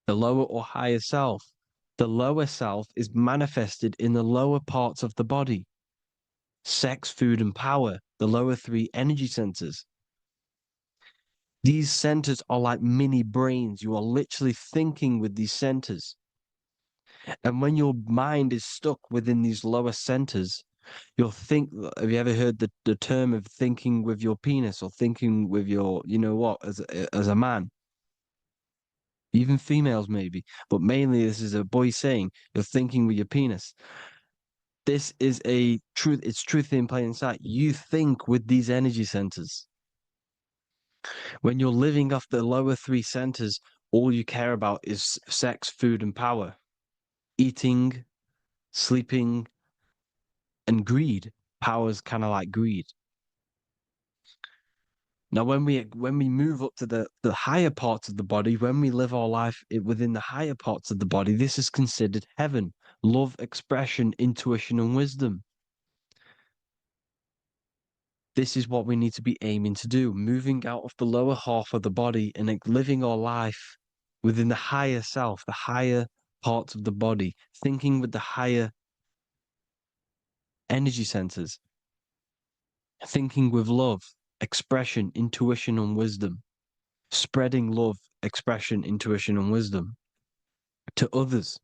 the lower or higher self. The lower self is manifested in the lower parts of the body. Sex, food, and power, the lower three energy centers. These centers are like mini brains. You are literally thinking with these centers. And when your mind is stuck within these lower centers, you'll think, have you ever heard the term of thinking with your penis or thinking with your, you know what, as a man? Even females maybe, but mainly this is a boy saying you're thinking with your penis. This is a truth, it's truth in plain sight. You think with these energy centers. When you're living off the lower three centers, all you care about is sex, food, and power. Eating, sleeping, and greed. Power's kind of like greed. Now, when we move up to the higher parts of the body, when we live our life within the higher parts of the body, this is considered heaven, love, expression, intuition, and wisdom. This is what we need to be aiming to do, moving out of the lower half of the body and living our life within the higher self, the higher parts of the body, thinking with the higher energy centers, thinking with love, expression, intuition, and wisdom, spreading love, expression, intuition, and wisdom to others.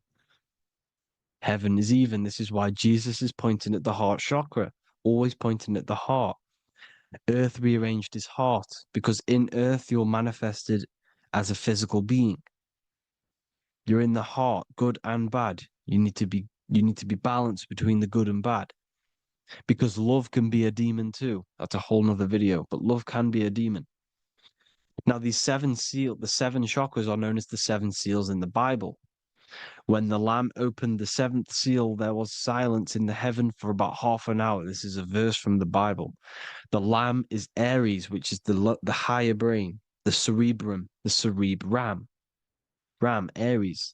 Heaven is even. This is why Jesus is pointing at the heart chakra, always pointing at the heart. Earth rearranged his heart because in earth you're manifested as a physical being. You're in the heart, good and bad. You need to be balanced between the good and bad. because love can be a demon too. That's a whole nother video, but love can be a demon. Now, the seven chakras are known as the seven seals in the Bible. When the Lamb opened the seventh seal, there was silence in the heaven for about half an hour. This is a verse from the Bible. The Lamb is Aries, which is the higher brain, the cerebrum, the cerebram, Aries.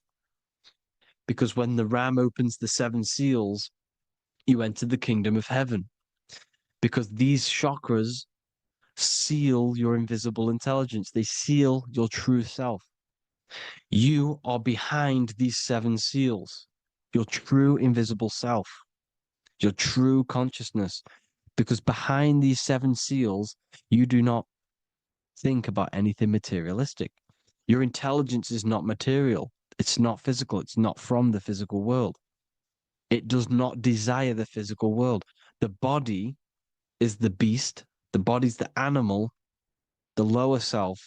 Because when the Ram opens the seven seals, you enter the kingdom of heaven. Because these chakras seal your invisible intelligence, they seal your true self. You are behind these seven seals, your true invisible self, your true consciousness. Because behind these seven seals, you do not think about anything materialistic. Your intelligence is not material. It's not physical. It's not from the physical world. It does not desire the physical world. The body is the beast. The body's the animal, the lower self,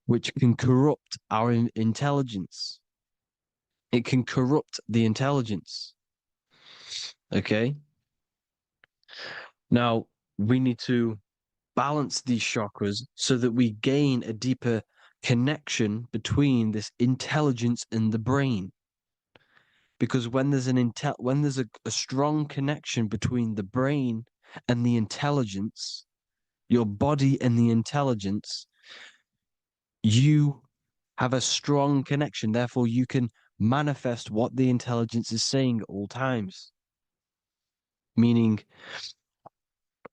which can corrupt our intelligence. It can corrupt the intelligence. Okay? Now, we need to balance these chakras so that we gain a deeper connection between this intelligence and the brain. Because when there's a strong connection between the brain and the intelligence, your body and the intelligence, you have a strong connection. Therefore, you can manifest what the intelligence is saying at all times. Meaning,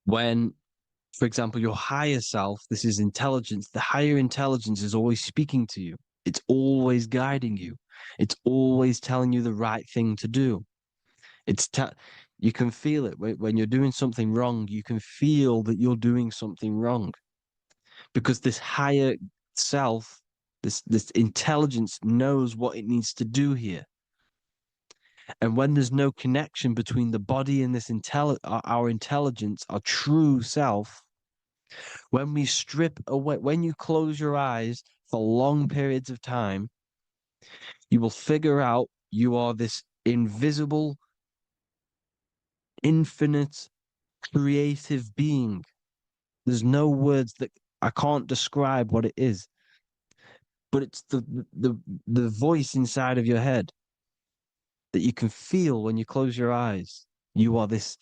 when, for example, your higher self, this is intelligence, the higher intelligence is always speaking to you. It's always guiding you. It's always telling you the right thing to do. You can feel it when you're doing something wrong. You can feel that you're doing something wrong because this higher self, this intelligence knows what it needs to do here. And when there's no connection between the body and this our intelligence, our true self, when we strip away, when you close your eyes for long periods of time, you will figure out you are this invisible, infinite, creative being. There's no words that I can't describe what it is, but it's the voice inside of your head that you can feel when you close your eyes. You are this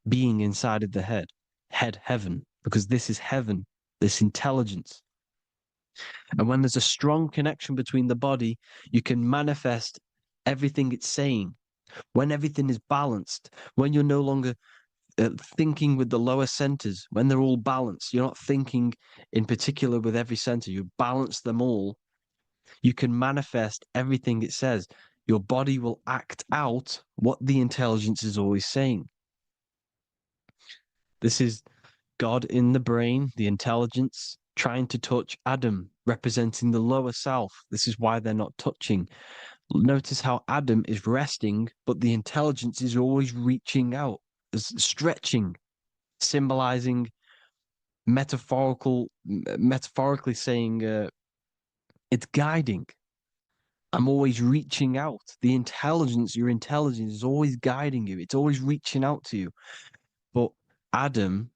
being inside of the heaven, because this is heaven, this intelligence. And when there's a strong connection between the body, you can manifest everything it's saying. When everything is balanced, when you're no longer thinking with the lower centers, when they're all balanced, you're not thinking in particular with every center, you balance them all, you can manifest everything it says. Your body will act out what the intelligence is always saying. This is God in the brain, the intelligence, trying to touch Adam, representing the lower self. This is why they're not touching. Notice how Adam is resting, but the intelligence is always reaching out, stretching, symbolizing metaphorically saying it's guiding. I'm always reaching out. The intelligence, your intelligence is always guiding you. It's always reaching out to you. But Adam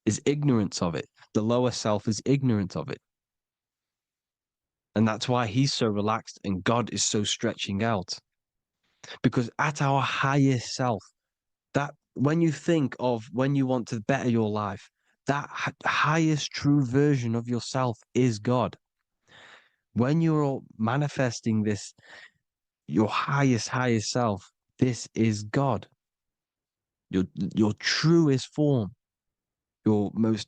is ignorant of it. The lower self is ignorant of it. And that's why he's so relaxed and God is so stretching out. Because at our highest self, that when you think of when you want to better your life, that highest true version of yourself is God. When you're manifesting this, your highest self, this is God. Your truest form, your most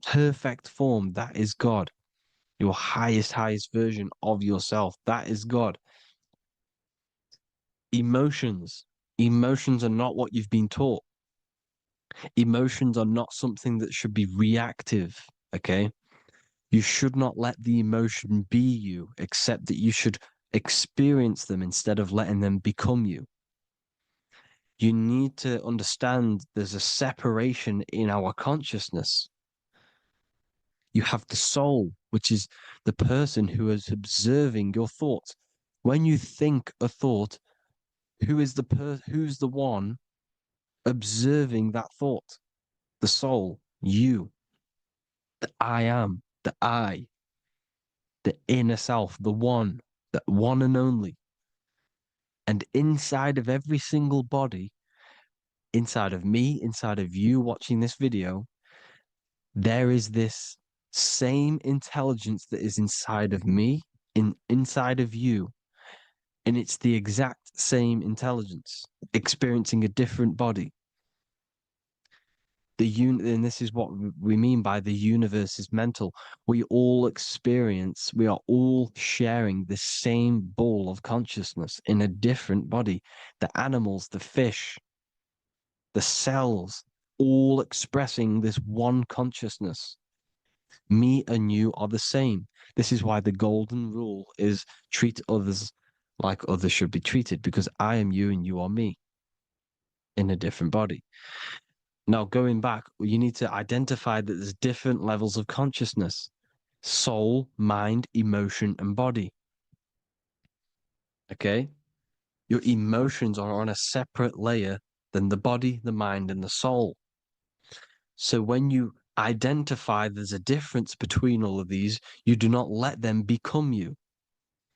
perfect form, that is God. Your highest version of yourself, that is God. Emotions are not what you've been taught. Emotions are not something that should be reactive, okay? You should not let the emotion be you, except that you should experience them instead of letting them become you. You need to understand there's a separation in our consciousness. You have the soul, which is the person who is observing your thoughts. When you think a thought, who's the one observing that thought, the soul, you, the I am, the I, the inner self, the one and only. And inside of every single body, inside of me, inside of you watching this video, there is this same intelligence that is inside of me, inside of you. And it's the exact same intelligence, experiencing a different body. And this is what we mean by the universe is mental. We all are all sharing the same ball of consciousness in a different body. The animals, the fish, the cells, all expressing this one consciousness. Me and you are the same. This is why the golden rule is treat others like others should be treated, because I am you and you are me in a different body. Now, going back, you need to identify that there's different levels of consciousness: soul, mind, emotion, and body. Okay? Your emotions are on a separate layer than the body, the mind, and the soul. So when you identify there's a difference between all of these, you do not let them become you.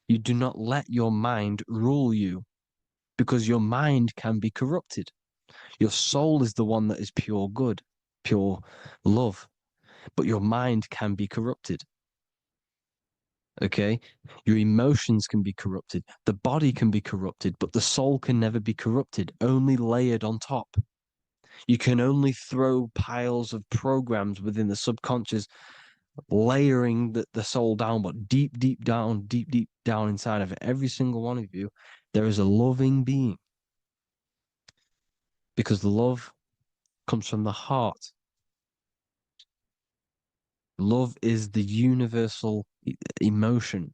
You do not let your mind rule you, because your mind can be corrupted. Your soul is the one that is pure good, pure love, but your mind can be corrupted. Okay? Your emotions can be corrupted. The body can be corrupted, but the soul can never be corrupted, only layered on top. You can only throw piles of programs within the subconscious, layering the soul down, but deep, deep down inside of every single one of you, there is a loving being. Because love comes from the heart. Love is the universal emotion,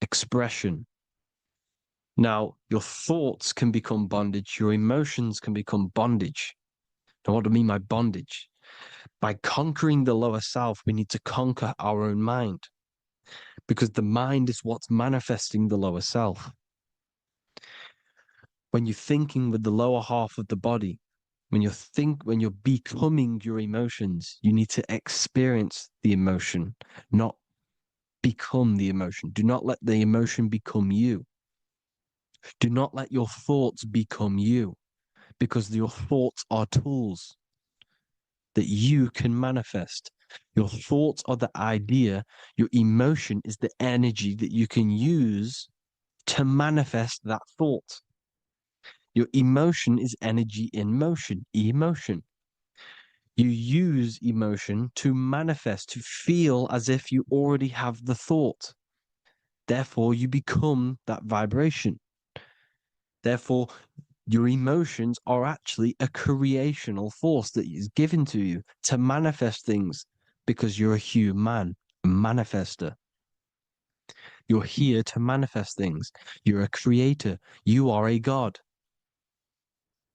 expression. Now, your thoughts can become bondage, your emotions can become bondage. Now, what do I mean by bondage? By conquering the lower self, we need to conquer our own mind, because the mind is what's manifesting the lower self. When you're thinking with the lower half of the body, when you're becoming your emotions, you need to experience the emotion, not become the emotion. Do not let the emotion become you. Do not let your thoughts become you, because your thoughts are tools that you can manifest. Your thoughts are the idea. Your emotion is the energy that you can use to manifest that thought. Your emotion is energy in motion, emotion. You use emotion to manifest, to feel as if you already have the thought. Therefore, you become that vibration. Therefore, your emotions are actually a creational force that is given to you to manifest things, because you're a human, a manifester. You're here to manifest things. You're a creator. You are a god.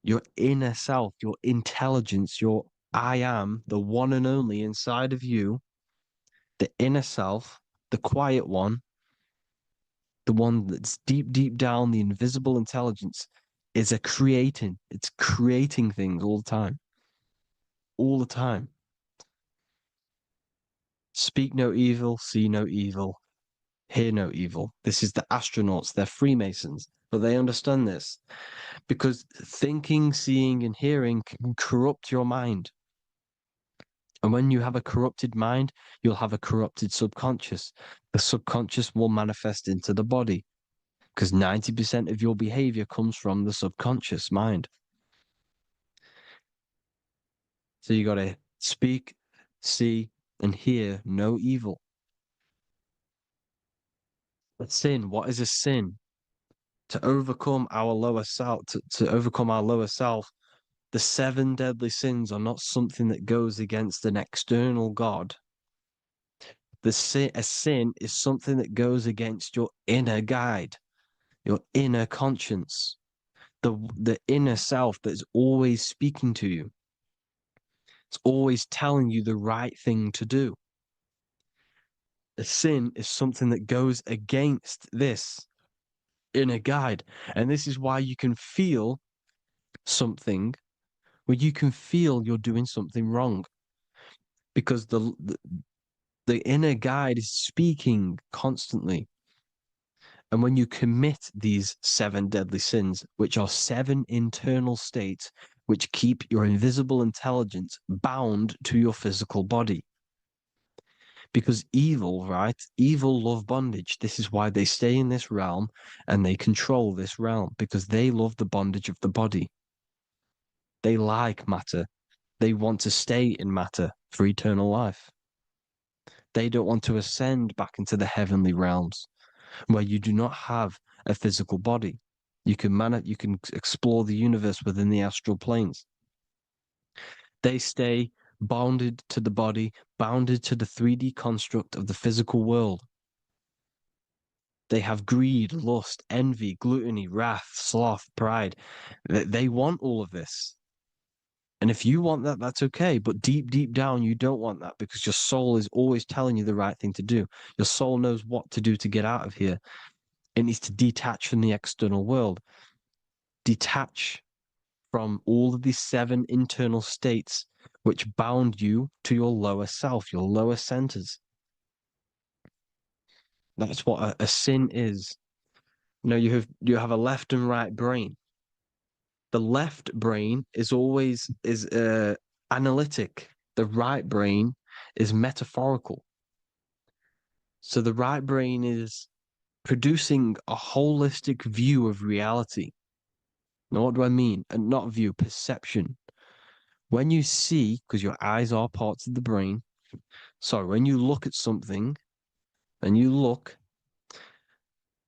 Your inner self, your intelligence, your I am, the one and only inside of you, the inner self, the quiet one, the one that's deep, deep down, the invisible intelligence, is it's creating things all the time. All the time. Speak no evil, see no evil, hear no evil. This is the astronauts, they're Freemasons, but they understand this, because thinking, seeing, and hearing can corrupt your mind. And when you have a corrupted mind, you'll have a corrupted subconscious. The subconscious will manifest into the body, because 90% of your behavior comes from the subconscious mind. So you got to speak, see, and hear no evil. A sin, what is a sin? To overcome our lower self, to overcome our lower self, the 7 deadly sins are not something that goes against an external God. A sin is something that goes against your inner guide, your inner conscience, the inner self that's always speaking to you. It's always telling you the right thing to do. A sin is something that goes against this inner guide. And this is why you can feel something where you can feel you're doing something wrong because the inner guide is speaking constantly. And when you commit these 7 deadly sins, which are 7 internal states which keep your invisible intelligence bound to your physical body. Because evil, right? Evil love bondage. This is why they stay in this realm and they control this realm, because they love the bondage of the body. They like matter. They want to stay in matter for eternal life. They don't want to ascend back into the heavenly realms where you do not have a physical body. You can explore the universe within the astral planes. They stay bounded to the body, bounded to the 3D construct of the physical world. They have greed, lust, envy, gluttony, wrath, sloth, pride. They want all of this. And if you want that, that's okay. But deep, deep down, you don't want that because your soul is always telling you the right thing to do. Your soul knows what to do to get out of here. It needs to detach from the external world. Detach from all of these 7 internal states which bound you to your lower self, your lower centers. That's what a sin is. You know, you have a left and right brain. The left brain is always analytic. The right brain is metaphorical. So the right brain is producing a holistic view of reality. Now, what do I mean? And not view, perception. When you see, because your eyes are parts of the brain, so when you look at something and you look,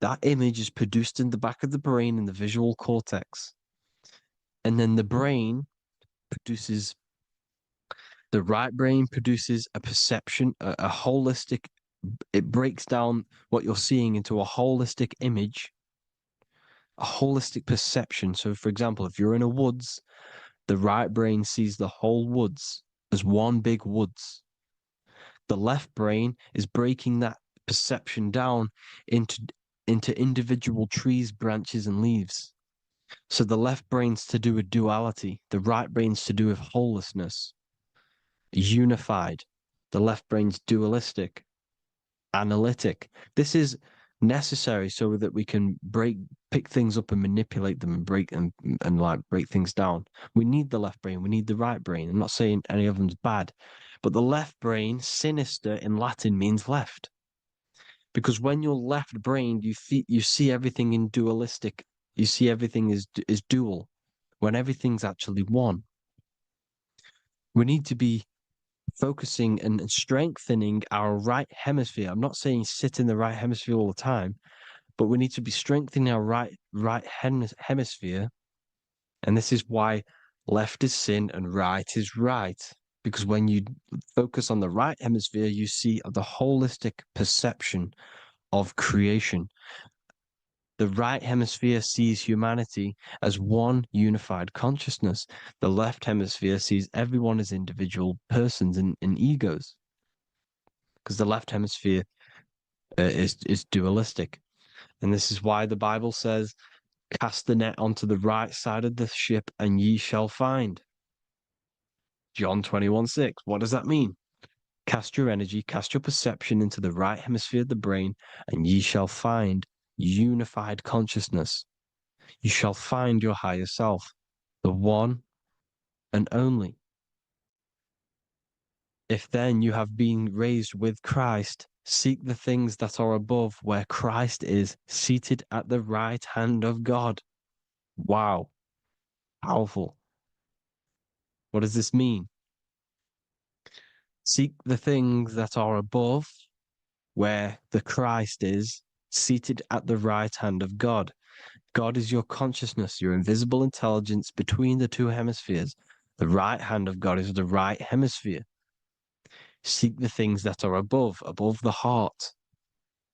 that image is produced in the back of the brain in the visual cortex. And then the right brain produces a perception, a holistic, it breaks down what you're seeing into a holistic image, a holistic perception. So, for example, if you're in a woods, the right brain sees the whole woods as one big woods. The left brain is breaking that perception down into individual trees, branches, and leaves. So the left brain's to do with duality, the right brain's to do with wholeness, unified. The left brain's dualistic, analytic. This is necessary so that we can pick things up and manipulate them and break things down. We need the left brain, we need the right brain. I'm not saying any of them's bad, but the left brain, sinister in Latin, means left. Because when you're left-brained, you see everything in dualistic. You see everything is dual, when everything's actually one. We need to be focusing and strengthening our right hemisphere. I'm not saying sit in the right hemisphere all the time, but we need to be strengthening our right hemisphere. And this is why left is sin and right is right. Because when you focus on the right hemisphere, you see the holistic perception of creation. The right hemisphere sees humanity as one unified consciousness. The left hemisphere sees everyone as individual persons and egos. Because the left hemisphere is dualistic. And this is why the Bible says, cast the net onto the right side of the ship and ye shall find. John 21:6. What does that mean? Cast your energy, cast your perception into the right hemisphere of the brain, and ye shall find unified consciousness. You shall find your higher self, the one and only. If then you have been raised with Christ, seek the things that are above, where Christ is seated at the right hand of God. Wow. Powerful. What does this mean? Seek the things that are above, where the Christ is seated at the right hand of God. God is your consciousness, your invisible intelligence between the 2 hemispheres. The right hand of God is the right hemisphere. Seek the things that are above the heart.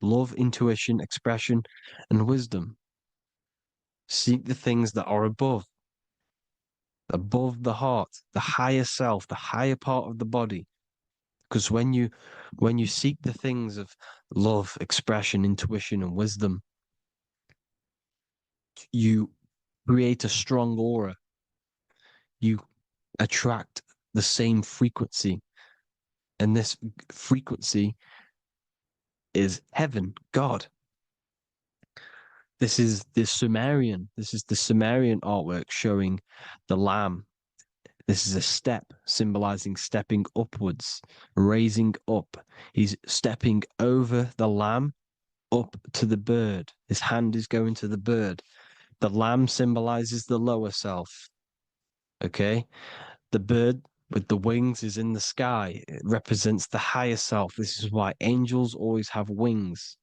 Love, intuition, expression, and wisdom. Seek the things that are above the heart, the higher self, the higher part of the body. Because when you seek the things of love, expression, intuition, and wisdom, you create a strong aura. You attract the same frequency. And this frequency is heaven, God. This is the Sumerian artwork showing the lamb. This is a step symbolizing stepping upwards, raising up. He's stepping over the lamb up to the bird. His hand is going to the bird. The lamb symbolizes the lower self. Okay? The bird with the wings is in the sky. It represents the higher self. This is why angels always have wings,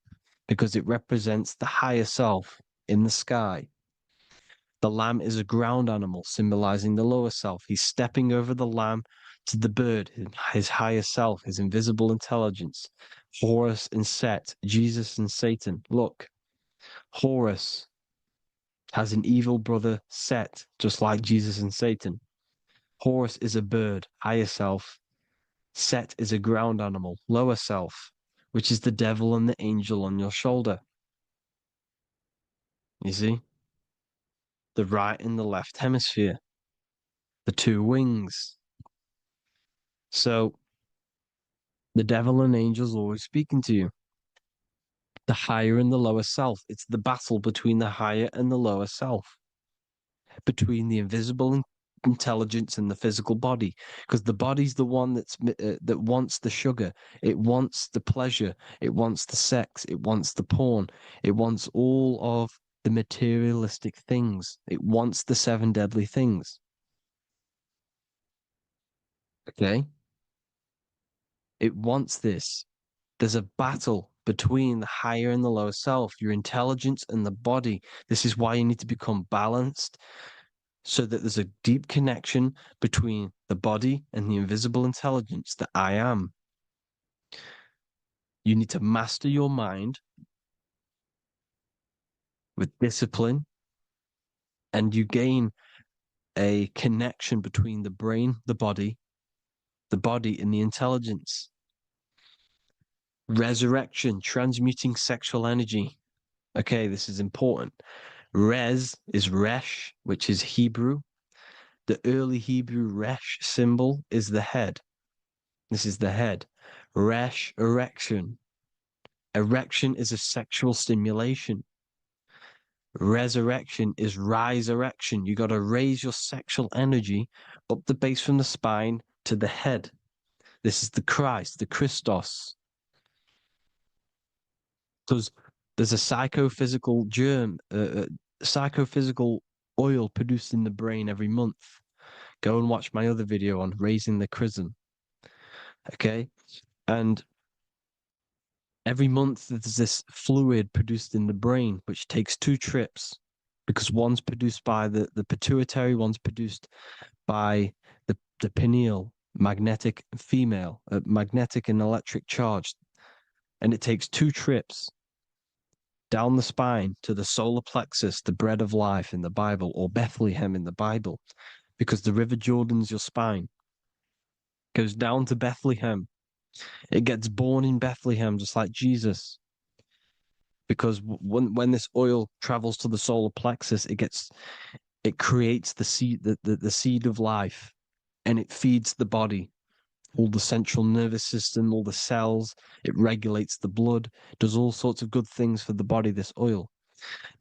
because it represents the higher self in the sky. The lamb is a ground animal, symbolizing the lower self. He's stepping over the lamb to the bird, his higher self, his invisible intelligence. Horus and Set, Jesus and Satan. Look, Horus has an evil brother, Set, just like Jesus and Satan. Horus is a bird, higher self. Set is a ground animal, lower self, which is the devil and the angel on your shoulder. You see? The right and the left hemisphere, the two wings. So the devil and angels always speaking to you. The higher and the lower self. It's the battle between the higher and the lower self, between the invisible intelligence and the physical body, because the body's the one that wants the sugar, it wants the pleasure, it wants the sex, it wants the porn, it wants all of the materialistic things, it wants the 7 deadly things. Okay, it wants this. There's a battle between the higher and the lower self, your intelligence and the body. This is why you need to become balanced, so that there's a deep connection between the body and the invisible intelligence that I am. You need to master your mind with discipline, and you gain a connection between the brain, the body, and the intelligence. Resurrection, transmuting sexual energy. Okay, this is important. Res is Resh, which is Hebrew. The early Hebrew Resh symbol is the head. This is the head. Resh, erection. Erection is a sexual stimulation. Resurrection is rise erection. You got to raise your sexual energy up the base from the spine to the head. This is the Christ, the Christos. Because there's a psychophysical psychophysical oil produced in the brain every month. Go and watch my other video on raising the chrism. Okay? And every month there's this fluid produced in the brain, which takes 2 trips, because one's produced by the pituitary, one's produced by the pineal, magnetic female, magnetic and electric charge. And it takes 2 trips down the spine to the solar plexus, the bread of life in the Bible, or Bethlehem in the Bible, because the River Jordan's your spine. Goes down to Bethlehem. It gets born in Bethlehem, just like Jesus. Because when this oil travels to the solar plexus, it creates the seed, the seed of life, and it feeds the body, all the central nervous system, all the cells. It regulates the blood, does all sorts of good things for the body, this oil.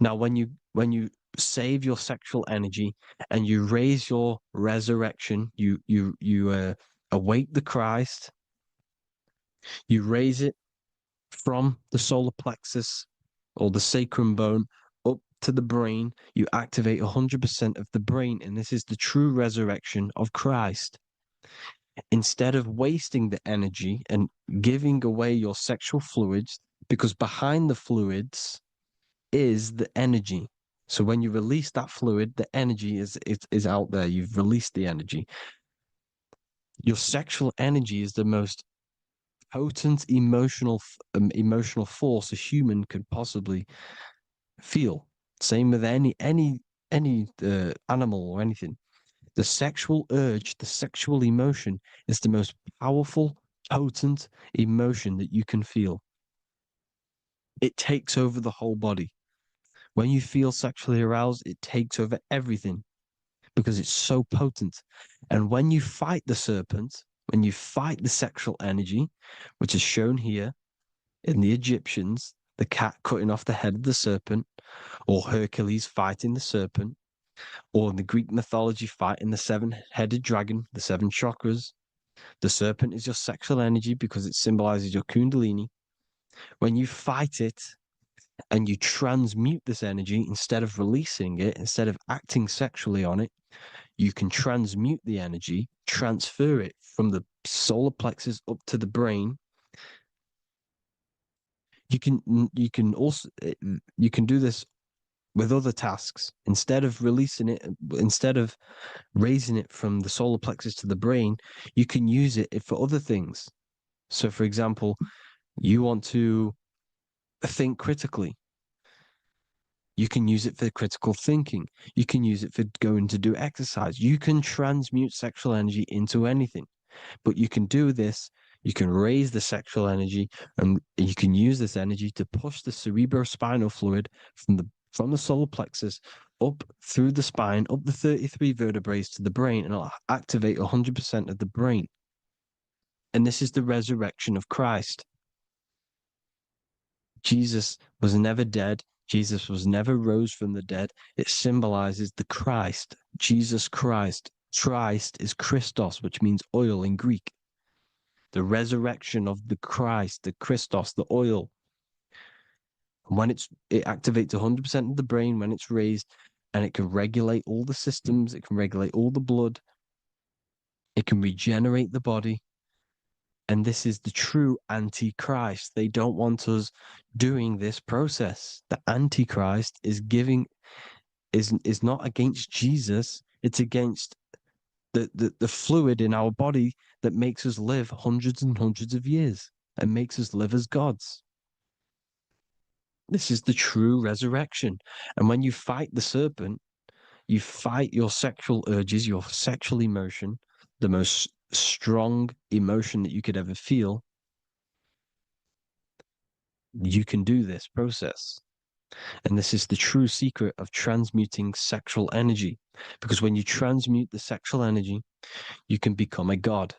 Now, when you save your sexual energy and you raise your resurrection, you awake the Christ, you raise it from the solar plexus or the sacrum bone up to the brain, you activate 100% of the brain, and this is the true resurrection of Christ. Instead of wasting the energy and giving away your sexual fluids, because behind the fluids is the energy. So when you release that fluid, the energy is out there. You've released the energy. Your sexual energy is the most potent emotional force a human could possibly feel. Same with any animal or anything. The sexual urge, the sexual emotion is the most powerful, potent emotion that you can feel. It takes over the whole body. When you feel sexually aroused, it takes over everything because it's so potent. And when you fight the serpent, when you fight the sexual energy, which is shown here in the Egyptians, the cat cutting off the head of the serpent, or Hercules fighting the serpent, or in the Greek mythology fighting the seven-headed dragon, the seven chakras. The serpent is your sexual energy because it symbolizes your kundalini. When you fight it and you transmute this energy instead of releasing it, instead of acting sexually on it, you can transmute the energy, transfer it from the solar plexus up to the brain. You can also you can do this with other tasks. Instead of releasing it, instead of raising it from the solar plexus to the brain, you can use it for other things. So, for example, you want to think critically. You can use it for critical thinking. You can use it for going to do exercise. You can transmute sexual energy into anything, but you can do this. You can raise the sexual energy, and you can use this energy to push the cerebrospinal fluid from the solar plexus up through the spine, up the 33 vertebrae to the brain, and it'll activate 100% of the brain. And this is the resurrection of Christ. Jesus was never dead. Jesus was never rose from the dead. It symbolizes the Christ, Jesus Christ. Christ is Christos, which means oil in Greek. The resurrection of the Christ, the Christos, the oil. And when it activates 100% of the brain when it's raised, and it can regulate all the systems, it can regulate all the blood, it can regenerate the body. And this is the true Antichrist. They don't want us doing this process. The Antichrist is not against Jesus, it's against the fluid in our body that makes us live hundreds and hundreds of years and makes us live as gods. This is the true resurrection. And when you fight the serpent, you fight your sexual urges, your sexual emotion, the most strong emotion that you could ever feel. You can do this process. And this is the true secret of transmuting sexual energy. Because when you transmute the sexual energy, you can become a god.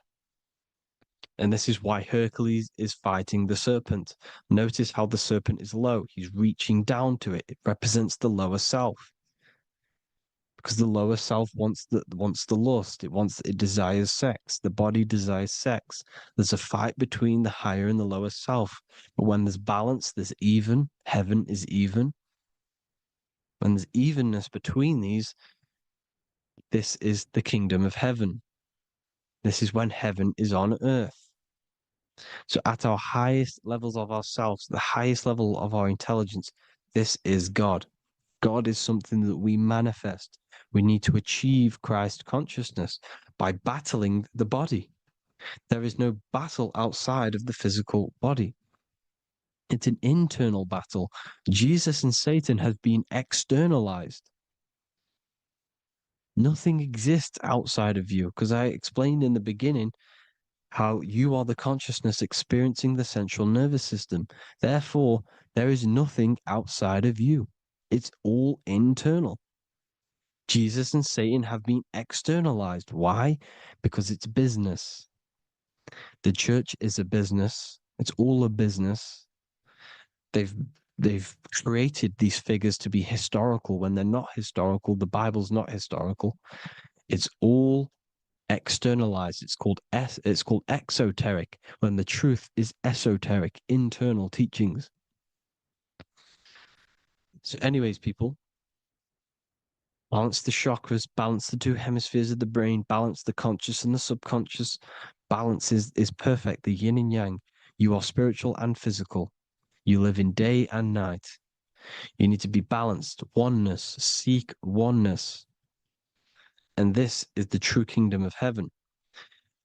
And this is why Hercules is fighting the serpent. Notice how the serpent is low. He's reaching down to it. It represents the lower self. Because the lower self wants the lust. It desires sex. The body desires sex. There's a fight between the higher and the lower self. But when there's balance, there's even. Heaven is even. When there's evenness between these, this is the kingdom of heaven. This is when heaven is on earth. So at our highest levels of ourselves, the highest level of our intelligence, this is God. God is something that we manifest. We need to achieve Christ consciousness by battling the body. There is no battle outside of the physical body. It's an internal battle. Jesus and Satan have been externalized. Nothing exists outside of you, because I explained in the beginning how you are the consciousness experiencing the central nervous system. Therefore, there is nothing outside of you. It's all internal. Jesus and Satan have been externalized. Why? Because it's business. The church is a business. It's all a business. They've created these figures to be historical when they're not historical. The Bible's not historical. It's all externalized. It's called exoteric, when the truth is esoteric, internal teachings. So, anyways, people, balance the chakras, balance the two hemispheres of the brain, balance the conscious and the subconscious. Balance is perfect, the yin and yang. You are spiritual and physical. You live in day and night. You need to be balanced. Oneness. Seek oneness. And this is the true kingdom of heaven.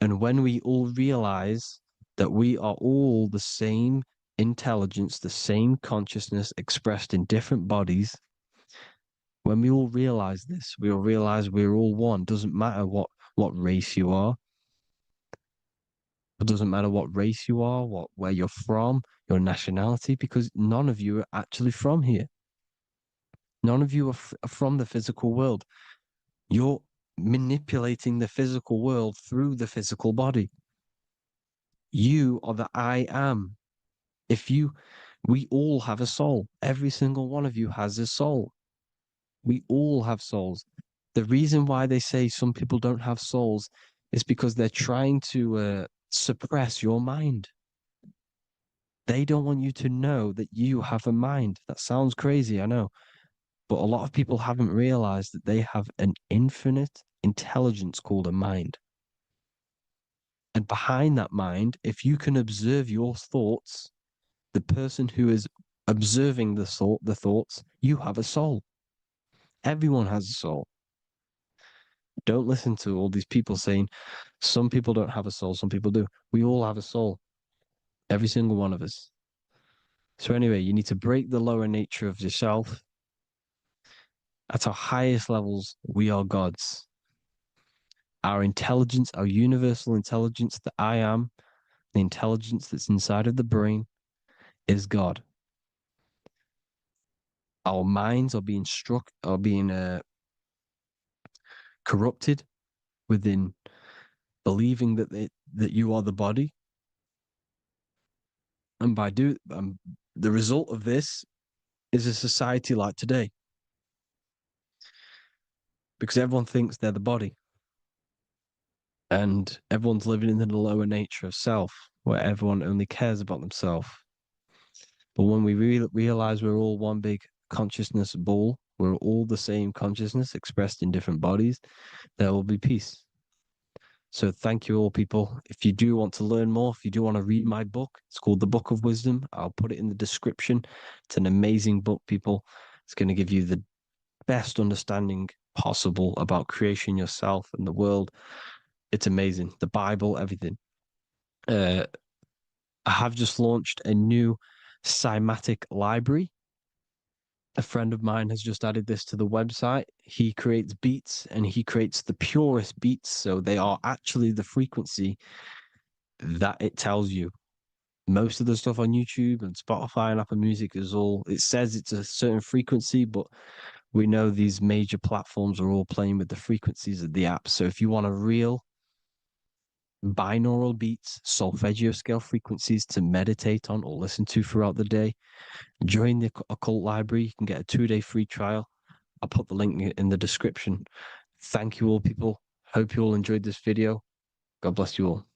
And when we all realize that we are all the same intelligence, the same consciousness expressed in different bodies, when we all realize this, we all realize we're all one. Doesn't matter what race you are. It doesn't matter what race you are, where you're from, your nationality, because none of you are actually from here. None of you are from the physical world. You're manipulating the physical world through the physical body. You are the I am. We all have a soul. Every single one of you has a soul. We all have souls. The reason why they say some people don't have souls is because they're trying to suppress your mind. They don't want you to know that you have a mind. That sounds crazy, I know. But a lot of people haven't realized that they have an infinite intelligence called a mind. And behind that mind, if you can observe your thoughts, the person who is observing the thoughts, you have a soul. Everyone has a soul. Don't listen to all these people saying some people don't have a soul, some people do. We all have a soul. Every single one of us. So anyway, you need to break the lower nature of yourself. At our highest levels, we are gods. Our intelligence, our universal intelligence, the I am, the intelligence that's inside of the brain, is God. Our minds are being corrupted within believing that you are the body, and the result of this is a society like today, because everyone thinks they're the body, and everyone's living in the lower nature of self, where everyone only cares about themselves. But when we realize we're all one big consciousness ball, we're all the same consciousness expressed in different bodies, there will be peace. So thank you all, people. If you do want to learn more, if you do want to read my book, it's called The Book of Wisdom. I'll put it in the description. It's an amazing book, people. It's going to give you the best understanding possible about creation, yourself, and the world. It's amazing. The Bible, everything. I have just launched a new cymatic library. A friend of mine has just added this to the website. He creates beats, and he creates the purest beats. So they are actually the frequency that it tells you. Most of the stuff on YouTube and Spotify and Apple Music it says it's a certain frequency, but we know these major platforms are all playing with the frequencies of the app. So if you want a real binaural beats, solfeggio scale frequencies to meditate on or listen to throughout the day, join the Occult Library. You can get a 2-day free trial. I'll put the link in the description. Thank you all, people. Hope you all enjoyed this video. God bless you all.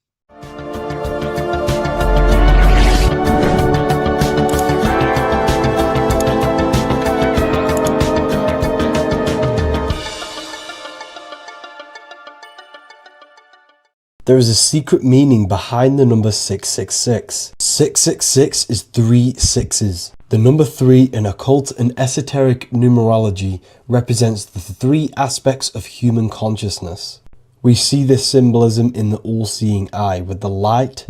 There is a secret meaning behind the number 666. 666 is 3 sixes. The number 3 in occult and esoteric numerology represents the 3 aspects of human consciousness. We see this symbolism in the all-seeing eye with the light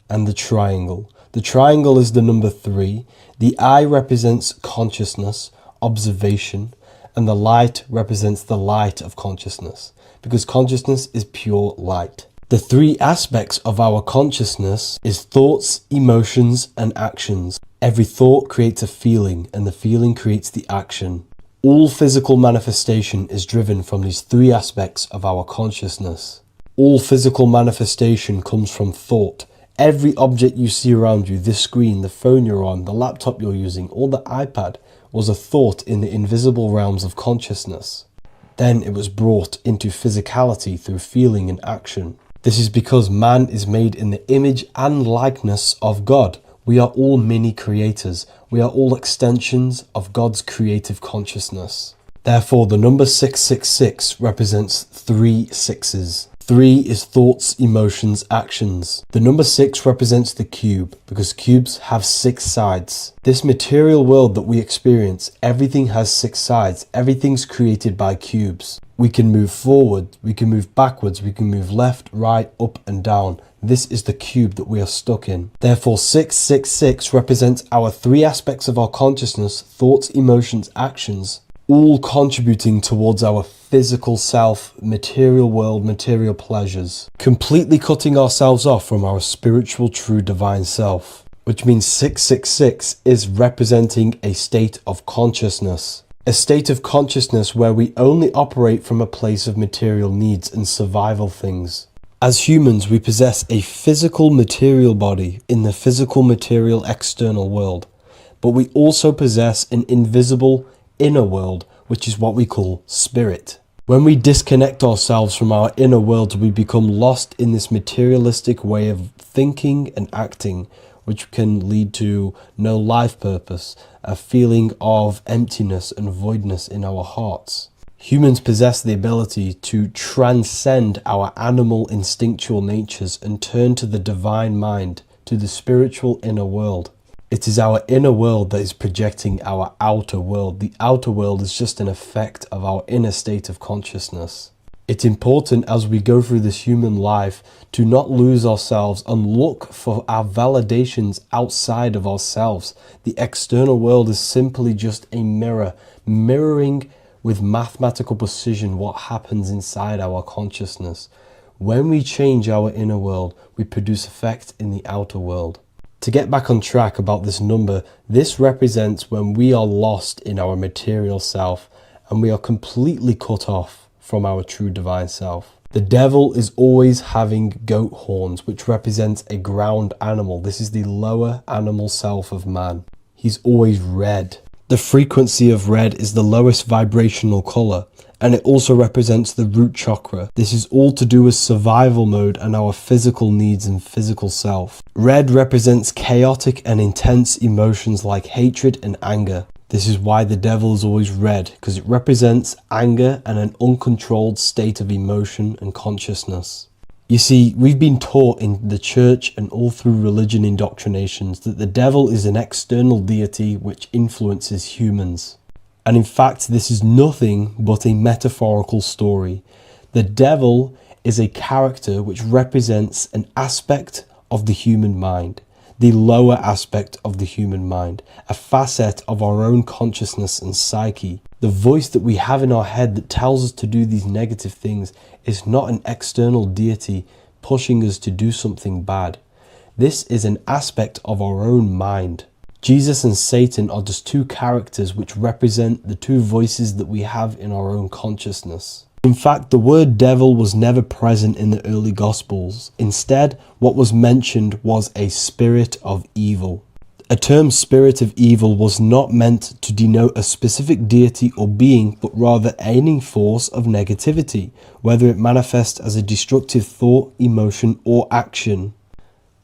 and the triangle. The triangle is the number 3. The eye represents consciousness, observation, and the light represents the light of consciousness, because consciousness is pure light. The 3 aspects of our consciousness is thoughts, emotions, and actions. Every thought creates a feeling, and the feeling creates the action. All physical manifestation is driven from these 3 aspects of our consciousness. All physical manifestation comes from thought. Every object you see around you, this screen, the phone you're on, the laptop you're using, or the iPad, was a thought in the invisible realms of consciousness. Then it was brought into physicality through feeling and action. This is because man is made in the image and likeness of God. We are all mini creators. We are all extensions of God's creative consciousness. Therefore, the number 666 represents 3 sixes. 3 is thoughts, emotions, actions. The number 6 represents the cube, because cubes have 6 sides. This material world that we experience, everything has 6 sides. Everything's created by cubes. We can move forward, we can move backwards, we can move left, right, up and down. This is the cube that we are stuck in. Therefore, 666 represents our 3 aspects of our consciousness, thoughts, emotions, actions, all contributing towards our physical self, material world, material pleasures, completely cutting ourselves off from our spiritual, true, divine self, which means 666 is representing a state of consciousness. A state of consciousness where we only operate from a place of material needs and survival things. As humans, we possess a physical material body in the physical material external world, but we also possess an invisible inner world, which is what we call spirit. When we disconnect ourselves from our inner world, we become lost in this materialistic way of thinking and acting, which can lead to no life purpose, a feeling of emptiness and voidness in our hearts. Humans possess the ability to transcend our animal instinctual natures and turn to the divine mind, to the spiritual inner world. It is our inner world that is projecting our outer world. The outer world is just an effect of our inner state of consciousness. It's important as we go through this human life to not lose ourselves and look for our validations outside of ourselves. The external world is simply just a mirror, mirroring with mathematical precision what happens inside our consciousness. When we change our inner world, we produce effect in the outer world. To get back on track about this number, this represents when we are lost in our material self and we are completely cut off from our true divine self. The devil is always having goat horns, which represents a ground animal. This is the lower animal self of man. He's always red. The frequency of red is the lowest vibrational color, and it also represents the root chakra. This is all to do with survival mode and our physical needs and physical self. Red represents chaotic and intense emotions like hatred and anger. This is why the devil is always red, because it represents anger and an uncontrolled state of emotion and consciousness. You see, we've been taught in the church and all through religion indoctrinations that the devil is an external deity which influences humans. And in fact, this is nothing but a metaphorical story. The devil is a character which represents an aspect of the human mind, the lower aspect of the human mind, a facet of our own consciousness and psyche. The voice that we have in our head that tells us to do these negative things is not an external deity pushing us to do something bad. This is an aspect of our own mind. Jesus and Satan are just two characters which represent the two voices that we have in our own consciousness. In fact, the word devil was never present in the early Gospels. Instead, what was mentioned was a spirit of evil. A term spirit of evil was not meant to denote a specific deity or being, but rather any force of negativity, whether it manifests as a destructive thought, emotion, or action.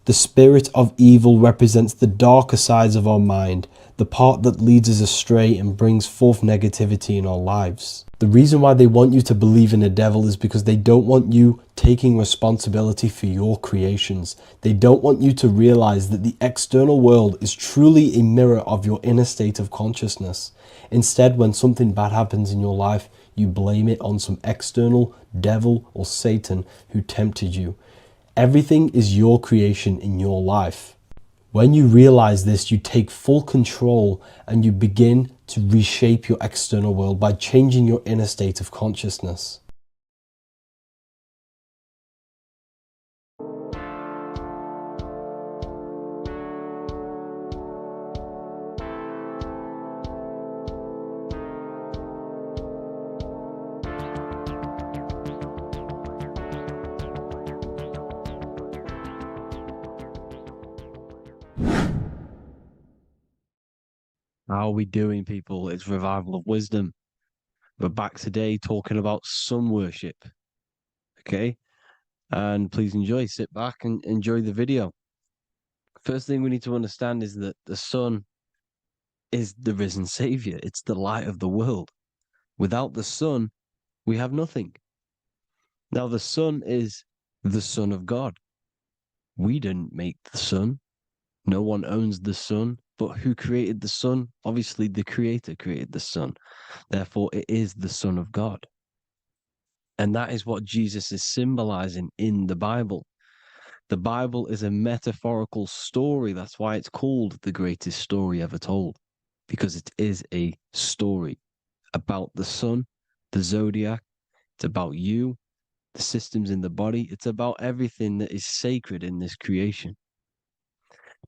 The spirit of evil represents the darker sides of our mind, the part that leads us astray and brings forth negativity in our lives. The reason why they want you to believe in a devil is because they don't want you taking responsibility for your creations. They don't want you to realize that the external world is truly a mirror of your inner state of consciousness. Instead, when something bad happens in your life, you blame it on some external devil or Satan who tempted you. Everything is your creation in your life. When you realize this, you take full control and you begin to reshape your external world by changing your inner state of consciousness. How are we doing, people? It's Revival of Wisdom. We're back today talking about sun worship. Okay? And please enjoy, sit back and enjoy the video. First thing we need to understand is that the sun is the risen savior. It's the light of the world. Without the sun, we have nothing. Now, the sun is the Son of God. We didn't make the sun. No one owns the sun. But who created the sun? Obviously, the Creator created the sun. Therefore, it is the Son of God. And that is what Jesus is symbolizing in the Bible. The Bible is a metaphorical story. That's why it's called the greatest story ever told, because it is a story about the sun, the zodiac. It's about you, the systems in the body. It's about everything that is sacred in this creation.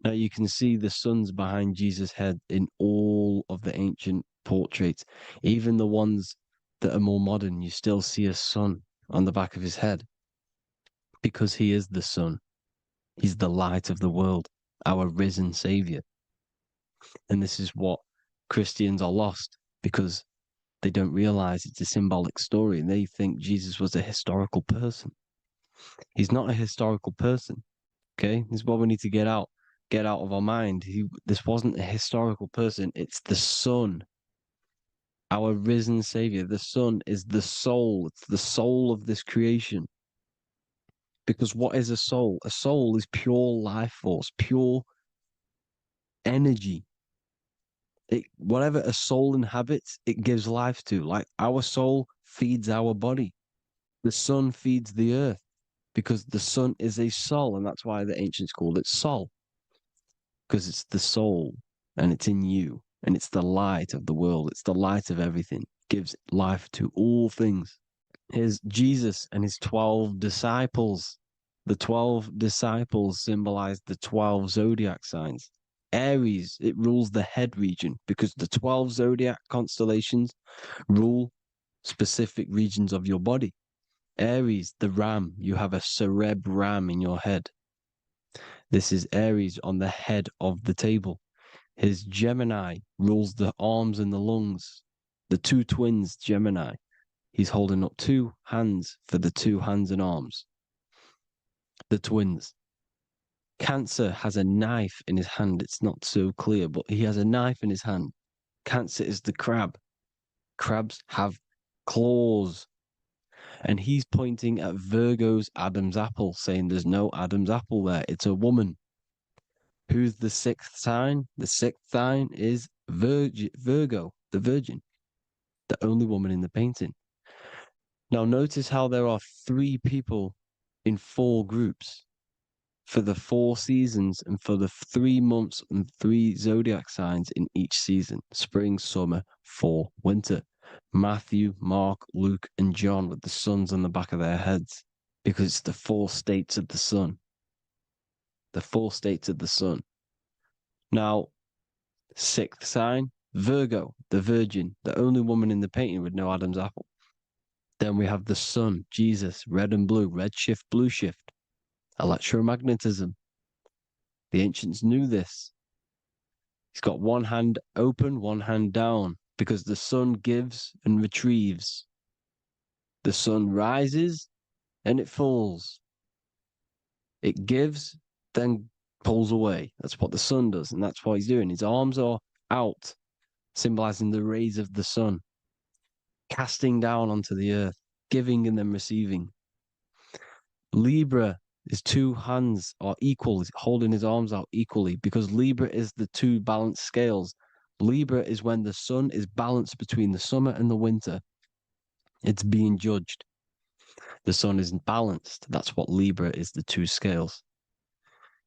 Now you can see the suns behind Jesus' head in all of the ancient portraits, even the ones that are more modern. You still see a sun on the back of his head because he is the sun. He's the light of the world, our risen savior. And this is what Christians are lost because they don't realize it's a symbolic story and they think Jesus was a historical person. He's not a historical person. Okay, this is what we need to get out of our mind. This wasn't a historical person. It's the Son, our risen Savior. The Son is the soul. It's the soul of this creation. Because what is a soul? A soul is pure life force, pure energy. Whatever a soul inhabits, it gives life to. Like our soul feeds our body. The sun feeds the earth because the sun is a soul, and that's why the ancients called it Sol. Because it's the soul and it's in you and it's the light of the world. It's the light of everything. It gives life to all things. Here's Jesus and his 12 disciples. The 12 disciples symbolize the 12 zodiac signs. Aries, it rules the head region because the 12 zodiac constellations rule specific regions of your body. Aries, the ram, you have a cerebrum in your head. This is Aries on the head of the table. His Gemini rules the arms and the lungs. The two twins, Gemini. He's holding up two hands for the two hands and arms. The twins. Cancer has a knife in his hand. It's not so clear, but he has a knife in his hand. Cancer is the crab. Crabs have claws. And he's pointing at Virgo's Adam's apple, saying there's no Adam's apple there. It's a woman. Who's the sixth sign? The sixth sign is Virgo, the Virgin, the only woman in the painting. Now notice how there are 3 people in 4 groups for the 4 seasons and for the 3 months and 3 zodiac signs in each season: spring, summer, fall, winter. Matthew, Mark, Luke, and John with the suns on the back of their heads because it's the 4 states of the sun. The 4 states of the sun. Now, 6th sign, Virgo, the Virgin, the only woman in the painting with no Adam's apple. Then we have the sun, Jesus, red and blue, red shift, blue shift. Electromagnetism. The ancients knew this. He's got one hand open, one hand down, because the sun gives and retrieves. The sun rises and it falls. It gives, then pulls away. That's what the sun does, and that's what he's doing. His arms are out, symbolizing the rays of the sun, casting down onto the earth, giving and then receiving. Libra, his 2 hands are equal, he's holding his arms out equally, because Libra is the 2 balanced scales. Libra is when the sun is balanced between the summer and the winter. It's being judged. The sun isn't balanced. That's what Libra is, the 2 scales.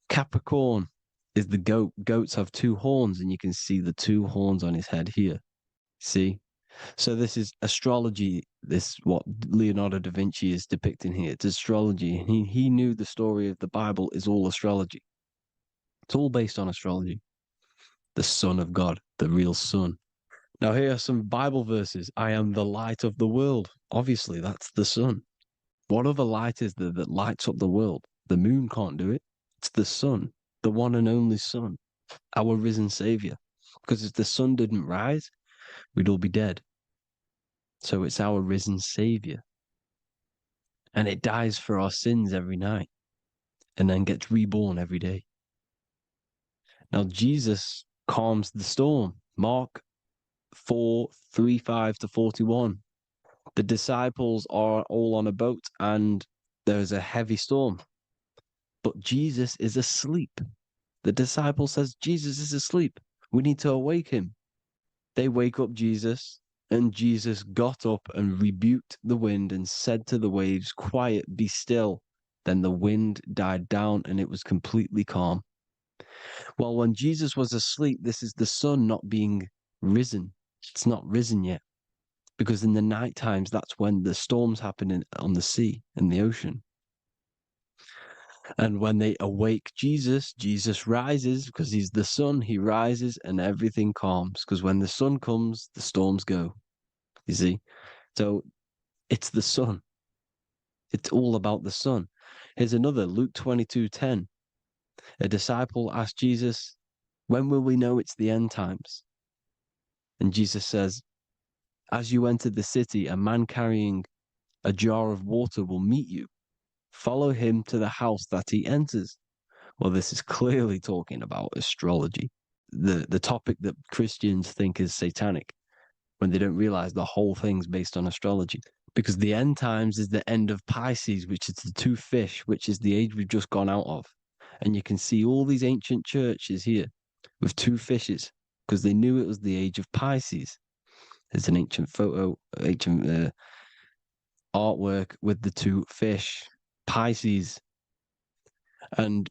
Capricorn is the goat. Goats have 2 horns, and you can see the 2 horns on his head here. See? So this is astrology. This what Leonardo da Vinci is depicting here. It's astrology. He knew the story of the Bible is all astrology. It's all based on astrology. The Son of God, the real Son. Now here are some Bible verses. I am the light of the world. Obviously, that's the sun. What other light is there that lights up the world? The moon can't do it. It's the sun, the one and only Son, our risen Savior. Because if the sun didn't rise, we'd all be dead. So it's our risen Savior. And it dies for our sins every night and then gets reborn every day. Now, Jesus calms the storm. Mark 4:35-41. The disciples are all on a boat and there's a heavy storm. But Jesus is asleep. The disciple says, Jesus is asleep. We need to awake him. They wake up Jesus, and Jesus got up and rebuked the wind and said to the waves, quiet, be still. Then the wind died down and it was completely calm. Well, when Jesus was asleep, this is the sun not being risen. It's not risen yet. Because in the night times, that's when the storms happen on the sea and the ocean. And when they awake Jesus, Jesus rises because he's the sun. He rises and everything calms. Because when the sun comes, the storms go. You see? So it's the sun. It's all about the sun. Here's another, Luke 22:10. A disciple asked Jesus, when will we know it's the end times? And Jesus says, as you enter the city, a man carrying a jar of water will meet you. Follow him to the house that he enters. Well, this is clearly talking about astrology, the topic that Christians think is satanic, when they don't realize the whole thing's based on astrology. Because the end times is the end of Pisces, which is the two fish, which is the age we've just gone out of. And you can see all these ancient churches here with two fishes, because they knew it was the age of Pisces. There's an ancient photo, ancient artwork with the two fish, Pisces. And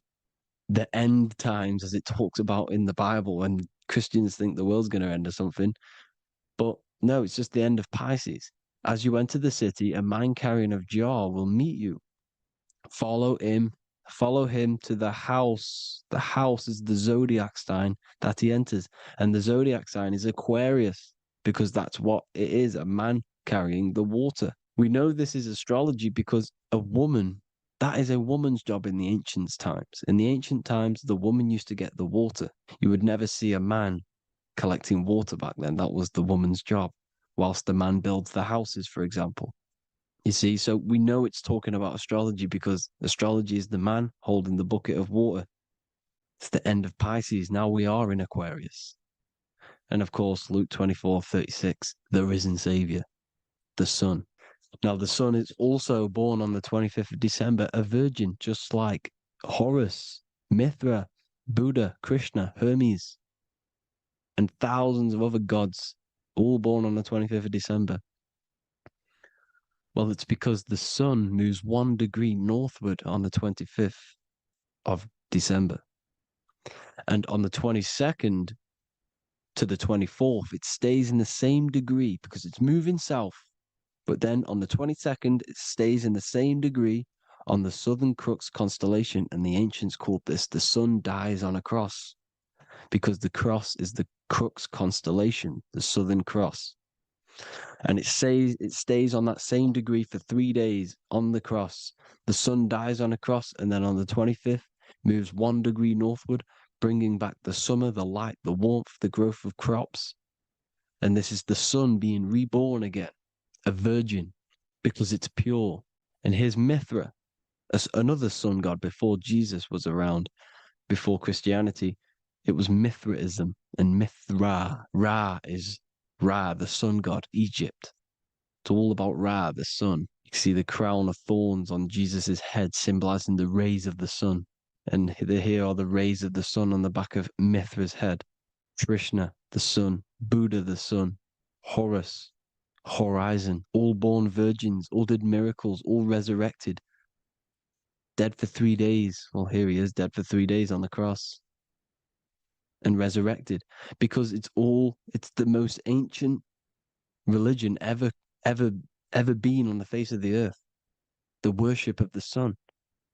the end times, as it talks about in the Bible, and Christians think the world's going to end or something. But no, it's just the end of Pisces. As you enter the city, a man carrying a jar will meet you. Follow him to the house. The house is the zodiac sign that he enters. And the zodiac sign is Aquarius, because that's what it is, a man carrying the water. We know this is astrology because a woman, that is a woman's job in the ancient times. In the ancient times, the woman used to get the water. You would never see a man collecting water back then. That was the woman's job, whilst the man builds the houses, for example. You see, so we know it's talking about astrology because astrology is the man holding the bucket of water. It's the end of Pisces. Now we are in Aquarius. And of course, Luke 24:36, the risen Savior, the Son. Now, the Son is also born on the 25th of December, a virgin, just like Horus, Mithra, Buddha, Krishna, Hermes, and thousands of other gods, all born on the 25th of December. Well, it's because the sun moves 1 degree northward on the 25th of December. And on the 22nd to the 24th, it stays in the same degree because it's moving south. But then on the 22nd, it stays in the same degree on the Southern Crux constellation. And the ancients called this the sun dies on a cross, because the cross is the Crux constellation, the Southern Cross. And it stays on that same degree for 3 days on the cross. The sun dies on a cross, and then on the 25th, moves 1 degree northward, bringing back the summer, the light, the warmth, the growth of crops. And this is the sun being reborn again, a virgin, because it's pure. And here's Mithra, another sun god before Jesus was around, before Christianity. It was Mithraism, and Mithra, Ra is Ra, the sun god, Egypt. It's all about Ra, the sun. You see the crown of thorns on Jesus' head, symbolizing the rays of the sun. And here are the rays of the sun on the back of Mithra's head. Krishna, the sun. Buddha, the sun. Horus, horizon. All born virgins, all did miracles, all resurrected. Dead for 3 days. Well, here he is, dead for 3 days on the cross. And resurrected, because it's the most ancient religion ever been on the face of the earth, the worship of the sun.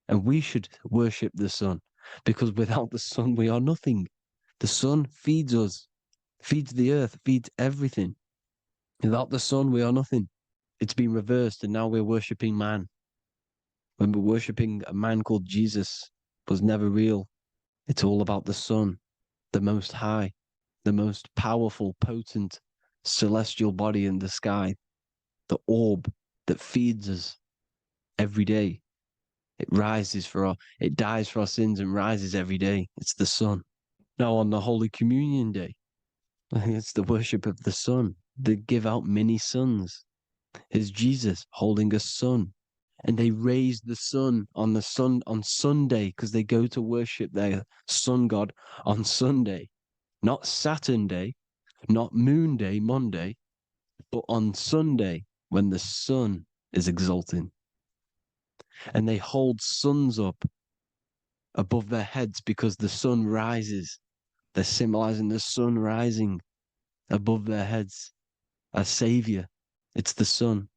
And we should worship the sun, because without the sun we are nothing. The sun feeds us, feeds the earth, feeds everything. Without the sun we are nothing. It's been reversed, and now we're worshipping man. When we're worshipping a man called Jesus, was never real. It's all about the sun, the most high, the most powerful, potent, celestial body in the sky, the orb that feeds us every day. It dies for our sins and rises every day. It's the sun. Now on the Holy Communion Day, it's the worship of the sun. They give out many suns. Here's Jesus holding a sun. And they raise the sun on Sunday, because they go to worship their sun god on Sunday. Not Saturn Day, not Moon Day, Monday, but on Sunday when the sun is exalting. And they hold suns up above their heads because the sun rises. They're symbolizing the sun rising above their heads as savior. It's the sun.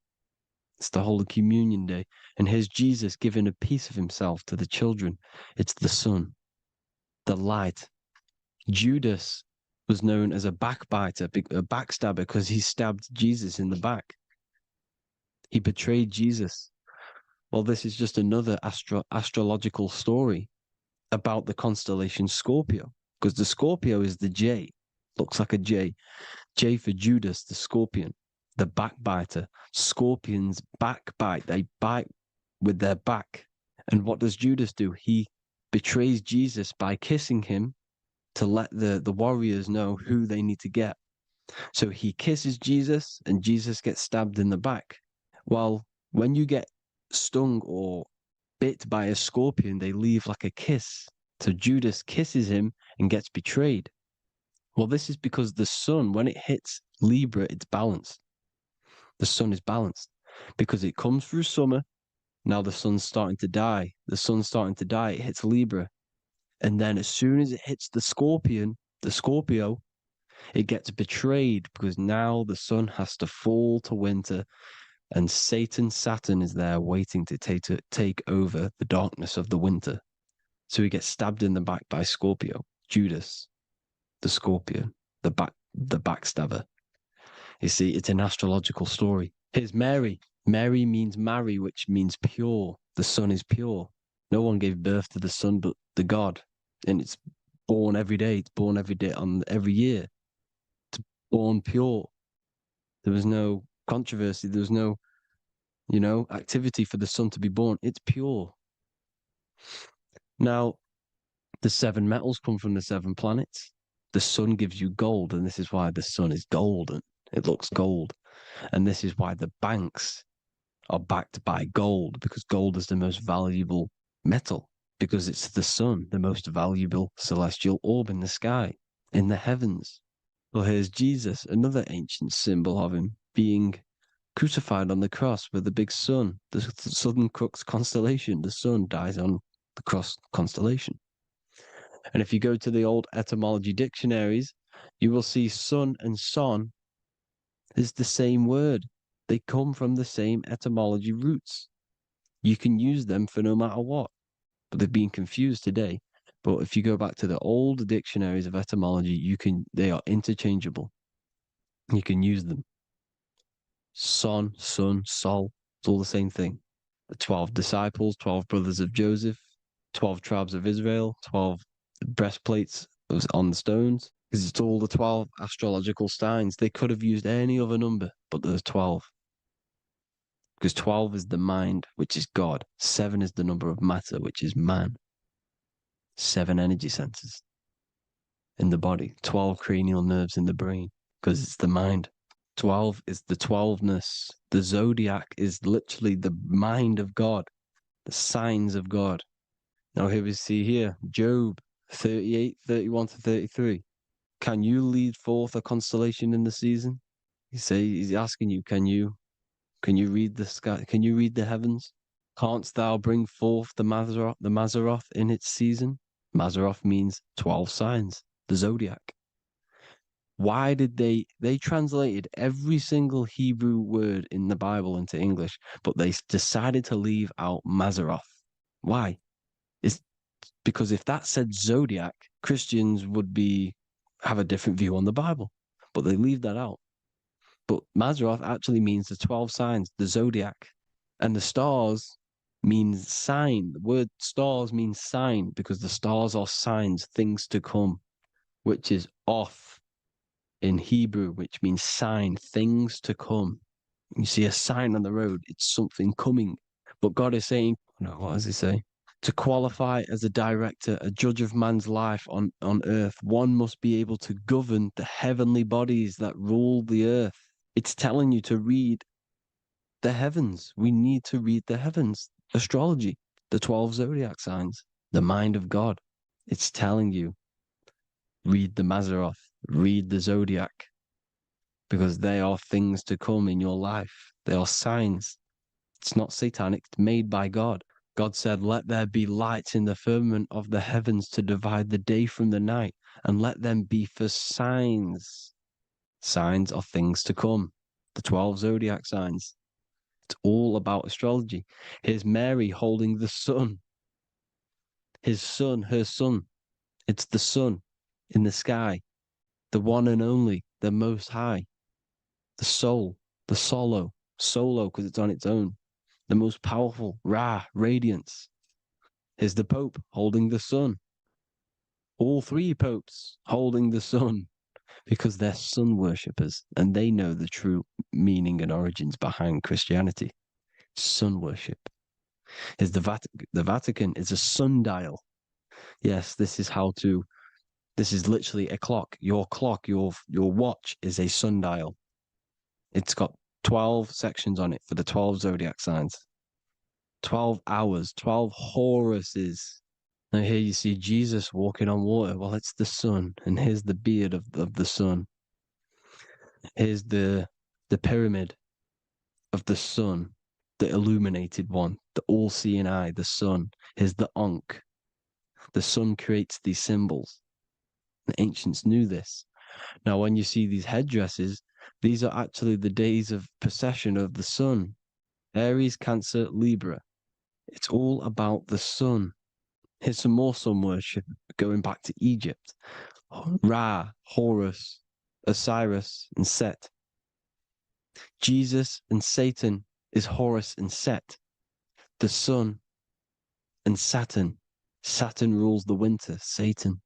It's the Holy Communion Day. And here's Jesus giving a piece of himself to the children. It's the sun, the light. Judas was known as a backbiter, a backstabber, because he stabbed Jesus in the back. He betrayed Jesus. Well, this is just another astrological story about the constellation Scorpio, because the Scorpio is the J, looks like a J. J for Judas, the scorpion, the backbiter. Scorpions backbite, they bite with their back. And what does Judas do? He betrays Jesus by kissing him to let the warriors know who they need to get. So he kisses Jesus and Jesus gets stabbed in the back. Well, when you get stung or bit by a scorpion, they leave like a kiss. So Judas kisses him and gets betrayed. Well, this is because the sun, when it hits Libra, it's balanced. The sun is balanced because it comes through summer. Now the sun's starting to die. The sun's starting to die. It hits Libra. And then as soon as it hits the scorpion, the Scorpio, it gets betrayed because now the sun has to fall to winter and Saturn is there waiting to take over the darkness of the winter. So he gets stabbed in the back by Scorpio, Judas, the scorpion, the backstabber. You see, it's an astrological story. Here's Mary. Mary means marry, which means pure. The sun is pure. No one gave birth to the sun but the God. And it's born every day. It's born every day on every year. It's born pure. There was no controversy. There was no, activity for the sun to be born. It's pure. Now, the 7 metals come from the 7 planets. The sun gives you gold, and this is why the sun is golden. It looks gold. And this is why the banks are backed by gold, because gold is the most valuable metal, because it's the sun, the most valuable celestial orb in the sky, in the heavens. Well, here's Jesus, another ancient symbol of him being crucified on the cross with the big sun, the Southern Crux constellation. The sun dies on the cross constellation. And if you go to the old etymology dictionaries, you will see sun and son is the same word. They come from the same etymology roots. You can use them for no matter what, but they've been confused today. But if you go back to the old dictionaries of etymology, they are interchangeable. You can use them. Son, sun, sol, it's all the same thing. The 12 disciples, 12 brothers of Joseph, 12 tribes of Israel, 12 breastplates on the stones, because it's all the 12 astrological signs. They could have used any other number, but there's 12. Because 12 is the mind, which is God. 7 is the number of matter, which is man. 7 energy centers in the body. 12 cranial nerves in the brain, because it's the mind. 12 is the 12ness. The zodiac is literally the mind of God, the signs of God. Now here we see here, Job 38, 31 to 33. Can you lead forth a constellation in the season? He's asking you, can you read the sky? Can you read the heavens? Canst thou bring forth the Mazzaroth in its season? Mazzaroth means 12 signs, the zodiac. Why did they translated every single Hebrew word in the Bible into English, but they decided to leave out Mazzaroth? Why? It's because if that said zodiac, Christians would have a different view on the Bible, but they leave that out. But Mazzaroth actually means the 12 signs, the zodiac, and the stars means sign. The word stars means sign because the stars are signs, things to come, which is off in Hebrew, which means sign, things to come. You see a sign on the road, it's something coming. But God is saying, no, what does he say? To qualify as a director, a judge of man's life on earth, one must be able to govern the heavenly bodies that rule the earth. It's telling you to read the heavens. We need to read the heavens. Astrology, the 12 zodiac signs, the mind of God. It's telling you, read the Mazzaroth, read the zodiac, because they are things to come in your life. They are signs. It's not satanic, it's made by God. God said, let there be lights in the firmament of the heavens to divide the day from the night, and let them be for signs. Signs are things to come. The 12 zodiac signs. It's all about astrology. Here's Mary holding the sun. His son, her son. It's the sun in the sky, the one and only, the most high, the soul, the solo because it's on its own, the most powerful, Ra, radiance. Here's the Pope holding the sun. All three popes holding the sun because they're sun worshippers and they know the true meaning and origins behind Christianity. Sun worship. Is the Vatican is a sundial. Yes, this is literally a clock. Your clock, your watch is a sundial. It's got 12 sections on it for the 12 zodiac signs. 12 hours, 12 Horuses. Now here you see Jesus walking on water. Well, it's the sun, and here's the beard of the sun. Here's the pyramid of the sun, the illuminated one, the all-seeing eye, the sun. Here's the Ankh. The sun creates these symbols. The ancients knew this. Now, when you see these headdresses, these are actually the days of precession of the sun. Aries, Cancer, Libra. It's all about the sun. Here's some more sun worship going back to Egypt. Ra, Horus, Osiris, and Set. Jesus and Satan is Horus and Set. The sun and Saturn. Saturn rules the winter, Satan.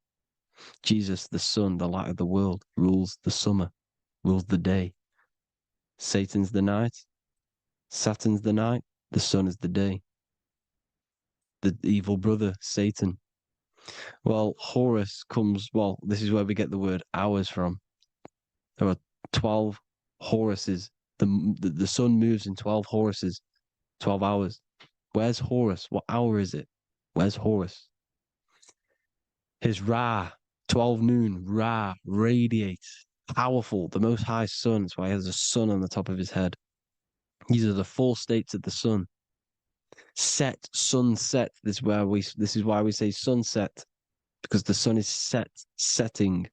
Jesus, the sun, the light of the world, rules the summer, rules the day. Satan's the night, Saturn's the night, the sun is the day. The evil brother, Satan. Well, Horus comes, this is where we get the word hours from. There are 12 Horuses. The sun moves in 12 Horuses, 12 hours. Where's Horus? What hour is it? Where's Horus? His Ra, 12 noon, Ra, radiates, powerful, the most high sun. That's why he has a sun on the top of his head. These are the four states of the sun. Set, sunset. This is why we say sunset, because the sun is setting.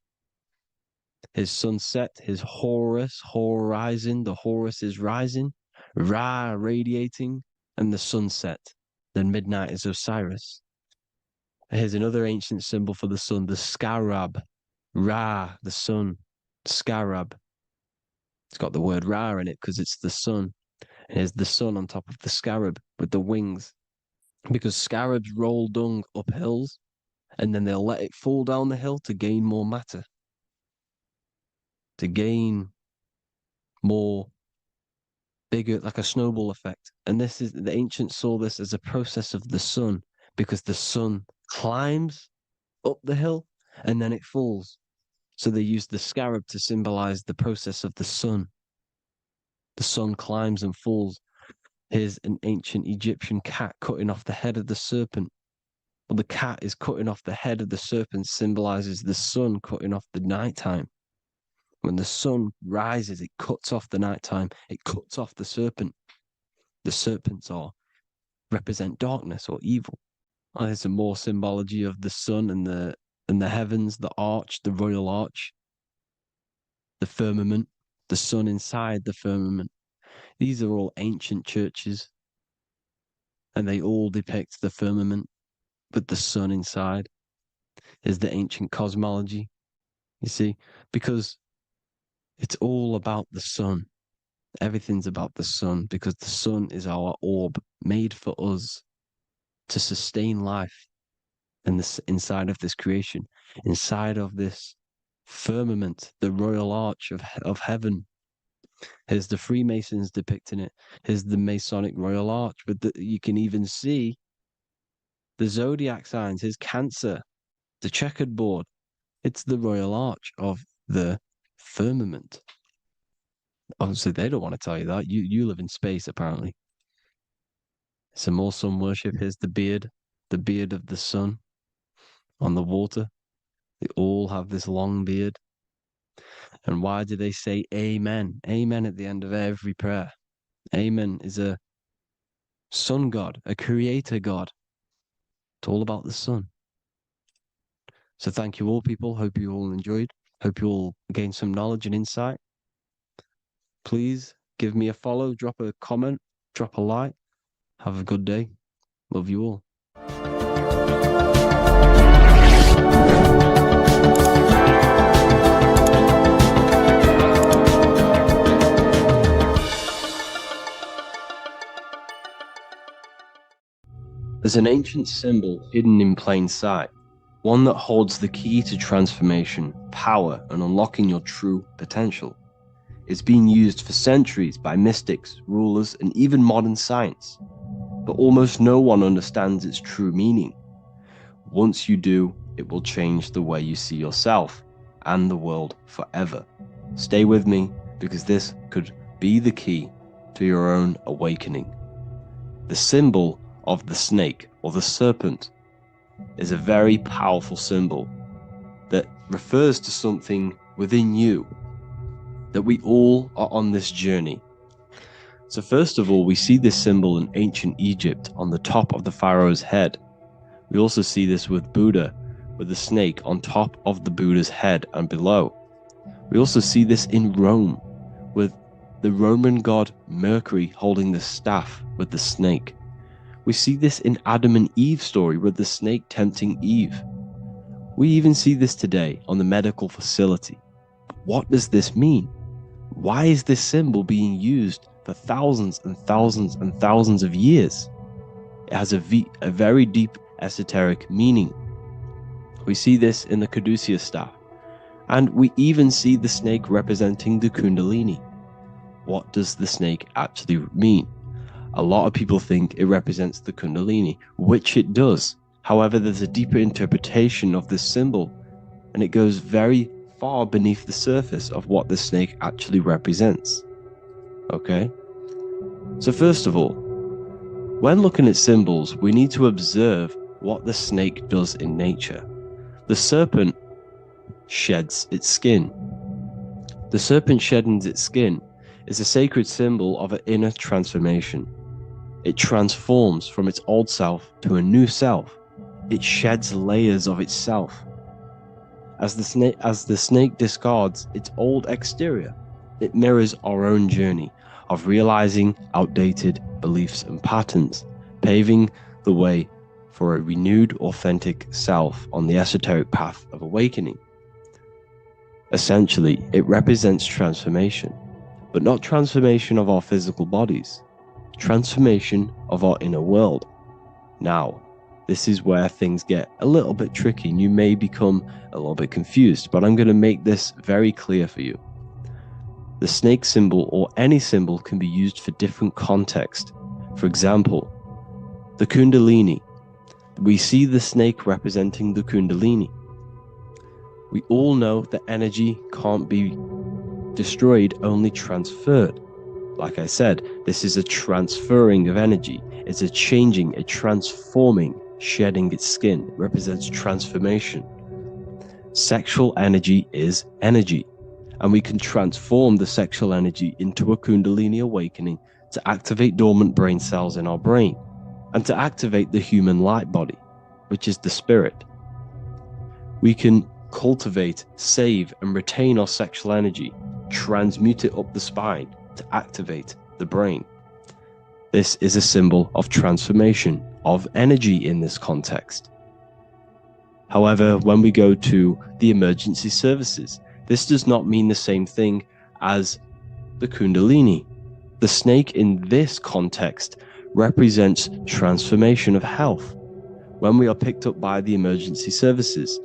His sunset, his Horus, horizon, the Horus is rising, Ra radiating, and the sunset. Then midnight is Osiris. Here's another ancient symbol for the sun, the scarab. Ra, the sun, scarab. It's got the word Ra in it because it's the sun. And here's the sun on top of the scarab with the wings. Because scarabs roll dung up hills and then they'll let it fall down the hill to gain more matter. To gain more bigger, like a snowball effect. And the ancients saw this as a process of the sun because the sun climbs up the hill and then it falls. So they used the scarab to symbolize the process of the sun. The sun climbs and falls. Here's an ancient Egyptian cat cutting off the head of the serpent. Well, the cat is cutting off the head of the serpent, symbolizes the sun cutting off the nighttime. When the sun rises, it cuts off the nighttime. It cuts off the serpent. The serpents represent darkness or evil. Oh, there's some more symbology of the sun and the heavens, the arch, the royal arch, the firmament, the sun inside the firmament. These are all ancient churches, and they all depict the firmament with the sun inside. Is the ancient cosmology, you see, because it's all about the sun. Everything's about the sun because the sun is our orb made for us to sustain life in inside of this creation, inside of this firmament, the royal arch of heaven. Here's the Freemasons depicting it. Here's the Masonic royal arch. But you can even see the zodiac signs. Here's Cancer, the checkered board. It's the royal arch of the firmament. Obviously, they don't want to tell you that. You live in space, apparently. Some more sun worship. Here's the beard of the sun on the water. They all have this long beard. And why do they say amen? Amen at the end of every prayer. Amen is a sun god, a creator god. It's all about the sun. So thank you all, people. Hope you all enjoyed. Hope you all gained some knowledge and insight. Please give me a follow, drop a comment, drop a like. Have a good day. Love you all. There's an ancient symbol hidden in plain sight, one that holds the key to transformation, power, and unlocking your true potential. It's been used for centuries by mystics, rulers, and even modern science, but almost no one understands its true meaning. Once you do, it will change the way you see yourself and the world forever. Stay with me, because this could be the key to your own awakening. The symbol of the snake, or the serpent, is a very powerful symbol that refers to something within you, that we all are on this journey. So first of all, we see this symbol in ancient Egypt on the top of the pharaoh's head. We also see this with Buddha, with the snake on top of the Buddha's head and below. We also see this in Rome, with the Roman god Mercury holding the staff with the snake. We see this in Adam and Eve's story with the snake tempting Eve. We even see this today on the medical facility. What does this mean? Why is this symbol being used for thousands and thousands and thousands of years? It has a very deep esoteric meaning. We see this in the caduceus staff, and we even see the snake representing the Kundalini. What does the snake actually mean? A lot of people think it represents the Kundalini, which it does. However, there's a deeper interpretation of this symbol, and it goes very far beneath the surface of what the snake actually represents. Okay? So first of all, when looking at symbols, we need to observe what the snake does in nature. The serpent sheds its skin. The serpent shedding its skin is a sacred symbol of an inner transformation. It transforms from its old self to a new self. It sheds layers of itself. As the snake discards its old exterior, it mirrors our own journey of realizing outdated beliefs and patterns, paving the way for a renewed, authentic self on the esoteric path of awakening. Essentially, it represents transformation, but not transformation of our physical bodies, transformation of our inner world. Now, this is where things get a little bit tricky and you may become a little bit confused, but I'm going to make this very clear for you. The snake symbol, or any symbol, can be used for different contexts. For example, the Kundalini. We see the snake representing the Kundalini. We all know that energy can't be destroyed, only transferred. Like I said, this is a transferring of energy. It's a changing, a transforming, shedding its skin. It represents transformation. Sexual energy is energy, and we can transform the sexual energy into a Kundalini awakening to activate dormant brain cells in our brain and to activate the human light body, which is the spirit. We can cultivate, save, and retain our sexual energy, transmute it up the spine to activate the brain. This is a symbol of transformation, of energy in this context. However, when we go to the emergency services, this does not mean the same thing as the Kundalini. The snake in this context represents transformation of health. When we are picked up by the emergency services,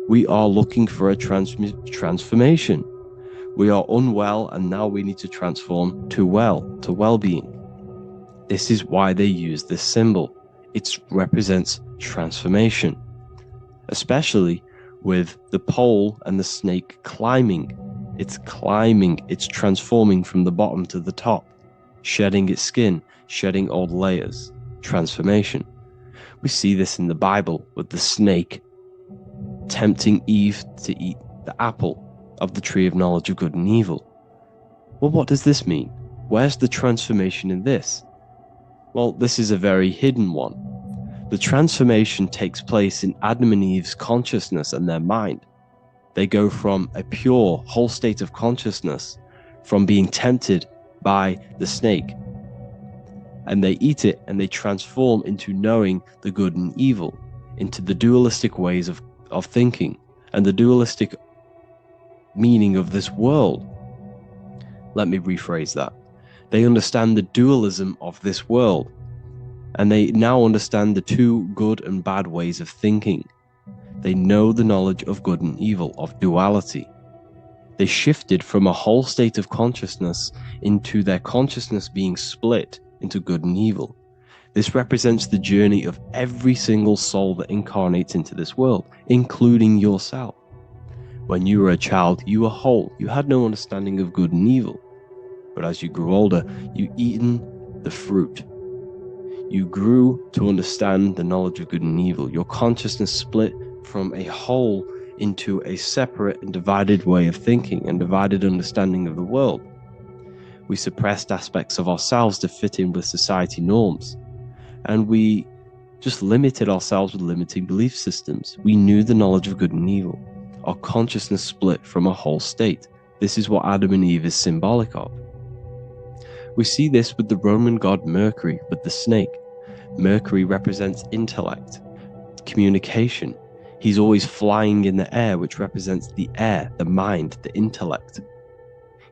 we are looking for a transformation. We are unwell and now we need to transform to well-being. This is why they use this symbol. It represents transformation, especially with the pole and the snake climbing. It's climbing, it's transforming from the bottom to the top, shedding its skin, shedding old layers, transformation. We see this in the Bible with the snake tempting Eve to eat the apple of the tree of knowledge of good and evil. Well, what does this mean? Where's the transformation in this? Well, this is a very hidden one. The transformation takes place in Adam and Eve's consciousness and their mind. They go from a pure, whole state of consciousness, from being tempted by the snake, and they eat it and they transform into knowing the good and evil, into the dualistic ways of thinking and the dualistic meaning of this world. Let me rephrase that. They understand the dualism of this world, and they now understand the two good and bad ways of thinking. They know the knowledge of good and evil, of duality. They shifted from a whole state of consciousness into their consciousness being split into good and evil. This represents the journey of every single soul that incarnates into this world, including yourself. When you were a child, you were whole. You had no understanding of good and evil. But as you grew older, you eaten the fruit. You grew to understand the knowledge of good and evil. Your consciousness split from a whole into a separate and divided way of thinking and divided understanding of the world. We suppressed aspects of ourselves to fit in with society norms. And we just limited ourselves with limiting belief systems. We knew the knowledge of good and evil. Our consciousness split from a whole state. This is what Adam and Eve is symbolic of. We see this with the Roman god Mercury, with the snake. Mercury represents intellect, communication. He's always flying in the air, which represents the air, the mind, the intellect.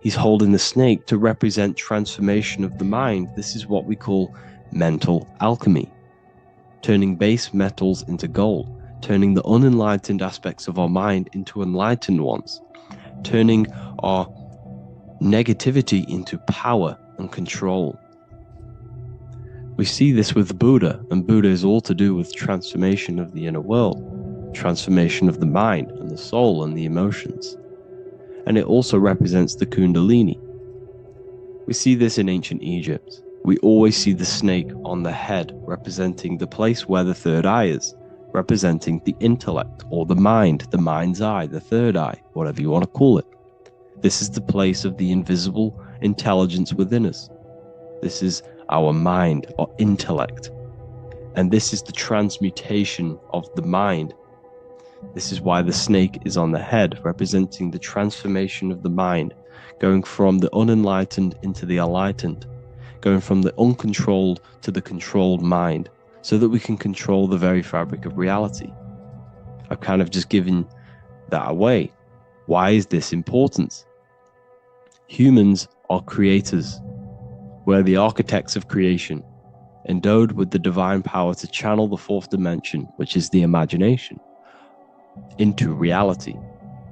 He's holding the snake to represent transformation of the mind. This is what we call mental alchemy. Turning base metals into gold, turning the unenlightened aspects of our mind into enlightened ones, turning our negativity into power and control. We see this with Buddha, and Buddha is all to do with transformation of the inner world, transformation of the mind and the soul and the emotions. And it also represents the Kundalini. We see this in ancient Egypt. We always see the snake on the head, representing the place where the third eye is, representing the intellect or the mind, the mind's eye, the third eye, whatever you want to call it. This is the place of the invisible intelligence within us. This is our mind or intellect. And this is the transmutation of the mind. This is why the snake is on the head, representing the transformation of the mind, going from the unenlightened into the enlightened, going from the uncontrolled to the controlled mind, so that we can control the very fabric of reality. I've kind of just given that away. Why is this important? Humans are creators. We're the architects of creation, endowed with the divine power to channel the fourth dimension, which is the imagination, into reality.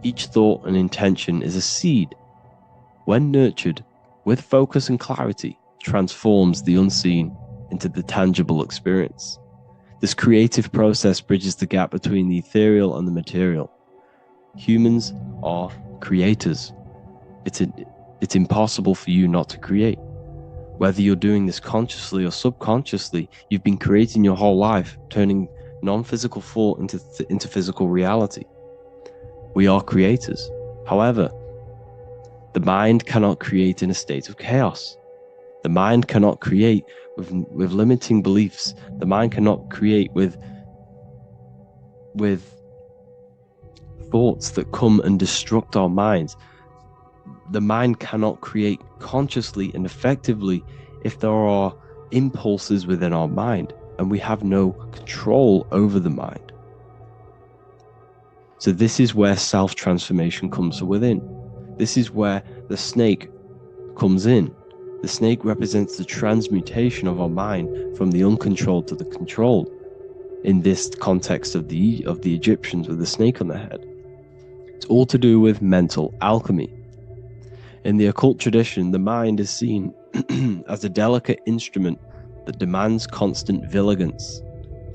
Each thought and intention is a seed. When nurtured with focus and clarity, transforms the unseen into the tangible experience. This creative process bridges the gap between the ethereal and the material. Humans are creators. It's impossible for you not to create. Whether you're doing this consciously or subconsciously, you've been creating your whole life, turning non-physical thought into physical reality. We are creators. However, the mind cannot create in a state of chaos. The mind cannot create with limiting beliefs. The mind cannot create with thoughts that come and destruct our minds. The mind cannot create consciously and effectively if there are impulses within our mind and we have no control over the mind. So this is where self-transformation comes from within. This is where the snake comes in. The snake represents the transmutation of our mind from the uncontrolled to the controlled. In this context of the Egyptians with the snake on their head. It's all to do with mental alchemy. In the occult tradition, the mind is seen as a delicate instrument that demands constant vigilance.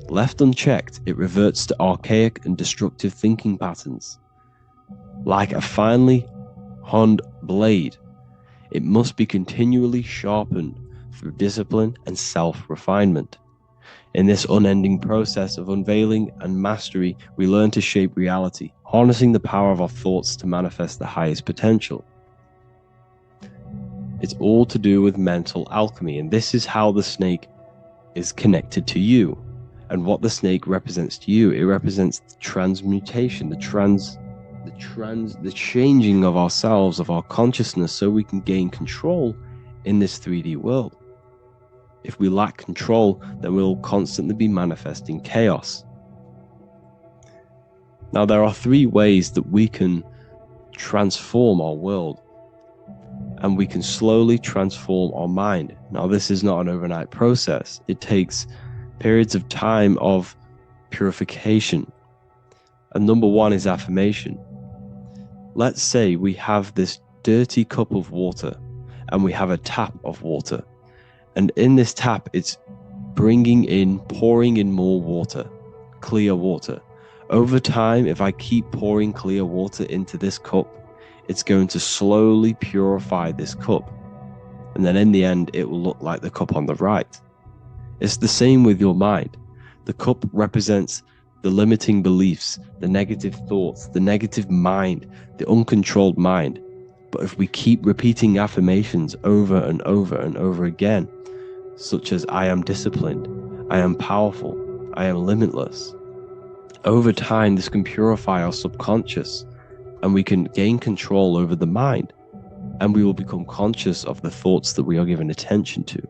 Left unchecked, it reverts to archaic and destructive thinking patterns. Like a finely honed blade, it must be continually sharpened through discipline and self-refinement. In this unending process of unveiling and mastery, we learn to shape reality, harnessing the power of our thoughts to manifest the highest potential. It's all to do with mental alchemy, and this is how the snake is connected to you, and what the snake represents to you. It represents the transmutation, the changing of ourselves, of our consciousness, so we can gain control in this 3D world. If we lack control, then we'll constantly be manifesting chaos. Now, there are 3 ways that we can transform our world, and we can slowly transform our mind. Now, this is not an overnight process. It takes periods of time of purification. And number 1 is affirmation. Let's say we have this dirty cup of water and we have a tap of water. And in this tap, it's pouring in more water, clear water. Over time, if I keep pouring clear water into this cup, it's going to slowly purify this cup. And then in the end, it will look like the cup on the right. It's the same with your mind. The cup represents the limiting beliefs, the negative thoughts, the negative mind, the uncontrolled mind. But if we keep repeating affirmations over and over and over again, such as I am disciplined, I am powerful, I am limitless, over time this can purify our subconscious and we can gain control over the mind, and we will become conscious of the thoughts that we are giving attention to.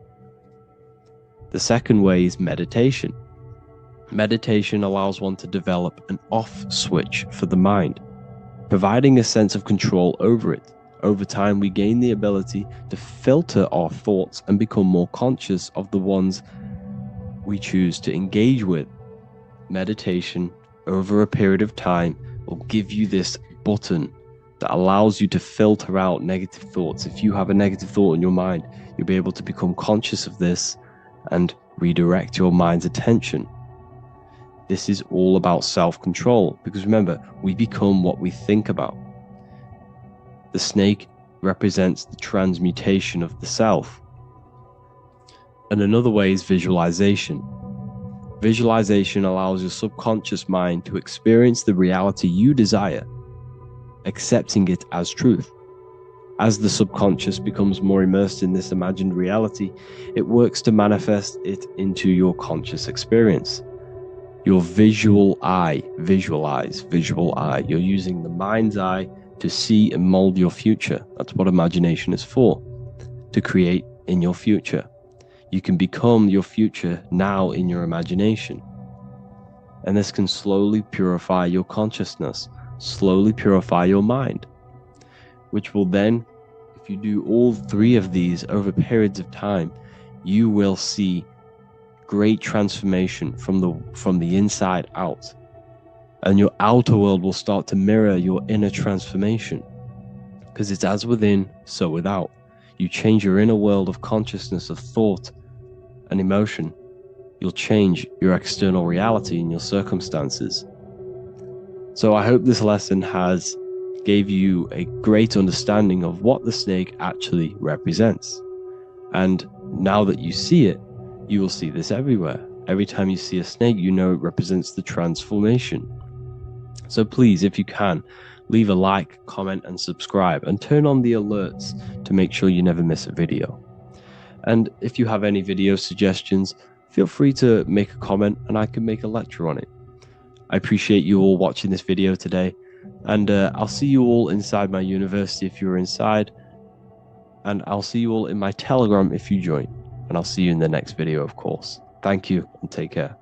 The second way is meditation. Meditation allows one to develop an off switch for the mind, providing a sense of control over it. Over time, we gain the ability to filter our thoughts and become more conscious of the ones we choose to engage with. Meditation, over a period of time, will give you this button that allows you to filter out negative thoughts. If you have a negative thought in your mind, you'll be able to become conscious of this and redirect your mind's attention. This is all about self-control, because remember, we become what we think about. The snake represents the transmutation of the self. And another way is visualization. Visualization allows your subconscious mind to experience the reality you desire, accepting it as truth. As the subconscious becomes more immersed in this imagined reality, it works to manifest it into your conscious experience. Your visual eye, visual eye. You're using the mind's eye to see and mold your future. That's what imagination is for, to create in your future. You can become your future now in your imagination. And this can slowly purify your consciousness, slowly purify your mind, which will then, if you do all 3 of these over periods of time, you will see great transformation from the inside out. And your outer world will start to mirror your inner transformation, because it's as within, so without. You change your inner world of consciousness, of thought and emotion, you'll change your external reality and your circumstances. So I hope this lesson has gave you a great understanding of what the snake actually represents. And now that you see it, you will see this everywhere. Every time you see a snake, you know it represents the transformation. So please, if you can, leave a like, comment, and subscribe, and turn on the alerts to make sure you never miss a video. And if you have any video suggestions, feel free to make a comment and I can make a lecture on it. I appreciate you all watching this video today, and I'll see you all inside my university if you're inside, and I'll see you all in my Telegram if you join, and I'll see you in the next video, of course. Thank you and take care.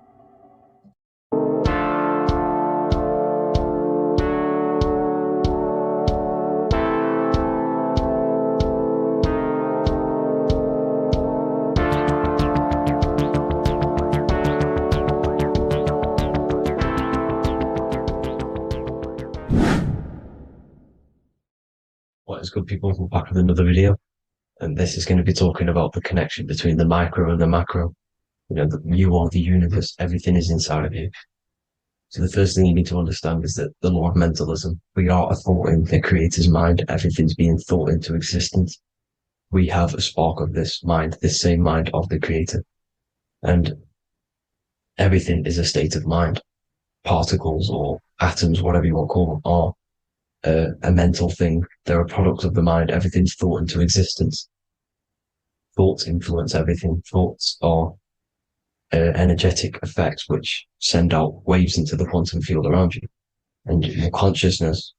What is good, people? We're back with another video, and this is going to be talking about the connection between the micro and the macro. You know, you are the universe, everything is inside of you. So the first thing you need to understand is that the law of mentalism, we are a thought in the creator's mind, everything's being thought into existence. We have a spark of this mind, this same mind of the creator, and everything is a state of mind. Particles or atoms, whatever you want to call them, are a mental thing. They're a product of the mind. Everything's thought into existence. Thoughts influence everything. Thoughts are energetic effects which send out waves into the quantum field around you. And your consciousness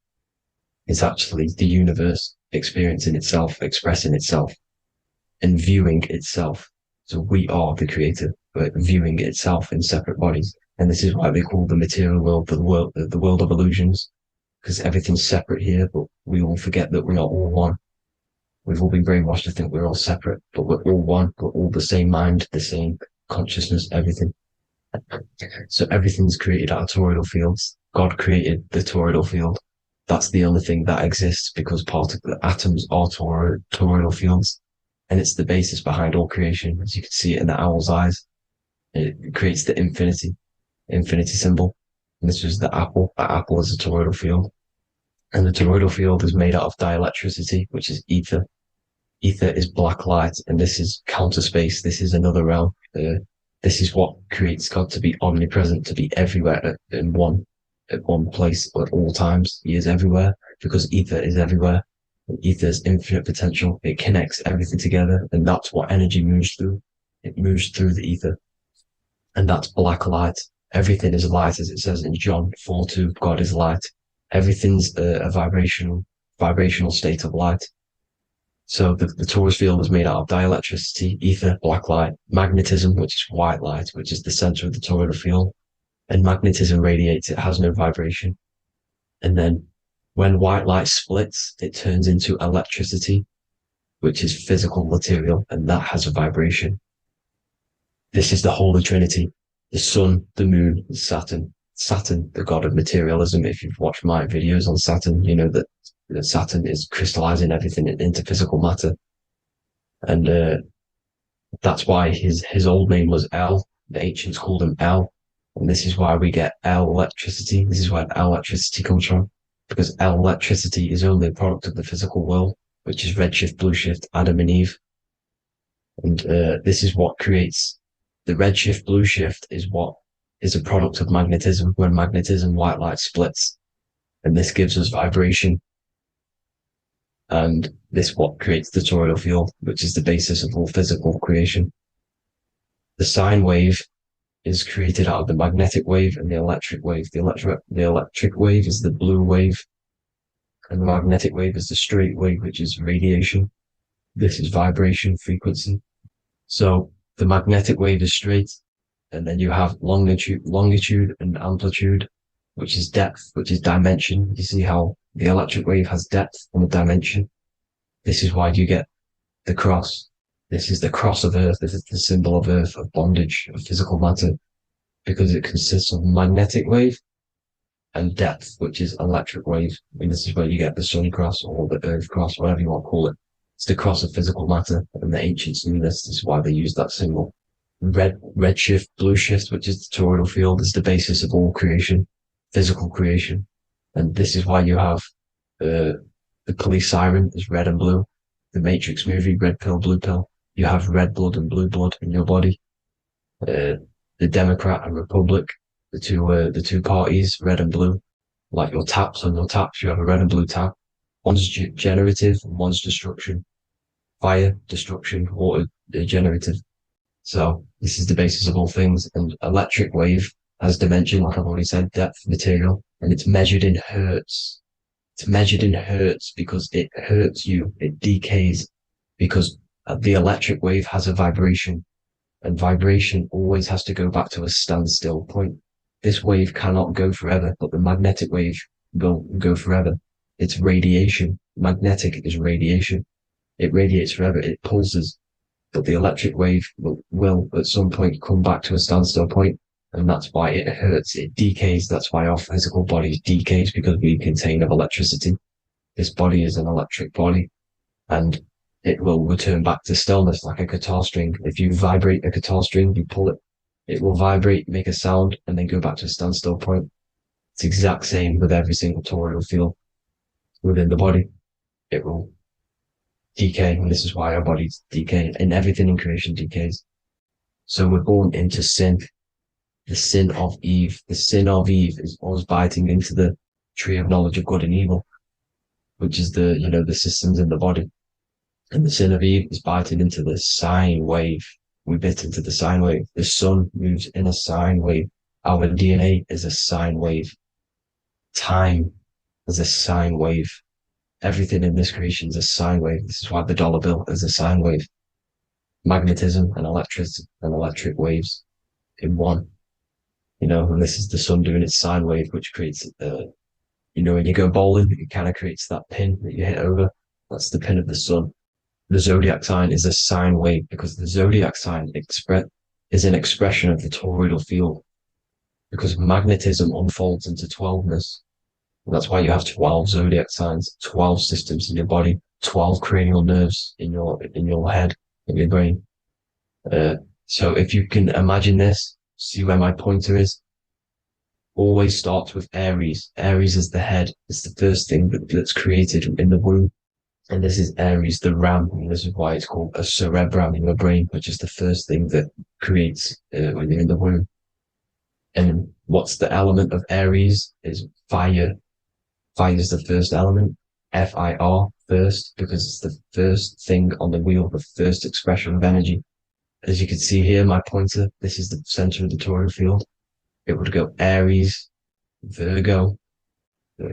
is actually the universe experiencing itself, expressing itself, and viewing itself. So we are the creator, but viewing itself in separate bodies. And this is why they call the material world the world of illusions, because everything's separate here, but we all forget that we are all one. We've all been brainwashed to think we're all separate, but we're all one. We're all the same mind, the same consciousness, everything. So everything's created out of toroidal fields. God created the toroidal field. That's the only thing that exists because atoms are toroidal fields. And it's the basis behind all creation, as you can see it in the owl's eyes. It creates the infinity symbol. And this was the apple. That apple is a toroidal field. And the toroidal field is made out of dielectricity, which is ether. Ether is black light, and this is counter space. This is another realm. This is what creates God to be omnipresent, to be everywhere at one place at all times. He is everywhere because ether is everywhere. And ether is infinite potential. It connects everything together, and that's what energy moves through. It moves through the ether, and that's black light. Everything is light, as it says in John 4:2. God is light. Everything's a vibrational state of light. So the torus field is made out of dielectricity, ether, black light, magnetism, which is white light, which is the center of the toroidal field. And magnetism radiates, it has no vibration. And then when white light splits, it turns into electricity, which is physical material, and that has a vibration. This is the Holy Trinity, the sun, the moon, Saturn. Saturn, the god of materialism. If you've watched my videos on Saturn, you know that Saturn is crystallizing everything into physical matter. And that's why his old name was El. The ancients called him El. And this is why we get L electricity. This is where L electricity comes from. Because L electricity is only a product of the physical world, which is redshift, blueshift, Adam and Eve. And this is what creates the redshift, blueshift is what is a product of magnetism. When magnetism, white light splits. And this gives us vibration. And this what creates the toroidal field, which is the basis of all physical creation. The sine wave is created out of the magnetic wave and the electric wave. The electric wave is the blue wave, and the magnetic wave is the straight wave, which is radiation. This is vibration frequency. So the magnetic wave is straight, and then you have longitude and amplitude, which is depth, which is dimension. You see how the electric wave has depth and a dimension. This is why you get the cross. This is the cross of Earth. This is the symbol of Earth, of bondage, of physical matter, because it consists of magnetic wave and depth, which is electric wave. I mean, this is where you get the sun cross or the Earth cross, whatever you want to call it. It's the cross of physical matter, and the ancients knew this. This is why they used that symbol. Redshift, blueshift, which is the toroidal field, is the basis of all creation, physical creation. And this is why you have the police siren is red and blue. The Matrix movie, red pill, blue pill. You have red blood and blue blood in your body. The Democrat and Republic, the two parties, red and blue. Like your taps on your taps, you have a red and blue tap. One's generative and one's destruction. Fire, destruction, water, generative. So this is the basis of all things. And electric wave has dimension, like I've already said, depth, material, and it's measured in hertz. It's measured in hertz because it hurts you. It decays because the electric wave has a vibration, and vibration always has to go back to a standstill point. This wave cannot go forever, but the magnetic wave will go forever. It's radiation. Magnetic is radiation. It radiates forever. It pulses. But the electric wave will at some point come back to a standstill point, and that's why it hurts. It decays. That's why our physical body decays, because we contain of electricity. This body is an electric body, and it will return back to stillness like a guitar string. If you vibrate a guitar string, you pull it, it will vibrate, make a sound, and then go back to a standstill point. It's the exact same with every single toroidal field within the body. It will decay, and this is why our bodies decay, and everything in creation decays. So we're born into sin. The sin of Eve. The sin of Eve is us biting into the tree of knowledge of good and evil, which is the systems in the body. And the sin of Eve is biting into the sine wave. We bit into the sine wave. The sun moves in a sine wave. Our DNA is a sine wave. Time is a sine wave. Everything in this creation is a sine wave. This is why the dollar bill is a sine wave. magnetism and electric waves in one. And this is the sun doing its sine wave, which creates, when you go bowling, it kind of creates that pin that you hit over. That's the pin of the sun. The zodiac sign is a sine wave because the zodiac sign is an expression of the toroidal field, because magnetism unfolds into 12ness. And that's why you have 12 zodiac signs, 12 systems in your body, 12 cranial nerves in your head, in your brain. So if you can imagine this, see where my pointer is. Always starts with Aries. Aries is the head. It's the first thing that's created in the womb. And this is Aries, the ram. And this is why it's called a cerebrum in your brain, which is the first thing that creates when you're in the womb. And what's the element of Aries is fire. Fire is the first element. Fire, first, because it's the first thing on the wheel, the first expression of energy. As you can see here, my pointer, this is the center of the toroidal field. It would go Aries, Virgo,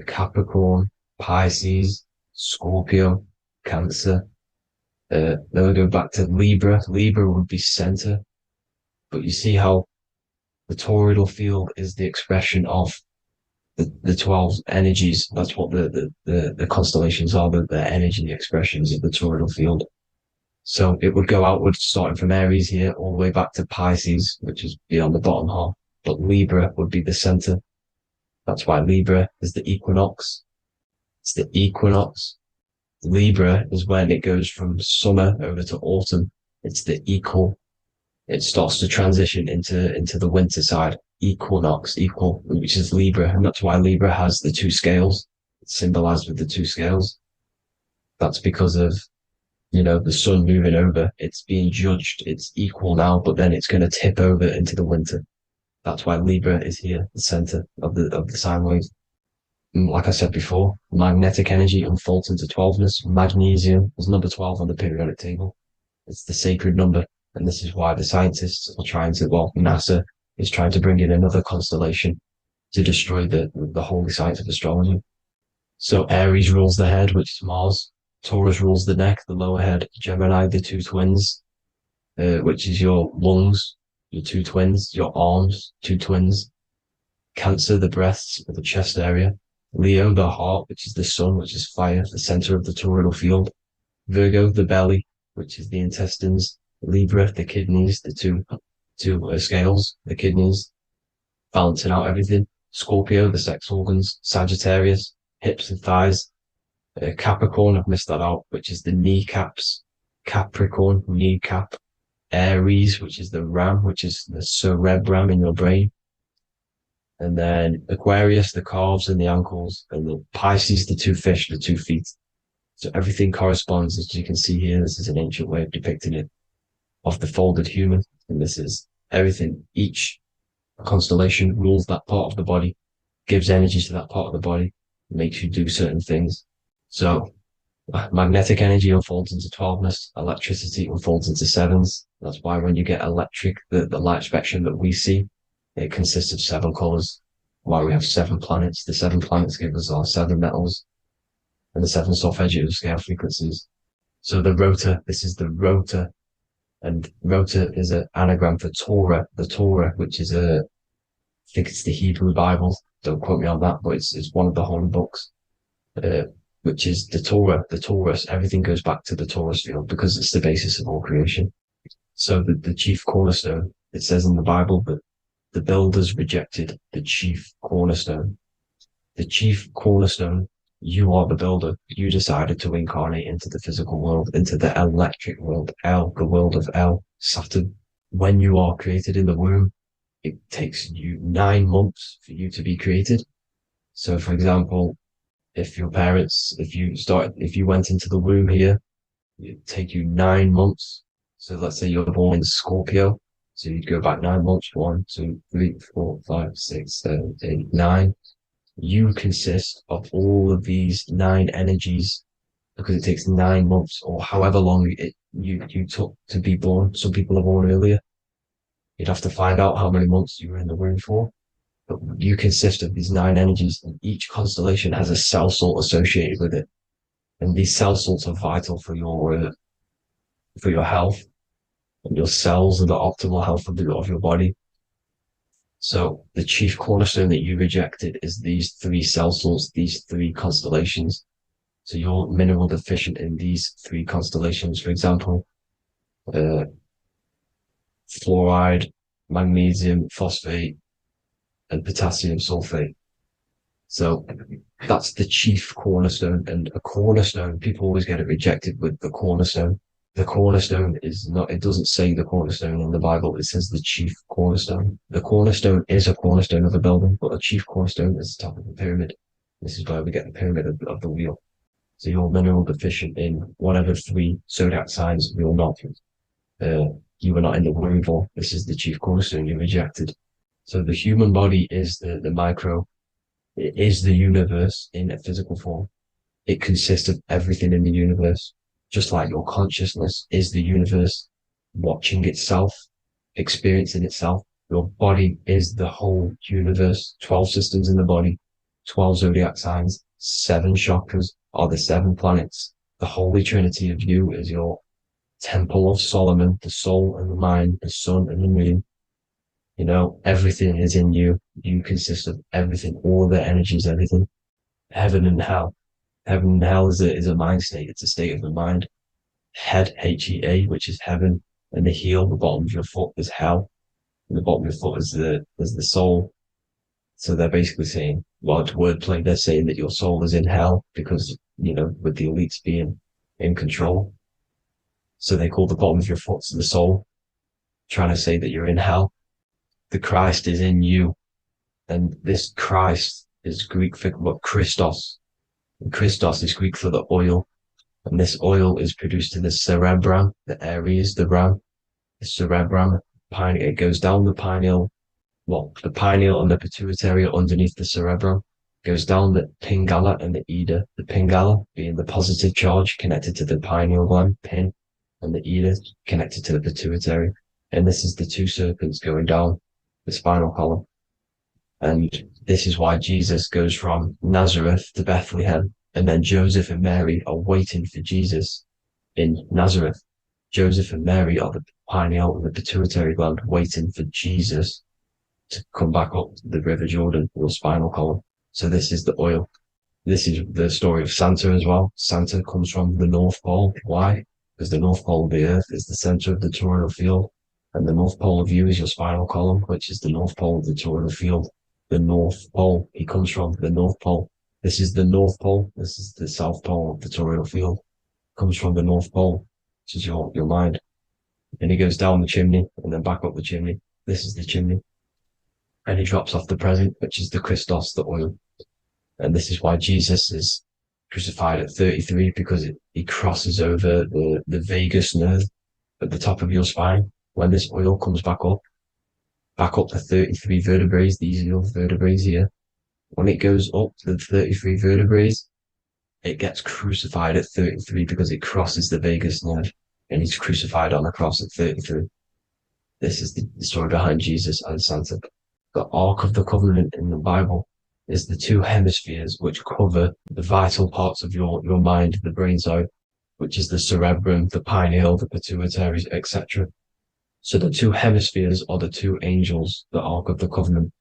Capricorn, Pisces, Scorpio, Cancer. Then we go back to Libra. Libra would be center. But you see how the toroidal field is the expression of the 12 energies. That's what the constellations are, the energy expressions of the toroidal field. So it would go outwards, starting from Aries here, all the way back to Pisces, which is beyond the bottom half. But Libra would be the center. That's why Libra is the equinox. It's the equinox. Libra is when it goes from summer over to autumn. It's the equal. It starts to transition into the winter side. Equinox, equal, which is Libra. And that's why Libra has the two scales. It's symbolized with the two scales. That's because of, the sun moving over. It's being judged. It's equal now, but then it's going to tip over into the winter. That's why Libra is here, the center of the sine wave. And like I said before, magnetic energy unfolds into 12ness. Magnesium is number 12 on the periodic table. It's the sacred number. And this is why the scientists are NASA is trying to bring in another constellation to destroy the holy science of astrology. So Aries rules the head, which is Mars. Taurus rules the neck, the lower head. Gemini, the two twins, which is your lungs, your two twins, your arms, two twins. Cancer, the breasts, or the chest area. Leo, the heart, which is the sun, which is fire, the center of the toroidal field. Virgo, the belly, which is the intestines. Libra, the kidneys, the two scales, the kidneys, balancing out everything. Scorpio, the sex organs. Sagittarius, hips and thighs. Capricorn, I've missed that out, which is the kneecaps. Capricorn, kneecap. Aries, which is the ram, which is the cerebrum in your brain. And then Aquarius, the calves and the ankles. And the Pisces, the two fish, the 2 feet. So everything corresponds, as you can see here. This is an ancient way of depicting it, of the folded human. And this is everything. Each constellation rules that part of the body, gives energy to that part of the body, makes you do certain things. So magnetic energy unfolds into 12ness, electricity unfolds into 7s. That's why when you get electric, the light spectrum that we see, it consists of 7 colors. Why we have 7 planets. The 7 planets give us our 7 metals and the 7 solfeggio scale frequencies. So the rotor, this is the rotor. And rotor is an anagram for Torah, the Torah, which is I think it's the Hebrew Bible. Don't quote me on that, but it's one of the holy books, which is the Torah, the Taurus. Everything goes back to the Taurus field because it's the basis of all creation. So the chief cornerstone, it says in the Bible that the builders rejected the chief cornerstone. The chief cornerstone, you are the builder. You decided to incarnate into the physical world, into the electric world, El, the world of El, Saturn. When you are created in the womb, it takes you 9 months for you to be created. So for example, if you went into the womb here, it'd take you 9 months. So let's say you're born in Scorpio. So you'd go back 9 months, 1, 2, 3, 4, 5, 6, 7, 8, 9. You consist of all of these 9 energies because it takes 9 months or however long you took to be born. Some people are born earlier. You'd have to find out how many months you were in the womb for. But you consist of these 9 energies, and each constellation has a cell salt associated with it. And these cell salts are vital for your health. and your cells are the optimal health of your body. So the chief cornerstone that you rejected is these three cell salts, these three constellations. So you're mineral deficient in these three constellations. For example, fluoride, magnesium, phosphate, and potassium sulfate. So that's the chief cornerstone. And a cornerstone, people always get it rejected with the cornerstone. The cornerstone is not, it doesn't say the cornerstone in the Bible. It says the chief cornerstone. The cornerstone is a cornerstone of a building, but a chief cornerstone is the top of the pyramid. This is where we get the pyramid of the wheel. So you're mineral deficient in whatever three zodiac signs you're not. You were not in the womb for. This is the chief cornerstone you rejected. So the human body is the micro. It is the universe in a physical form. It consists of everything in the universe, just like your consciousness is the universe watching itself, experiencing itself. Your body is the whole universe, 12 systems in the body, 12 zodiac signs, 7 chakras are the 7 planets. The Holy Trinity of you is your Temple of Solomon, the soul and the mind, the sun and the moon. You know, everything is in you. You consist of everything, all the energies, everything. Heaven and hell. Heaven and hell is a mind state. It's a state of the mind. Head, H-E-A, which is heaven, and the heel, the bottom of your foot, is hell. And the bottom of your foot is the soul. So they're basically saying, well, it's wordplay. They're saying that your soul is in hell because, you know, with the elites being in control. So they call the bottom of your foot the soul, trying to say that you're in hell. The Christ is in you. And this Christ is Greek for what? Christos. And Christos is Greek for the oil. And this oil is produced in the cerebrum, the areas, the ram, the cerebrum. It goes down the pineal, the pineal and the pituitary are underneath the cerebrum. Goes down the pingala and the ida. The pingala being the positive charge connected to the pineal gland, pin, and the ida connected to the pituitary. And this is the two serpents going down the spinal column. And this is why Jesus goes from Nazareth to Bethlehem, and then Joseph and Mary are waiting for Jesus in Nazareth. Joseph and Mary are the pineal and the pituitary gland waiting for Jesus to come back up the River Jordan, your spinal column. So this is the oil. This is the story of Santa as well. Santa comes from the North Pole. Why? Because the North Pole of the Earth is the center of the toroidal field, and the North Pole of you is your spinal column, which is the North Pole of the toroidal field. The North Pole, he comes from the North Pole. This is the North Pole. This is the South Pole of the toroidal field. Comes from the North Pole, which is your mind. And he goes down the chimney and then back up the chimney. This is the chimney. And he drops off the present, which is the Christos, the oil. And this is why Jesus is crucified at 33, because he crosses over the vagus nerve at the top of your spine. When this oil comes back up the 33 vertebrae, these are your vertebrae here. When it goes up the 33 vertebrae, it gets crucified at 33 because it crosses the vagus nerve, and he's crucified on a cross at 33. This is the story behind Jesus and Santa. The Ark of the Covenant in the Bible is the two hemispheres which cover the vital parts of your mind, the brain side, which is the cerebrum, the pineal, the pituitary, etc. So the two hemispheres are the two angels, the Ark of the Covenant.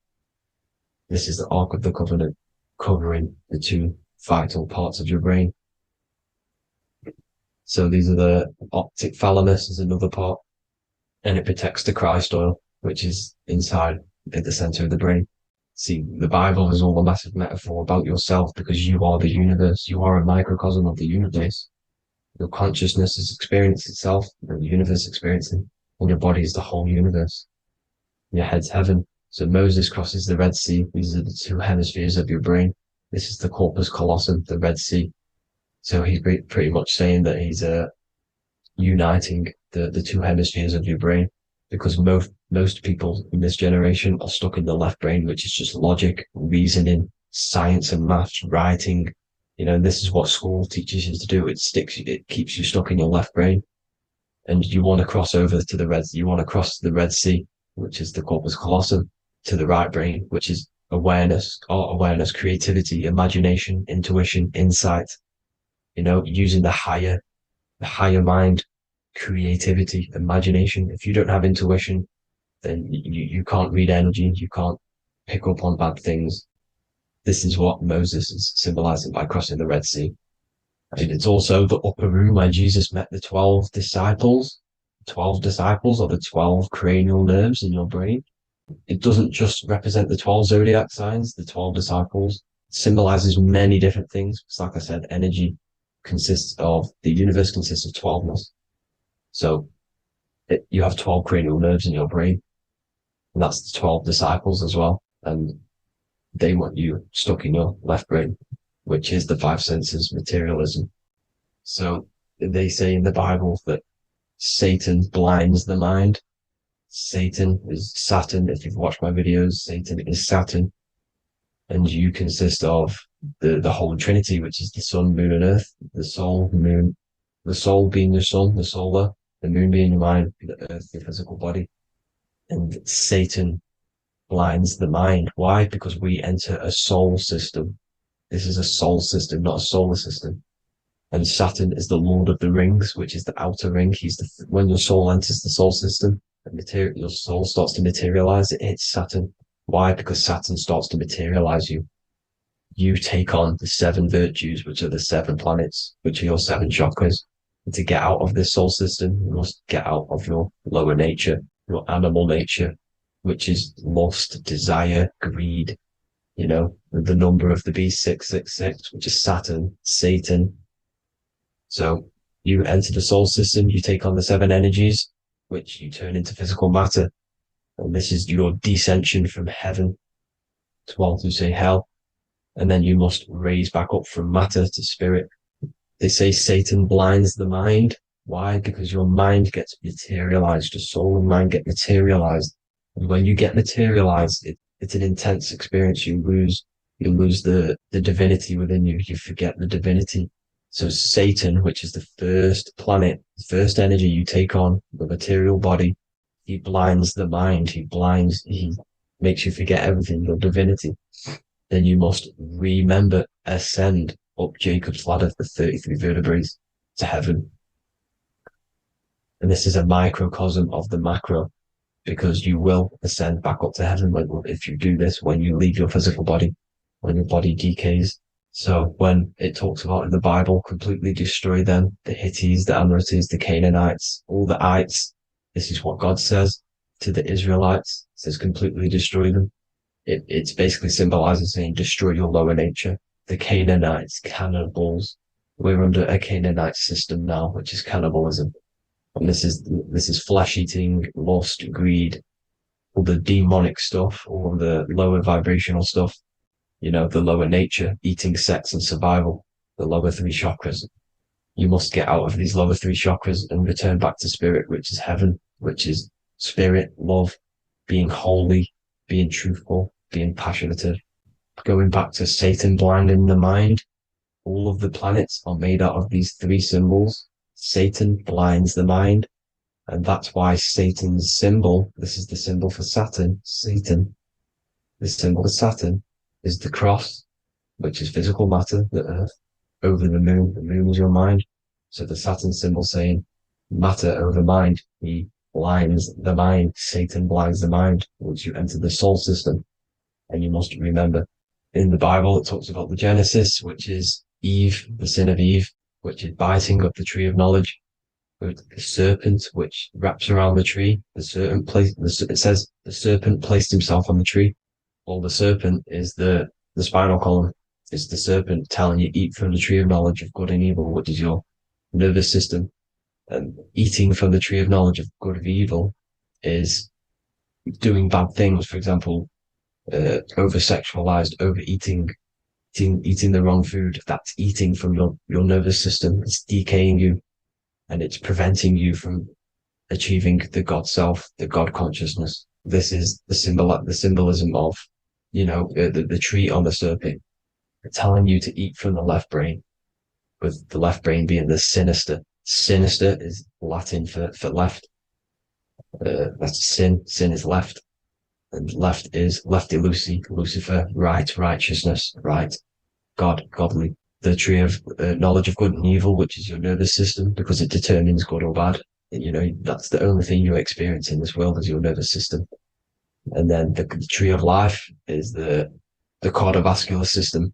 This is the Ark of the Covenant covering the two vital parts of your brain. So these are the optic thalamus is another part, and it protects the Christ oil, which is inside at the center of the brain. See, the Bible is all a massive metaphor about yourself because you are the universe. You are a microcosm of the universe. Your consciousness is experiencing itself, and the universe experiencing, and your body is the whole universe. Your head's heaven. So Moses crosses the Red Sea. These are the two hemispheres of your brain. This is the corpus callosum, the Red Sea. So he's pretty much saying that he's uniting the two hemispheres of your brain, because most people in this generation are stuck in the left brain, which is just logic, reasoning, science and maths, writing. You know, this is what school teaches you to do. It keeps you stuck in your left brain. And you want to cross over to you want to cross the Red Sea, which is the corpus callosum, to the right brain, which is awareness, art awareness, creativity, imagination, intuition, insight, you know, using the higher mind, creativity, imagination. If you don't have intuition, then you can't read energy, you can't pick up on bad things. This is what Moses is symbolizing by crossing the Red Sea. And it's also the upper room where Jesus met the 12 disciples. 12 disciples are the 12 cranial nerves in your brain. It doesn't just represent the 12 zodiac signs, the 12 disciples. It symbolizes many different things. It's like I said, energy the universe consists of 12ness. So you have 12 cranial nerves in your brain. And that's the 12 disciples as well. And they want you stuck in your left brain, which is the five senses, materialism. So they say in the Bible that Satan blinds the mind. Satan is Saturn. If you've watched my videos, Satan is Saturn. And you consist of the Holy Trinity, which is the sun, moon, and earth. The soul, moon, the soul being your sun, the solar, the moon being your mind, the earth, your physical body. And Satan blinds the mind. Why? Because we enter a soul system. This is a soul system, not a solar system. And Saturn is the Lord of the Rings, which is the outer ring. When your soul enters the soul system, your soul starts to materialize. It hits Saturn. Why? Because Saturn starts to materialize you. You take on the 7 virtues, which are the 7 planets, which are your 7 chakras. And to get out of this soul system, you must get out of your lower nature, your animal nature, which is lust, desire, greed. You know, the number of the beast, 666, which is Saturn, Satan. So you enter the soul system, you take on the 7 energies, which you turn into physical matter. And this is your descension from heaven to all who say hell. And then you must raise back up from matter to spirit. They say Satan blinds the mind. Why? Because your mind gets materialized. Your soul and mind get materialized. And when you get materialized, it's an intense experience. You lose the divinity within you. You forget the divinity. So Satan, which is the first planet, the first energy you take on, the material body, he blinds the mind. He makes you forget everything, your divinity. Then you must remember, ascend up Jacob's ladder, the 33 vertebrae to heaven. And this is a microcosm of the macro, because you will ascend back up to heaven if you do this, when you leave your physical body, when your body decays. So when it talks about in the Bible, completely destroy them, the Hittites, the Amorites, the Canaanites, all the ites, this is what God says to the Israelites. It says completely destroy them. It's basically symbolizing saying destroy your lower nature. The Canaanites, cannibals. We're under a Canaanite system now, which is cannibalism. And this is flesh eating, lust, greed, all the demonic stuff, all the lower vibrational stuff, you know, the lower nature, eating, sex, and survival, the lower 3 chakras. You must get out of these lower 3 chakras and return back to spirit, which is heaven, which is spirit, love, being holy, being truthful, being passionate. Going back to Satan blinding the mind, all of the planets are made out of these 3 symbols. Satan blinds the mind, and that's why Satan's symbol, this is the symbol for Saturn, Satan, the symbol for Saturn is the cross, which is physical matter, the earth, over the moon is your mind. So the Saturn symbol saying matter over mind, he blinds the mind, Satan blinds the mind once you enter the soul system. And you must remember, in the Bible, it talks about the Genesis, which is Eve, the sin of Eve, which is biting of the tree of knowledge, with the serpent, which wraps around the tree. It says the serpent placed himself on the tree. Well, the serpent is the spinal column. It's the serpent telling you eat from the tree of knowledge of good and evil, which is your nervous system. And eating from the tree of knowledge of good and evil is doing bad things. For example, over-sexualized, overeating, eating the wrong food. That's eating from your nervous system. It's decaying you, and it's preventing you from achieving the God self, the God consciousness. This is the symbolism of, you know, the tree on the serpent, telling you to eat from the left brain, with the left brain being the sinister. Sinister is Latin for left. That's sin. Sin is left. And left is lefty Lucy, Lucifer, right, righteousness, right, God, godly. The tree of knowledge of good and evil, which is your nervous system, because it determines good or bad. That's the only thing you experience in this world is your nervous system. And then the tree of life is the cardiovascular system,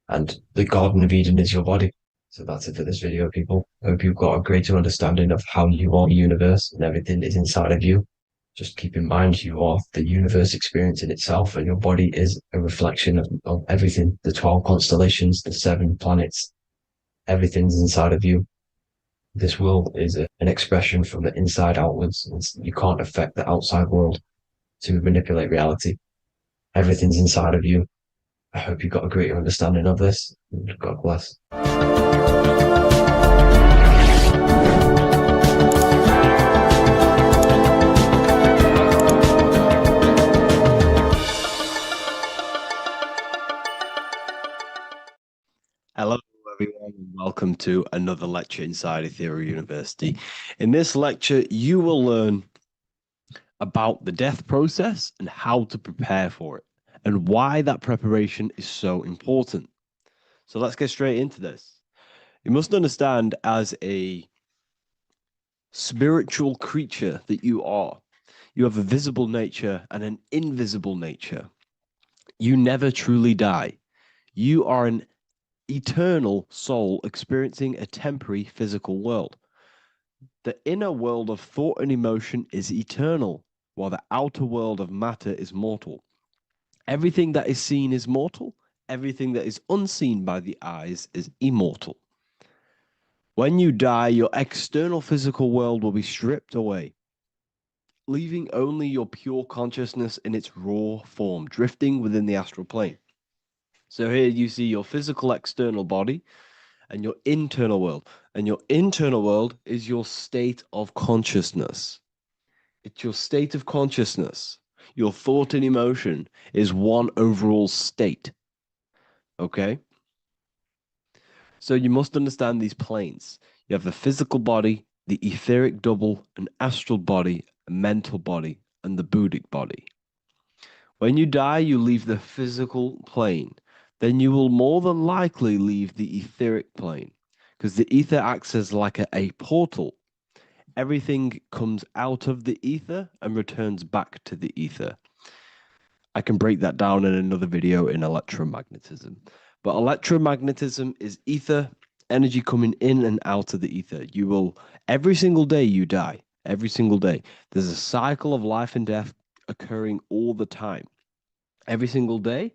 and the Garden of Eden is your body. So that's it for this video, people. I hope you've got a greater understanding of how you are the universe and everything is inside of you. Just keep in mind you are the universe experience in itself, and your body is a reflection of everything. The 12 constellations, the 7 planets, everything's inside of you. This world is an expression from the inside outwards. You can't affect the outside world to manipulate reality. Everything's inside of you. I hope you got a greater understanding of this. God bless. Hello, everyone, and welcome to another lecture inside Ethereal University. In this lecture, you will learn about the death process and how to prepare for it, and why that preparation is so important. So let's get straight into this. You must understand, as a spiritual creature that you are, you have a visible nature and an invisible nature. You never truly die. You are an eternal soul experiencing a temporary physical world. The inner world of thought and emotion is eternal, while the outer world of matter is mortal. Everything that is seen is mortal. Everything that is unseen by the eyes is immortal. When you die, your external physical world will be stripped away, leaving only your pure consciousness in its raw form, drifting within the astral plane. So here you see your physical external body and your internal world. And your internal world is your state of consciousness. It's your state of consciousness. Your thought and emotion is one overall state. Okay? So you must understand these planes. You have the physical body, the etheric double, an astral body, a mental body, and the Buddhic body. When you die, you leave the physical plane. Then you will more than likely leave the etheric plane, because the ether acts as like a portal. Everything comes out of the ether and returns back to the ether. I can break that down in another video in electromagnetism. But electromagnetism is ether, energy coming in and out of the ether. You will, every single day you die, every single day. There's a cycle of life and death occurring all the time. Every single day,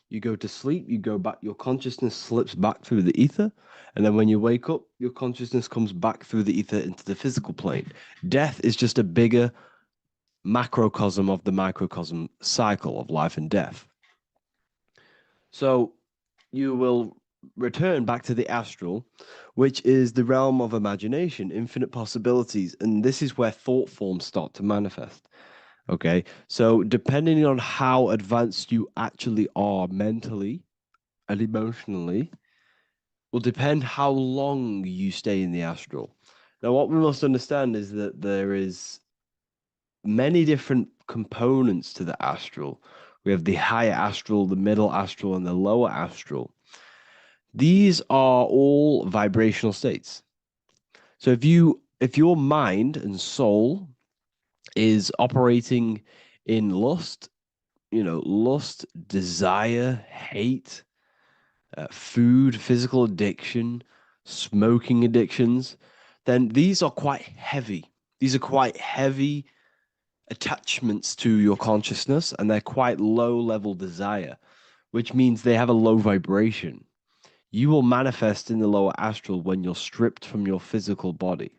you go to sleep, you go back, your consciousness slips back through the ether. And then when you wake up, your consciousness comes back through the ether into the physical plane. Death is just a bigger macrocosm of the microcosm cycle of life and death. So you will return back to the astral, which is the realm of imagination, infinite possibilities. And this is where thought forms start to manifest. Okay, so depending on how advanced you actually are mentally and emotionally, will depend how long you stay in the astral. Now, what we must understand is that there is many different components to the astral. We have the higher astral, the middle astral, and the lower astral. These are all vibrational states. So if your mind and soul is operating in lust, lust, desire, hate, food, physical addiction, smoking addictions, then these are quite heavy. These are quite heavy attachments to your consciousness, and they're quite low level desire, which means they have a low vibration. You will manifest in the lower astral when you're stripped from your physical body.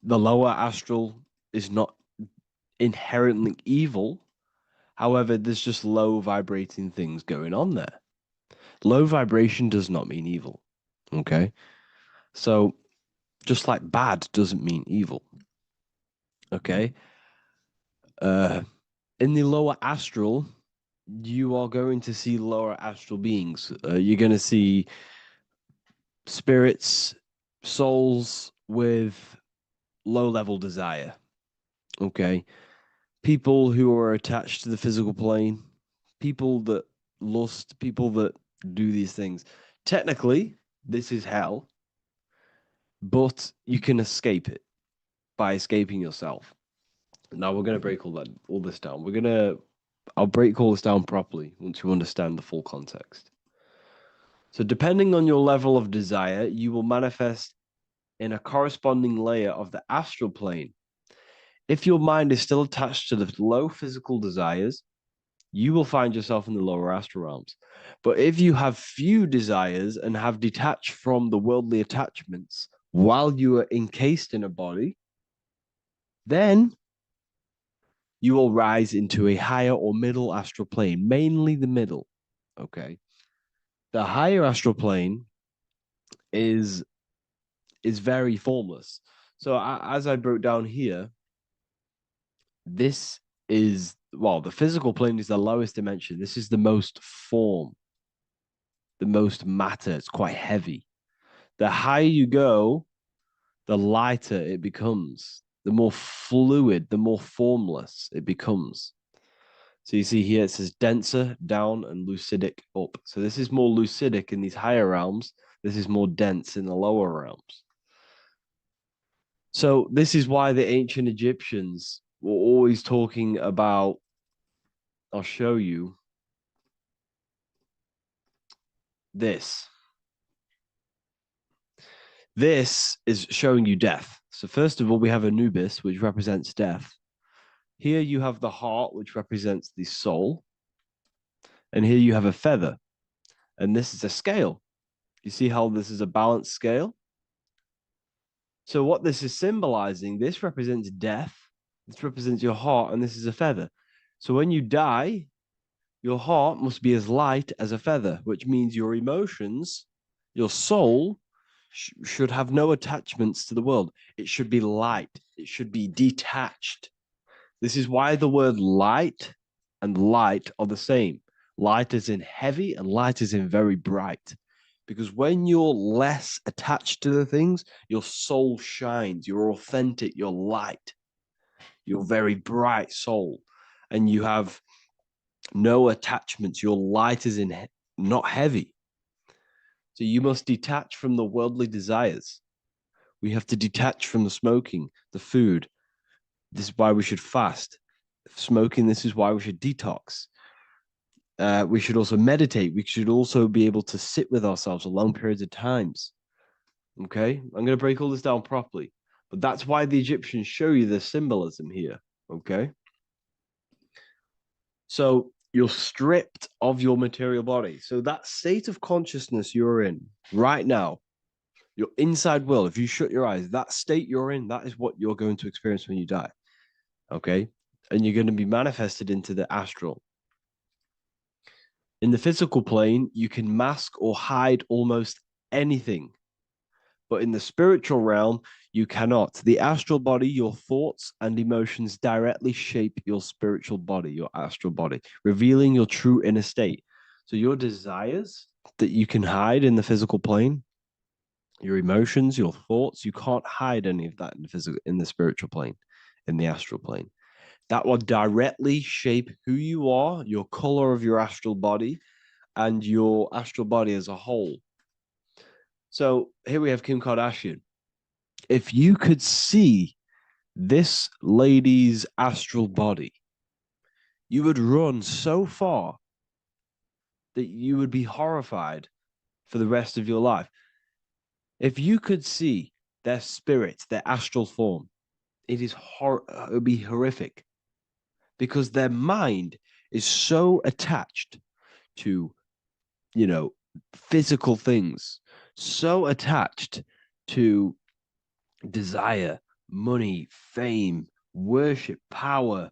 The lower astral is not inherently evil. However, there's just low vibrating things going on there. Low vibration does not mean evil. Okay? So, just like bad doesn't mean evil. Okay? In the lower astral, you are going to see lower astral beings. You're going to see spirits, souls with low level desire. Okay? People who are attached to the physical plane, people that lust, people that do these things. Technically, this is hell. but you can escape it by escaping yourself. Now we're going to break all this down. I'll break all this down properly once you understand the full context. So depending on your level of desire, you will manifest in a corresponding layer of the astral plane. If your mind is still attached to the low physical desires, you will find yourself in the lower astral realms. But if you have few desires and have detached from the worldly attachments while you are encased in a body, then you will rise into a higher or middle astral plane, mainly the middle. Okay. The higher astral plane is very formless. So as I broke down here, this is, well, the physical plane is the lowest dimension. This is the most form, the most matter. It's quite heavy. The higher you go, the lighter it becomes, the more fluid, the more formless it becomes. So you see here it says denser down and lucidic up. So this is more lucidic in these higher realms. This is more dense in the lower realms. So this is why the ancient Egyptians were always talking about, I'll show you this. This is showing you death. So first of all, we have Anubis, which represents death. Here you have the heart, which represents the soul. And here you have a feather. And this is a scale. You see how this is a balanced scale? So what this is symbolizing, this represents death. This represents your heart, and this is a feather. So when you die, your heart must be as light as a feather, which means your emotions, your soul, should have no attachments to the world. It should be light. It should be detached. This is why the word light and light are the same. Light is in heavy and light is in very bright. Because when you're less attached to the things, your soul shines. You're authentic. You're light. You're very bright soul. And you have no attachments. Your light is in not heavy. So you must detach from the worldly desires. We have to detach from the smoking, the food. This is why we should fast. Smoking, this is why we should detox. We should also meditate. We should also be able to sit with ourselves for long periods of times. Okay, I'm going to break all this down properly. But that's why the Egyptians show you the symbolism here. Okay. So you're stripped of your material body. So that state of consciousness you're in right now, your inside world, if you shut your eyes, that state you're in, that is what you're going to experience when you die. Okay. And you're going to be manifested into the astral. In the physical plane, you can mask or hide almost anything. But in the spiritual realm, you cannot. The astral body, your thoughts and emotions directly shape your spiritual body, your astral body, revealing your true inner state. So your desires that you can hide in the physical plane, your emotions, your thoughts, you can't hide any of that in the spiritual plane, in the astral plane. That will directly shape who you are, your color of your astral body, and your astral body as a whole. So here we have Kim Kardashian. If you could see this lady's astral body, you would run so far that you would be horrified for the rest of your life. If you could see their spirit, their astral form, it would be horrific because their mind is so attached to, physical things, so attached to desire, money, fame, worship, power.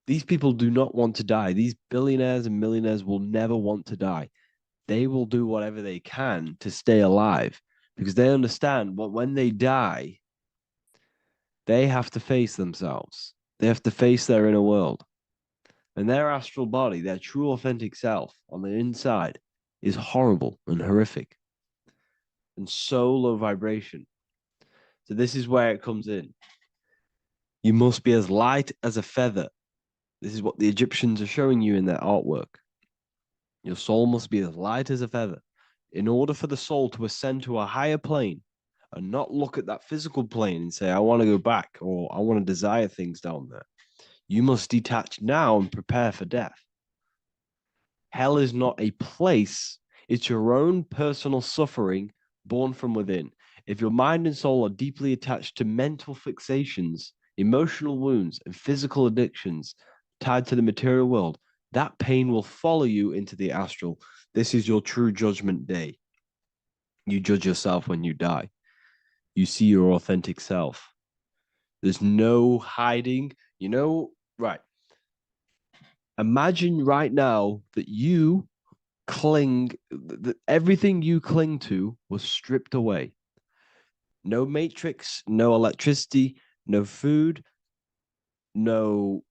These people do not want to die. These billionaires and millionaires will never want to die. They will do whatever they can to stay alive because they understand when they die, they have to face themselves. They have to face their inner world. And their astral body, their true authentic self on the inside is horrible and horrific and so low vibration. So this is where it comes in. You must be as light as a feather. This is what the Egyptians are showing you in their artwork. Your soul must be as light as a feather. in order for the soul to ascend to a higher plane and not look at that physical plane and say, I want to go back or I want to desire things down there, you must detach now and prepare for death. Hell is not a place, it's your own personal suffering born from within. If your mind and soul are deeply attached to mental fixations, emotional wounds, and physical addictions tied to the material world, that pain will follow you into the astral. This is your true judgment day. You judge yourself when you die. You see your authentic self. There's no hiding. Right. Imagine right now that you that everything you cling to was stripped away. No matrix, no electricity, no food, no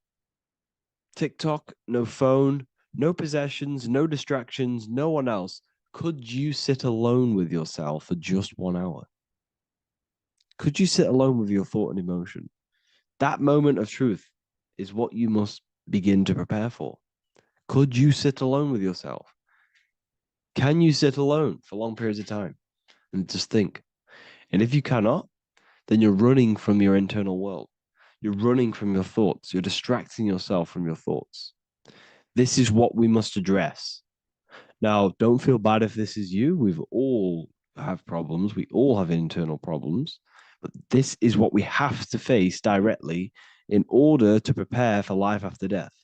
TikTok, no phone, no possessions, no distractions, no one else. Could you sit alone with yourself for just 1 hour? Could you sit alone with your thought and emotion? That moment of truth is what you must begin to prepare for. Could you sit alone with yourself? Can you sit alone for long periods of time and just think? And if you cannot, then you're running from your internal world. You're running from your thoughts. You're distracting yourself from your thoughts. This is what we must address. Now, don't feel bad if this is you. We've all have problems. We all have internal problems. But this is what we have to face directly in order to prepare for life after death.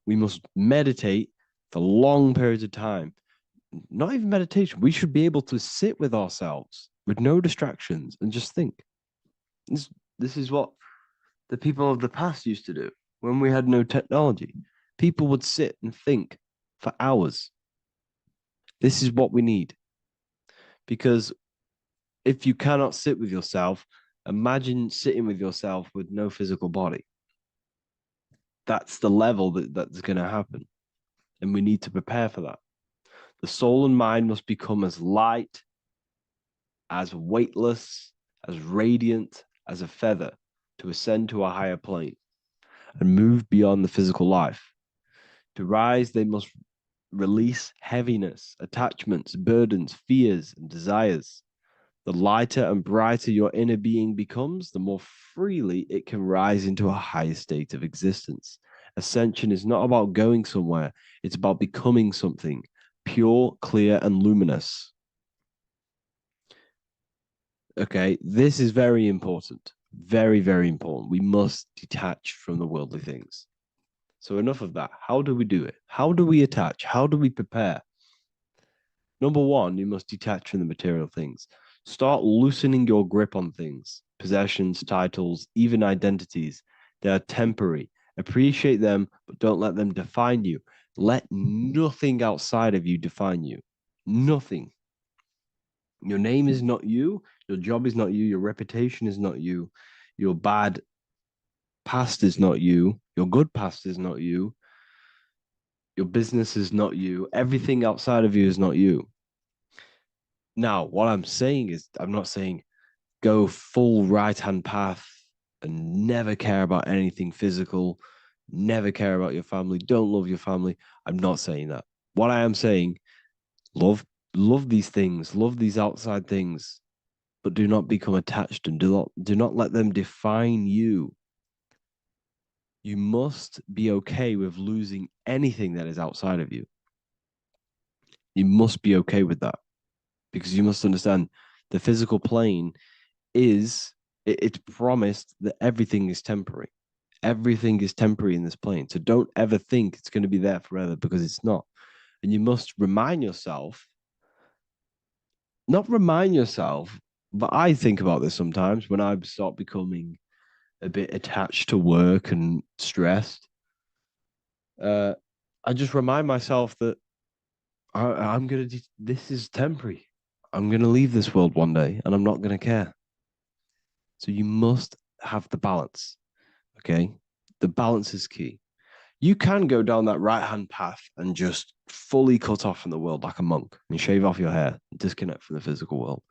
We must meditate for long periods of time. Not even meditation. We should be able to sit with ourselves with no distractions and just think. This is what the people of the past used to do when we had no technology. People would sit and think for hours. This is what we need. Because if you cannot sit with yourself, imagine sitting with yourself with no physical body. That's the level that's going to happen. And we need to prepare for that. The soul and mind must become as light, as weightless, as radiant as a feather to ascend to a higher plane and move beyond the physical life. To rise, they must release heaviness, attachments, burdens, fears, and desires. The lighter and brighter your inner being becomes, the more freely it can rise into a higher state of existence. Ascension is not about going somewhere, it's about becoming something pure, clear, and luminous. Okay, this is very important. Very, very important. We must detach from the worldly things. So enough of that. How do we do it? How do we attach? How do we prepare? Number one, you must detach from the material things. Start loosening your grip on things, possessions, titles, even identities. They are temporary. Appreciate them, but don't let them define you. Let nothing outside of you define you. Nothing. Your name is not you. Your job is not you. Your reputation is not you. Your bad past is not you. Your good past is not you. Your business is not you. Everything outside of you is not you. Now, what I'm saying is, I'm not saying go full right-hand path and never care about anything physical, never care about your family, don't love your family. I'm not saying that. What I am saying, love these things, love these outside things, but do not become attached and do not let them define you. You must be okay with losing anything that is outside of you. You must be okay with that because you must understand the physical plane it's promised that everything is temporary. Everything is temporary in this plane. So don't ever think it's going to be there forever because it's not. And you must remind yourself, not remind yourself, but I think about this sometimes when I start becoming a bit attached to work and stressed. I just remind myself that this is temporary. I'm going to leave this world one day and I'm not going to care. So you must have the balance. Okay. The balance is key. You can go down that right-hand path and just fully cut off from the world like a monk and shave off your hair, and disconnect from the physical world.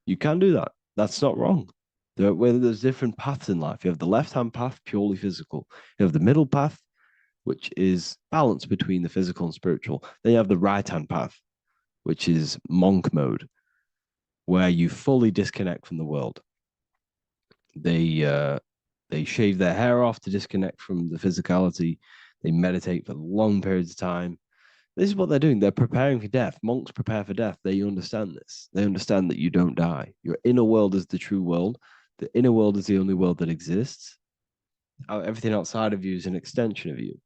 You can do that. That's not wrong. There's different paths in life. You have the left-hand path, purely physical. You have the middle path, which is balance between the physical and spiritual. Then you have the right-hand path, which is monk mode, where you fully disconnect from the world. They shave their hair off to disconnect from the physicality. They meditate for long periods of time. This is what they're doing. They're preparing for death. Monks prepare for death. They understand this. They understand that you don't die. Your inner world is the true world. The inner world is the only world that exists. Everything outside of you is an extension of you.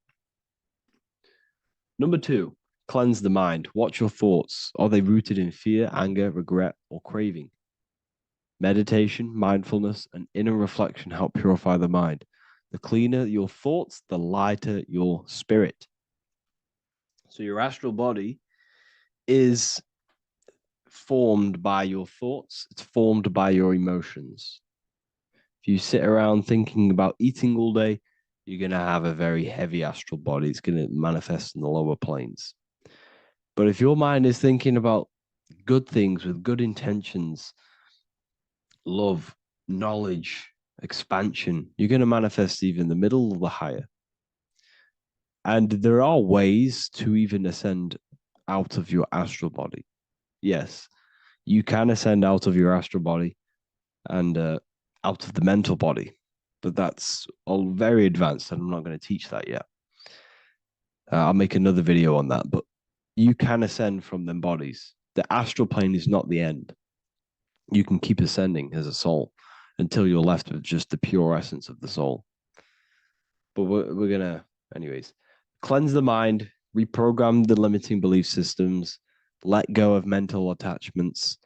Number 2, cleanse the mind. Watch your thoughts. Are they rooted in fear, anger, regret, or craving? Meditation, mindfulness, and inner reflection help purify the mind. The cleaner your thoughts, the lighter your spirit. So your astral body is formed by your thoughts. It's formed by your emotions. If you sit around thinking about eating all day, you're going to have a very heavy astral body. It's going to manifest in the lower planes. But if your mind is thinking about good things with good intentions, love, knowledge, expansion, you're going to manifest even the middle or the higher. And there are ways to even ascend out of your astral body. Yes, you can ascend out of your astral body and out of the mental body, but that's all very advanced, and I'm not going to teach that yet. I'll make another video on that, but you can ascend from them bodies. The astral plane is not the end. You can keep ascending as a soul until you're left with just the pure essence of the soul. But we're going to, anyways, cleanse the mind, reprogram the limiting belief systems, let go of mental attachments.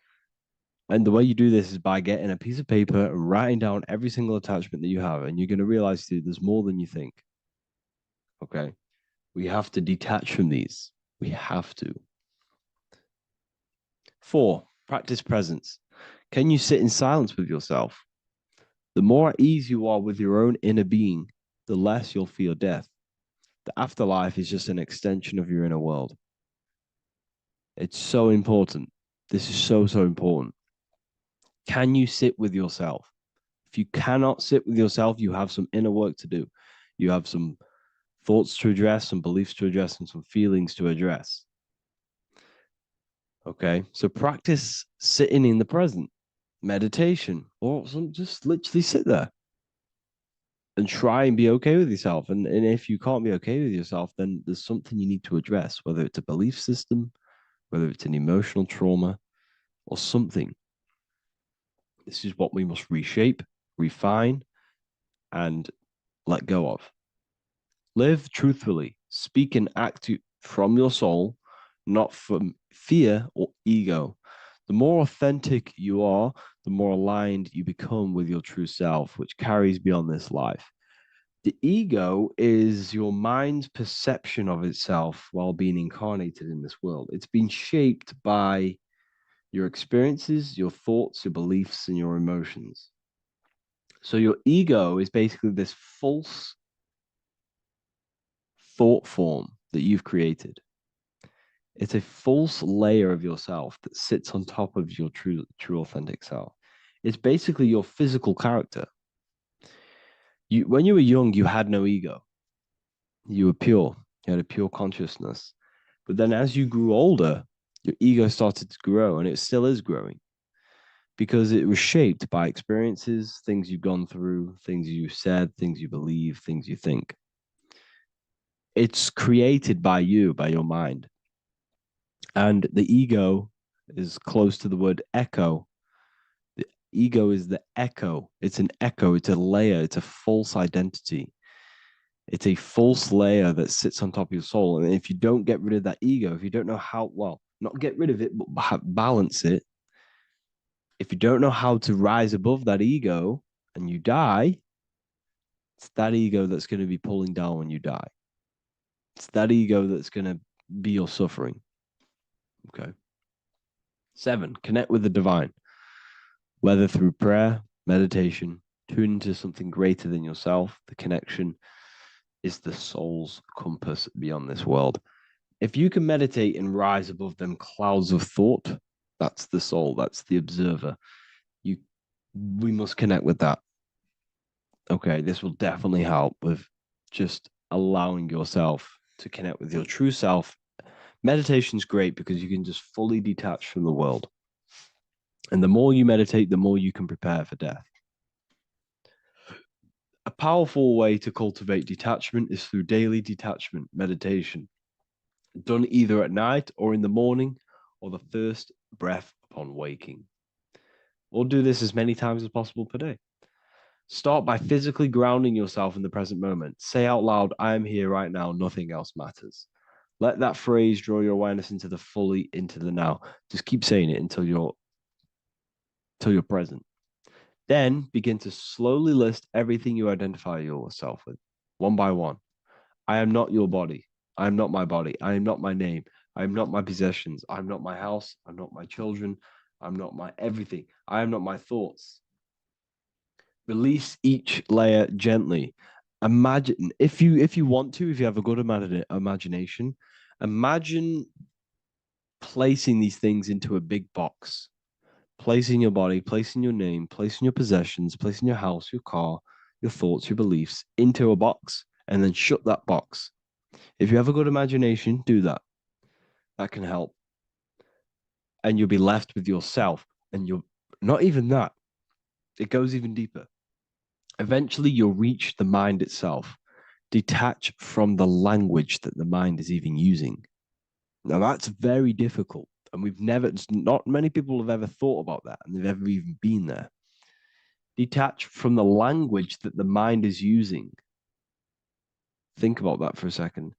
And the way you do this is by getting a piece of paper and writing down every single attachment that you have. And you're going to realize, dude, there's more than you think. Okay. We have to detach from these. We have to. 4, practice presence. Can you sit in silence with yourself? The more at ease you are with your own inner being, the less you'll feel death. The afterlife is just an extension of your inner world. It's so important. This is so, so important. Can you sit with yourself? If you cannot sit with yourself, you have some inner work to do. You have some thoughts to address, some beliefs to address, and some feelings to address. Okay, so practice sitting in the present, meditation, or just literally sit there and try and be okay with yourself. And if you can't be okay with yourself, then there's something you need to address, whether it's a belief system, whether it's an emotional trauma, or something. This is what we must reshape, refine, and let go of. Live truthfully. Speak and act from your soul, not from fear or ego. The more authentic you are, the more aligned you become with your true self, which carries beyond this life. The ego is your mind's perception of itself while being incarnated in this world. It's been shaped by your experiences, your thoughts, your beliefs, and your emotions. So your ego is basically this false thought form that you've created. It's a false layer of yourself that sits on top of your true authentic self. It's basically your physical character. When you were young, you had no ego. You were pure. You had a pure consciousness. But then as you grew older, your ego started to grow, and it still is growing because it was shaped by experiences, things you've gone through, things you've said, things you believe, things you think. It's created by you, by your mind. And the ego is close to the word echo. The ego is the echo. It's an echo. It's a layer. It's a false identity. It's a false layer that sits on top of your soul. And if you don't get rid of that ego, if you don't know how, well, not get rid of it, but balance it. If you don't know how to rise above that ego and you die, it's that ego that's going to be pulling down when you die. It's that ego that's going to be your suffering. Okay. 7, connect with the divine, whether through prayer, meditation, tune into something greater than yourself. The connection is the soul's compass beyond this world. If you can meditate and rise above them clouds of thought, that's the soul, that's the observer. We must connect with that. Okay, this will definitely help with just allowing yourself to connect with your true self, Meditation's great because you can just fully detach from the world. And the more you meditate, the more you can prepare for death. A powerful way to cultivate detachment is through daily detachment meditation, done either at night or in the morning or the first breath upon waking. Or do this as many times as possible per day. Start by physically grounding yourself in the present moment. Say out loud, I am here right now, nothing else matters. Let that phrase draw your awareness into the now. Just keep saying it until you're present. Then begin to slowly list everything you identify yourself with, one by one. I am not your body. I am not my body. I am not my name. I am not my possessions. I'm not my house. I'm not my children. I'm not my everything. I am not my thoughts. Release each layer gently. Imagine, if you want to, if you have a good imagination, imagine placing these things into a big box. Placing your body, placing your name, placing your possessions, placing your house, your car, your thoughts, your beliefs into a box, and then shut that box. If you have a good imagination, do that. That can help. And you'll be left with yourself. And you're not even that. It goes even deeper. Eventually, you'll reach the mind itself. Detach from the language that the mind is even using. Now, that's very difficult. And not many people have ever thought about that, and they've ever even been there. Detach from the language that the mind is using. Think about that for a second.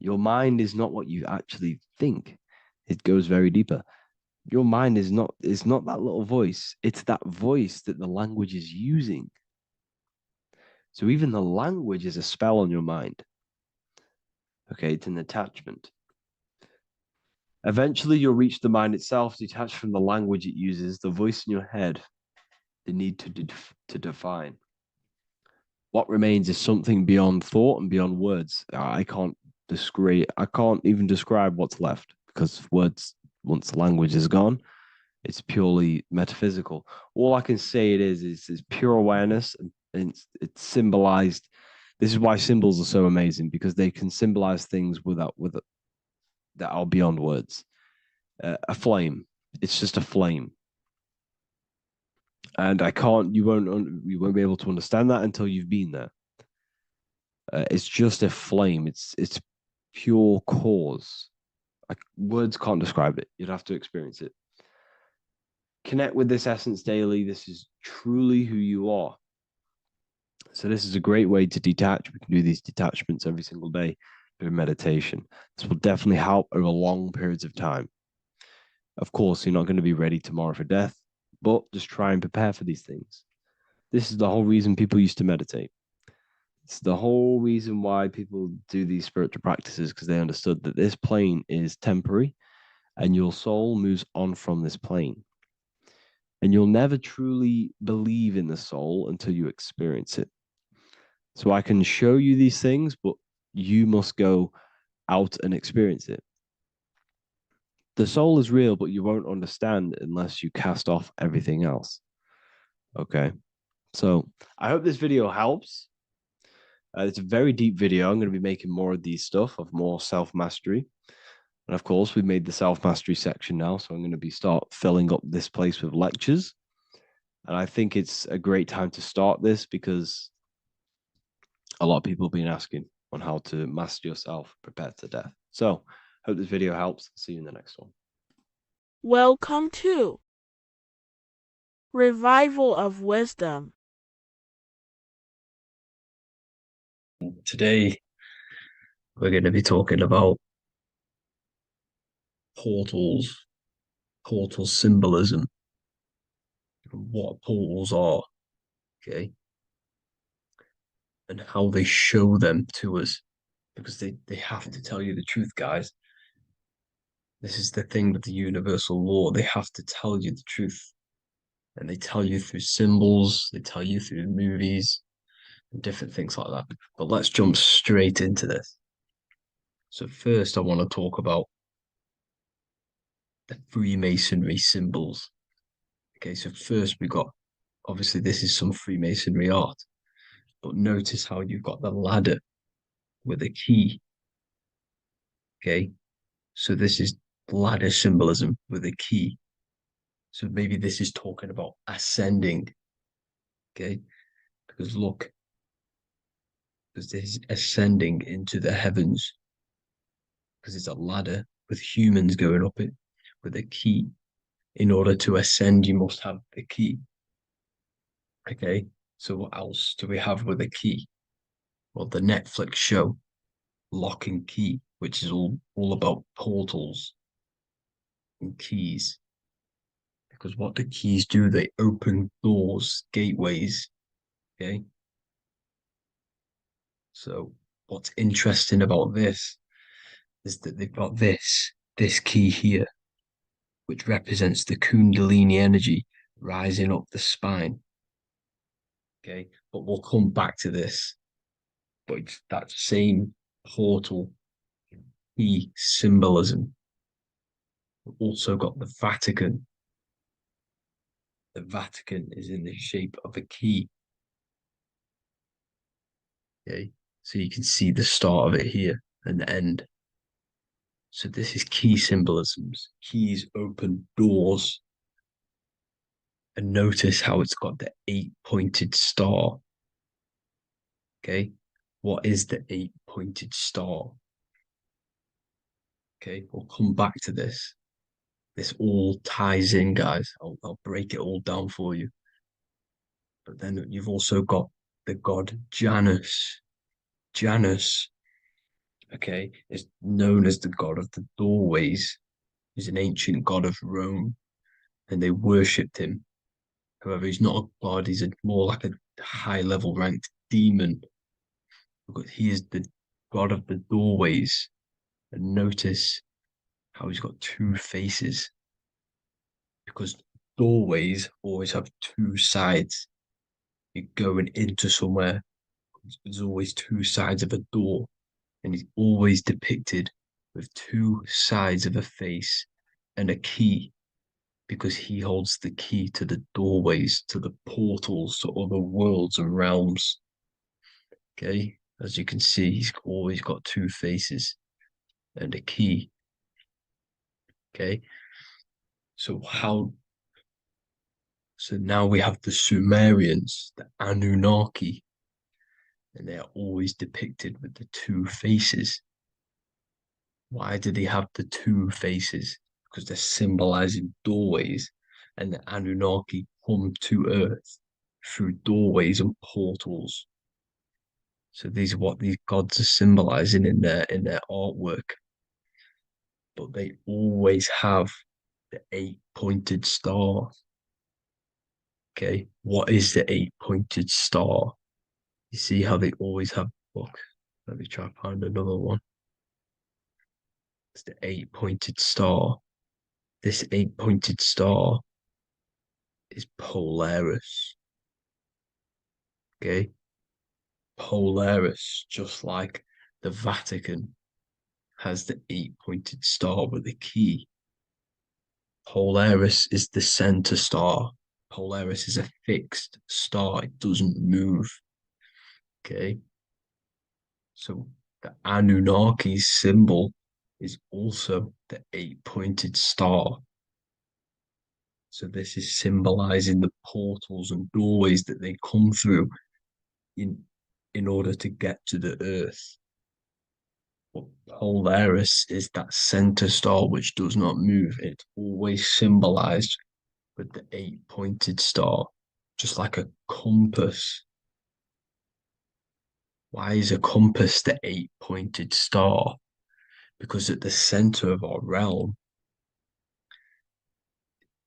Your mind is not what you actually think. It goes very deeper. Your mind is not that little voice. It's that voice that the language is using. So even the language is a spell on your mind. Okay, it's an attachment. Eventually, you'll reach the mind itself, detached from the language it uses, the voice in your head, the need to define. What remains is something beyond thought and beyond words. I can't even describe what's left, because words, once the language is gone, it's purely metaphysical. All I can say is pure awareness, and it's symbolized. This is why symbols are so amazing, because they can symbolize things that are beyond words. A flame, it's just a flame, and you won't be able to understand that until you've been there. It's just a flame. It's pure cause. Words can't describe it. You'd have to experience it. Connect with this essence daily. This is truly who you are. So this is a great way to detach. We can do these detachments every single day through meditation. This will definitely help over long periods of time. Of course, you're not going to be ready tomorrow for death, but just try and prepare for these things. This is the whole reason people used to meditate. It's the whole reason why people do these spiritual practices, because they understood that this plane is temporary and your soul moves on from this plane. And you'll never truly believe in the soul until you experience it. So I can show you these things, but you must go out and experience it. The soul is real, but you won't understand unless you cast off everything else. Okay. So I hope this video helps. It's a very deep video. I'm going to be making more of these stuff, of more self-mastery. And of course, we've made the self-mastery section now. So I'm going to start filling up this place with lectures. And I think it's a great time to start this, because a lot of people have been asking on how to master yourself, prepare to death. So hope this video helps. See you in the next one. Welcome to Revival of Wisdom. Today, we're going to be talking about portals, portal symbolism, what portals are, okay, and how they show them to us, because they have to tell you the truth, guys. This is the thing with the universal law. They have to tell you the truth. And they tell you through symbols, they tell you through movies, and different things like that. But let's jump straight into this. So first, I want to talk about the Freemasonry symbols. Okay, so first we got, obviously this is some Freemasonry art, but notice how you've got the ladder with a key. Okay, So this is ladder symbolism with a key. So maybe this is talking about ascending. Okay. Because look, because this is ascending into the heavens. Because it's a ladder with humans going up it with a key. In order to ascend, you must have the key. Okay. So what else do we have with a key? Well, the Netflix show Lock and Key, which is all about portals and keys. Because what the keys do, they open doors, gateways. Okay. So what's interesting about this is that they've got this key here, which represents the Kundalini energy rising up the spine. Okay. But we'll come back to this. But it's that same portal key symbolism. We've also got the Vatican. The Vatican is in the shape of a key. Okay, so you can see the start of it here and the end. So this is key symbolisms. Keys open doors. And notice how it's got the 8-pointed star. Okay, what is the 8-pointed star? Okay, we'll come back to this. This all ties in, guys. I'll break it all down for you. But then you've also got the god Janus. Janus, okay, is known as the god of the doorways. He's an ancient god of Rome, and they worshipped him. However, he's not a god, he's more like a high level ranked demon. Because he is the god of the doorways. And notice how he's got two faces. Because doorways always have two sides. You're going into somewhere, there's always two sides of a door. And he's always depicted with two sides of a face and a key, because he holds the key to the doorways, to the portals, to other worlds and realms. Okay, as you can see, he's always got two faces and a key. Okay, so now we have the Sumerians, the Anunnaki, and they are always depicted with the two faces. Why do they have the two faces? Because they're symbolizing doorways, and the Anunnaki come to Earth through doorways and portals. So these are what these gods are symbolizing in their artwork. But they always have the 8-pointed star. Okay, what is the 8-pointed star? You see how they always have. Look, let me try to find another one. It's the 8-pointed star. This 8-pointed star is Polaris. Okay, Polaris, just like the Vatican has the 8-pointed star with a key. Polaris is the center star. Polaris is a fixed star, it doesn't move. Okay, so the Anunnaki symbol is also the 8-pointed star. So this is symbolizing the portals and doorways that they come through in order to get to the earth. But Polaris is that center star which does not move. It's always symbolized with the 8-pointed star, just like a compass. Why is a compass the 8-pointed star? Because at the center of our realm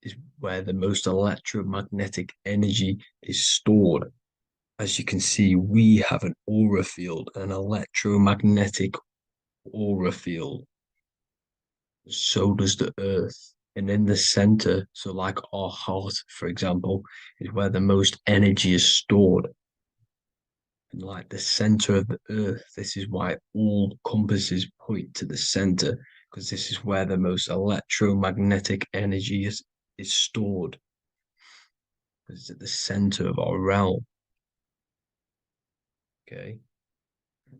is where the most electromagnetic energy is stored. As you can see, we have an aura field, an electromagnetic aura field. So does the earth. And in the center, so like our heart, for example, is where the most energy is stored. And like the center of the earth, this is why all compasses point to the center, because this is where the most electromagnetic energy is stored. Because it's at the center of our realm. Okay.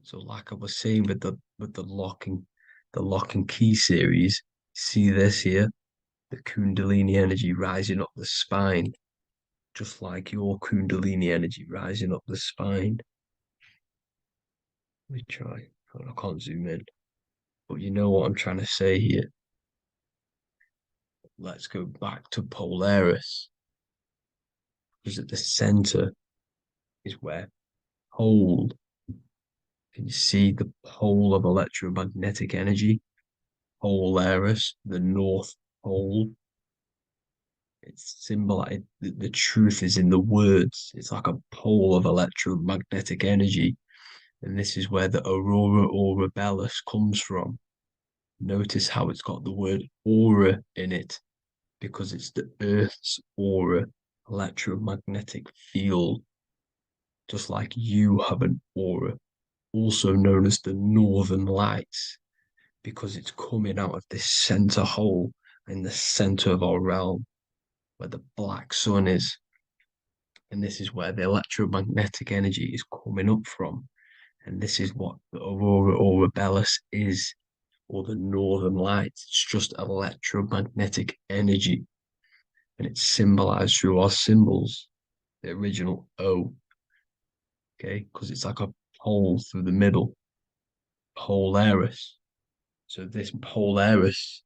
So like I was saying with the locking, the lock and key series, see this here? The Kundalini energy rising up the spine, just like your Kundalini energy rising up the spine. Let me try. I can't zoom in. But you know what I'm trying to say here. Let's go back to Polaris. Because at the center is where pole. Can you see the pole of electromagnetic energy? Polaris, the North Pole. It's symbolized. The truth is in the words. It's like a pole of electromagnetic energy. And this is where the aurora borealis comes from. Notice how it's got the word aura in it, because it's the Earth's aura, electromagnetic field. Just like you have an aura, also known as the northern lights, because it's coming out of this center hole in the center of our realm, where the black sun is. And this is where the electromagnetic energy is coming up from. And this is what the aurora borealis is, or the northern lights. It's just electromagnetic energy. And it's symbolized through our symbols, the original O, okay? Because it's like a hole through the middle, Polaris. So this Polaris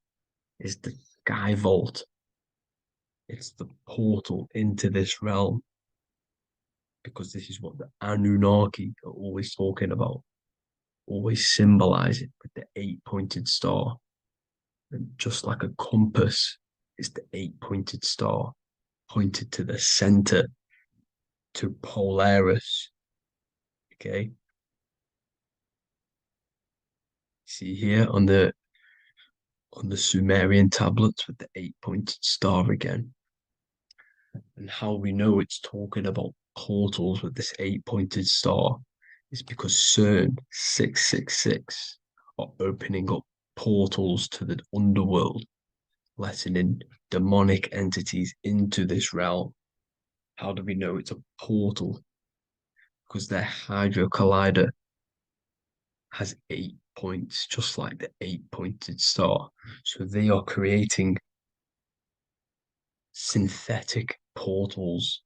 is the sky vault. It's the portal into this realm, because this is what the Anunnaki are always talking about, always symbolize it with the 8-pointed star. And just like a compass, it's the 8-pointed star pointed to the center, to Polaris. Okay. See here on the Sumerian tablets with the 8-pointed star again. And how we know it's talking about portals with this 8-pointed star is because CERN 666 are opening up portals to the underworld, letting in demonic entities into this realm. How do we know it's a portal? Because their Hydro Collider has 8 points, just like the 8-pointed star. So they are creating synthetic portals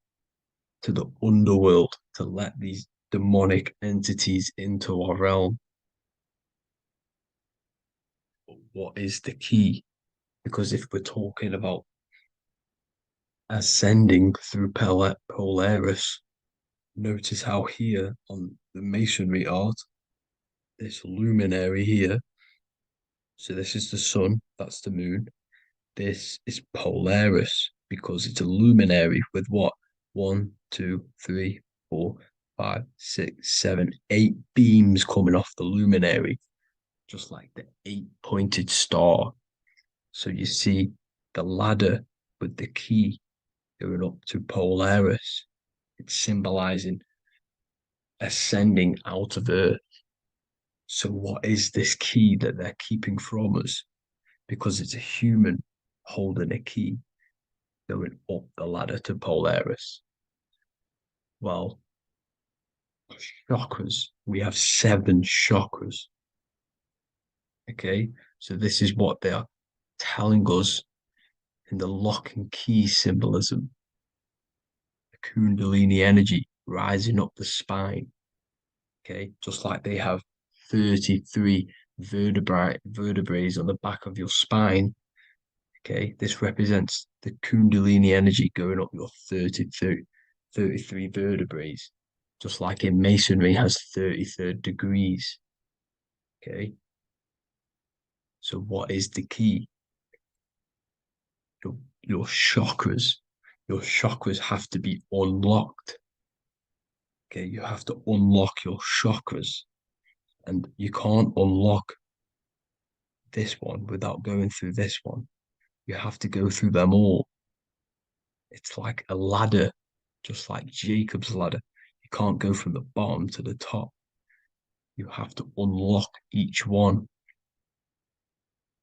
to the underworld to let these demonic entities into our realm. But what is the key? Because if we're talking about ascending through Polaris, notice how here on the masonry art, this luminary here, so this is the sun, that's the moon, this is Polaris, because it's a luminary with what? 1, 2, 3, 4, 5, 6, 7, 8 beams coming off the luminary, just like the 8-pointed star. So you see the ladder with the key going up to Polaris. It's symbolizing ascending out of Earth. So what is this key that they're keeping from us? Because it's a human holding a key going up the ladder to Polaris. Well, chakras. We have 7 chakras. Okay, so this is what they are telling us in the lock and key symbolism. The Kundalini energy rising up the spine. Okay, just like they have 33 vertebrae on the back of your spine. Okay, this represents the Kundalini energy going up your 33 vertebrae, just like in masonry has 33rd degrees. Okay, so what is the key? Your chakras. Your chakras have to be unlocked. Okay, you have to unlock your chakras, and you can't unlock this one without going through this one. You have to go through them all. It's like a ladder, just like Jacob's ladder. You can't go from the bottom to the top. You have to unlock each one.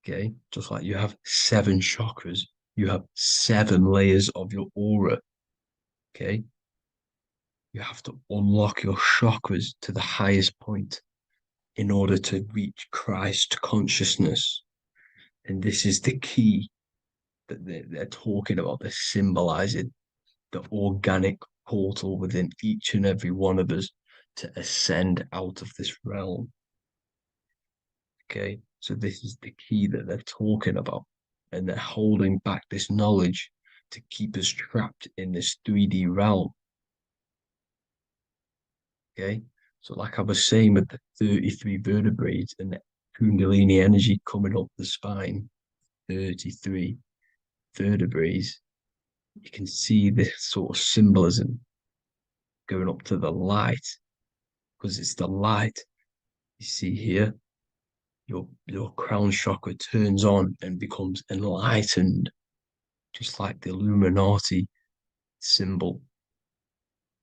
Okay, just like you have 7 chakras, you have 7 layers of your aura. Okay, you have to unlock your chakras to the highest point in order to reach Christ consciousness. And this is the key that they're talking about. They're symbolizing the organic portal within each and every one of us to ascend out of this realm. Okay, so this is the key that they're talking about, and they're holding back this knowledge to keep us trapped in this 3D realm. Okay, so like I was saying with the 33 vertebrae and the Kundalini energy coming up the spine, 33 vertebrae, you can see this sort of symbolism going up to the light, because it's the light you see here. Your crown chakra turns on and becomes enlightened, just like the Illuminati symbol.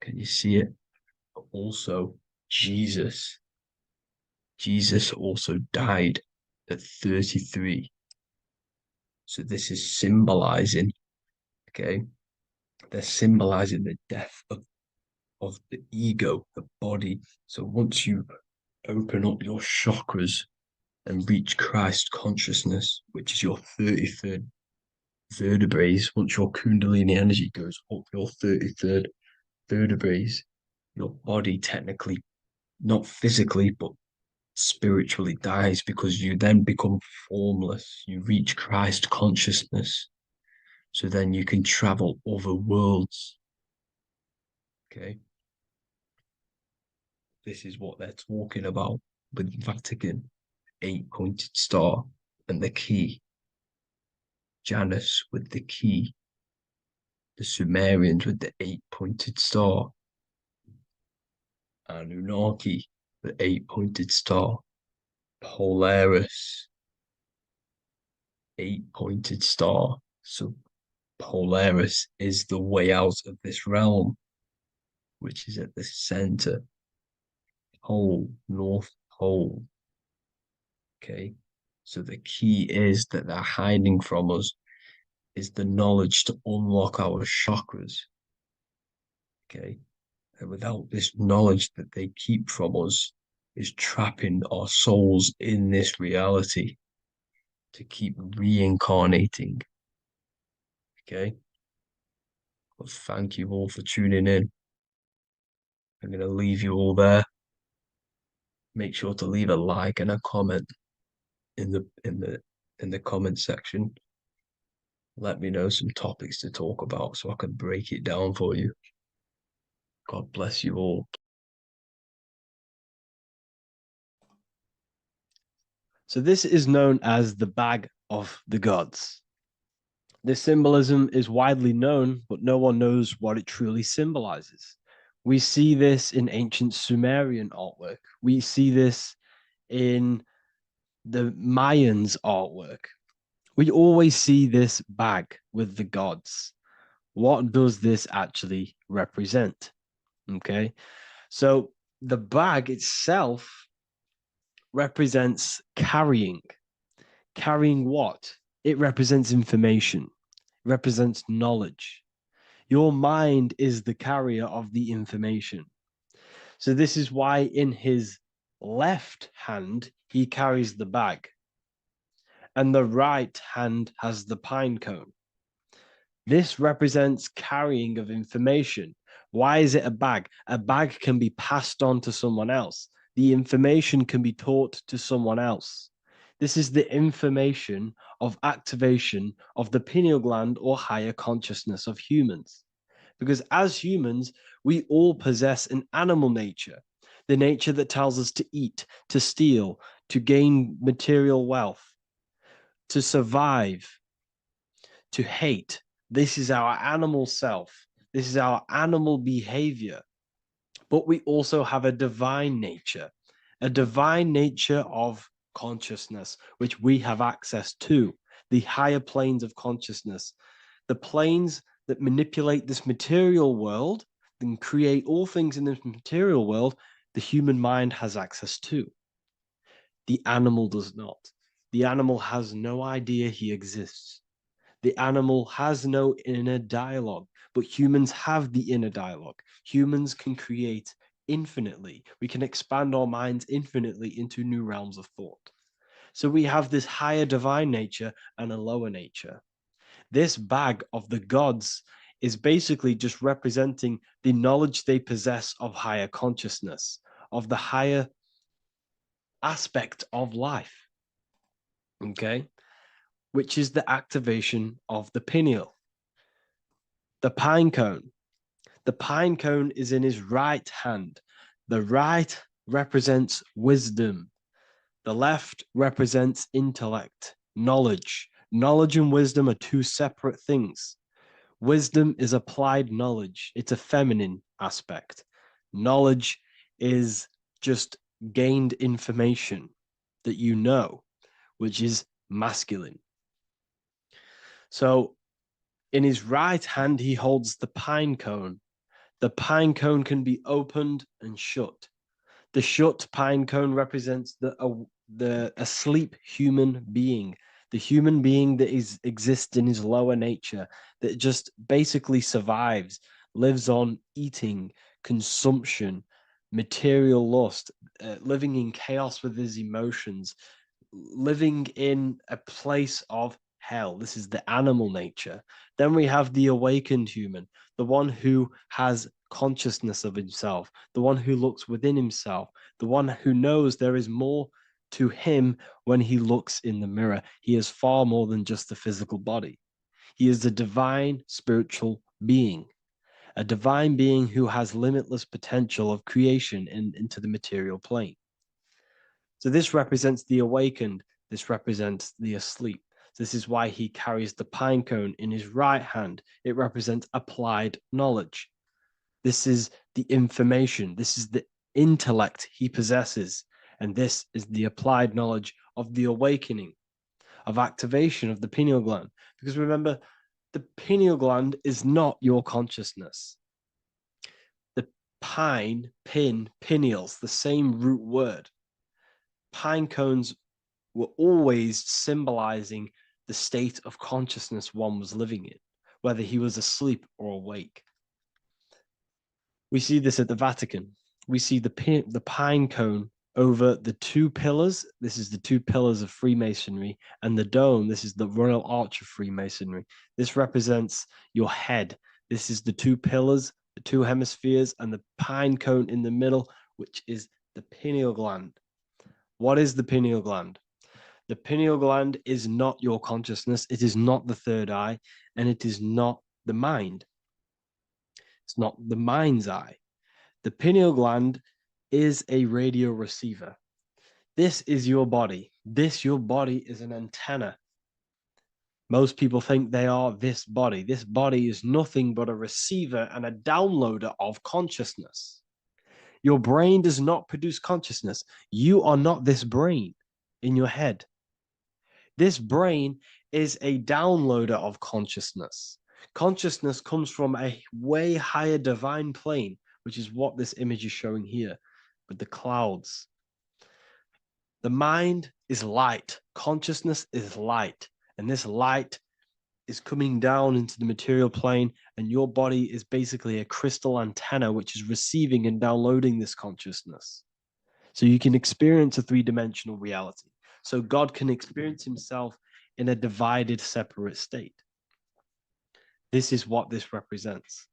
Can you see it? But also, Jesus also died at 33. So this is symbolizing, okay? They're symbolizing the death of the ego, the body. So once you open up your chakras and reach Christ consciousness, which is your 33rd vertebrae, once your Kundalini energy goes up your 33rd vertebrae, your body technically, not physically, but spiritually dies, because you then become formless. You reach Christ consciousness. So then you can travel other worlds. Okay. This is what they're talking about with Vatican, 8-pointed star, and the key. Janus with the key. The Sumerians with the 8-pointed star. Anunnaki, the 8-pointed star. Polaris, 8-pointed star. So Polaris is the way out of this realm, which is at the center. Pole, North Pole. Okay, so the key is that they're hiding from us is the knowledge to unlock our chakras. Okay, and without this knowledge that they keep from us is trapping our souls in this reality to keep reincarnating. Okay, well, thank you all for tuning in. I'm going to leave you all there. Make sure to leave a like and a comment in the comment section. Let me know some topics to talk about so I can break it down for you. God bless you all. So this is known as the bag of the gods. This symbolism is widely known, but no one knows what it truly symbolizes. We see this in ancient Sumerian artwork. We see this in the Mayans' artwork. We always see this bag with the gods. What does this actually represent? Okay, so the bag itself represents carrying. Carrying what? It represents information, represents knowledge. Your mind is the carrier of the information. So this is why in his left hand, he carries the bag, and the right hand has the pine cone. This represents carrying of information. Why is it a bag? A bag can be passed on to someone else. The information can be taught to someone else. This is the information of activation of the pineal gland or higher consciousness of humans. Because as humans, we all possess an animal nature, the nature that tells us to eat, to steal, to gain material wealth, to survive, to hate. This is our animal self. This is our animal behavior. But we also have a divine nature of consciousness, which we have access to, the higher planes of consciousness, the planes that manipulate this material world and create all things in this material world. The human mind has access to. The animal does not. The animal has no idea he exists. The animal has no inner dialogue, but humans have the inner dialogue. Humans can create infinitely. We can expand our minds infinitely into new realms of thought. So we have this higher divine nature and a lower nature. This bag of the gods is basically just representing the knowledge they possess of higher consciousness, of the higher aspect of life, okay, which is the activation of the pineal. The pine cone. The pine cone is in his right hand. The right represents wisdom. The left represents intellect, knowledge. Knowledge and wisdom are two separate things. Wisdom is applied knowledge, it's a feminine aspect. Knowledge is just gained information that you know, which is masculine. So in his right hand, he holds the pine cone. The pine cone can be opened and shut. The shut pine cone represents the asleep human being, the human being that exists in his lower nature, that just basically survives, lives on eating, consumption, material lust, living in chaos with his emotions, living in a place of hell. This is the animal nature. Then we have the awakened human, the one who has consciousness of himself, the one who looks within himself, the one who knows there is more to him when he looks in the mirror. He is far more than just the physical body. He is a divine spiritual being, a divine being who has limitless potential of creation into the material plane. So this represents the awakened. This represents the asleep. This is why he carries the pine cone in his right hand. It represents applied knowledge. This is the information. This is the intellect he possesses. And this is the applied knowledge of the awakening, of activation of the pineal gland. Because remember, the pineal gland is not your consciousness. The pine, pin, pineals, the same root word. Pine cones were always symbolizing the state of consciousness one was living in, whether he was asleep or awake. We see this at the Vatican. We see the pine cone over the two pillars. This is the two pillars of Freemasonry, and the dome. This is the Royal Arch of Freemasonry. This represents your head. This is the two pillars, the two hemispheres, and the pine cone in the middle, which is the pineal gland. What is the pineal gland? The pineal gland is not your consciousness. It is not the third eye, and it is not the mind. It's not the mind's eye. The pineal gland is a radio receiver. This is your body. Your body is an antenna. Most people think they are this body. This body is nothing but a receiver and a downloader of consciousness. Your brain does not produce consciousness. You are not this brain in your head. This brain is a downloader of consciousness. Consciousness comes from a way higher divine plane, which is what this image is showing here with the clouds. The mind is light. Consciousness is light. And this light is coming down into the material plane, and your body is basically a crystal antenna which is receiving and downloading this consciousness. So you can experience a three-dimensional reality. So God can experience himself in a divided, separate state. This is what this represents.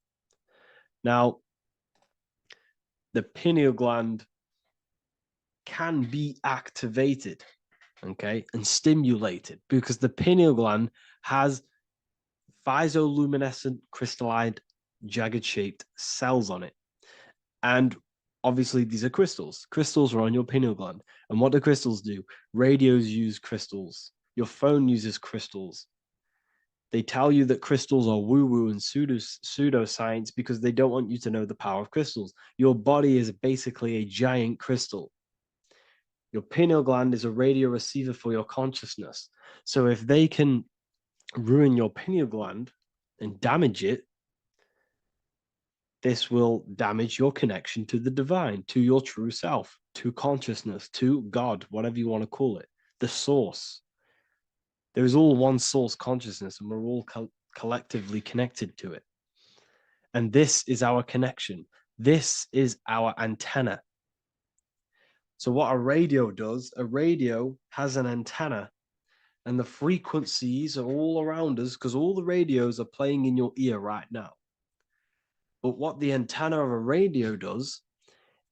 Now, the pineal gland can be activated, okay, and stimulated because the pineal gland has physioluminescent crystalline jagged-shaped cells on it. And obviously, these are crystals. Crystals are on your pineal gland. And what do crystals do? Radios use crystals. Your phone uses crystals. They tell you that crystals are woo-woo and pseudoscience because they don't want you to know the power of crystals. Your body is basically a giant crystal. Your pineal gland is a radio receiver for your consciousness. So if they can ruin your pineal gland and damage it, this will damage your connection to the divine, to your true self, to consciousness, to God, whatever you want to call it, the source. There is all one source consciousness, and we're all collectively connected to it. And this is our connection. This is our antenna. So what a radio does, a radio has an antenna, and the frequencies are all around us because all the radios are playing in your ear right now. But what the antenna of a radio does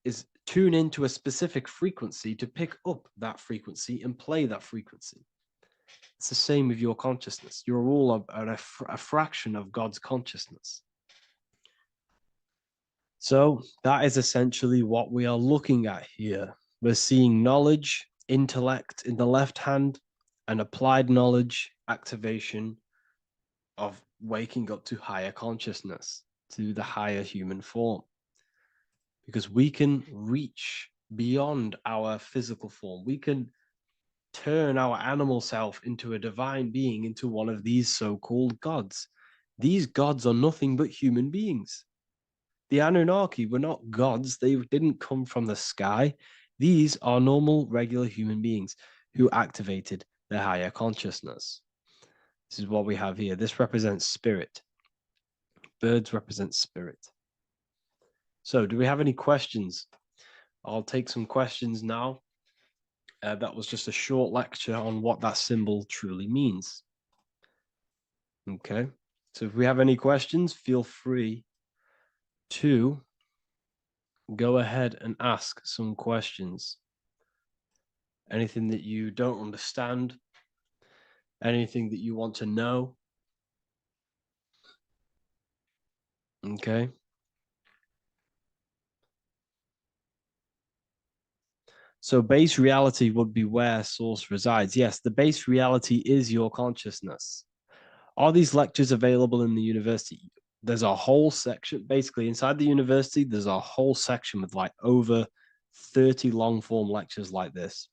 is tune into a specific frequency to pick up that frequency and play that frequency. It's the same with your consciousness. You're all a fraction of God's consciousness. So that is essentially what we are looking at here. We're seeing knowledge, intellect in the left hand, and applied knowledge, activation of waking up to higher consciousness, to the higher human form. Because we can reach beyond our physical form. We can turn our animal self into a divine being, into one of these so-called gods. These gods are nothing but human beings. The Anunnaki were not gods. They didn't come from the sky. These are normal, regular human beings who activated their higher consciousness. This is what we have here. This represents spirit. Birds represent spirit. So do we have any questions? I'll take some questions now. That was just a short lecture on what that symbol truly means. Okay. So if we have any questions, feel free to go ahead and ask some questions. Anything that you don't understand, anything that you want to know. Okay. So base reality would be where source resides. Yes, the base reality is your consciousness. Are these lectures available in the university? There's a whole section, basically inside the university, there's a whole section with like over 30 long form lectures like this.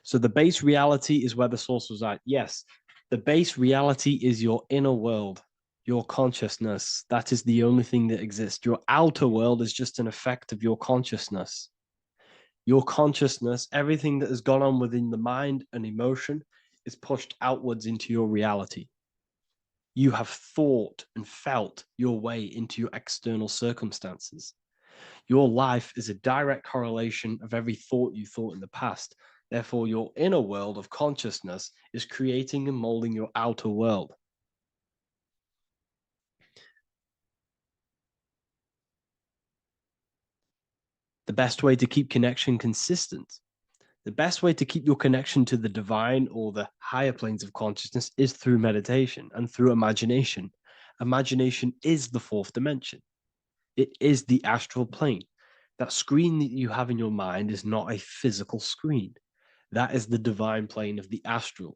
So the base reality is where the source resides. Yes, the base reality is your inner world, your consciousness. That is the only thing that exists. Your outer world is just an effect of your consciousness. Your consciousness, everything that has gone on within the mind and emotion, is pushed outwards into your reality. You have thought and felt your way into your external circumstances. Your life is a direct correlation of every thought you thought in the past. Therefore, your inner world of consciousness is creating and molding your outer world. The best way to keep connection consistent, the best way to keep your connection to the divine or the higher planes of consciousness is through meditation and through imagination. Imagination is the fourth dimension. It is the astral plane. That screen that you have in your mind is not a physical screen. That is the divine plane of the astral.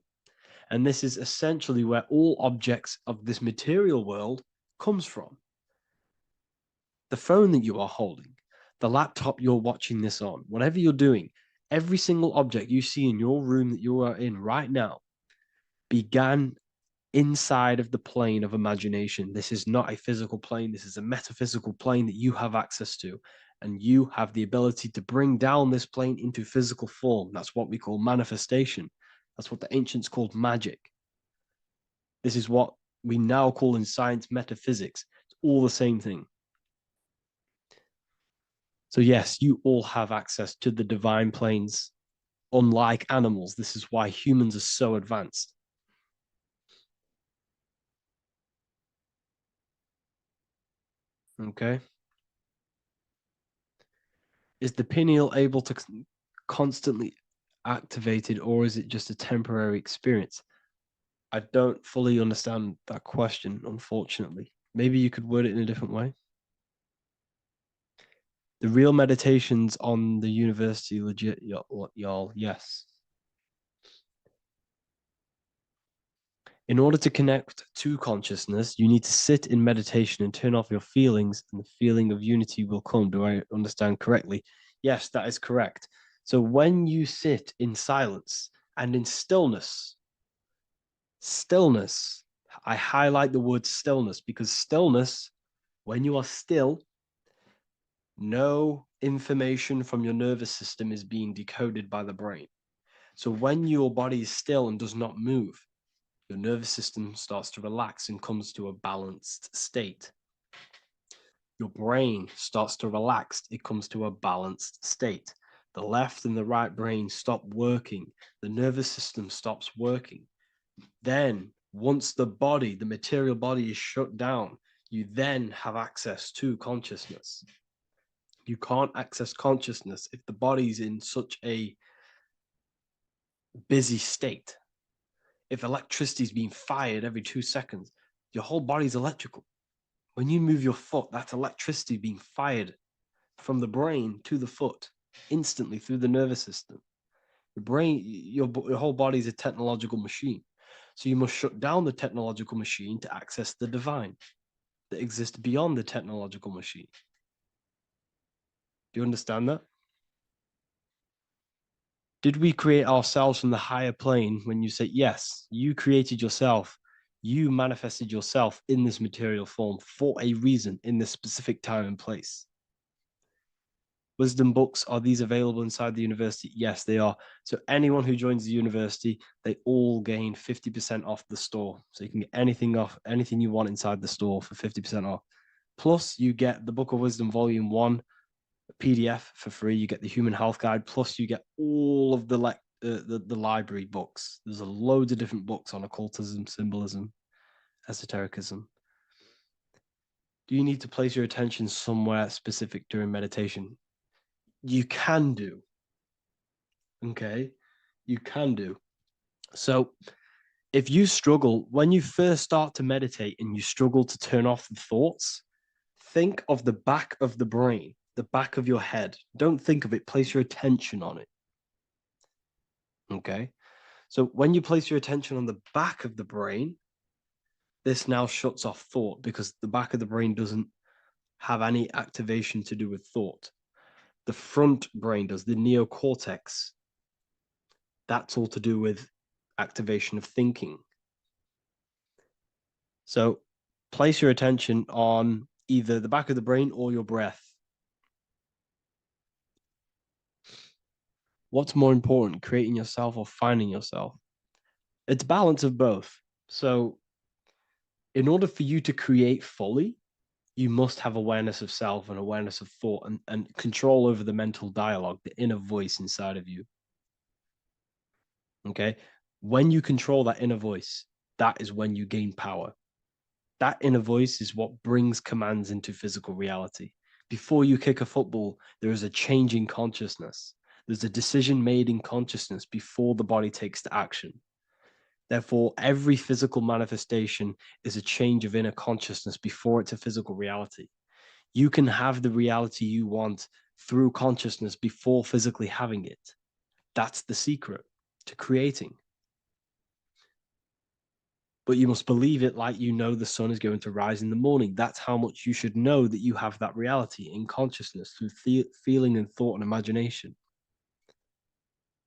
And this is essentially where all objects of this material world comes from. The phone that you are holding, the laptop you're watching this on, whatever you're doing, every single object you see in your room that you are in right now began inside of the plane of imagination. This is not a physical plane. This is a metaphysical plane that you have access to. And you have the ability to bring down this plane into physical form. That's what we call manifestation. That's what the ancients called magic. This is what we now call in science metaphysics. It's all the same thing. So yes, you all have access to the divine planes. Unlike animals, this is why humans are so advanced. Okay. Is the pineal able to constantly activated, or is it just a temporary experience? I don't fully understand that question, unfortunately. Maybe you could word it in a different way. The real meditations on the university, legit, y'all, yes. In order to connect to consciousness, you need to sit in meditation and turn off your feelings, and the feeling of unity will come. Do I understand correctly? Yes, that is correct. So when you sit in silence and in stillness, I highlight the word stillness because stillness, when you are still, no information from your nervous system is being decoded by the brain. So when your body is still and does not move, Your nervous system starts to relax and comes to a balanced state. Your brain starts to relax, it comes to a balanced state. The left and the right brain stop working. The nervous system stops working. Then, once the body, the material body is shut down, you then have access to consciousness. You can't access consciousness if the body's in such a busy state. If electricity is being fired every 2 seconds, your whole body's electrical. When you move your foot, that's electricity being fired from the brain to the foot instantly through the nervous system. Your brain, your whole body is a technological machine. So you must shut down the technological machine to access the divine that exists beyond the technological machine. Do you understand that? Did we create ourselves from the higher plane? When you say yes, you created yourself, you manifested yourself in this material form for a reason in this specific time and place. Wisdom books, are these available inside the university? Yes, they are. So anyone who joins the university, they all gain 50% off the store. So you can get anything you want inside the store for 50% off. Plus, you get the Book of Wisdom Volume 1 PDF for free. You get the Human Health Guide. Plus, you get all of the library books. There's a load of different books on occultism, symbolism, esotericism. Do you need to place your attention somewhere specific during meditation? You can do. Okay, you can do. So if you struggle, when you first start to meditate and you struggle to turn off the thoughts, think of the back of the brain, the back of your head. Don't think of it, place your attention on it. Okay, so when you place your attention on the back of the brain, this now shuts off thought because the back of the brain doesn't have any activation to do with thought. The front brain does, the neocortex. That's all to do with activation of thinking. So place your attention on either the back of the brain or your breath. What's more important, creating yourself or finding yourself? It's balance of both. So in order for you to create fully, you must have awareness of self and awareness of thought and control over the mental dialogue, the inner voice inside of you. Okay. When you control that inner voice, that is when you gain power. That inner voice is what brings commands into physical reality. Before you kick a football, there is a change in consciousness. There's a decision made in consciousness before the body takes the action. Therefore, every physical manifestation is a change of inner consciousness before it's a physical reality. You can have the reality you want through consciousness before physically having it. That's the secret to creating. But you must believe it like you know the sun is going to rise in the morning. That's how much you should know that you have that reality in consciousness through feeling and thought and imagination.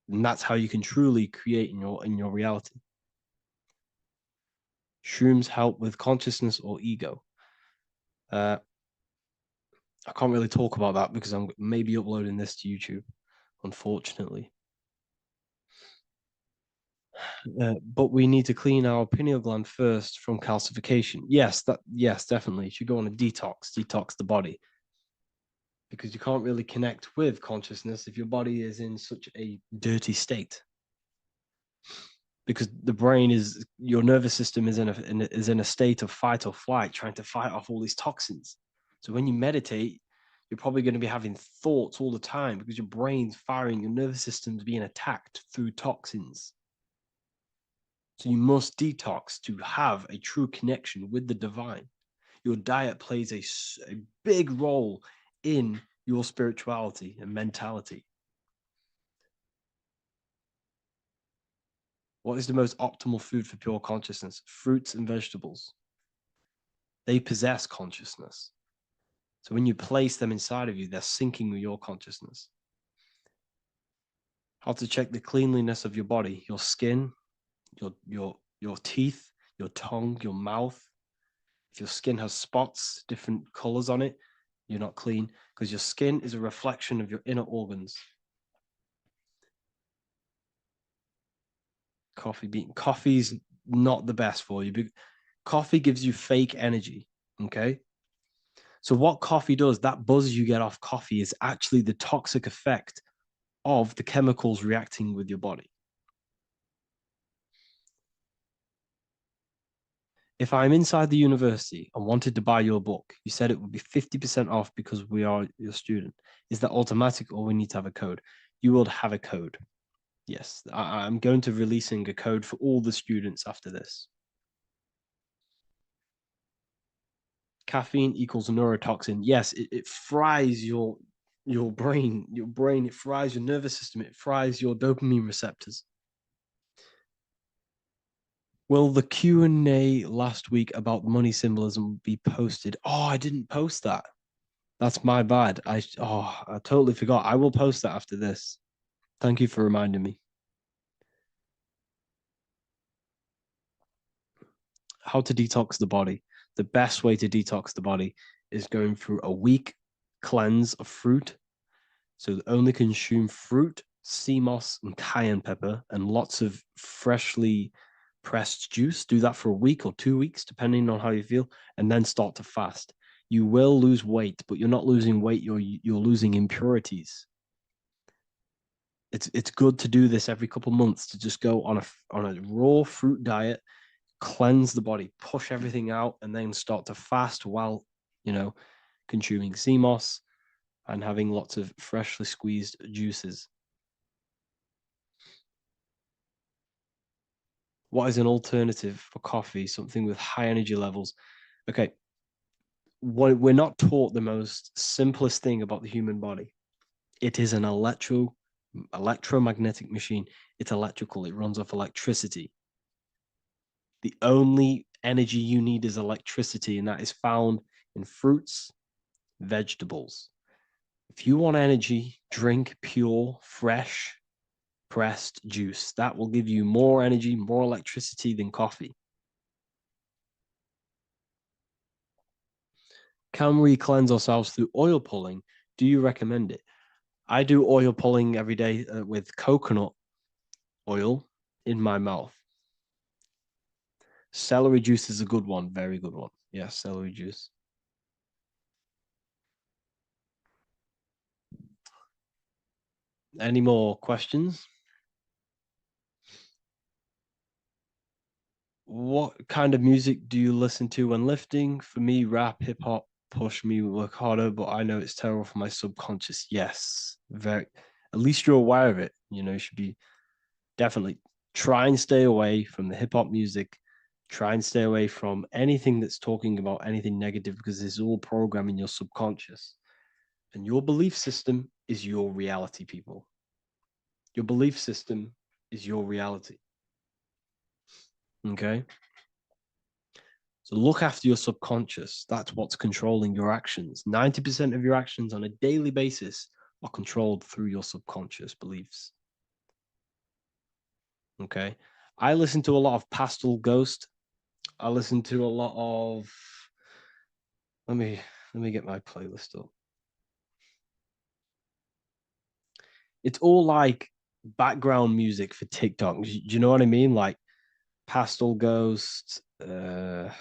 And that's how you can truly create in your reality. Shrooms help with consciousness or ego. I can't really talk about that because I'm maybe uploading this to YouTube, unfortunately. But we need to clean our pineal gland first from calcification. Yes, definitely. You should go on a detox the body. Because you can't really connect with consciousness if your body is in such a dirty state. Because the brain is, your nervous system is in a state of fight or flight, trying to fight off all these toxins. So when you meditate, you're probably going to be having thoughts all the time because your brain's firing, your nervous system's being attacked through toxins. So you must detox to have a true connection with the divine. Your diet plays a big role in your spirituality and mentality. What is the most optimal food for pure consciousness? Fruits and vegetables. They possess consciousness. So when you place them inside of you, they're syncing with your consciousness. How to check the cleanliness of your body, your skin, your teeth, your tongue, your mouth. If your skin has spots, different colors on it, you're not clean because your skin is a reflection of your inner organs. Coffee's not the best for you. Coffee gives you fake energy. Okay. So what coffee does, that buzz you get off coffee is actually the toxic effect of the chemicals reacting with your body. If I'm inside the university and wanted to buy your book, you said it would be 50% off because we are your student. Is that automatic or we need to have a code? You will have a code. Yes, I'm going to releasing a code for all the students after this. Caffeine equals neurotoxin. Yes, it fries your brain. It fries your nervous system. It fries your dopamine receptors. Will the Q&A last week about money symbolism be posted? Oh, I didn't post that. That's my bad. I totally forgot. I will post that after this. Thank you for reminding me. How to detox the body. The best way to detox the body is going through a week cleanse of fruit. So only consume fruit, sea moss, and cayenne pepper, and lots of freshly pressed juice. Do that for a week or 2 weeks, depending on how you feel, and then start to fast. You will lose weight, but you're not losing weight. You're losing impurities. It's good to do this every couple months to just go on a raw fruit diet, cleanse the body, push everything out, and then start to fast while consuming sea moss and having lots of freshly squeezed juices. What is an alternative for coffee? Something with high energy levels. Okay, we're not taught the most simplest thing about the human body. It is an electromagnetic machine. It's electrical. It runs off electricity. The only energy you need is electricity, and that is found in fruits, vegetables. If you want energy, drink pure, fresh, pressed juice. That will give you more energy, more electricity than coffee. Can we cleanse ourselves through oil pulling? Do you recommend it? I do oil pulling every day with coconut oil in my mouth. Celery juice is a good one, very good one. Yeah, celery juice. Any more questions? What kind of music do you listen to when lifting? For me, rap, hip hop, push me, work harder, but I know it's terrible for my subconscious. Yes, very. At least you're aware of it. You should be definitely try and stay away from the hip hop music. Try and stay away from anything that's talking about anything negative because it's all programming your subconscious. And your belief system is your reality, people. Your belief system is your reality. Okay. So look after your subconscious. That's what's controlling your actions. 90% of your actions on a daily basis are controlled through your subconscious beliefs. Okay. I listen to a lot of Pastel Ghost. I listen to a lot of let me get my playlist up. It's all like background music for TikTok. Do you know what I mean? Like Pastel Ghost. That's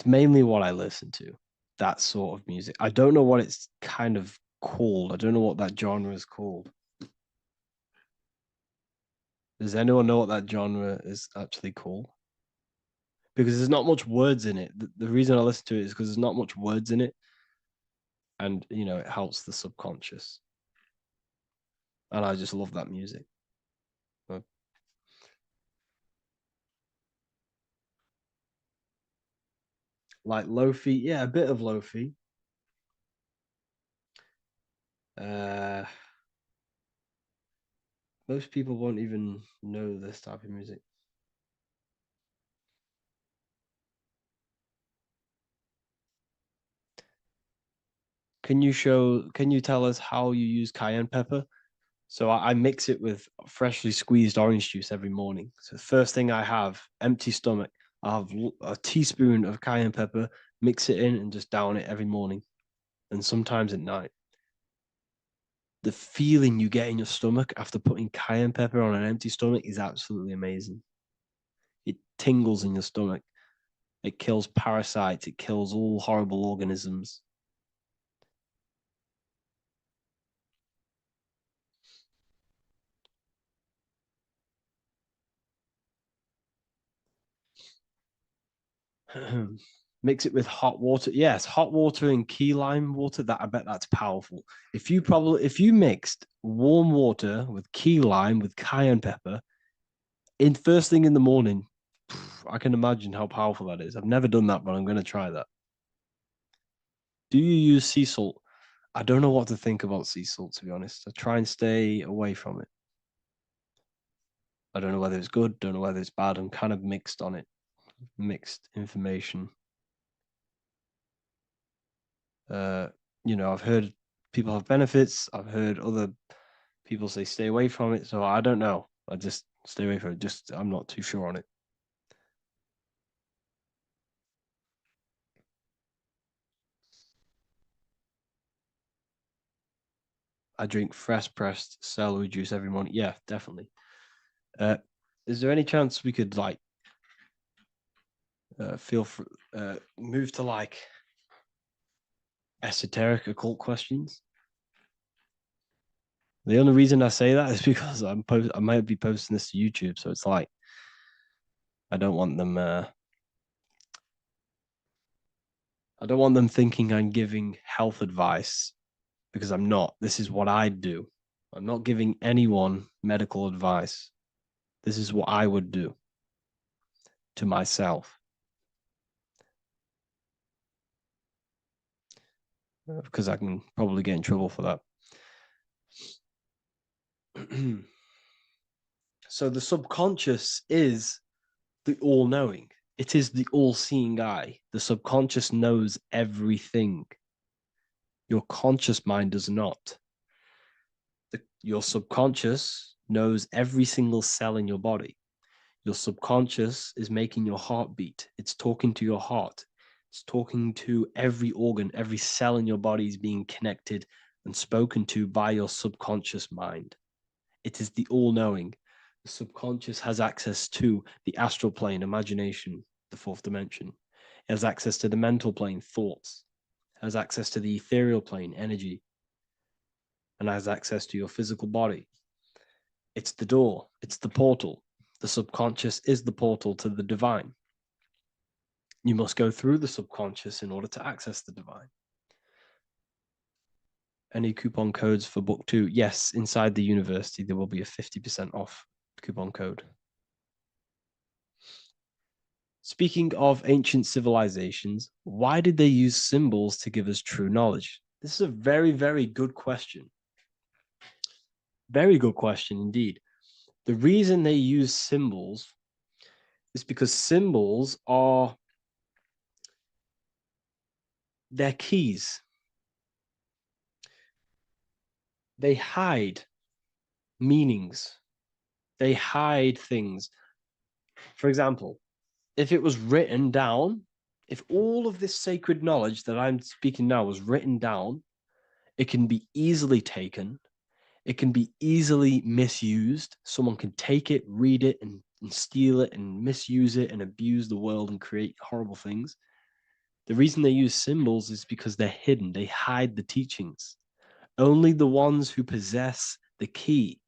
mainly what I listen to. That sort of music. I don't know what it's kind of called. I don't know what that genre is called. Does anyone know what that genre is actually called? Because there's not much words in it. The reason I listen to it is because there's not much words in it. And, it helps the subconscious. And I just love that music. Like Lofi. Yeah, a bit of Lofi. Most people won't even know this type of music. Can you tell us how you use cayenne pepper? So I mix it with freshly squeezed orange juice every morning. So the first thing I have, empty stomach, I have a teaspoon of cayenne pepper, mix it in and just down it every morning and sometimes at night. The feeling you get in your stomach after putting cayenne pepper on an empty stomach is absolutely amazing. It tingles in your stomach. It kills parasites. It kills all horrible organisms. Mix it with hot water. Yes, hot water and key lime water. That I bet that's powerful. If you mixed warm water with key lime with cayenne pepper in first thing in the morning, I can imagine how powerful that is. I've never done that, but I'm going to try that. Do you use sea salt? I don't know what to think about sea salt, to be honest. I try and stay away from it. I don't know whether it's good, don't know whether it's bad. I'm kind of mixed on it. Mixed information. I've heard people have benefits. I've heard other people say stay away from it. So I don't know. I just stay away from it. I'm not too sure on it. I drink fresh pressed celery juice every morning. Yeah, definitely. Is there any chance we could move to esoteric occult questions? The only reason I say that is because I might be posting this to YouTube, so it's I don't want them. I don't want them thinking I'm giving health advice, because I'm not. This is what I do. I'm not giving anyone medical advice. This is what I would do to myself. Because I can probably get in trouble for that. So the subconscious is the all-knowing. It is the all-seeing eye. The subconscious knows everything. Your conscious mind does not. Your subconscious knows every single cell in your body. Your subconscious is making your heart beat. It's talking to your heart. It's talking to every organ, every cell in your body is being connected and spoken to by your subconscious mind. It is the all-knowing. The subconscious has access to the astral plane, imagination, the fourth dimension. It has access to the mental plane, thoughts. It has access to the ethereal plane, energy. And has access to your physical body. It's the door. It's the portal. The subconscious is the portal to the divine. You must go through the subconscious in order to access the divine. Any coupon codes for book 2? Yes, inside the university, there will be a 50% off coupon code. Speaking of ancient civilizations, why did they use symbols to give us true knowledge? This is a very, very good question. Very good question indeed. The reason they use symbols is because symbols are their keys. They hide meanings. They hide things. For example, if it was written down, if all of this sacred knowledge that I'm speaking now was written down, it can be easily taken. It can be easily misused. Someone can take it, read it, and steal it and misuse it and abuse the world and create horrible things. The reason they use symbols is because they're hidden. They hide the teachings. Only the ones who possess the key,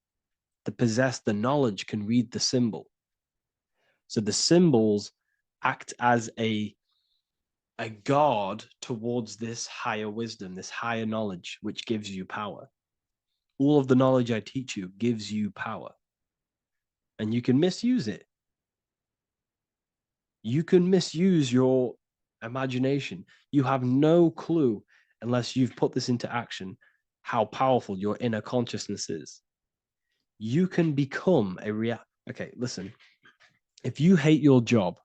that possess the knowledge, can read the symbol. So the symbols act as a guard towards this higher wisdom, this higher knowledge, which gives you power. All of the knowledge I teach you gives you power. And you can misuse it. You can misuse your imagination. You have no clue, unless you've put this into action, how powerful your inner consciousness is. You can become Okay, listen. If you hate your job,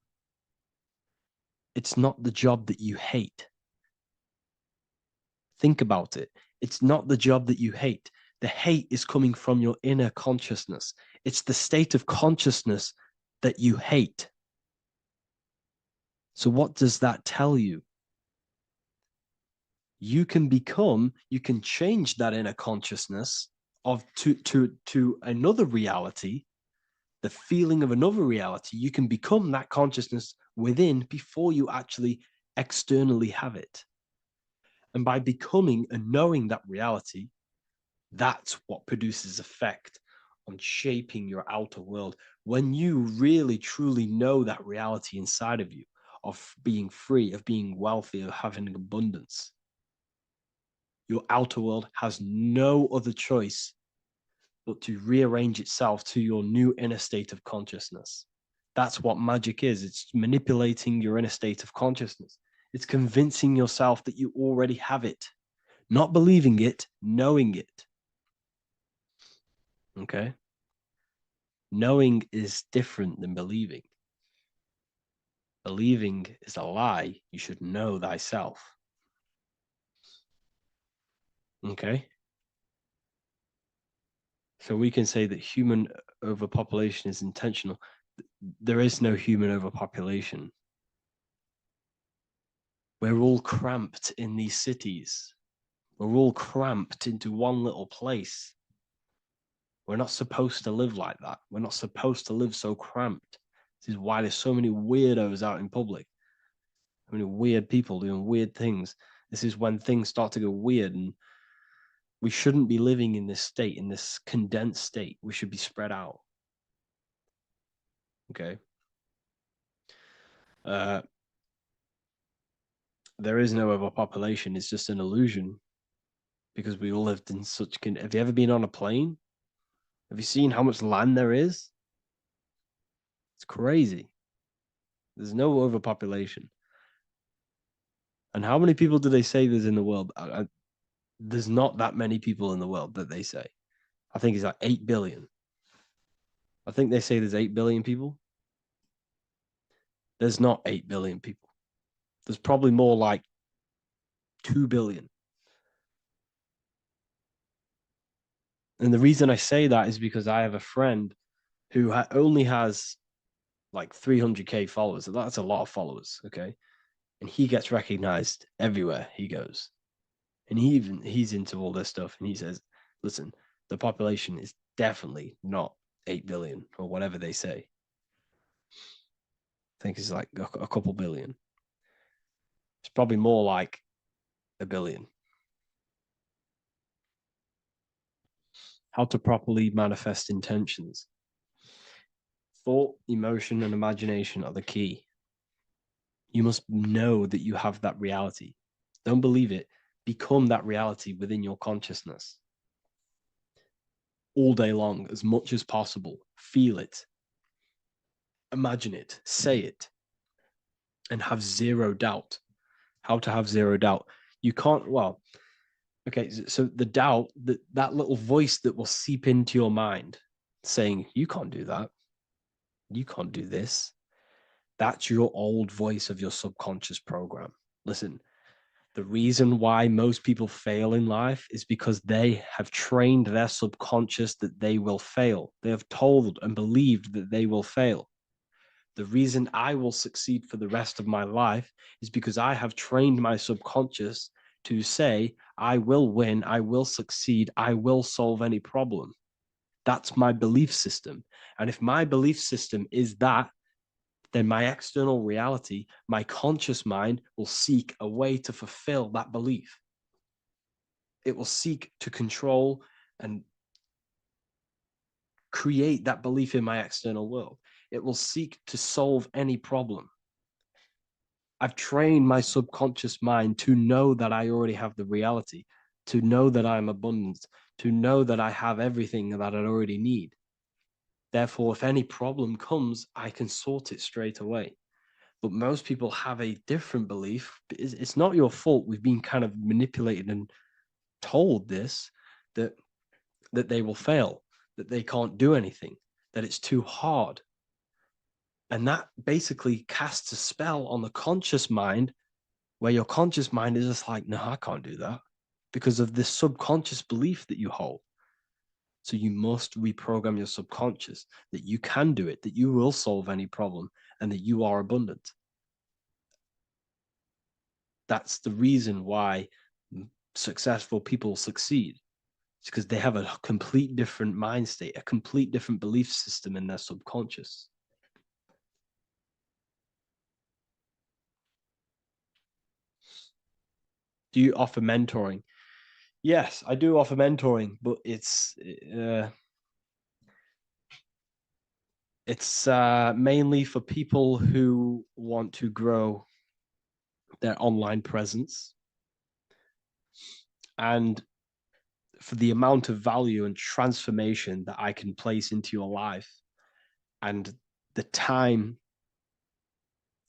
it's not the job that you hate. Think about it. It's not the job that you hate. The hate is coming from your inner consciousness. It's the state of consciousness that you hate. So what does that tell you? you can change that inner consciousness to another reality, the feeling of another reality. You can become that consciousness within before you actually externally have it. And by becoming and knowing that reality, that's what produces effect on shaping your outer world. When you really truly know that reality inside of you, of being free, of being wealthy, of having abundance, your outer world has no other choice but to rearrange itself to your new inner state of consciousness. That's what magic is. It's manipulating your inner state of consciousness. It's convincing yourself that you already have it, not believing it, knowing it. Okay? Knowing is different than believing. Believing is a lie. You should know thyself. Okay? So we can say that human overpopulation is intentional. There is no human overpopulation. We're all cramped in these cities. We're all cramped into one little place. We're not supposed to live like that. We're not supposed to live so cramped. This is why there's so many weirdos out in public. So many weird people doing weird things. This is when things start to go weird, and we shouldn't be living in this state, in this condensed state. We should be spread out. Okay. There is no overpopulation. It's just an illusion because we all lived in such. Have you ever been on a plane? Have you seen how much land there is? It's crazy. There's no overpopulation. And how many people do they say there's in the world? There's not that many people in the world that they say. I think it's like 8 billion. I think they say there's 8 billion people. There's not 8 billion people. There's probably more like 2 billion. And the reason I say that is because I have a friend who only has like 300K followers. That's a lot of followers, okay? And he gets recognized everywhere he goes. And he's into all this stuff. And he says, listen, the population is definitely not 8 billion or whatever they say. I think it's like a couple billion. It's probably more like a billion. How to properly manifest intentions. Thought, emotion, and imagination are the key. You must know that you have that reality. Don't believe it. Become that reality within your consciousness. All day long, as much as possible. Feel it. Imagine it. Say it. And have zero doubt. How to have zero doubt. You can't, well, okay, so the doubt, that little voice that will seep into your mind saying, you can't do that. You can't do this. That's your old voice of your subconscious program. Listen, the reason why most people fail in life is because they have trained their subconscious that they will fail. They have told and believed that they will fail. The reason I will succeed for the rest of my life is because I have trained my subconscious to say, I will win, I will succeed, I will solve any problem. That's my belief system. And if my belief system is that, then my external reality, my conscious mind will seek a way to fulfill that belief. It will seek to control and create that belief in my external world. It will seek to solve any problem. I've trained my subconscious mind to know that I already have the reality, to know that I'm abundant, to know that I have everything that I already need. Therefore, if any problem comes, I can sort it straight away. But most people have a different belief. It's not your fault. We've been kind of manipulated and told this, that they will fail, that they can't do anything, that it's too hard. And that basically casts a spell on the conscious mind, where your conscious mind is just like, no, I can't do that, because of this subconscious belief that you hold. So you must reprogram your subconscious that you can do it, that you will solve any problem, and that you are abundant. That's the reason why successful people succeed? It's because they have a complete different mind state, a complete different belief system in their subconscious. Do you offer mentoring? Yes, I do offer mentoring, but it's mainly for people who want to grow their online presence, and for the amount of value and transformation that I can place into your life, and the time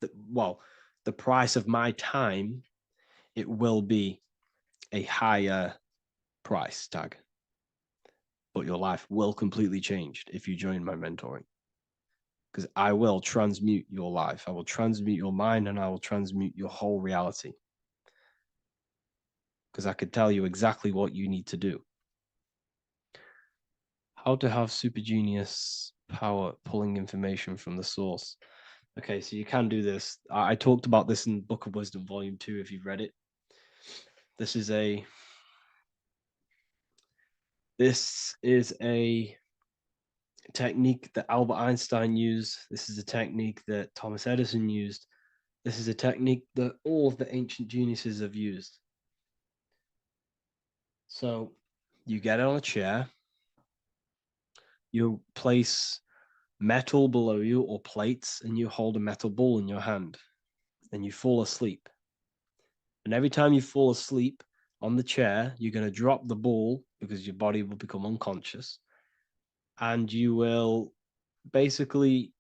that, well, the price of my time, it will be a higher price tag, but your life will completely change if you join my mentoring, because I will transmute your life. I will transmute your mind, and I will transmute your whole reality, because I could tell you exactly what you need to do. How to have super genius power pulling information from the source. Okay, so you can do this. I talked about this in Book of Wisdom, Volume 2, if you've read it. This is a technique that Albert Einstein used. This is a technique that Thomas Edison used. This is a technique that all of the ancient geniuses have used. So you get on a chair, you place metal below you or plates, and you hold a metal ball in your hand, and you fall asleep. And every time you fall asleep on the chair, you're going to drop the ball because your body will become unconscious. And you will basically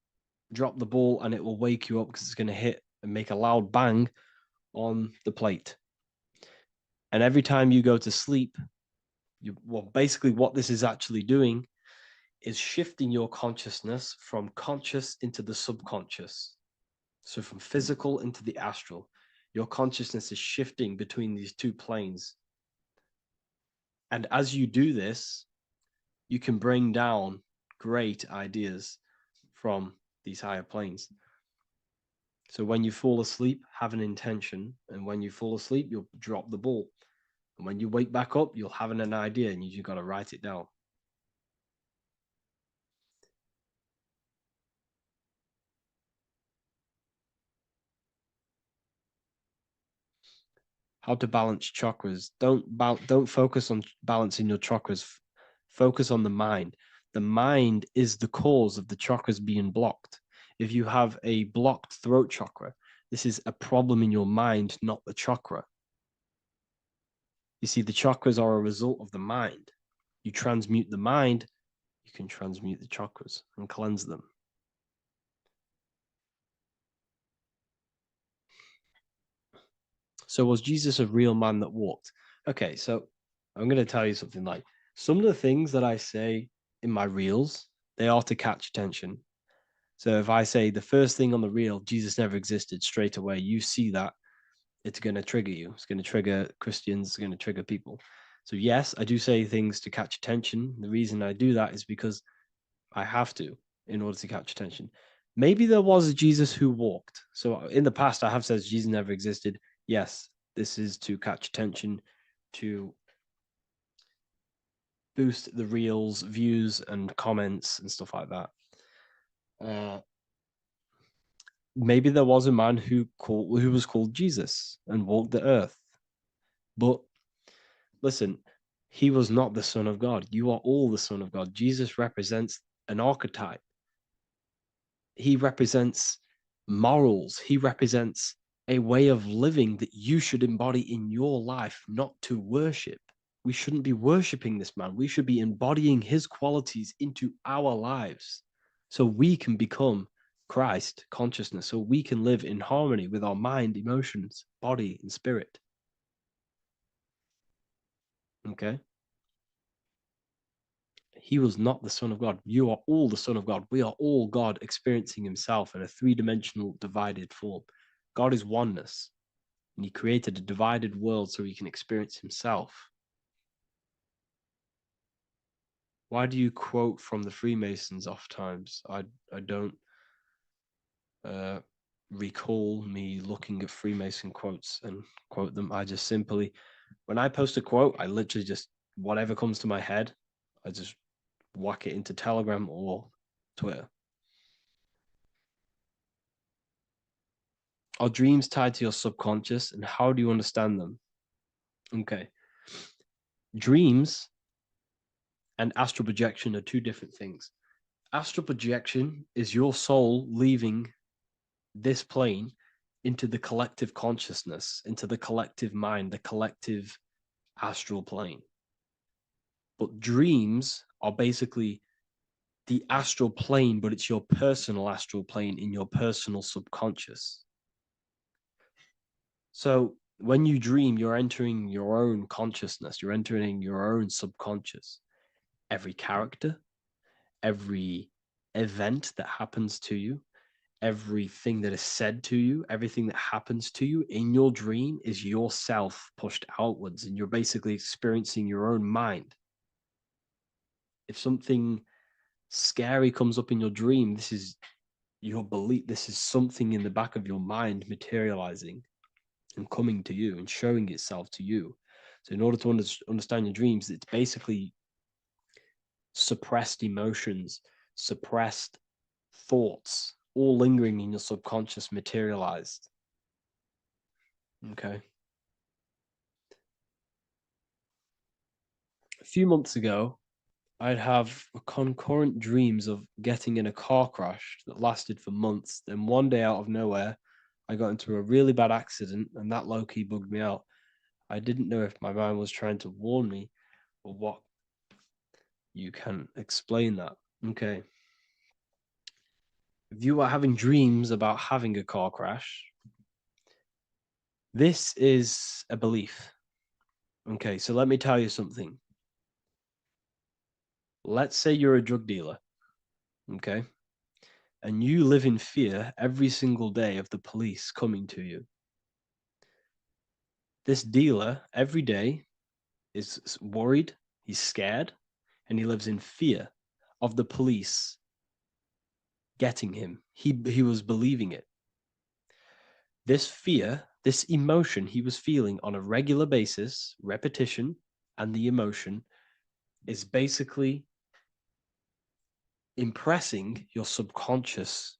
drop the ball, and it will wake you up because it's going to hit and make a loud bang on the plate. And every time you go to sleep, basically what this is actually doing is shifting your consciousness from conscious into the subconscious. So from physical into the astral. Your consciousness is shifting between these two planes. And as you do this, you can bring down great ideas from these higher planes. So when you fall asleep, have an intention. And when you fall asleep, you'll drop the ball. And when you wake back up, you'll have an idea, and you just got to write it down. How to balance chakras. Don't focus on balancing your chakras. Focus on the mind. The mind is the cause of the chakras being blocked. If you have a blocked throat chakra, this is a problem in your mind, not the chakra. You see, the chakras are a result of the mind. You transmute the mind, you can transmute the chakras and cleanse them. So was Jesus a real man that walked? Okay, so I'm going to tell you something. Like, some of the things that I say in my reels, they are to catch attention. So if I say the first thing on the reel, Jesus never existed, straight away, you see that, it's going to trigger you. It's going to trigger Christians. It's going to trigger people. So yes, I do say things to catch attention. The reason I do that is because I have to, in order to catch attention. Maybe there was a Jesus who walked. So in the past, I have said Jesus never existed. Yes, this is to catch attention, to boost the reels, views, and comments and stuff like that. Maybe there was a man who was called Jesus and walked the earth. But listen, he was not the Son of God. You are all the Son of God. Jesus represents an archetype. He represents morals. He represents a way of living that you should embody in your life, not to worship. We shouldn't be worshiping this man. We should be embodying his qualities into our lives so we can become Christ consciousness, so we can live in harmony with our mind, emotions, body, and spirit. Okay? He was not the Son of God. You are all the Son of God. We are all God experiencing himself in a three-dimensional divided form. God is oneness, and he created a divided world so he can experience himself. Why do you quote from the Freemasons oft times? I don't recall me looking at Freemason quotes and quote them. I just simply When I post a quote, I literally just, whatever comes to my head, I just whack it into Telegram or Twitter. Are dreams tied to your subconscious, and how do you understand them? Okay. Dreams and astral projection are two different things. Astral projection is your soul leaving this plane into the collective consciousness, into the collective mind, the collective astral plane. But dreams are basically the astral plane, but it's your personal astral plane in your personal subconscious. So when you dream, you're entering your own consciousness, you're entering your own subconscious. Every character, every event that happens to you, everything that is said to you, everything that happens to you in your dream is yourself pushed outwards, and you're basically experiencing your own mind. If something scary comes up in your dream, this is your belief, this is something in the back of your mind materializing and coming to you and showing itself to you. So in order to understand your dreams, it's basically suppressed emotions, suppressed thoughts, all lingering in your subconscious materialized. Okay. A few months ago, I'd have concurrent dreams of getting in a car crash that lasted for months. Then one day out of nowhere, I got into a really bad accident, and that low-key bugged me out. I didn't know if my mind was trying to warn me or what. You can explain that. Okay. If you are having dreams about having a car crash, this is a belief. Okay, so let me tell you something. Let's say you're a drug dealer, okay? And you live in fear every single day of the police coming to you. This dealer every day is worried, he's scared, and he lives in fear of the police getting him. He was believing it. This fear, this emotion he was feeling on a regular basis, repetition, and the emotion is basically impressing your subconscious.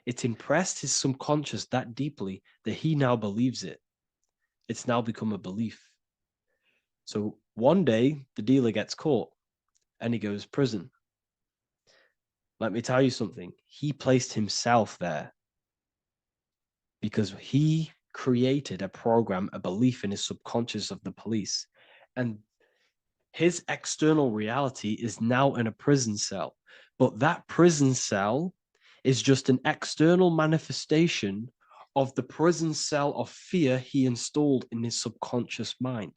It's impressed his subconscious that deeply that he now believes it. It's now become a belief. So one day the dealer gets caught and he goes to prison. Let me tell you something. He placed himself there because he created a program, a belief in his subconscious of the police. And his external reality is now in a prison cell. But that prison cell is just an external manifestation of the prison cell of fear he installed in his subconscious mind.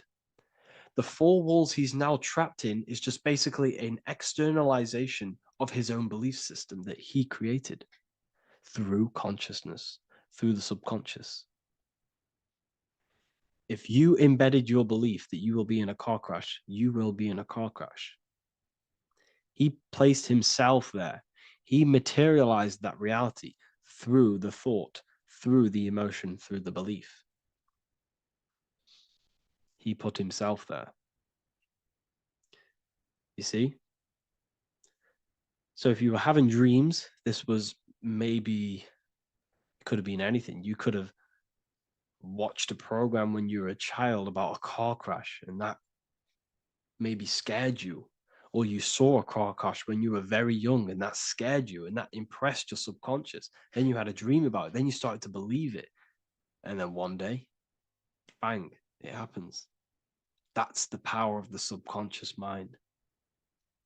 The four walls he's now trapped in is just basically an externalization of his own belief system that he created through consciousness, through the subconscious. If you embedded your belief that you will be in a car crash, you will be in a car crash. He placed himself there. He materialized that reality through the thought, through the emotion, through the belief. He put himself there. You see? So if you were having dreams, this was maybe, it could have been anything. You could have watched a program when you were a child about a car crash, and that maybe scared you. Or you saw a car crash when you were very young, and that scared you, and that impressed your subconscious. Then you had a dream about it. Then you started to believe it. And then one day, bang, it happens. That's the power of the subconscious mind.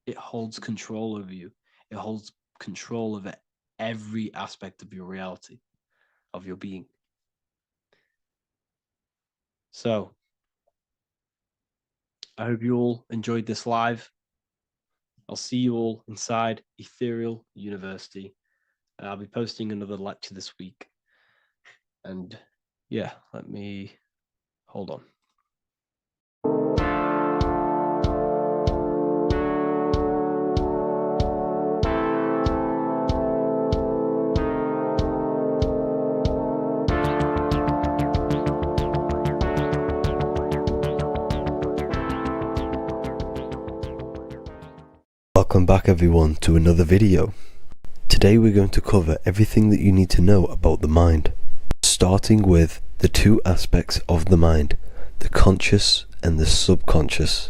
It holds control over you. It holds control over every aspect of your reality, of your being. So, I hope you all enjoyed this live. I'll see you all inside Ethereal University. I'll be posting another lecture this week. And yeah, let me hold on. Welcome back everyone to another video. Today we're going to cover everything that you need to know about the mind, starting with the two aspects of the mind, the conscious and the subconscious.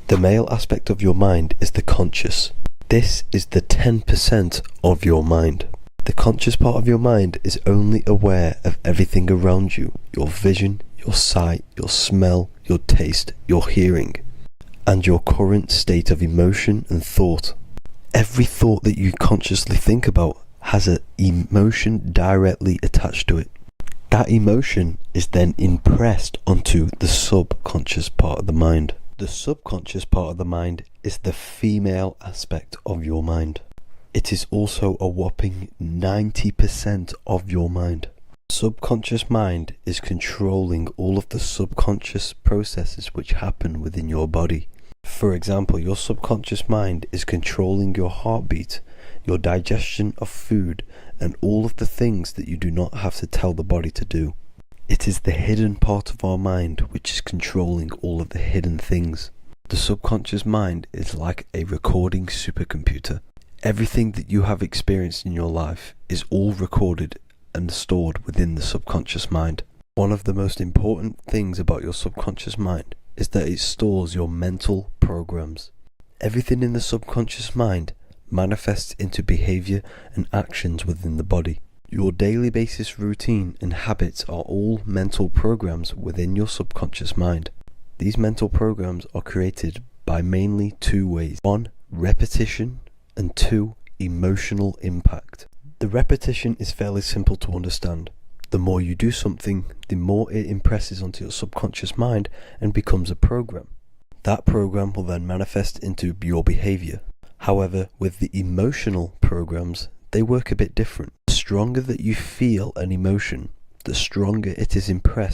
The male aspect of your mind is the conscious. This is the 10% of your mind. The conscious part of your mind is only aware of everything around you, your vision, your sight, your smell, your taste, your hearing, and your current state of emotion and thought. Every thought that you consciously think about has an emotion directly attached to it. That emotion is then impressed onto the subconscious part of the mind. The subconscious part of the mind is the female aspect of your mind. It is also a whopping 90% of your mind. Subconscious mind is controlling all of the subconscious processes which happen within your body. For example, your subconscious mind is controlling your heartbeat, your digestion of food, and all of the things that you do not have to tell the body to do. It is the hidden part of our mind which is controlling all of the hidden things. The subconscious mind is like a recording supercomputer. Everything that you have experienced in your life is all recorded and stored within the subconscious mind. One of the most important things about your subconscious mind is that it stores your mental programs. Everything in the subconscious mind manifests into behavior and actions within the body. Your daily basis routine and habits are all mental programs within your subconscious mind. These mental programs are created by mainly two ways. 1. Repetition, and 2. Emotional impact. The repetition is fairly simple to understand. The more you do something, the more it impresses onto your subconscious mind and becomes a program. That program will then manifest into your behavior. However, with the emotional programs, they work a bit different. The stronger that you feel an emotion, the stronger it is impressed